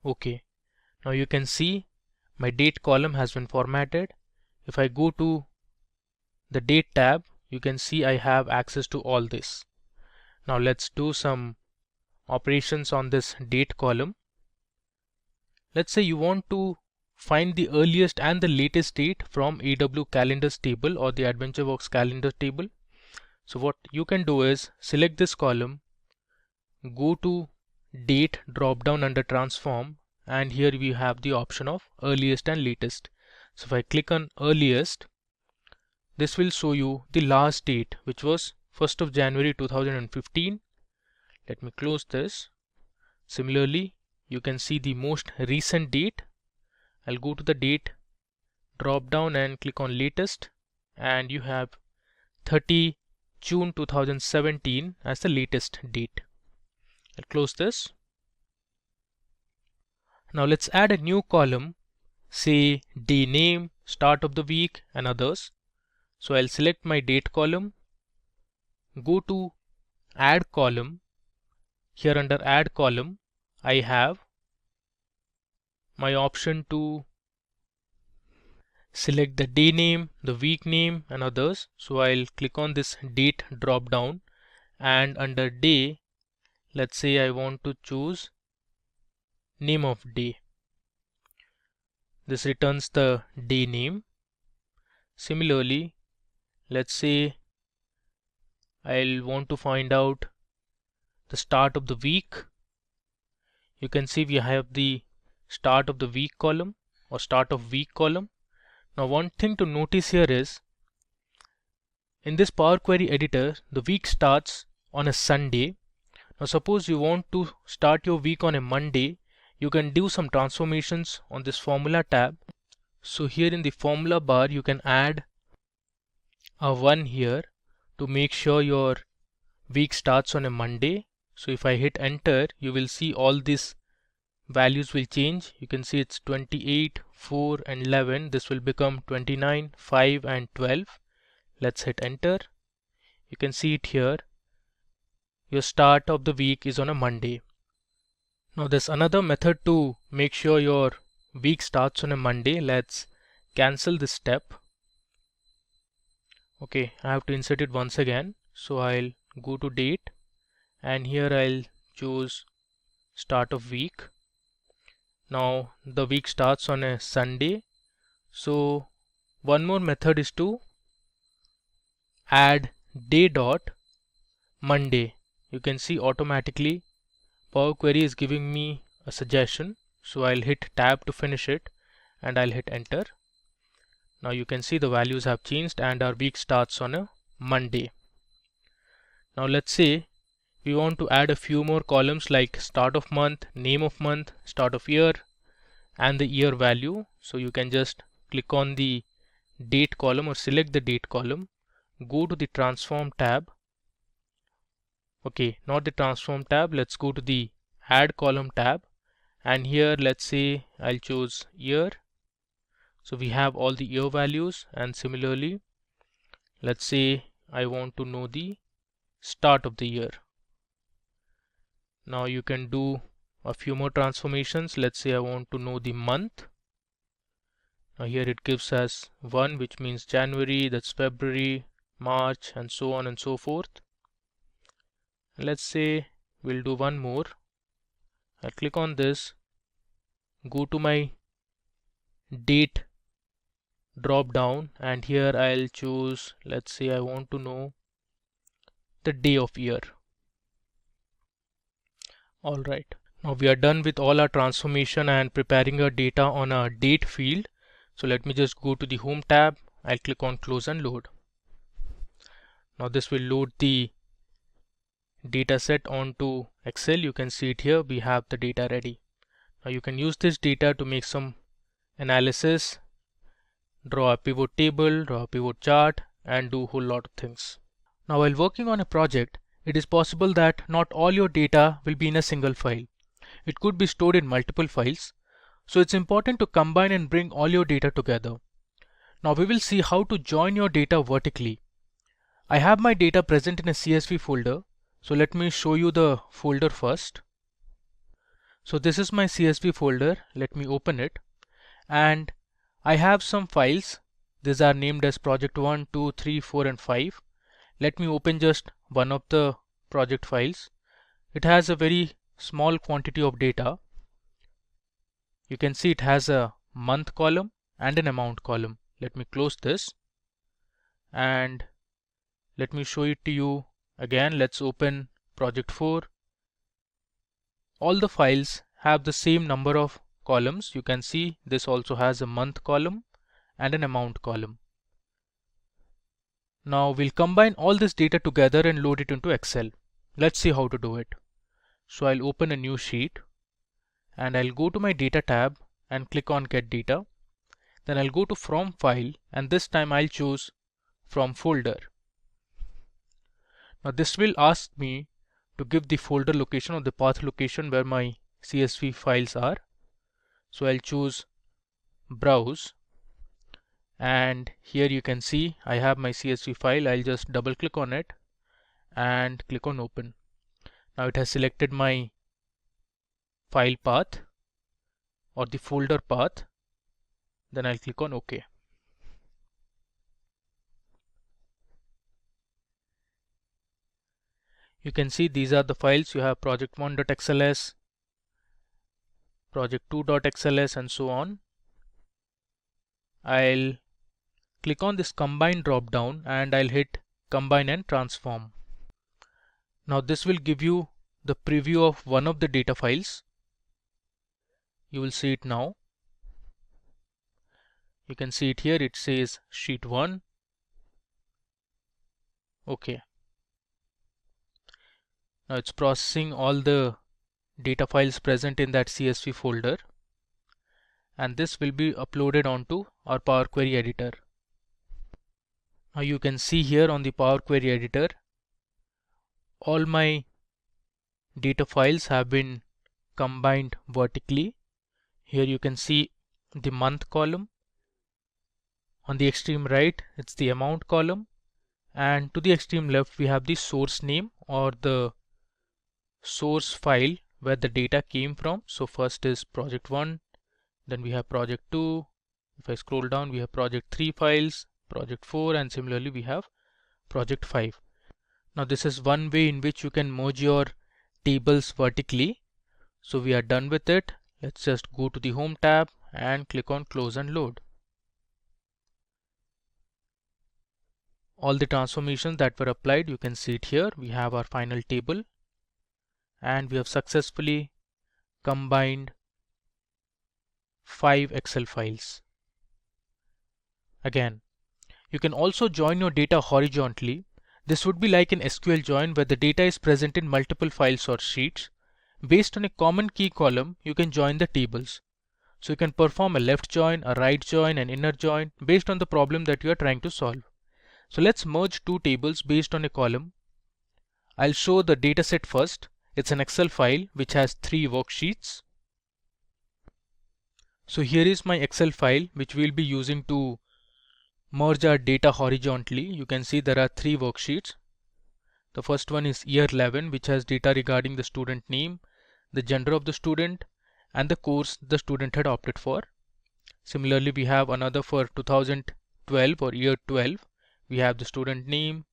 OK. Now you can see my date column has been formatted. If I go to the date tab, you can see I have access to all this. Now let's do some operations on this date column. Let's say you want to find the earliest and the latest date from AW calendars table or the AdventureWorks calendar table. So what you can do is select this column, go to date drop down under transform, and here we have the option of earliest and latest. So if I click on earliest, this will show you the last date, which was 1st of January 2015. Let me close this. Similarly, you can see the most recent date. I'll go to the date drop down and click on latest, and you have 30 June 2017 as the latest date. I'll close this. Now let's add a new column, say day name, start of the week, and others. So I'll select my date column, go to add column. Here under add column I have my option to select the day name, the week name and others. So I'll click on this date drop down, and under day, let's say I want to choose name of day. This returns the day name. Similarly, let's say I'll want to find out the start of the week. You can see we have the start of the week column or start of week column. Now one thing to notice here is, in this Power Query editor, the week starts on a Sunday. Now suppose you want to start your week on a Monday, you can do some transformations on this formula tab. So here in the formula bar, you can add a 1 here to make sure your week starts on a Monday. So if I hit enter, you will see all these values will change. You can see it's 28, 4 and 11. This will become 29, 5 and 12. Let's hit enter. You can see it here. Your start of the week is on a Monday. Now there's another method to make sure your week starts on a Monday. Let's cancel this step. Okay, I have to insert it once again. So I'll go to date, and here I'll choose start of week. Now the week starts on a Sunday. So one more method is to add day dot Monday. You can see automatically Power Query is giving me a suggestion. So I'll hit tab to finish it, and I'll hit enter. Now you can see the values have changed and our week starts on a Monday. Now let's say we want to add a few more columns like start of month, name of month, start of year and the year value. So you can just click on the date column or select the date column, go to the transform tab. Okay, not the transform tab, let's go to the add column tab, and here let's say I'll choose year. So we have all the year values, and similarly let's say I want to know the start of the year. Now you can do a few more transformations. Let's say I want to know the month. Now here it gives us 1, which means January, that's February, March and so on and so forth. Let's say we'll do one more. I'll click on this, go to my date drop down, and here I'll choose, let's say I want to know the day of year. Alright, now we are done with all our transformation and preparing our data on a date field. So let me just go to the home tab. I'll click on close and load. Now this will load the data set onto Excel. You can see it here, we have the data ready. Now you can use this data to make some analysis, draw a pivot table, draw a pivot chart and do a whole lot of things. Now while working on a project, it is possible that not all your data will be in a single file. It could be stored in multiple files. So it's important to combine and bring all your data together. Now we will see how to join your data vertically. I have my data present in a CSV folder. So let me show you the folder first. So this is my CSV folder. Let me open it. And I have some files. These are named as project 1, 2, 3, 4 and 5. Let me open just one of the project files. It has a very small quantity of data. You can see it has a month column and an amount column. Let me close this and let me show it to you again. Let's open project 4. All the files have the same number of columns. You can see this also has a month column and an amount column. Now we'll combine all this data together and load it into Excel. Let's see how to do it. So I'll open a new sheet and I'll go to my data tab and click on get data. Then I'll go to from file and this time I'll choose from folder. Now this will ask me to give the folder location or the path location where my CSV files are. So I'll choose browse, and here you can see I have my CSV file. I'll just double click on it and click on open. Now it has selected my file path or the folder path. Then I'll click on OK. You can see these are the files. You have project1.xls, project2.xls, and so on. I'll click on this combine drop down and I'll hit combine and transform. Now this will give you the preview of one of the data files. You will see it now. You can see it here. It says sheet 1. Okay. Now it's processing all the data files present in that CSV folder, and this will be uploaded onto our Power Query editor. Now you can see here on the Power Query editor, all my data files have been combined vertically. Here you can see the month column. On the extreme right, it's the amount column, and to the extreme left we have the source name or the source file where the data came from. So first is project 1, then we have project 2. If I scroll down, we have project 3 files, project 4, and similarly we have project 5. Now this is one way in which you can merge your tables vertically. So we are done with it. Let's just go to the home tab and click on close and load. All the transformations that were applied, you can see it here. We have our final table, and we have successfully combined 5 Excel files. Again, you can also join your data horizontally. This would be like an SQL join where the data is present in multiple files or sheets. Based on a common key column, you can join the tables. So you can perform a left join, a right join, an inner join based on the problem that you are trying to solve. So let's merge two tables based on a column. I'll show the dataset first. It's an Excel file which has 3 worksheets. So here is my Excel file which we'll be using to merge our data horizontally. You can see there are 3 worksheets. The first one is year 11, which has data regarding the student name, the gender of the student, and the course the student had opted for. Similarly, we have another for 2012 or year 12. We have the student name,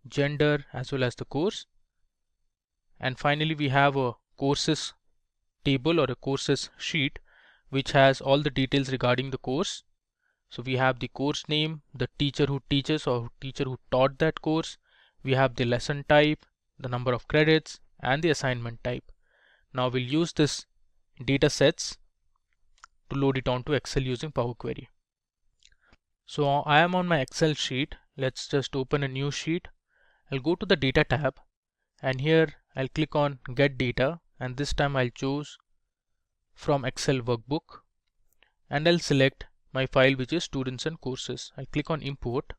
gender, as well as the course. And finally, we have a courses table or a courses sheet which has all the details regarding the course. So we have the course name, the teacher who teaches or teacher who taught that course. We have the lesson type, the number of credits, and the assignment type. Now we'll use this data sets to load it onto Excel using Power Query. So I am on my Excel sheet. Let's just open a new sheet. I'll go to the data tab, and here I'll click on get data, and this time I'll choose from Excel workbook, and I'll select my file which is students and courses. I'll click on import.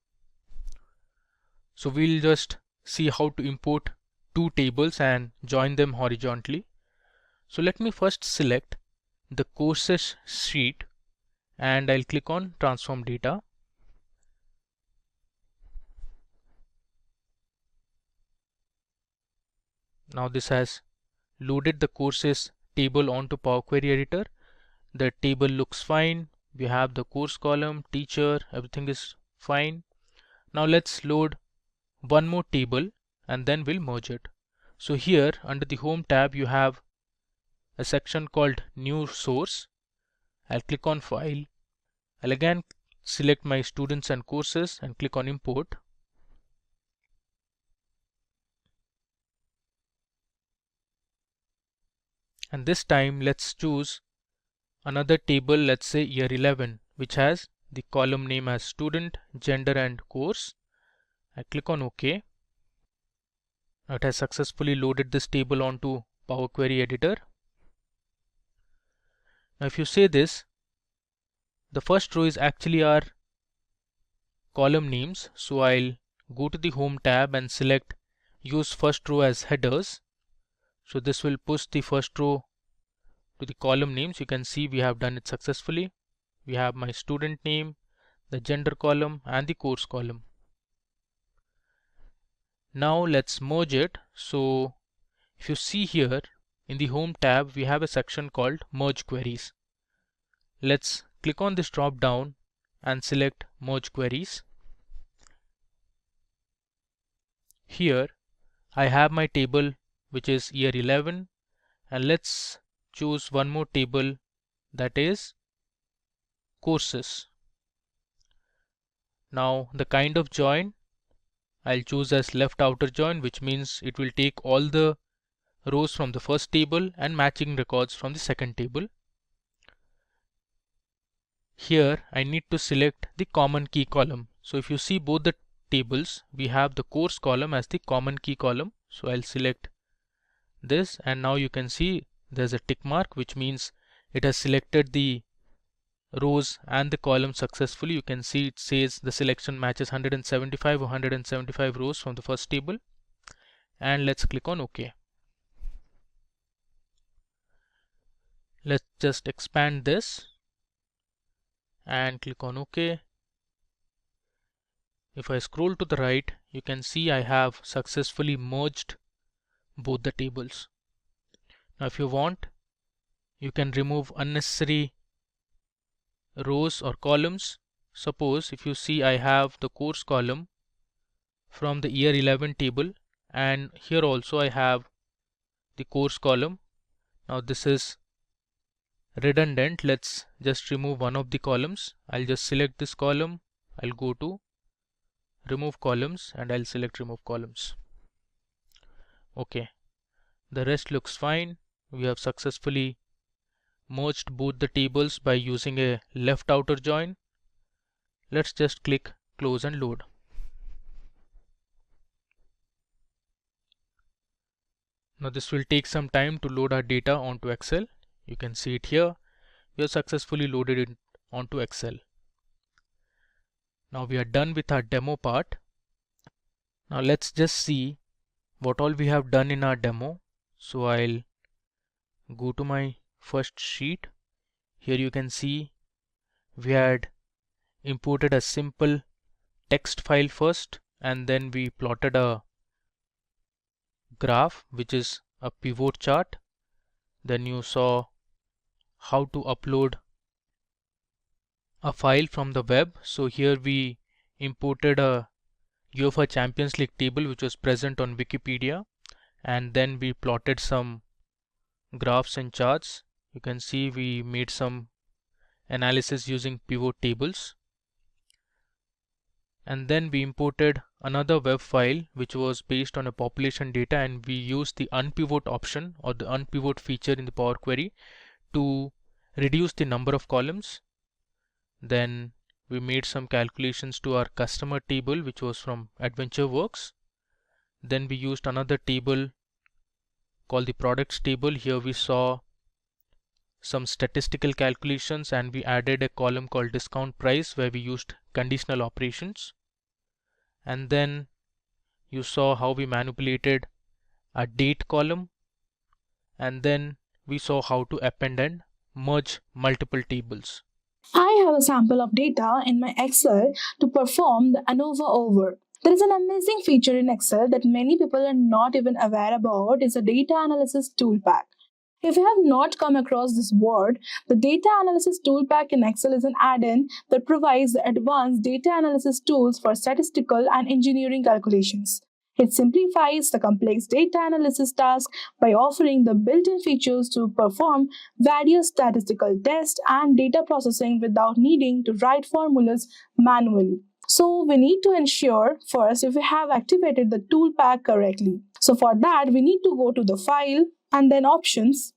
So we'll just see how to import 2 tables and join them horizontally. So let me first select the courses sheet, and I'll click on transform data. Now this has loaded the courses table onto Power Query editor. The table looks fine. We have the course column, teacher, everything is fine. Now let's load one more table and then we'll merge it. So here under the home tab you have a section called new source. I'll click on file. I'll again select my students and courses and click on import. And this time let's choose another table, let's say year 11, which has the column name as student, gender, and course. I click on OK. Now it has successfully loaded this table onto Power Query editor. Now if you say this, the first row is actually our column names. So I'll go to the home tab and select use first row as headers. So this will push the first row to the column names. You can see we have done it successfully. We have my student name, the gender column, and the course column. Now let's merge it. So if you see here in the home tab, we have a section called merge queries. Let's click on this drop down and select merge queries. Here I have my table which is year 11, and let's choose one more table, that is courses. Now the kind of join I'll choose as left outer join, which means it will take all the rows from the first table and matching records from the second table. Here I need to select the common key column. So if you see both the tables, we have the course column as the common key column. So I'll select this, and now you can see there's a tick mark, which means it has selected the rows and the columns successfully. You can see it says the selection matches 175 or 175 rows from the first table, and let's click on OK. Let's just expand this and click on OK. If I scroll to the right, you can see I have successfully merged both the tables. Now if you want, you can remove unnecessary rows or columns. Suppose if you see I have the course column from the year 11 table, and here also I have the course column. Now this is redundant. Let's just remove one of the columns. I'll just select this column. I'll go to remove columns and I'll select remove columns. Okay, the rest looks fine. We have successfully merged both the tables by using a left outer join. Let's just click close and load. Now this will take some time to load our data onto Excel. You can see it here. We have successfully loaded it onto Excel. Now we are done with our demo part. Now let's just see what all we have done in our demo. So I'll go to my first sheet. Here you can see we had imported a simple text file first, and then we plotted a graph which is a pivot chart. Then you saw how to upload a file from the web. So here we imported a UEFA Champions League table which was present on Wikipedia, and then we plotted some graphs and charts. You can see we made some analysis using pivot tables, and then we imported another web file which was based on a population data, and we used the unpivot option or the unpivot feature in the Power Query to reduce the number of columns. Then we made some calculations to our customer table which was from AdventureWorks. Then we used another table called the products table. Here we saw some statistical calculations, and we added a column called discount price where we used conditional operations. And then you saw how we manipulated a date column, and then we saw how to append and merge multiple tables. I have a sample of data in my Excel to perform the ANOVA over. There is an amazing feature in Excel that many people are not even aware about. Is a data analysis tool pack. If you have not come across this word, the Data Analysis Tool Pack in Excel is an add-in that provides the advanced data analysis tools for statistical and engineering calculations. It simplifies the complex data analysis task by offering the built-in features to perform various statistical tests and data processing without needing to write formulas manually. So we need to ensure first if we have activated the tool pack correctly. So for that, we need to go to the File and then Options.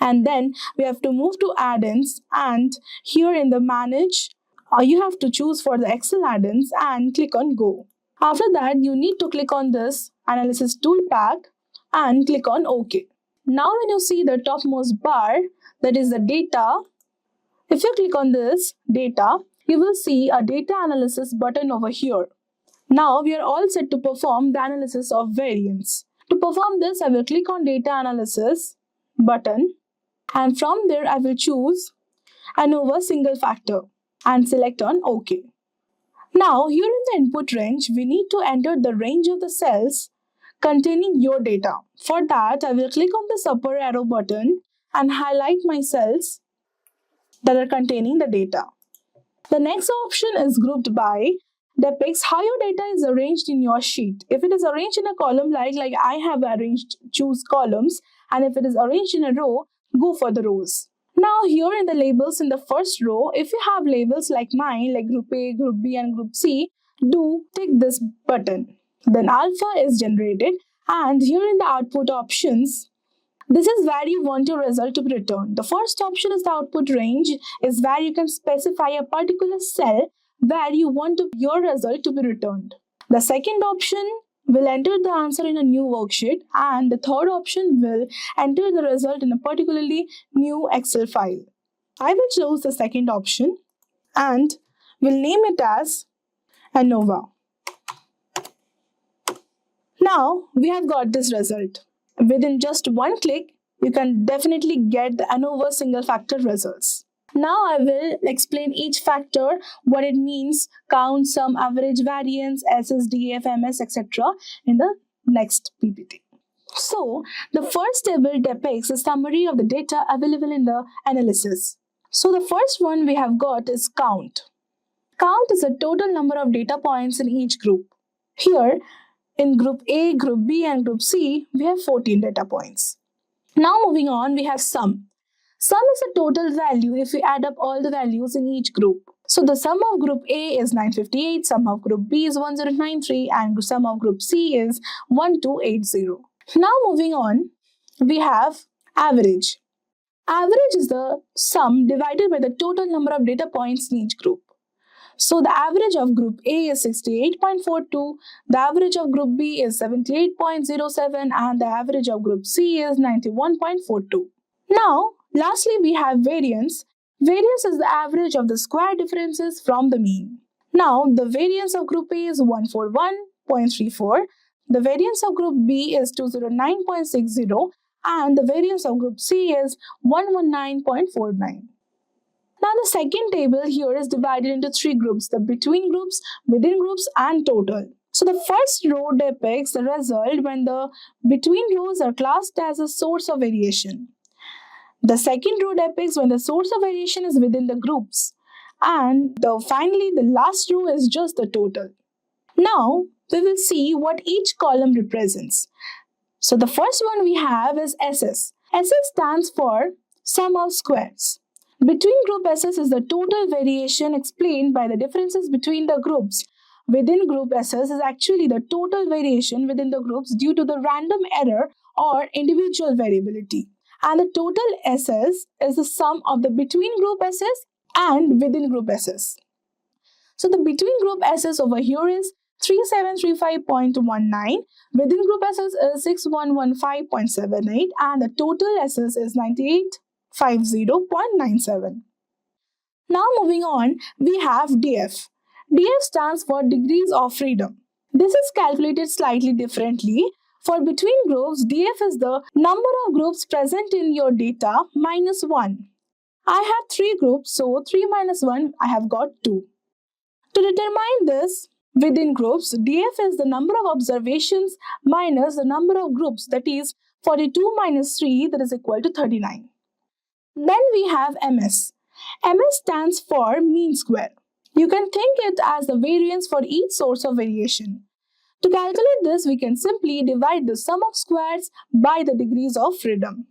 And then we have to move to Add-ins, and here in the Manage, you have to choose for the Excel add-ins and click on Go. After that, you need to click on this Analysis Tool Pack and click on OK. Now when you see the topmost bar, that is the data, if you click on this data, you will see a data analysis button over here. Now we are all set to perform the analysis of variance. To perform this, I will click on Data Analysis button, and from there I will choose ANOVA single factor and select on OK. Now here in the input range, we need to enter the range of the cells containing your data. For that, I will click on this upper arrow button and highlight my cells that are containing the data. The next option is grouped by, depicts how your data is arranged in your sheet. If it is arranged in a column like I have arranged, choose columns, and if it is arranged in a row, go for the rows. Now here in the labels in the first row, if you have labels like mine, like group A, group B and group C, do tick this button. Then alpha is generated, and here in the output options, this is where you want your result to be returned. The first option is the output range, is where you can specify a particular cell where you want your result to be returned. The second option will enter the answer in a new worksheet, and the third option will enter the result in a particularly new Excel file. I will choose the second option and will name it as ANOVA. Now we have got this result. Within just one click, you can definitely get the ANOVA single factor results. Now I will explain each factor, what it means, count, sum, average, variance, SS, DF, MS, etc. in the next PPT. So the first table depicts a summary of the data available in the analysis. So the first one we have got is count. Count is the total number of data points in each group. Here, in group A, group B and group C, we have 14 data points. Now moving on, we have sum. Sum is the total value if we add up all the values in each group. So the sum of group A is 958, sum of group B is 1093 and sum of group C is 1280. Now moving on, we have average. Average is the sum divided by the total number of data points in each group. So the average of group A is 68.42, the average of group B is 78.07 and the average of group C is 91.42. Now, lastly we have variance. Variance is the average of the square differences from the mean. Now, the variance of group A is 141.34, the variance of group B is 209.60 and the variance of group C is 119.49. Now the second table here is divided into three groups, the between groups, within groups and total. So the first row depicts the result when the between rows are classed as a source of variation. The second row depicts when the source of variation is within the groups. And finally the last row is just the total. Now we will see what each column represents. So the first one we have is SS. SS stands for sum of squares. Between group SS is the total variation explained by the differences between the groups. Within group SS is actually the total variation within the groups due to the random error or individual variability. And the total SS is the sum of the between group SS and within group SS. So the between group SS over here is 3735.19, within group SS is 6115.78 and the total SS is 9850.97. Now moving on, we have DF. DF stands for degrees of freedom. This is calculated slightly differently. For between groups, DF is the number of groups present in your data minus 1. I have 3 groups, so 3 minus 1, I have got 2. To determine this, within groups, DF is the number of observations minus the number of groups, that is 42 minus 3, that is equal to 39. Then we have MS. MS stands for mean square. You can think it as the variance for each source of variation. To calculate this, we can simply divide the sum of squares by the degrees of freedom.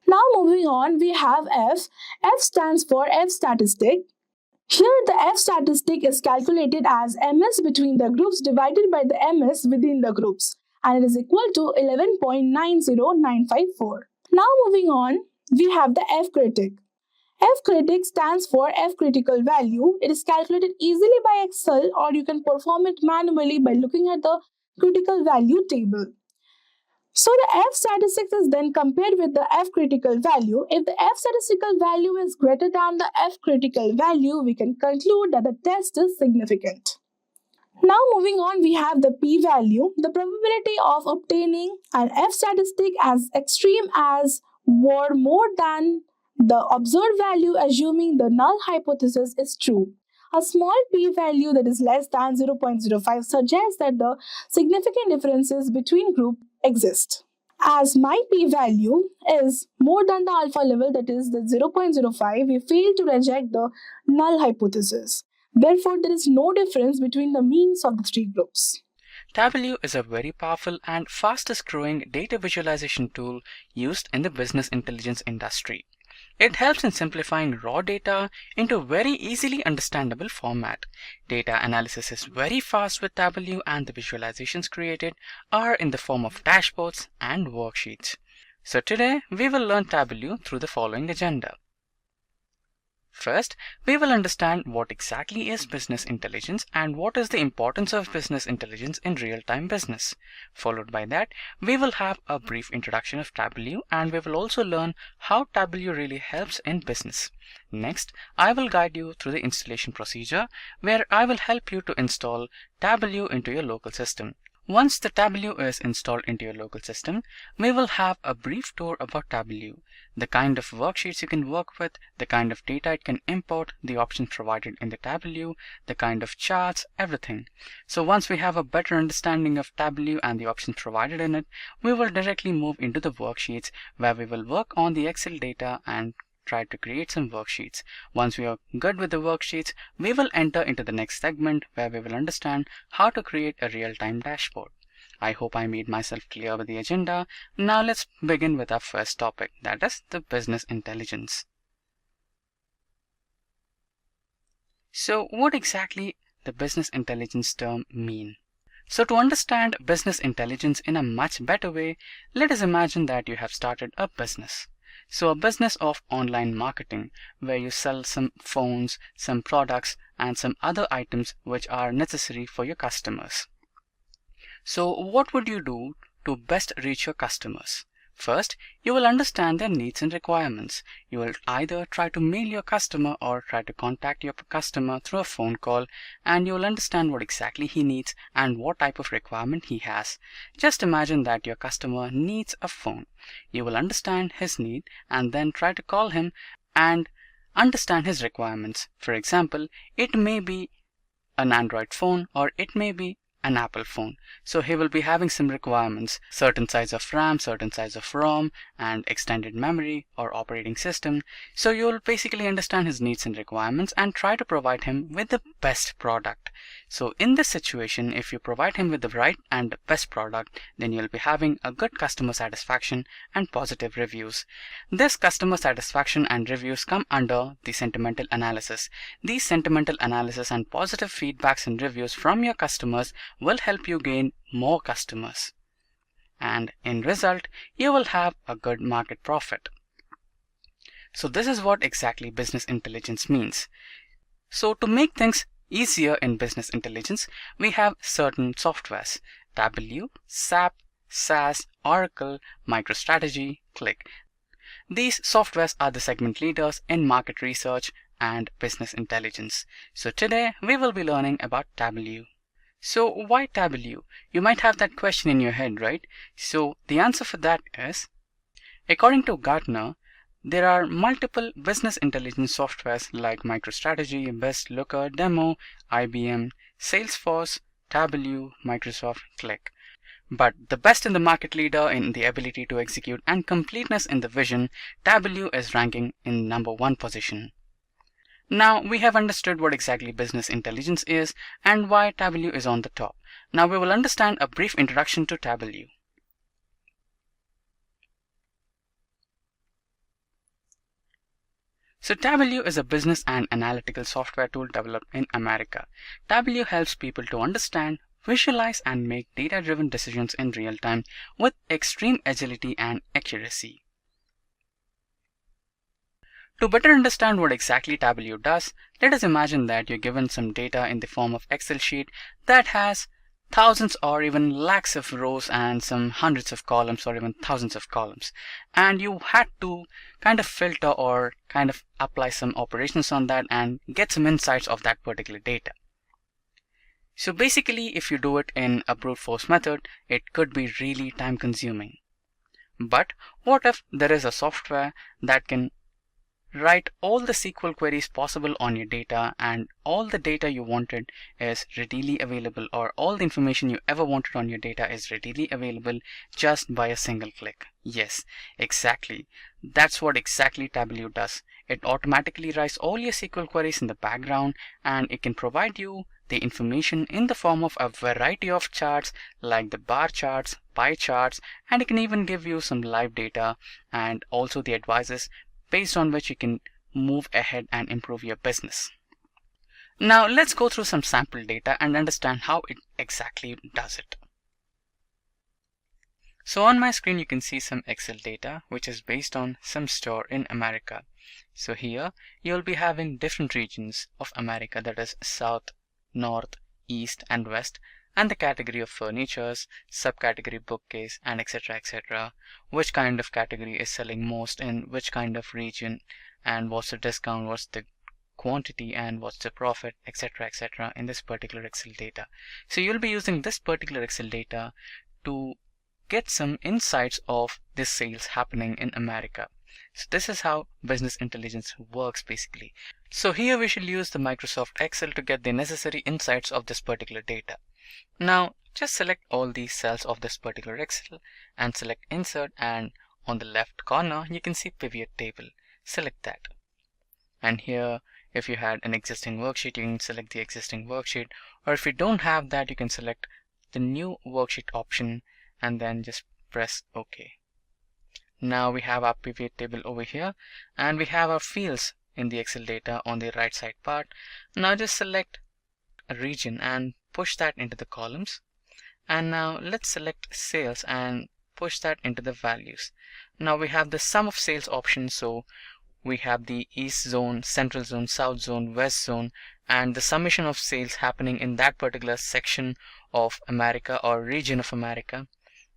Now moving on, we have F. F stands for F statistic. Here the F statistic is calculated as MS between the groups divided by the MS within the groups, and it is equal to 11.90954. Now moving on, we have the F critic. F critic stands for F critical value. It is calculated easily by Excel, or you can perform it manually by looking at the critical value table. So the F statistics is then compared with the F critical value. If the F statistical value is greater than the F critical value, we can conclude that the test is significant. Now moving on, we have the p-value, the probability of obtaining an F statistic as extreme as or more than the observed value assuming the null hypothesis is true. A small p-value that is less than 0.05 suggests that the significant differences between groups exist. As my p-value is more than the alpha level, that is the 0.05, we fail to reject the null hypothesis. Therefore, there is no difference between the means of the three groups. Tableau is a very powerful and fastest growing data visualization tool used in the business intelligence industry. It helps in simplifying raw data into a very easily understandable format. Data analysis is very fast with Tableau, and the visualizations created are in the form of dashboards and worksheets. So today we will learn Tableau through the following agenda. First, we will understand what exactly is business intelligence and what is the importance of business intelligence in real-time business. Followed by that, we will have a brief introduction of Tableau, and we will also learn how Tableau really helps in business. Next, I will guide you through the installation procedure, where I will help you to install Tableau into your local system. Once the Tableau is installed into your local system, we will have a brief tour about Tableau, the kind of worksheets you can work with, the kind of data it can import, the options provided in the Tableau, the kind of charts, everything. So once we have a better understanding of Tableau and the options provided in it, we will directly move into the worksheets, where we will work on the Excel data and try to create some worksheets. Once we are good with the worksheets, we will enter into the next segment, where we will understand how to create a real-time dashboard. I hope I made myself clear with the agenda. Now let's begin with our first topic, that is the business intelligence. So what exactly the business intelligence term mean? So to understand business intelligence in a much better way, let us imagine that you have started a business. So a business of online marketing, where you sell some phones, some products, and some other items which are necessary for your customers. So what would you do to best reach your customers? First, you will understand their needs and requirements. You will either try to mail your customer or try to contact your customer through a phone call, and you will understand what exactly he needs and what type of requirement he has. Just imagine that your customer needs a phone. You will understand his need and then try to call him and understand his requirements. For example, it may be an Android phone or it may be an Apple phone. So he will be having some requirements, certain size of RAM, certain size of ROM, and extended memory or operating system. So you will basically understand his needs and requirements and try to provide him with the best product. So in this situation, if you provide him with the right and best product, then you'll be having a good customer satisfaction and positive reviews. This customer satisfaction and reviews come under the sentimental analysis. These sentimental analysis and positive feedbacks and reviews from your customers will help you gain more customers, and in result you will have a good market profit. So this is what exactly business intelligence means. So to make things easier in business intelligence, we have certain softwares: Tableau, SAP, SAS, Oracle, MicroStrategy, Click. These softwares are the segment leaders in market research and business intelligence. So today we will be learning about Tableau. So why Tableau? You might have that question in your head, right? So the answer for that is, according to Gartner, there are multiple business intelligence softwares like MicroStrategy, BestLooker, Demo, IBM, Salesforce, Tableau, Microsoft, Click. But the best in the market leader in the ability to execute and completeness in the vision, Tableau is ranking in #1 position. Now we have understood what exactly business intelligence is and why Tableau is on the top. Now we will understand a brief introduction to Tableau. So Tableau is a business and analytical software tool developed in America. Tableau helps people to understand, visualize, and make data-driven decisions in real time with extreme agility and accuracy. To better understand what exactly Tableau does, let us imagine that you're given some data in the form of Excel sheet that has thousands or even lakhs of rows and some hundreds of columns or even thousands of columns. And you had to kind of filter or kind of apply some operations on that and get some insights of that particular data. So basically, if you do it in a brute force method, it could be really time consuming. But what if there is a software that can write all the SQL queries possible on your data, and all the data you wanted is readily available, or all the information you ever wanted on your data is readily available just by a single click? Yes, exactly. That's what exactly Tableau does. It automatically writes all your SQL queries in the background, and it can provide you the information in the form of a variety of charts like the bar charts, pie charts, and it can even give you some live data and also the advices based on which you can move ahead and improve your business. Now let's go through some sample data and understand how it exactly does it. So on my screen you can see some Excel data which is based on some store in America. So here you'll be having different regions of America, that is South, North, East and West, and the category of furnitures, subcategory bookcase, and etc., which kind of category is selling most in which kind of region, and what's the discount, what's the quantity, and what's the profit, etc., in this particular Excel data. So you'll be using this particular Excel data to get some insights of this sales happening in America. So this is how business intelligence works basically. So here we should use the Microsoft Excel to get the necessary insights of this particular data. Now just select all these cells of this particular Excel and select insert, and on the left corner you can see pivot table. Select that. And here if you had an existing worksheet, you can select the existing worksheet, or if you don't have that, you can select the new worksheet option and then just press OK. Now we have our pivot table over here, and we have our fields in the Excel data on the right side part. Now just select a region and push that into the columns, and now let's select sales and push that into the values. Now we have the sum of sales option, so we have the East zone, Central zone, South zone, West zone, and the summation of sales happening in that particular section of America or region of America.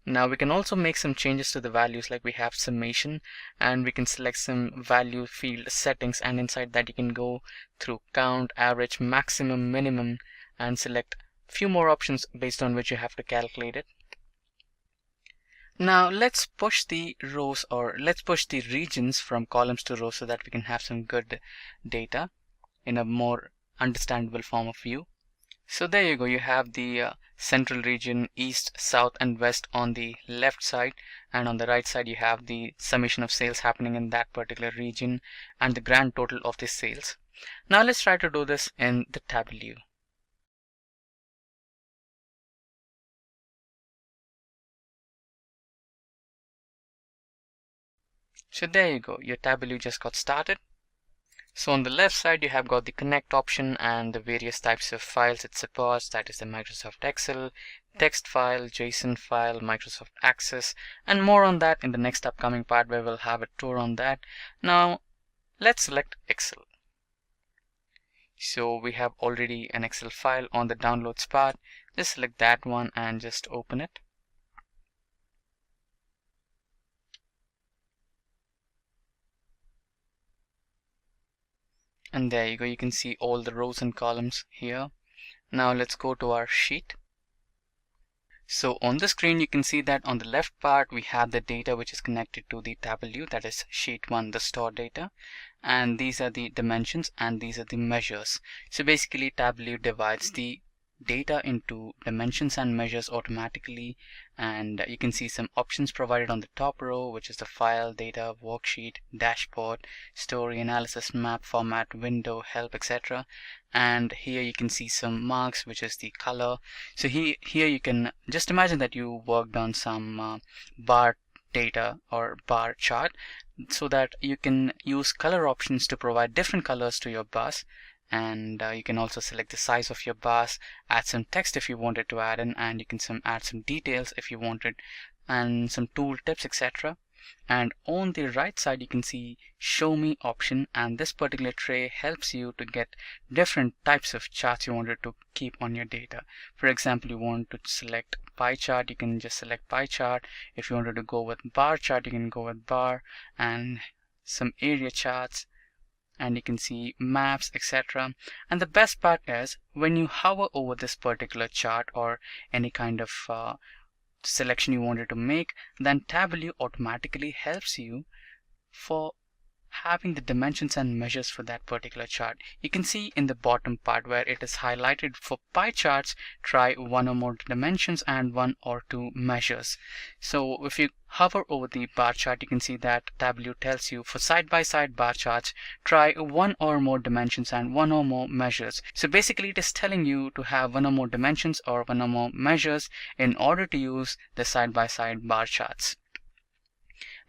Now we can also make some changes to the values, like we have summation, and we can select some value field settings, and inside that you can go through count, average, maximum, minimum, and select few more options based on which you have to calculate it. Now let's push the rows, or let's push the regions from columns to rows so that we can have some good data in a more understandable form of view. So there you go, you have the central region, east, south and west on the left side, and on the right side you have the summation of sales happening in that particular region and the grand total of the sales. Now let's try to do this in the Tableau. So there you go, your Tableau just got started. So on the left side you have got the connect option and the various types of files it supports, that is the Microsoft Excel, text file, JSON file, Microsoft Access, and more on that in the next upcoming part where we'll have a tour on that. Now let's select Excel. So we have already an Excel file on the downloads part. Just select that one and just open it. And there you go, you can see all the rows and columns here. Now let's go to our sheet. So on the screen you can see that on the left part we have the data which is connected to the Tableau, that is sheet 1, the store data, and these are the dimensions and these are the measures. So basically Tableau divides the data into dimensions and measures automatically, and you can see some options provided on the top row, which is the file, data, worksheet, dashboard, story, analysis, map, format, window, help, etc. And here you can see some marks, which is the color. So here you can just imagine that you worked on some bar data or bar chart, so that you can use color options to provide different colors to your bars. And you can also select the size of your bars, add some text if you wanted to add in, and you can add some details if you wanted, and some tool tips, etc. And on the right side you can see show me option, and this particular tray helps you to get different types of charts you wanted to keep on your data. For example, you want to select pie chart, you can just select pie chart. If you wanted to go with bar chart, you can go with bar, and some area charts, and you can see maps, etc. And the best part is when you hover over this particular chart or any kind of selection you wanted to make, then Tableau automatically helps you for having the dimensions and measures for that particular chart. You can see in the bottom part where it is highlighted for pie charts, try one or more dimensions and one or two measures. So if you hover over the bar chart, you can see that Tableau tells you for side-by-side bar charts, try one or more dimensions and one or more measures. So basically it is telling you to have one or more dimensions or one or more measures in order to use the side-by-side bar charts.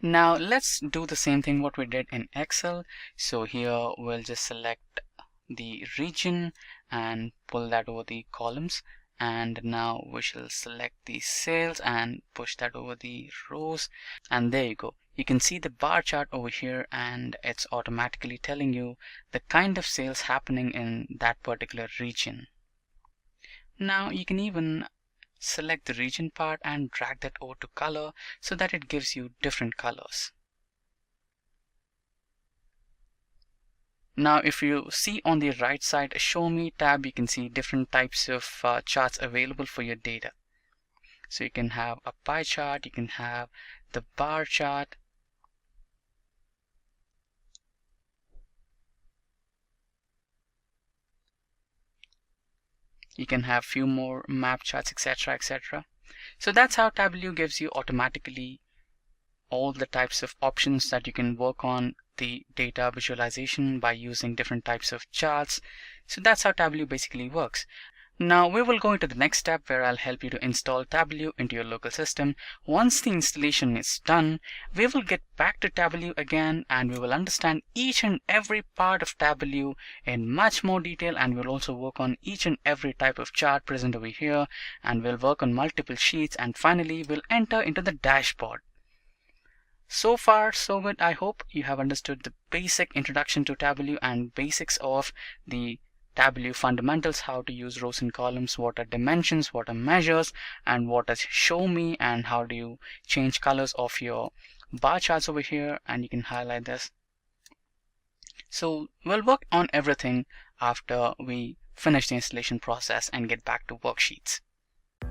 Now let's do the same thing what we did in Excel. So here we'll just select the region and pull that over the columns, and now we shall select the sales and push that over the rows, and there you go. You can see the bar chart over here, and it's automatically telling you the kind of sales happening in that particular region. Now you can even select the region part and drag that over to color so that it gives you different colors. Now if you see on the right side show me tab, you can see different types of charts available for your data. So you can have a pie chart, you can have the bar chart, you can have few more map charts, etc, etc. So that's how Tableau gives you automatically all the types of options that you can work on the data visualization by using different types of charts. So that's how Tableau basically works. Now we will go into the next step where I'll help you to install Tableau into your local system. Once the installation is done, we will get back to Tableau again and we will understand each and every part of Tableau in much more detail, and we'll also work on each and every type of chart present over here, and we'll work on multiple sheets, and finally we'll enter into the dashboard. So far so good. I hope you have understood the basic introduction to Tableau and basics of the Tableau fundamentals, how to use rows and columns, what are dimensions, what are measures, and what is show me, and how do you change colors of your bar charts over here, and you can highlight this. So we'll work on everything after we finish the installation process and get back to worksheets.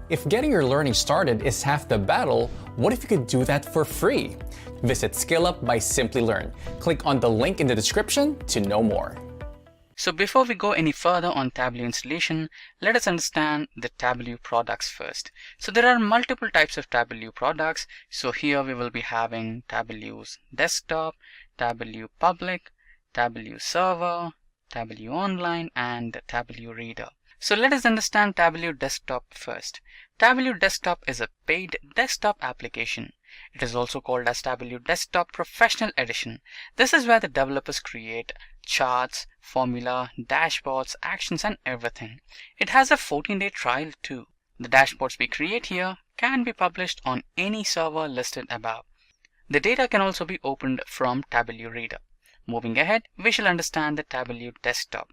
If getting your learning started is half the battle, what if you could do that for free? Visit SkillUp by Simplilearn. Click on the link in the description to know more. So before we go any further on Tableau installation, let us understand the Tableau products first. So there are multiple types of Tableau products. So here we will be having Tableau's desktop, Tableau public, Tableau server, Tableau online, and Tableau reader. So let us understand Tableau desktop first. Tableau desktop is a paid desktop application. It is also called as Tableau Desktop Professional Edition. This is where the developers create charts, formula, dashboards, actions, and everything. It has a 14-day trial too. The dashboards we create here can be published on any server listed above. The data can also be opened from Tableau Reader. Moving ahead, we shall understand the Tableau Desktop.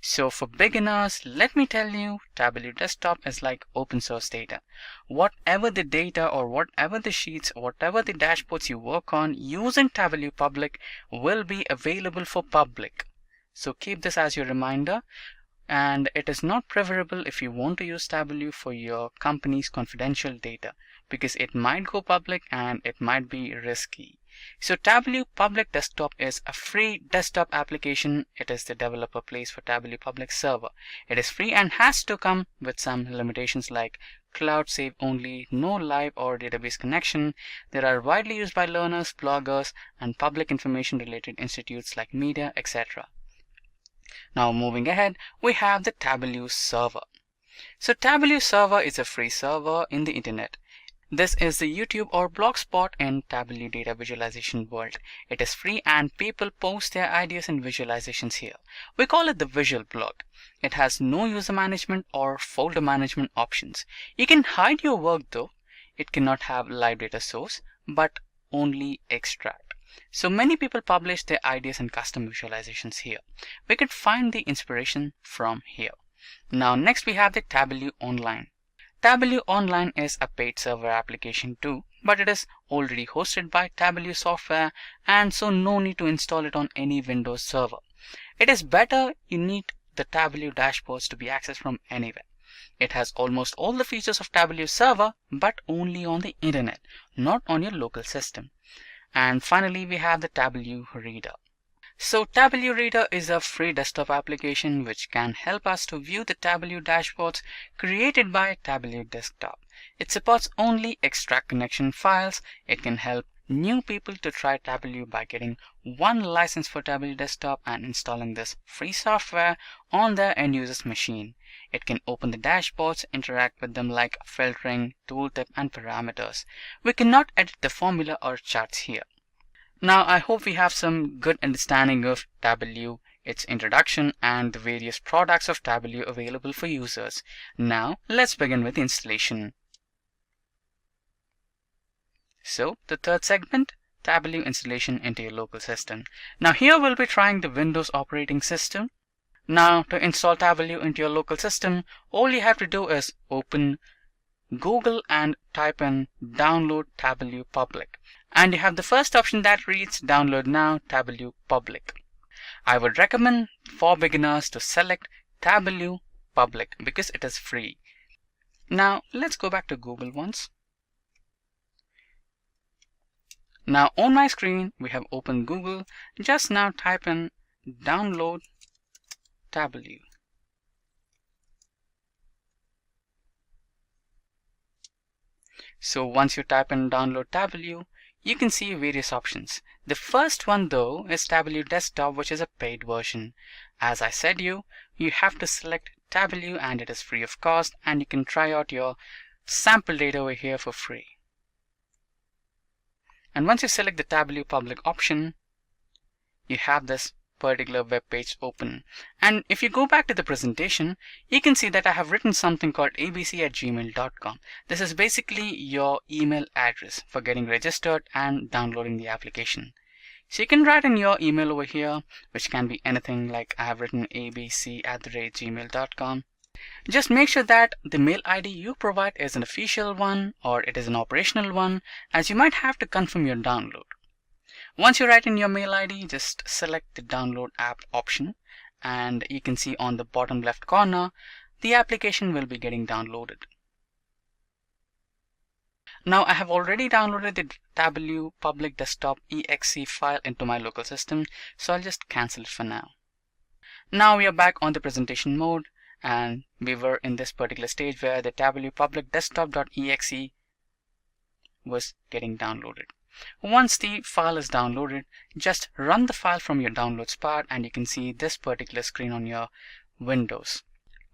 So for beginners, let me tell you, Tableau Desktop is like open source data. Whatever the data or whatever the sheets, whatever the dashboards you work on using Tableau Public will be available for public. So keep this as your reminder. And it is not preferable if you want to use Tableau for your company's confidential data, because it might go public and it might be risky. So Tableau Public Desktop is a free desktop application. It is the developer place for Tableau Public Server. It is free and has to come with some limitations like cloud save only, no live or database connection. They are widely used by learners, bloggers, and public information related institutes like media, etc. Now moving ahead, we have the Tableau Server. So Tableau Server is a free server in the internet. This is the YouTube or Blogspot in Tableau data visualization world. It is free and people post their ideas and visualizations here. We call it the visual blog. It has no user management or folder management options. You can hide your work though. It cannot have live data source, but only extract. So many people publish their ideas and custom visualizations here. We can find the inspiration from here. Now next we have the Tableau Online. Tableau Online is a paid server application too, but it is already hosted by Tableau Software, and so no need to install it on any Windows server. It is better you need the Tableau dashboards to be accessed from anywhere. It has almost all the features of Tableau Server, but only on the internet, not on your local system. And finally we have the Tableau Reader. So Tableau Reader is a free desktop application which can help us to view the Tableau dashboards created by Tableau Desktop. It supports only extract connection files. It can help new people to try Tableau by getting one license for Tableau Desktop and installing this free software on their end user's machine. It can open the dashboards, interact with them like filtering, tooltip, and parameters. We cannot edit the formula or charts here. Now I hope we have some good understanding of Tableau, its introduction, and the various products of Tableau available for users. Now let's begin with the installation. So the third segment, Tableau installation into your local system. Now here we'll be trying the Windows operating system. Now to install Tableau into your local system, all you have to do is open Google and type in download Tableau public. And you have the first option that reads download now Tableau public. I would recommend for beginners to select Tableau public because it is free. Now let's go back to Google once. Now on my screen we have opened Google. Just now type in download Tableau. So once you type in download Tableau, you can see various options. The first one though is Tableau Desktop, which is a paid version. As I said you have to select Tableau and it is free of cost, and you can try out your sample data over here for free. And once you select the Tableau public option, you have this particular web page open. And if you go back to the presentation, you can see that I have written something called abc@gmail.com. This is basically your email address for getting registered and downloading the application. So you can write in your email over here, which can be anything like I have written abc@gmail.com. Just make sure that the mail ID you provide is an official one or it is an operational one, as you might have to confirm your download. Once you write in your mail ID, just select the download app option, and you can see on the bottom left corner, the application will be getting downloaded. Now I have already downloaded the Tableau public desktop exe file into my local system, so I'll just cancel it for now. Now we are back on the presentation mode, and we were in this particular stage where the Tableau public desktop.exe was getting downloaded. Once the file is downloaded, just run the file from your downloads part and you can see this particular screen on your Windows,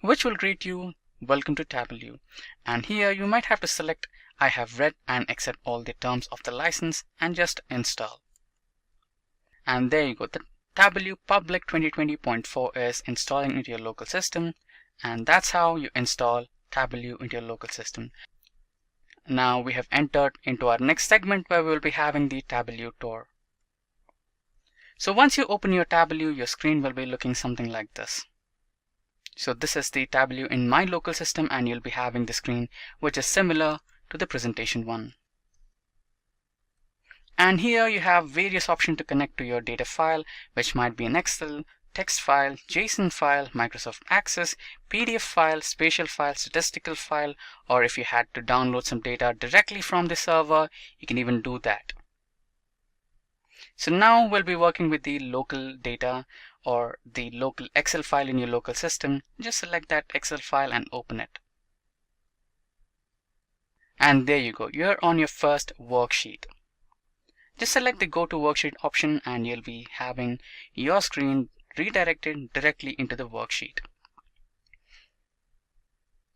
which will greet you, welcome to Tableau. And here you might have to select I have read and accept all the terms of the license and just install. And there you go, the Tableau public 2020.4 is installing into your local system, and that's how you install Tableau into your local system. Now we have entered into our next segment where we will be having the Tableau tour. So once you open your Tableau, your screen will be looking something like this. So this is the Tableau in my local system, and you'll be having the screen which is similar to the presentation one. And here you have various options to connect to your data file, which might be an Excel, text file, JSON file, Microsoft Access, PDF file, spatial file, statistical file, or if you had to download some data directly from the server, you can even do that. So now we'll be working with the local data or the local Excel file in your local system. Just select that Excel file and open it. And there you go, you're on your first worksheet. Just select the Go to Worksheet option and you'll be having your screen redirected directly into the worksheet.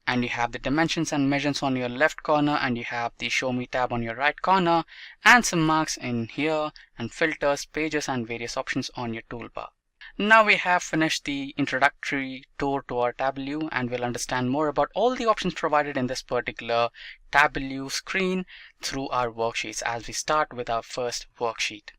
And you have the dimensions and measures on your left corner, and you have the Show Me tab on your right corner, and some marks in here, and filters, pages, and various options on your toolbar. Now we have finished the introductory tour to our Tableau, and we'll understand more about all the options provided in this particular Tableau screen through our worksheets as we start with our first worksheet.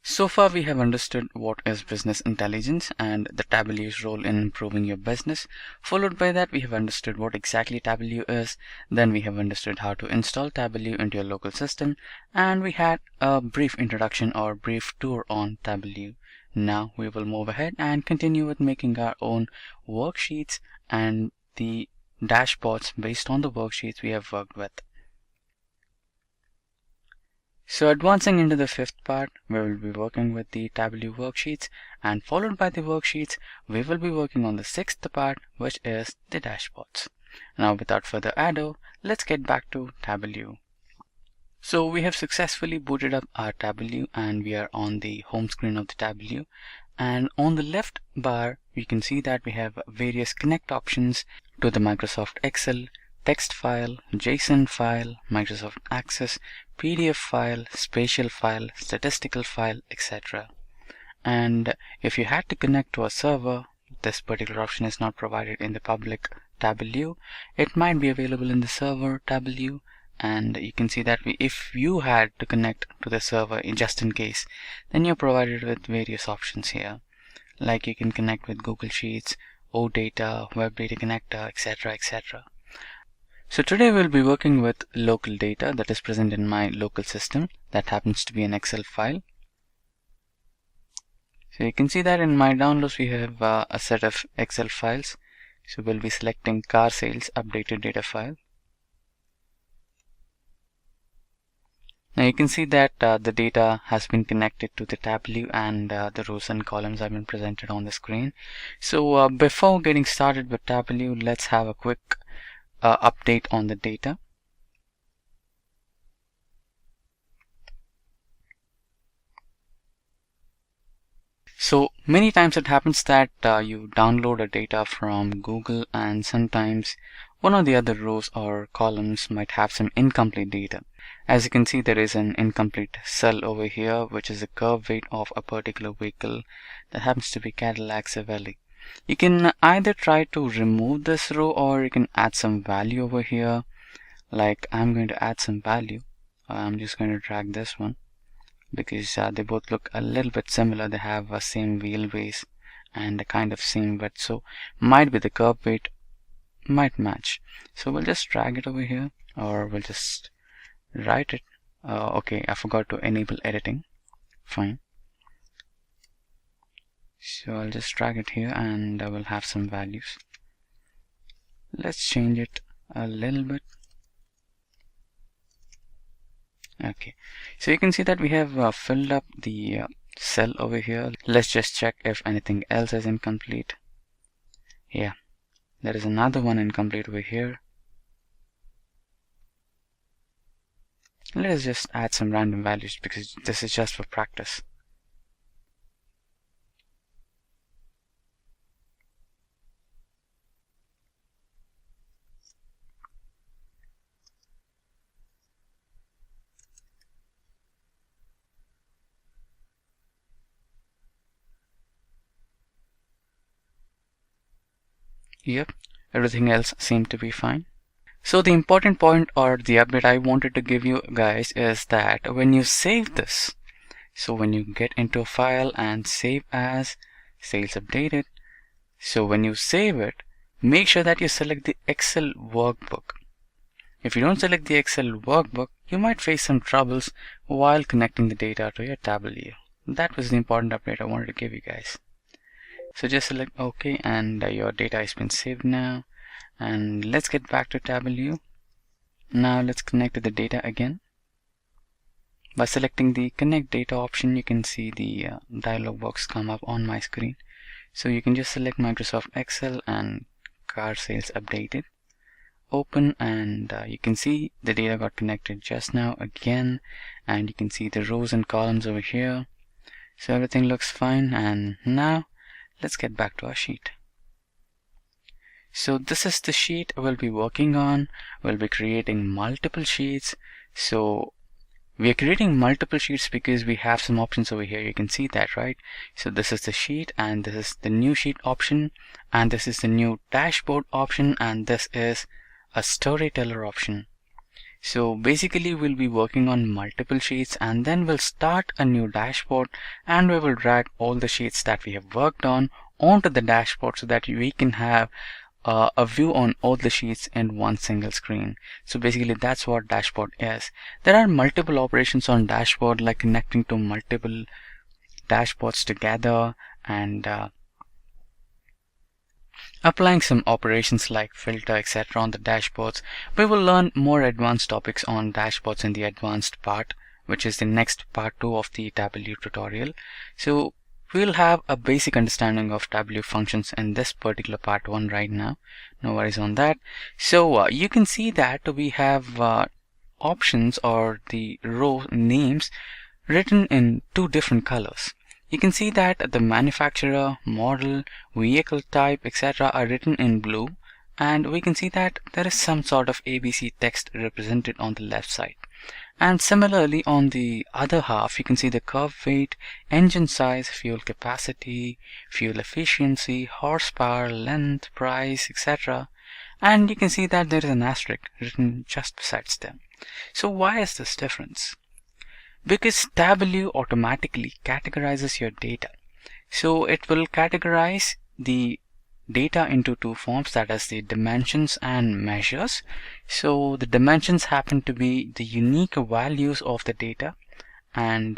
So far we have understood what is business intelligence and the Tableau's role in improving your business. Followed by that we have understood what exactly Tableau is. Then we have understood how to install Tableau into your local system, and we had a brief introduction or brief tour on Tableau. Now we will move ahead and continue with making our own worksheets and the dashboards based on the worksheets we have worked with. So advancing into the fifth part, we will be working with the Tableau worksheets, and followed by the worksheets, we will be working on the sixth part, which is the dashboards. Now without further ado, let's get back to Tableau. So we have successfully booted up our Tableau and we are on the home screen of the Tableau. And on the left bar, you can see that we have various connect options to the Microsoft Excel, text file, JSON file, Microsoft Access, PDF file, spatial file, statistical file, etc. And if you had to connect to a server, this particular option is not provided in the public Tableau. It might be available in the server Tableau, and you can see that if you had to connect to the server just in case, then you're provided with various options here. Like you can connect with Google Sheets, OData, Web Data Connector, etc. etc. So today we'll be working with local data that is present in my local system that happens to be an Excel file. So you can see that in my downloads we have a set of Excel files. So we'll be selecting car sales updated data file. Now you can see that the data has been connected to the Tableau and the rows and columns have been presented on the screen. So before getting started with Tableau, let's have a quick update on the data. So many times it happens that you download a data from Google and sometimes one or the other rows or columns might have some incomplete data. As you can see, there is an incomplete cell over here, which is the curve weight of a particular vehicle that happens to be Cadillac Chevrolet. You can either try to remove this row or you can add some value over here. Like I'm going to add some value. I'm just going to drag this one because they both look a little bit similar. They have a same wheelbase and a kind of same width, so might be the curve weight might match. So we'll just drag it over here, or we'll just write it. Okay, I forgot to enable editing. Fine. So I'll just drag it here and I will have some values. Let's change it a little bit. Okay, so you can see that we have filled up the cell over here. Let's just check if anything else is incomplete. Yeah, there is another one incomplete over here. Let us just add some random values because this is just for practice. Yep, everything else seemed to be fine. So the important point or the update I wanted to give you guys is that when you save this, so when you get into a file and save as sales updated, so when you save it, make sure that you select the Excel workbook. If you don't select the Excel workbook, you might face some troubles while connecting the data to your Tableau. That was the important update I wanted to give you guys. So just select OK and your data has been saved now. And let's get back to Tableau. Now let's connect to the data again. By selecting the connect data option, you can see the dialog box come up on my screen. So you can just select Microsoft Excel and car sales updated. Open and you can see the data got connected just now again, and you can see the rows and columns over here. So everything looks fine, and now let's get back to our sheet. So this is the sheet we'll be working on. We'll be creating multiple sheets. So we are creating multiple sheets because we have some options over here. You can see that, right? So this is the sheet, and this is the new sheet option, and this is the new dashboard option, and this is a storyteller option. So basically we'll be working on multiple sheets, and then we'll start a new dashboard, and we will drag all the sheets that we have worked on onto the dashboard so that we can have a view on all the sheets in one single screen. So basically that's what dashboard is. There are multiple operations on dashboard, like connecting to multiple dashboards together and applying some operations like filter, etc. on the dashboards. We will learn more advanced topics on dashboards in the advanced part which is the next part 2 of the Tableau tutorial. So we'll have a basic understanding of Tableau functions in this particular part 1 right now. No worries on that. So you can see that we have options or the row names written in 2 different colors. You can see that the manufacturer, model, vehicle type, etc. are written in blue, and we can see that there is some sort of ABC text represented on the left side. And similarly on the other half, you can see the curve weight, engine size, fuel capacity, fuel efficiency, horsepower, length, price, etc. And you can see that there is an asterisk written just besides them. So why is this difference? Because Tableau automatically categorizes your data. So it will categorize the data into 2 forms, that is the dimensions and measures. So the dimensions happen to be the unique values of the data, and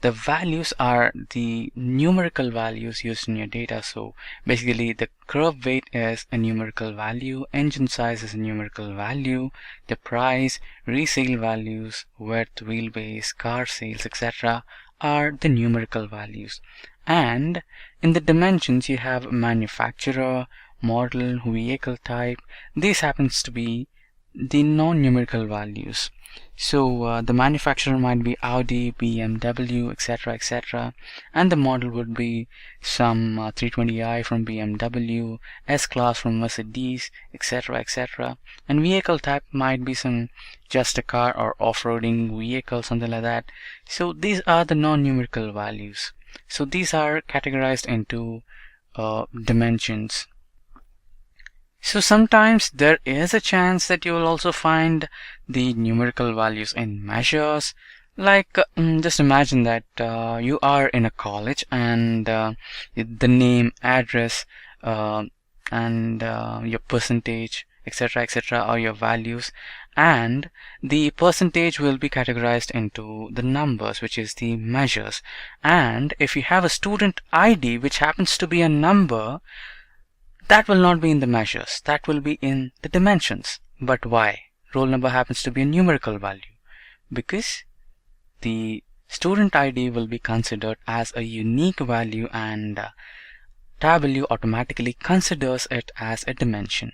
the values are the numerical values used in your data. So basically the curve weight is a numerical value, engine size is a numerical value, the price, resale values, width, wheelbase, car sales, etc. are the numerical values. And in the dimensions you have manufacturer, model, vehicle type. This happens to be the non-numerical values. So the manufacturer might be Audi, BMW, etc., etc., and the model would be some 320i from BMW, S-Class from Mercedes, etc., etc. And vehicle type might be some just a car or off-roading vehicle, something like that. So these are the non-numerical values. So these are categorized into dimensions. So sometimes there is a chance that you will also find the numerical values in measures. Like just imagine that you are in a college, and the name, address, and your percentage, etc., etc. are your values, and the percentage will be categorized into the numbers, which is the measures. And if you have a student ID which happens to be a number, that will not be in the measures, that will be in the dimensions. But why? Roll number happens to be a numerical value, because the student ID will be considered as a unique value, and Tableau automatically considers it as a dimension.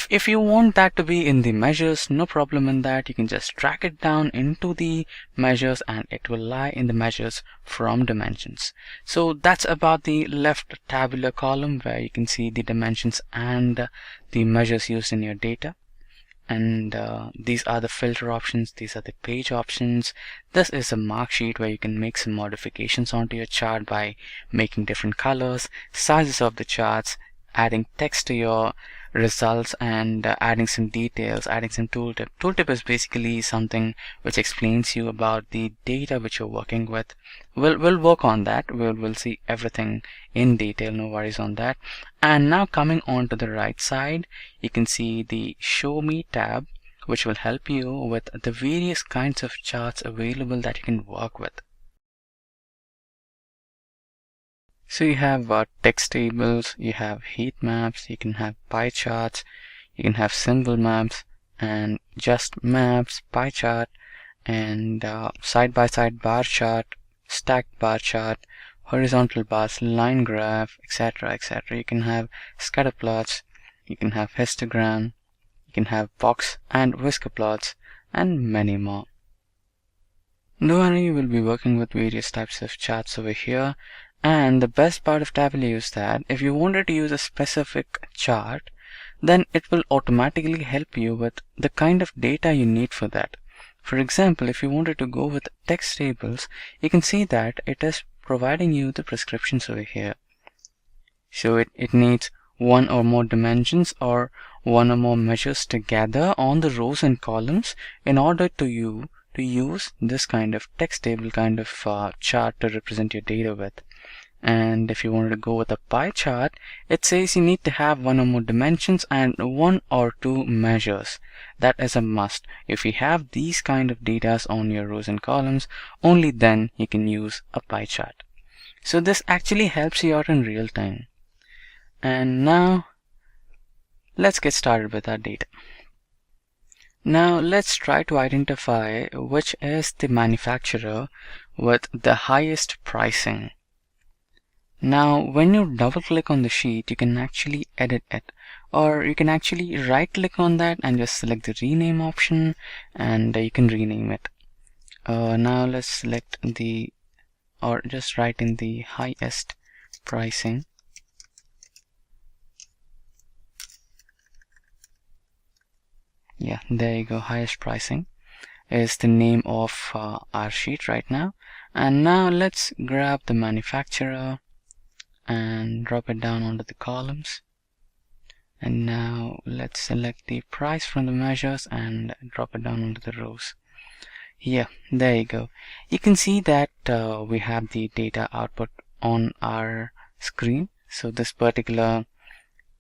If you want that to be in the measures, no problem in that. You can just drag it down into the measures and it will lie in the measures from dimensions. So that's about the left tabular column, where you can see the dimensions and the measures used in your data. And these are the filter options, these are the page options. This is a mark sheet where you can make some modifications onto your chart by making different colors, sizes of the charts, adding text to your results, and adding some details, adding some tooltip. Tooltip is basically something which explains you about the data which you're working with. We'll work on that. We'll see everything in detail, no worries on that. And now coming on to the right side, you can see the Show Me tab, which will help you with the various kinds of charts available that you can work with. So you have text tables, you have heat maps, you can have pie charts, you can have symbol maps, and just maps, pie chart, and side-by-side bar chart, stacked bar chart, horizontal bars, line graph, etc., etc. You can have scatter plots, you can have histogram, you can have box and whisker plots, and many more. We will be working with various types of charts over here. And the best part of Tableau is that if you wanted to use a specific chart, then it will automatically help you with the kind of data you need for that. For example, if you wanted to go with text tables, you can see that it is providing you the prescriptions over here. So it needs one or more dimensions or one or more measures together on the rows and columns in order to use this kind of text table kind of chart to represent your data with. And if you wanted to go with a pie chart, it says you need to have one or more dimensions and one or two measures. That is a must. If you have these kind of data on your rows and columns, only then you can use a pie chart. So this actually helps you out in real time. And now let's get started with our data. Now let's try to identify which is the manufacturer with the highest pricing. Now when you double click on the sheet, you can actually edit it, or you can actually right click on that and just select the rename option, and you can rename it. Now let's select the, or just write in the highest pricing. Yeah, there you go. Highest pricing is the name of our sheet right now. And now let's grab the manufacturer and drop it down onto the columns. And now let's select the price from the measures and drop it down onto the rows. Yeah, there you go. You can see that we have the data output on our screen. So this particular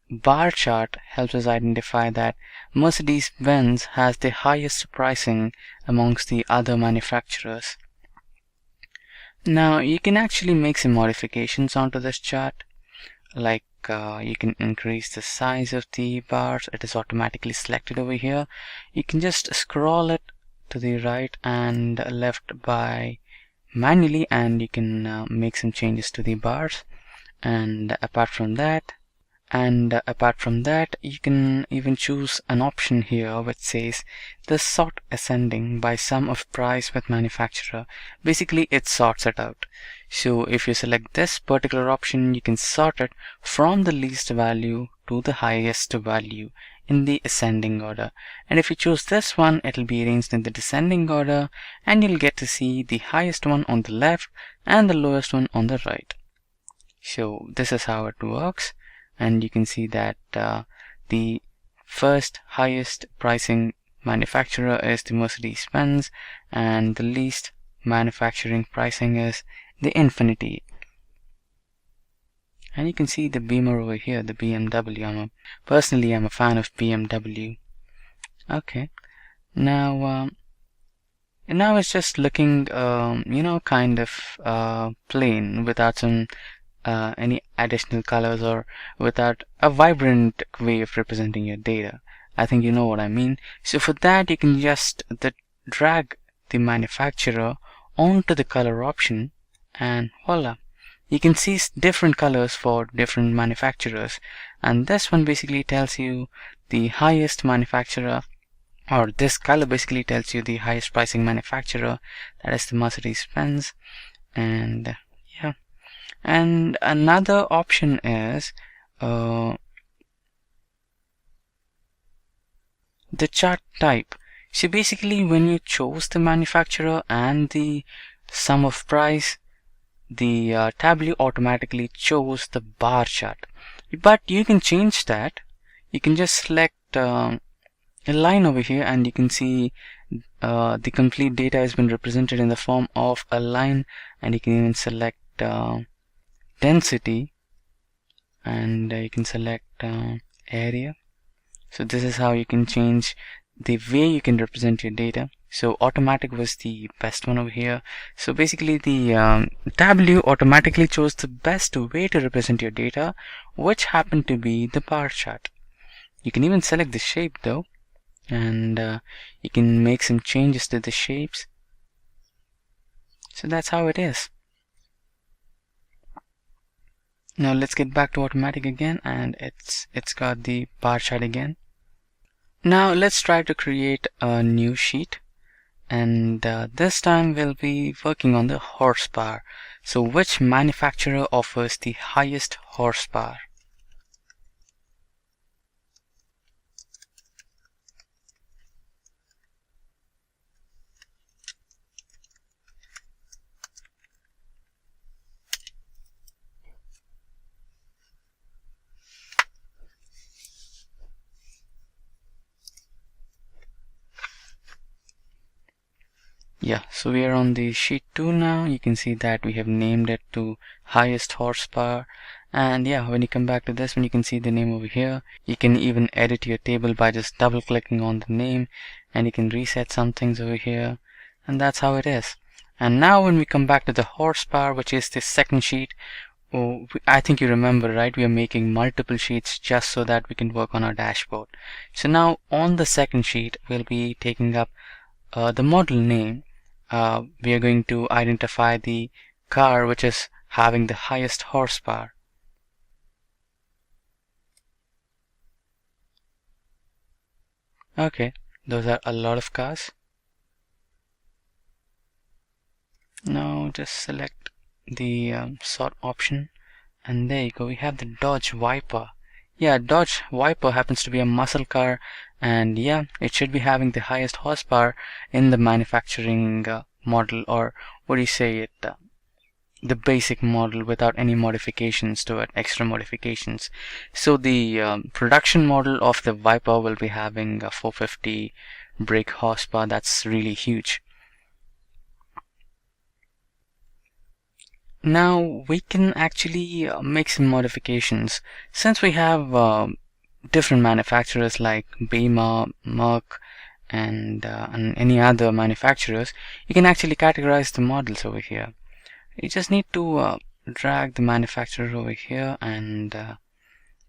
bar chart helps us identify that Mercedes-Benz has the highest pricing amongst the other manufacturers. Now you can actually make some modifications onto this chart, like you can increase the size of the bars. It is automatically selected over here. You can just scroll it to the right and left by manually, and you can make some changes to the bars. And apart from that, you can even choose an option here which says the sort ascending by sum of price with manufacturer. Basically it sorts it out. So if you select this particular option, you can sort it from the least value to the highest value in the ascending order. And if you choose this one, it'll be arranged in the descending order, and you'll get to see the highest one on the left and the lowest one on the right. So this is how it works. And you can see that the first highest pricing manufacturer is the Mercedes-Benz, and the least manufacturing pricing is the Infiniti. And you can see the Beamer over here, the BMW. Personally, I'm a fan of BMW. Okay, now it's just looking, kind of plain, without some any additional colors or without a vibrant way of representing your data. I think you know what I mean. So for that, you can just drag the manufacturer onto the color option, and voila, you can see different colors for different manufacturers. And this one basically tells you the highest manufacturer, or this color basically tells you the highest pricing manufacturer, that is the Mercedes-Benz. And yeah. And another option is the chart type. So basically when you chose the manufacturer and the sum of price, the Tableau automatically chose the bar chart. But you can change that. You can just select a line over here, and you can see the complete data has been represented in the form of a line, and you can even select density, and you can select area. So this is how you can change the way you can represent your data. So automatic was the best one over here. So basically the Tableau automatically chose the best way to represent your data, which happened to be the bar chart. You can even select the shape though, and you can make some changes to the shapes. So that's how it is. Now let's get back to automatic again, and it's got the bar chart again. Now let's try to create a new sheet, and this time we'll be working on the horsepower. So which manufacturer offers the highest horsepower? Yeah, so we are on the sheet 2 now. You can see that we have named it to highest horsepower. And yeah, when you come back to this one, you can see the name over here. You can even edit your table by just double clicking on the name, and you can reset some things over here. And that's how it is. And now when we come back to the horsepower, which is the second sheet, Oh, I think you remember, right? We are making multiple sheets just so that we can work on our dashboard. So now on the second sheet, we'll be taking up the model name. We are going to identify the car which is having the highest horsepower. Okay, those are a lot of cars. Now just select the sort option, and there you go. We have the Dodge Viper. Yeah, Dodge Viper happens to be a muscle car, and yeah, it should be having the highest horsepower in the manufacturing model, or what do you say it, the basic model without any modifications to it, extra modifications. So the production model of the Viper will be having a 450 brake horsepower. That's really huge. Now we can actually make some modifications. Since we have different manufacturers like Bema, Merck, and any other manufacturers, you can actually categorize the models over here. You just need to drag the manufacturer over here, and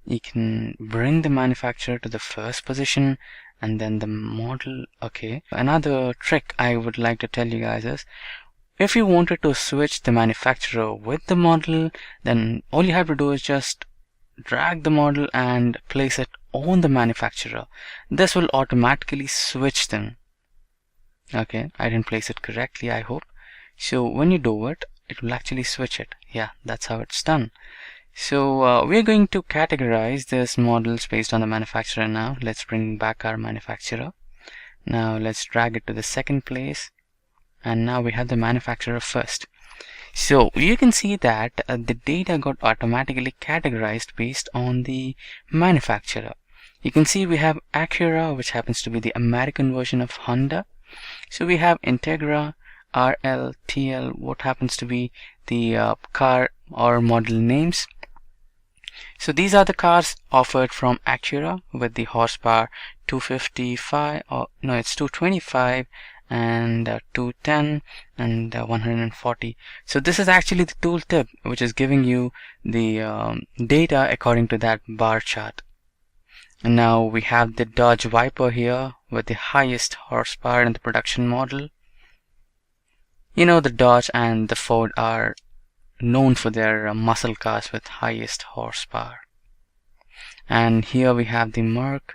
you can bring the manufacturer to the first position and then the model. Okay, another trick I would like to tell you guys is, if you wanted to switch the manufacturer with the model, then all you have to do is just drag the model and place it on the manufacturer. This will automatically switch them. Okay, I didn't place it correctly, I hope. So when you do it, it will actually switch it. Yeah, that's how it's done. So we're going to categorize this models based on the manufacturer now. Let's bring back our manufacturer. Now let's drag it to the second place. And now we have the manufacturer first. So you can see that the data got automatically categorized based on the manufacturer. You can see we have Acura, which happens to be the American version of Honda. So we have Integra, RL, TL, what happens to be the car or model names. So these are the cars offered from Acura with the horsepower 255, or no, it's 225 and 210 and 140. So this is actually the tooltip which is giving you the data according to that bar chart. And now we have the Dodge Viper here with the highest horsepower in the production model. You know, the Dodge and the Ford are known for their muscle cars with highest horsepower. And here we have the Merck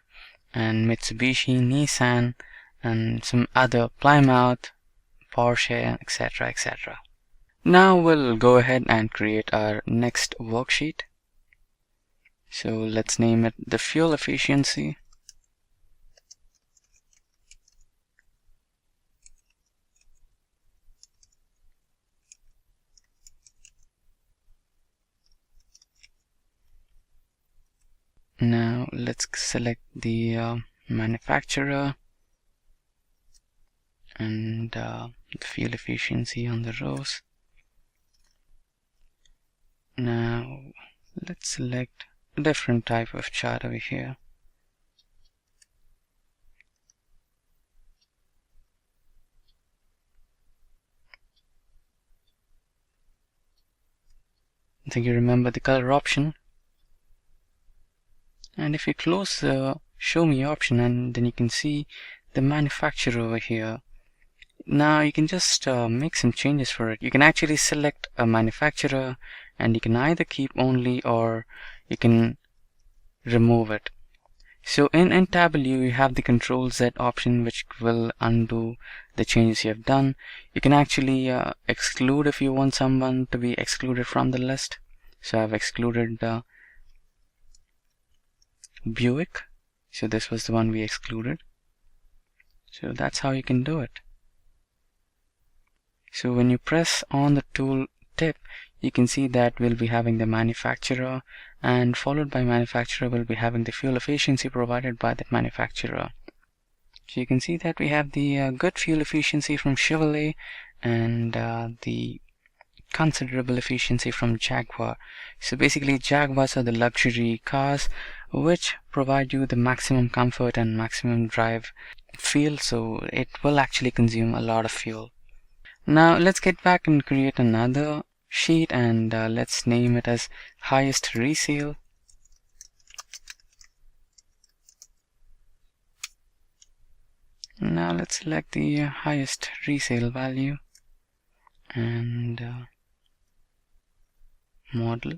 and Mitsubishi, Nissan, and some other Plymouth, Porsche, etc., etc. Now we'll go ahead and create our next worksheet. So let's name it the fuel efficiency. Now let's select the manufacturer and the fuel efficiency on the rows. Now let's select a different type of chart over here. I think you remember the color option. And if you close the show me option, and then you can see the manufacturer over here. Now you can just make some changes for it. You can actually select a manufacturer, and you can either keep only or you can remove it. So in Tableau you have the Control Z option, which will undo the changes you have done. You can actually exclude if you want someone to be excluded from the list. So I've excluded Buick. So this was the one we excluded. So that's how you can do it. So when you press on the tool tip, you can see that we'll be having the manufacturer, and followed by manufacturer we'll be having the fuel efficiency provided by that manufacturer. So you can see that we have the good fuel efficiency from Chevrolet and the considerable efficiency from Jaguar. So basically Jaguars are the luxury cars which provide you the maximum comfort and maximum drive feel, so it will actually consume a lot of fuel. Now let's get back and create another sheet, and let's name it as highest resale. Now let's select the highest resale value and model.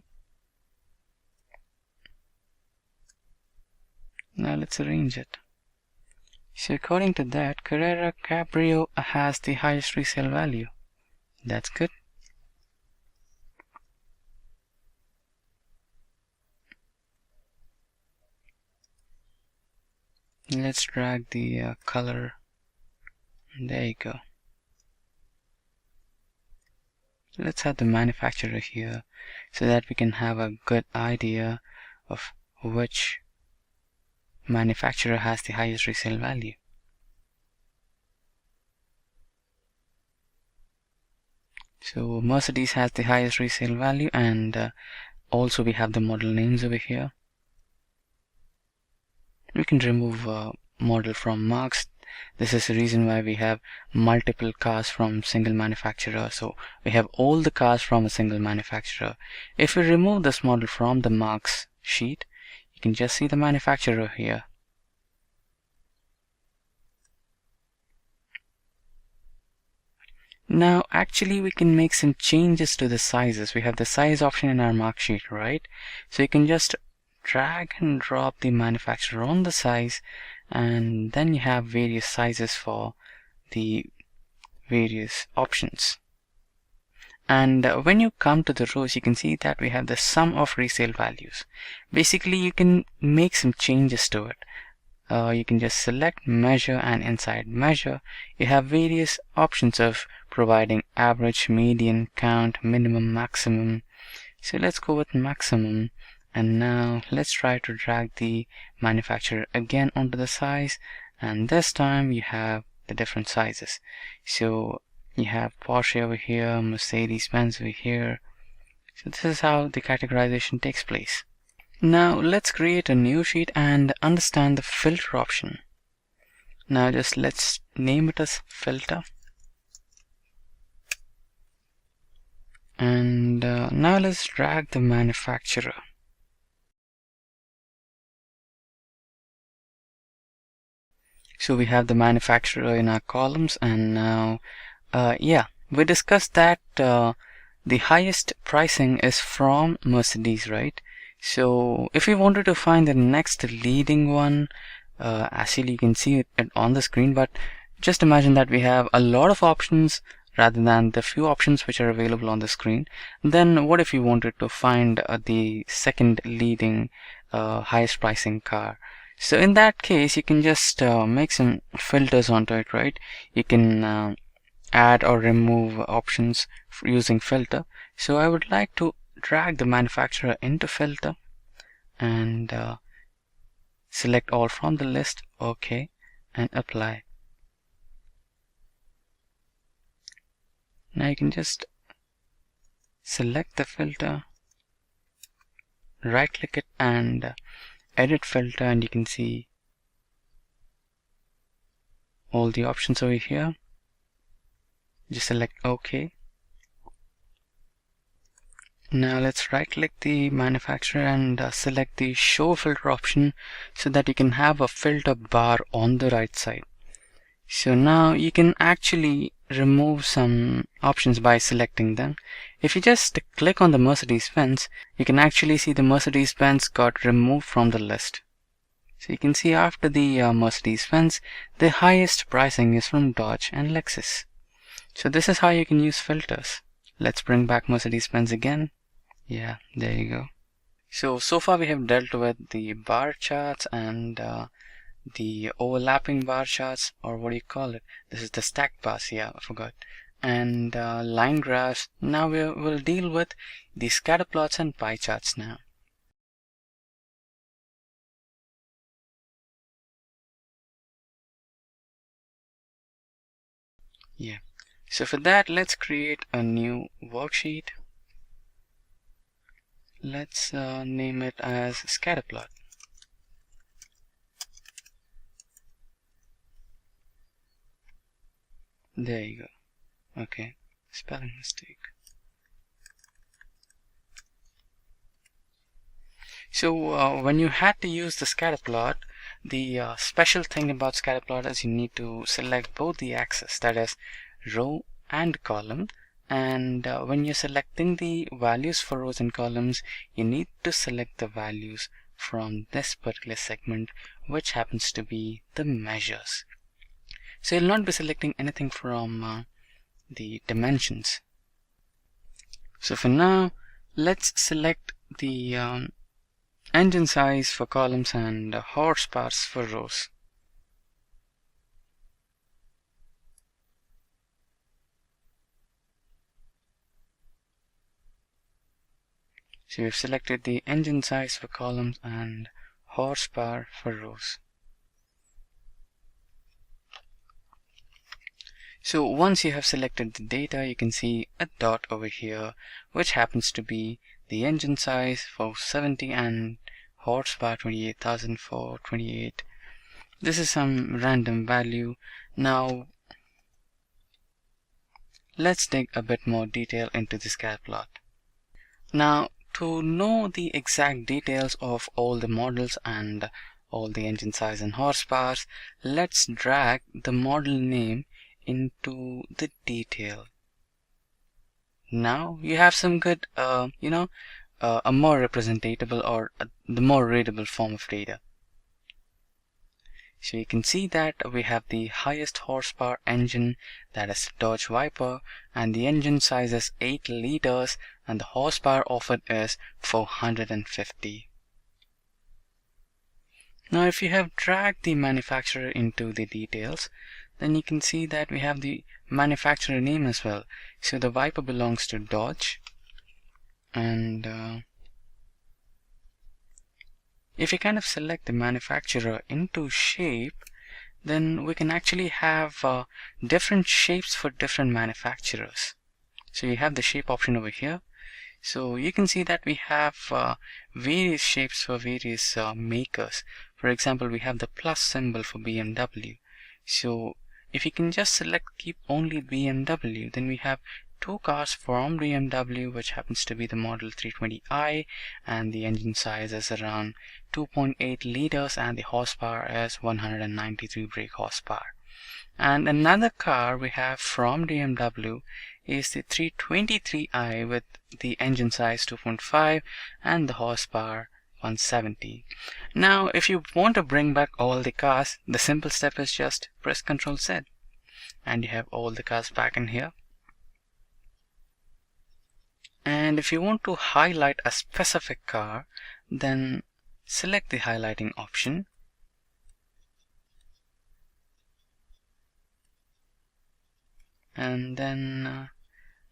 Now let's arrange it. So according to that, Carrera Cabrio has the highest resale value. That's good. Let's drag the color. There you go. Let's have the manufacturer here so that we can have a good idea of which manufacturer has the highest resale value. So Mercedes has the highest resale value, and also we have the model names over here. We can remove model from marks. This is the reason why we have multiple cars from single manufacturer. So we have all the cars from a single manufacturer. If we remove this model from the marks sheet, you can just see the manufacturer here. Now actually we can make some changes to the sizes. We have the size option in our mark sheet, right? So you can just drag and drop the manufacturer on the size, and then you have various sizes for the various options. And when you come to the rows, you can see that we have the sum of resale values. Basically you can make some changes to it. You can just select measure, and inside measure you have various options of providing average, median, count, minimum, maximum. So let's go with maximum, and now let's try to drag the manufacturer again onto the size, and this time you have the different sizes. So you have Porsche over here, Mercedes-Benz over here. So this is how the categorization takes place. Now let's create a new sheet and understand the filter option. Now just let's name it as filter. And now let's drag the manufacturer. So we have the manufacturer in our columns, and now we discussed that the highest pricing is from Mercedes, right? So if we wanted to find the next leading one, actually you can see it on the screen, but just imagine that we have a lot of options rather than the few options which are available on the screen. Then what if you wanted to find the second leading highest pricing car? So in that case you can just make some filters onto it, right? You can add or remove options using filter. So I would like to drag the manufacturer into filter and select all from the list, OK, and apply. Now you can just select the filter, right click it and edit filter, and you can see all the options over here. Just select OK. Now let's right click the manufacturer and select the show filter option so that you can have a filter bar on the right side. So now you can actually remove some options by selecting them. If you just click on the Mercedes-Benz, you can actually see the Mercedes-Benz got removed from the list. So you can see after the Mercedes-Benz, the highest pricing is from Dodge and Lexus. So this is how you can use filters. Let's bring back Mercedes-Benz again. Yeah, there you go. So far we have dealt with the bar charts and the overlapping bar charts, or what do you call it? This is the stacked bars, yeah, I forgot. And line graphs. Now we'll deal with the scatter plots and pie charts now. Yeah. So for that, let's create a new worksheet. Let's name it as scatterplot. There you go. Okay, spelling mistake. So when you had to use the scatter plot, the special thing about scatter plot is you need to select both the axes, that is row and column. And when you're selecting the values for rows and columns, you need to select the values from this particular segment, which happens to be the measures. So you'll not be selecting anything from the dimensions. So for now, let's select the engine size for columns and horsepower for rows. So we've selected the engine size for columns and horsepower for rows. So once you have selected the data, you can see a dot over here, which happens to be the engine size for 70 and horsepower 28,428. This is some random value. Now let's dig a bit more detail into the scatter plot. Now, to know the exact details of all the models and all the engine size and horsepower, let's drag the model name into the detail. Now you have some good, a more representable or the more readable form of data. So you can see that we have the highest horsepower engine, that is Dodge Viper, and the engine size is 8 liters and the horsepower offered is 450. Now if you have dragged the manufacturer into the details, then you can see that we have the manufacturer name as well. So the Viper belongs to Dodge, and if you kind of select the manufacturer into shape, then we can actually have different shapes for different manufacturers. So you have the shape option over here. So you can see that we have various shapes for various makers. For example, we have the plus symbol for BMW. So if you can just keep only BMW, then we have two cars from BMW, which happens to be the model 320i, and the engine size is around 2.8 liters and the horsepower is 193 brake horsepower. And another car we have from BMW is the 323i with the engine size 2.5 and the horsepower 170. Now if you want to bring back all the cars, the simple step is just press Ctrl Z and you have all the cars back in here. And if you want to highlight a specific car, then select the highlighting option. And then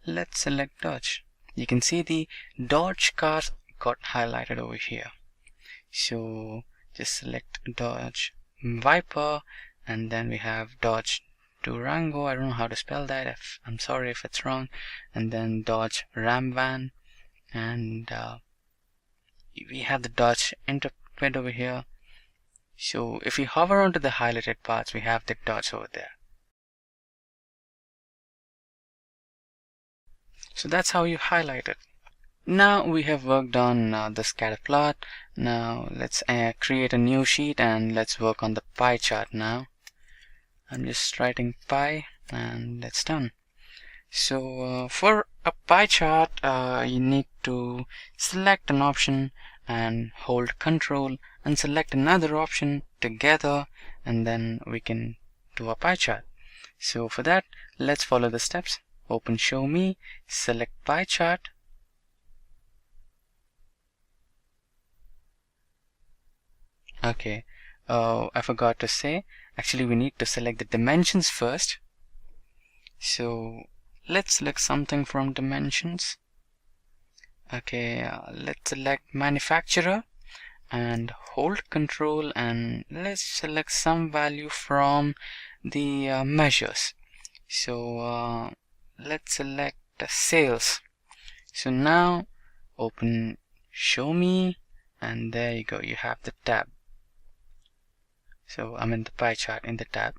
let's select Dodge. You can see the Dodge cars got highlighted over here. So just select Dodge Viper, and then we have Dodge Durango. I don't know how to spell that. I'm sorry if it's wrong. And then Dodge Ram Van, and we have the Dodge Intrepid over here. So if we hover onto the highlighted parts, we have the Dodge over there. So that's how you highlight it. Now we have worked on the scatter plot. Now let's create a new sheet and let's work on the pie chart now. I'm just writing pie and that's done. So for a pie chart, you need to select an option and hold Control and select another option together, and then we can do a pie chart. So for that, let's follow the steps. Open Show Me, select pie chart. Okay, I forgot to say, actually we need to select the dimensions first. So let's select something from dimensions. Okay, let's select manufacturer and hold Control, and let's select some value from the measures. So let's select sales. So now open Show Me, and there you go, you have the tab. So I'm in the pie chart in the tab.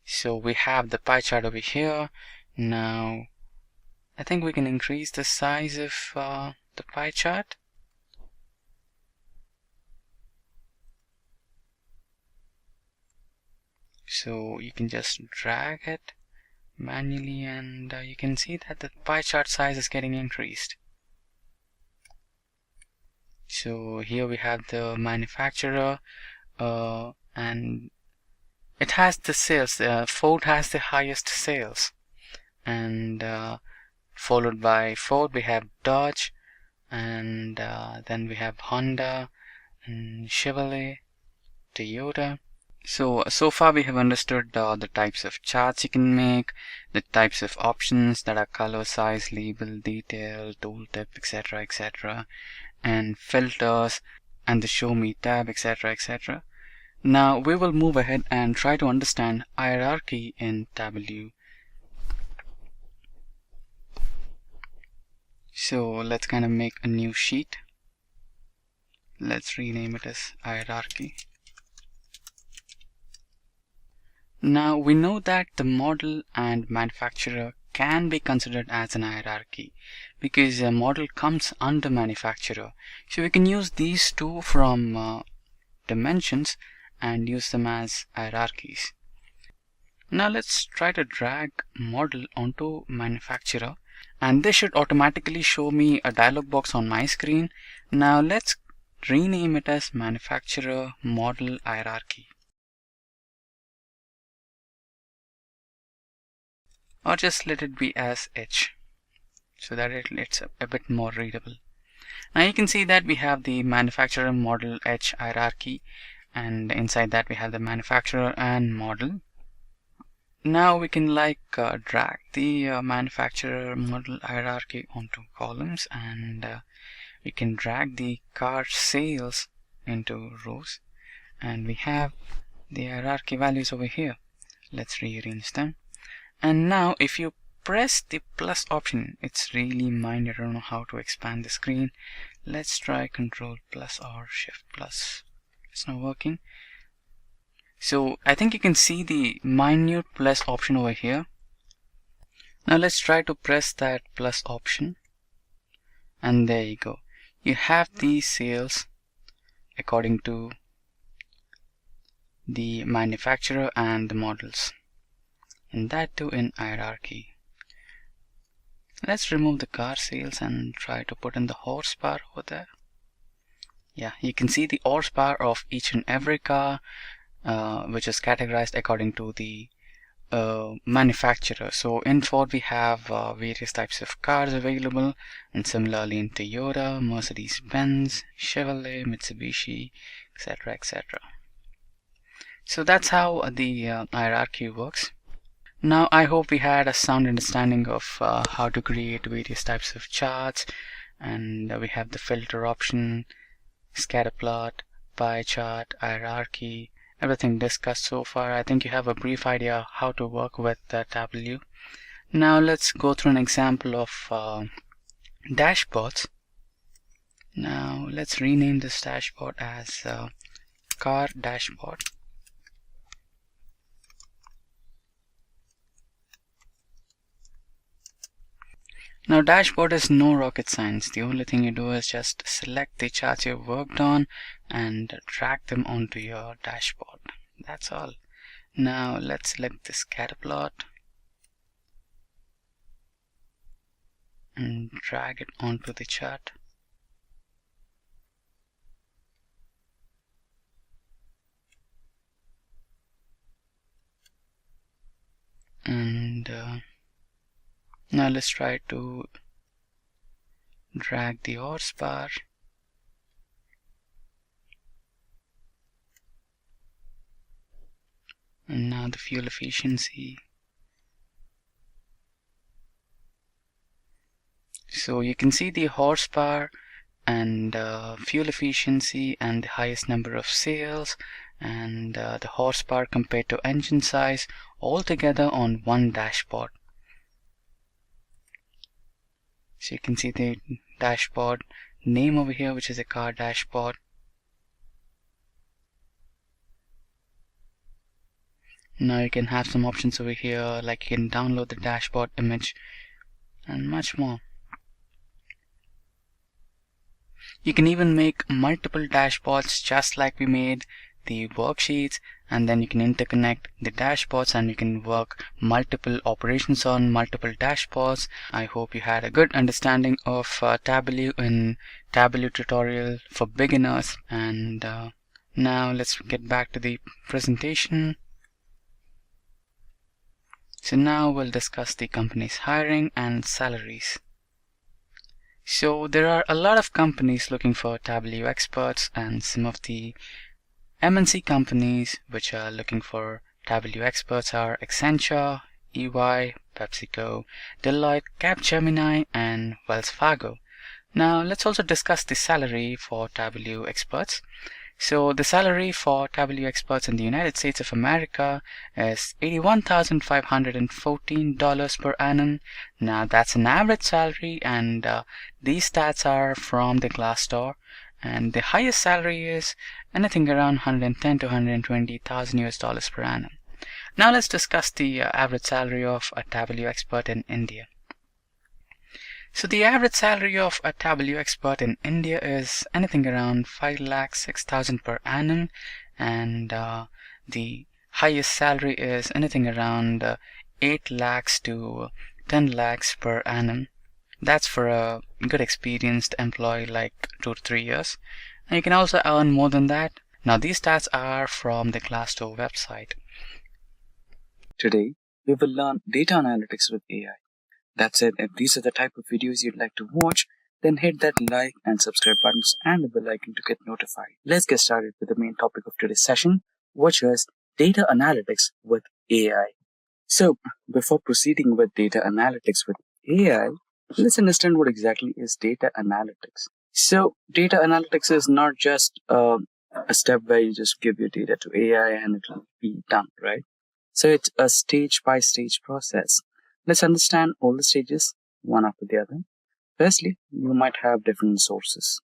So we have the pie chart over here. Now I think we can increase the size of the pie chart. So you can just drag it manually, and you can see that the pie chart size is getting increased. So here we have the manufacturer, and it has the sales. Ford has the highest sales, and followed by Ford we have Dodge, and then we have Honda and Chevrolet, Toyota. So far we have understood the types of charts you can make, the types of options that are color, size, label, detail, tooltip, etc., and filters, and the show me tab, etc. Now we will move ahead and try to understand hierarchy in Tableau. So let's kind of make a new sheet. Let's rename it as hierarchy. Now we know that the model and manufacturer can be considered as an hierarchy because a model comes under manufacturer. So we can use these two from dimensions and use them as hierarchies. Now let's try to drag model onto manufacturer, and this should automatically show me a dialog box on my screen. Now let's rename it as manufacturer model hierarchy, or just let it be as H so that it's a bit more readable. Now you can see that we have the manufacturer model H hierarchy, and inside that we have the manufacturer and model. Now we can drag the manufacturer model hierarchy onto columns, and we can drag the car sales into rows, and we have the hierarchy values over here. Let's rearrange them. And now if you press the plus option, it's really mind, I don't know how to expand the screen. Let's try Control plus or Shift plus. It's not working. So I think you can see the minute plus option over here. Now let's try to press that plus option, and there you go. You have these sales according to the manufacturer and the models, and that too in hierarchy. Let's remove the car sales and try to put in the horsepower over there. Yeah, you can see the horsepower of each and every car, which is categorized according to the manufacturer. So in Ford we have various types of cars available, and similarly in Toyota, Mercedes-Benz, Chevrolet, Mitsubishi, etc. So that's how the hierarchy works. Now I hope we had a sound understanding of how to create various types of charts, and we have the filter option, scatter plot, pie chart, hierarchy, everything discussed so far. I think you have a brief idea how to work with Tableau. Now let's go through an example of dashboards. Now let's rename this dashboard as car dashboard. Now dashboard is no rocket science. The only thing you do is just select the charts you've worked on and drag them onto your dashboard. That's all. Now let's select the scatter plot and drag it onto the chart. And now let's try to drag the horsepower. And now the fuel efficiency. So you can see the horsepower and fuel efficiency and the highest number of sales and the horsepower compared to engine size all together on one dashboard. So you can see the dashboard name over here, which is a car dashboard. Now you can have some options over here, like you can download the dashboard image and much more. You can even make multiple dashboards just like we made the worksheets, and then you can interconnect the dashboards and you can work multiple operations on multiple dashboards. I hope you had a good understanding of Tableau in Tableau tutorial for beginners. And now let's get back to the presentation. So now we'll discuss the company's hiring and salaries. So there are a lot of companies looking for Tableau experts, and some of the MNC companies which are looking for Tableau experts are Accenture, EY, PepsiCo, Deloitte, Capgemini, and Wells Fargo. Now let's also discuss the salary for Tableau experts. So the salary for Tableau experts in the United States of America is $81,514 per annum. Now that's an average salary, and these stats are from the Glassdoor. And the highest salary is anything around 110 to 120,000 US dollars per annum. Now let's discuss the average salary of a Tableau expert in India. So the average salary of a Tableau expert in India is anything around 5,06,000 per annum, and the highest salary is anything around 8 lakhs to 10 lakhs per annum. That's for a good experienced employee like 2 to 3 years. And you can also earn more than that. Now these stats are from the Glassdoor website. Today, we will learn data analytics with AI. That's it. If these are the type of videos you'd like to watch, then hit that like and subscribe buttons and the bell icon to get notified. Let's get started with the main topic of today's session, which is data analytics with AI. So, before proceeding with data analytics with AI, let's understand what exactly is data analytics. So, data analytics is not just a step where you just give your data to AI and it will be done, right? So, it's a stage-by-stage process. Let's understand all the stages, one after the other. Firstly, you might have different sources.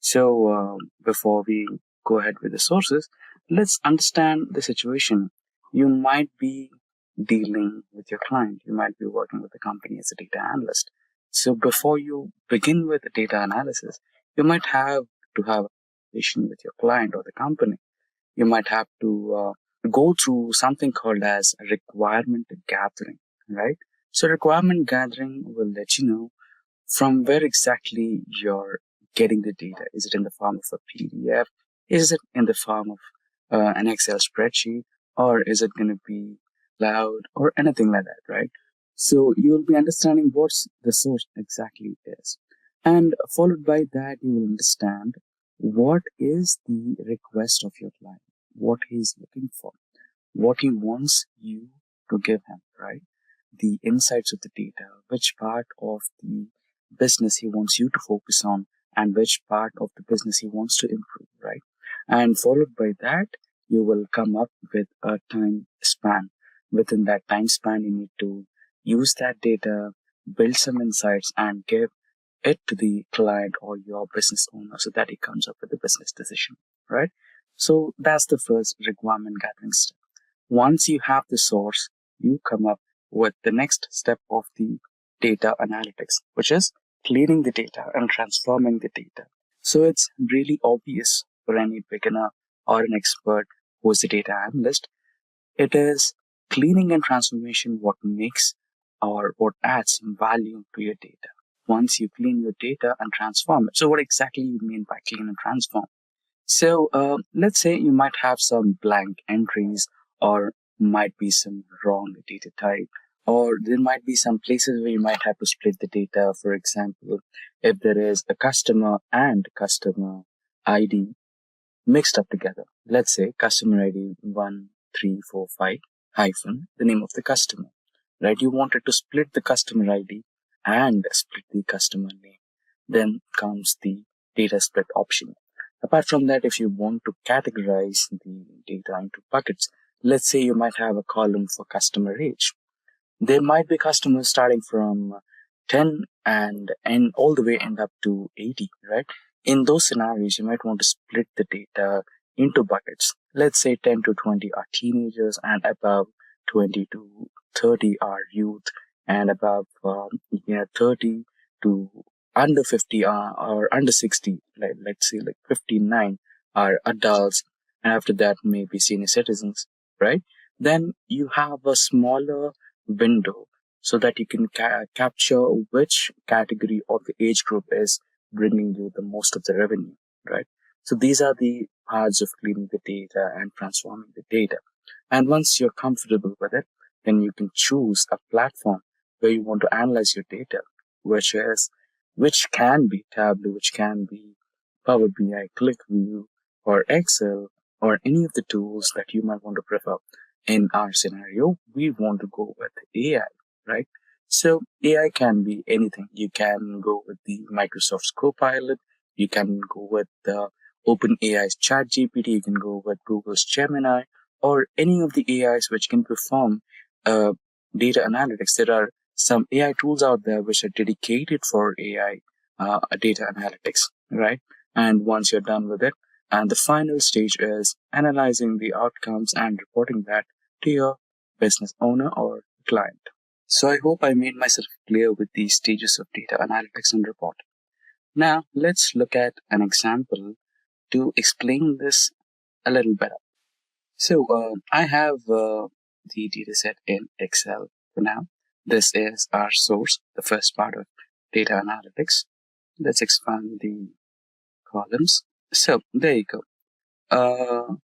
So, before we go ahead with the sources, let's understand the situation. You might be dealing with your client. You might be working with the company as a data analyst. So, before you begin with the data analysis, you might have to have a conversation with your client or the company. You might have to go through something called as requirement gathering, right? So requirement gathering will let you know from where exactly you're getting the data. Is it in the form of a PDF? Is it in the form of an Excel spreadsheet? Or is it going to be cloud or anything like that, right? So you'll be understanding what's the source exactly is. And followed by that, you will understand what is the request of your client, what he's looking for, what he wants you to give him, right? The insights of the data, which part of the business he wants you to focus on, and which part of the business he wants to improve, right? And followed by that, you will come up with a time span. Within that time span, you need to use that data, build some insights, and give it to the client or your business owner so that he comes up with a business decision, right? So that's the first requirement gathering step. Once you have the source, you come up with the next step of the data analytics, which is cleaning the data and transforming the data. So it's really obvious for any beginner or an expert who is a data analyst. It is cleaning and transformation what makes or what adds value to your data. Once you clean your data and transform it. So what exactly you mean by clean and transform? So let's say you might have some blank entries, or might be some wrong data type, or there might be some places where you might have to split the data. For example, if there is a customer and customer ID mixed up together, let's say customer ID 1345 hyphen the name of the customer, right? You wanted to split the customer ID and split the customer name. Then comes the data split option. Apart from that, if you want to categorize the data into buckets, let's say you might have a column for customer age. There might be customers starting from 10 and all the way end up to 80, right? In those scenarios, you might want to split the data into buckets. Let's say 10 to 20 are teenagers, and above 20 to 30 are youth, and above 30 to under 50 or under 60, let's say like 59 are adults, and after that maybe senior citizens, right? Then you have a smaller window so that you can capture which category of the age group is bringing you the most of the revenue, right? So these are the parts of cleaning the data and transforming the data. And once you're comfortable with it, then you can choose a platform where you want to analyze your data, which can be Tableau, which can be Power BI, ClickView, or Excel, or any of the tools that you might want to prefer. In our scenario, we want to go with AI, right? So AI can be anything. You can go with the Microsoft's Copilot. You can go with the OpenAI's ChatGPT. You can go with Google's Gemini, or any of the AIs which can perform data analytics. There are some AI tools out there which are dedicated for AI data analytics, right? And once you're done with it, and the final stage is analyzing the outcomes and reporting that to your business owner or client. So I hope I made myself clear with these stages of data analytics and reporting. Now let's look at an example to explain this a little better. So I have the data set in Excel for now. This is our source, the first part of data analytics. Let's expand the columns. So there you go.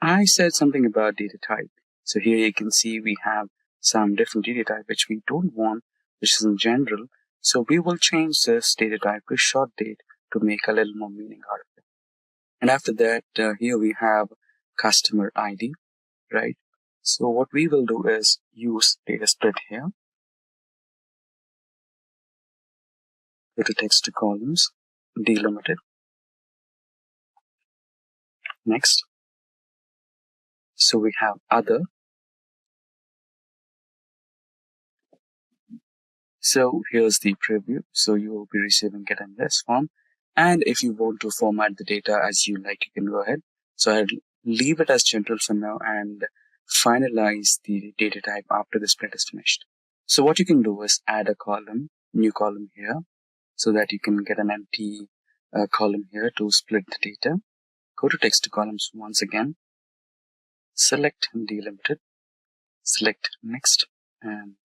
I said something about data type. So here you can see we have some different data type which we don't want, which is in general. So we will change this data type to short date to make a little more meaning out of it. And after that, here we have customer ID, right? So what we will do is use data split here. Go to text to columns, delimited. Next. So we have other. So here's the preview. So you will be receiving it in this form. And if you want to format the data as you like, you can go ahead. So I'll leave it as general for now and finalize the data type after the split is finished. So what you can do is add a column, new column here, so that you can get an empty column here to split the data. Go to text to columns once again. Select delimited. Select next. And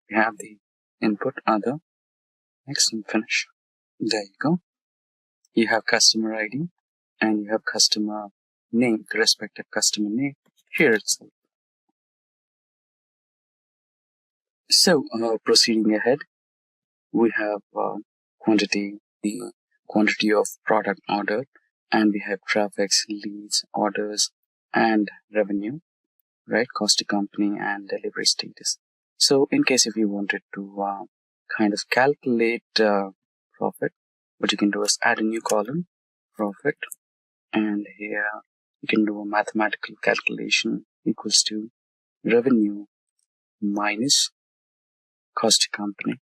we have the input other. Next and finish. There you go. You have customer ID and you have customer name, the respective customer name here itself. So proceeding ahead, we have quantity, the quantity of product ordered, and we have traffics, leads, orders, and revenue, right? Cost to company and delivery status. So in case if you wanted to kind of calculate profit, what you can do is add a new column, profit, and here you can do a mathematical calculation equals to revenue minus cost to company.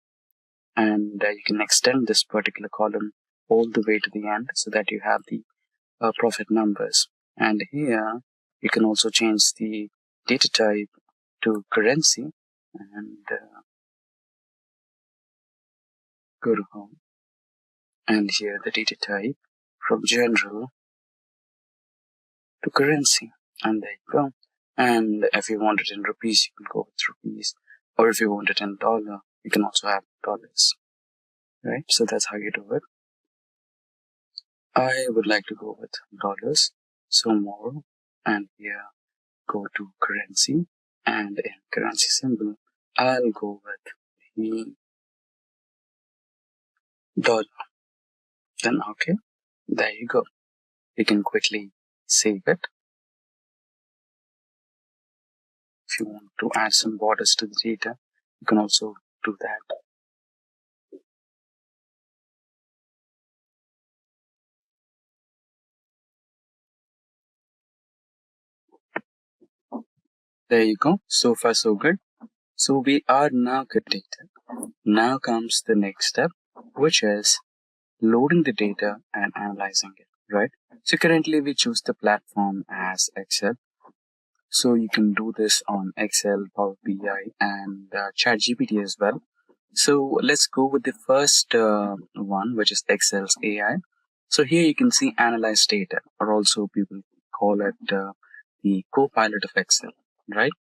And you can extend this particular column all the way to the end so that you have the profit numbers. And here you can also change the data type to currency and go to home. And here the data type from general to currency. And there you go. And if you want it in rupees, you can go with rupees. Or if you want it in dollar, you can also have dollars. Right? So that's how you do it. I would like to go with dollars. So more. And here go to currency. And in currency symbol, I'll go with the dollar. Then okay. There you go. You can quickly save it. If you want to add some borders to the data, you can also do that. There you go. So far, so good. So we are now good data. Now comes the next step, which is loading the data and analyzing it, right? So currently we choose the platform as Excel. So you can do this on Excel, Power BI, and ChatGPT as well. So let's go with the first one, which is Excel's AI. So here you can see analyze data, or also people call it the co-pilot of Excel, right?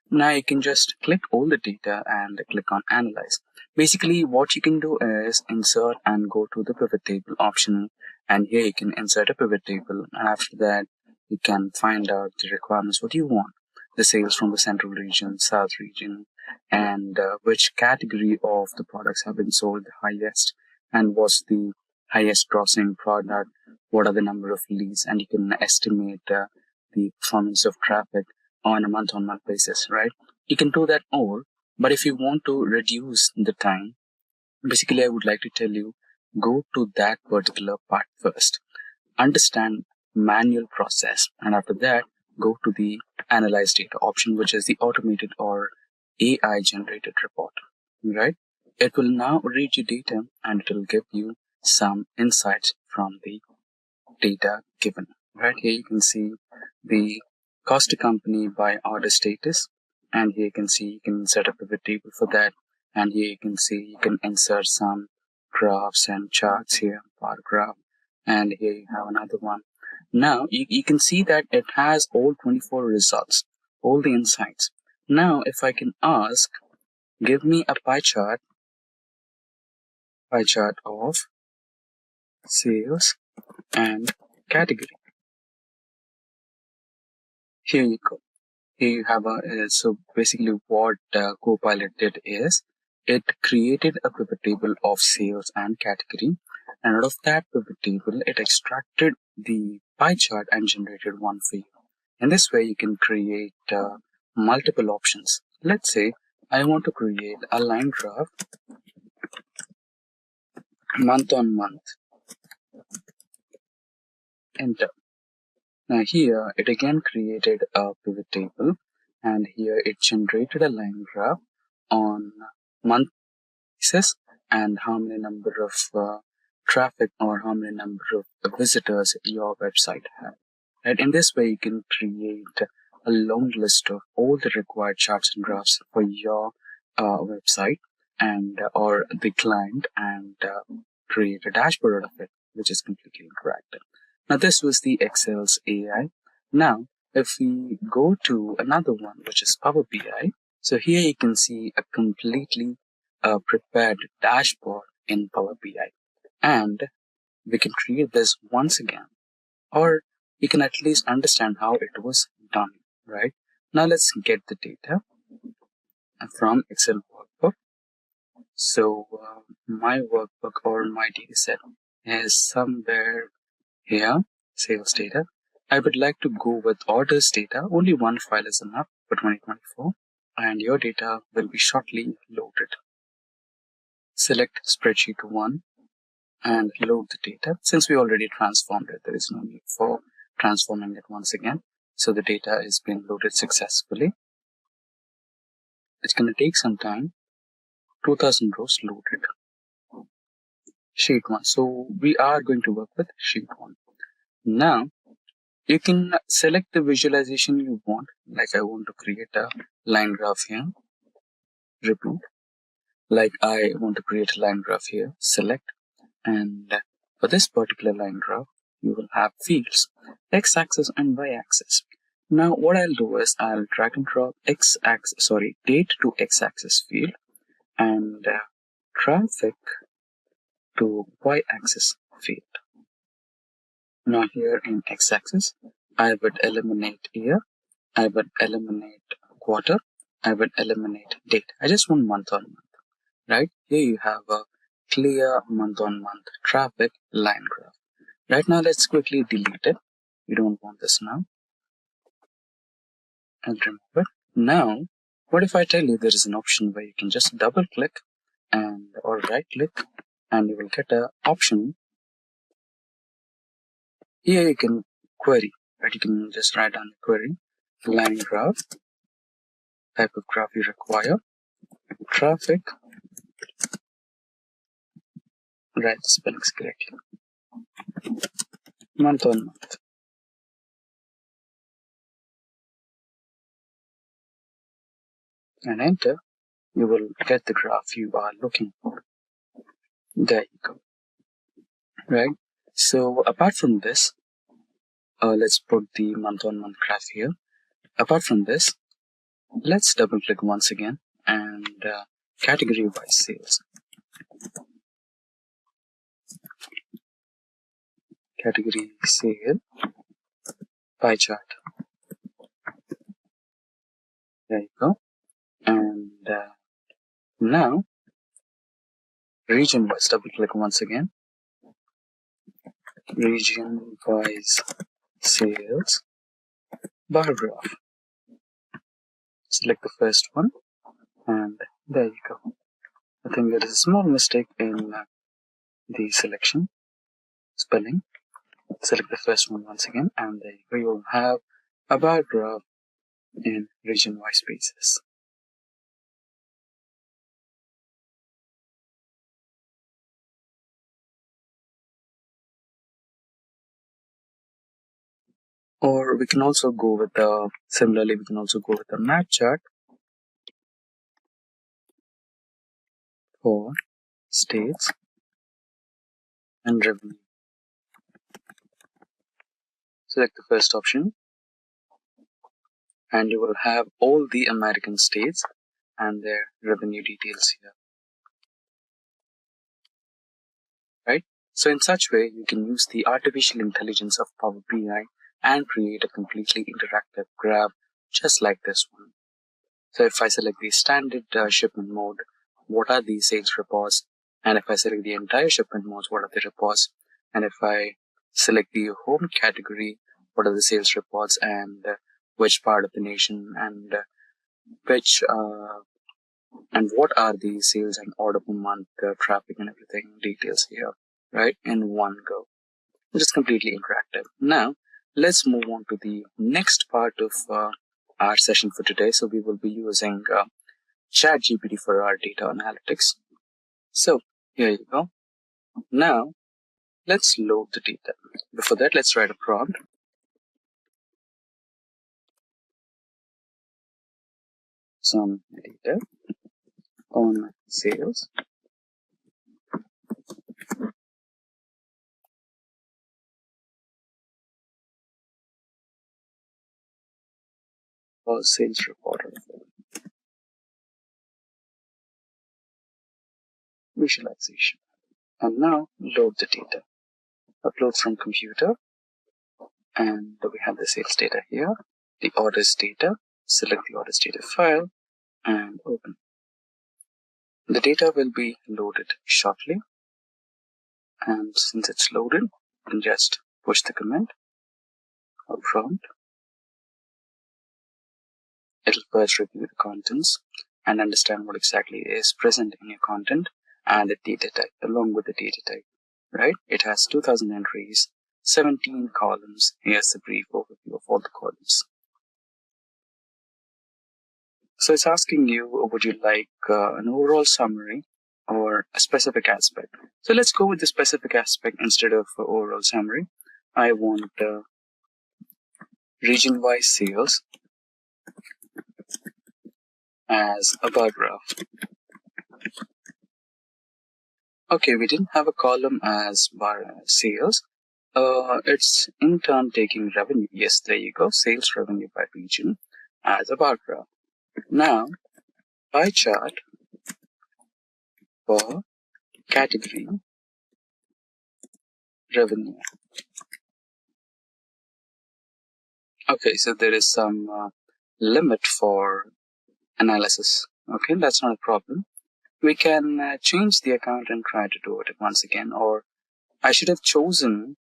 Now you can just click all the data and click on Analyze. Basically, what you can do is insert and go to the pivot table option, and here you can insert a pivot table, and after that you can find out the requirements what you want, the sales from the central region, south region, and which category of the products have been sold the highest, and what's the highest grossing product, what are the number of leads, and you can estimate the performance of traffic on a month-on-month basis, right? You can do that all, but if you want to reduce the time, basically I would like to tell you, go to that particular part first, understand manual process, and after that go to the analyze data option, which is the automated or AI generated report, right? It will now read your data and it will give you some insights from the data given. Right here you can see the cost to company by order status, and here you can see you can set up a pivot table for that, and here you can see you can insert some graphs and charts here, bar graph, and here you have another one. Now you can see that it has all 24 results, all the insights. Now if I can ask, give me a pie chart of sales and category. Here you go. Here you have so basically what Copilot did is it created a pivot table of sales and category, and out of that pivot table it extracted the pie chart and generated one for you. In this way you can create multiple options. Let's say I want to create a line graph month on month. Enter. Now here it again created a pivot table, and here it generated a line graph on month basis and how many number of traffic or how many number of visitors your website had. Right? In this way you can create a long list of all the required charts and graphs for your website and or the client, and create a dashboard out of it, which is completely interactive. Now this was the Excel's AI. Now if we go to another one, which is Power BI, so here you can see a completely prepared dashboard in Power BI, and we can create this once again, or you can at least understand how it was done, right? Now let's get the data from Excel workbook. So my workbook or my data set is somewhere here, sales data. I would like to go with orders data. Only one file is enough for 2024, and your data will be shortly loaded. Select spreadsheet 1 and load the data. Since we already transformed it, there is no need for transforming it once again. So the data is being loaded successfully. It's going to take some time. 2000 rows loaded. Sheet 1. So we are going to work with sheet 1. Now you can select the visualization you want. Like I want to create a line graph here. Repeat. Like I want to create a line graph here. Select. And for this particular line graph, you will have fields, x-axis and y-axis. Now what I'll do is I'll drag and drop date to x-axis field and traffic to y-axis field. Now here in x-axis, I would eliminate year, I would eliminate quarter, I would eliminate date. I just want month on month, right? Here you have a clear month-on-month traffic line graph. Right now, let's quickly delete it. We don't want this now. I'll remove it. Now, what if I tell you there is an option where you can just double click and or right click and you will get an option. Here you can query, right? You can just write down the query, line graph, type of graph you require, traffic, write the spellings correctly, month on month. And enter, you will get the graph you are looking for. There you go. Right? So apart from this, let's put the month-on-month graph here. Apart from this, let's double click once again and category by sales. Category sale pie chart. There you go. And now region wise, double click once again. Region wise sales bar graph. Select the first one, and there you go. I think there is a small mistake in the selection spelling. Select the first one once again, and there you go. You will have a bar graph in region-wise basis. Or we can also go with similarly, we can also go with a map chart for states and revenue. Select the first option, and you will have all the American states and their revenue details here. Right? So in such way, you can use the artificial intelligence of Power BI and create a completely interactive graph just like this one. So if I select the standard shipment mode, what are the sales reports? And if I select the entire shipment modes, what are the reports? And if I select the home category, what are the sales reports and which part of the nation and and what are the sales and order per month, traffic and everything details here, right? In one go. It is completely interactive. Now, let's move on to the next part of our session for today. So we will be using ChatGPT for our data analytics. So here you go. Now, let's load the data. Before that, let's write a prompt. Some data on sales. Or sales report. Visualization. And now load the data. Upload from computer. And we have the sales data here. The orders data. Select the orders data file and open. The data will be loaded shortly. And since it's loaded, you can just push the command or prompt. It'll first review the contents and understand what exactly is present in your content and the data type, along with the data type, right? It has 2000 entries, 17 columns. Here's the brief overview of all the columns. So it's asking you, would you like an overall summary or a specific aspect? So let's go with the specific aspect instead of overall summary. I want region-wise sales as a bar graph. Okay, we didn't have a column as bar sales. It's in turn taking revenue. Yes, there you go. Sales revenue by region as a bar graph. Now, pie chart for category revenue. Okay, so there is some limit for analysis. Okay, that's not a problem. We can change the account and try to do it once again, or I should have chosen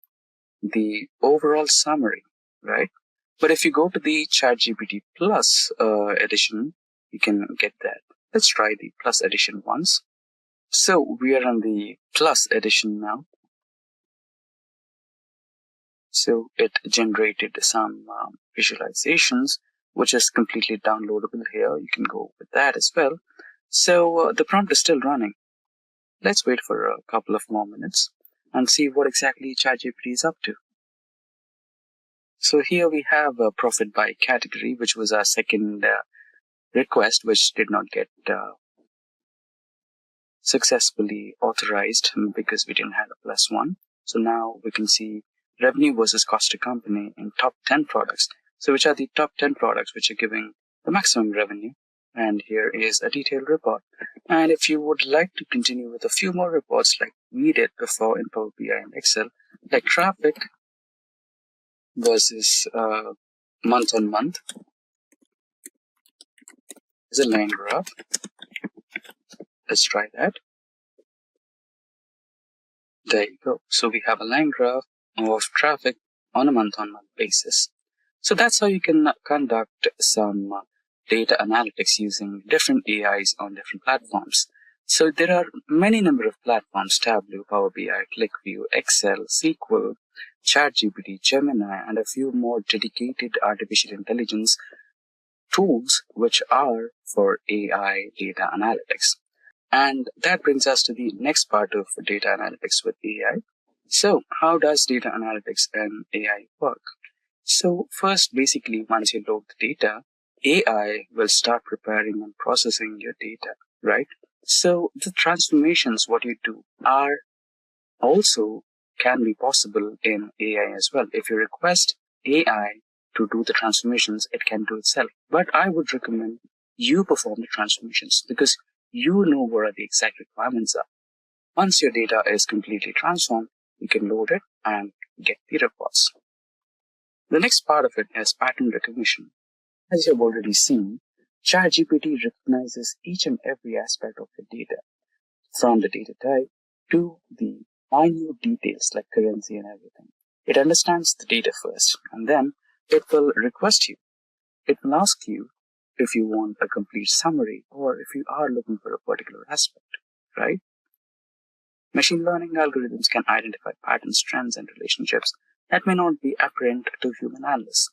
the overall summary, right? But if you go to the ChatGPT Plus edition, you can get that. Let's try the Plus edition once. So we are on the Plus edition now. So it generated some visualizations, which is completely downloadable here. You can go with that as well. So the prompt is still running. Let's wait for a couple of more minutes and see what exactly ChatGPT is up to. So here we have a profit by category, which was our second request, which did not get successfully authorized because we didn't have a +1. So now we can see revenue versus cost to company in top 10 products. So which are the top 10 products which are giving the maximum revenue? And here is a detailed report. And if you would like to continue with a few more reports like we did before in Power BI and Excel, like traffic versus month on month is a line graph. Let's try that. There you go. So we have a line graph of traffic on a month-on-month basis. So that's how you can conduct some data analytics using different AIs on different platforms. So there are many number of platforms: Tableau, Power BI, ClickView, Excel, SQL, ChatGPT, Gemini, and a few more dedicated artificial intelligence tools which are for AI data analytics. And that brings us to the next part of data analytics with AI. So how does data analytics and AI work? So first, basically, once you load the data, AI will start preparing and processing your data, right? So the transformations, what you do, are also can be possible in AI as well. If you request AI to do the transformations, it can do itself. But I would recommend you perform the transformations because you know what are the exact requirements are. Once your data is completely transformed, you can load it and get the reports. The next part of it is pattern recognition. As you've already seen, ChatGPT recognizes each and every aspect of the data, from the data type to the minute details like currency and everything. It understands the data first, and then it will request you. It will ask you if you want a complete summary or if you are looking for a particular aspect, right? Machine learning algorithms can identify patterns, trends, and relationships that may not be apparent to human analysts.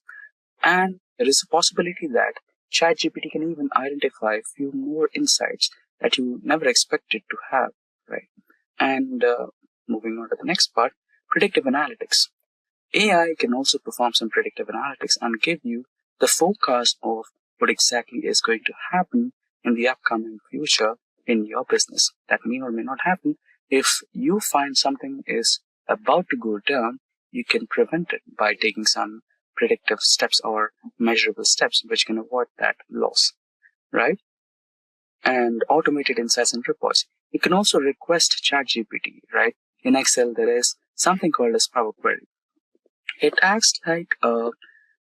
And there is a possibility that ChatGPT can even identify a few more insights that you never expected to have, right? And moving on to the next part, predictive analytics. AI can also perform some predictive analytics and give you the forecast of what exactly is going to happen in the upcoming future in your business. That may or may not happen. If you find something is about to go down, you can prevent it by taking some predictive steps or measurable steps which can avoid that loss, right? And automated insights and reports. You can also request ChatGPT, right? In Excel, there is something called as Power Query. It acts like a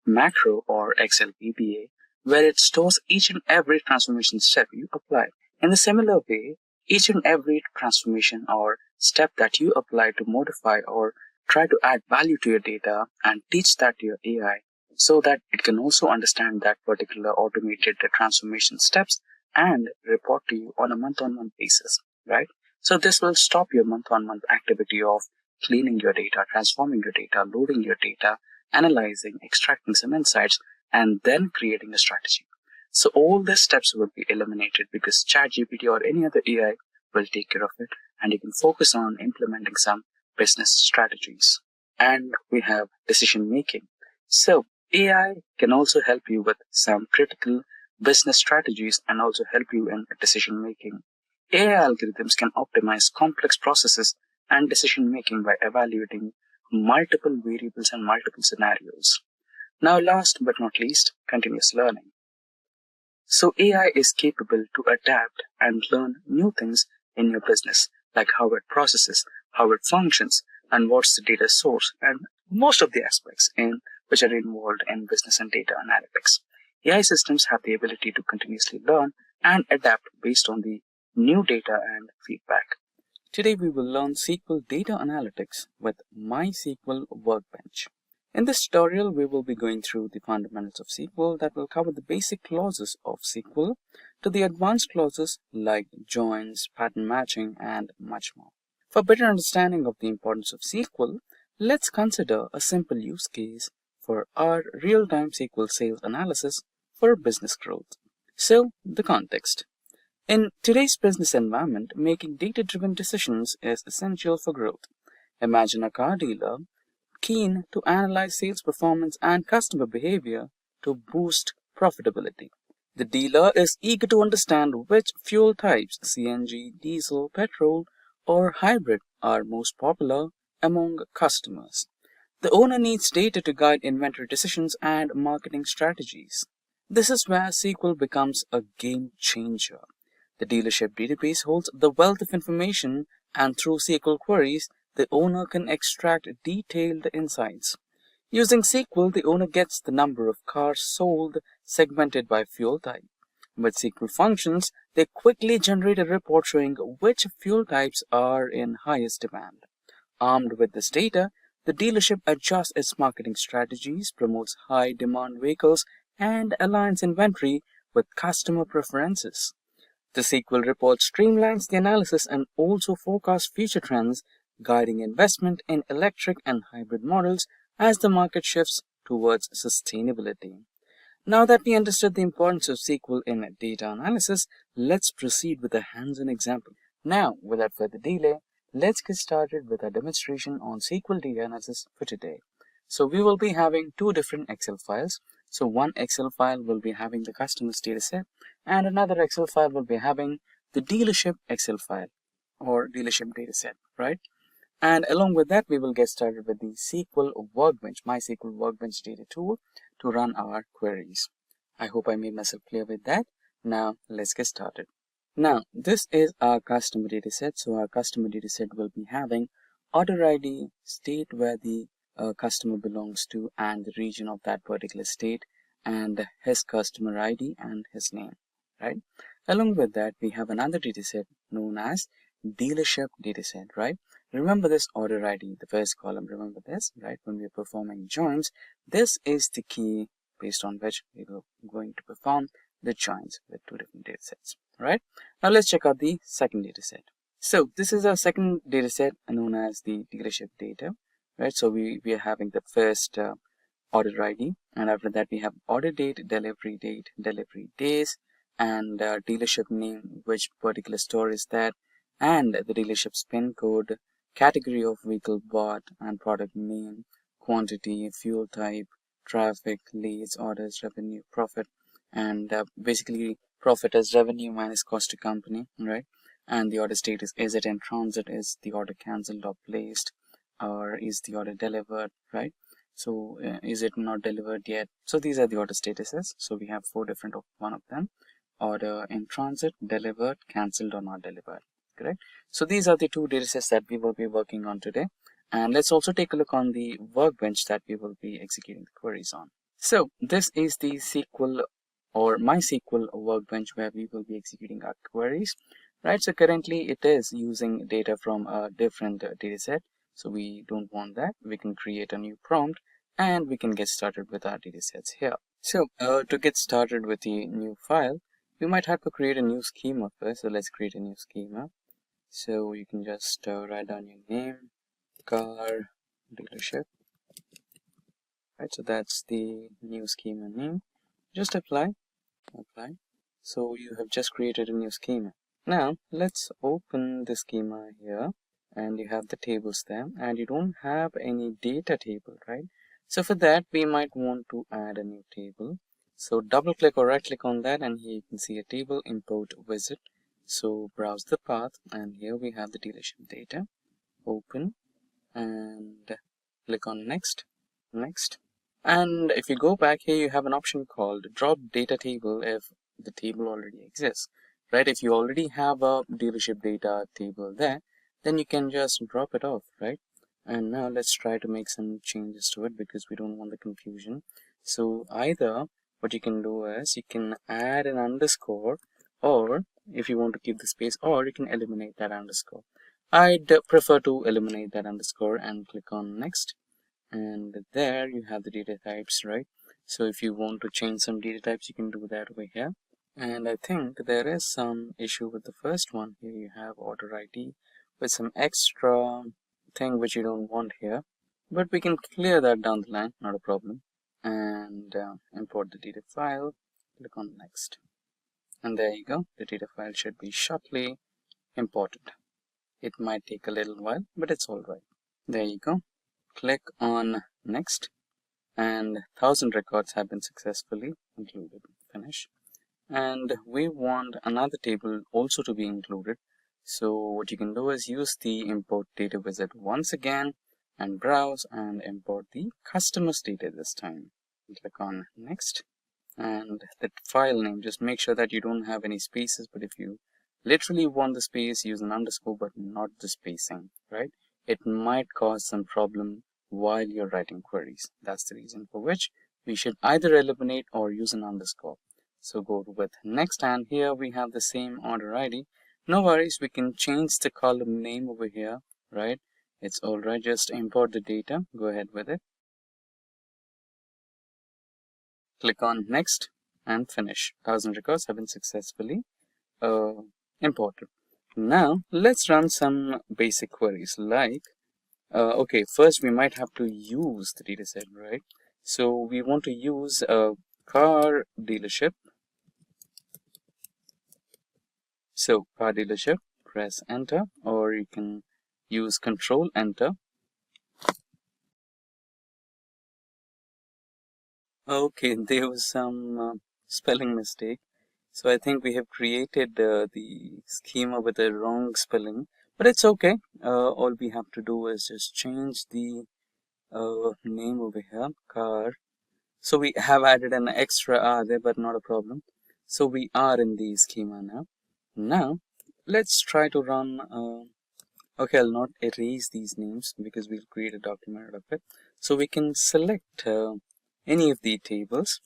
macro or Excel VBA where it stores each and every transformation step you apply. In a similar way, each and every transformation or step that you apply to modify or try to add value to your data and teach that to your AI so that it can also understand that particular automated transformation steps and report to you on a month-on-month basis, right? So this will stop your month-on-month activity of cleaning your data, transforming your data, loading your data, analyzing, extracting some insights, and then creating a strategy. So all these steps will be eliminated because ChatGPT or any other AI will take care of it, and you can focus on implementing some business strategies. And we have decision making. So AI can also help you with some critical business strategies and also help you in decision making. AI algorithms can optimize complex processes and decision making by evaluating multiple variables and multiple scenarios. Now, last but not least, continuous learning. So AI is capable to adapt and learn new things in your business, like how it processes, how it functions, and what's the data source, and most of the aspects in which are involved in business and data analytics. AI systems have the ability to continuously learn and adapt based on the new data and feedback. Today we will learn SQL data analytics with MySQL Workbench. In this tutorial, we will be going through the fundamentals of SQL that will cover the basic clauses of SQL to the advanced clauses like joins, pattern matching, and much more. For better understanding of the importance of SQL, let's consider a simple use case for our real-time SQL sales analysis for business growth. So, the context. In today's business environment, making data-driven decisions is essential for growth. Imagine a car dealer keen to analyze sales performance and customer behavior to boost profitability. The dealer is eager to understand which fuel types, CNG, diesel, petrol, or hybrid, are most popular among customers. The owner needs data to guide inventory decisions and marketing strategies. This is where SQL becomes a game changer. The dealership database holds the wealth of information, and through SQL queries, the owner can extract detailed insights. Using SQL, the owner gets the number of cars sold segmented by fuel type. With SQL functions, they quickly generate a report showing which fuel types are in highest demand. Armed with this data, the dealership adjusts its marketing strategies, promotes high-demand vehicles, and aligns inventory with customer preferences. The SQL report streamlines the analysis and also forecasts future trends, guiding investment in electric and hybrid models as the market shifts towards sustainability. Now that we understood the importance of SQL in data analysis, let's proceed with a hands-on example. Now, without further delay, let's get started with our demonstration on SQL data analysis for today. So we will be having two different Excel files. So one Excel file will be having the customer's data set, and another Excel file will be having the dealership Excel file or dealership data set, right? And along with that, we will get started with the SQL Workbench, MySQL Workbench data tool to run our queries. I hope I made myself clear with that. Now let's get started. Now this is our customer data set. So our customer data set will be having order ID, state where the customer belongs to, and the region of that particular state, and his customer ID and his name, right? Along with that, we have another data set known as dealership data set, right? Remember this order ID, the first column, remember this, right? When we are performing joins, this is the key based on which we are going to perform the joins with two different data sets, right? Now let's check out the second data set. So this is our second data set known as the dealership data, right? So we are having the first order ID, and after that we have order date, delivery days, and dealership name, which particular store is that, and the dealership's PIN code, category of vehicle bought, and product name, quantity, fuel type, traffic, leads, orders, revenue, profit, and basically profit is revenue minus cost to company, right? And the order status, is it in transit, is the order cancelled or placed, or is the order delivered, right? So is it not delivered yet? So these are the order statuses. So we have four different of one of them: order in transit, delivered, cancelled, or not delivered, correct? So these are the two data sets that we will be working on today. And let's also take a look on the workbench that we will be executing the queries on. So this is the SQL or MySQL workbench where we will be executing our queries, right? So currently it is using data from a different data set. So we don't want that. We can create a new prompt and we can get started with our data sets here. So to get started with the new file, we might have to create a new schema first. So let's create a new schema. So you can just write down your name, car dealership, right? So that's the new schema name. Just apply. So you have just created a new schema. Now let's open the schema here, and you have the tables there, and you don't have any data table, right? So for that, we might want to add a new table. So double click or right click on that, and here you can see a table, import visit. So browse the path, and here we have the dealership data. Open and click on next. And if you go back here, you have an option called drop data table if the table already exists, right? If you already have a dealership data table there, then you can just drop it off, right? And now let's try to make some changes to it because we don't want the confusion. So either what you can do is you can add an underscore, or if you want to keep the space, or you can eliminate that underscore. I'd prefer to eliminate that underscore and click on next. And there you have the data types, right? So if you want to change some data types, you can do that over here. And I think there is some issue with the first one. Here you have order ID with some extra thing which you don't want here, but we can clear that down the line, not a problem. And import the data file, click on next, and there you go. The data file should be shortly imported. It might take a little while, but it's all right. There you go. Click on next, and 1000 records have been successfully included. Finish. And we want another table also to be included. So what you can do is use the import data wizard once again, and browse and import the customer's data this time. Click on next, and the file name, just make sure that you don't have any spaces, but if you literally want the space, use an underscore but not the spacing, right? It might cause some problem while you're writing queries. That's the reason for which we should either eliminate or use an underscore. So go with next, and here we have the same order ID. No worries, we can change the column name over here, right? It's alright, just import the data, go ahead with it. Click on next and finish. 1000 records have been successfully imported. Now let's run some basic queries like, okay, first we might have to use the dataset, right? So we want to use a car dealership. So car dealership, press enter, or you can use control enter. Okay, there was some spelling mistake. So I think we have created the schema with a wrong spelling, but it's okay. All we have to do is just change the name over here, car. So we have added an extra R there, but not a problem. So we are in the schema now. Now let's try to run. Okay, I'll not erase these names because we'll create a document out of it. So we can select any of the tables.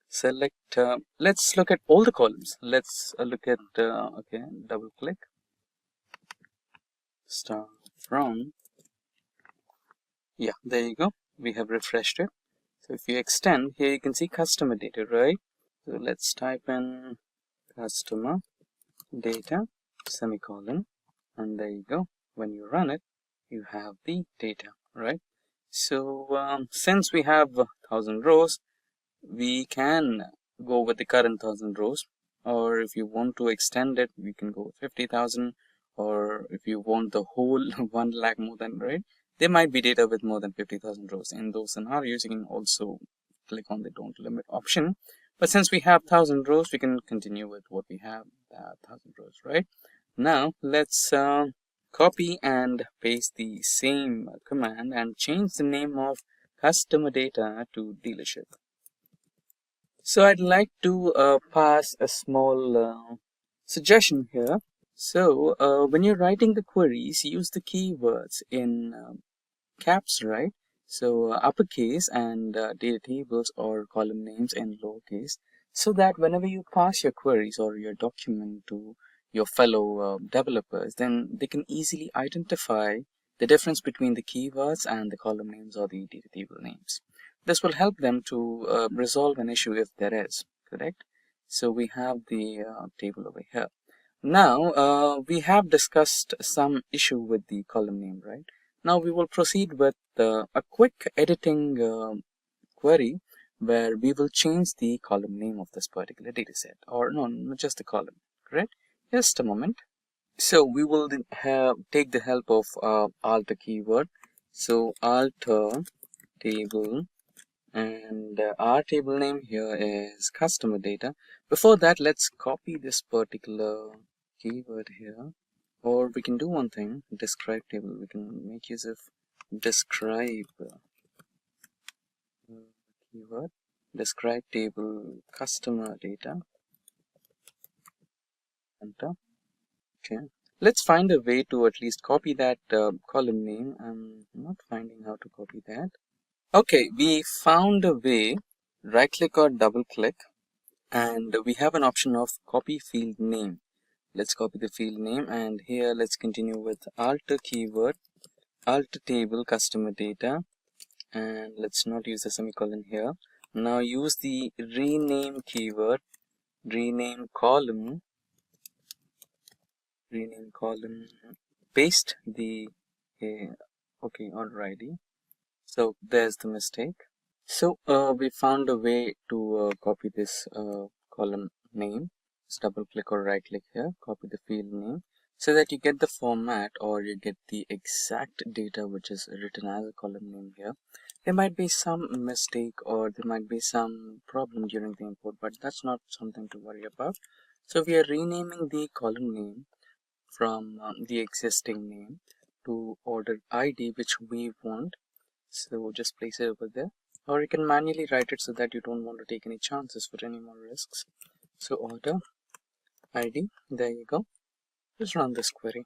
Select, let's look at all the columns. Let's look at, okay, double click, start from, yeah, there you go. We have refreshed it. So if you extend, here you can see customer data, right? So let's type in customer data, semicolon, and there you go. When you run it, you have the data, right? So since we have 1000 rows, we can go with the current 1000 rows, or if you want to extend it, we can go with 50,000, or if you want the whole 1 lakh more than, right? There might be data with more than 50,000 rows. In those scenarios, you can also click on the don't limit option. But since we have 1000 rows, we can continue with what we have, 1000 rows, right? Now let's copy and paste the same command and change the name of customer data to dealership. So I'd like to pass a small suggestion here. So when you're writing the queries, use the keywords in caps, right? So uppercase and data tables or column names in lowercase, so that whenever you pass your queries or your document to your fellow developers, then they can easily identify the difference between the keywords and the column names or the data table names. This will help them to resolve an issue if there is, correct? So we have the table over here. Now we have discussed some issue with the column name, right? Now we will proceed with a quick editing query where we will change the column name of this particular data set, or no, not just the column, correct? Just a moment. So we will take the help of alter keyword. So alter table, and our table name here is customer data. Before that, let's copy this particular keyword here. Or we can do one thing, describe table. We can make use of describe keyword, describe table, customer data, enter. Okay, let's find a way to at least copy that column name. I'm not finding how to copy that. Okay, we found a way. Right click or double click, and we have an option of copy field name. Let's copy the field name, and here let's continue with alter keyword, alter table, customer data, and let's not use the semicolon here. Now use the rename keyword, rename column, paste the okay, alrighty. So there's the mistake. So we found a way to copy this column name. Just double click or right click here, copy the field name, so that you get the format or you get the exact data which is written as a column name here. There might be some mistake or there might be some problem during the import, but that's not something to worry about. So we are renaming the column name from the existing name. to order ID which we want. So just place it over there, or you can manually write it so that you don't want to take any chances for any more risks. So order ID, there you go. Just run this query.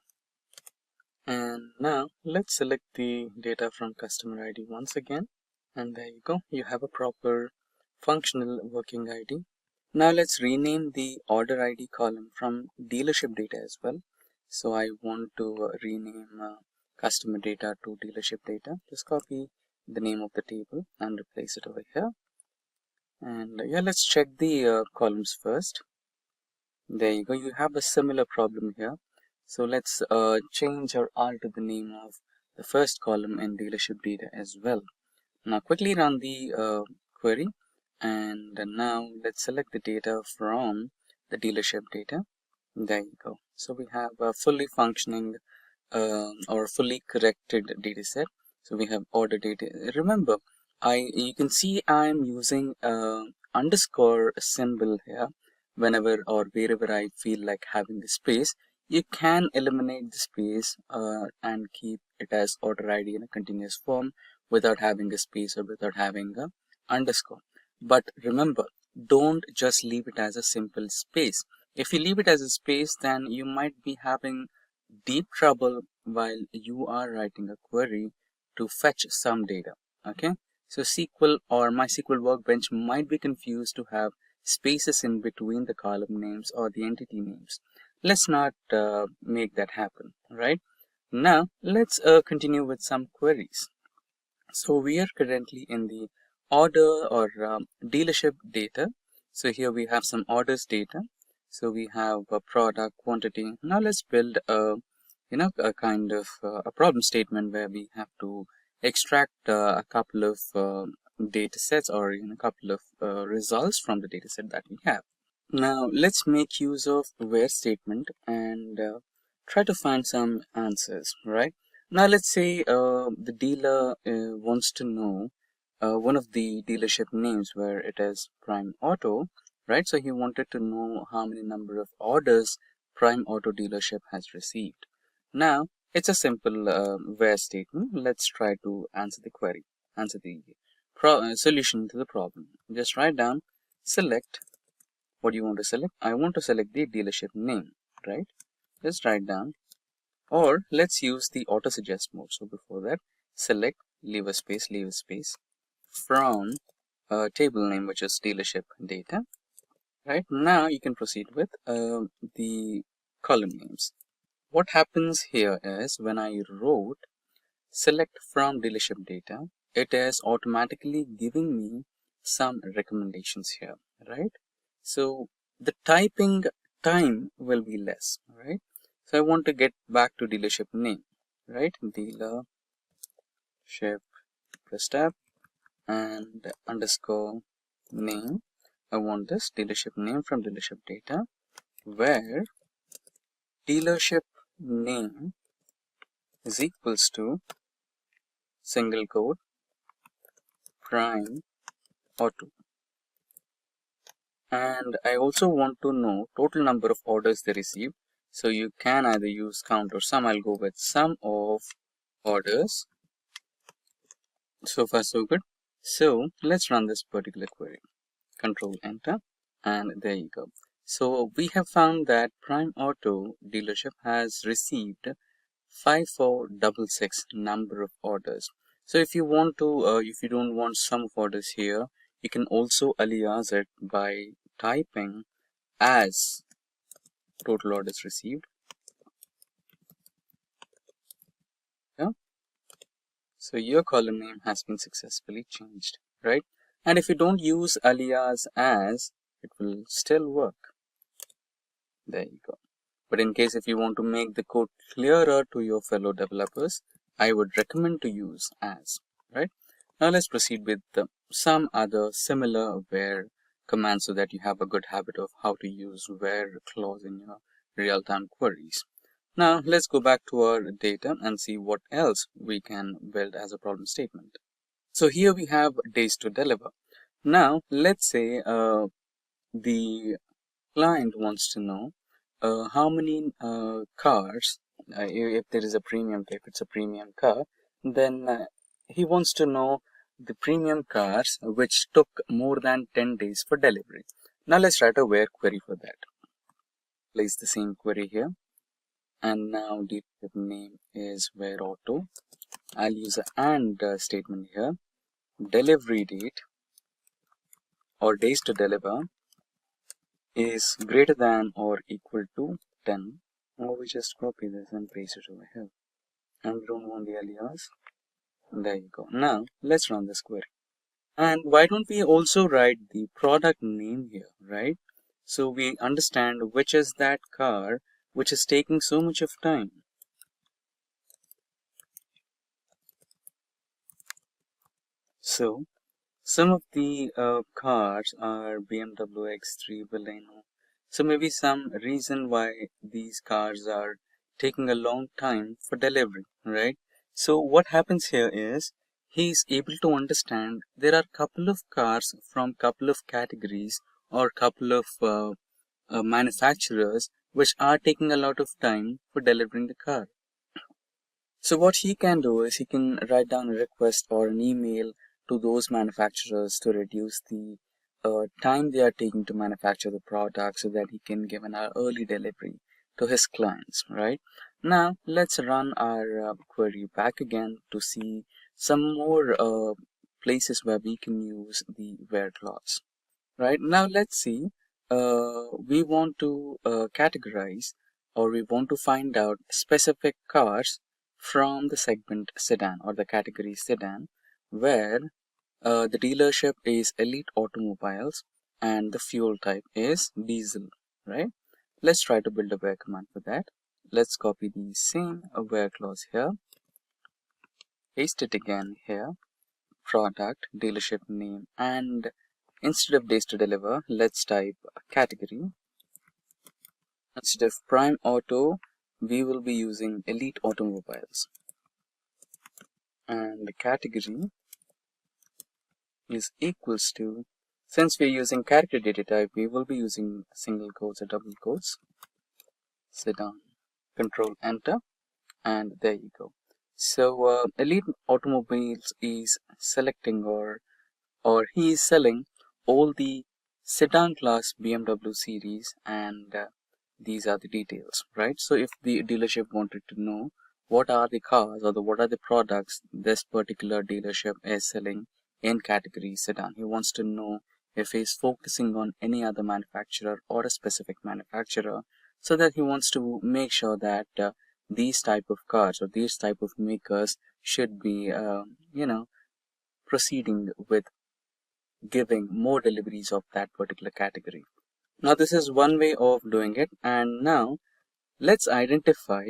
And now let's select the data from customer ID once again. And there you go. You have a proper functional working ID. Now let's rename the order ID column from dealership data as well. So I want to rename customer data to dealership data. Just copy the name of the table and replace it over here. And yeah, let's check the columns first. There you go. You have a similar problem here. So let's change or alter the name of the first column in dealership data as well. Now quickly run the query, and now let's select the data from the dealership data. There you go. So we have a fully functioning or fully corrected data set. So we have order data. Remember, you can see I'm using underscore symbol here whenever or wherever I feel like having the space. You can eliminate the space and keep it as order ID in a continuous form without having a space or without having a underscore. But remember, don't just leave it as a simple space. If you leave it as a space, then you might be having deep trouble while you are writing a query to fetch some data. Okay, so SQL or MySQL Workbench might be confused to have spaces in between the column names or the entity names. Let's not make that happen, right? Now let's continue with some queries. So we are currently in the order or dealership data. So here we have some orders data. So we have a product quantity. Now let's build a kind of a problem statement where we have to extract a couple of data sets or a couple of results from the data set that we have. Now let's make use of where statement and try to find some answers, right? Now let's say the dealer wants to know one of the dealership names where it is Prime Auto, right? So he wanted to know how many number of orders Prime Auto dealership has received. Now it's a simple where statement. Let's try to answer the query, answer the solution to the problem. Just write down, select. What do you want to select? I want to select the dealership name, right? Just write down, or let's use the auto suggest mode. So before that, select, leave a space from table name, which is dealership data. Right now you can proceed with the column names. What happens here is when I wrote select from dealership data, it is automatically giving me some recommendations here, right? So the typing time will be less, right? So I want to get back to dealership name, right? Dealership, press tab, and underscore name. I want this dealership name from dealership data, where dealership name is equals to single quote Prime Auto. And I also want to know total number of orders they received. So you can either use count or sum. I'll go with sum of orders. So far so good. So let's run this particular query. Control enter, and there you go. So we have found that Prime Auto dealership has received 5466 number of orders. So if you want to, if you don't want sum of orders here, you can also alias it by typing as total orders received. Yeah. So your column name has been successfully changed, right? And if you don't use alias as, it will still work. There you go. But in case if you want to make the code clearer to your fellow developers, I would recommend to use as, right? Now let's proceed with some other similar where commands so that you have a good habit of how to use where clause in your real-time queries. Now let's go back to our data and see what else we can build as a problem statement. So here we have days to deliver. Now let's say the client wants to know how many cars if there is a premium, if it's a premium car, then he wants to know the premium cars which took more than 10 days for delivery. Now let's write a where query for that. Place the same query here, and now the name is where auto. I'll use an and statement here. Delivery date or days to deliver is greater than or equal to 10. Or we just copy this and paste it over here. And we don't want the alias. There you go. Now let's run this query. And why don't we also write the product name here, right? So we understand which is that car which is taking so much of time. So some of the cars are BMW X3 Baleno. So maybe some reason why these cars are taking a long time for delivery, right? So what happens here is he is able to understand there are couple of cars from couple of categories or couple of manufacturers which are taking a lot of time for delivering the car. So what he can do is he can write down a request or an email to those manufacturers to reduce the time they are taking to manufacture the product so that he can give an early delivery to his clients, right? Now let's run our query back again to see some more places where we can use the where clause. Right, now let's see, we want to categorize or we want to find out specific cars from the segment sedan or the category sedan, where the dealership is Elite Automobiles and the fuel type is diesel, right? Let's try to build a where command for that. Let's copy the same where clause here, paste it again here, product, dealership name, and instead of days to deliver, let's type category. Instead of Prime Auto, we will be using Elite Automobiles. And the category is equals to, since we're using character data type, we will be using single quotes or double quotes. Sedan. Control Enter. And there you go. So Elite Automobiles is selecting or he is selling all the sedan class BMW series, and these are the details, right? So if the dealership wanted to know what are the cars or what are the products this particular dealership is selling in category sedan, he wants to know if he's focusing on any other manufacturer or a specific manufacturer, so that he wants to make sure that these type of cars or these type of makers should be proceeding with giving more deliveries of that particular category. Now this is one way of doing it, and now let's identify,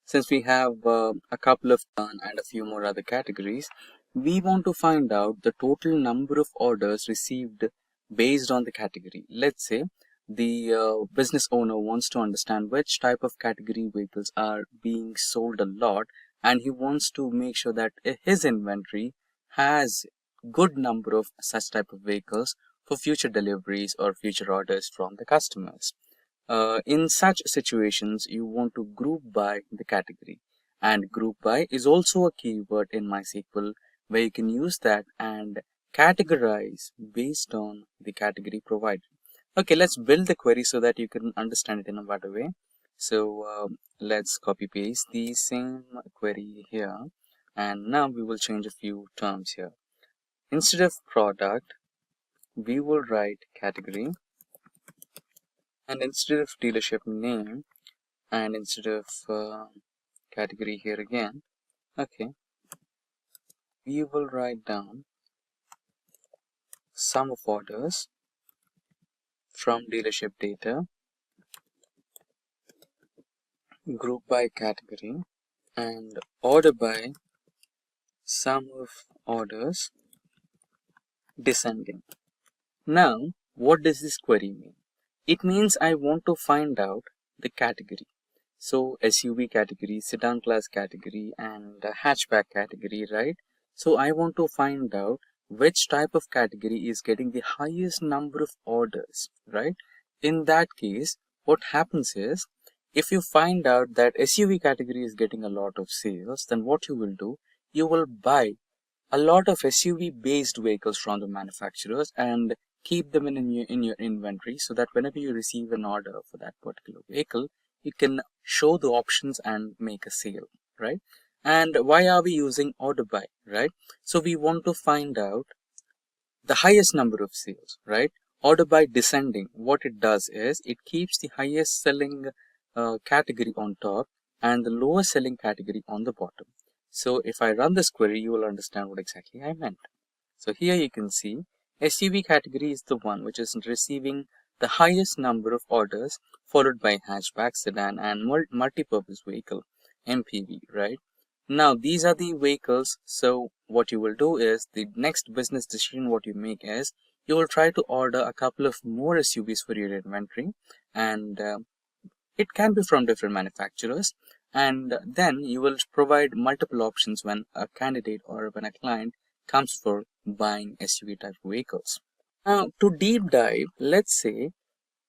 since we have a couple of and a few more other categories, we want to find out the total number of orders received based on the category. Let's say the business owner wants to understand which type of category vehicles are being sold a lot, and he wants to make sure that his inventory has good number of such type of vehicles for future deliveries or future orders from the customers. In such situations, you want to group by the category, and group by is also a keyword in MySQL where you can use that and categorize based on the category provided. Okay, let's build the query so that you can understand it in a better way. So let's copy paste the same query here, and now we will change a few terms here. Instead of product, we will write category, and instead of dealership name, and instead of category here again, okay, we will write down sum of orders from dealership data, group by category, and order by sum of orders descending. Now what does this query mean? It means I want to find out the category. So SUV category, sedan class category, and hatchback category, right? So I want to find out which type of category is getting the highest number of orders, right? In that case, what happens is if you find out that SUV category is getting a lot of sales, then what you will do, you will buy a lot of SUV based vehicles from the manufacturers and keep them in your inventory, so that whenever you receive an order for that particular vehicle, you can show the options and make a sale, right? And why are we using order by, right? So we want to find out the highest number of sales, right? Order by descending, what it does is it keeps the highest selling category on top and the lowest selling category on the bottom. So if I run this query, you will understand what exactly I meant. So here you can see SUV category is the one which is receiving the highest number of orders, followed by hatchback, sedan and multi-purpose vehicle, MPV, right? Now these are the vehicles. So what you will do is, the next business decision what you make is, you will try to order a couple of more SUVs for your inventory, and it can be from different manufacturers, and then you will provide multiple options when a candidate or when a client comes for buying SUV type vehicles. Now to deep dive, let's say,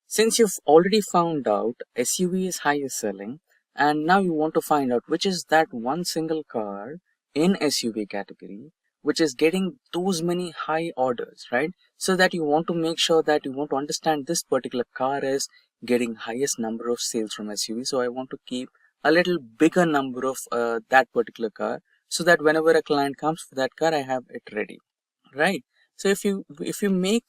since you've already found out SUV is highest selling, and now you want to find out which is that one single car in SUV category which is getting those many high orders, right? So that you want to make sure that you want to understand this particular car is getting highest number of sales from SUV. So I want to keep a little bigger number of that particular car, so that whenever a client comes for that car, I have it ready, right? So if you make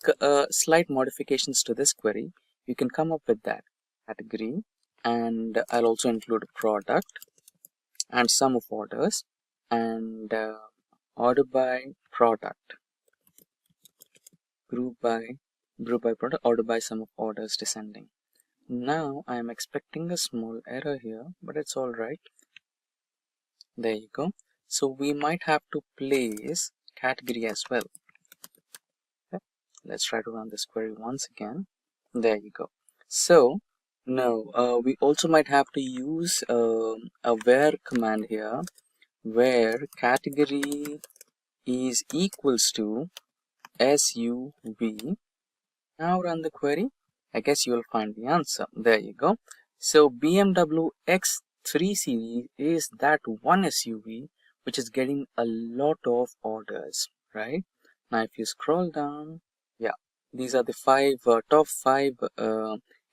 slight modifications to this query, you can come up with that category, and I'll also include product and sum of orders, and order by product, group by product, order by sum of orders descending. Now I am expecting a small error here, but it's all right. There you go. So we might have to place category as well. Okay. Let's try to run this query once again. There you go. So now we also might have to use a where command here, where category is equals to SUV. Now run the query. I guess you will find the answer. There you go. So BMW X3 series is that one SUV which is getting a lot of orders, right? Now if you scroll down, yeah, these are the top five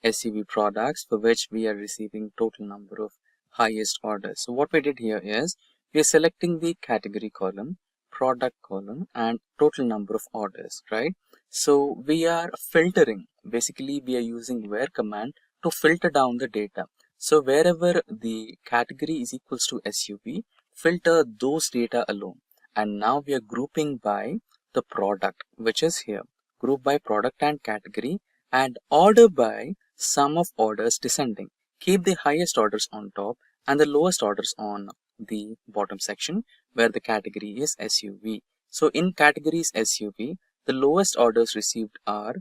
SUV products for which we are receiving total number of highest orders. So what we did here is, we are selecting the category column, product column, and total number of orders, right? So we are filtering, basically we are using where command to filter down the data. So wherever the category is equals to SUV, filter those data alone. And now we are grouping by the product, which is here, group by product and category, and order by sum of orders descending. Keep the highest orders on top and the lowest orders on the bottom section where the category is SUV. So in categories SUV, the lowest orders received are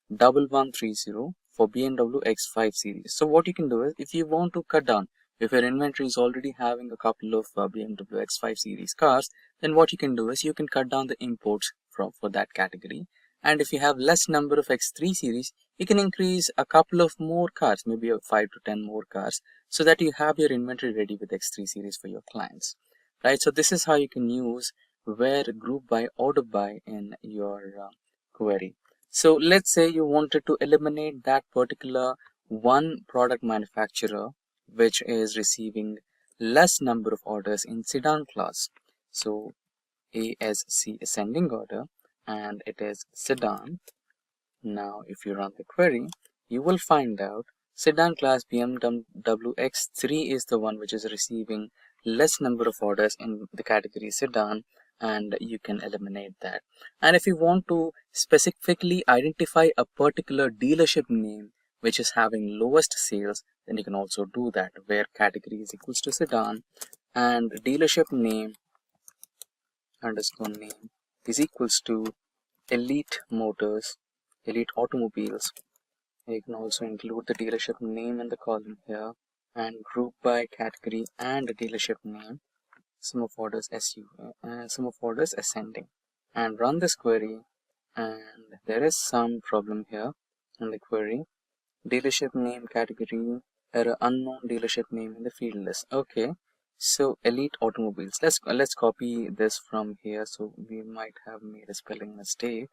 1130 for BMW X5 series. So what you can do is, if you want to cut down, if your inventory is already having a couple of BMW X5 series cars, then what you can do is, you can cut down the imports for that category. And if you have less number of X3 series, you can increase a couple of more cars, maybe 5 to 10 more cars, so that you have your inventory ready with X3 series for your clients, right? So this is how you can use where group by order by in your query. So let's say you wanted to eliminate that particular one product manufacturer which is receiving less number of orders in sedan class. So ASC ascending order, and it is sedan. Now if you run the query, you will find out sedan class BMW X3 is the one which is receiving less number of orders in the category sedan, and you can eliminate that. And if you want to specifically identify a particular dealership name which is having lowest sales, then you can also do that, where category is equals to sedan and dealership name underscore name is equals to Elite Motors, Elite Automobiles. You can also include the dealership name in the column here, and group by category and dealership name, sum of orders sum of orders ascending, and run this query. And there is some problem here in the query. Dealership name category Error, unknown dealership name in the field list. Okay, so Elite Automobiles. Let's copy this from here. So we might have made a spelling mistake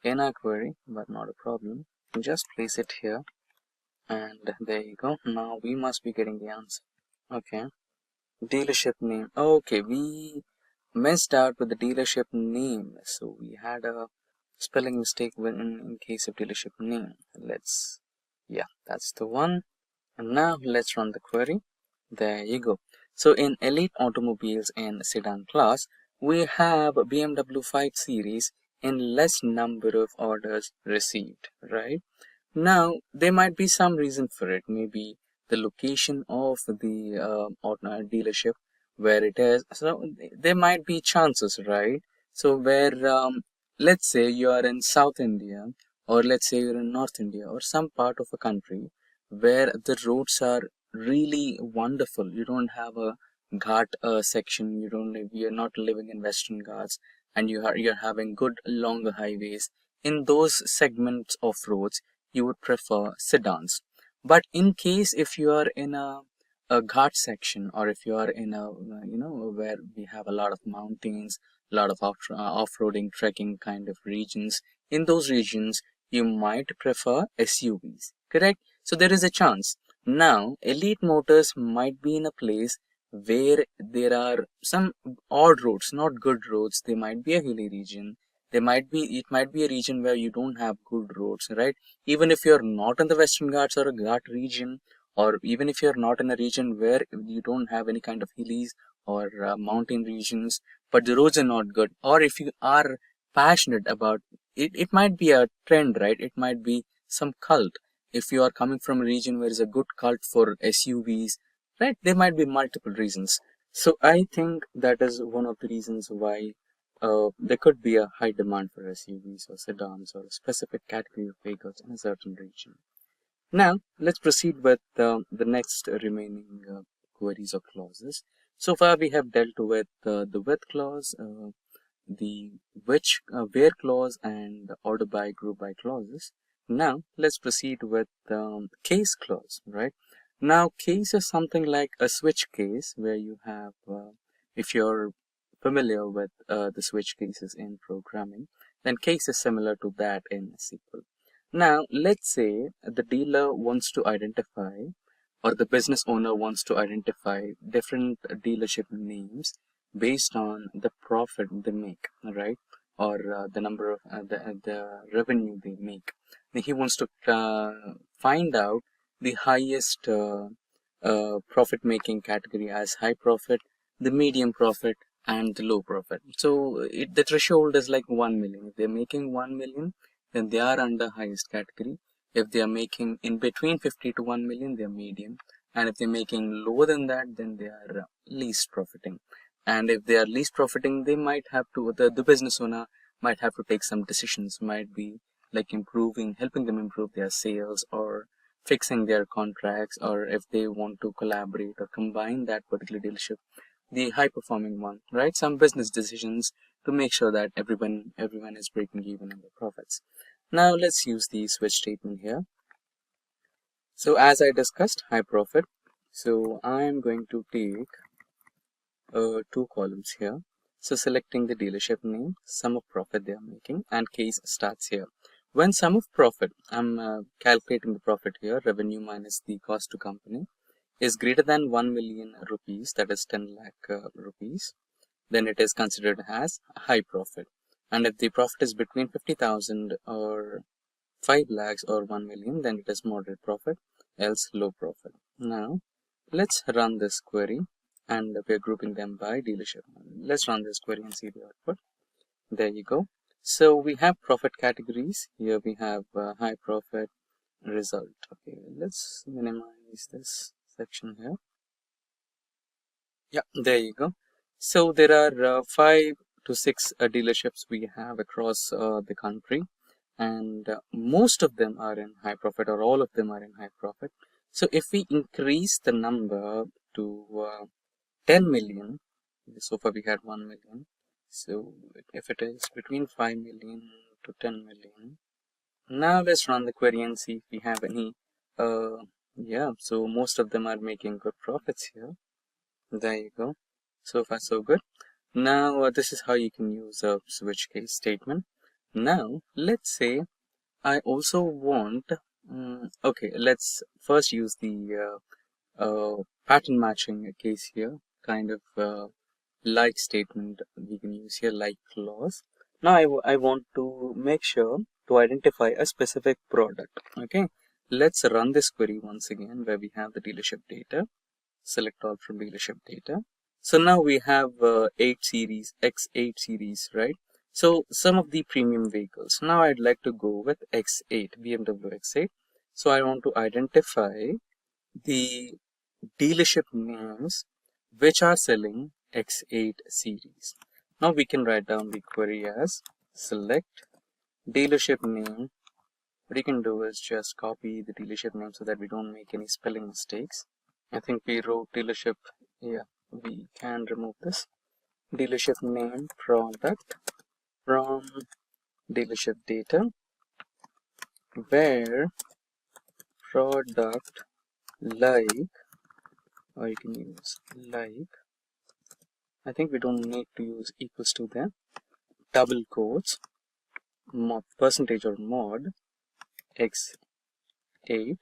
in our query, but not a problem. Just place it here, and there you go. Now we must be getting the answer. Okay, dealership name. Okay, we messed out with the dealership name, so we had a spelling mistake in case of dealership name. Yeah, that's the one. And now let's run the query. There you go. So in Elite Automobiles and Sedan class, we have BMW 5 Series in less number of orders received, right? Now, there might be some reason for it. Maybe the location of the dealership, where it is. So there might be chances, right? So where, let's say you are in South India, or let's say you're in North India, or some part of a country where the roads are really wonderful. You don't have a ghat section. You're not living in Western Ghats, and you're having good longer highways. In those segments of roads, you would prefer sedans. But in case if you are in a ghat section, or if you are in a where we have a lot of mountains, a lot of off-roading trekking kind of regions, in those regions you might prefer SUVs, correct? So there is a chance. Now Elite Motors might be in a place where there are some odd roads, not good roads. They might be a hilly region. It might be a region where you don't have good roads, right? Even if you're not in the Western Ghats or a Ghat region, or even if you're not in a region where you don't have any kind of hillies or mountain regions, but the roads are not good, or if you are passionate about it, it might be a trend, right? It might be some cult. If you are coming from a region where there's a good cult for SUVs, right? There might be multiple reasons. So I think that is one of the reasons why there could be a high demand for SUVs or sedans or a specific category of vehicles in a certain region. Now, let's proceed with the next remaining queries or clauses. So far, we have dealt with the with clause, the where clause, and the order by, group by clauses. Now, let's proceed with case clause, right? Now, case is something like a switch case where you have, if you're familiar with the switch cases in programming, then case is similar to that in SQL. Now, let's say the dealer wants to identify, or the business owner wants to identify different dealership names based on the profit they make, right? Or the number of the revenue they make. Then he wants to find out the highest profit making category as high profit, the medium profit, and the low profit. So the threshold is like 1 million. If they're making 1 million, then they are under highest category. If they are making in between 50 to 1 million, they are medium. And if they're making lower than that, then they are least profiting. And if they are least profiting, they might have to, the business owner might have to take some decisions, might be like helping them improve their sales, or fixing their contracts, or if they want to collaborate or combine that particular dealership, the high performing one, right? Some business decisions to make sure that everyone is breaking even in their profits. Now let's use the switch statement here. So as I discussed, high profit. So I'm going to take two columns here. So selecting the dealership name, sum of profit they are making, and case starts here. When sum of profit, I'm calculating the profit here, revenue minus the cost to company, is greater than 1 million rupees, that is 10 lakh rupees, then it is considered as high profit. And if the profit is between 50,000 or 5 lakhs or 1 million, then it is moderate profit, else low profit. Now, let's run this query, and we're grouping them by dealership. Let's run this query and see the output. There you go. So we have profit categories. Here we have high profit result. Okay, let's minimize this section here. Yeah, there you go. So there are 5 to 6 dealerships we have across the country, and most of them are in high profit, or all of them are in high profit. So if we increase the number to 10 million, so far we had 1 million. So if it is between 5 million to 10 million, now let's run the query and see if we have any Yeah, so most of them are making good profits here. There you go. So far so good. Now this is how you can use a switch case statement. Now let's say I also want, okay, let's first use the pattern matching case here, kind of like statement we can use here, like clause. Now I want to make sure to identify a specific product. Okay, let's run this query once again where we have the dealership data. Select all from dealership data. So now we have 8 series, X8 series, right? So some of the premium vehicles. Now I'd like to go with X8, BMW X8. So I want to identify the dealership names which are selling X8 series. Now we can write down the query as select dealership name. What you can do is just copy the dealership name so that we don't make any spelling mistakes. I think we wrote dealership. Yeah, we can remove this. Dealership name product from dealership data where product like, or you can use like, I think we don't need to use equals to there, double quotes, percentage or mod x8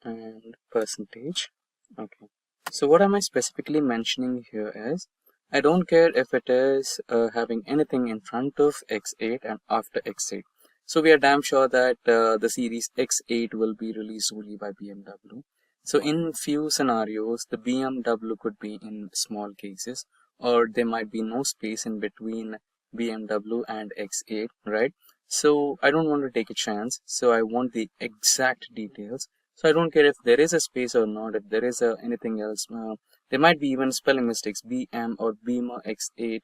and percentage. Okay, so what am I specifically mentioning here is I don't care if it is having anything in front of x8 and after x8. So we are damn sure that the series x8 will be released only by BMW. So in few scenarios the BMW could be in small cases, or there might be no space in between BMW and x8, right? So I don't want to take a chance, so I want the exact details. So I don't care if there is a space or not, if there is anything else. There might be even spelling mistakes, BM or Beamer X8,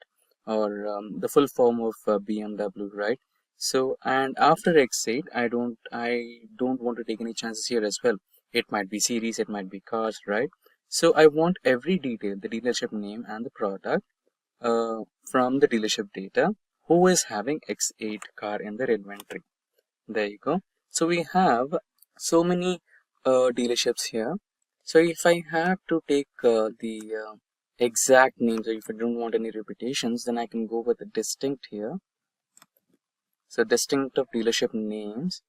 or the full form of BMW, right? So, and after X8, I don't want to take any chances here as well. It might be series, it might be cars, right? So I want every detail, the dealership name and the product from the dealership data, who is having X8 car in their inventory. There you go. So we have so many dealerships here. So if I have to take the exact names, or if I don't want any repetitions, then I can go with the distinct here. So distinct of dealership names,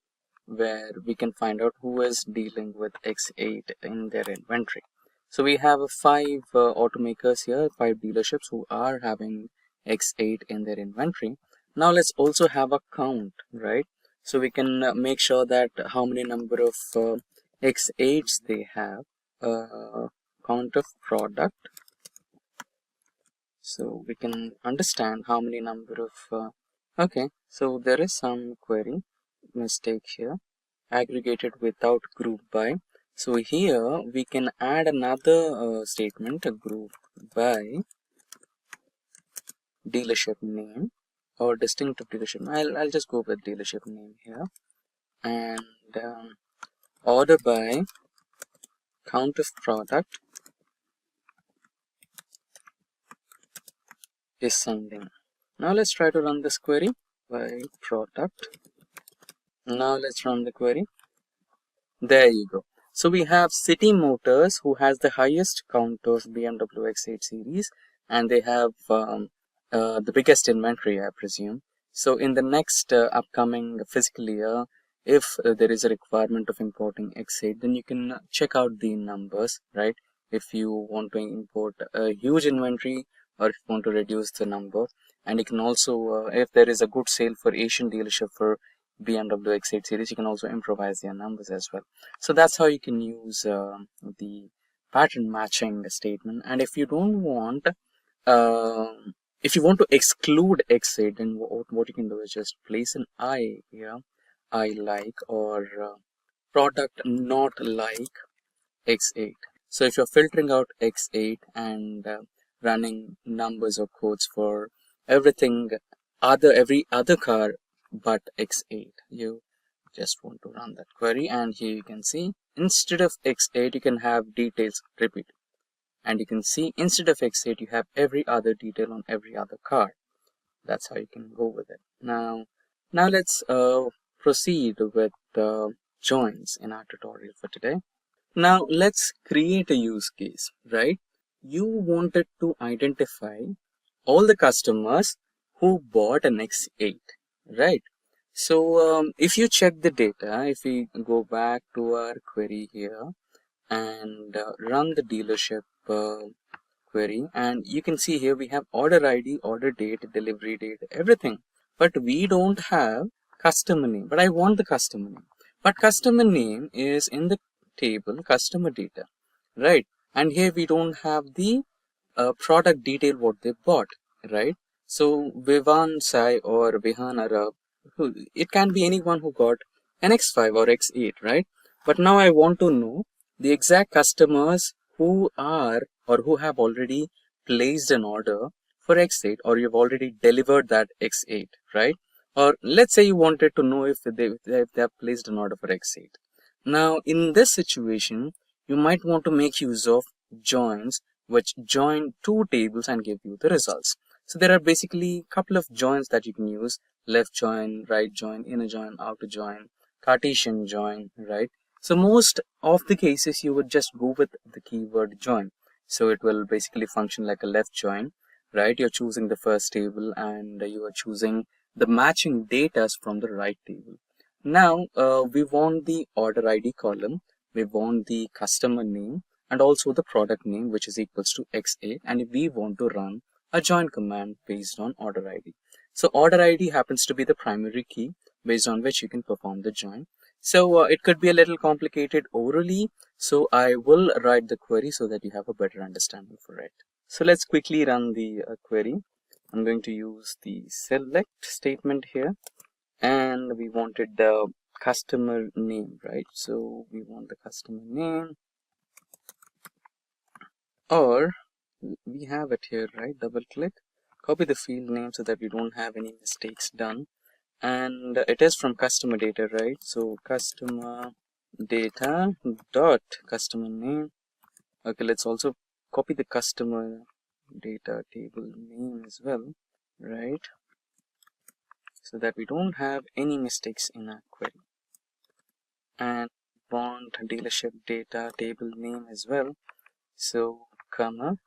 where we can find out who is dealing with X8 in their inventory. So we have 5 automakers here, 5 dealerships who are having X8 in their inventory. Now let's also have a count, right? So we can make sure that how many number of X8s they have, count of product. So we can understand how many number of, okay, so there is some query mistake here, aggregated without group by. So here we can add another statement, a group by dealership name or distinctive dealership. I'll just go with dealership name here, and order by count of product descending. Now let's try to run this query by product. Now let's run the query. There you go. So we have City Motors, who has the highest count of BMW X8 series, and they have the biggest inventory, I presume. So in the next upcoming fiscal year, if there is a requirement of importing X8, then you can check out the numbers, right? If you want to import a huge inventory, or if you want to reduce the number. And you can also, if there is a good sale for Asian dealership for BMW X8 series, you can also improvise their numbers as well. So that's how you can use the pattern matching statement. And if you don't want, if you want to exclude X8, then what you can do is just place an I here, I like, or product not like X8. So if you're filtering out X8 and running numbers or codes for everything every other car but X8, you just want to run that query, and here you can see instead of X8 you can have details repeat, and you can see instead of X8 you have every other detail on every other car. That's how you can go with it. Now let's proceed with the joins in our tutorial for today. Now let's create a use case, right? You wanted to identify all the customers who bought an X8, right? So if you check the data, if we go back to our query here and run the dealership query, and you can see here we have order ID, order date, delivery date, everything. But we don't have customer name, but I want the customer name. But customer name is in the table customer data, right? And here we don't have the product detail what they bought, right? So Vivan Sai or Vihan Arab, it can be anyone who got an X5 or X8, right? But now I want to know the exact customers who are or who have already placed an order for X8, or you've already delivered that X8, right? Or let's say you wanted to know if they have placed an order for X8. Now in this situation, you might want to make use of joins which join two tables and give you the results. So there are basically a couple of joins that you can use: left join, right join, inner join, outer join, Cartesian join, right? So most of the cases you would just go with the keyword join. So it will basically function like a left join, right? You're choosing the first table and you are choosing the matching data from the right table. Now we want the order ID column, we want the customer name, and also the product name, which is equals to X8, and we want to run a join command based on order ID. So order ID happens to be the primary key based on which you can perform the join. So it could be a little complicated orally, so I will write the query so that you have a better understanding for it. So let's quickly run the query. I'm going to use the select statement here, and we wanted the customer name, right? So we want the customer name, or we have it here, right? Double click, copy the field name so that we don't have any mistakes done. And it is from customer data, right? So customer data dot customer name. Okay, let's also copy the customer data table name as well, right? So that we don't have any mistakes in our query. And want dealership data table name as well. So comma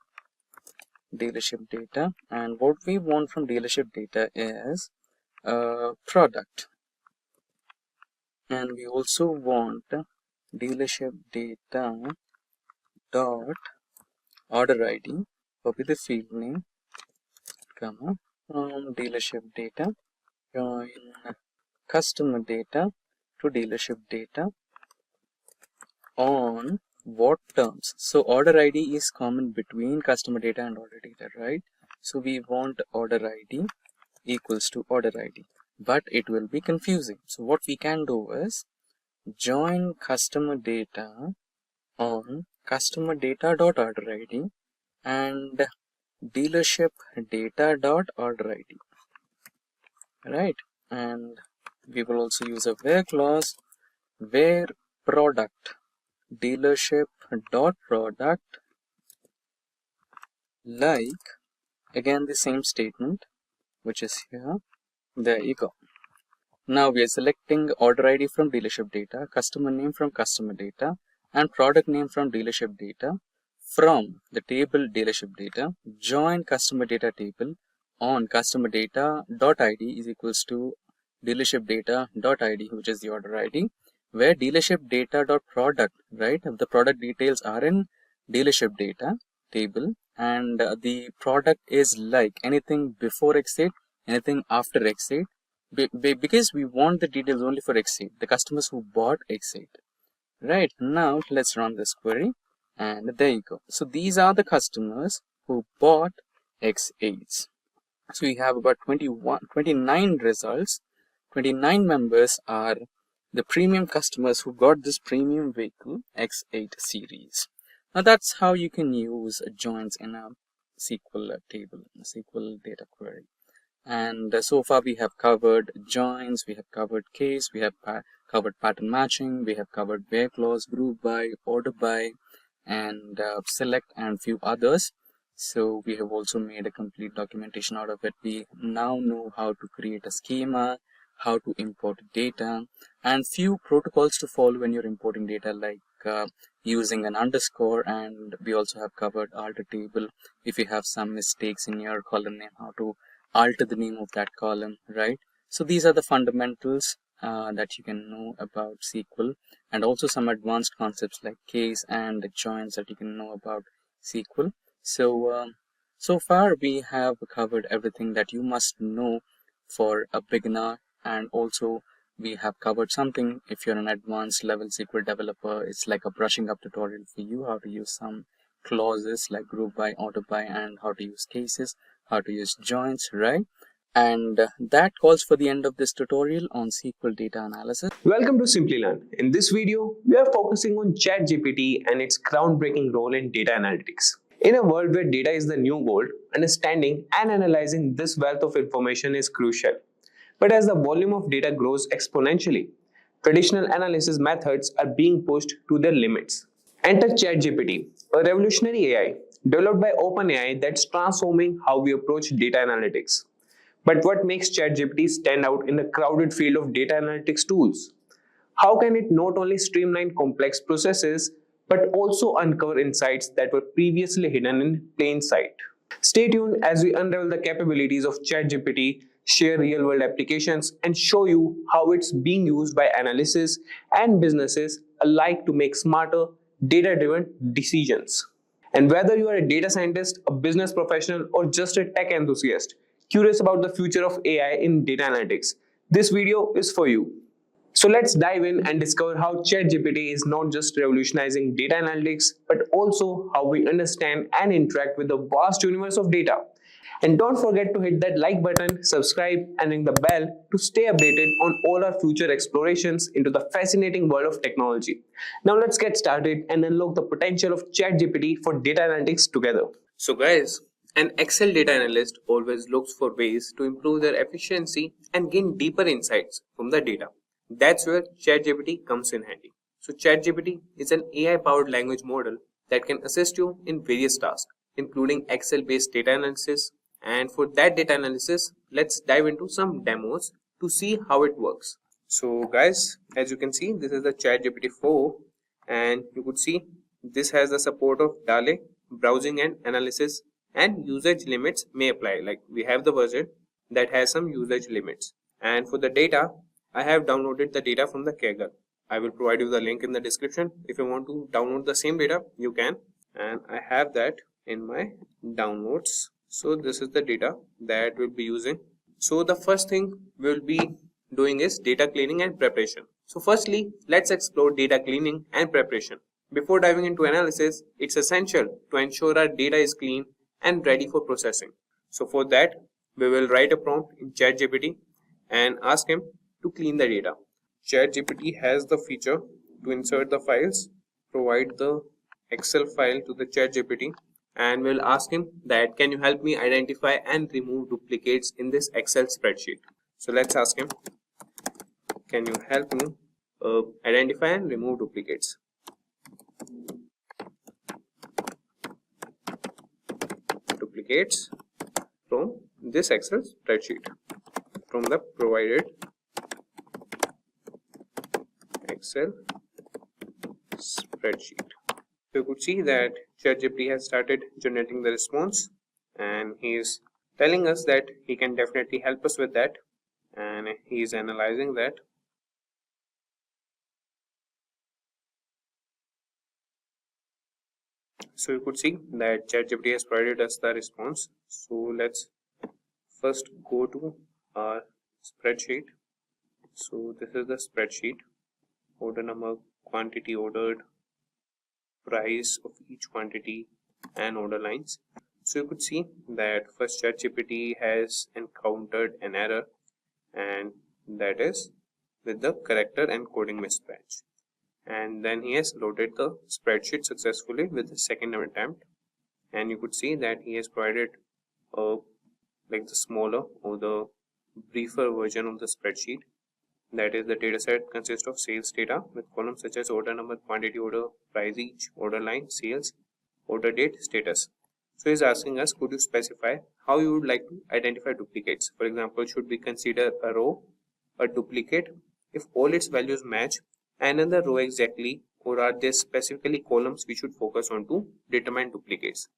dealership data, and what we want from dealership data is product, and we also want dealership data dot order ID, copy the field name, comma from dealership data join customer data to dealership data on what terms. So order ID is common between customer data and order data, right? So we want order ID equals to order ID, but it will be confusing. So what we can do is join customer data on customer data dot order ID and dealership data dot order ID, right? And we will also use a where clause where product dealership dot product, like again the same statement which is here. There you go. Now we are selecting order ID from dealership data, customer name from customer data, and product name from dealership data from the table dealership data. Join customer data table on customer data dot ID is equals to dealership data dot ID, which is the order ID, where dealership data dot product, right? The product details are in dealership data table, and the product is like anything before X8, anything after X8, because we want the details only for X8, the customers who bought X8. Right, now let's run this query, and there you go. So these are the customers who bought X8s. So we have about 29 results. 29 members are the premium customers who got this premium vehicle X8 series. Now that's how you can use joins in a SQL table, a SQL data query. And so far we have covered joins, we have covered case, we have covered pattern matching, we have covered where clause, group by, order by, and select, and few others. So we have also made a complete documentation out of it. We now know how to create a schema, how to import data, and few protocols to follow when you're importing data, like using an underscore, and we also have covered alter table. If you have some mistakes in your column name, how to alter the name of that column, right? So these are the fundamentals that you can know about SQL, and also some advanced concepts like case and joins that you can know about SQL. So far we have covered everything that you must know for a beginner, and also we have covered something if you're an advanced level SQL developer. It's like a brushing up tutorial for you, how to use some clauses like group by, auto by, and how to use cases, how to use joins, right? And that calls for the end of this tutorial on SQL data analysis. Welcome to Simplilearn. In this video, we are focusing on ChatGPT and its groundbreaking role in data analytics. In a world where data is the new gold, understanding and analyzing this wealth of information is crucial. But as the volume of data grows exponentially, traditional analysis methods are being pushed to their limits. Enter ChatGPT, a revolutionary AI developed by OpenAI that's transforming how we approach data analytics. But what makes ChatGPT stand out in the crowded field of data analytics tools? How can it not only streamline complex processes, but also uncover insights that were previously hidden in plain sight? Stay tuned as we unravel the capabilities of ChatGPT, share real-world applications, and show you how it's being used by analysts and businesses alike to make smarter, data-driven decisions. And whether you are a data scientist, a business professional, or just a tech enthusiast, curious about the future of AI in data analytics, this video is for you. So let's dive in and discover how ChatGPT is not just revolutionizing data analytics, but also how we understand and interact with the vast universe of data. And don't forget to hit that like button, subscribe, and ring the bell to stay updated on all our future explorations into the fascinating world of technology. Now let's get started and unlock the potential of ChatGPT for data analytics together. So guys, an Excel data analyst always looks for ways to improve their efficiency and gain deeper insights from the data. That's where ChatGPT comes in handy. So ChatGPT is an AI-powered language model that can assist you in various tasks, including Excel-based data analysis. And for that data analysis, let's dive into some demos to see how it works. So guys, as you can see, this is the ChatGPT 4, and you could see this has the support of DALL-E, browsing and analysis, and usage limits may apply. Like we have the version that has some usage limits. And for the data, I have downloaded the data from the Kaggle. I will provide you the link in the description. If you want to download the same data, you can. And I have that in my downloads. So this is the data that we'll be using. So the first thing we'll be doing is data cleaning and preparation. So firstly, let's explore data cleaning and preparation. Before diving into analysis, it's essential to ensure our data is clean and ready for processing. So for that, we will write a prompt in ChatGPT and ask him to clean the data. ChatGPT has the feature to insert the files, provide the Excel file to the ChatGPT, and we'll ask him that can you help me identify and remove duplicates in this Excel spreadsheet. So let's ask him, can you help me identify and remove duplicates? Duplicates from this Excel spreadsheet, from the provided Excel spreadsheet. So you could see that ChatGPT has started generating the response, and he is telling us that he can definitely help us with that, and he is analyzing that. So you could see that ChatGPT has provided us the response. So let's first go to our spreadsheet. So this is the spreadsheet. Order number, quantity ordered, price of each quantity, and order lines. So you could see that first ChatGPT has encountered an error, and that is with the character encoding mismatch. And then he has loaded the spreadsheet successfully with the second attempt, and you could see that he has provided like the smaller or the briefer version of the spreadsheet. That is, the dataset consists of sales data with columns such as order number, quantity order, price each, order line, sales, order date, status. So he's asking us, could you specify how you would like to identify duplicates? For example, should we consider a row a duplicate if all its values match another row exactly, or are there specifically columns we should focus on to determine duplicates?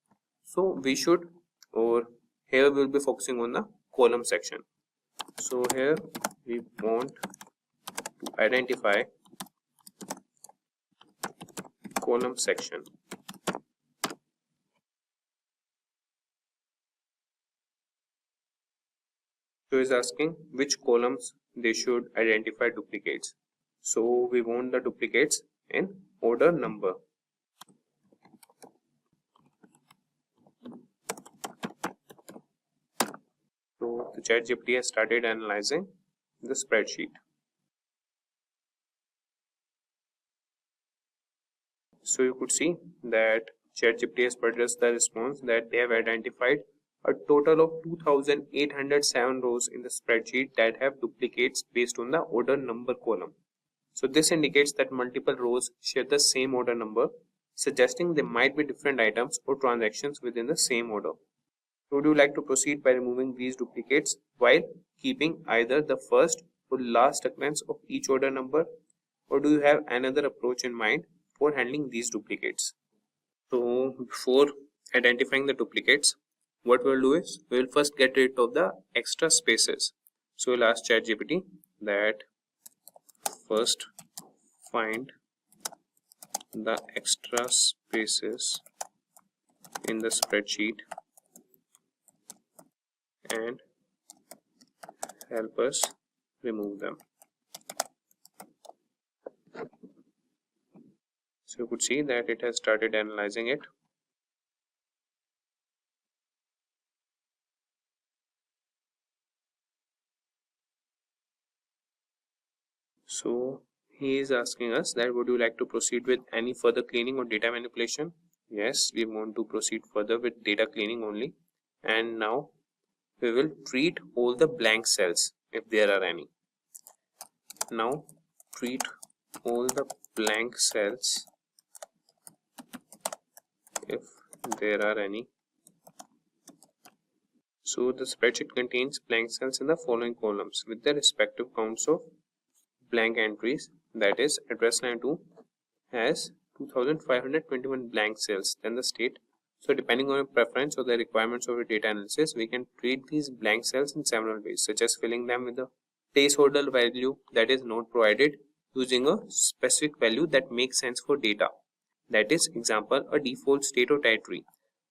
So we should, or here we will be focusing on the column section. So here we want to identify column section. So is asking which columns they should identify duplicates. So we want the duplicates in order number. So the ChatGPT has started analyzing the spreadsheet. So you could see that ChatGPT has produced the response that they have identified a total of 2,807 rows in the spreadsheet that have duplicates based on the order number column. So this indicates that multiple rows share the same order number, suggesting there might be different items or transactions within the same order. So would you like to proceed by removing these duplicates while keeping either the first or last occurrence of each order number, or do you have another approach in mind for handling these duplicates? So before identifying the duplicates, what we'll do is we'll first get rid of the extra spaces. So we'll ask ChatGPT that first find the extra spaces in the spreadsheet and help us remove them. So you could see that it has started analyzing it. So he is asking us that would you like to proceed with any further cleaning or data manipulation? Yes, we want to proceed further with data cleaning only. And now we will treat all the blank cells if there are any. Now treat all the blank cells if there are any. So the spreadsheet contains blank cells in the following columns with the respective counts of blank entries. That is, address line 2 has 2521 blank cells, then the state. So depending on your preference or the requirements of your data analysis, we can treat these blank cells in several ways, such as filling them with a placeholder value that is not provided using a specific value that makes sense for data. That is, example, a default state or territory,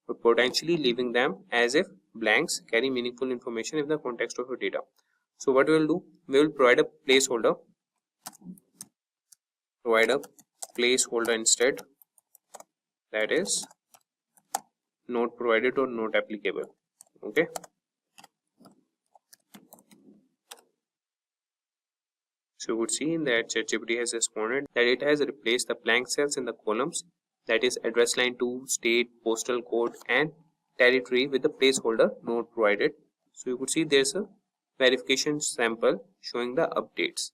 but potentially leaving them as if blanks carry meaningful information in the context of your data. So what we will do, we will provide a placeholder. Provide a placeholder instead, that is not provided or not applicable. Okay. So you would see that ChatGPT has responded that it has replaced the blank cells in the columns, that is address line 2, state, postal code and territory, with the placeholder not provided. So you could see there's a verification sample showing the updates.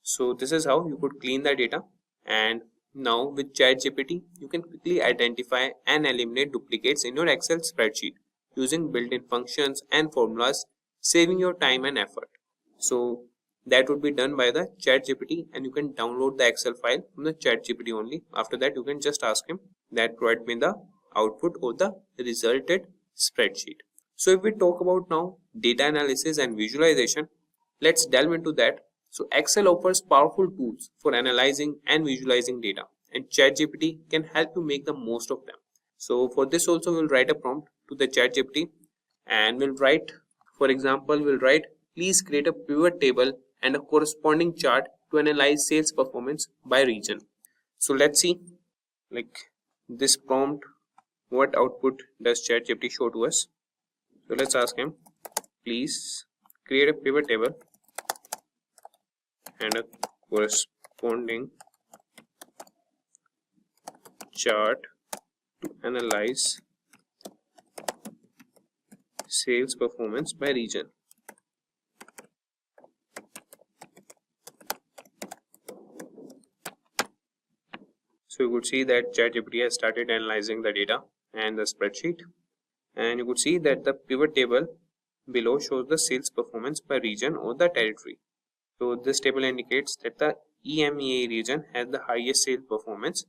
So this is how you could clean the data. And now with ChatGPT, you can quickly identify and eliminate duplicates in your Excel spreadsheet using built-in functions and formulas, saving your time and effort. So that would be done by the ChatGPT, and you can download the Excel file from the ChatGPT only. After that, you can just ask him that provide me the output or the resulted spreadsheet. So if we talk about now data analysis and visualization, let's delve into that. So Excel offers powerful tools for analyzing and visualizing data, and ChatGPT can help you make the most of them. So for this also we'll write a prompt to the ChatGPT, and we'll write, for example, we'll write, please create a pivot table and a corresponding chart to analyze sales performance by region. So let's see, like this prompt, what output does ChatGPT show to us? So let's ask him, please create a pivot table and a corresponding chart to analyze sales performance by region. So you could see that ChatGPT has started analyzing the data and the spreadsheet, and you could see that the pivot table below shows the sales performance by region or the territory. So this table indicates that the EMEA region has the highest sales performance,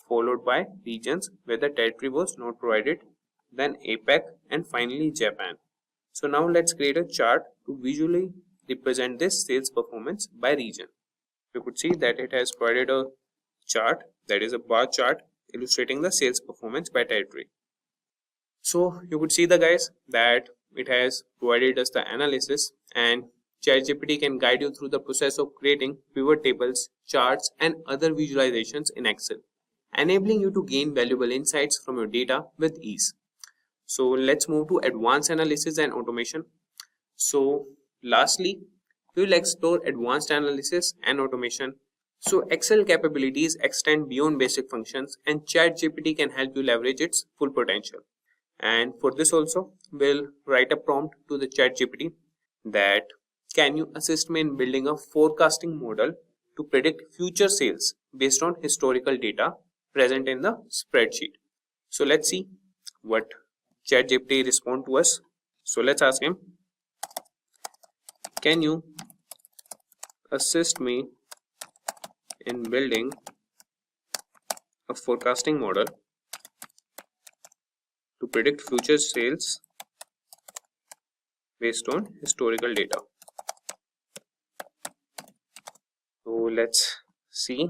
followed by regions where the territory was not provided, then APAC, and finally Japan. So now let's create a chart to visually represent this sales performance by region. You could see that it has provided a chart, that is a bar chart illustrating the sales performance by territory. So you could see the guys that it has provided us the analysis, and ChatGPT can guide you through the process of creating pivot tables, charts, and other visualizations in Excel, enabling you to gain valuable insights from your data with ease. So let's move to advanced analysis and automation. So lastly, we will explore advanced analysis and automation. So Excel capabilities extend beyond basic functions, and ChatGPT can help you leverage its full potential. And for this also, we'll write a prompt to the ChatGPT that can you assist me in building a forecasting model to predict future sales based on historical data present in the spreadsheet. So let's see what ChatGPT respond to us. So let's ask him, can you assist me in building a forecasting model to predict future sales based on historical data. So let's see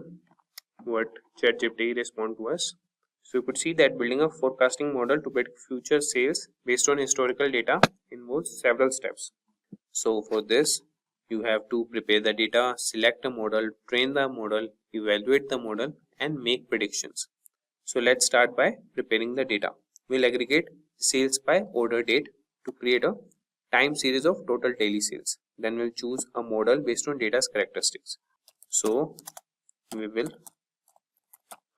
what ChatGPT respond to us. So you could see that building a forecasting model to predict future sales based on historical data involves several steps. So for this, you have to prepare the data, select a model, train the model, evaluate the model, and make predictions. So let's start by preparing the data. We'll aggregate sales by order date to create a time series of total daily sales. Then we'll choose a model based on data's characteristics. So we will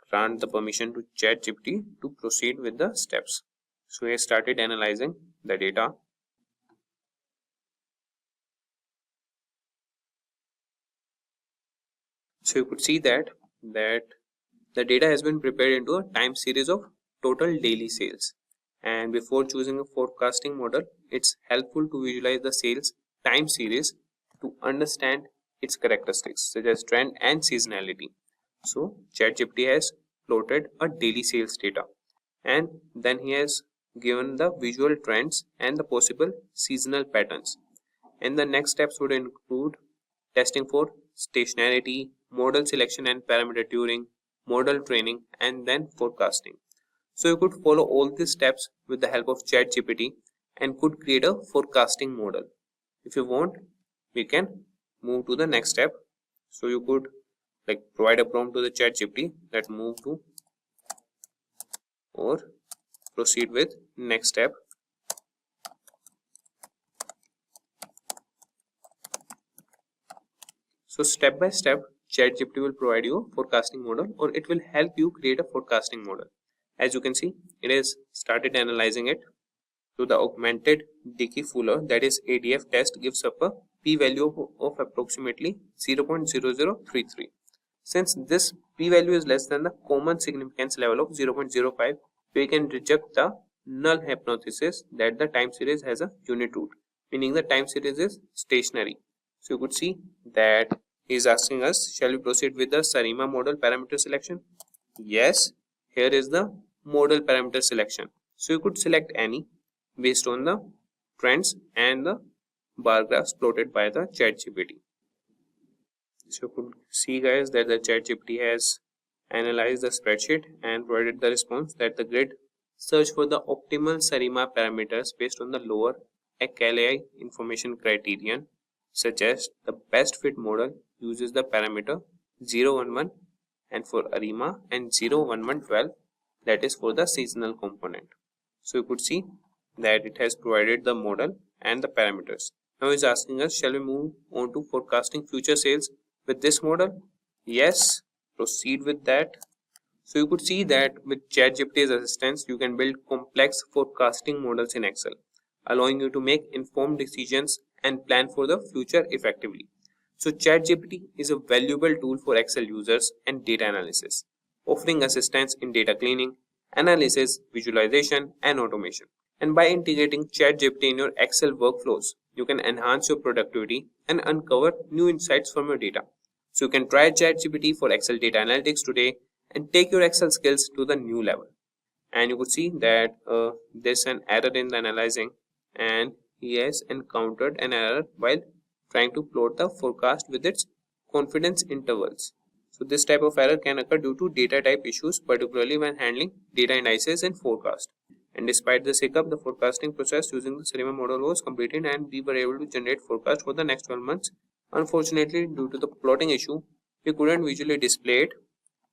grant the permission to ChatGPT to proceed with the steps. So he started analyzing the data. So you could see that the data has been prepared into a time series of total daily sales. And before choosing a forecasting model, it's helpful to visualize the sales time series to understand its characteristics such as trend and seasonality. So ChatGPT has plotted a daily sales data, and then he has given the visual trends and the possible seasonal patterns. And the next steps would include testing for stationarity, model selection and parameter tuning, model training, and then forecasting. So you could follow all these steps with the help of ChatGPT and could create a forecasting model. If you want, we can move to the next step. So you could provide a prompt to the ChatGPT that move to or proceed with next step. So step by step, ChatGPT will provide you a forecasting model, or it will help you create a forecasting model. As you can see, it has started analyzing it. So the augmented Dickey-Fuller, that is ADF test, gives up a p-value of approximately 0.0033. Since this p-value is less than the common significance level of 0.05, we can reject the null hypothesis that the time series has a unit root, meaning the time series is stationary. So you could see that he is asking us, shall we proceed with the SARIMA model parameter selection? Yes, here is the model parameter selection. So you could select any based on the trends and the bar graphs plotted by the ChatGPT. So you could see guys that the ChatGPT has analyzed the spreadsheet and provided the response that the grid search for the optimal SARIMA parameters based on the lower ACLI information criterion, such as the best fit model uses the parameter 011 and for ARIMA and 01112, that is for the seasonal component. So you could see that it has provided the model and the parameters. Now it's asking us, shall we move on to forecasting future sales with this model? Yes, proceed with that. So you could see that with ChatGPT's assistance, you can build complex forecasting models in Excel, allowing you to make informed decisions and plan for the future effectively. So ChatGPT is a valuable tool for Excel users and data analysis, offering assistance in data cleaning, analysis, visualization, and automation. And by integrating ChatGPT in your Excel workflows, you can enhance your productivity and uncover new insights from your data. So you can try ChatGPT for Excel data analytics today and take your Excel skills to the new level. And you could see that there's an error in the analyzing, and he has encountered an error while trying to plot the forecast with its confidence intervals. So this type of error can occur due to data type issues, particularly when handling data indices and forecast. And despite this hiccup, the forecasting process using the Cinema model was completed and we were able to generate forecast for the next 12 months. Unfortunately, due to the plotting issue, we couldn't visually display it.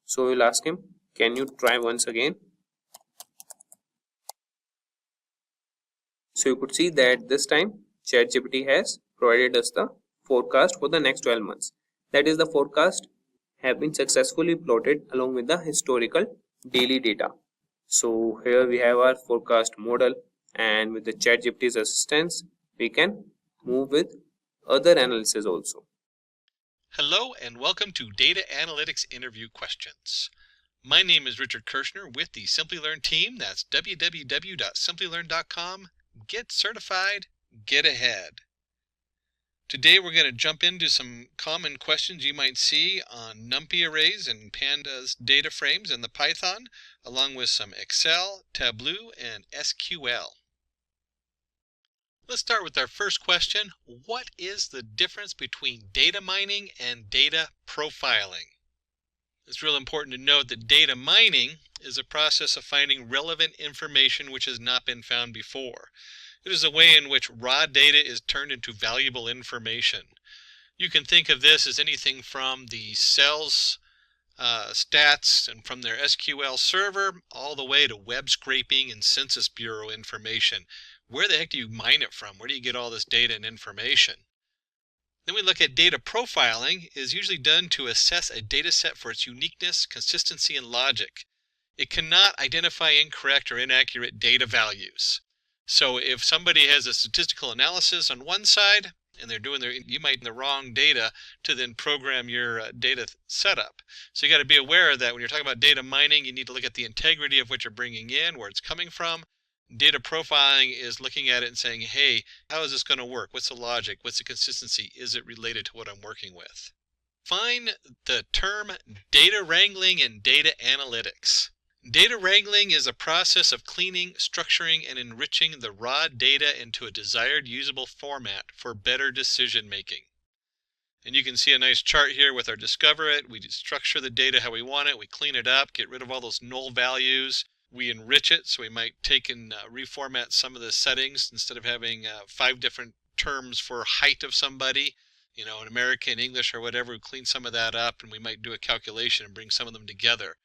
So we'll ask him, can you try once again? So you could see that this time ChatGPT has provided us the forecast for the next 12 months. That is, the forecast have been successfully plotted along with the historical daily data. So here we have our forecast model, and with the ChatGPT's assistance, we can move with other analysis also. Hello and welcome to Data Analytics Interview Questions. My name is Richard Kirshner with the Simplilearn team. That's www.simplilearn.com. Get certified, get ahead. Today we're going to jump into some common questions you might see on NumPy arrays and pandas data frames in the Python, along with some Excel, Tableau, and SQL. Let's start with our first question. What is the difference between data mining and data profiling? It's real important to note that data mining is a process of finding relevant information which has not been found before. It is a way in which raw data is turned into valuable information. You can think of this as anything from the sales stats and from their SQL server all the way to web scraping and Census Bureau information. Where the heck do you mine it from? Where do you get all this data and information? Then we look at data profiling. Is usually done to assess a data set for its uniqueness, consistency, and logic. It cannot identify incorrect or inaccurate data values. So if somebody has a statistical analysis on one side and they're doing you might the wrong data to then program your data setup. So you got to be aware that when you're talking about data mining, you need to look at the integrity of what you're bringing in, where it's coming from. Data profiling is looking at it and saying, hey, how is this going to work? What's the logic? What's the consistency? Is it related to what I'm working with? Find the term data wrangling and data analytics. Data wrangling is a process of cleaning, structuring, and enriching the raw data into a desired usable format for better decision making. And you can see a nice chart here with our Discover It. We structure the data how we want it. We clean it up, get rid of all those null values. We enrich it, so we might take and reformat some of the settings. Instead of having 5 different terms for height of somebody, in American, English, or whatever, we clean some of that up, and we might do a calculation and bring some of them together.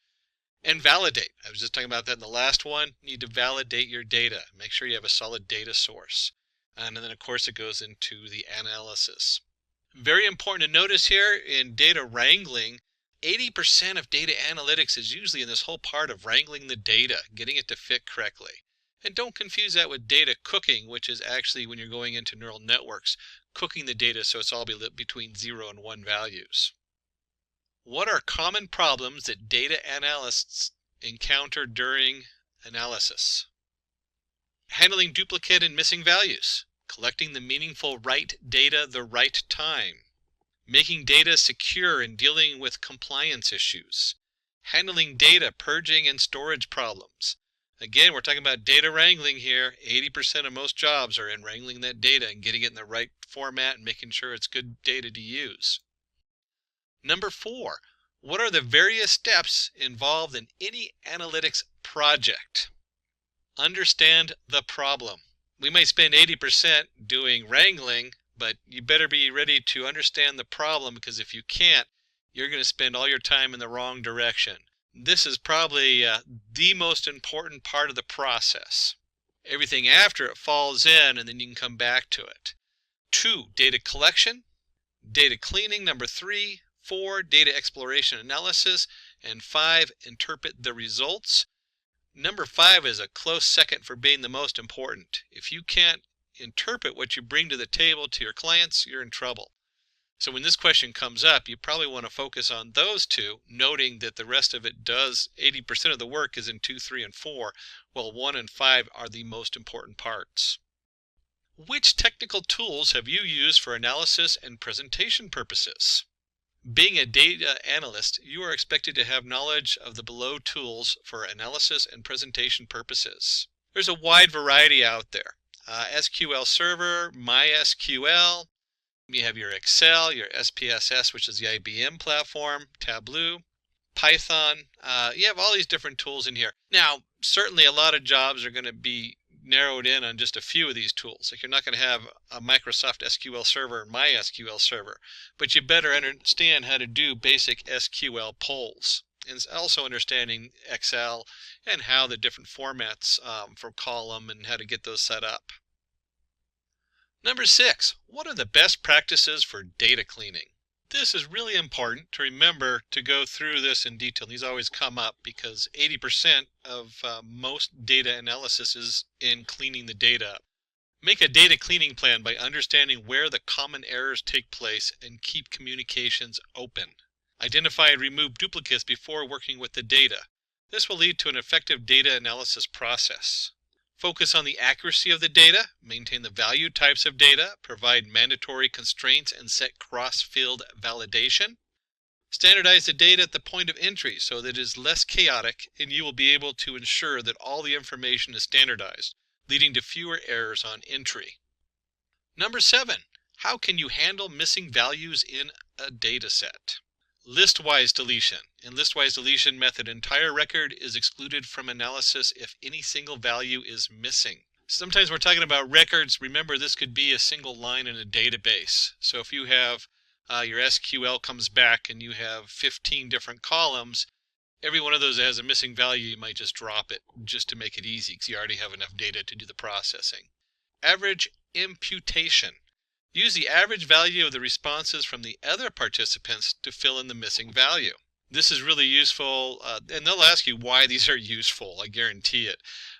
And validate. I was just talking about that in the last one. You need to validate your data. Make sure you have a solid data source. And then, of course, it goes into the analysis. Very important to notice here in data wrangling, 80% of data analytics is usually in this whole part of wrangling the data, getting it to fit correctly. And don't confuse that with data cooking, which is actually when you're going into neural networks, cooking the data so it's all between 0 and 1 values. What are common problems that data analysts encounter during analysis? Handling duplicate and missing values, collecting the meaningful right data the right time, making data secure and dealing with compliance issues, handling data purging and storage problems. Again, we're talking about data wrangling here. 80% of most jobs are in wrangling that data and getting it in the right format and making sure it's good data to use. Number 4, what are the various steps involved in any analytics project? Understand the problem. We might spend 80% doing wrangling, but you better be ready to understand the problem, because if you can't, you're going to spend all your time in the wrong direction. This is probably the most important part of the process. Everything after it falls in, and then you can come back to it. 2, data collection, data cleaning. Number 3, 4, data exploration analysis, and 5, interpret the results. Number 5 is a close second for being the most important. If you can't interpret what you bring to the table to your clients, you're in trouble. So when this question comes up, you probably want to focus on those 2, noting that the rest of it does, 80% of the work is in 2, 3, and 4, while 1 and 5 are the most important parts. Which technical tools have you used for analysis and presentation purposes? Being a data analyst, you are expected to have knowledge of the below tools for analysis and presentation purposes. There's a wide variety out there. SQL Server, MySQL, you have your Excel, your SPSS, which is the IBM platform, Tableau, Python. You have all these different tools in here. Now, certainly a lot of jobs are going to be narrowed in on just a few of these tools. Like you're not going to have a Microsoft SQL Server and MySQL Server, but you better understand how to do basic SQL polls, and also understanding Excel and how the different formats for column and how to get those set up. Number 6, what are the best practices for data cleaning? This is really important to remember to go through this in detail. These always come up because 80% of most data analysis is in cleaning the data up. Make a data cleaning plan by understanding where the common errors take place and keep communications open. Identify and remove duplicates before working with the data. This will lead to an effective data analysis process. Focus on the accuracy of the data, maintain the value types of data, provide mandatory constraints, and set cross-field validation. Standardize the data at the point of entry so that it is less chaotic, and you will be able to ensure that all the information is standardized, leading to fewer errors on entry. Number 7, how can you handle missing values in a data set? List-wise deletion. In list-wise deletion method, entire record is excluded from analysis if any single value is missing. Sometimes we're talking about records. Remember, this could be a single line in a database. So if you have your SQL comes back and you have 15 different columns, every one of those that has a missing value, you might just drop it just to make it easy because you already have enough data to do the processing. Average imputation. Use the average value of the responses from the other participants to fill in the missing value. This is really useful, and they'll ask you why these are useful, I guarantee it.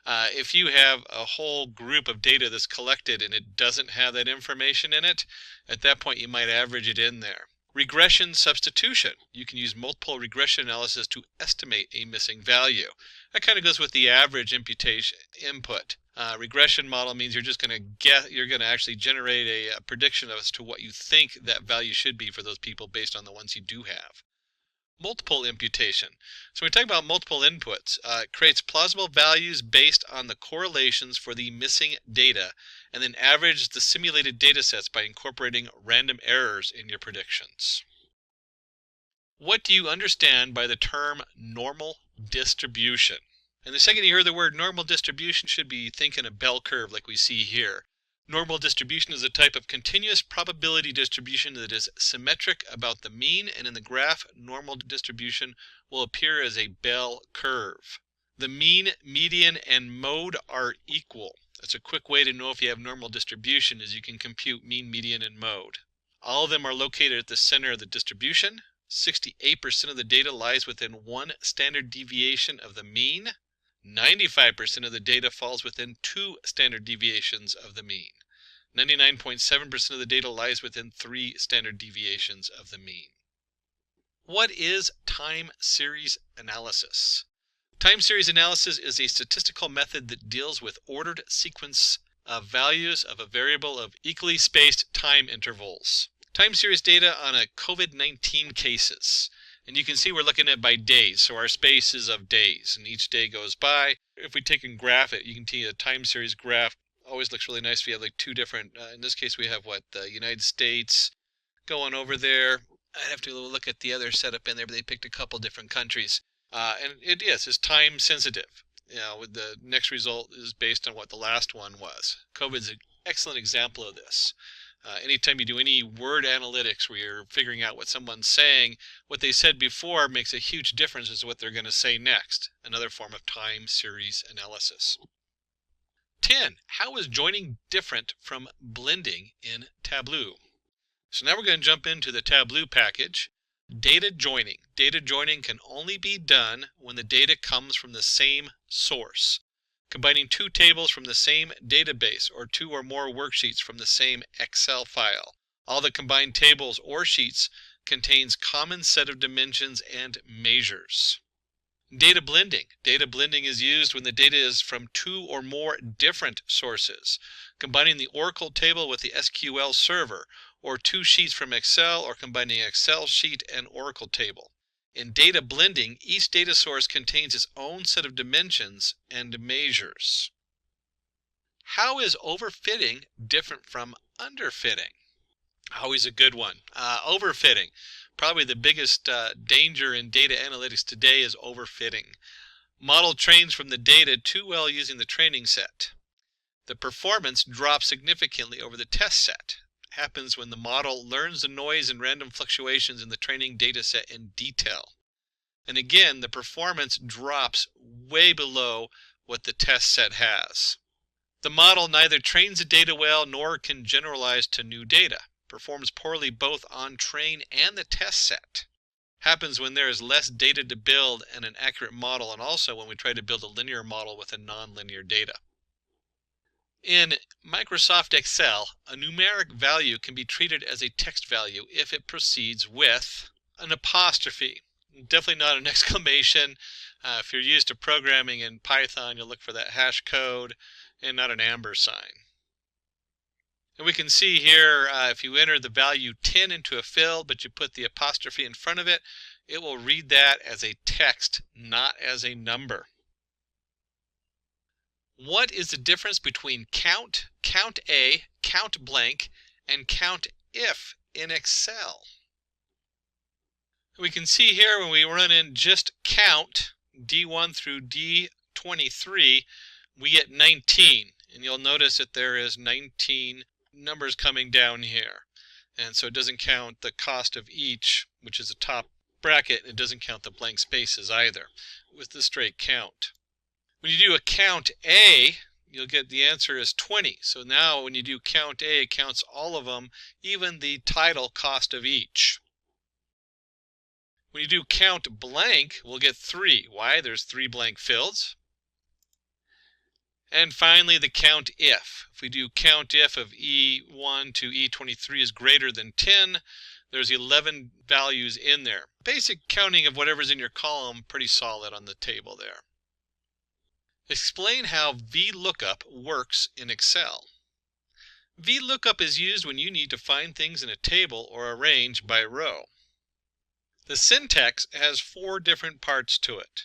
If you have a whole group of data that's collected and it doesn't have that information in it, at that point you might average it in there. Regression substitution. You can use multiple regression analysis to estimate a missing value. That kind of goes with the average imputation input. Regression model means you're just going to actually generate a prediction as to what you think that value should be for those people based on the ones you do have. Multiple imputation. So when we talk about multiple inputs, it creates plausible values based on the correlations for the missing data, and then average the simulated data sets by incorporating random errors in your predictions. What do you understand by the term normal distribution? And the second you hear the word normal distribution, should be thinking a bell curve like we see here. Normal distribution is a type of continuous probability distribution that is symmetric about the mean, and in the graph, normal distribution will appear as a bell curve. The mean, median, and mode are equal. That's a quick way to know if you have normal distribution, is you can compute mean, median, and mode. All of them are located at the center of the distribution. 68% of the data lies within one standard deviation of the mean. 95% of the data falls within 2 standard deviations of the mean. 99.7% of the data lies within 3 standard deviations of the mean. What is time series analysis? Time series analysis is a statistical method that deals with ordered sequence of values of a variable of equally spaced time intervals. Time series data on a COVID-19 cases. And you can see we're looking at by days, so our space is of days, and each day goes by. If we take and graph it, you can see a time series graph always looks really nice if you have like 2 different, in this case we have the United States going over there. I'd have to look at the other setup in there, but they picked a couple different countries. And it's time sensitive. The next result is based on what the last one was. COVID's an excellent example of this. Anytime you do any word analytics where you're figuring out what someone's saying, what they said before makes a huge difference as to what they're going to say next. Another form of time series analysis. 10. How is joining different from blending in Tableau? So now we're going to jump into the Tableau package. Data joining. Data joining can only be done when the data comes from the same source. Combining 2 tables from the same database or 2 or more worksheets from the same Excel file. All the combined tables or sheets contains common set of dimensions and measures. Data blending. Data blending is used when the data is from 2 or more different sources. combining the Oracle table with the SQL server, or two sheets from Excel, or combining an Excel sheet and Oracle table. In data blending, each data source contains its own set of dimensions and measures. How is overfitting different from underfitting? Always a good one. Overfitting. Probably the biggest danger in data analytics today is overfitting. Model trains from the data too well using the training set. The performance drops significantly over the test set. Happens when the model learns the noise and random fluctuations in the training data set in detail. And again, the performance drops way below what the test set has. The model neither trains the data well nor can generalize to new data. Performs poorly both on train and the test set. Happens when there is less data to build and an accurate model, and also when we try to build a linear model with a nonlinear data. In Microsoft Excel, a numeric value can be treated as a text value if it precedes with an apostrophe. Definitely not an exclamation. If you're used to programming in Python, you'll look for that hash code and not an amber sign. And we can see here, if you enter the value 10 into a field, but you put the apostrophe in front of it, it will read that as a text, not as a number. What is the difference between count, count A, count blank, and count if in Excel? We can see here when we run in just count, D1 through D23, we get 19. And you'll notice that there is 19 numbers coming down here. And so it doesn't count the cost of each, which is the top bracket. It doesn't count the blank spaces either with the straight count. When you do a count A, you'll get the answer is 20. So now when you do count A, it counts all of them, even the title cost of each. When you do count blank, we'll get 3. Why? There's 3 blank fields. And finally, the count if. If we do count if of E1 to E23 is greater than 10, there's 11 values in there. Basic counting of whatever's in your column, pretty solid on the table there. Explain how VLOOKUP works in Excel. VLOOKUP is used when you need to find things in a table or arrange by row. The syntax has 4 different parts to it.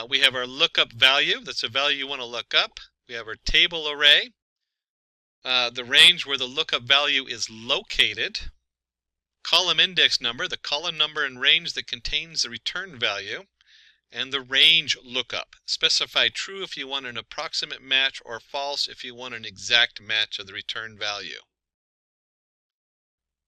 We have our lookup value, that's a value you want to look up. We have our table array, the range where the lookup value is located, column index number, the column number and range that contains the return value, and the range lookup. Specify true if you want an approximate match or false if you want an exact match of the return value.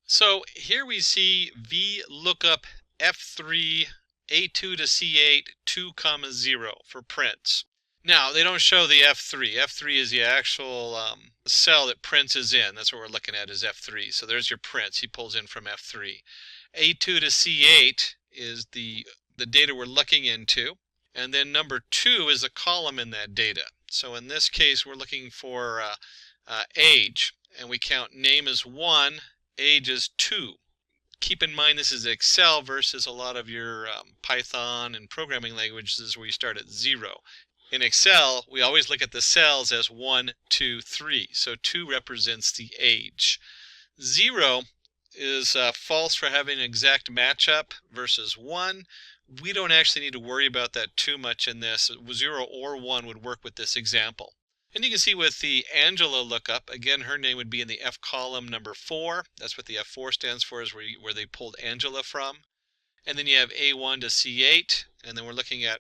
So here we see VLOOKUP F3 A2 to C8 2, 0 for prints. Now they don't show the F3. F3 is the actual cell that prints is in. That's what we're looking at is F3. So there's your prints. He pulls in from F3. A2 to C8 is the data we're looking into. And then number 2 is a column in that data. So in this case, we're looking for age. And we count name as 1, age as 2. Keep in mind this is Excel versus a lot of your Python and programming languages where you start at 0. In Excel, we always look at the cells as 1, 2, 3. So 2 represents the age. 0 is false for having an exact matchup versus 1. We don't actually need to worry about that too much in this. 0 or 1 would work with this example. And you can see with the Angela lookup, again, her name would be in the F column number 4. That's what the F4 stands for, is where they pulled Angela from. And then you have A1 to C8, and then we're looking at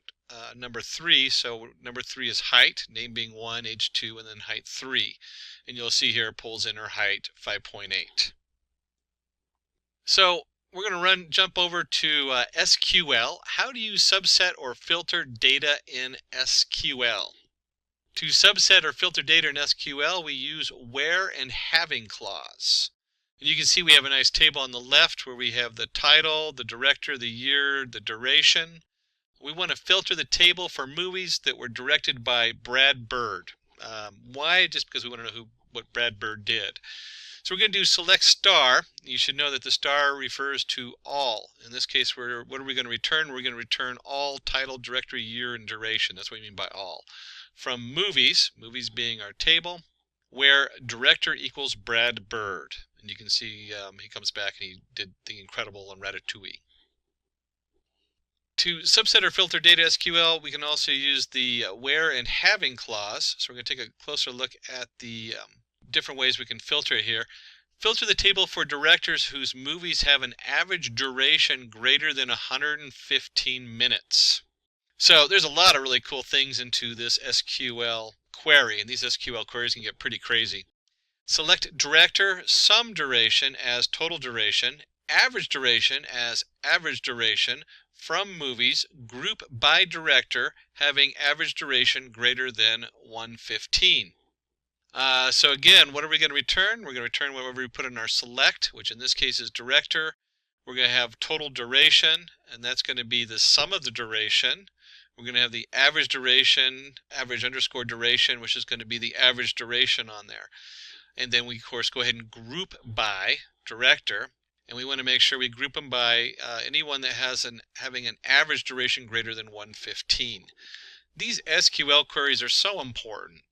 number 3. So number 3 is height, name being 1, age 2, and then height 3. And you'll see here it pulls in her height 5.8. So we're going to jump over to SQL. How do you subset or filter data in SQL? To subset or filter data in SQL, we use where and having clause. And you can see we have a nice table on the left where we have the title, the director, the year, the duration. We want to filter the table for movies that were directed by Brad Bird. Why? Just because we want to know what Brad Bird did. So we're going to do select star. You should know that the star refers to all. In this case, what are we going to return? We're going to return all title, directory, year, and duration. That's what we mean by all. From movies, movies being our table, where director equals Brad Bird. And you can see he comes back and he did The Incredible on Ratatouille. To subset or filter data SQL, we can also use the where and having clause. So we're going to take a closer look at the different ways we can filter it here. Filter the table for directors whose movies have an average duration greater than 115 minutes. So there's a lot of really cool things into this SQL query, and these SQL queries can get pretty crazy. Select director sum duration as total duration, average duration as average duration from movies, group by director having average duration greater than 115. So again, what are we going to return? We're going to return whatever we put in our select, which in this case is director. We're going to have total duration, and that's going to be the sum of the duration. We're going to have the average duration, average underscore duration, which is going to be the average duration on there. And then we, of course, go ahead and group by director. And we want to make sure we group them by anyone that has having an average duration greater than 115. These SQL queries are so important.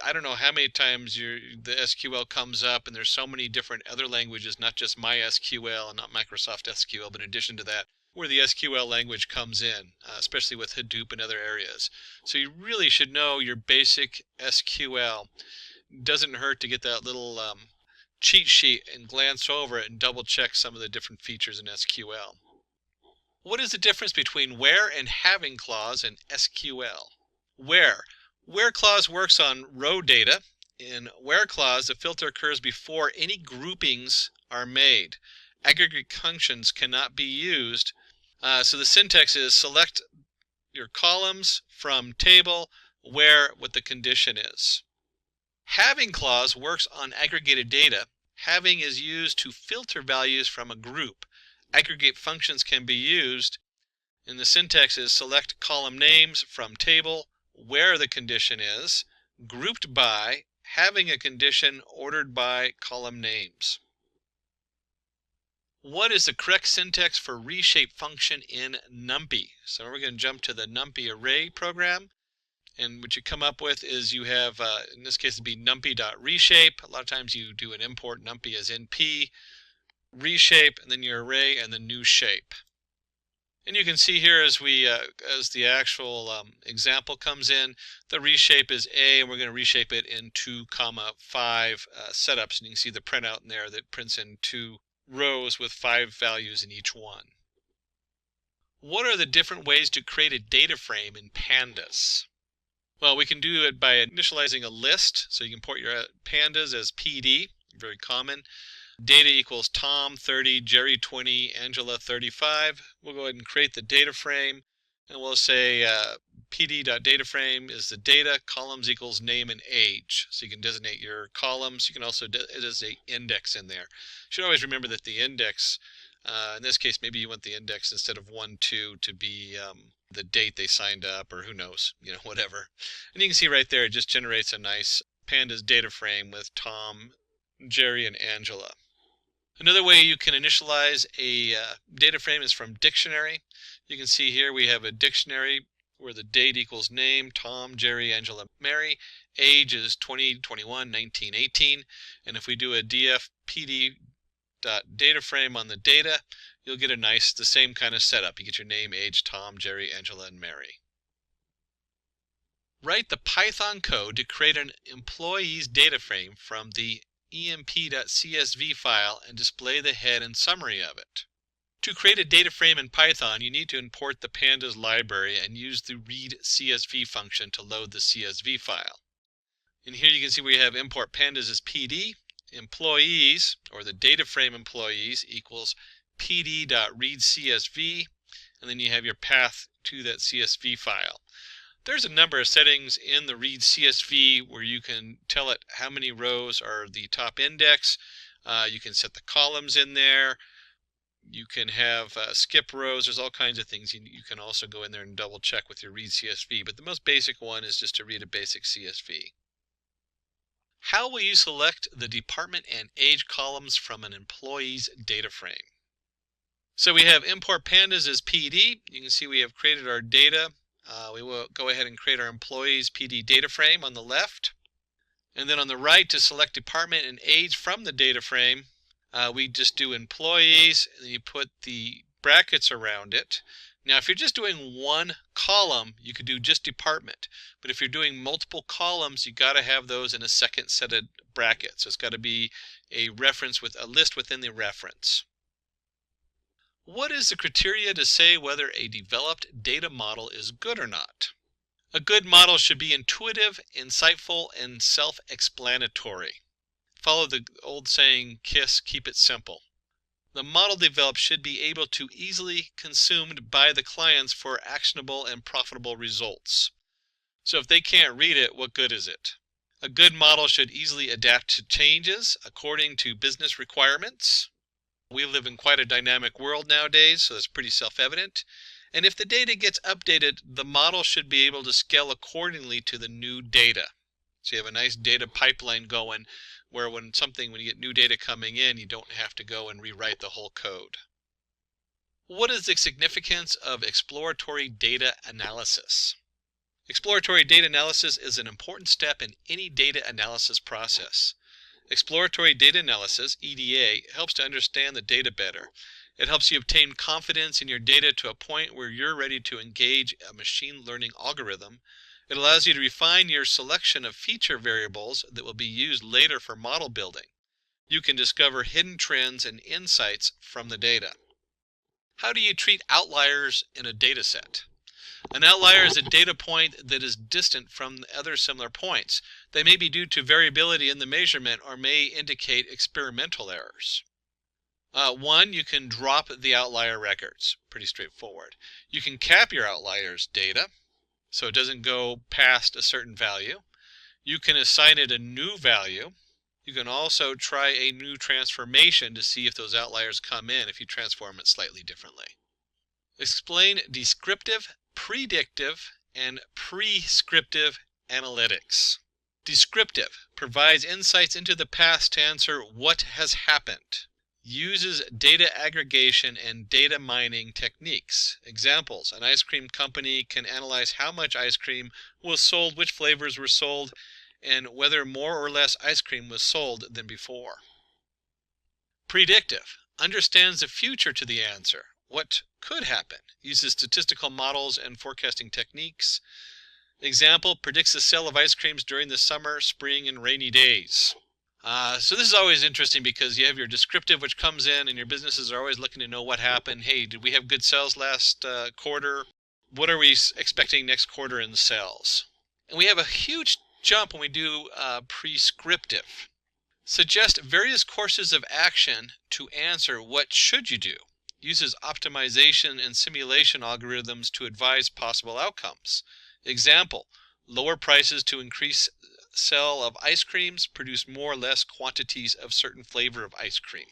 I don't know how many times the SQL comes up, and there's so many different other languages, not just MySQL and not Microsoft SQL, but in addition to that, where the SQL language comes in, especially with Hadoop and other areas. So you really should know your basic SQL. Doesn't hurt to get that little cheat sheet and glance over it and double check some of the different features in SQL. What is the difference between where and having clause in SQL? Where clause works on row data. In where clause, the filter occurs before any groupings are made. Aggregate functions cannot be used. So the syntax is select your columns from table where what the condition is. Having clause works on aggregated data. Having is used to filter values from a group. Aggregate functions can be used, and the syntax is select column names from table where the condition is, grouped by, having a condition ordered by column names. What is the correct syntax for reshape function in NumPy? So we're going to jump to the NumPy array program. And what you come up with is you have, in this case, it'd be numpy.reshape. A lot of times you do an import numpy as np, reshape, and then your array, and the new shape. And you can see here as the actual example comes in, the reshape is A, and we're going to reshape it in 2, 5 setups. And you can see the printout in there that prints in 2 rows with 5 values in each one. What are the different ways to create a data frame in Pandas? Well, we can do it by initializing a list. So you can import your pandas as PD, very common. Data equals Tom 30, Jerry 20, Angela 35. We'll go ahead and create the data frame, and we'll say pd.dataframe is the data, columns equals name and age. So you can designate your columns. You can also designate index in there. You should always remember that the index, in this case, maybe you want the index instead of 1, 2 to be the date they signed up, or who knows, whatever. And you can see right there, it just generates a nice pandas data frame with Tom, Jerry, and Angela. Another way you can initialize a data frame is from dictionary. You can see here we have a dictionary where the date equals name, Tom, Jerry, Angela, Mary. Age is 20, 21, 19, 18. And if we do a df pd.data frame on the data, you'll get the same kind of setup. You get your name, age, Tom, Jerry, Angela, and Mary. Write the Python code to create an employee's data frame from the emp.csv file and display the head and summary of it. To create a data frame in Python, you need to import the pandas library and use the read CSV function to load the CSV file. And here you can see we have import pandas as PD, employees, or the data frame employees, equals pd.readcsv, and then you have your path to that CSV file. There's a number of settings in the read CSV where you can tell it how many rows are the top index. You can set the columns in there. You can have skip rows. There's all kinds of things. You can also go in there and double check with your read CSV, but the most basic one is just to read a basic CSV. How will you select the department and age columns from an employee's data frame? So we have import pandas as PD. You can see we have created our data. We will go ahead and create our employees PD data frame on the left. And then on the right, to select department and age from the data frame, we just do employees, and you put the brackets around it. Now, if you're just doing one column, you could do just department. But if you're doing multiple columns, you got to have those in a second set of brackets. So it's got to be a reference with a list within the reference. What is the criteria to say whether a developed data model is good or not? A good model should be intuitive, insightful, and self-explanatory. Follow the old saying, KISS, keep it simple. The model developed should be able to easily consumed by the clients for actionable and profitable results. So if they can't read it, what good is it? A good model should easily adapt to changes according to business requirements. We live in quite a dynamic world nowadays, so that's pretty self-evident. And if the data gets updated, the model should be able to scale accordingly to the new data. So you have a nice data pipeline going where when you get new data coming in, you don't have to go and rewrite the whole code. What is the significance of exploratory data analysis? Exploratory data analysis is an important step in any data analysis process. Exploratory data analysis, EDA, helps to understand the data better. It helps you obtain confidence in your data to a point where you're ready to engage a machine learning algorithm. It allows you to refine your selection of feature variables that will be used later for model building. You can discover hidden trends and insights from the data. How do you treat outliers in a data set? An outlier is a data point that is distant from other similar points. They may be due to variability in the measurement or may indicate experimental errors. One, you can drop the outlier records. Pretty straightforward. You can cap your outliers data so it doesn't go past a certain value. You can assign it a new value. You can also try a new transformation to see if those outliers come in if you transform it slightly differently. Explain descriptive, predictive, and prescriptive analytics. Descriptive provides insights into the past to answer what has happened. Uses data aggregation and data mining techniques. Examples: an ice cream company can analyze how much ice cream was sold, which flavors were sold, and whether more or less ice cream was sold than before. Predictive understands the future to the answer. What could happen? Uses statistical models and forecasting techniques. Example: predicts the sale of ice creams during the summer, spring, and rainy days. So this is always interesting because you have your descriptive, which comes in, and your businesses are always looking to know what happened. Hey, did we have good sales last quarter? What are we expecting next quarter in sales? And we have a huge jump when we do prescriptive. Suggest various courses of action to answer what should you do. Uses optimization and simulation algorithms to advise possible outcomes. Example: lower prices to increase sale of ice creams, produce more or less quantities of certain flavor of ice cream.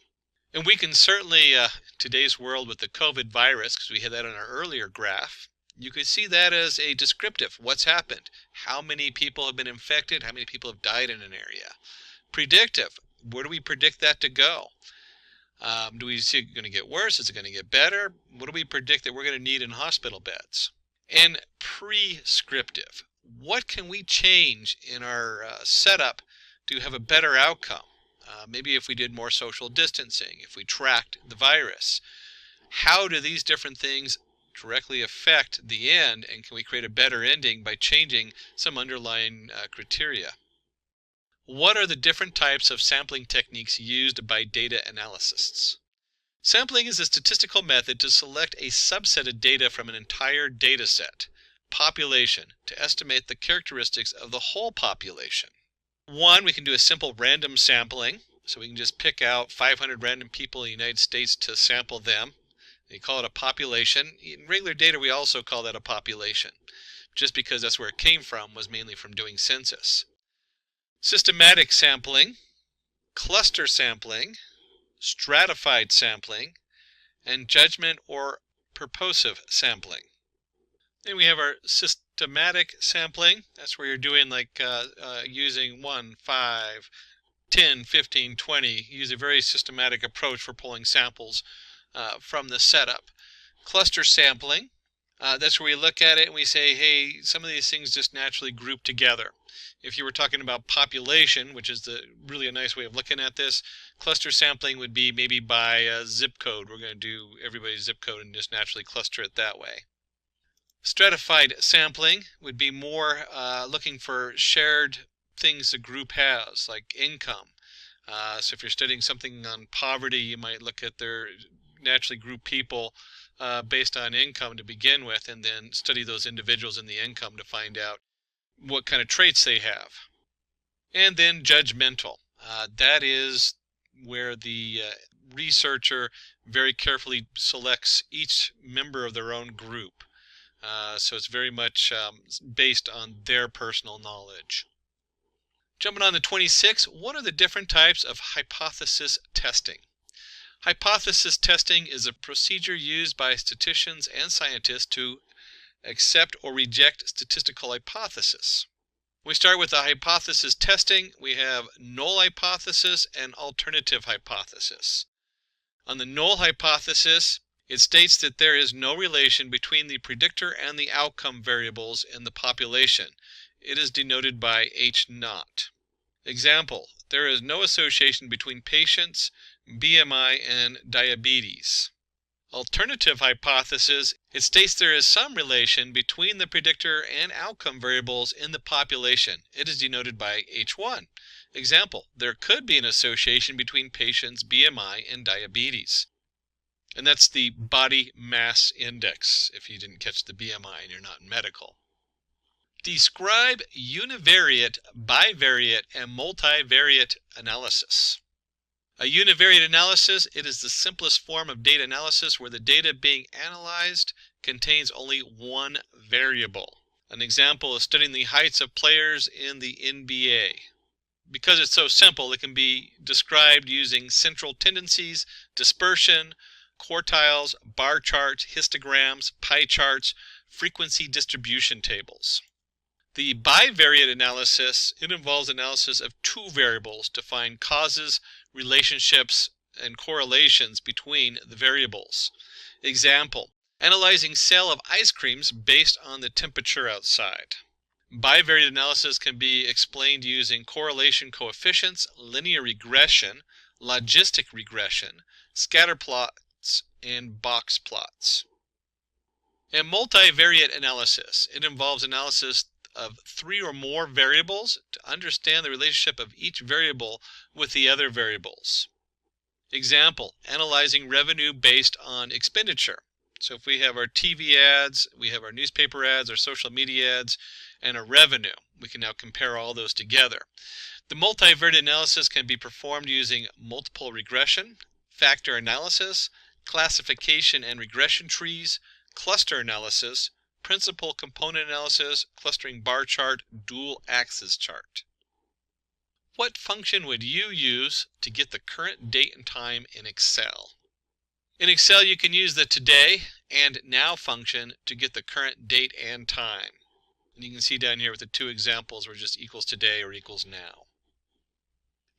And we can certainly, today's world with the COVID virus, because we had that on our earlier graph, you could see that as a descriptive. What's happened? How many people have been infected? How many people have died in an area? Predictive: where do we predict that to go? Do we see it going to get worse? Is it going to get better? What do we predict that we're going to need in hospital beds? And prescriptive: what can we change in our setup to have a better outcome? Maybe if we did more social distancing, if we tracked the virus. How do these different things directly affect the end, and can we create a better ending by changing some underlying criteria? What are the different types of sampling techniques used by data analysts? Sampling is a statistical method to select a subset of data from an entire data set, population, to estimate the characteristics of the whole population. One, we can do a simple random sampling, so we can just pick out 500 random people in the United States to sample them. We call it a population. In regular data, we also call that a population, just because that's where it came from, was mainly from doing census. Systematic sampling, cluster sampling, stratified sampling, and judgment or purposive sampling. Then we have our systematic sampling. That's where you're doing like using 1, 5, 10, 15, 20. Use a very systematic approach for pulling samples from the setup. Cluster sampling, That's where we look at it and we say, hey, some of these things just naturally group together. If you were talking about population, which is really a nice way of looking at this, cluster sampling would be maybe by zip code. We're going to do everybody's zip code and just naturally cluster it that way. Stratified sampling would be more looking for shared things a group has, like income. So if you're studying something on poverty, you might look at their naturally group people based on income to begin with, and then study those individuals in the income to find out what kind of traits they have. And then judgmental. That is where the researcher very carefully selects each member of their own group. So it's very much based on their personal knowledge. Jumping on to 26, what are the different types of hypothesis testing? Hypothesis testing is a procedure used by statisticians and scientists to accept or reject statistical hypotheses. We start with the hypothesis testing. We have null hypothesis and alternative hypothesis. On the null hypothesis, it states that there is no relation between the predictor and the outcome variables in the population. It is denoted by H0. Example, there is no association between patients, BMI, and diabetes. Alternative hypothesis, it states there is some relation between the predictor and outcome variables in the population. It is denoted by H1. Example, there could be an association between patients' BMI and diabetes. And that's the body mass index, if you didn't catch the BMI and you're not in medical. Describe univariate, bivariate, and multivariate analysis. A univariate analysis, it is the simplest form of data analysis where the data being analyzed contains only one variable. An example is studying the heights of players in the NBA. Because it's so simple, it can be described using central tendencies, dispersion, quartiles, bar charts, histograms, pie charts, frequency distribution tables. The bivariate analysis, it involves analysis of two variables to find causes, relationships, and correlations between the variables. Example, analyzing sale of ice creams based on the temperature outside. Bivariate analysis can be explained using correlation coefficients, linear regression, logistic regression, scatter plots, and box plots. And multivariate analysis, it involves analysis of three or more variables to understand the relationship of each variable with the other variables. Example, analyzing revenue based on expenditure. So if we have our TV ads, we have our newspaper ads, our social media ads, and our revenue, we can now compare all those together. The multivariate analysis can be performed using multiple regression, factor analysis, classification and regression trees, cluster analysis, principal component analysis, clustering bar chart, dual axis chart. What function would you use to get the current date and time in Excel? In Excel, you can use the today and now function to get the current date and time. And you can see down here with the two examples where just equals today or equals now.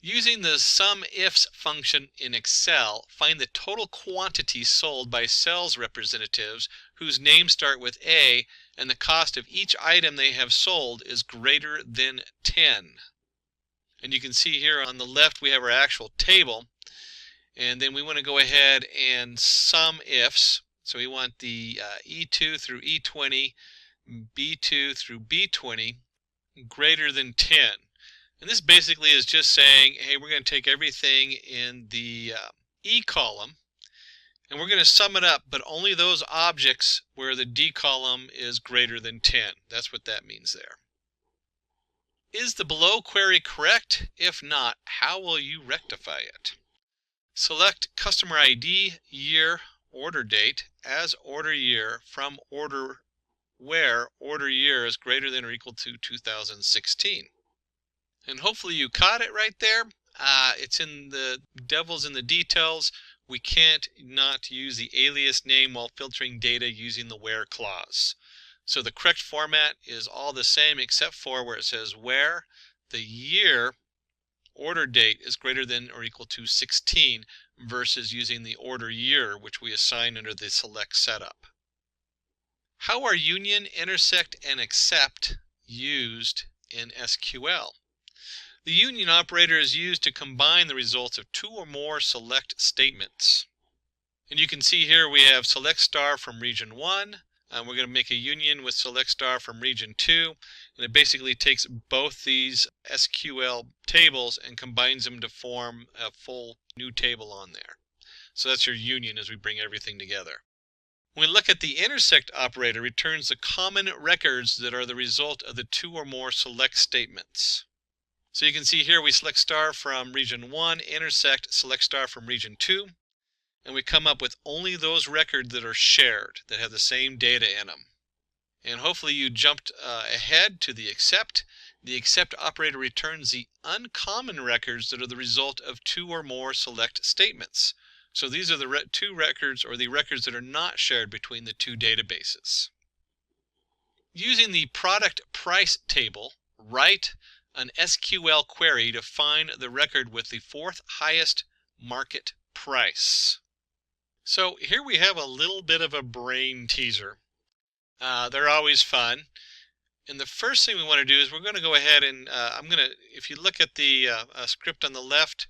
Using the SUMIFS function in Excel, find the total quantity sold by sales representatives whose names start with A and the cost of each item they have sold is greater than 10. And you can see here on the left we have our actual table, and then we want to go ahead and SUMIFS. So we want the E2 through E20, B2 through B20 greater than 10. And this basically is just saying, hey, we're going to take everything in the E column and we're going to sum it up, but only those objects where the D column is greater than 10. That's what that means there. Is the below query correct? If not, how will you rectify it? Select customer ID, year, order date as order year from order where order year is greater than or equal to 2016. And hopefully you caught it right there. It's in the devil's in the details. We can't not use the alias name while filtering data using the where clause. So the correct format is all the same except for where it says where the year order date is greater than or equal to 16 versus using the order year which we assign under the select setup. How are union, intersect, and except used in SQL? The union operator is used to combine the results of two or more select statements. And you can see here we have select star from region 1. We're going to make a union with select star from region 2. And it basically takes both these SQL tables and combines them to form a full new table on there. So that's your union as we bring everything together. When we look at the intersect operator, returns the common records that are the result of the two or more select statements. So you can see here we select star from region 1, intersect, select star from region 2, and we come up with only those records that are shared, that have the same data in them. And hopefully you jumped ahead to the except. The except operator returns the uncommon records that are the result of two or more select statements. So these are the two records, or the records that are not shared between the two databases. Using the product price table, write an SQL query to find the record with the fourth highest market price. So here we have a little bit of a brain teaser. They're always fun. And the first thing we want to do is we're going to go ahead and if you look at the script on the left,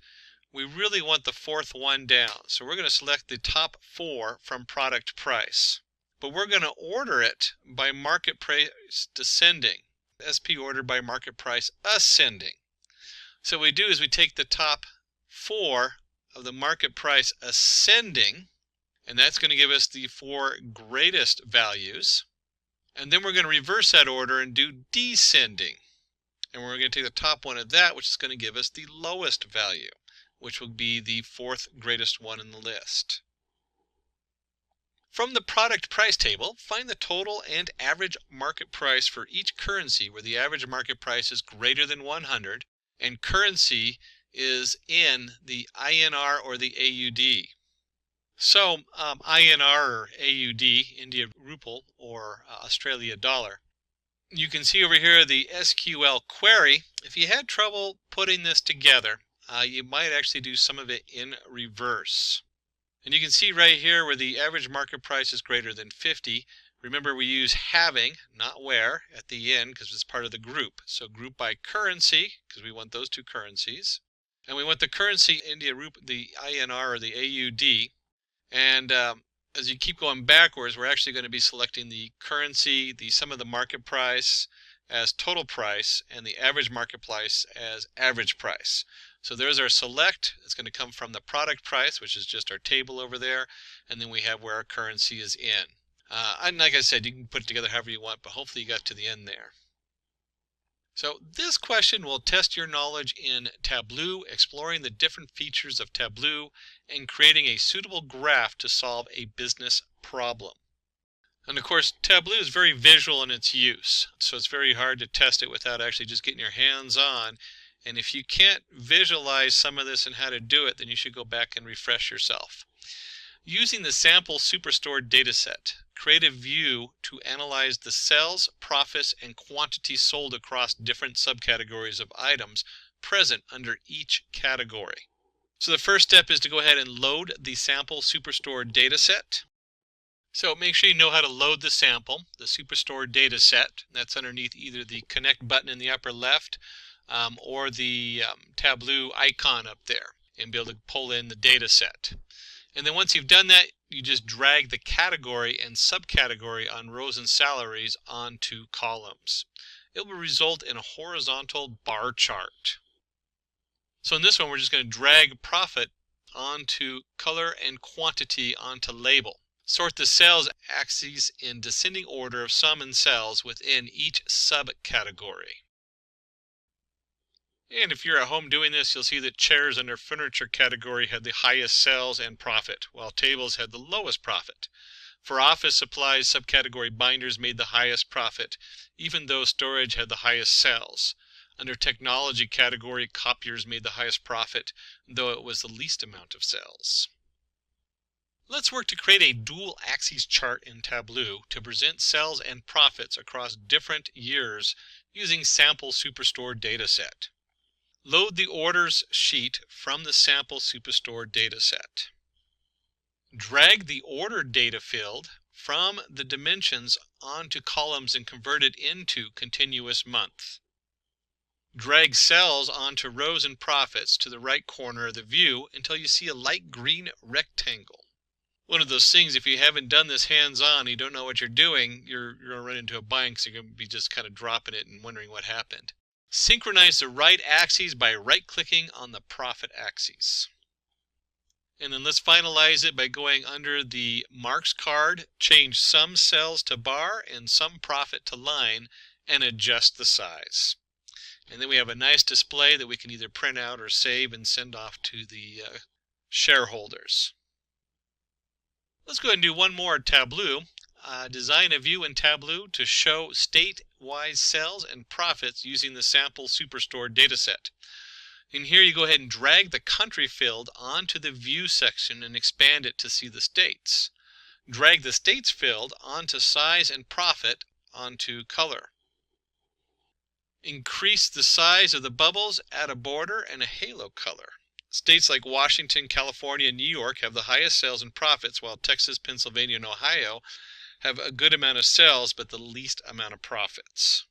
we really want the fourth one down. So we're going to select the top 4 from product price. But we're going to order it by market price descending. SP ordered by market price ascending. So what we do is we take the top 4 of the market price ascending, and that's going to give us the 4 greatest values. And then we're going to reverse that order and do descending. And we're going to take the top one of that, which is going to give us the lowest value, which will be the 4th greatest one in the list. From the product price table, find the total and average market price for each currency where the average market price is greater than 100 and currency is in the INR or the AUD. So INR or AUD, India Rupee or Australia dollar. You can see over here the SQL query. If you had trouble putting this together, you might actually do some of it in reverse. And you can see right here where the average market price is greater than 50. Remember, we use having, not where, at the end because it's part of the group. So group by currency, because we want those two currencies. And we want the currency India Rupee, the INR or the AUD. And as you keep going backwards, we're actually going to be selecting the currency, the sum of the market price as total price, and the average market price as average price. So there's our select. It's going to come from the product price, which is just our table over there, and then we have where our currency is in. And like I said, you can put it together however you want, but hopefully you got to the end there. So this question will test your knowledge in Tableau, exploring the different features of Tableau, and creating a suitable graph to solve a business problem. And of course, Tableau is very visual in its use, so it's very hard to test it without actually just getting your hands on. And if you can't visualize some of this and how to do it, then you should go back and refresh yourself. Using the sample superstore dataset, create a view to analyze the sales, profits, and quantities sold across different subcategories of items present under each category. So the first step is to go ahead and load the sample superstore dataset. So make sure you know how to load the sample, the superstore dataset. That's underneath either the connect button in the upper left or the Tableau icon up there, and be able to pull in the dataset. And then once you've done that, you just drag the category and subcategory on rows and salaries onto columns. It will result in a horizontal bar chart. So in this one, we're just going to drag profit onto color and quantity onto label. Sort the sales axes in descending order of sum and sales within each subcategory. And if you're at home doing this, you'll see that chairs under furniture category had the highest sales and profit, while tables had the lowest profit. For office supplies, subcategory binders made the highest profit, even though storage had the highest sales. Under technology category, copiers made the highest profit, though it was the least amount of sales. Let's work to create a dual axis chart in Tableau to present sales and profits across different years using sample superstore dataset. Load the orders sheet from the sample superstore dataset. Drag the order data field from the dimensions onto columns and convert it into continuous month. Drag cells onto rows and profits to the right corner of the view until you see a light green rectangle. One of those things, if you haven't done this hands-on, you don't know what you're doing, you're going to run into a bind because you're going to be just kind of dropping it and wondering what happened. Synchronize the right axes by right-clicking on the profit axis. And then let's finalize it by going under the marks card, change some cells to bar and some profit to line, and adjust the size. And then we have a nice display that we can either print out or save and send off to the shareholders. Let's go ahead and do one more Tableau. Design a view in Tableau to show state-wise sales and profits using the sample Superstore dataset. In here you go ahead and drag the country field onto the view section and expand it to see the states. Drag the states field onto size and profit onto color. Increase the size of the bubbles, add a border and a halo color. States like Washington, California, and New York have the highest sales and profits, while Texas, Pennsylvania, and Ohio have a good amount of sales but the least amount of profits.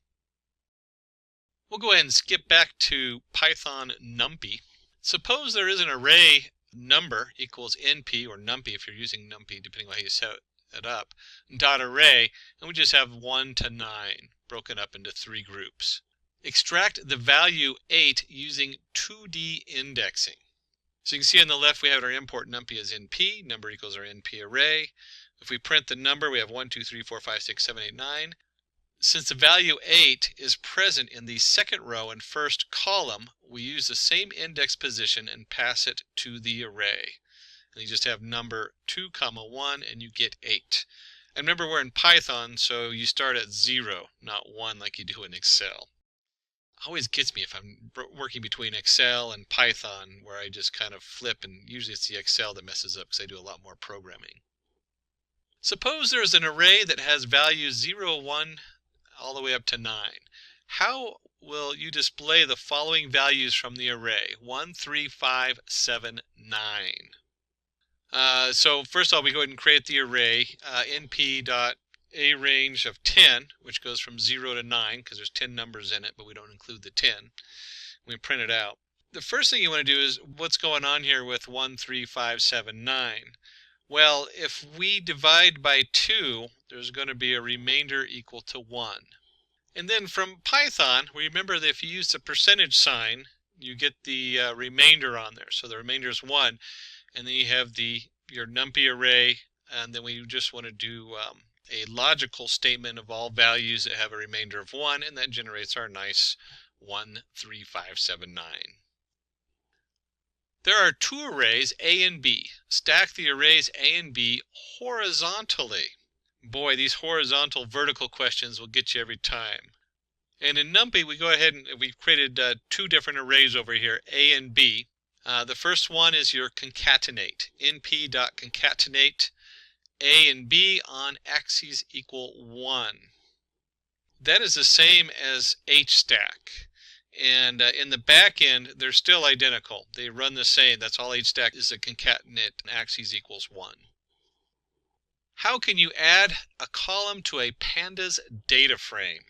We'll go ahead and skip back to Python NumPy. Suppose there is an array number equals NP, or NumPy if you're using NumPy, depending on how you set it up, dot array, and we just have 1 to 9 broken up into 3 groups. Extract the value 8 using 2D indexing. So you can see on the left we have our import NumPy as NP, number equals our NP array. If we print the number, we have 1, 2, 3, 4, 5, 6, 7, 8, 9. Since the value 8 is present in the second row and first column, we use the same index position and pass it to the array. And you just have number 2, 1, and you get 8. And remember, we're in Python, so you start at 0, not 1 like you do in Excel. Always gets me if I'm working between Excel and Python, where I just kind of flip, and usually it's the Excel that messes up because I do a lot more programming. Suppose there's an array that has values 0, 1, all the way up to 9. How will you display the following values from the array? 1, 3, 5, 7, 9. So first of all, we go ahead and create the array, np.arange of 10, which goes from 0 to 9, because there's 10 numbers in it, but we don't include the 10. We print it out. The first thing you want to do is, what's going on here with 1, 3, 5, 7, 9? Well, if we divide by 2, there's going to be a remainder equal to 1. And then from Python, remember that if you use the percentage sign, you get the remainder on there. So the remainder is 1. And then you have your NumPy array, and then we just want to do a logical statement of all values that have a remainder of 1, and that generates our nice 1, 3, 5, 7, 9. There are 2 arrays, A and B. Stack the arrays A and B horizontally. Boy, these horizontal vertical questions will get you every time. And in NumPy, we go ahead and we've created 2 different arrays over here, A and B. The first one is your concatenate, np.concatenate A and B on axes equal 1. That is the same as hstack. And in the back end, they're still identical. They run the same. That's all hstack is, a concatenate axes equals 1. How can you add a column to a pandas data frame?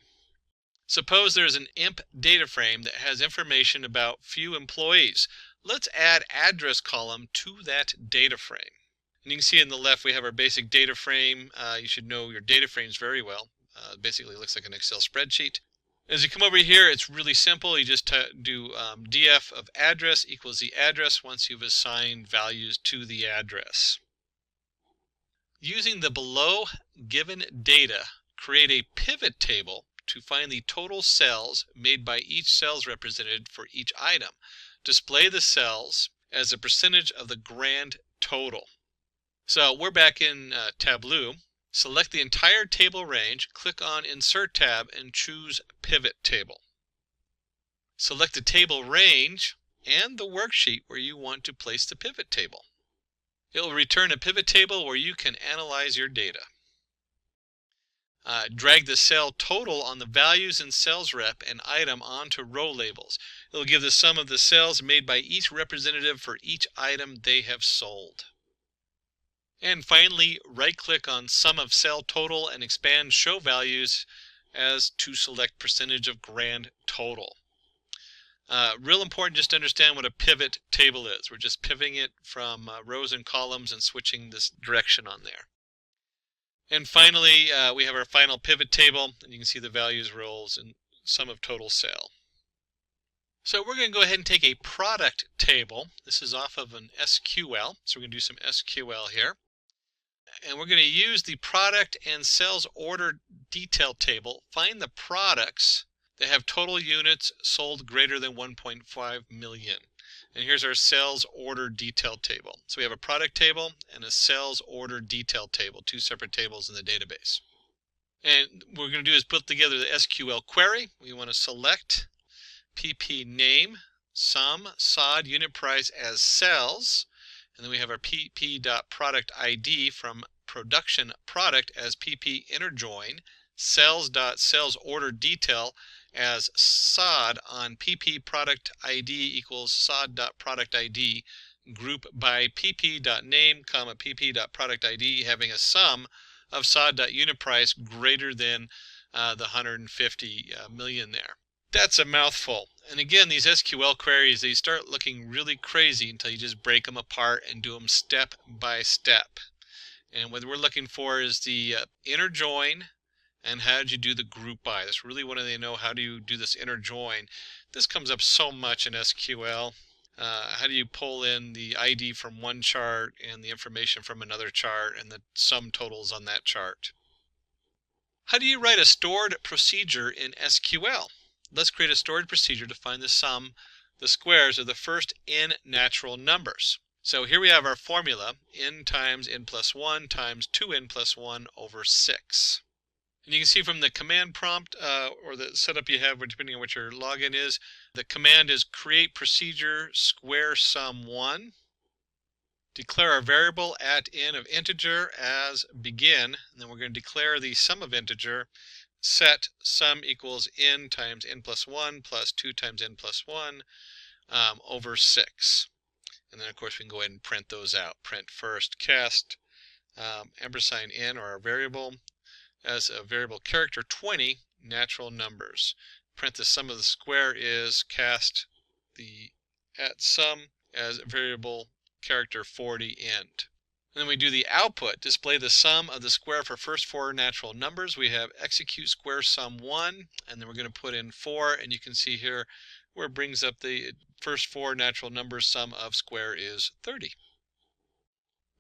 Suppose there's an IMP data frame that has information about few employees. Let's add address column to that data frame. And you can see on the left we have our basic data frame. You should know your data frames very well. Basically it looks like an Excel spreadsheet. As you come over here, it's really simple. You just do df of address equals the address once you've assigned values to the address. Using the below given data, create a pivot table to find the total cells made by each sales represented for each item. Display the cells as a percentage of the grand total. So we're back in Tableau. Select the entire table range, click on Insert tab, and choose Pivot Table. Select the table range and the worksheet where you want to place the pivot table. It will return a pivot table where you can analyze your data. Drag the cell total on the values in sales rep and item onto row labels. It will give the sum of the sales made by each representative for each item they have sold. And finally, right-click on Sum of Cell Total and expand Show Values as to select Percentage of Grand Total. Real important just to understand what a pivot table is. We're just pivoting it from rows and columns and switching this direction on there. And finally, we have our final pivot table, and you can see the values, roles, and sum of total sale. So we're going to go ahead and take a product table. This is off of an SQL, so we're going to do some SQL here. And we're going to use the product and sales order detail table, find the products that have total units sold greater than 1.5 million. And here's our sales order detail table. So we have a product table and a sales order detail table, two separate tables in the database. And what we're going to do is put together the SQL query. We want to select PP name, sum, SOD, unit price as sales. And then we have our pp.product.id from production product as pp inner join, sales.sales order detail as SOD on pp product ID equals SOD.product ID group by pp.name, pp.product ID having a sum of SOD.unit price greater than the 150 million there. That's a mouthful. And again, these SQL queries, they start looking really crazy until you just break them apart and do them step by step. And what we're looking for is the inner join and how did you do the group by. That's really what they know. How do you do this inner join? This comes up so much in SQL. How do you pull in the ID from one chart and the information from another chart and the sum totals on that chart? How do you write a stored procedure in SQL? Let's create a stored procedure to find the sum, the squares of the first n natural numbers. So here we have our formula, n times n plus 1 times 2n plus 1 over 6. And you can see from the command prompt or the setup you have, depending on what your login is, the command is create procedure square sum 1. Declare our variable at n of integer as begin. And then we're going to declare the sum of integer. Set sum equals n times n plus 1 plus 2 times n plus 1 over 6. And then, of course, we can go ahead and print those out. Print first cast ampersand n, or our variable, as a variable character 20 natural numbers. Print the sum of the square is cast the at sum as variable character 40 end. And then we do the output, display the sum of the square for first 4 natural numbers. We have execute square sum 1, and then we're going to put in 4, and you can see here where it brings up the first 4 natural numbers. Sum of square is 30.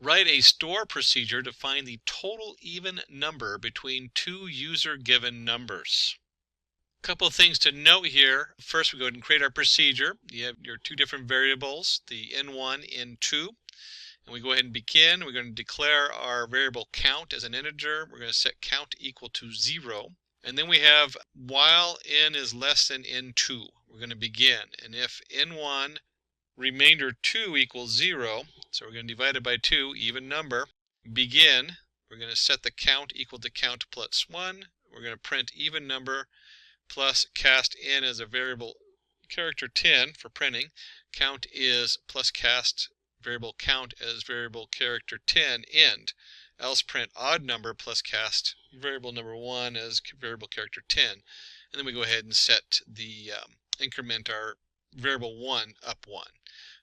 Write a store procedure to find the total even number between two user-given numbers. A couple of things to note here. First, we go ahead and create our procedure. You have your two different variables, the n1, n2. And we go ahead and begin. We're going to declare our variable count as an integer. We're going to set count equal to 0. And then we have while n is less than n2. We're going to begin. And if n1 remainder 2 equals 0, so we're going to divide it by 2, even number, begin. We're going to set the count equal to count plus 1. We're going to print even number plus cast n as a variable character 10 for printing. Count is plus cast variable count as variable character 10 end. Else print odd number plus cast variable number 1 as variable character 10. And then we go ahead and set the increment our variable 1 up 1.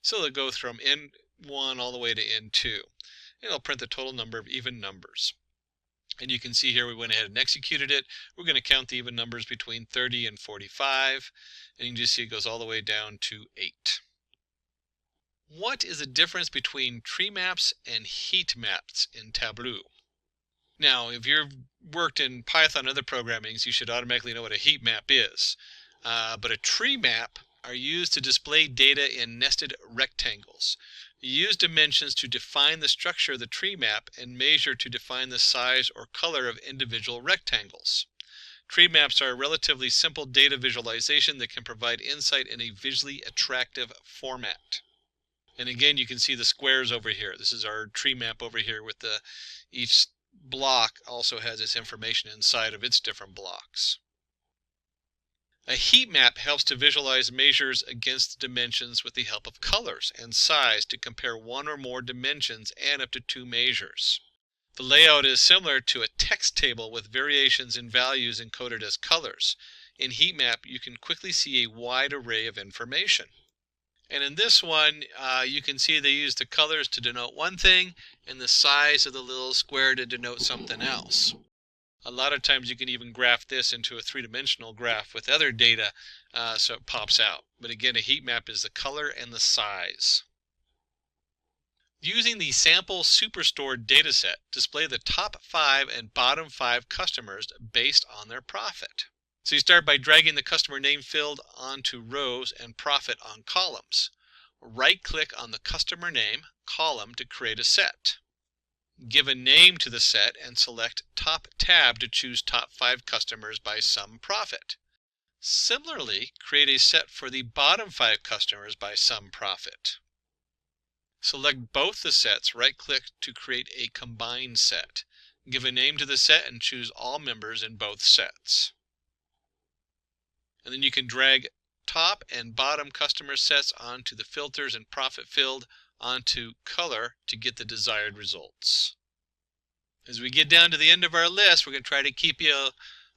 So they'll go from n1 all the way to n2. And it'll print the total number of even numbers. And you can see here we went ahead and executed it. We're going to count the even numbers between 30 and 45. And you can just see it goes all the way down to 8. What is the difference between tree maps and heat maps in Tableau? Now, if you've worked in Python and other programmings, you should automatically know what a heat map is. But a tree map are used to display data in nested rectangles. You use dimensions to define the structure of the tree map and measure to define the size or color of individual rectangles. Tree maps are a relatively simple data visualization that can provide insight in a visually attractive format. And again, you can see the squares over here. This is our tree map over here with each block also has its information inside of its different blocks. A heat map helps to visualize measures against dimensions with the help of colors and size to compare one or more dimensions and up to 2 measures. The layout is similar to a text table with variations in values encoded as colors. In heat map, you can quickly see a wide array of information. And in this one, you can see they use the colors to denote one thing and the size of the little square to denote something else. A lot of times you can even graph this into a three-dimensional graph with other data so it pops out. But again, a heat map is the color and the size. Using the sample superstored dataset, display the top 5 and bottom 5 customers based on their profit. So you start by dragging the customer name field onto rows and profit on columns. Right-click on the customer name column to create a set. Give a name to the set and select Top Tab to choose top 5 customers by sum profit. Similarly, create a set for the bottom 5 customers by sum profit. Select both the sets, right-click to create a combined set. Give a name to the set and choose all members in both sets. And then you can drag top and bottom customer sets onto the filters and profit field onto color to get the desired results. As we get down to the end of our list, we're going to try to keep you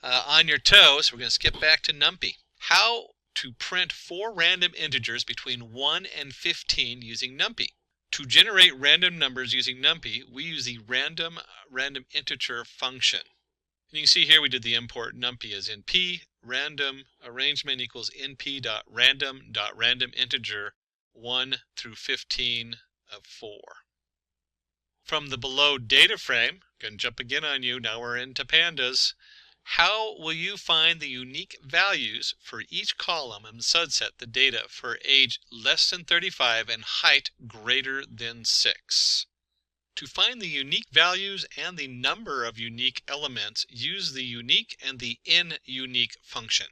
on your toes. We're going to skip back to NumPy. How to print 4 random integers between 1 and 15 using NumPy. To generate random numbers using NumPy, we use the random integer function. And you can see here we did the import NumPy as np random arrangement equals np.random integer 1 through 15 of 4. From the below data frame, going to jump again on you, now we're into pandas. How will you find the unique values for each column and subset the data for age less than 35 and height greater than 6? To find the unique values and the number of unique elements, use the unique and the InUnique function.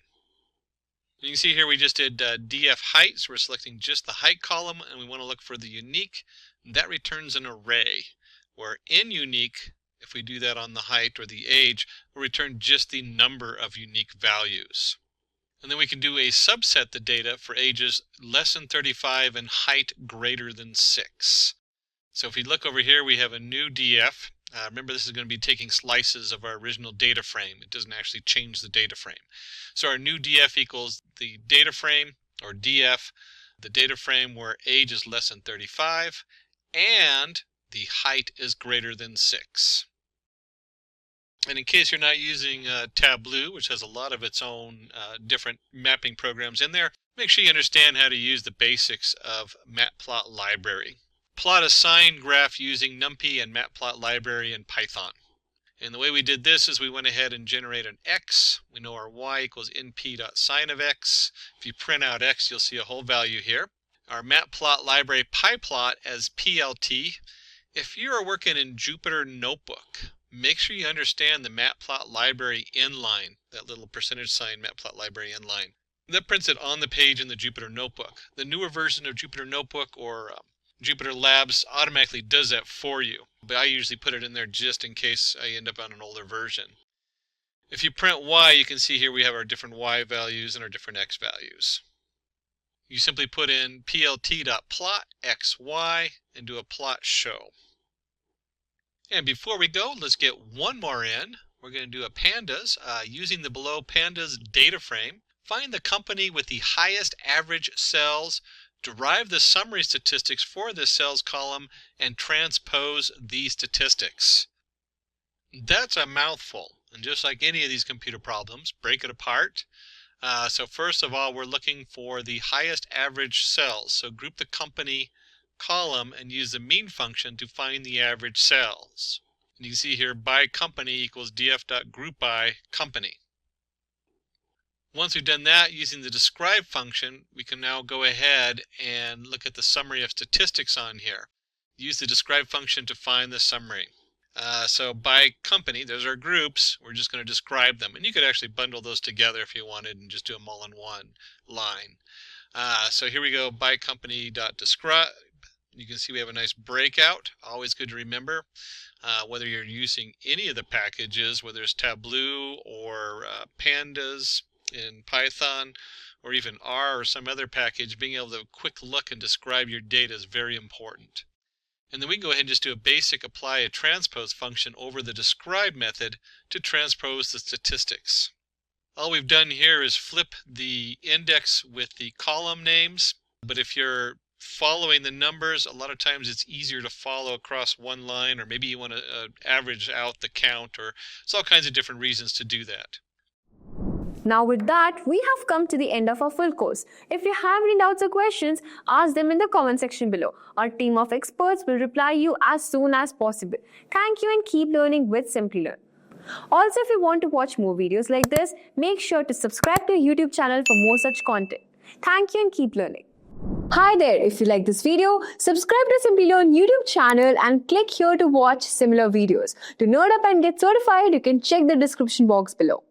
You can see here we just did df height, so we're selecting just the height column, and we want to look for the unique. That returns an array, where InUnique, if we do that on the height or the age, will return just the number of unique values. And then we can do a subset the data for ages less than 35 and height greater than 6. So if we look over here, we have a new df. Remember, this is going to be taking slices of our original data frame. It doesn't actually change the data frame. So our new df equals the data frame, or df, the data frame where age is less than 35 and the height is greater than 6. And in case you're not using Tableau, which has a lot of its own different mapping programs in there, make sure you understand how to use the basics of Matplotlib. Plot a sign graph using NumPy and Matplotlib in Python. And the way we did this is we went ahead and generated an x. We know our y equals np.sign of x. If you print out x, you'll see a whole value here. Our Matplotlib PyPlot as PLT. If you're working in Jupyter Notebook, make sure you understand the Matplotlib inline, that little percentage sign Matplotlib inline. That prints it on the page in the Jupyter Notebook. The newer version of Jupyter Notebook or Jupyter Labs automatically does that for you, but I usually put it in there just in case I end up on an older version. If you print y, you can see here we have our different y values and our different x values. You simply put in plt.plot xy and do a plot show. And before we go, let's get one more in. We're going to do a pandas using the below pandas data frame. Find the company with the highest average sales, derive the summary statistics for this sales column, and transpose these statistics. That's a mouthful, and just like any of these computer problems, break it apart. So first of all, we're looking for the highest average sales. So group the company column and use the mean function to find the average sales. And you can see here by company equals df.groupBy company. Once we've done that, using the describe function, we can now go ahead and look at the summary of statistics on here. Use the describe function to find the summary. So by company, those are groups. We're just going to describe them. And you could actually bundle those together if you wanted and just do them all in one line. So here we go, by company.describe. You can see we have a nice breakout. Always good to remember. Whether you're using any of the packages, whether it's Tableau or Pandas, in Python or even R or some other package, being able to quick look and describe your data is very important. And then we can go ahead and just do a basic apply a transpose function over the describe method to transpose the statistics. All we've done here is flip the index with the column names, but if you're following the numbers, a lot of times it's easier to follow across one line, or maybe you want to average out the count, or there's all kinds of different reasons to do that. Now with that, we have come to the end of our full course. If you have any doubts or questions, ask them in the comment section below. Our team of experts will reply you as soon as possible. Thank you and keep learning with Simplilearn. Also, if you want to watch more videos like this, make sure to subscribe to our YouTube channel for more such content. Thank you and keep learning. Hi there, if you like this video, subscribe to Simplilearn YouTube channel and click here to watch similar videos. To nerd up and get certified, you can check the description box below.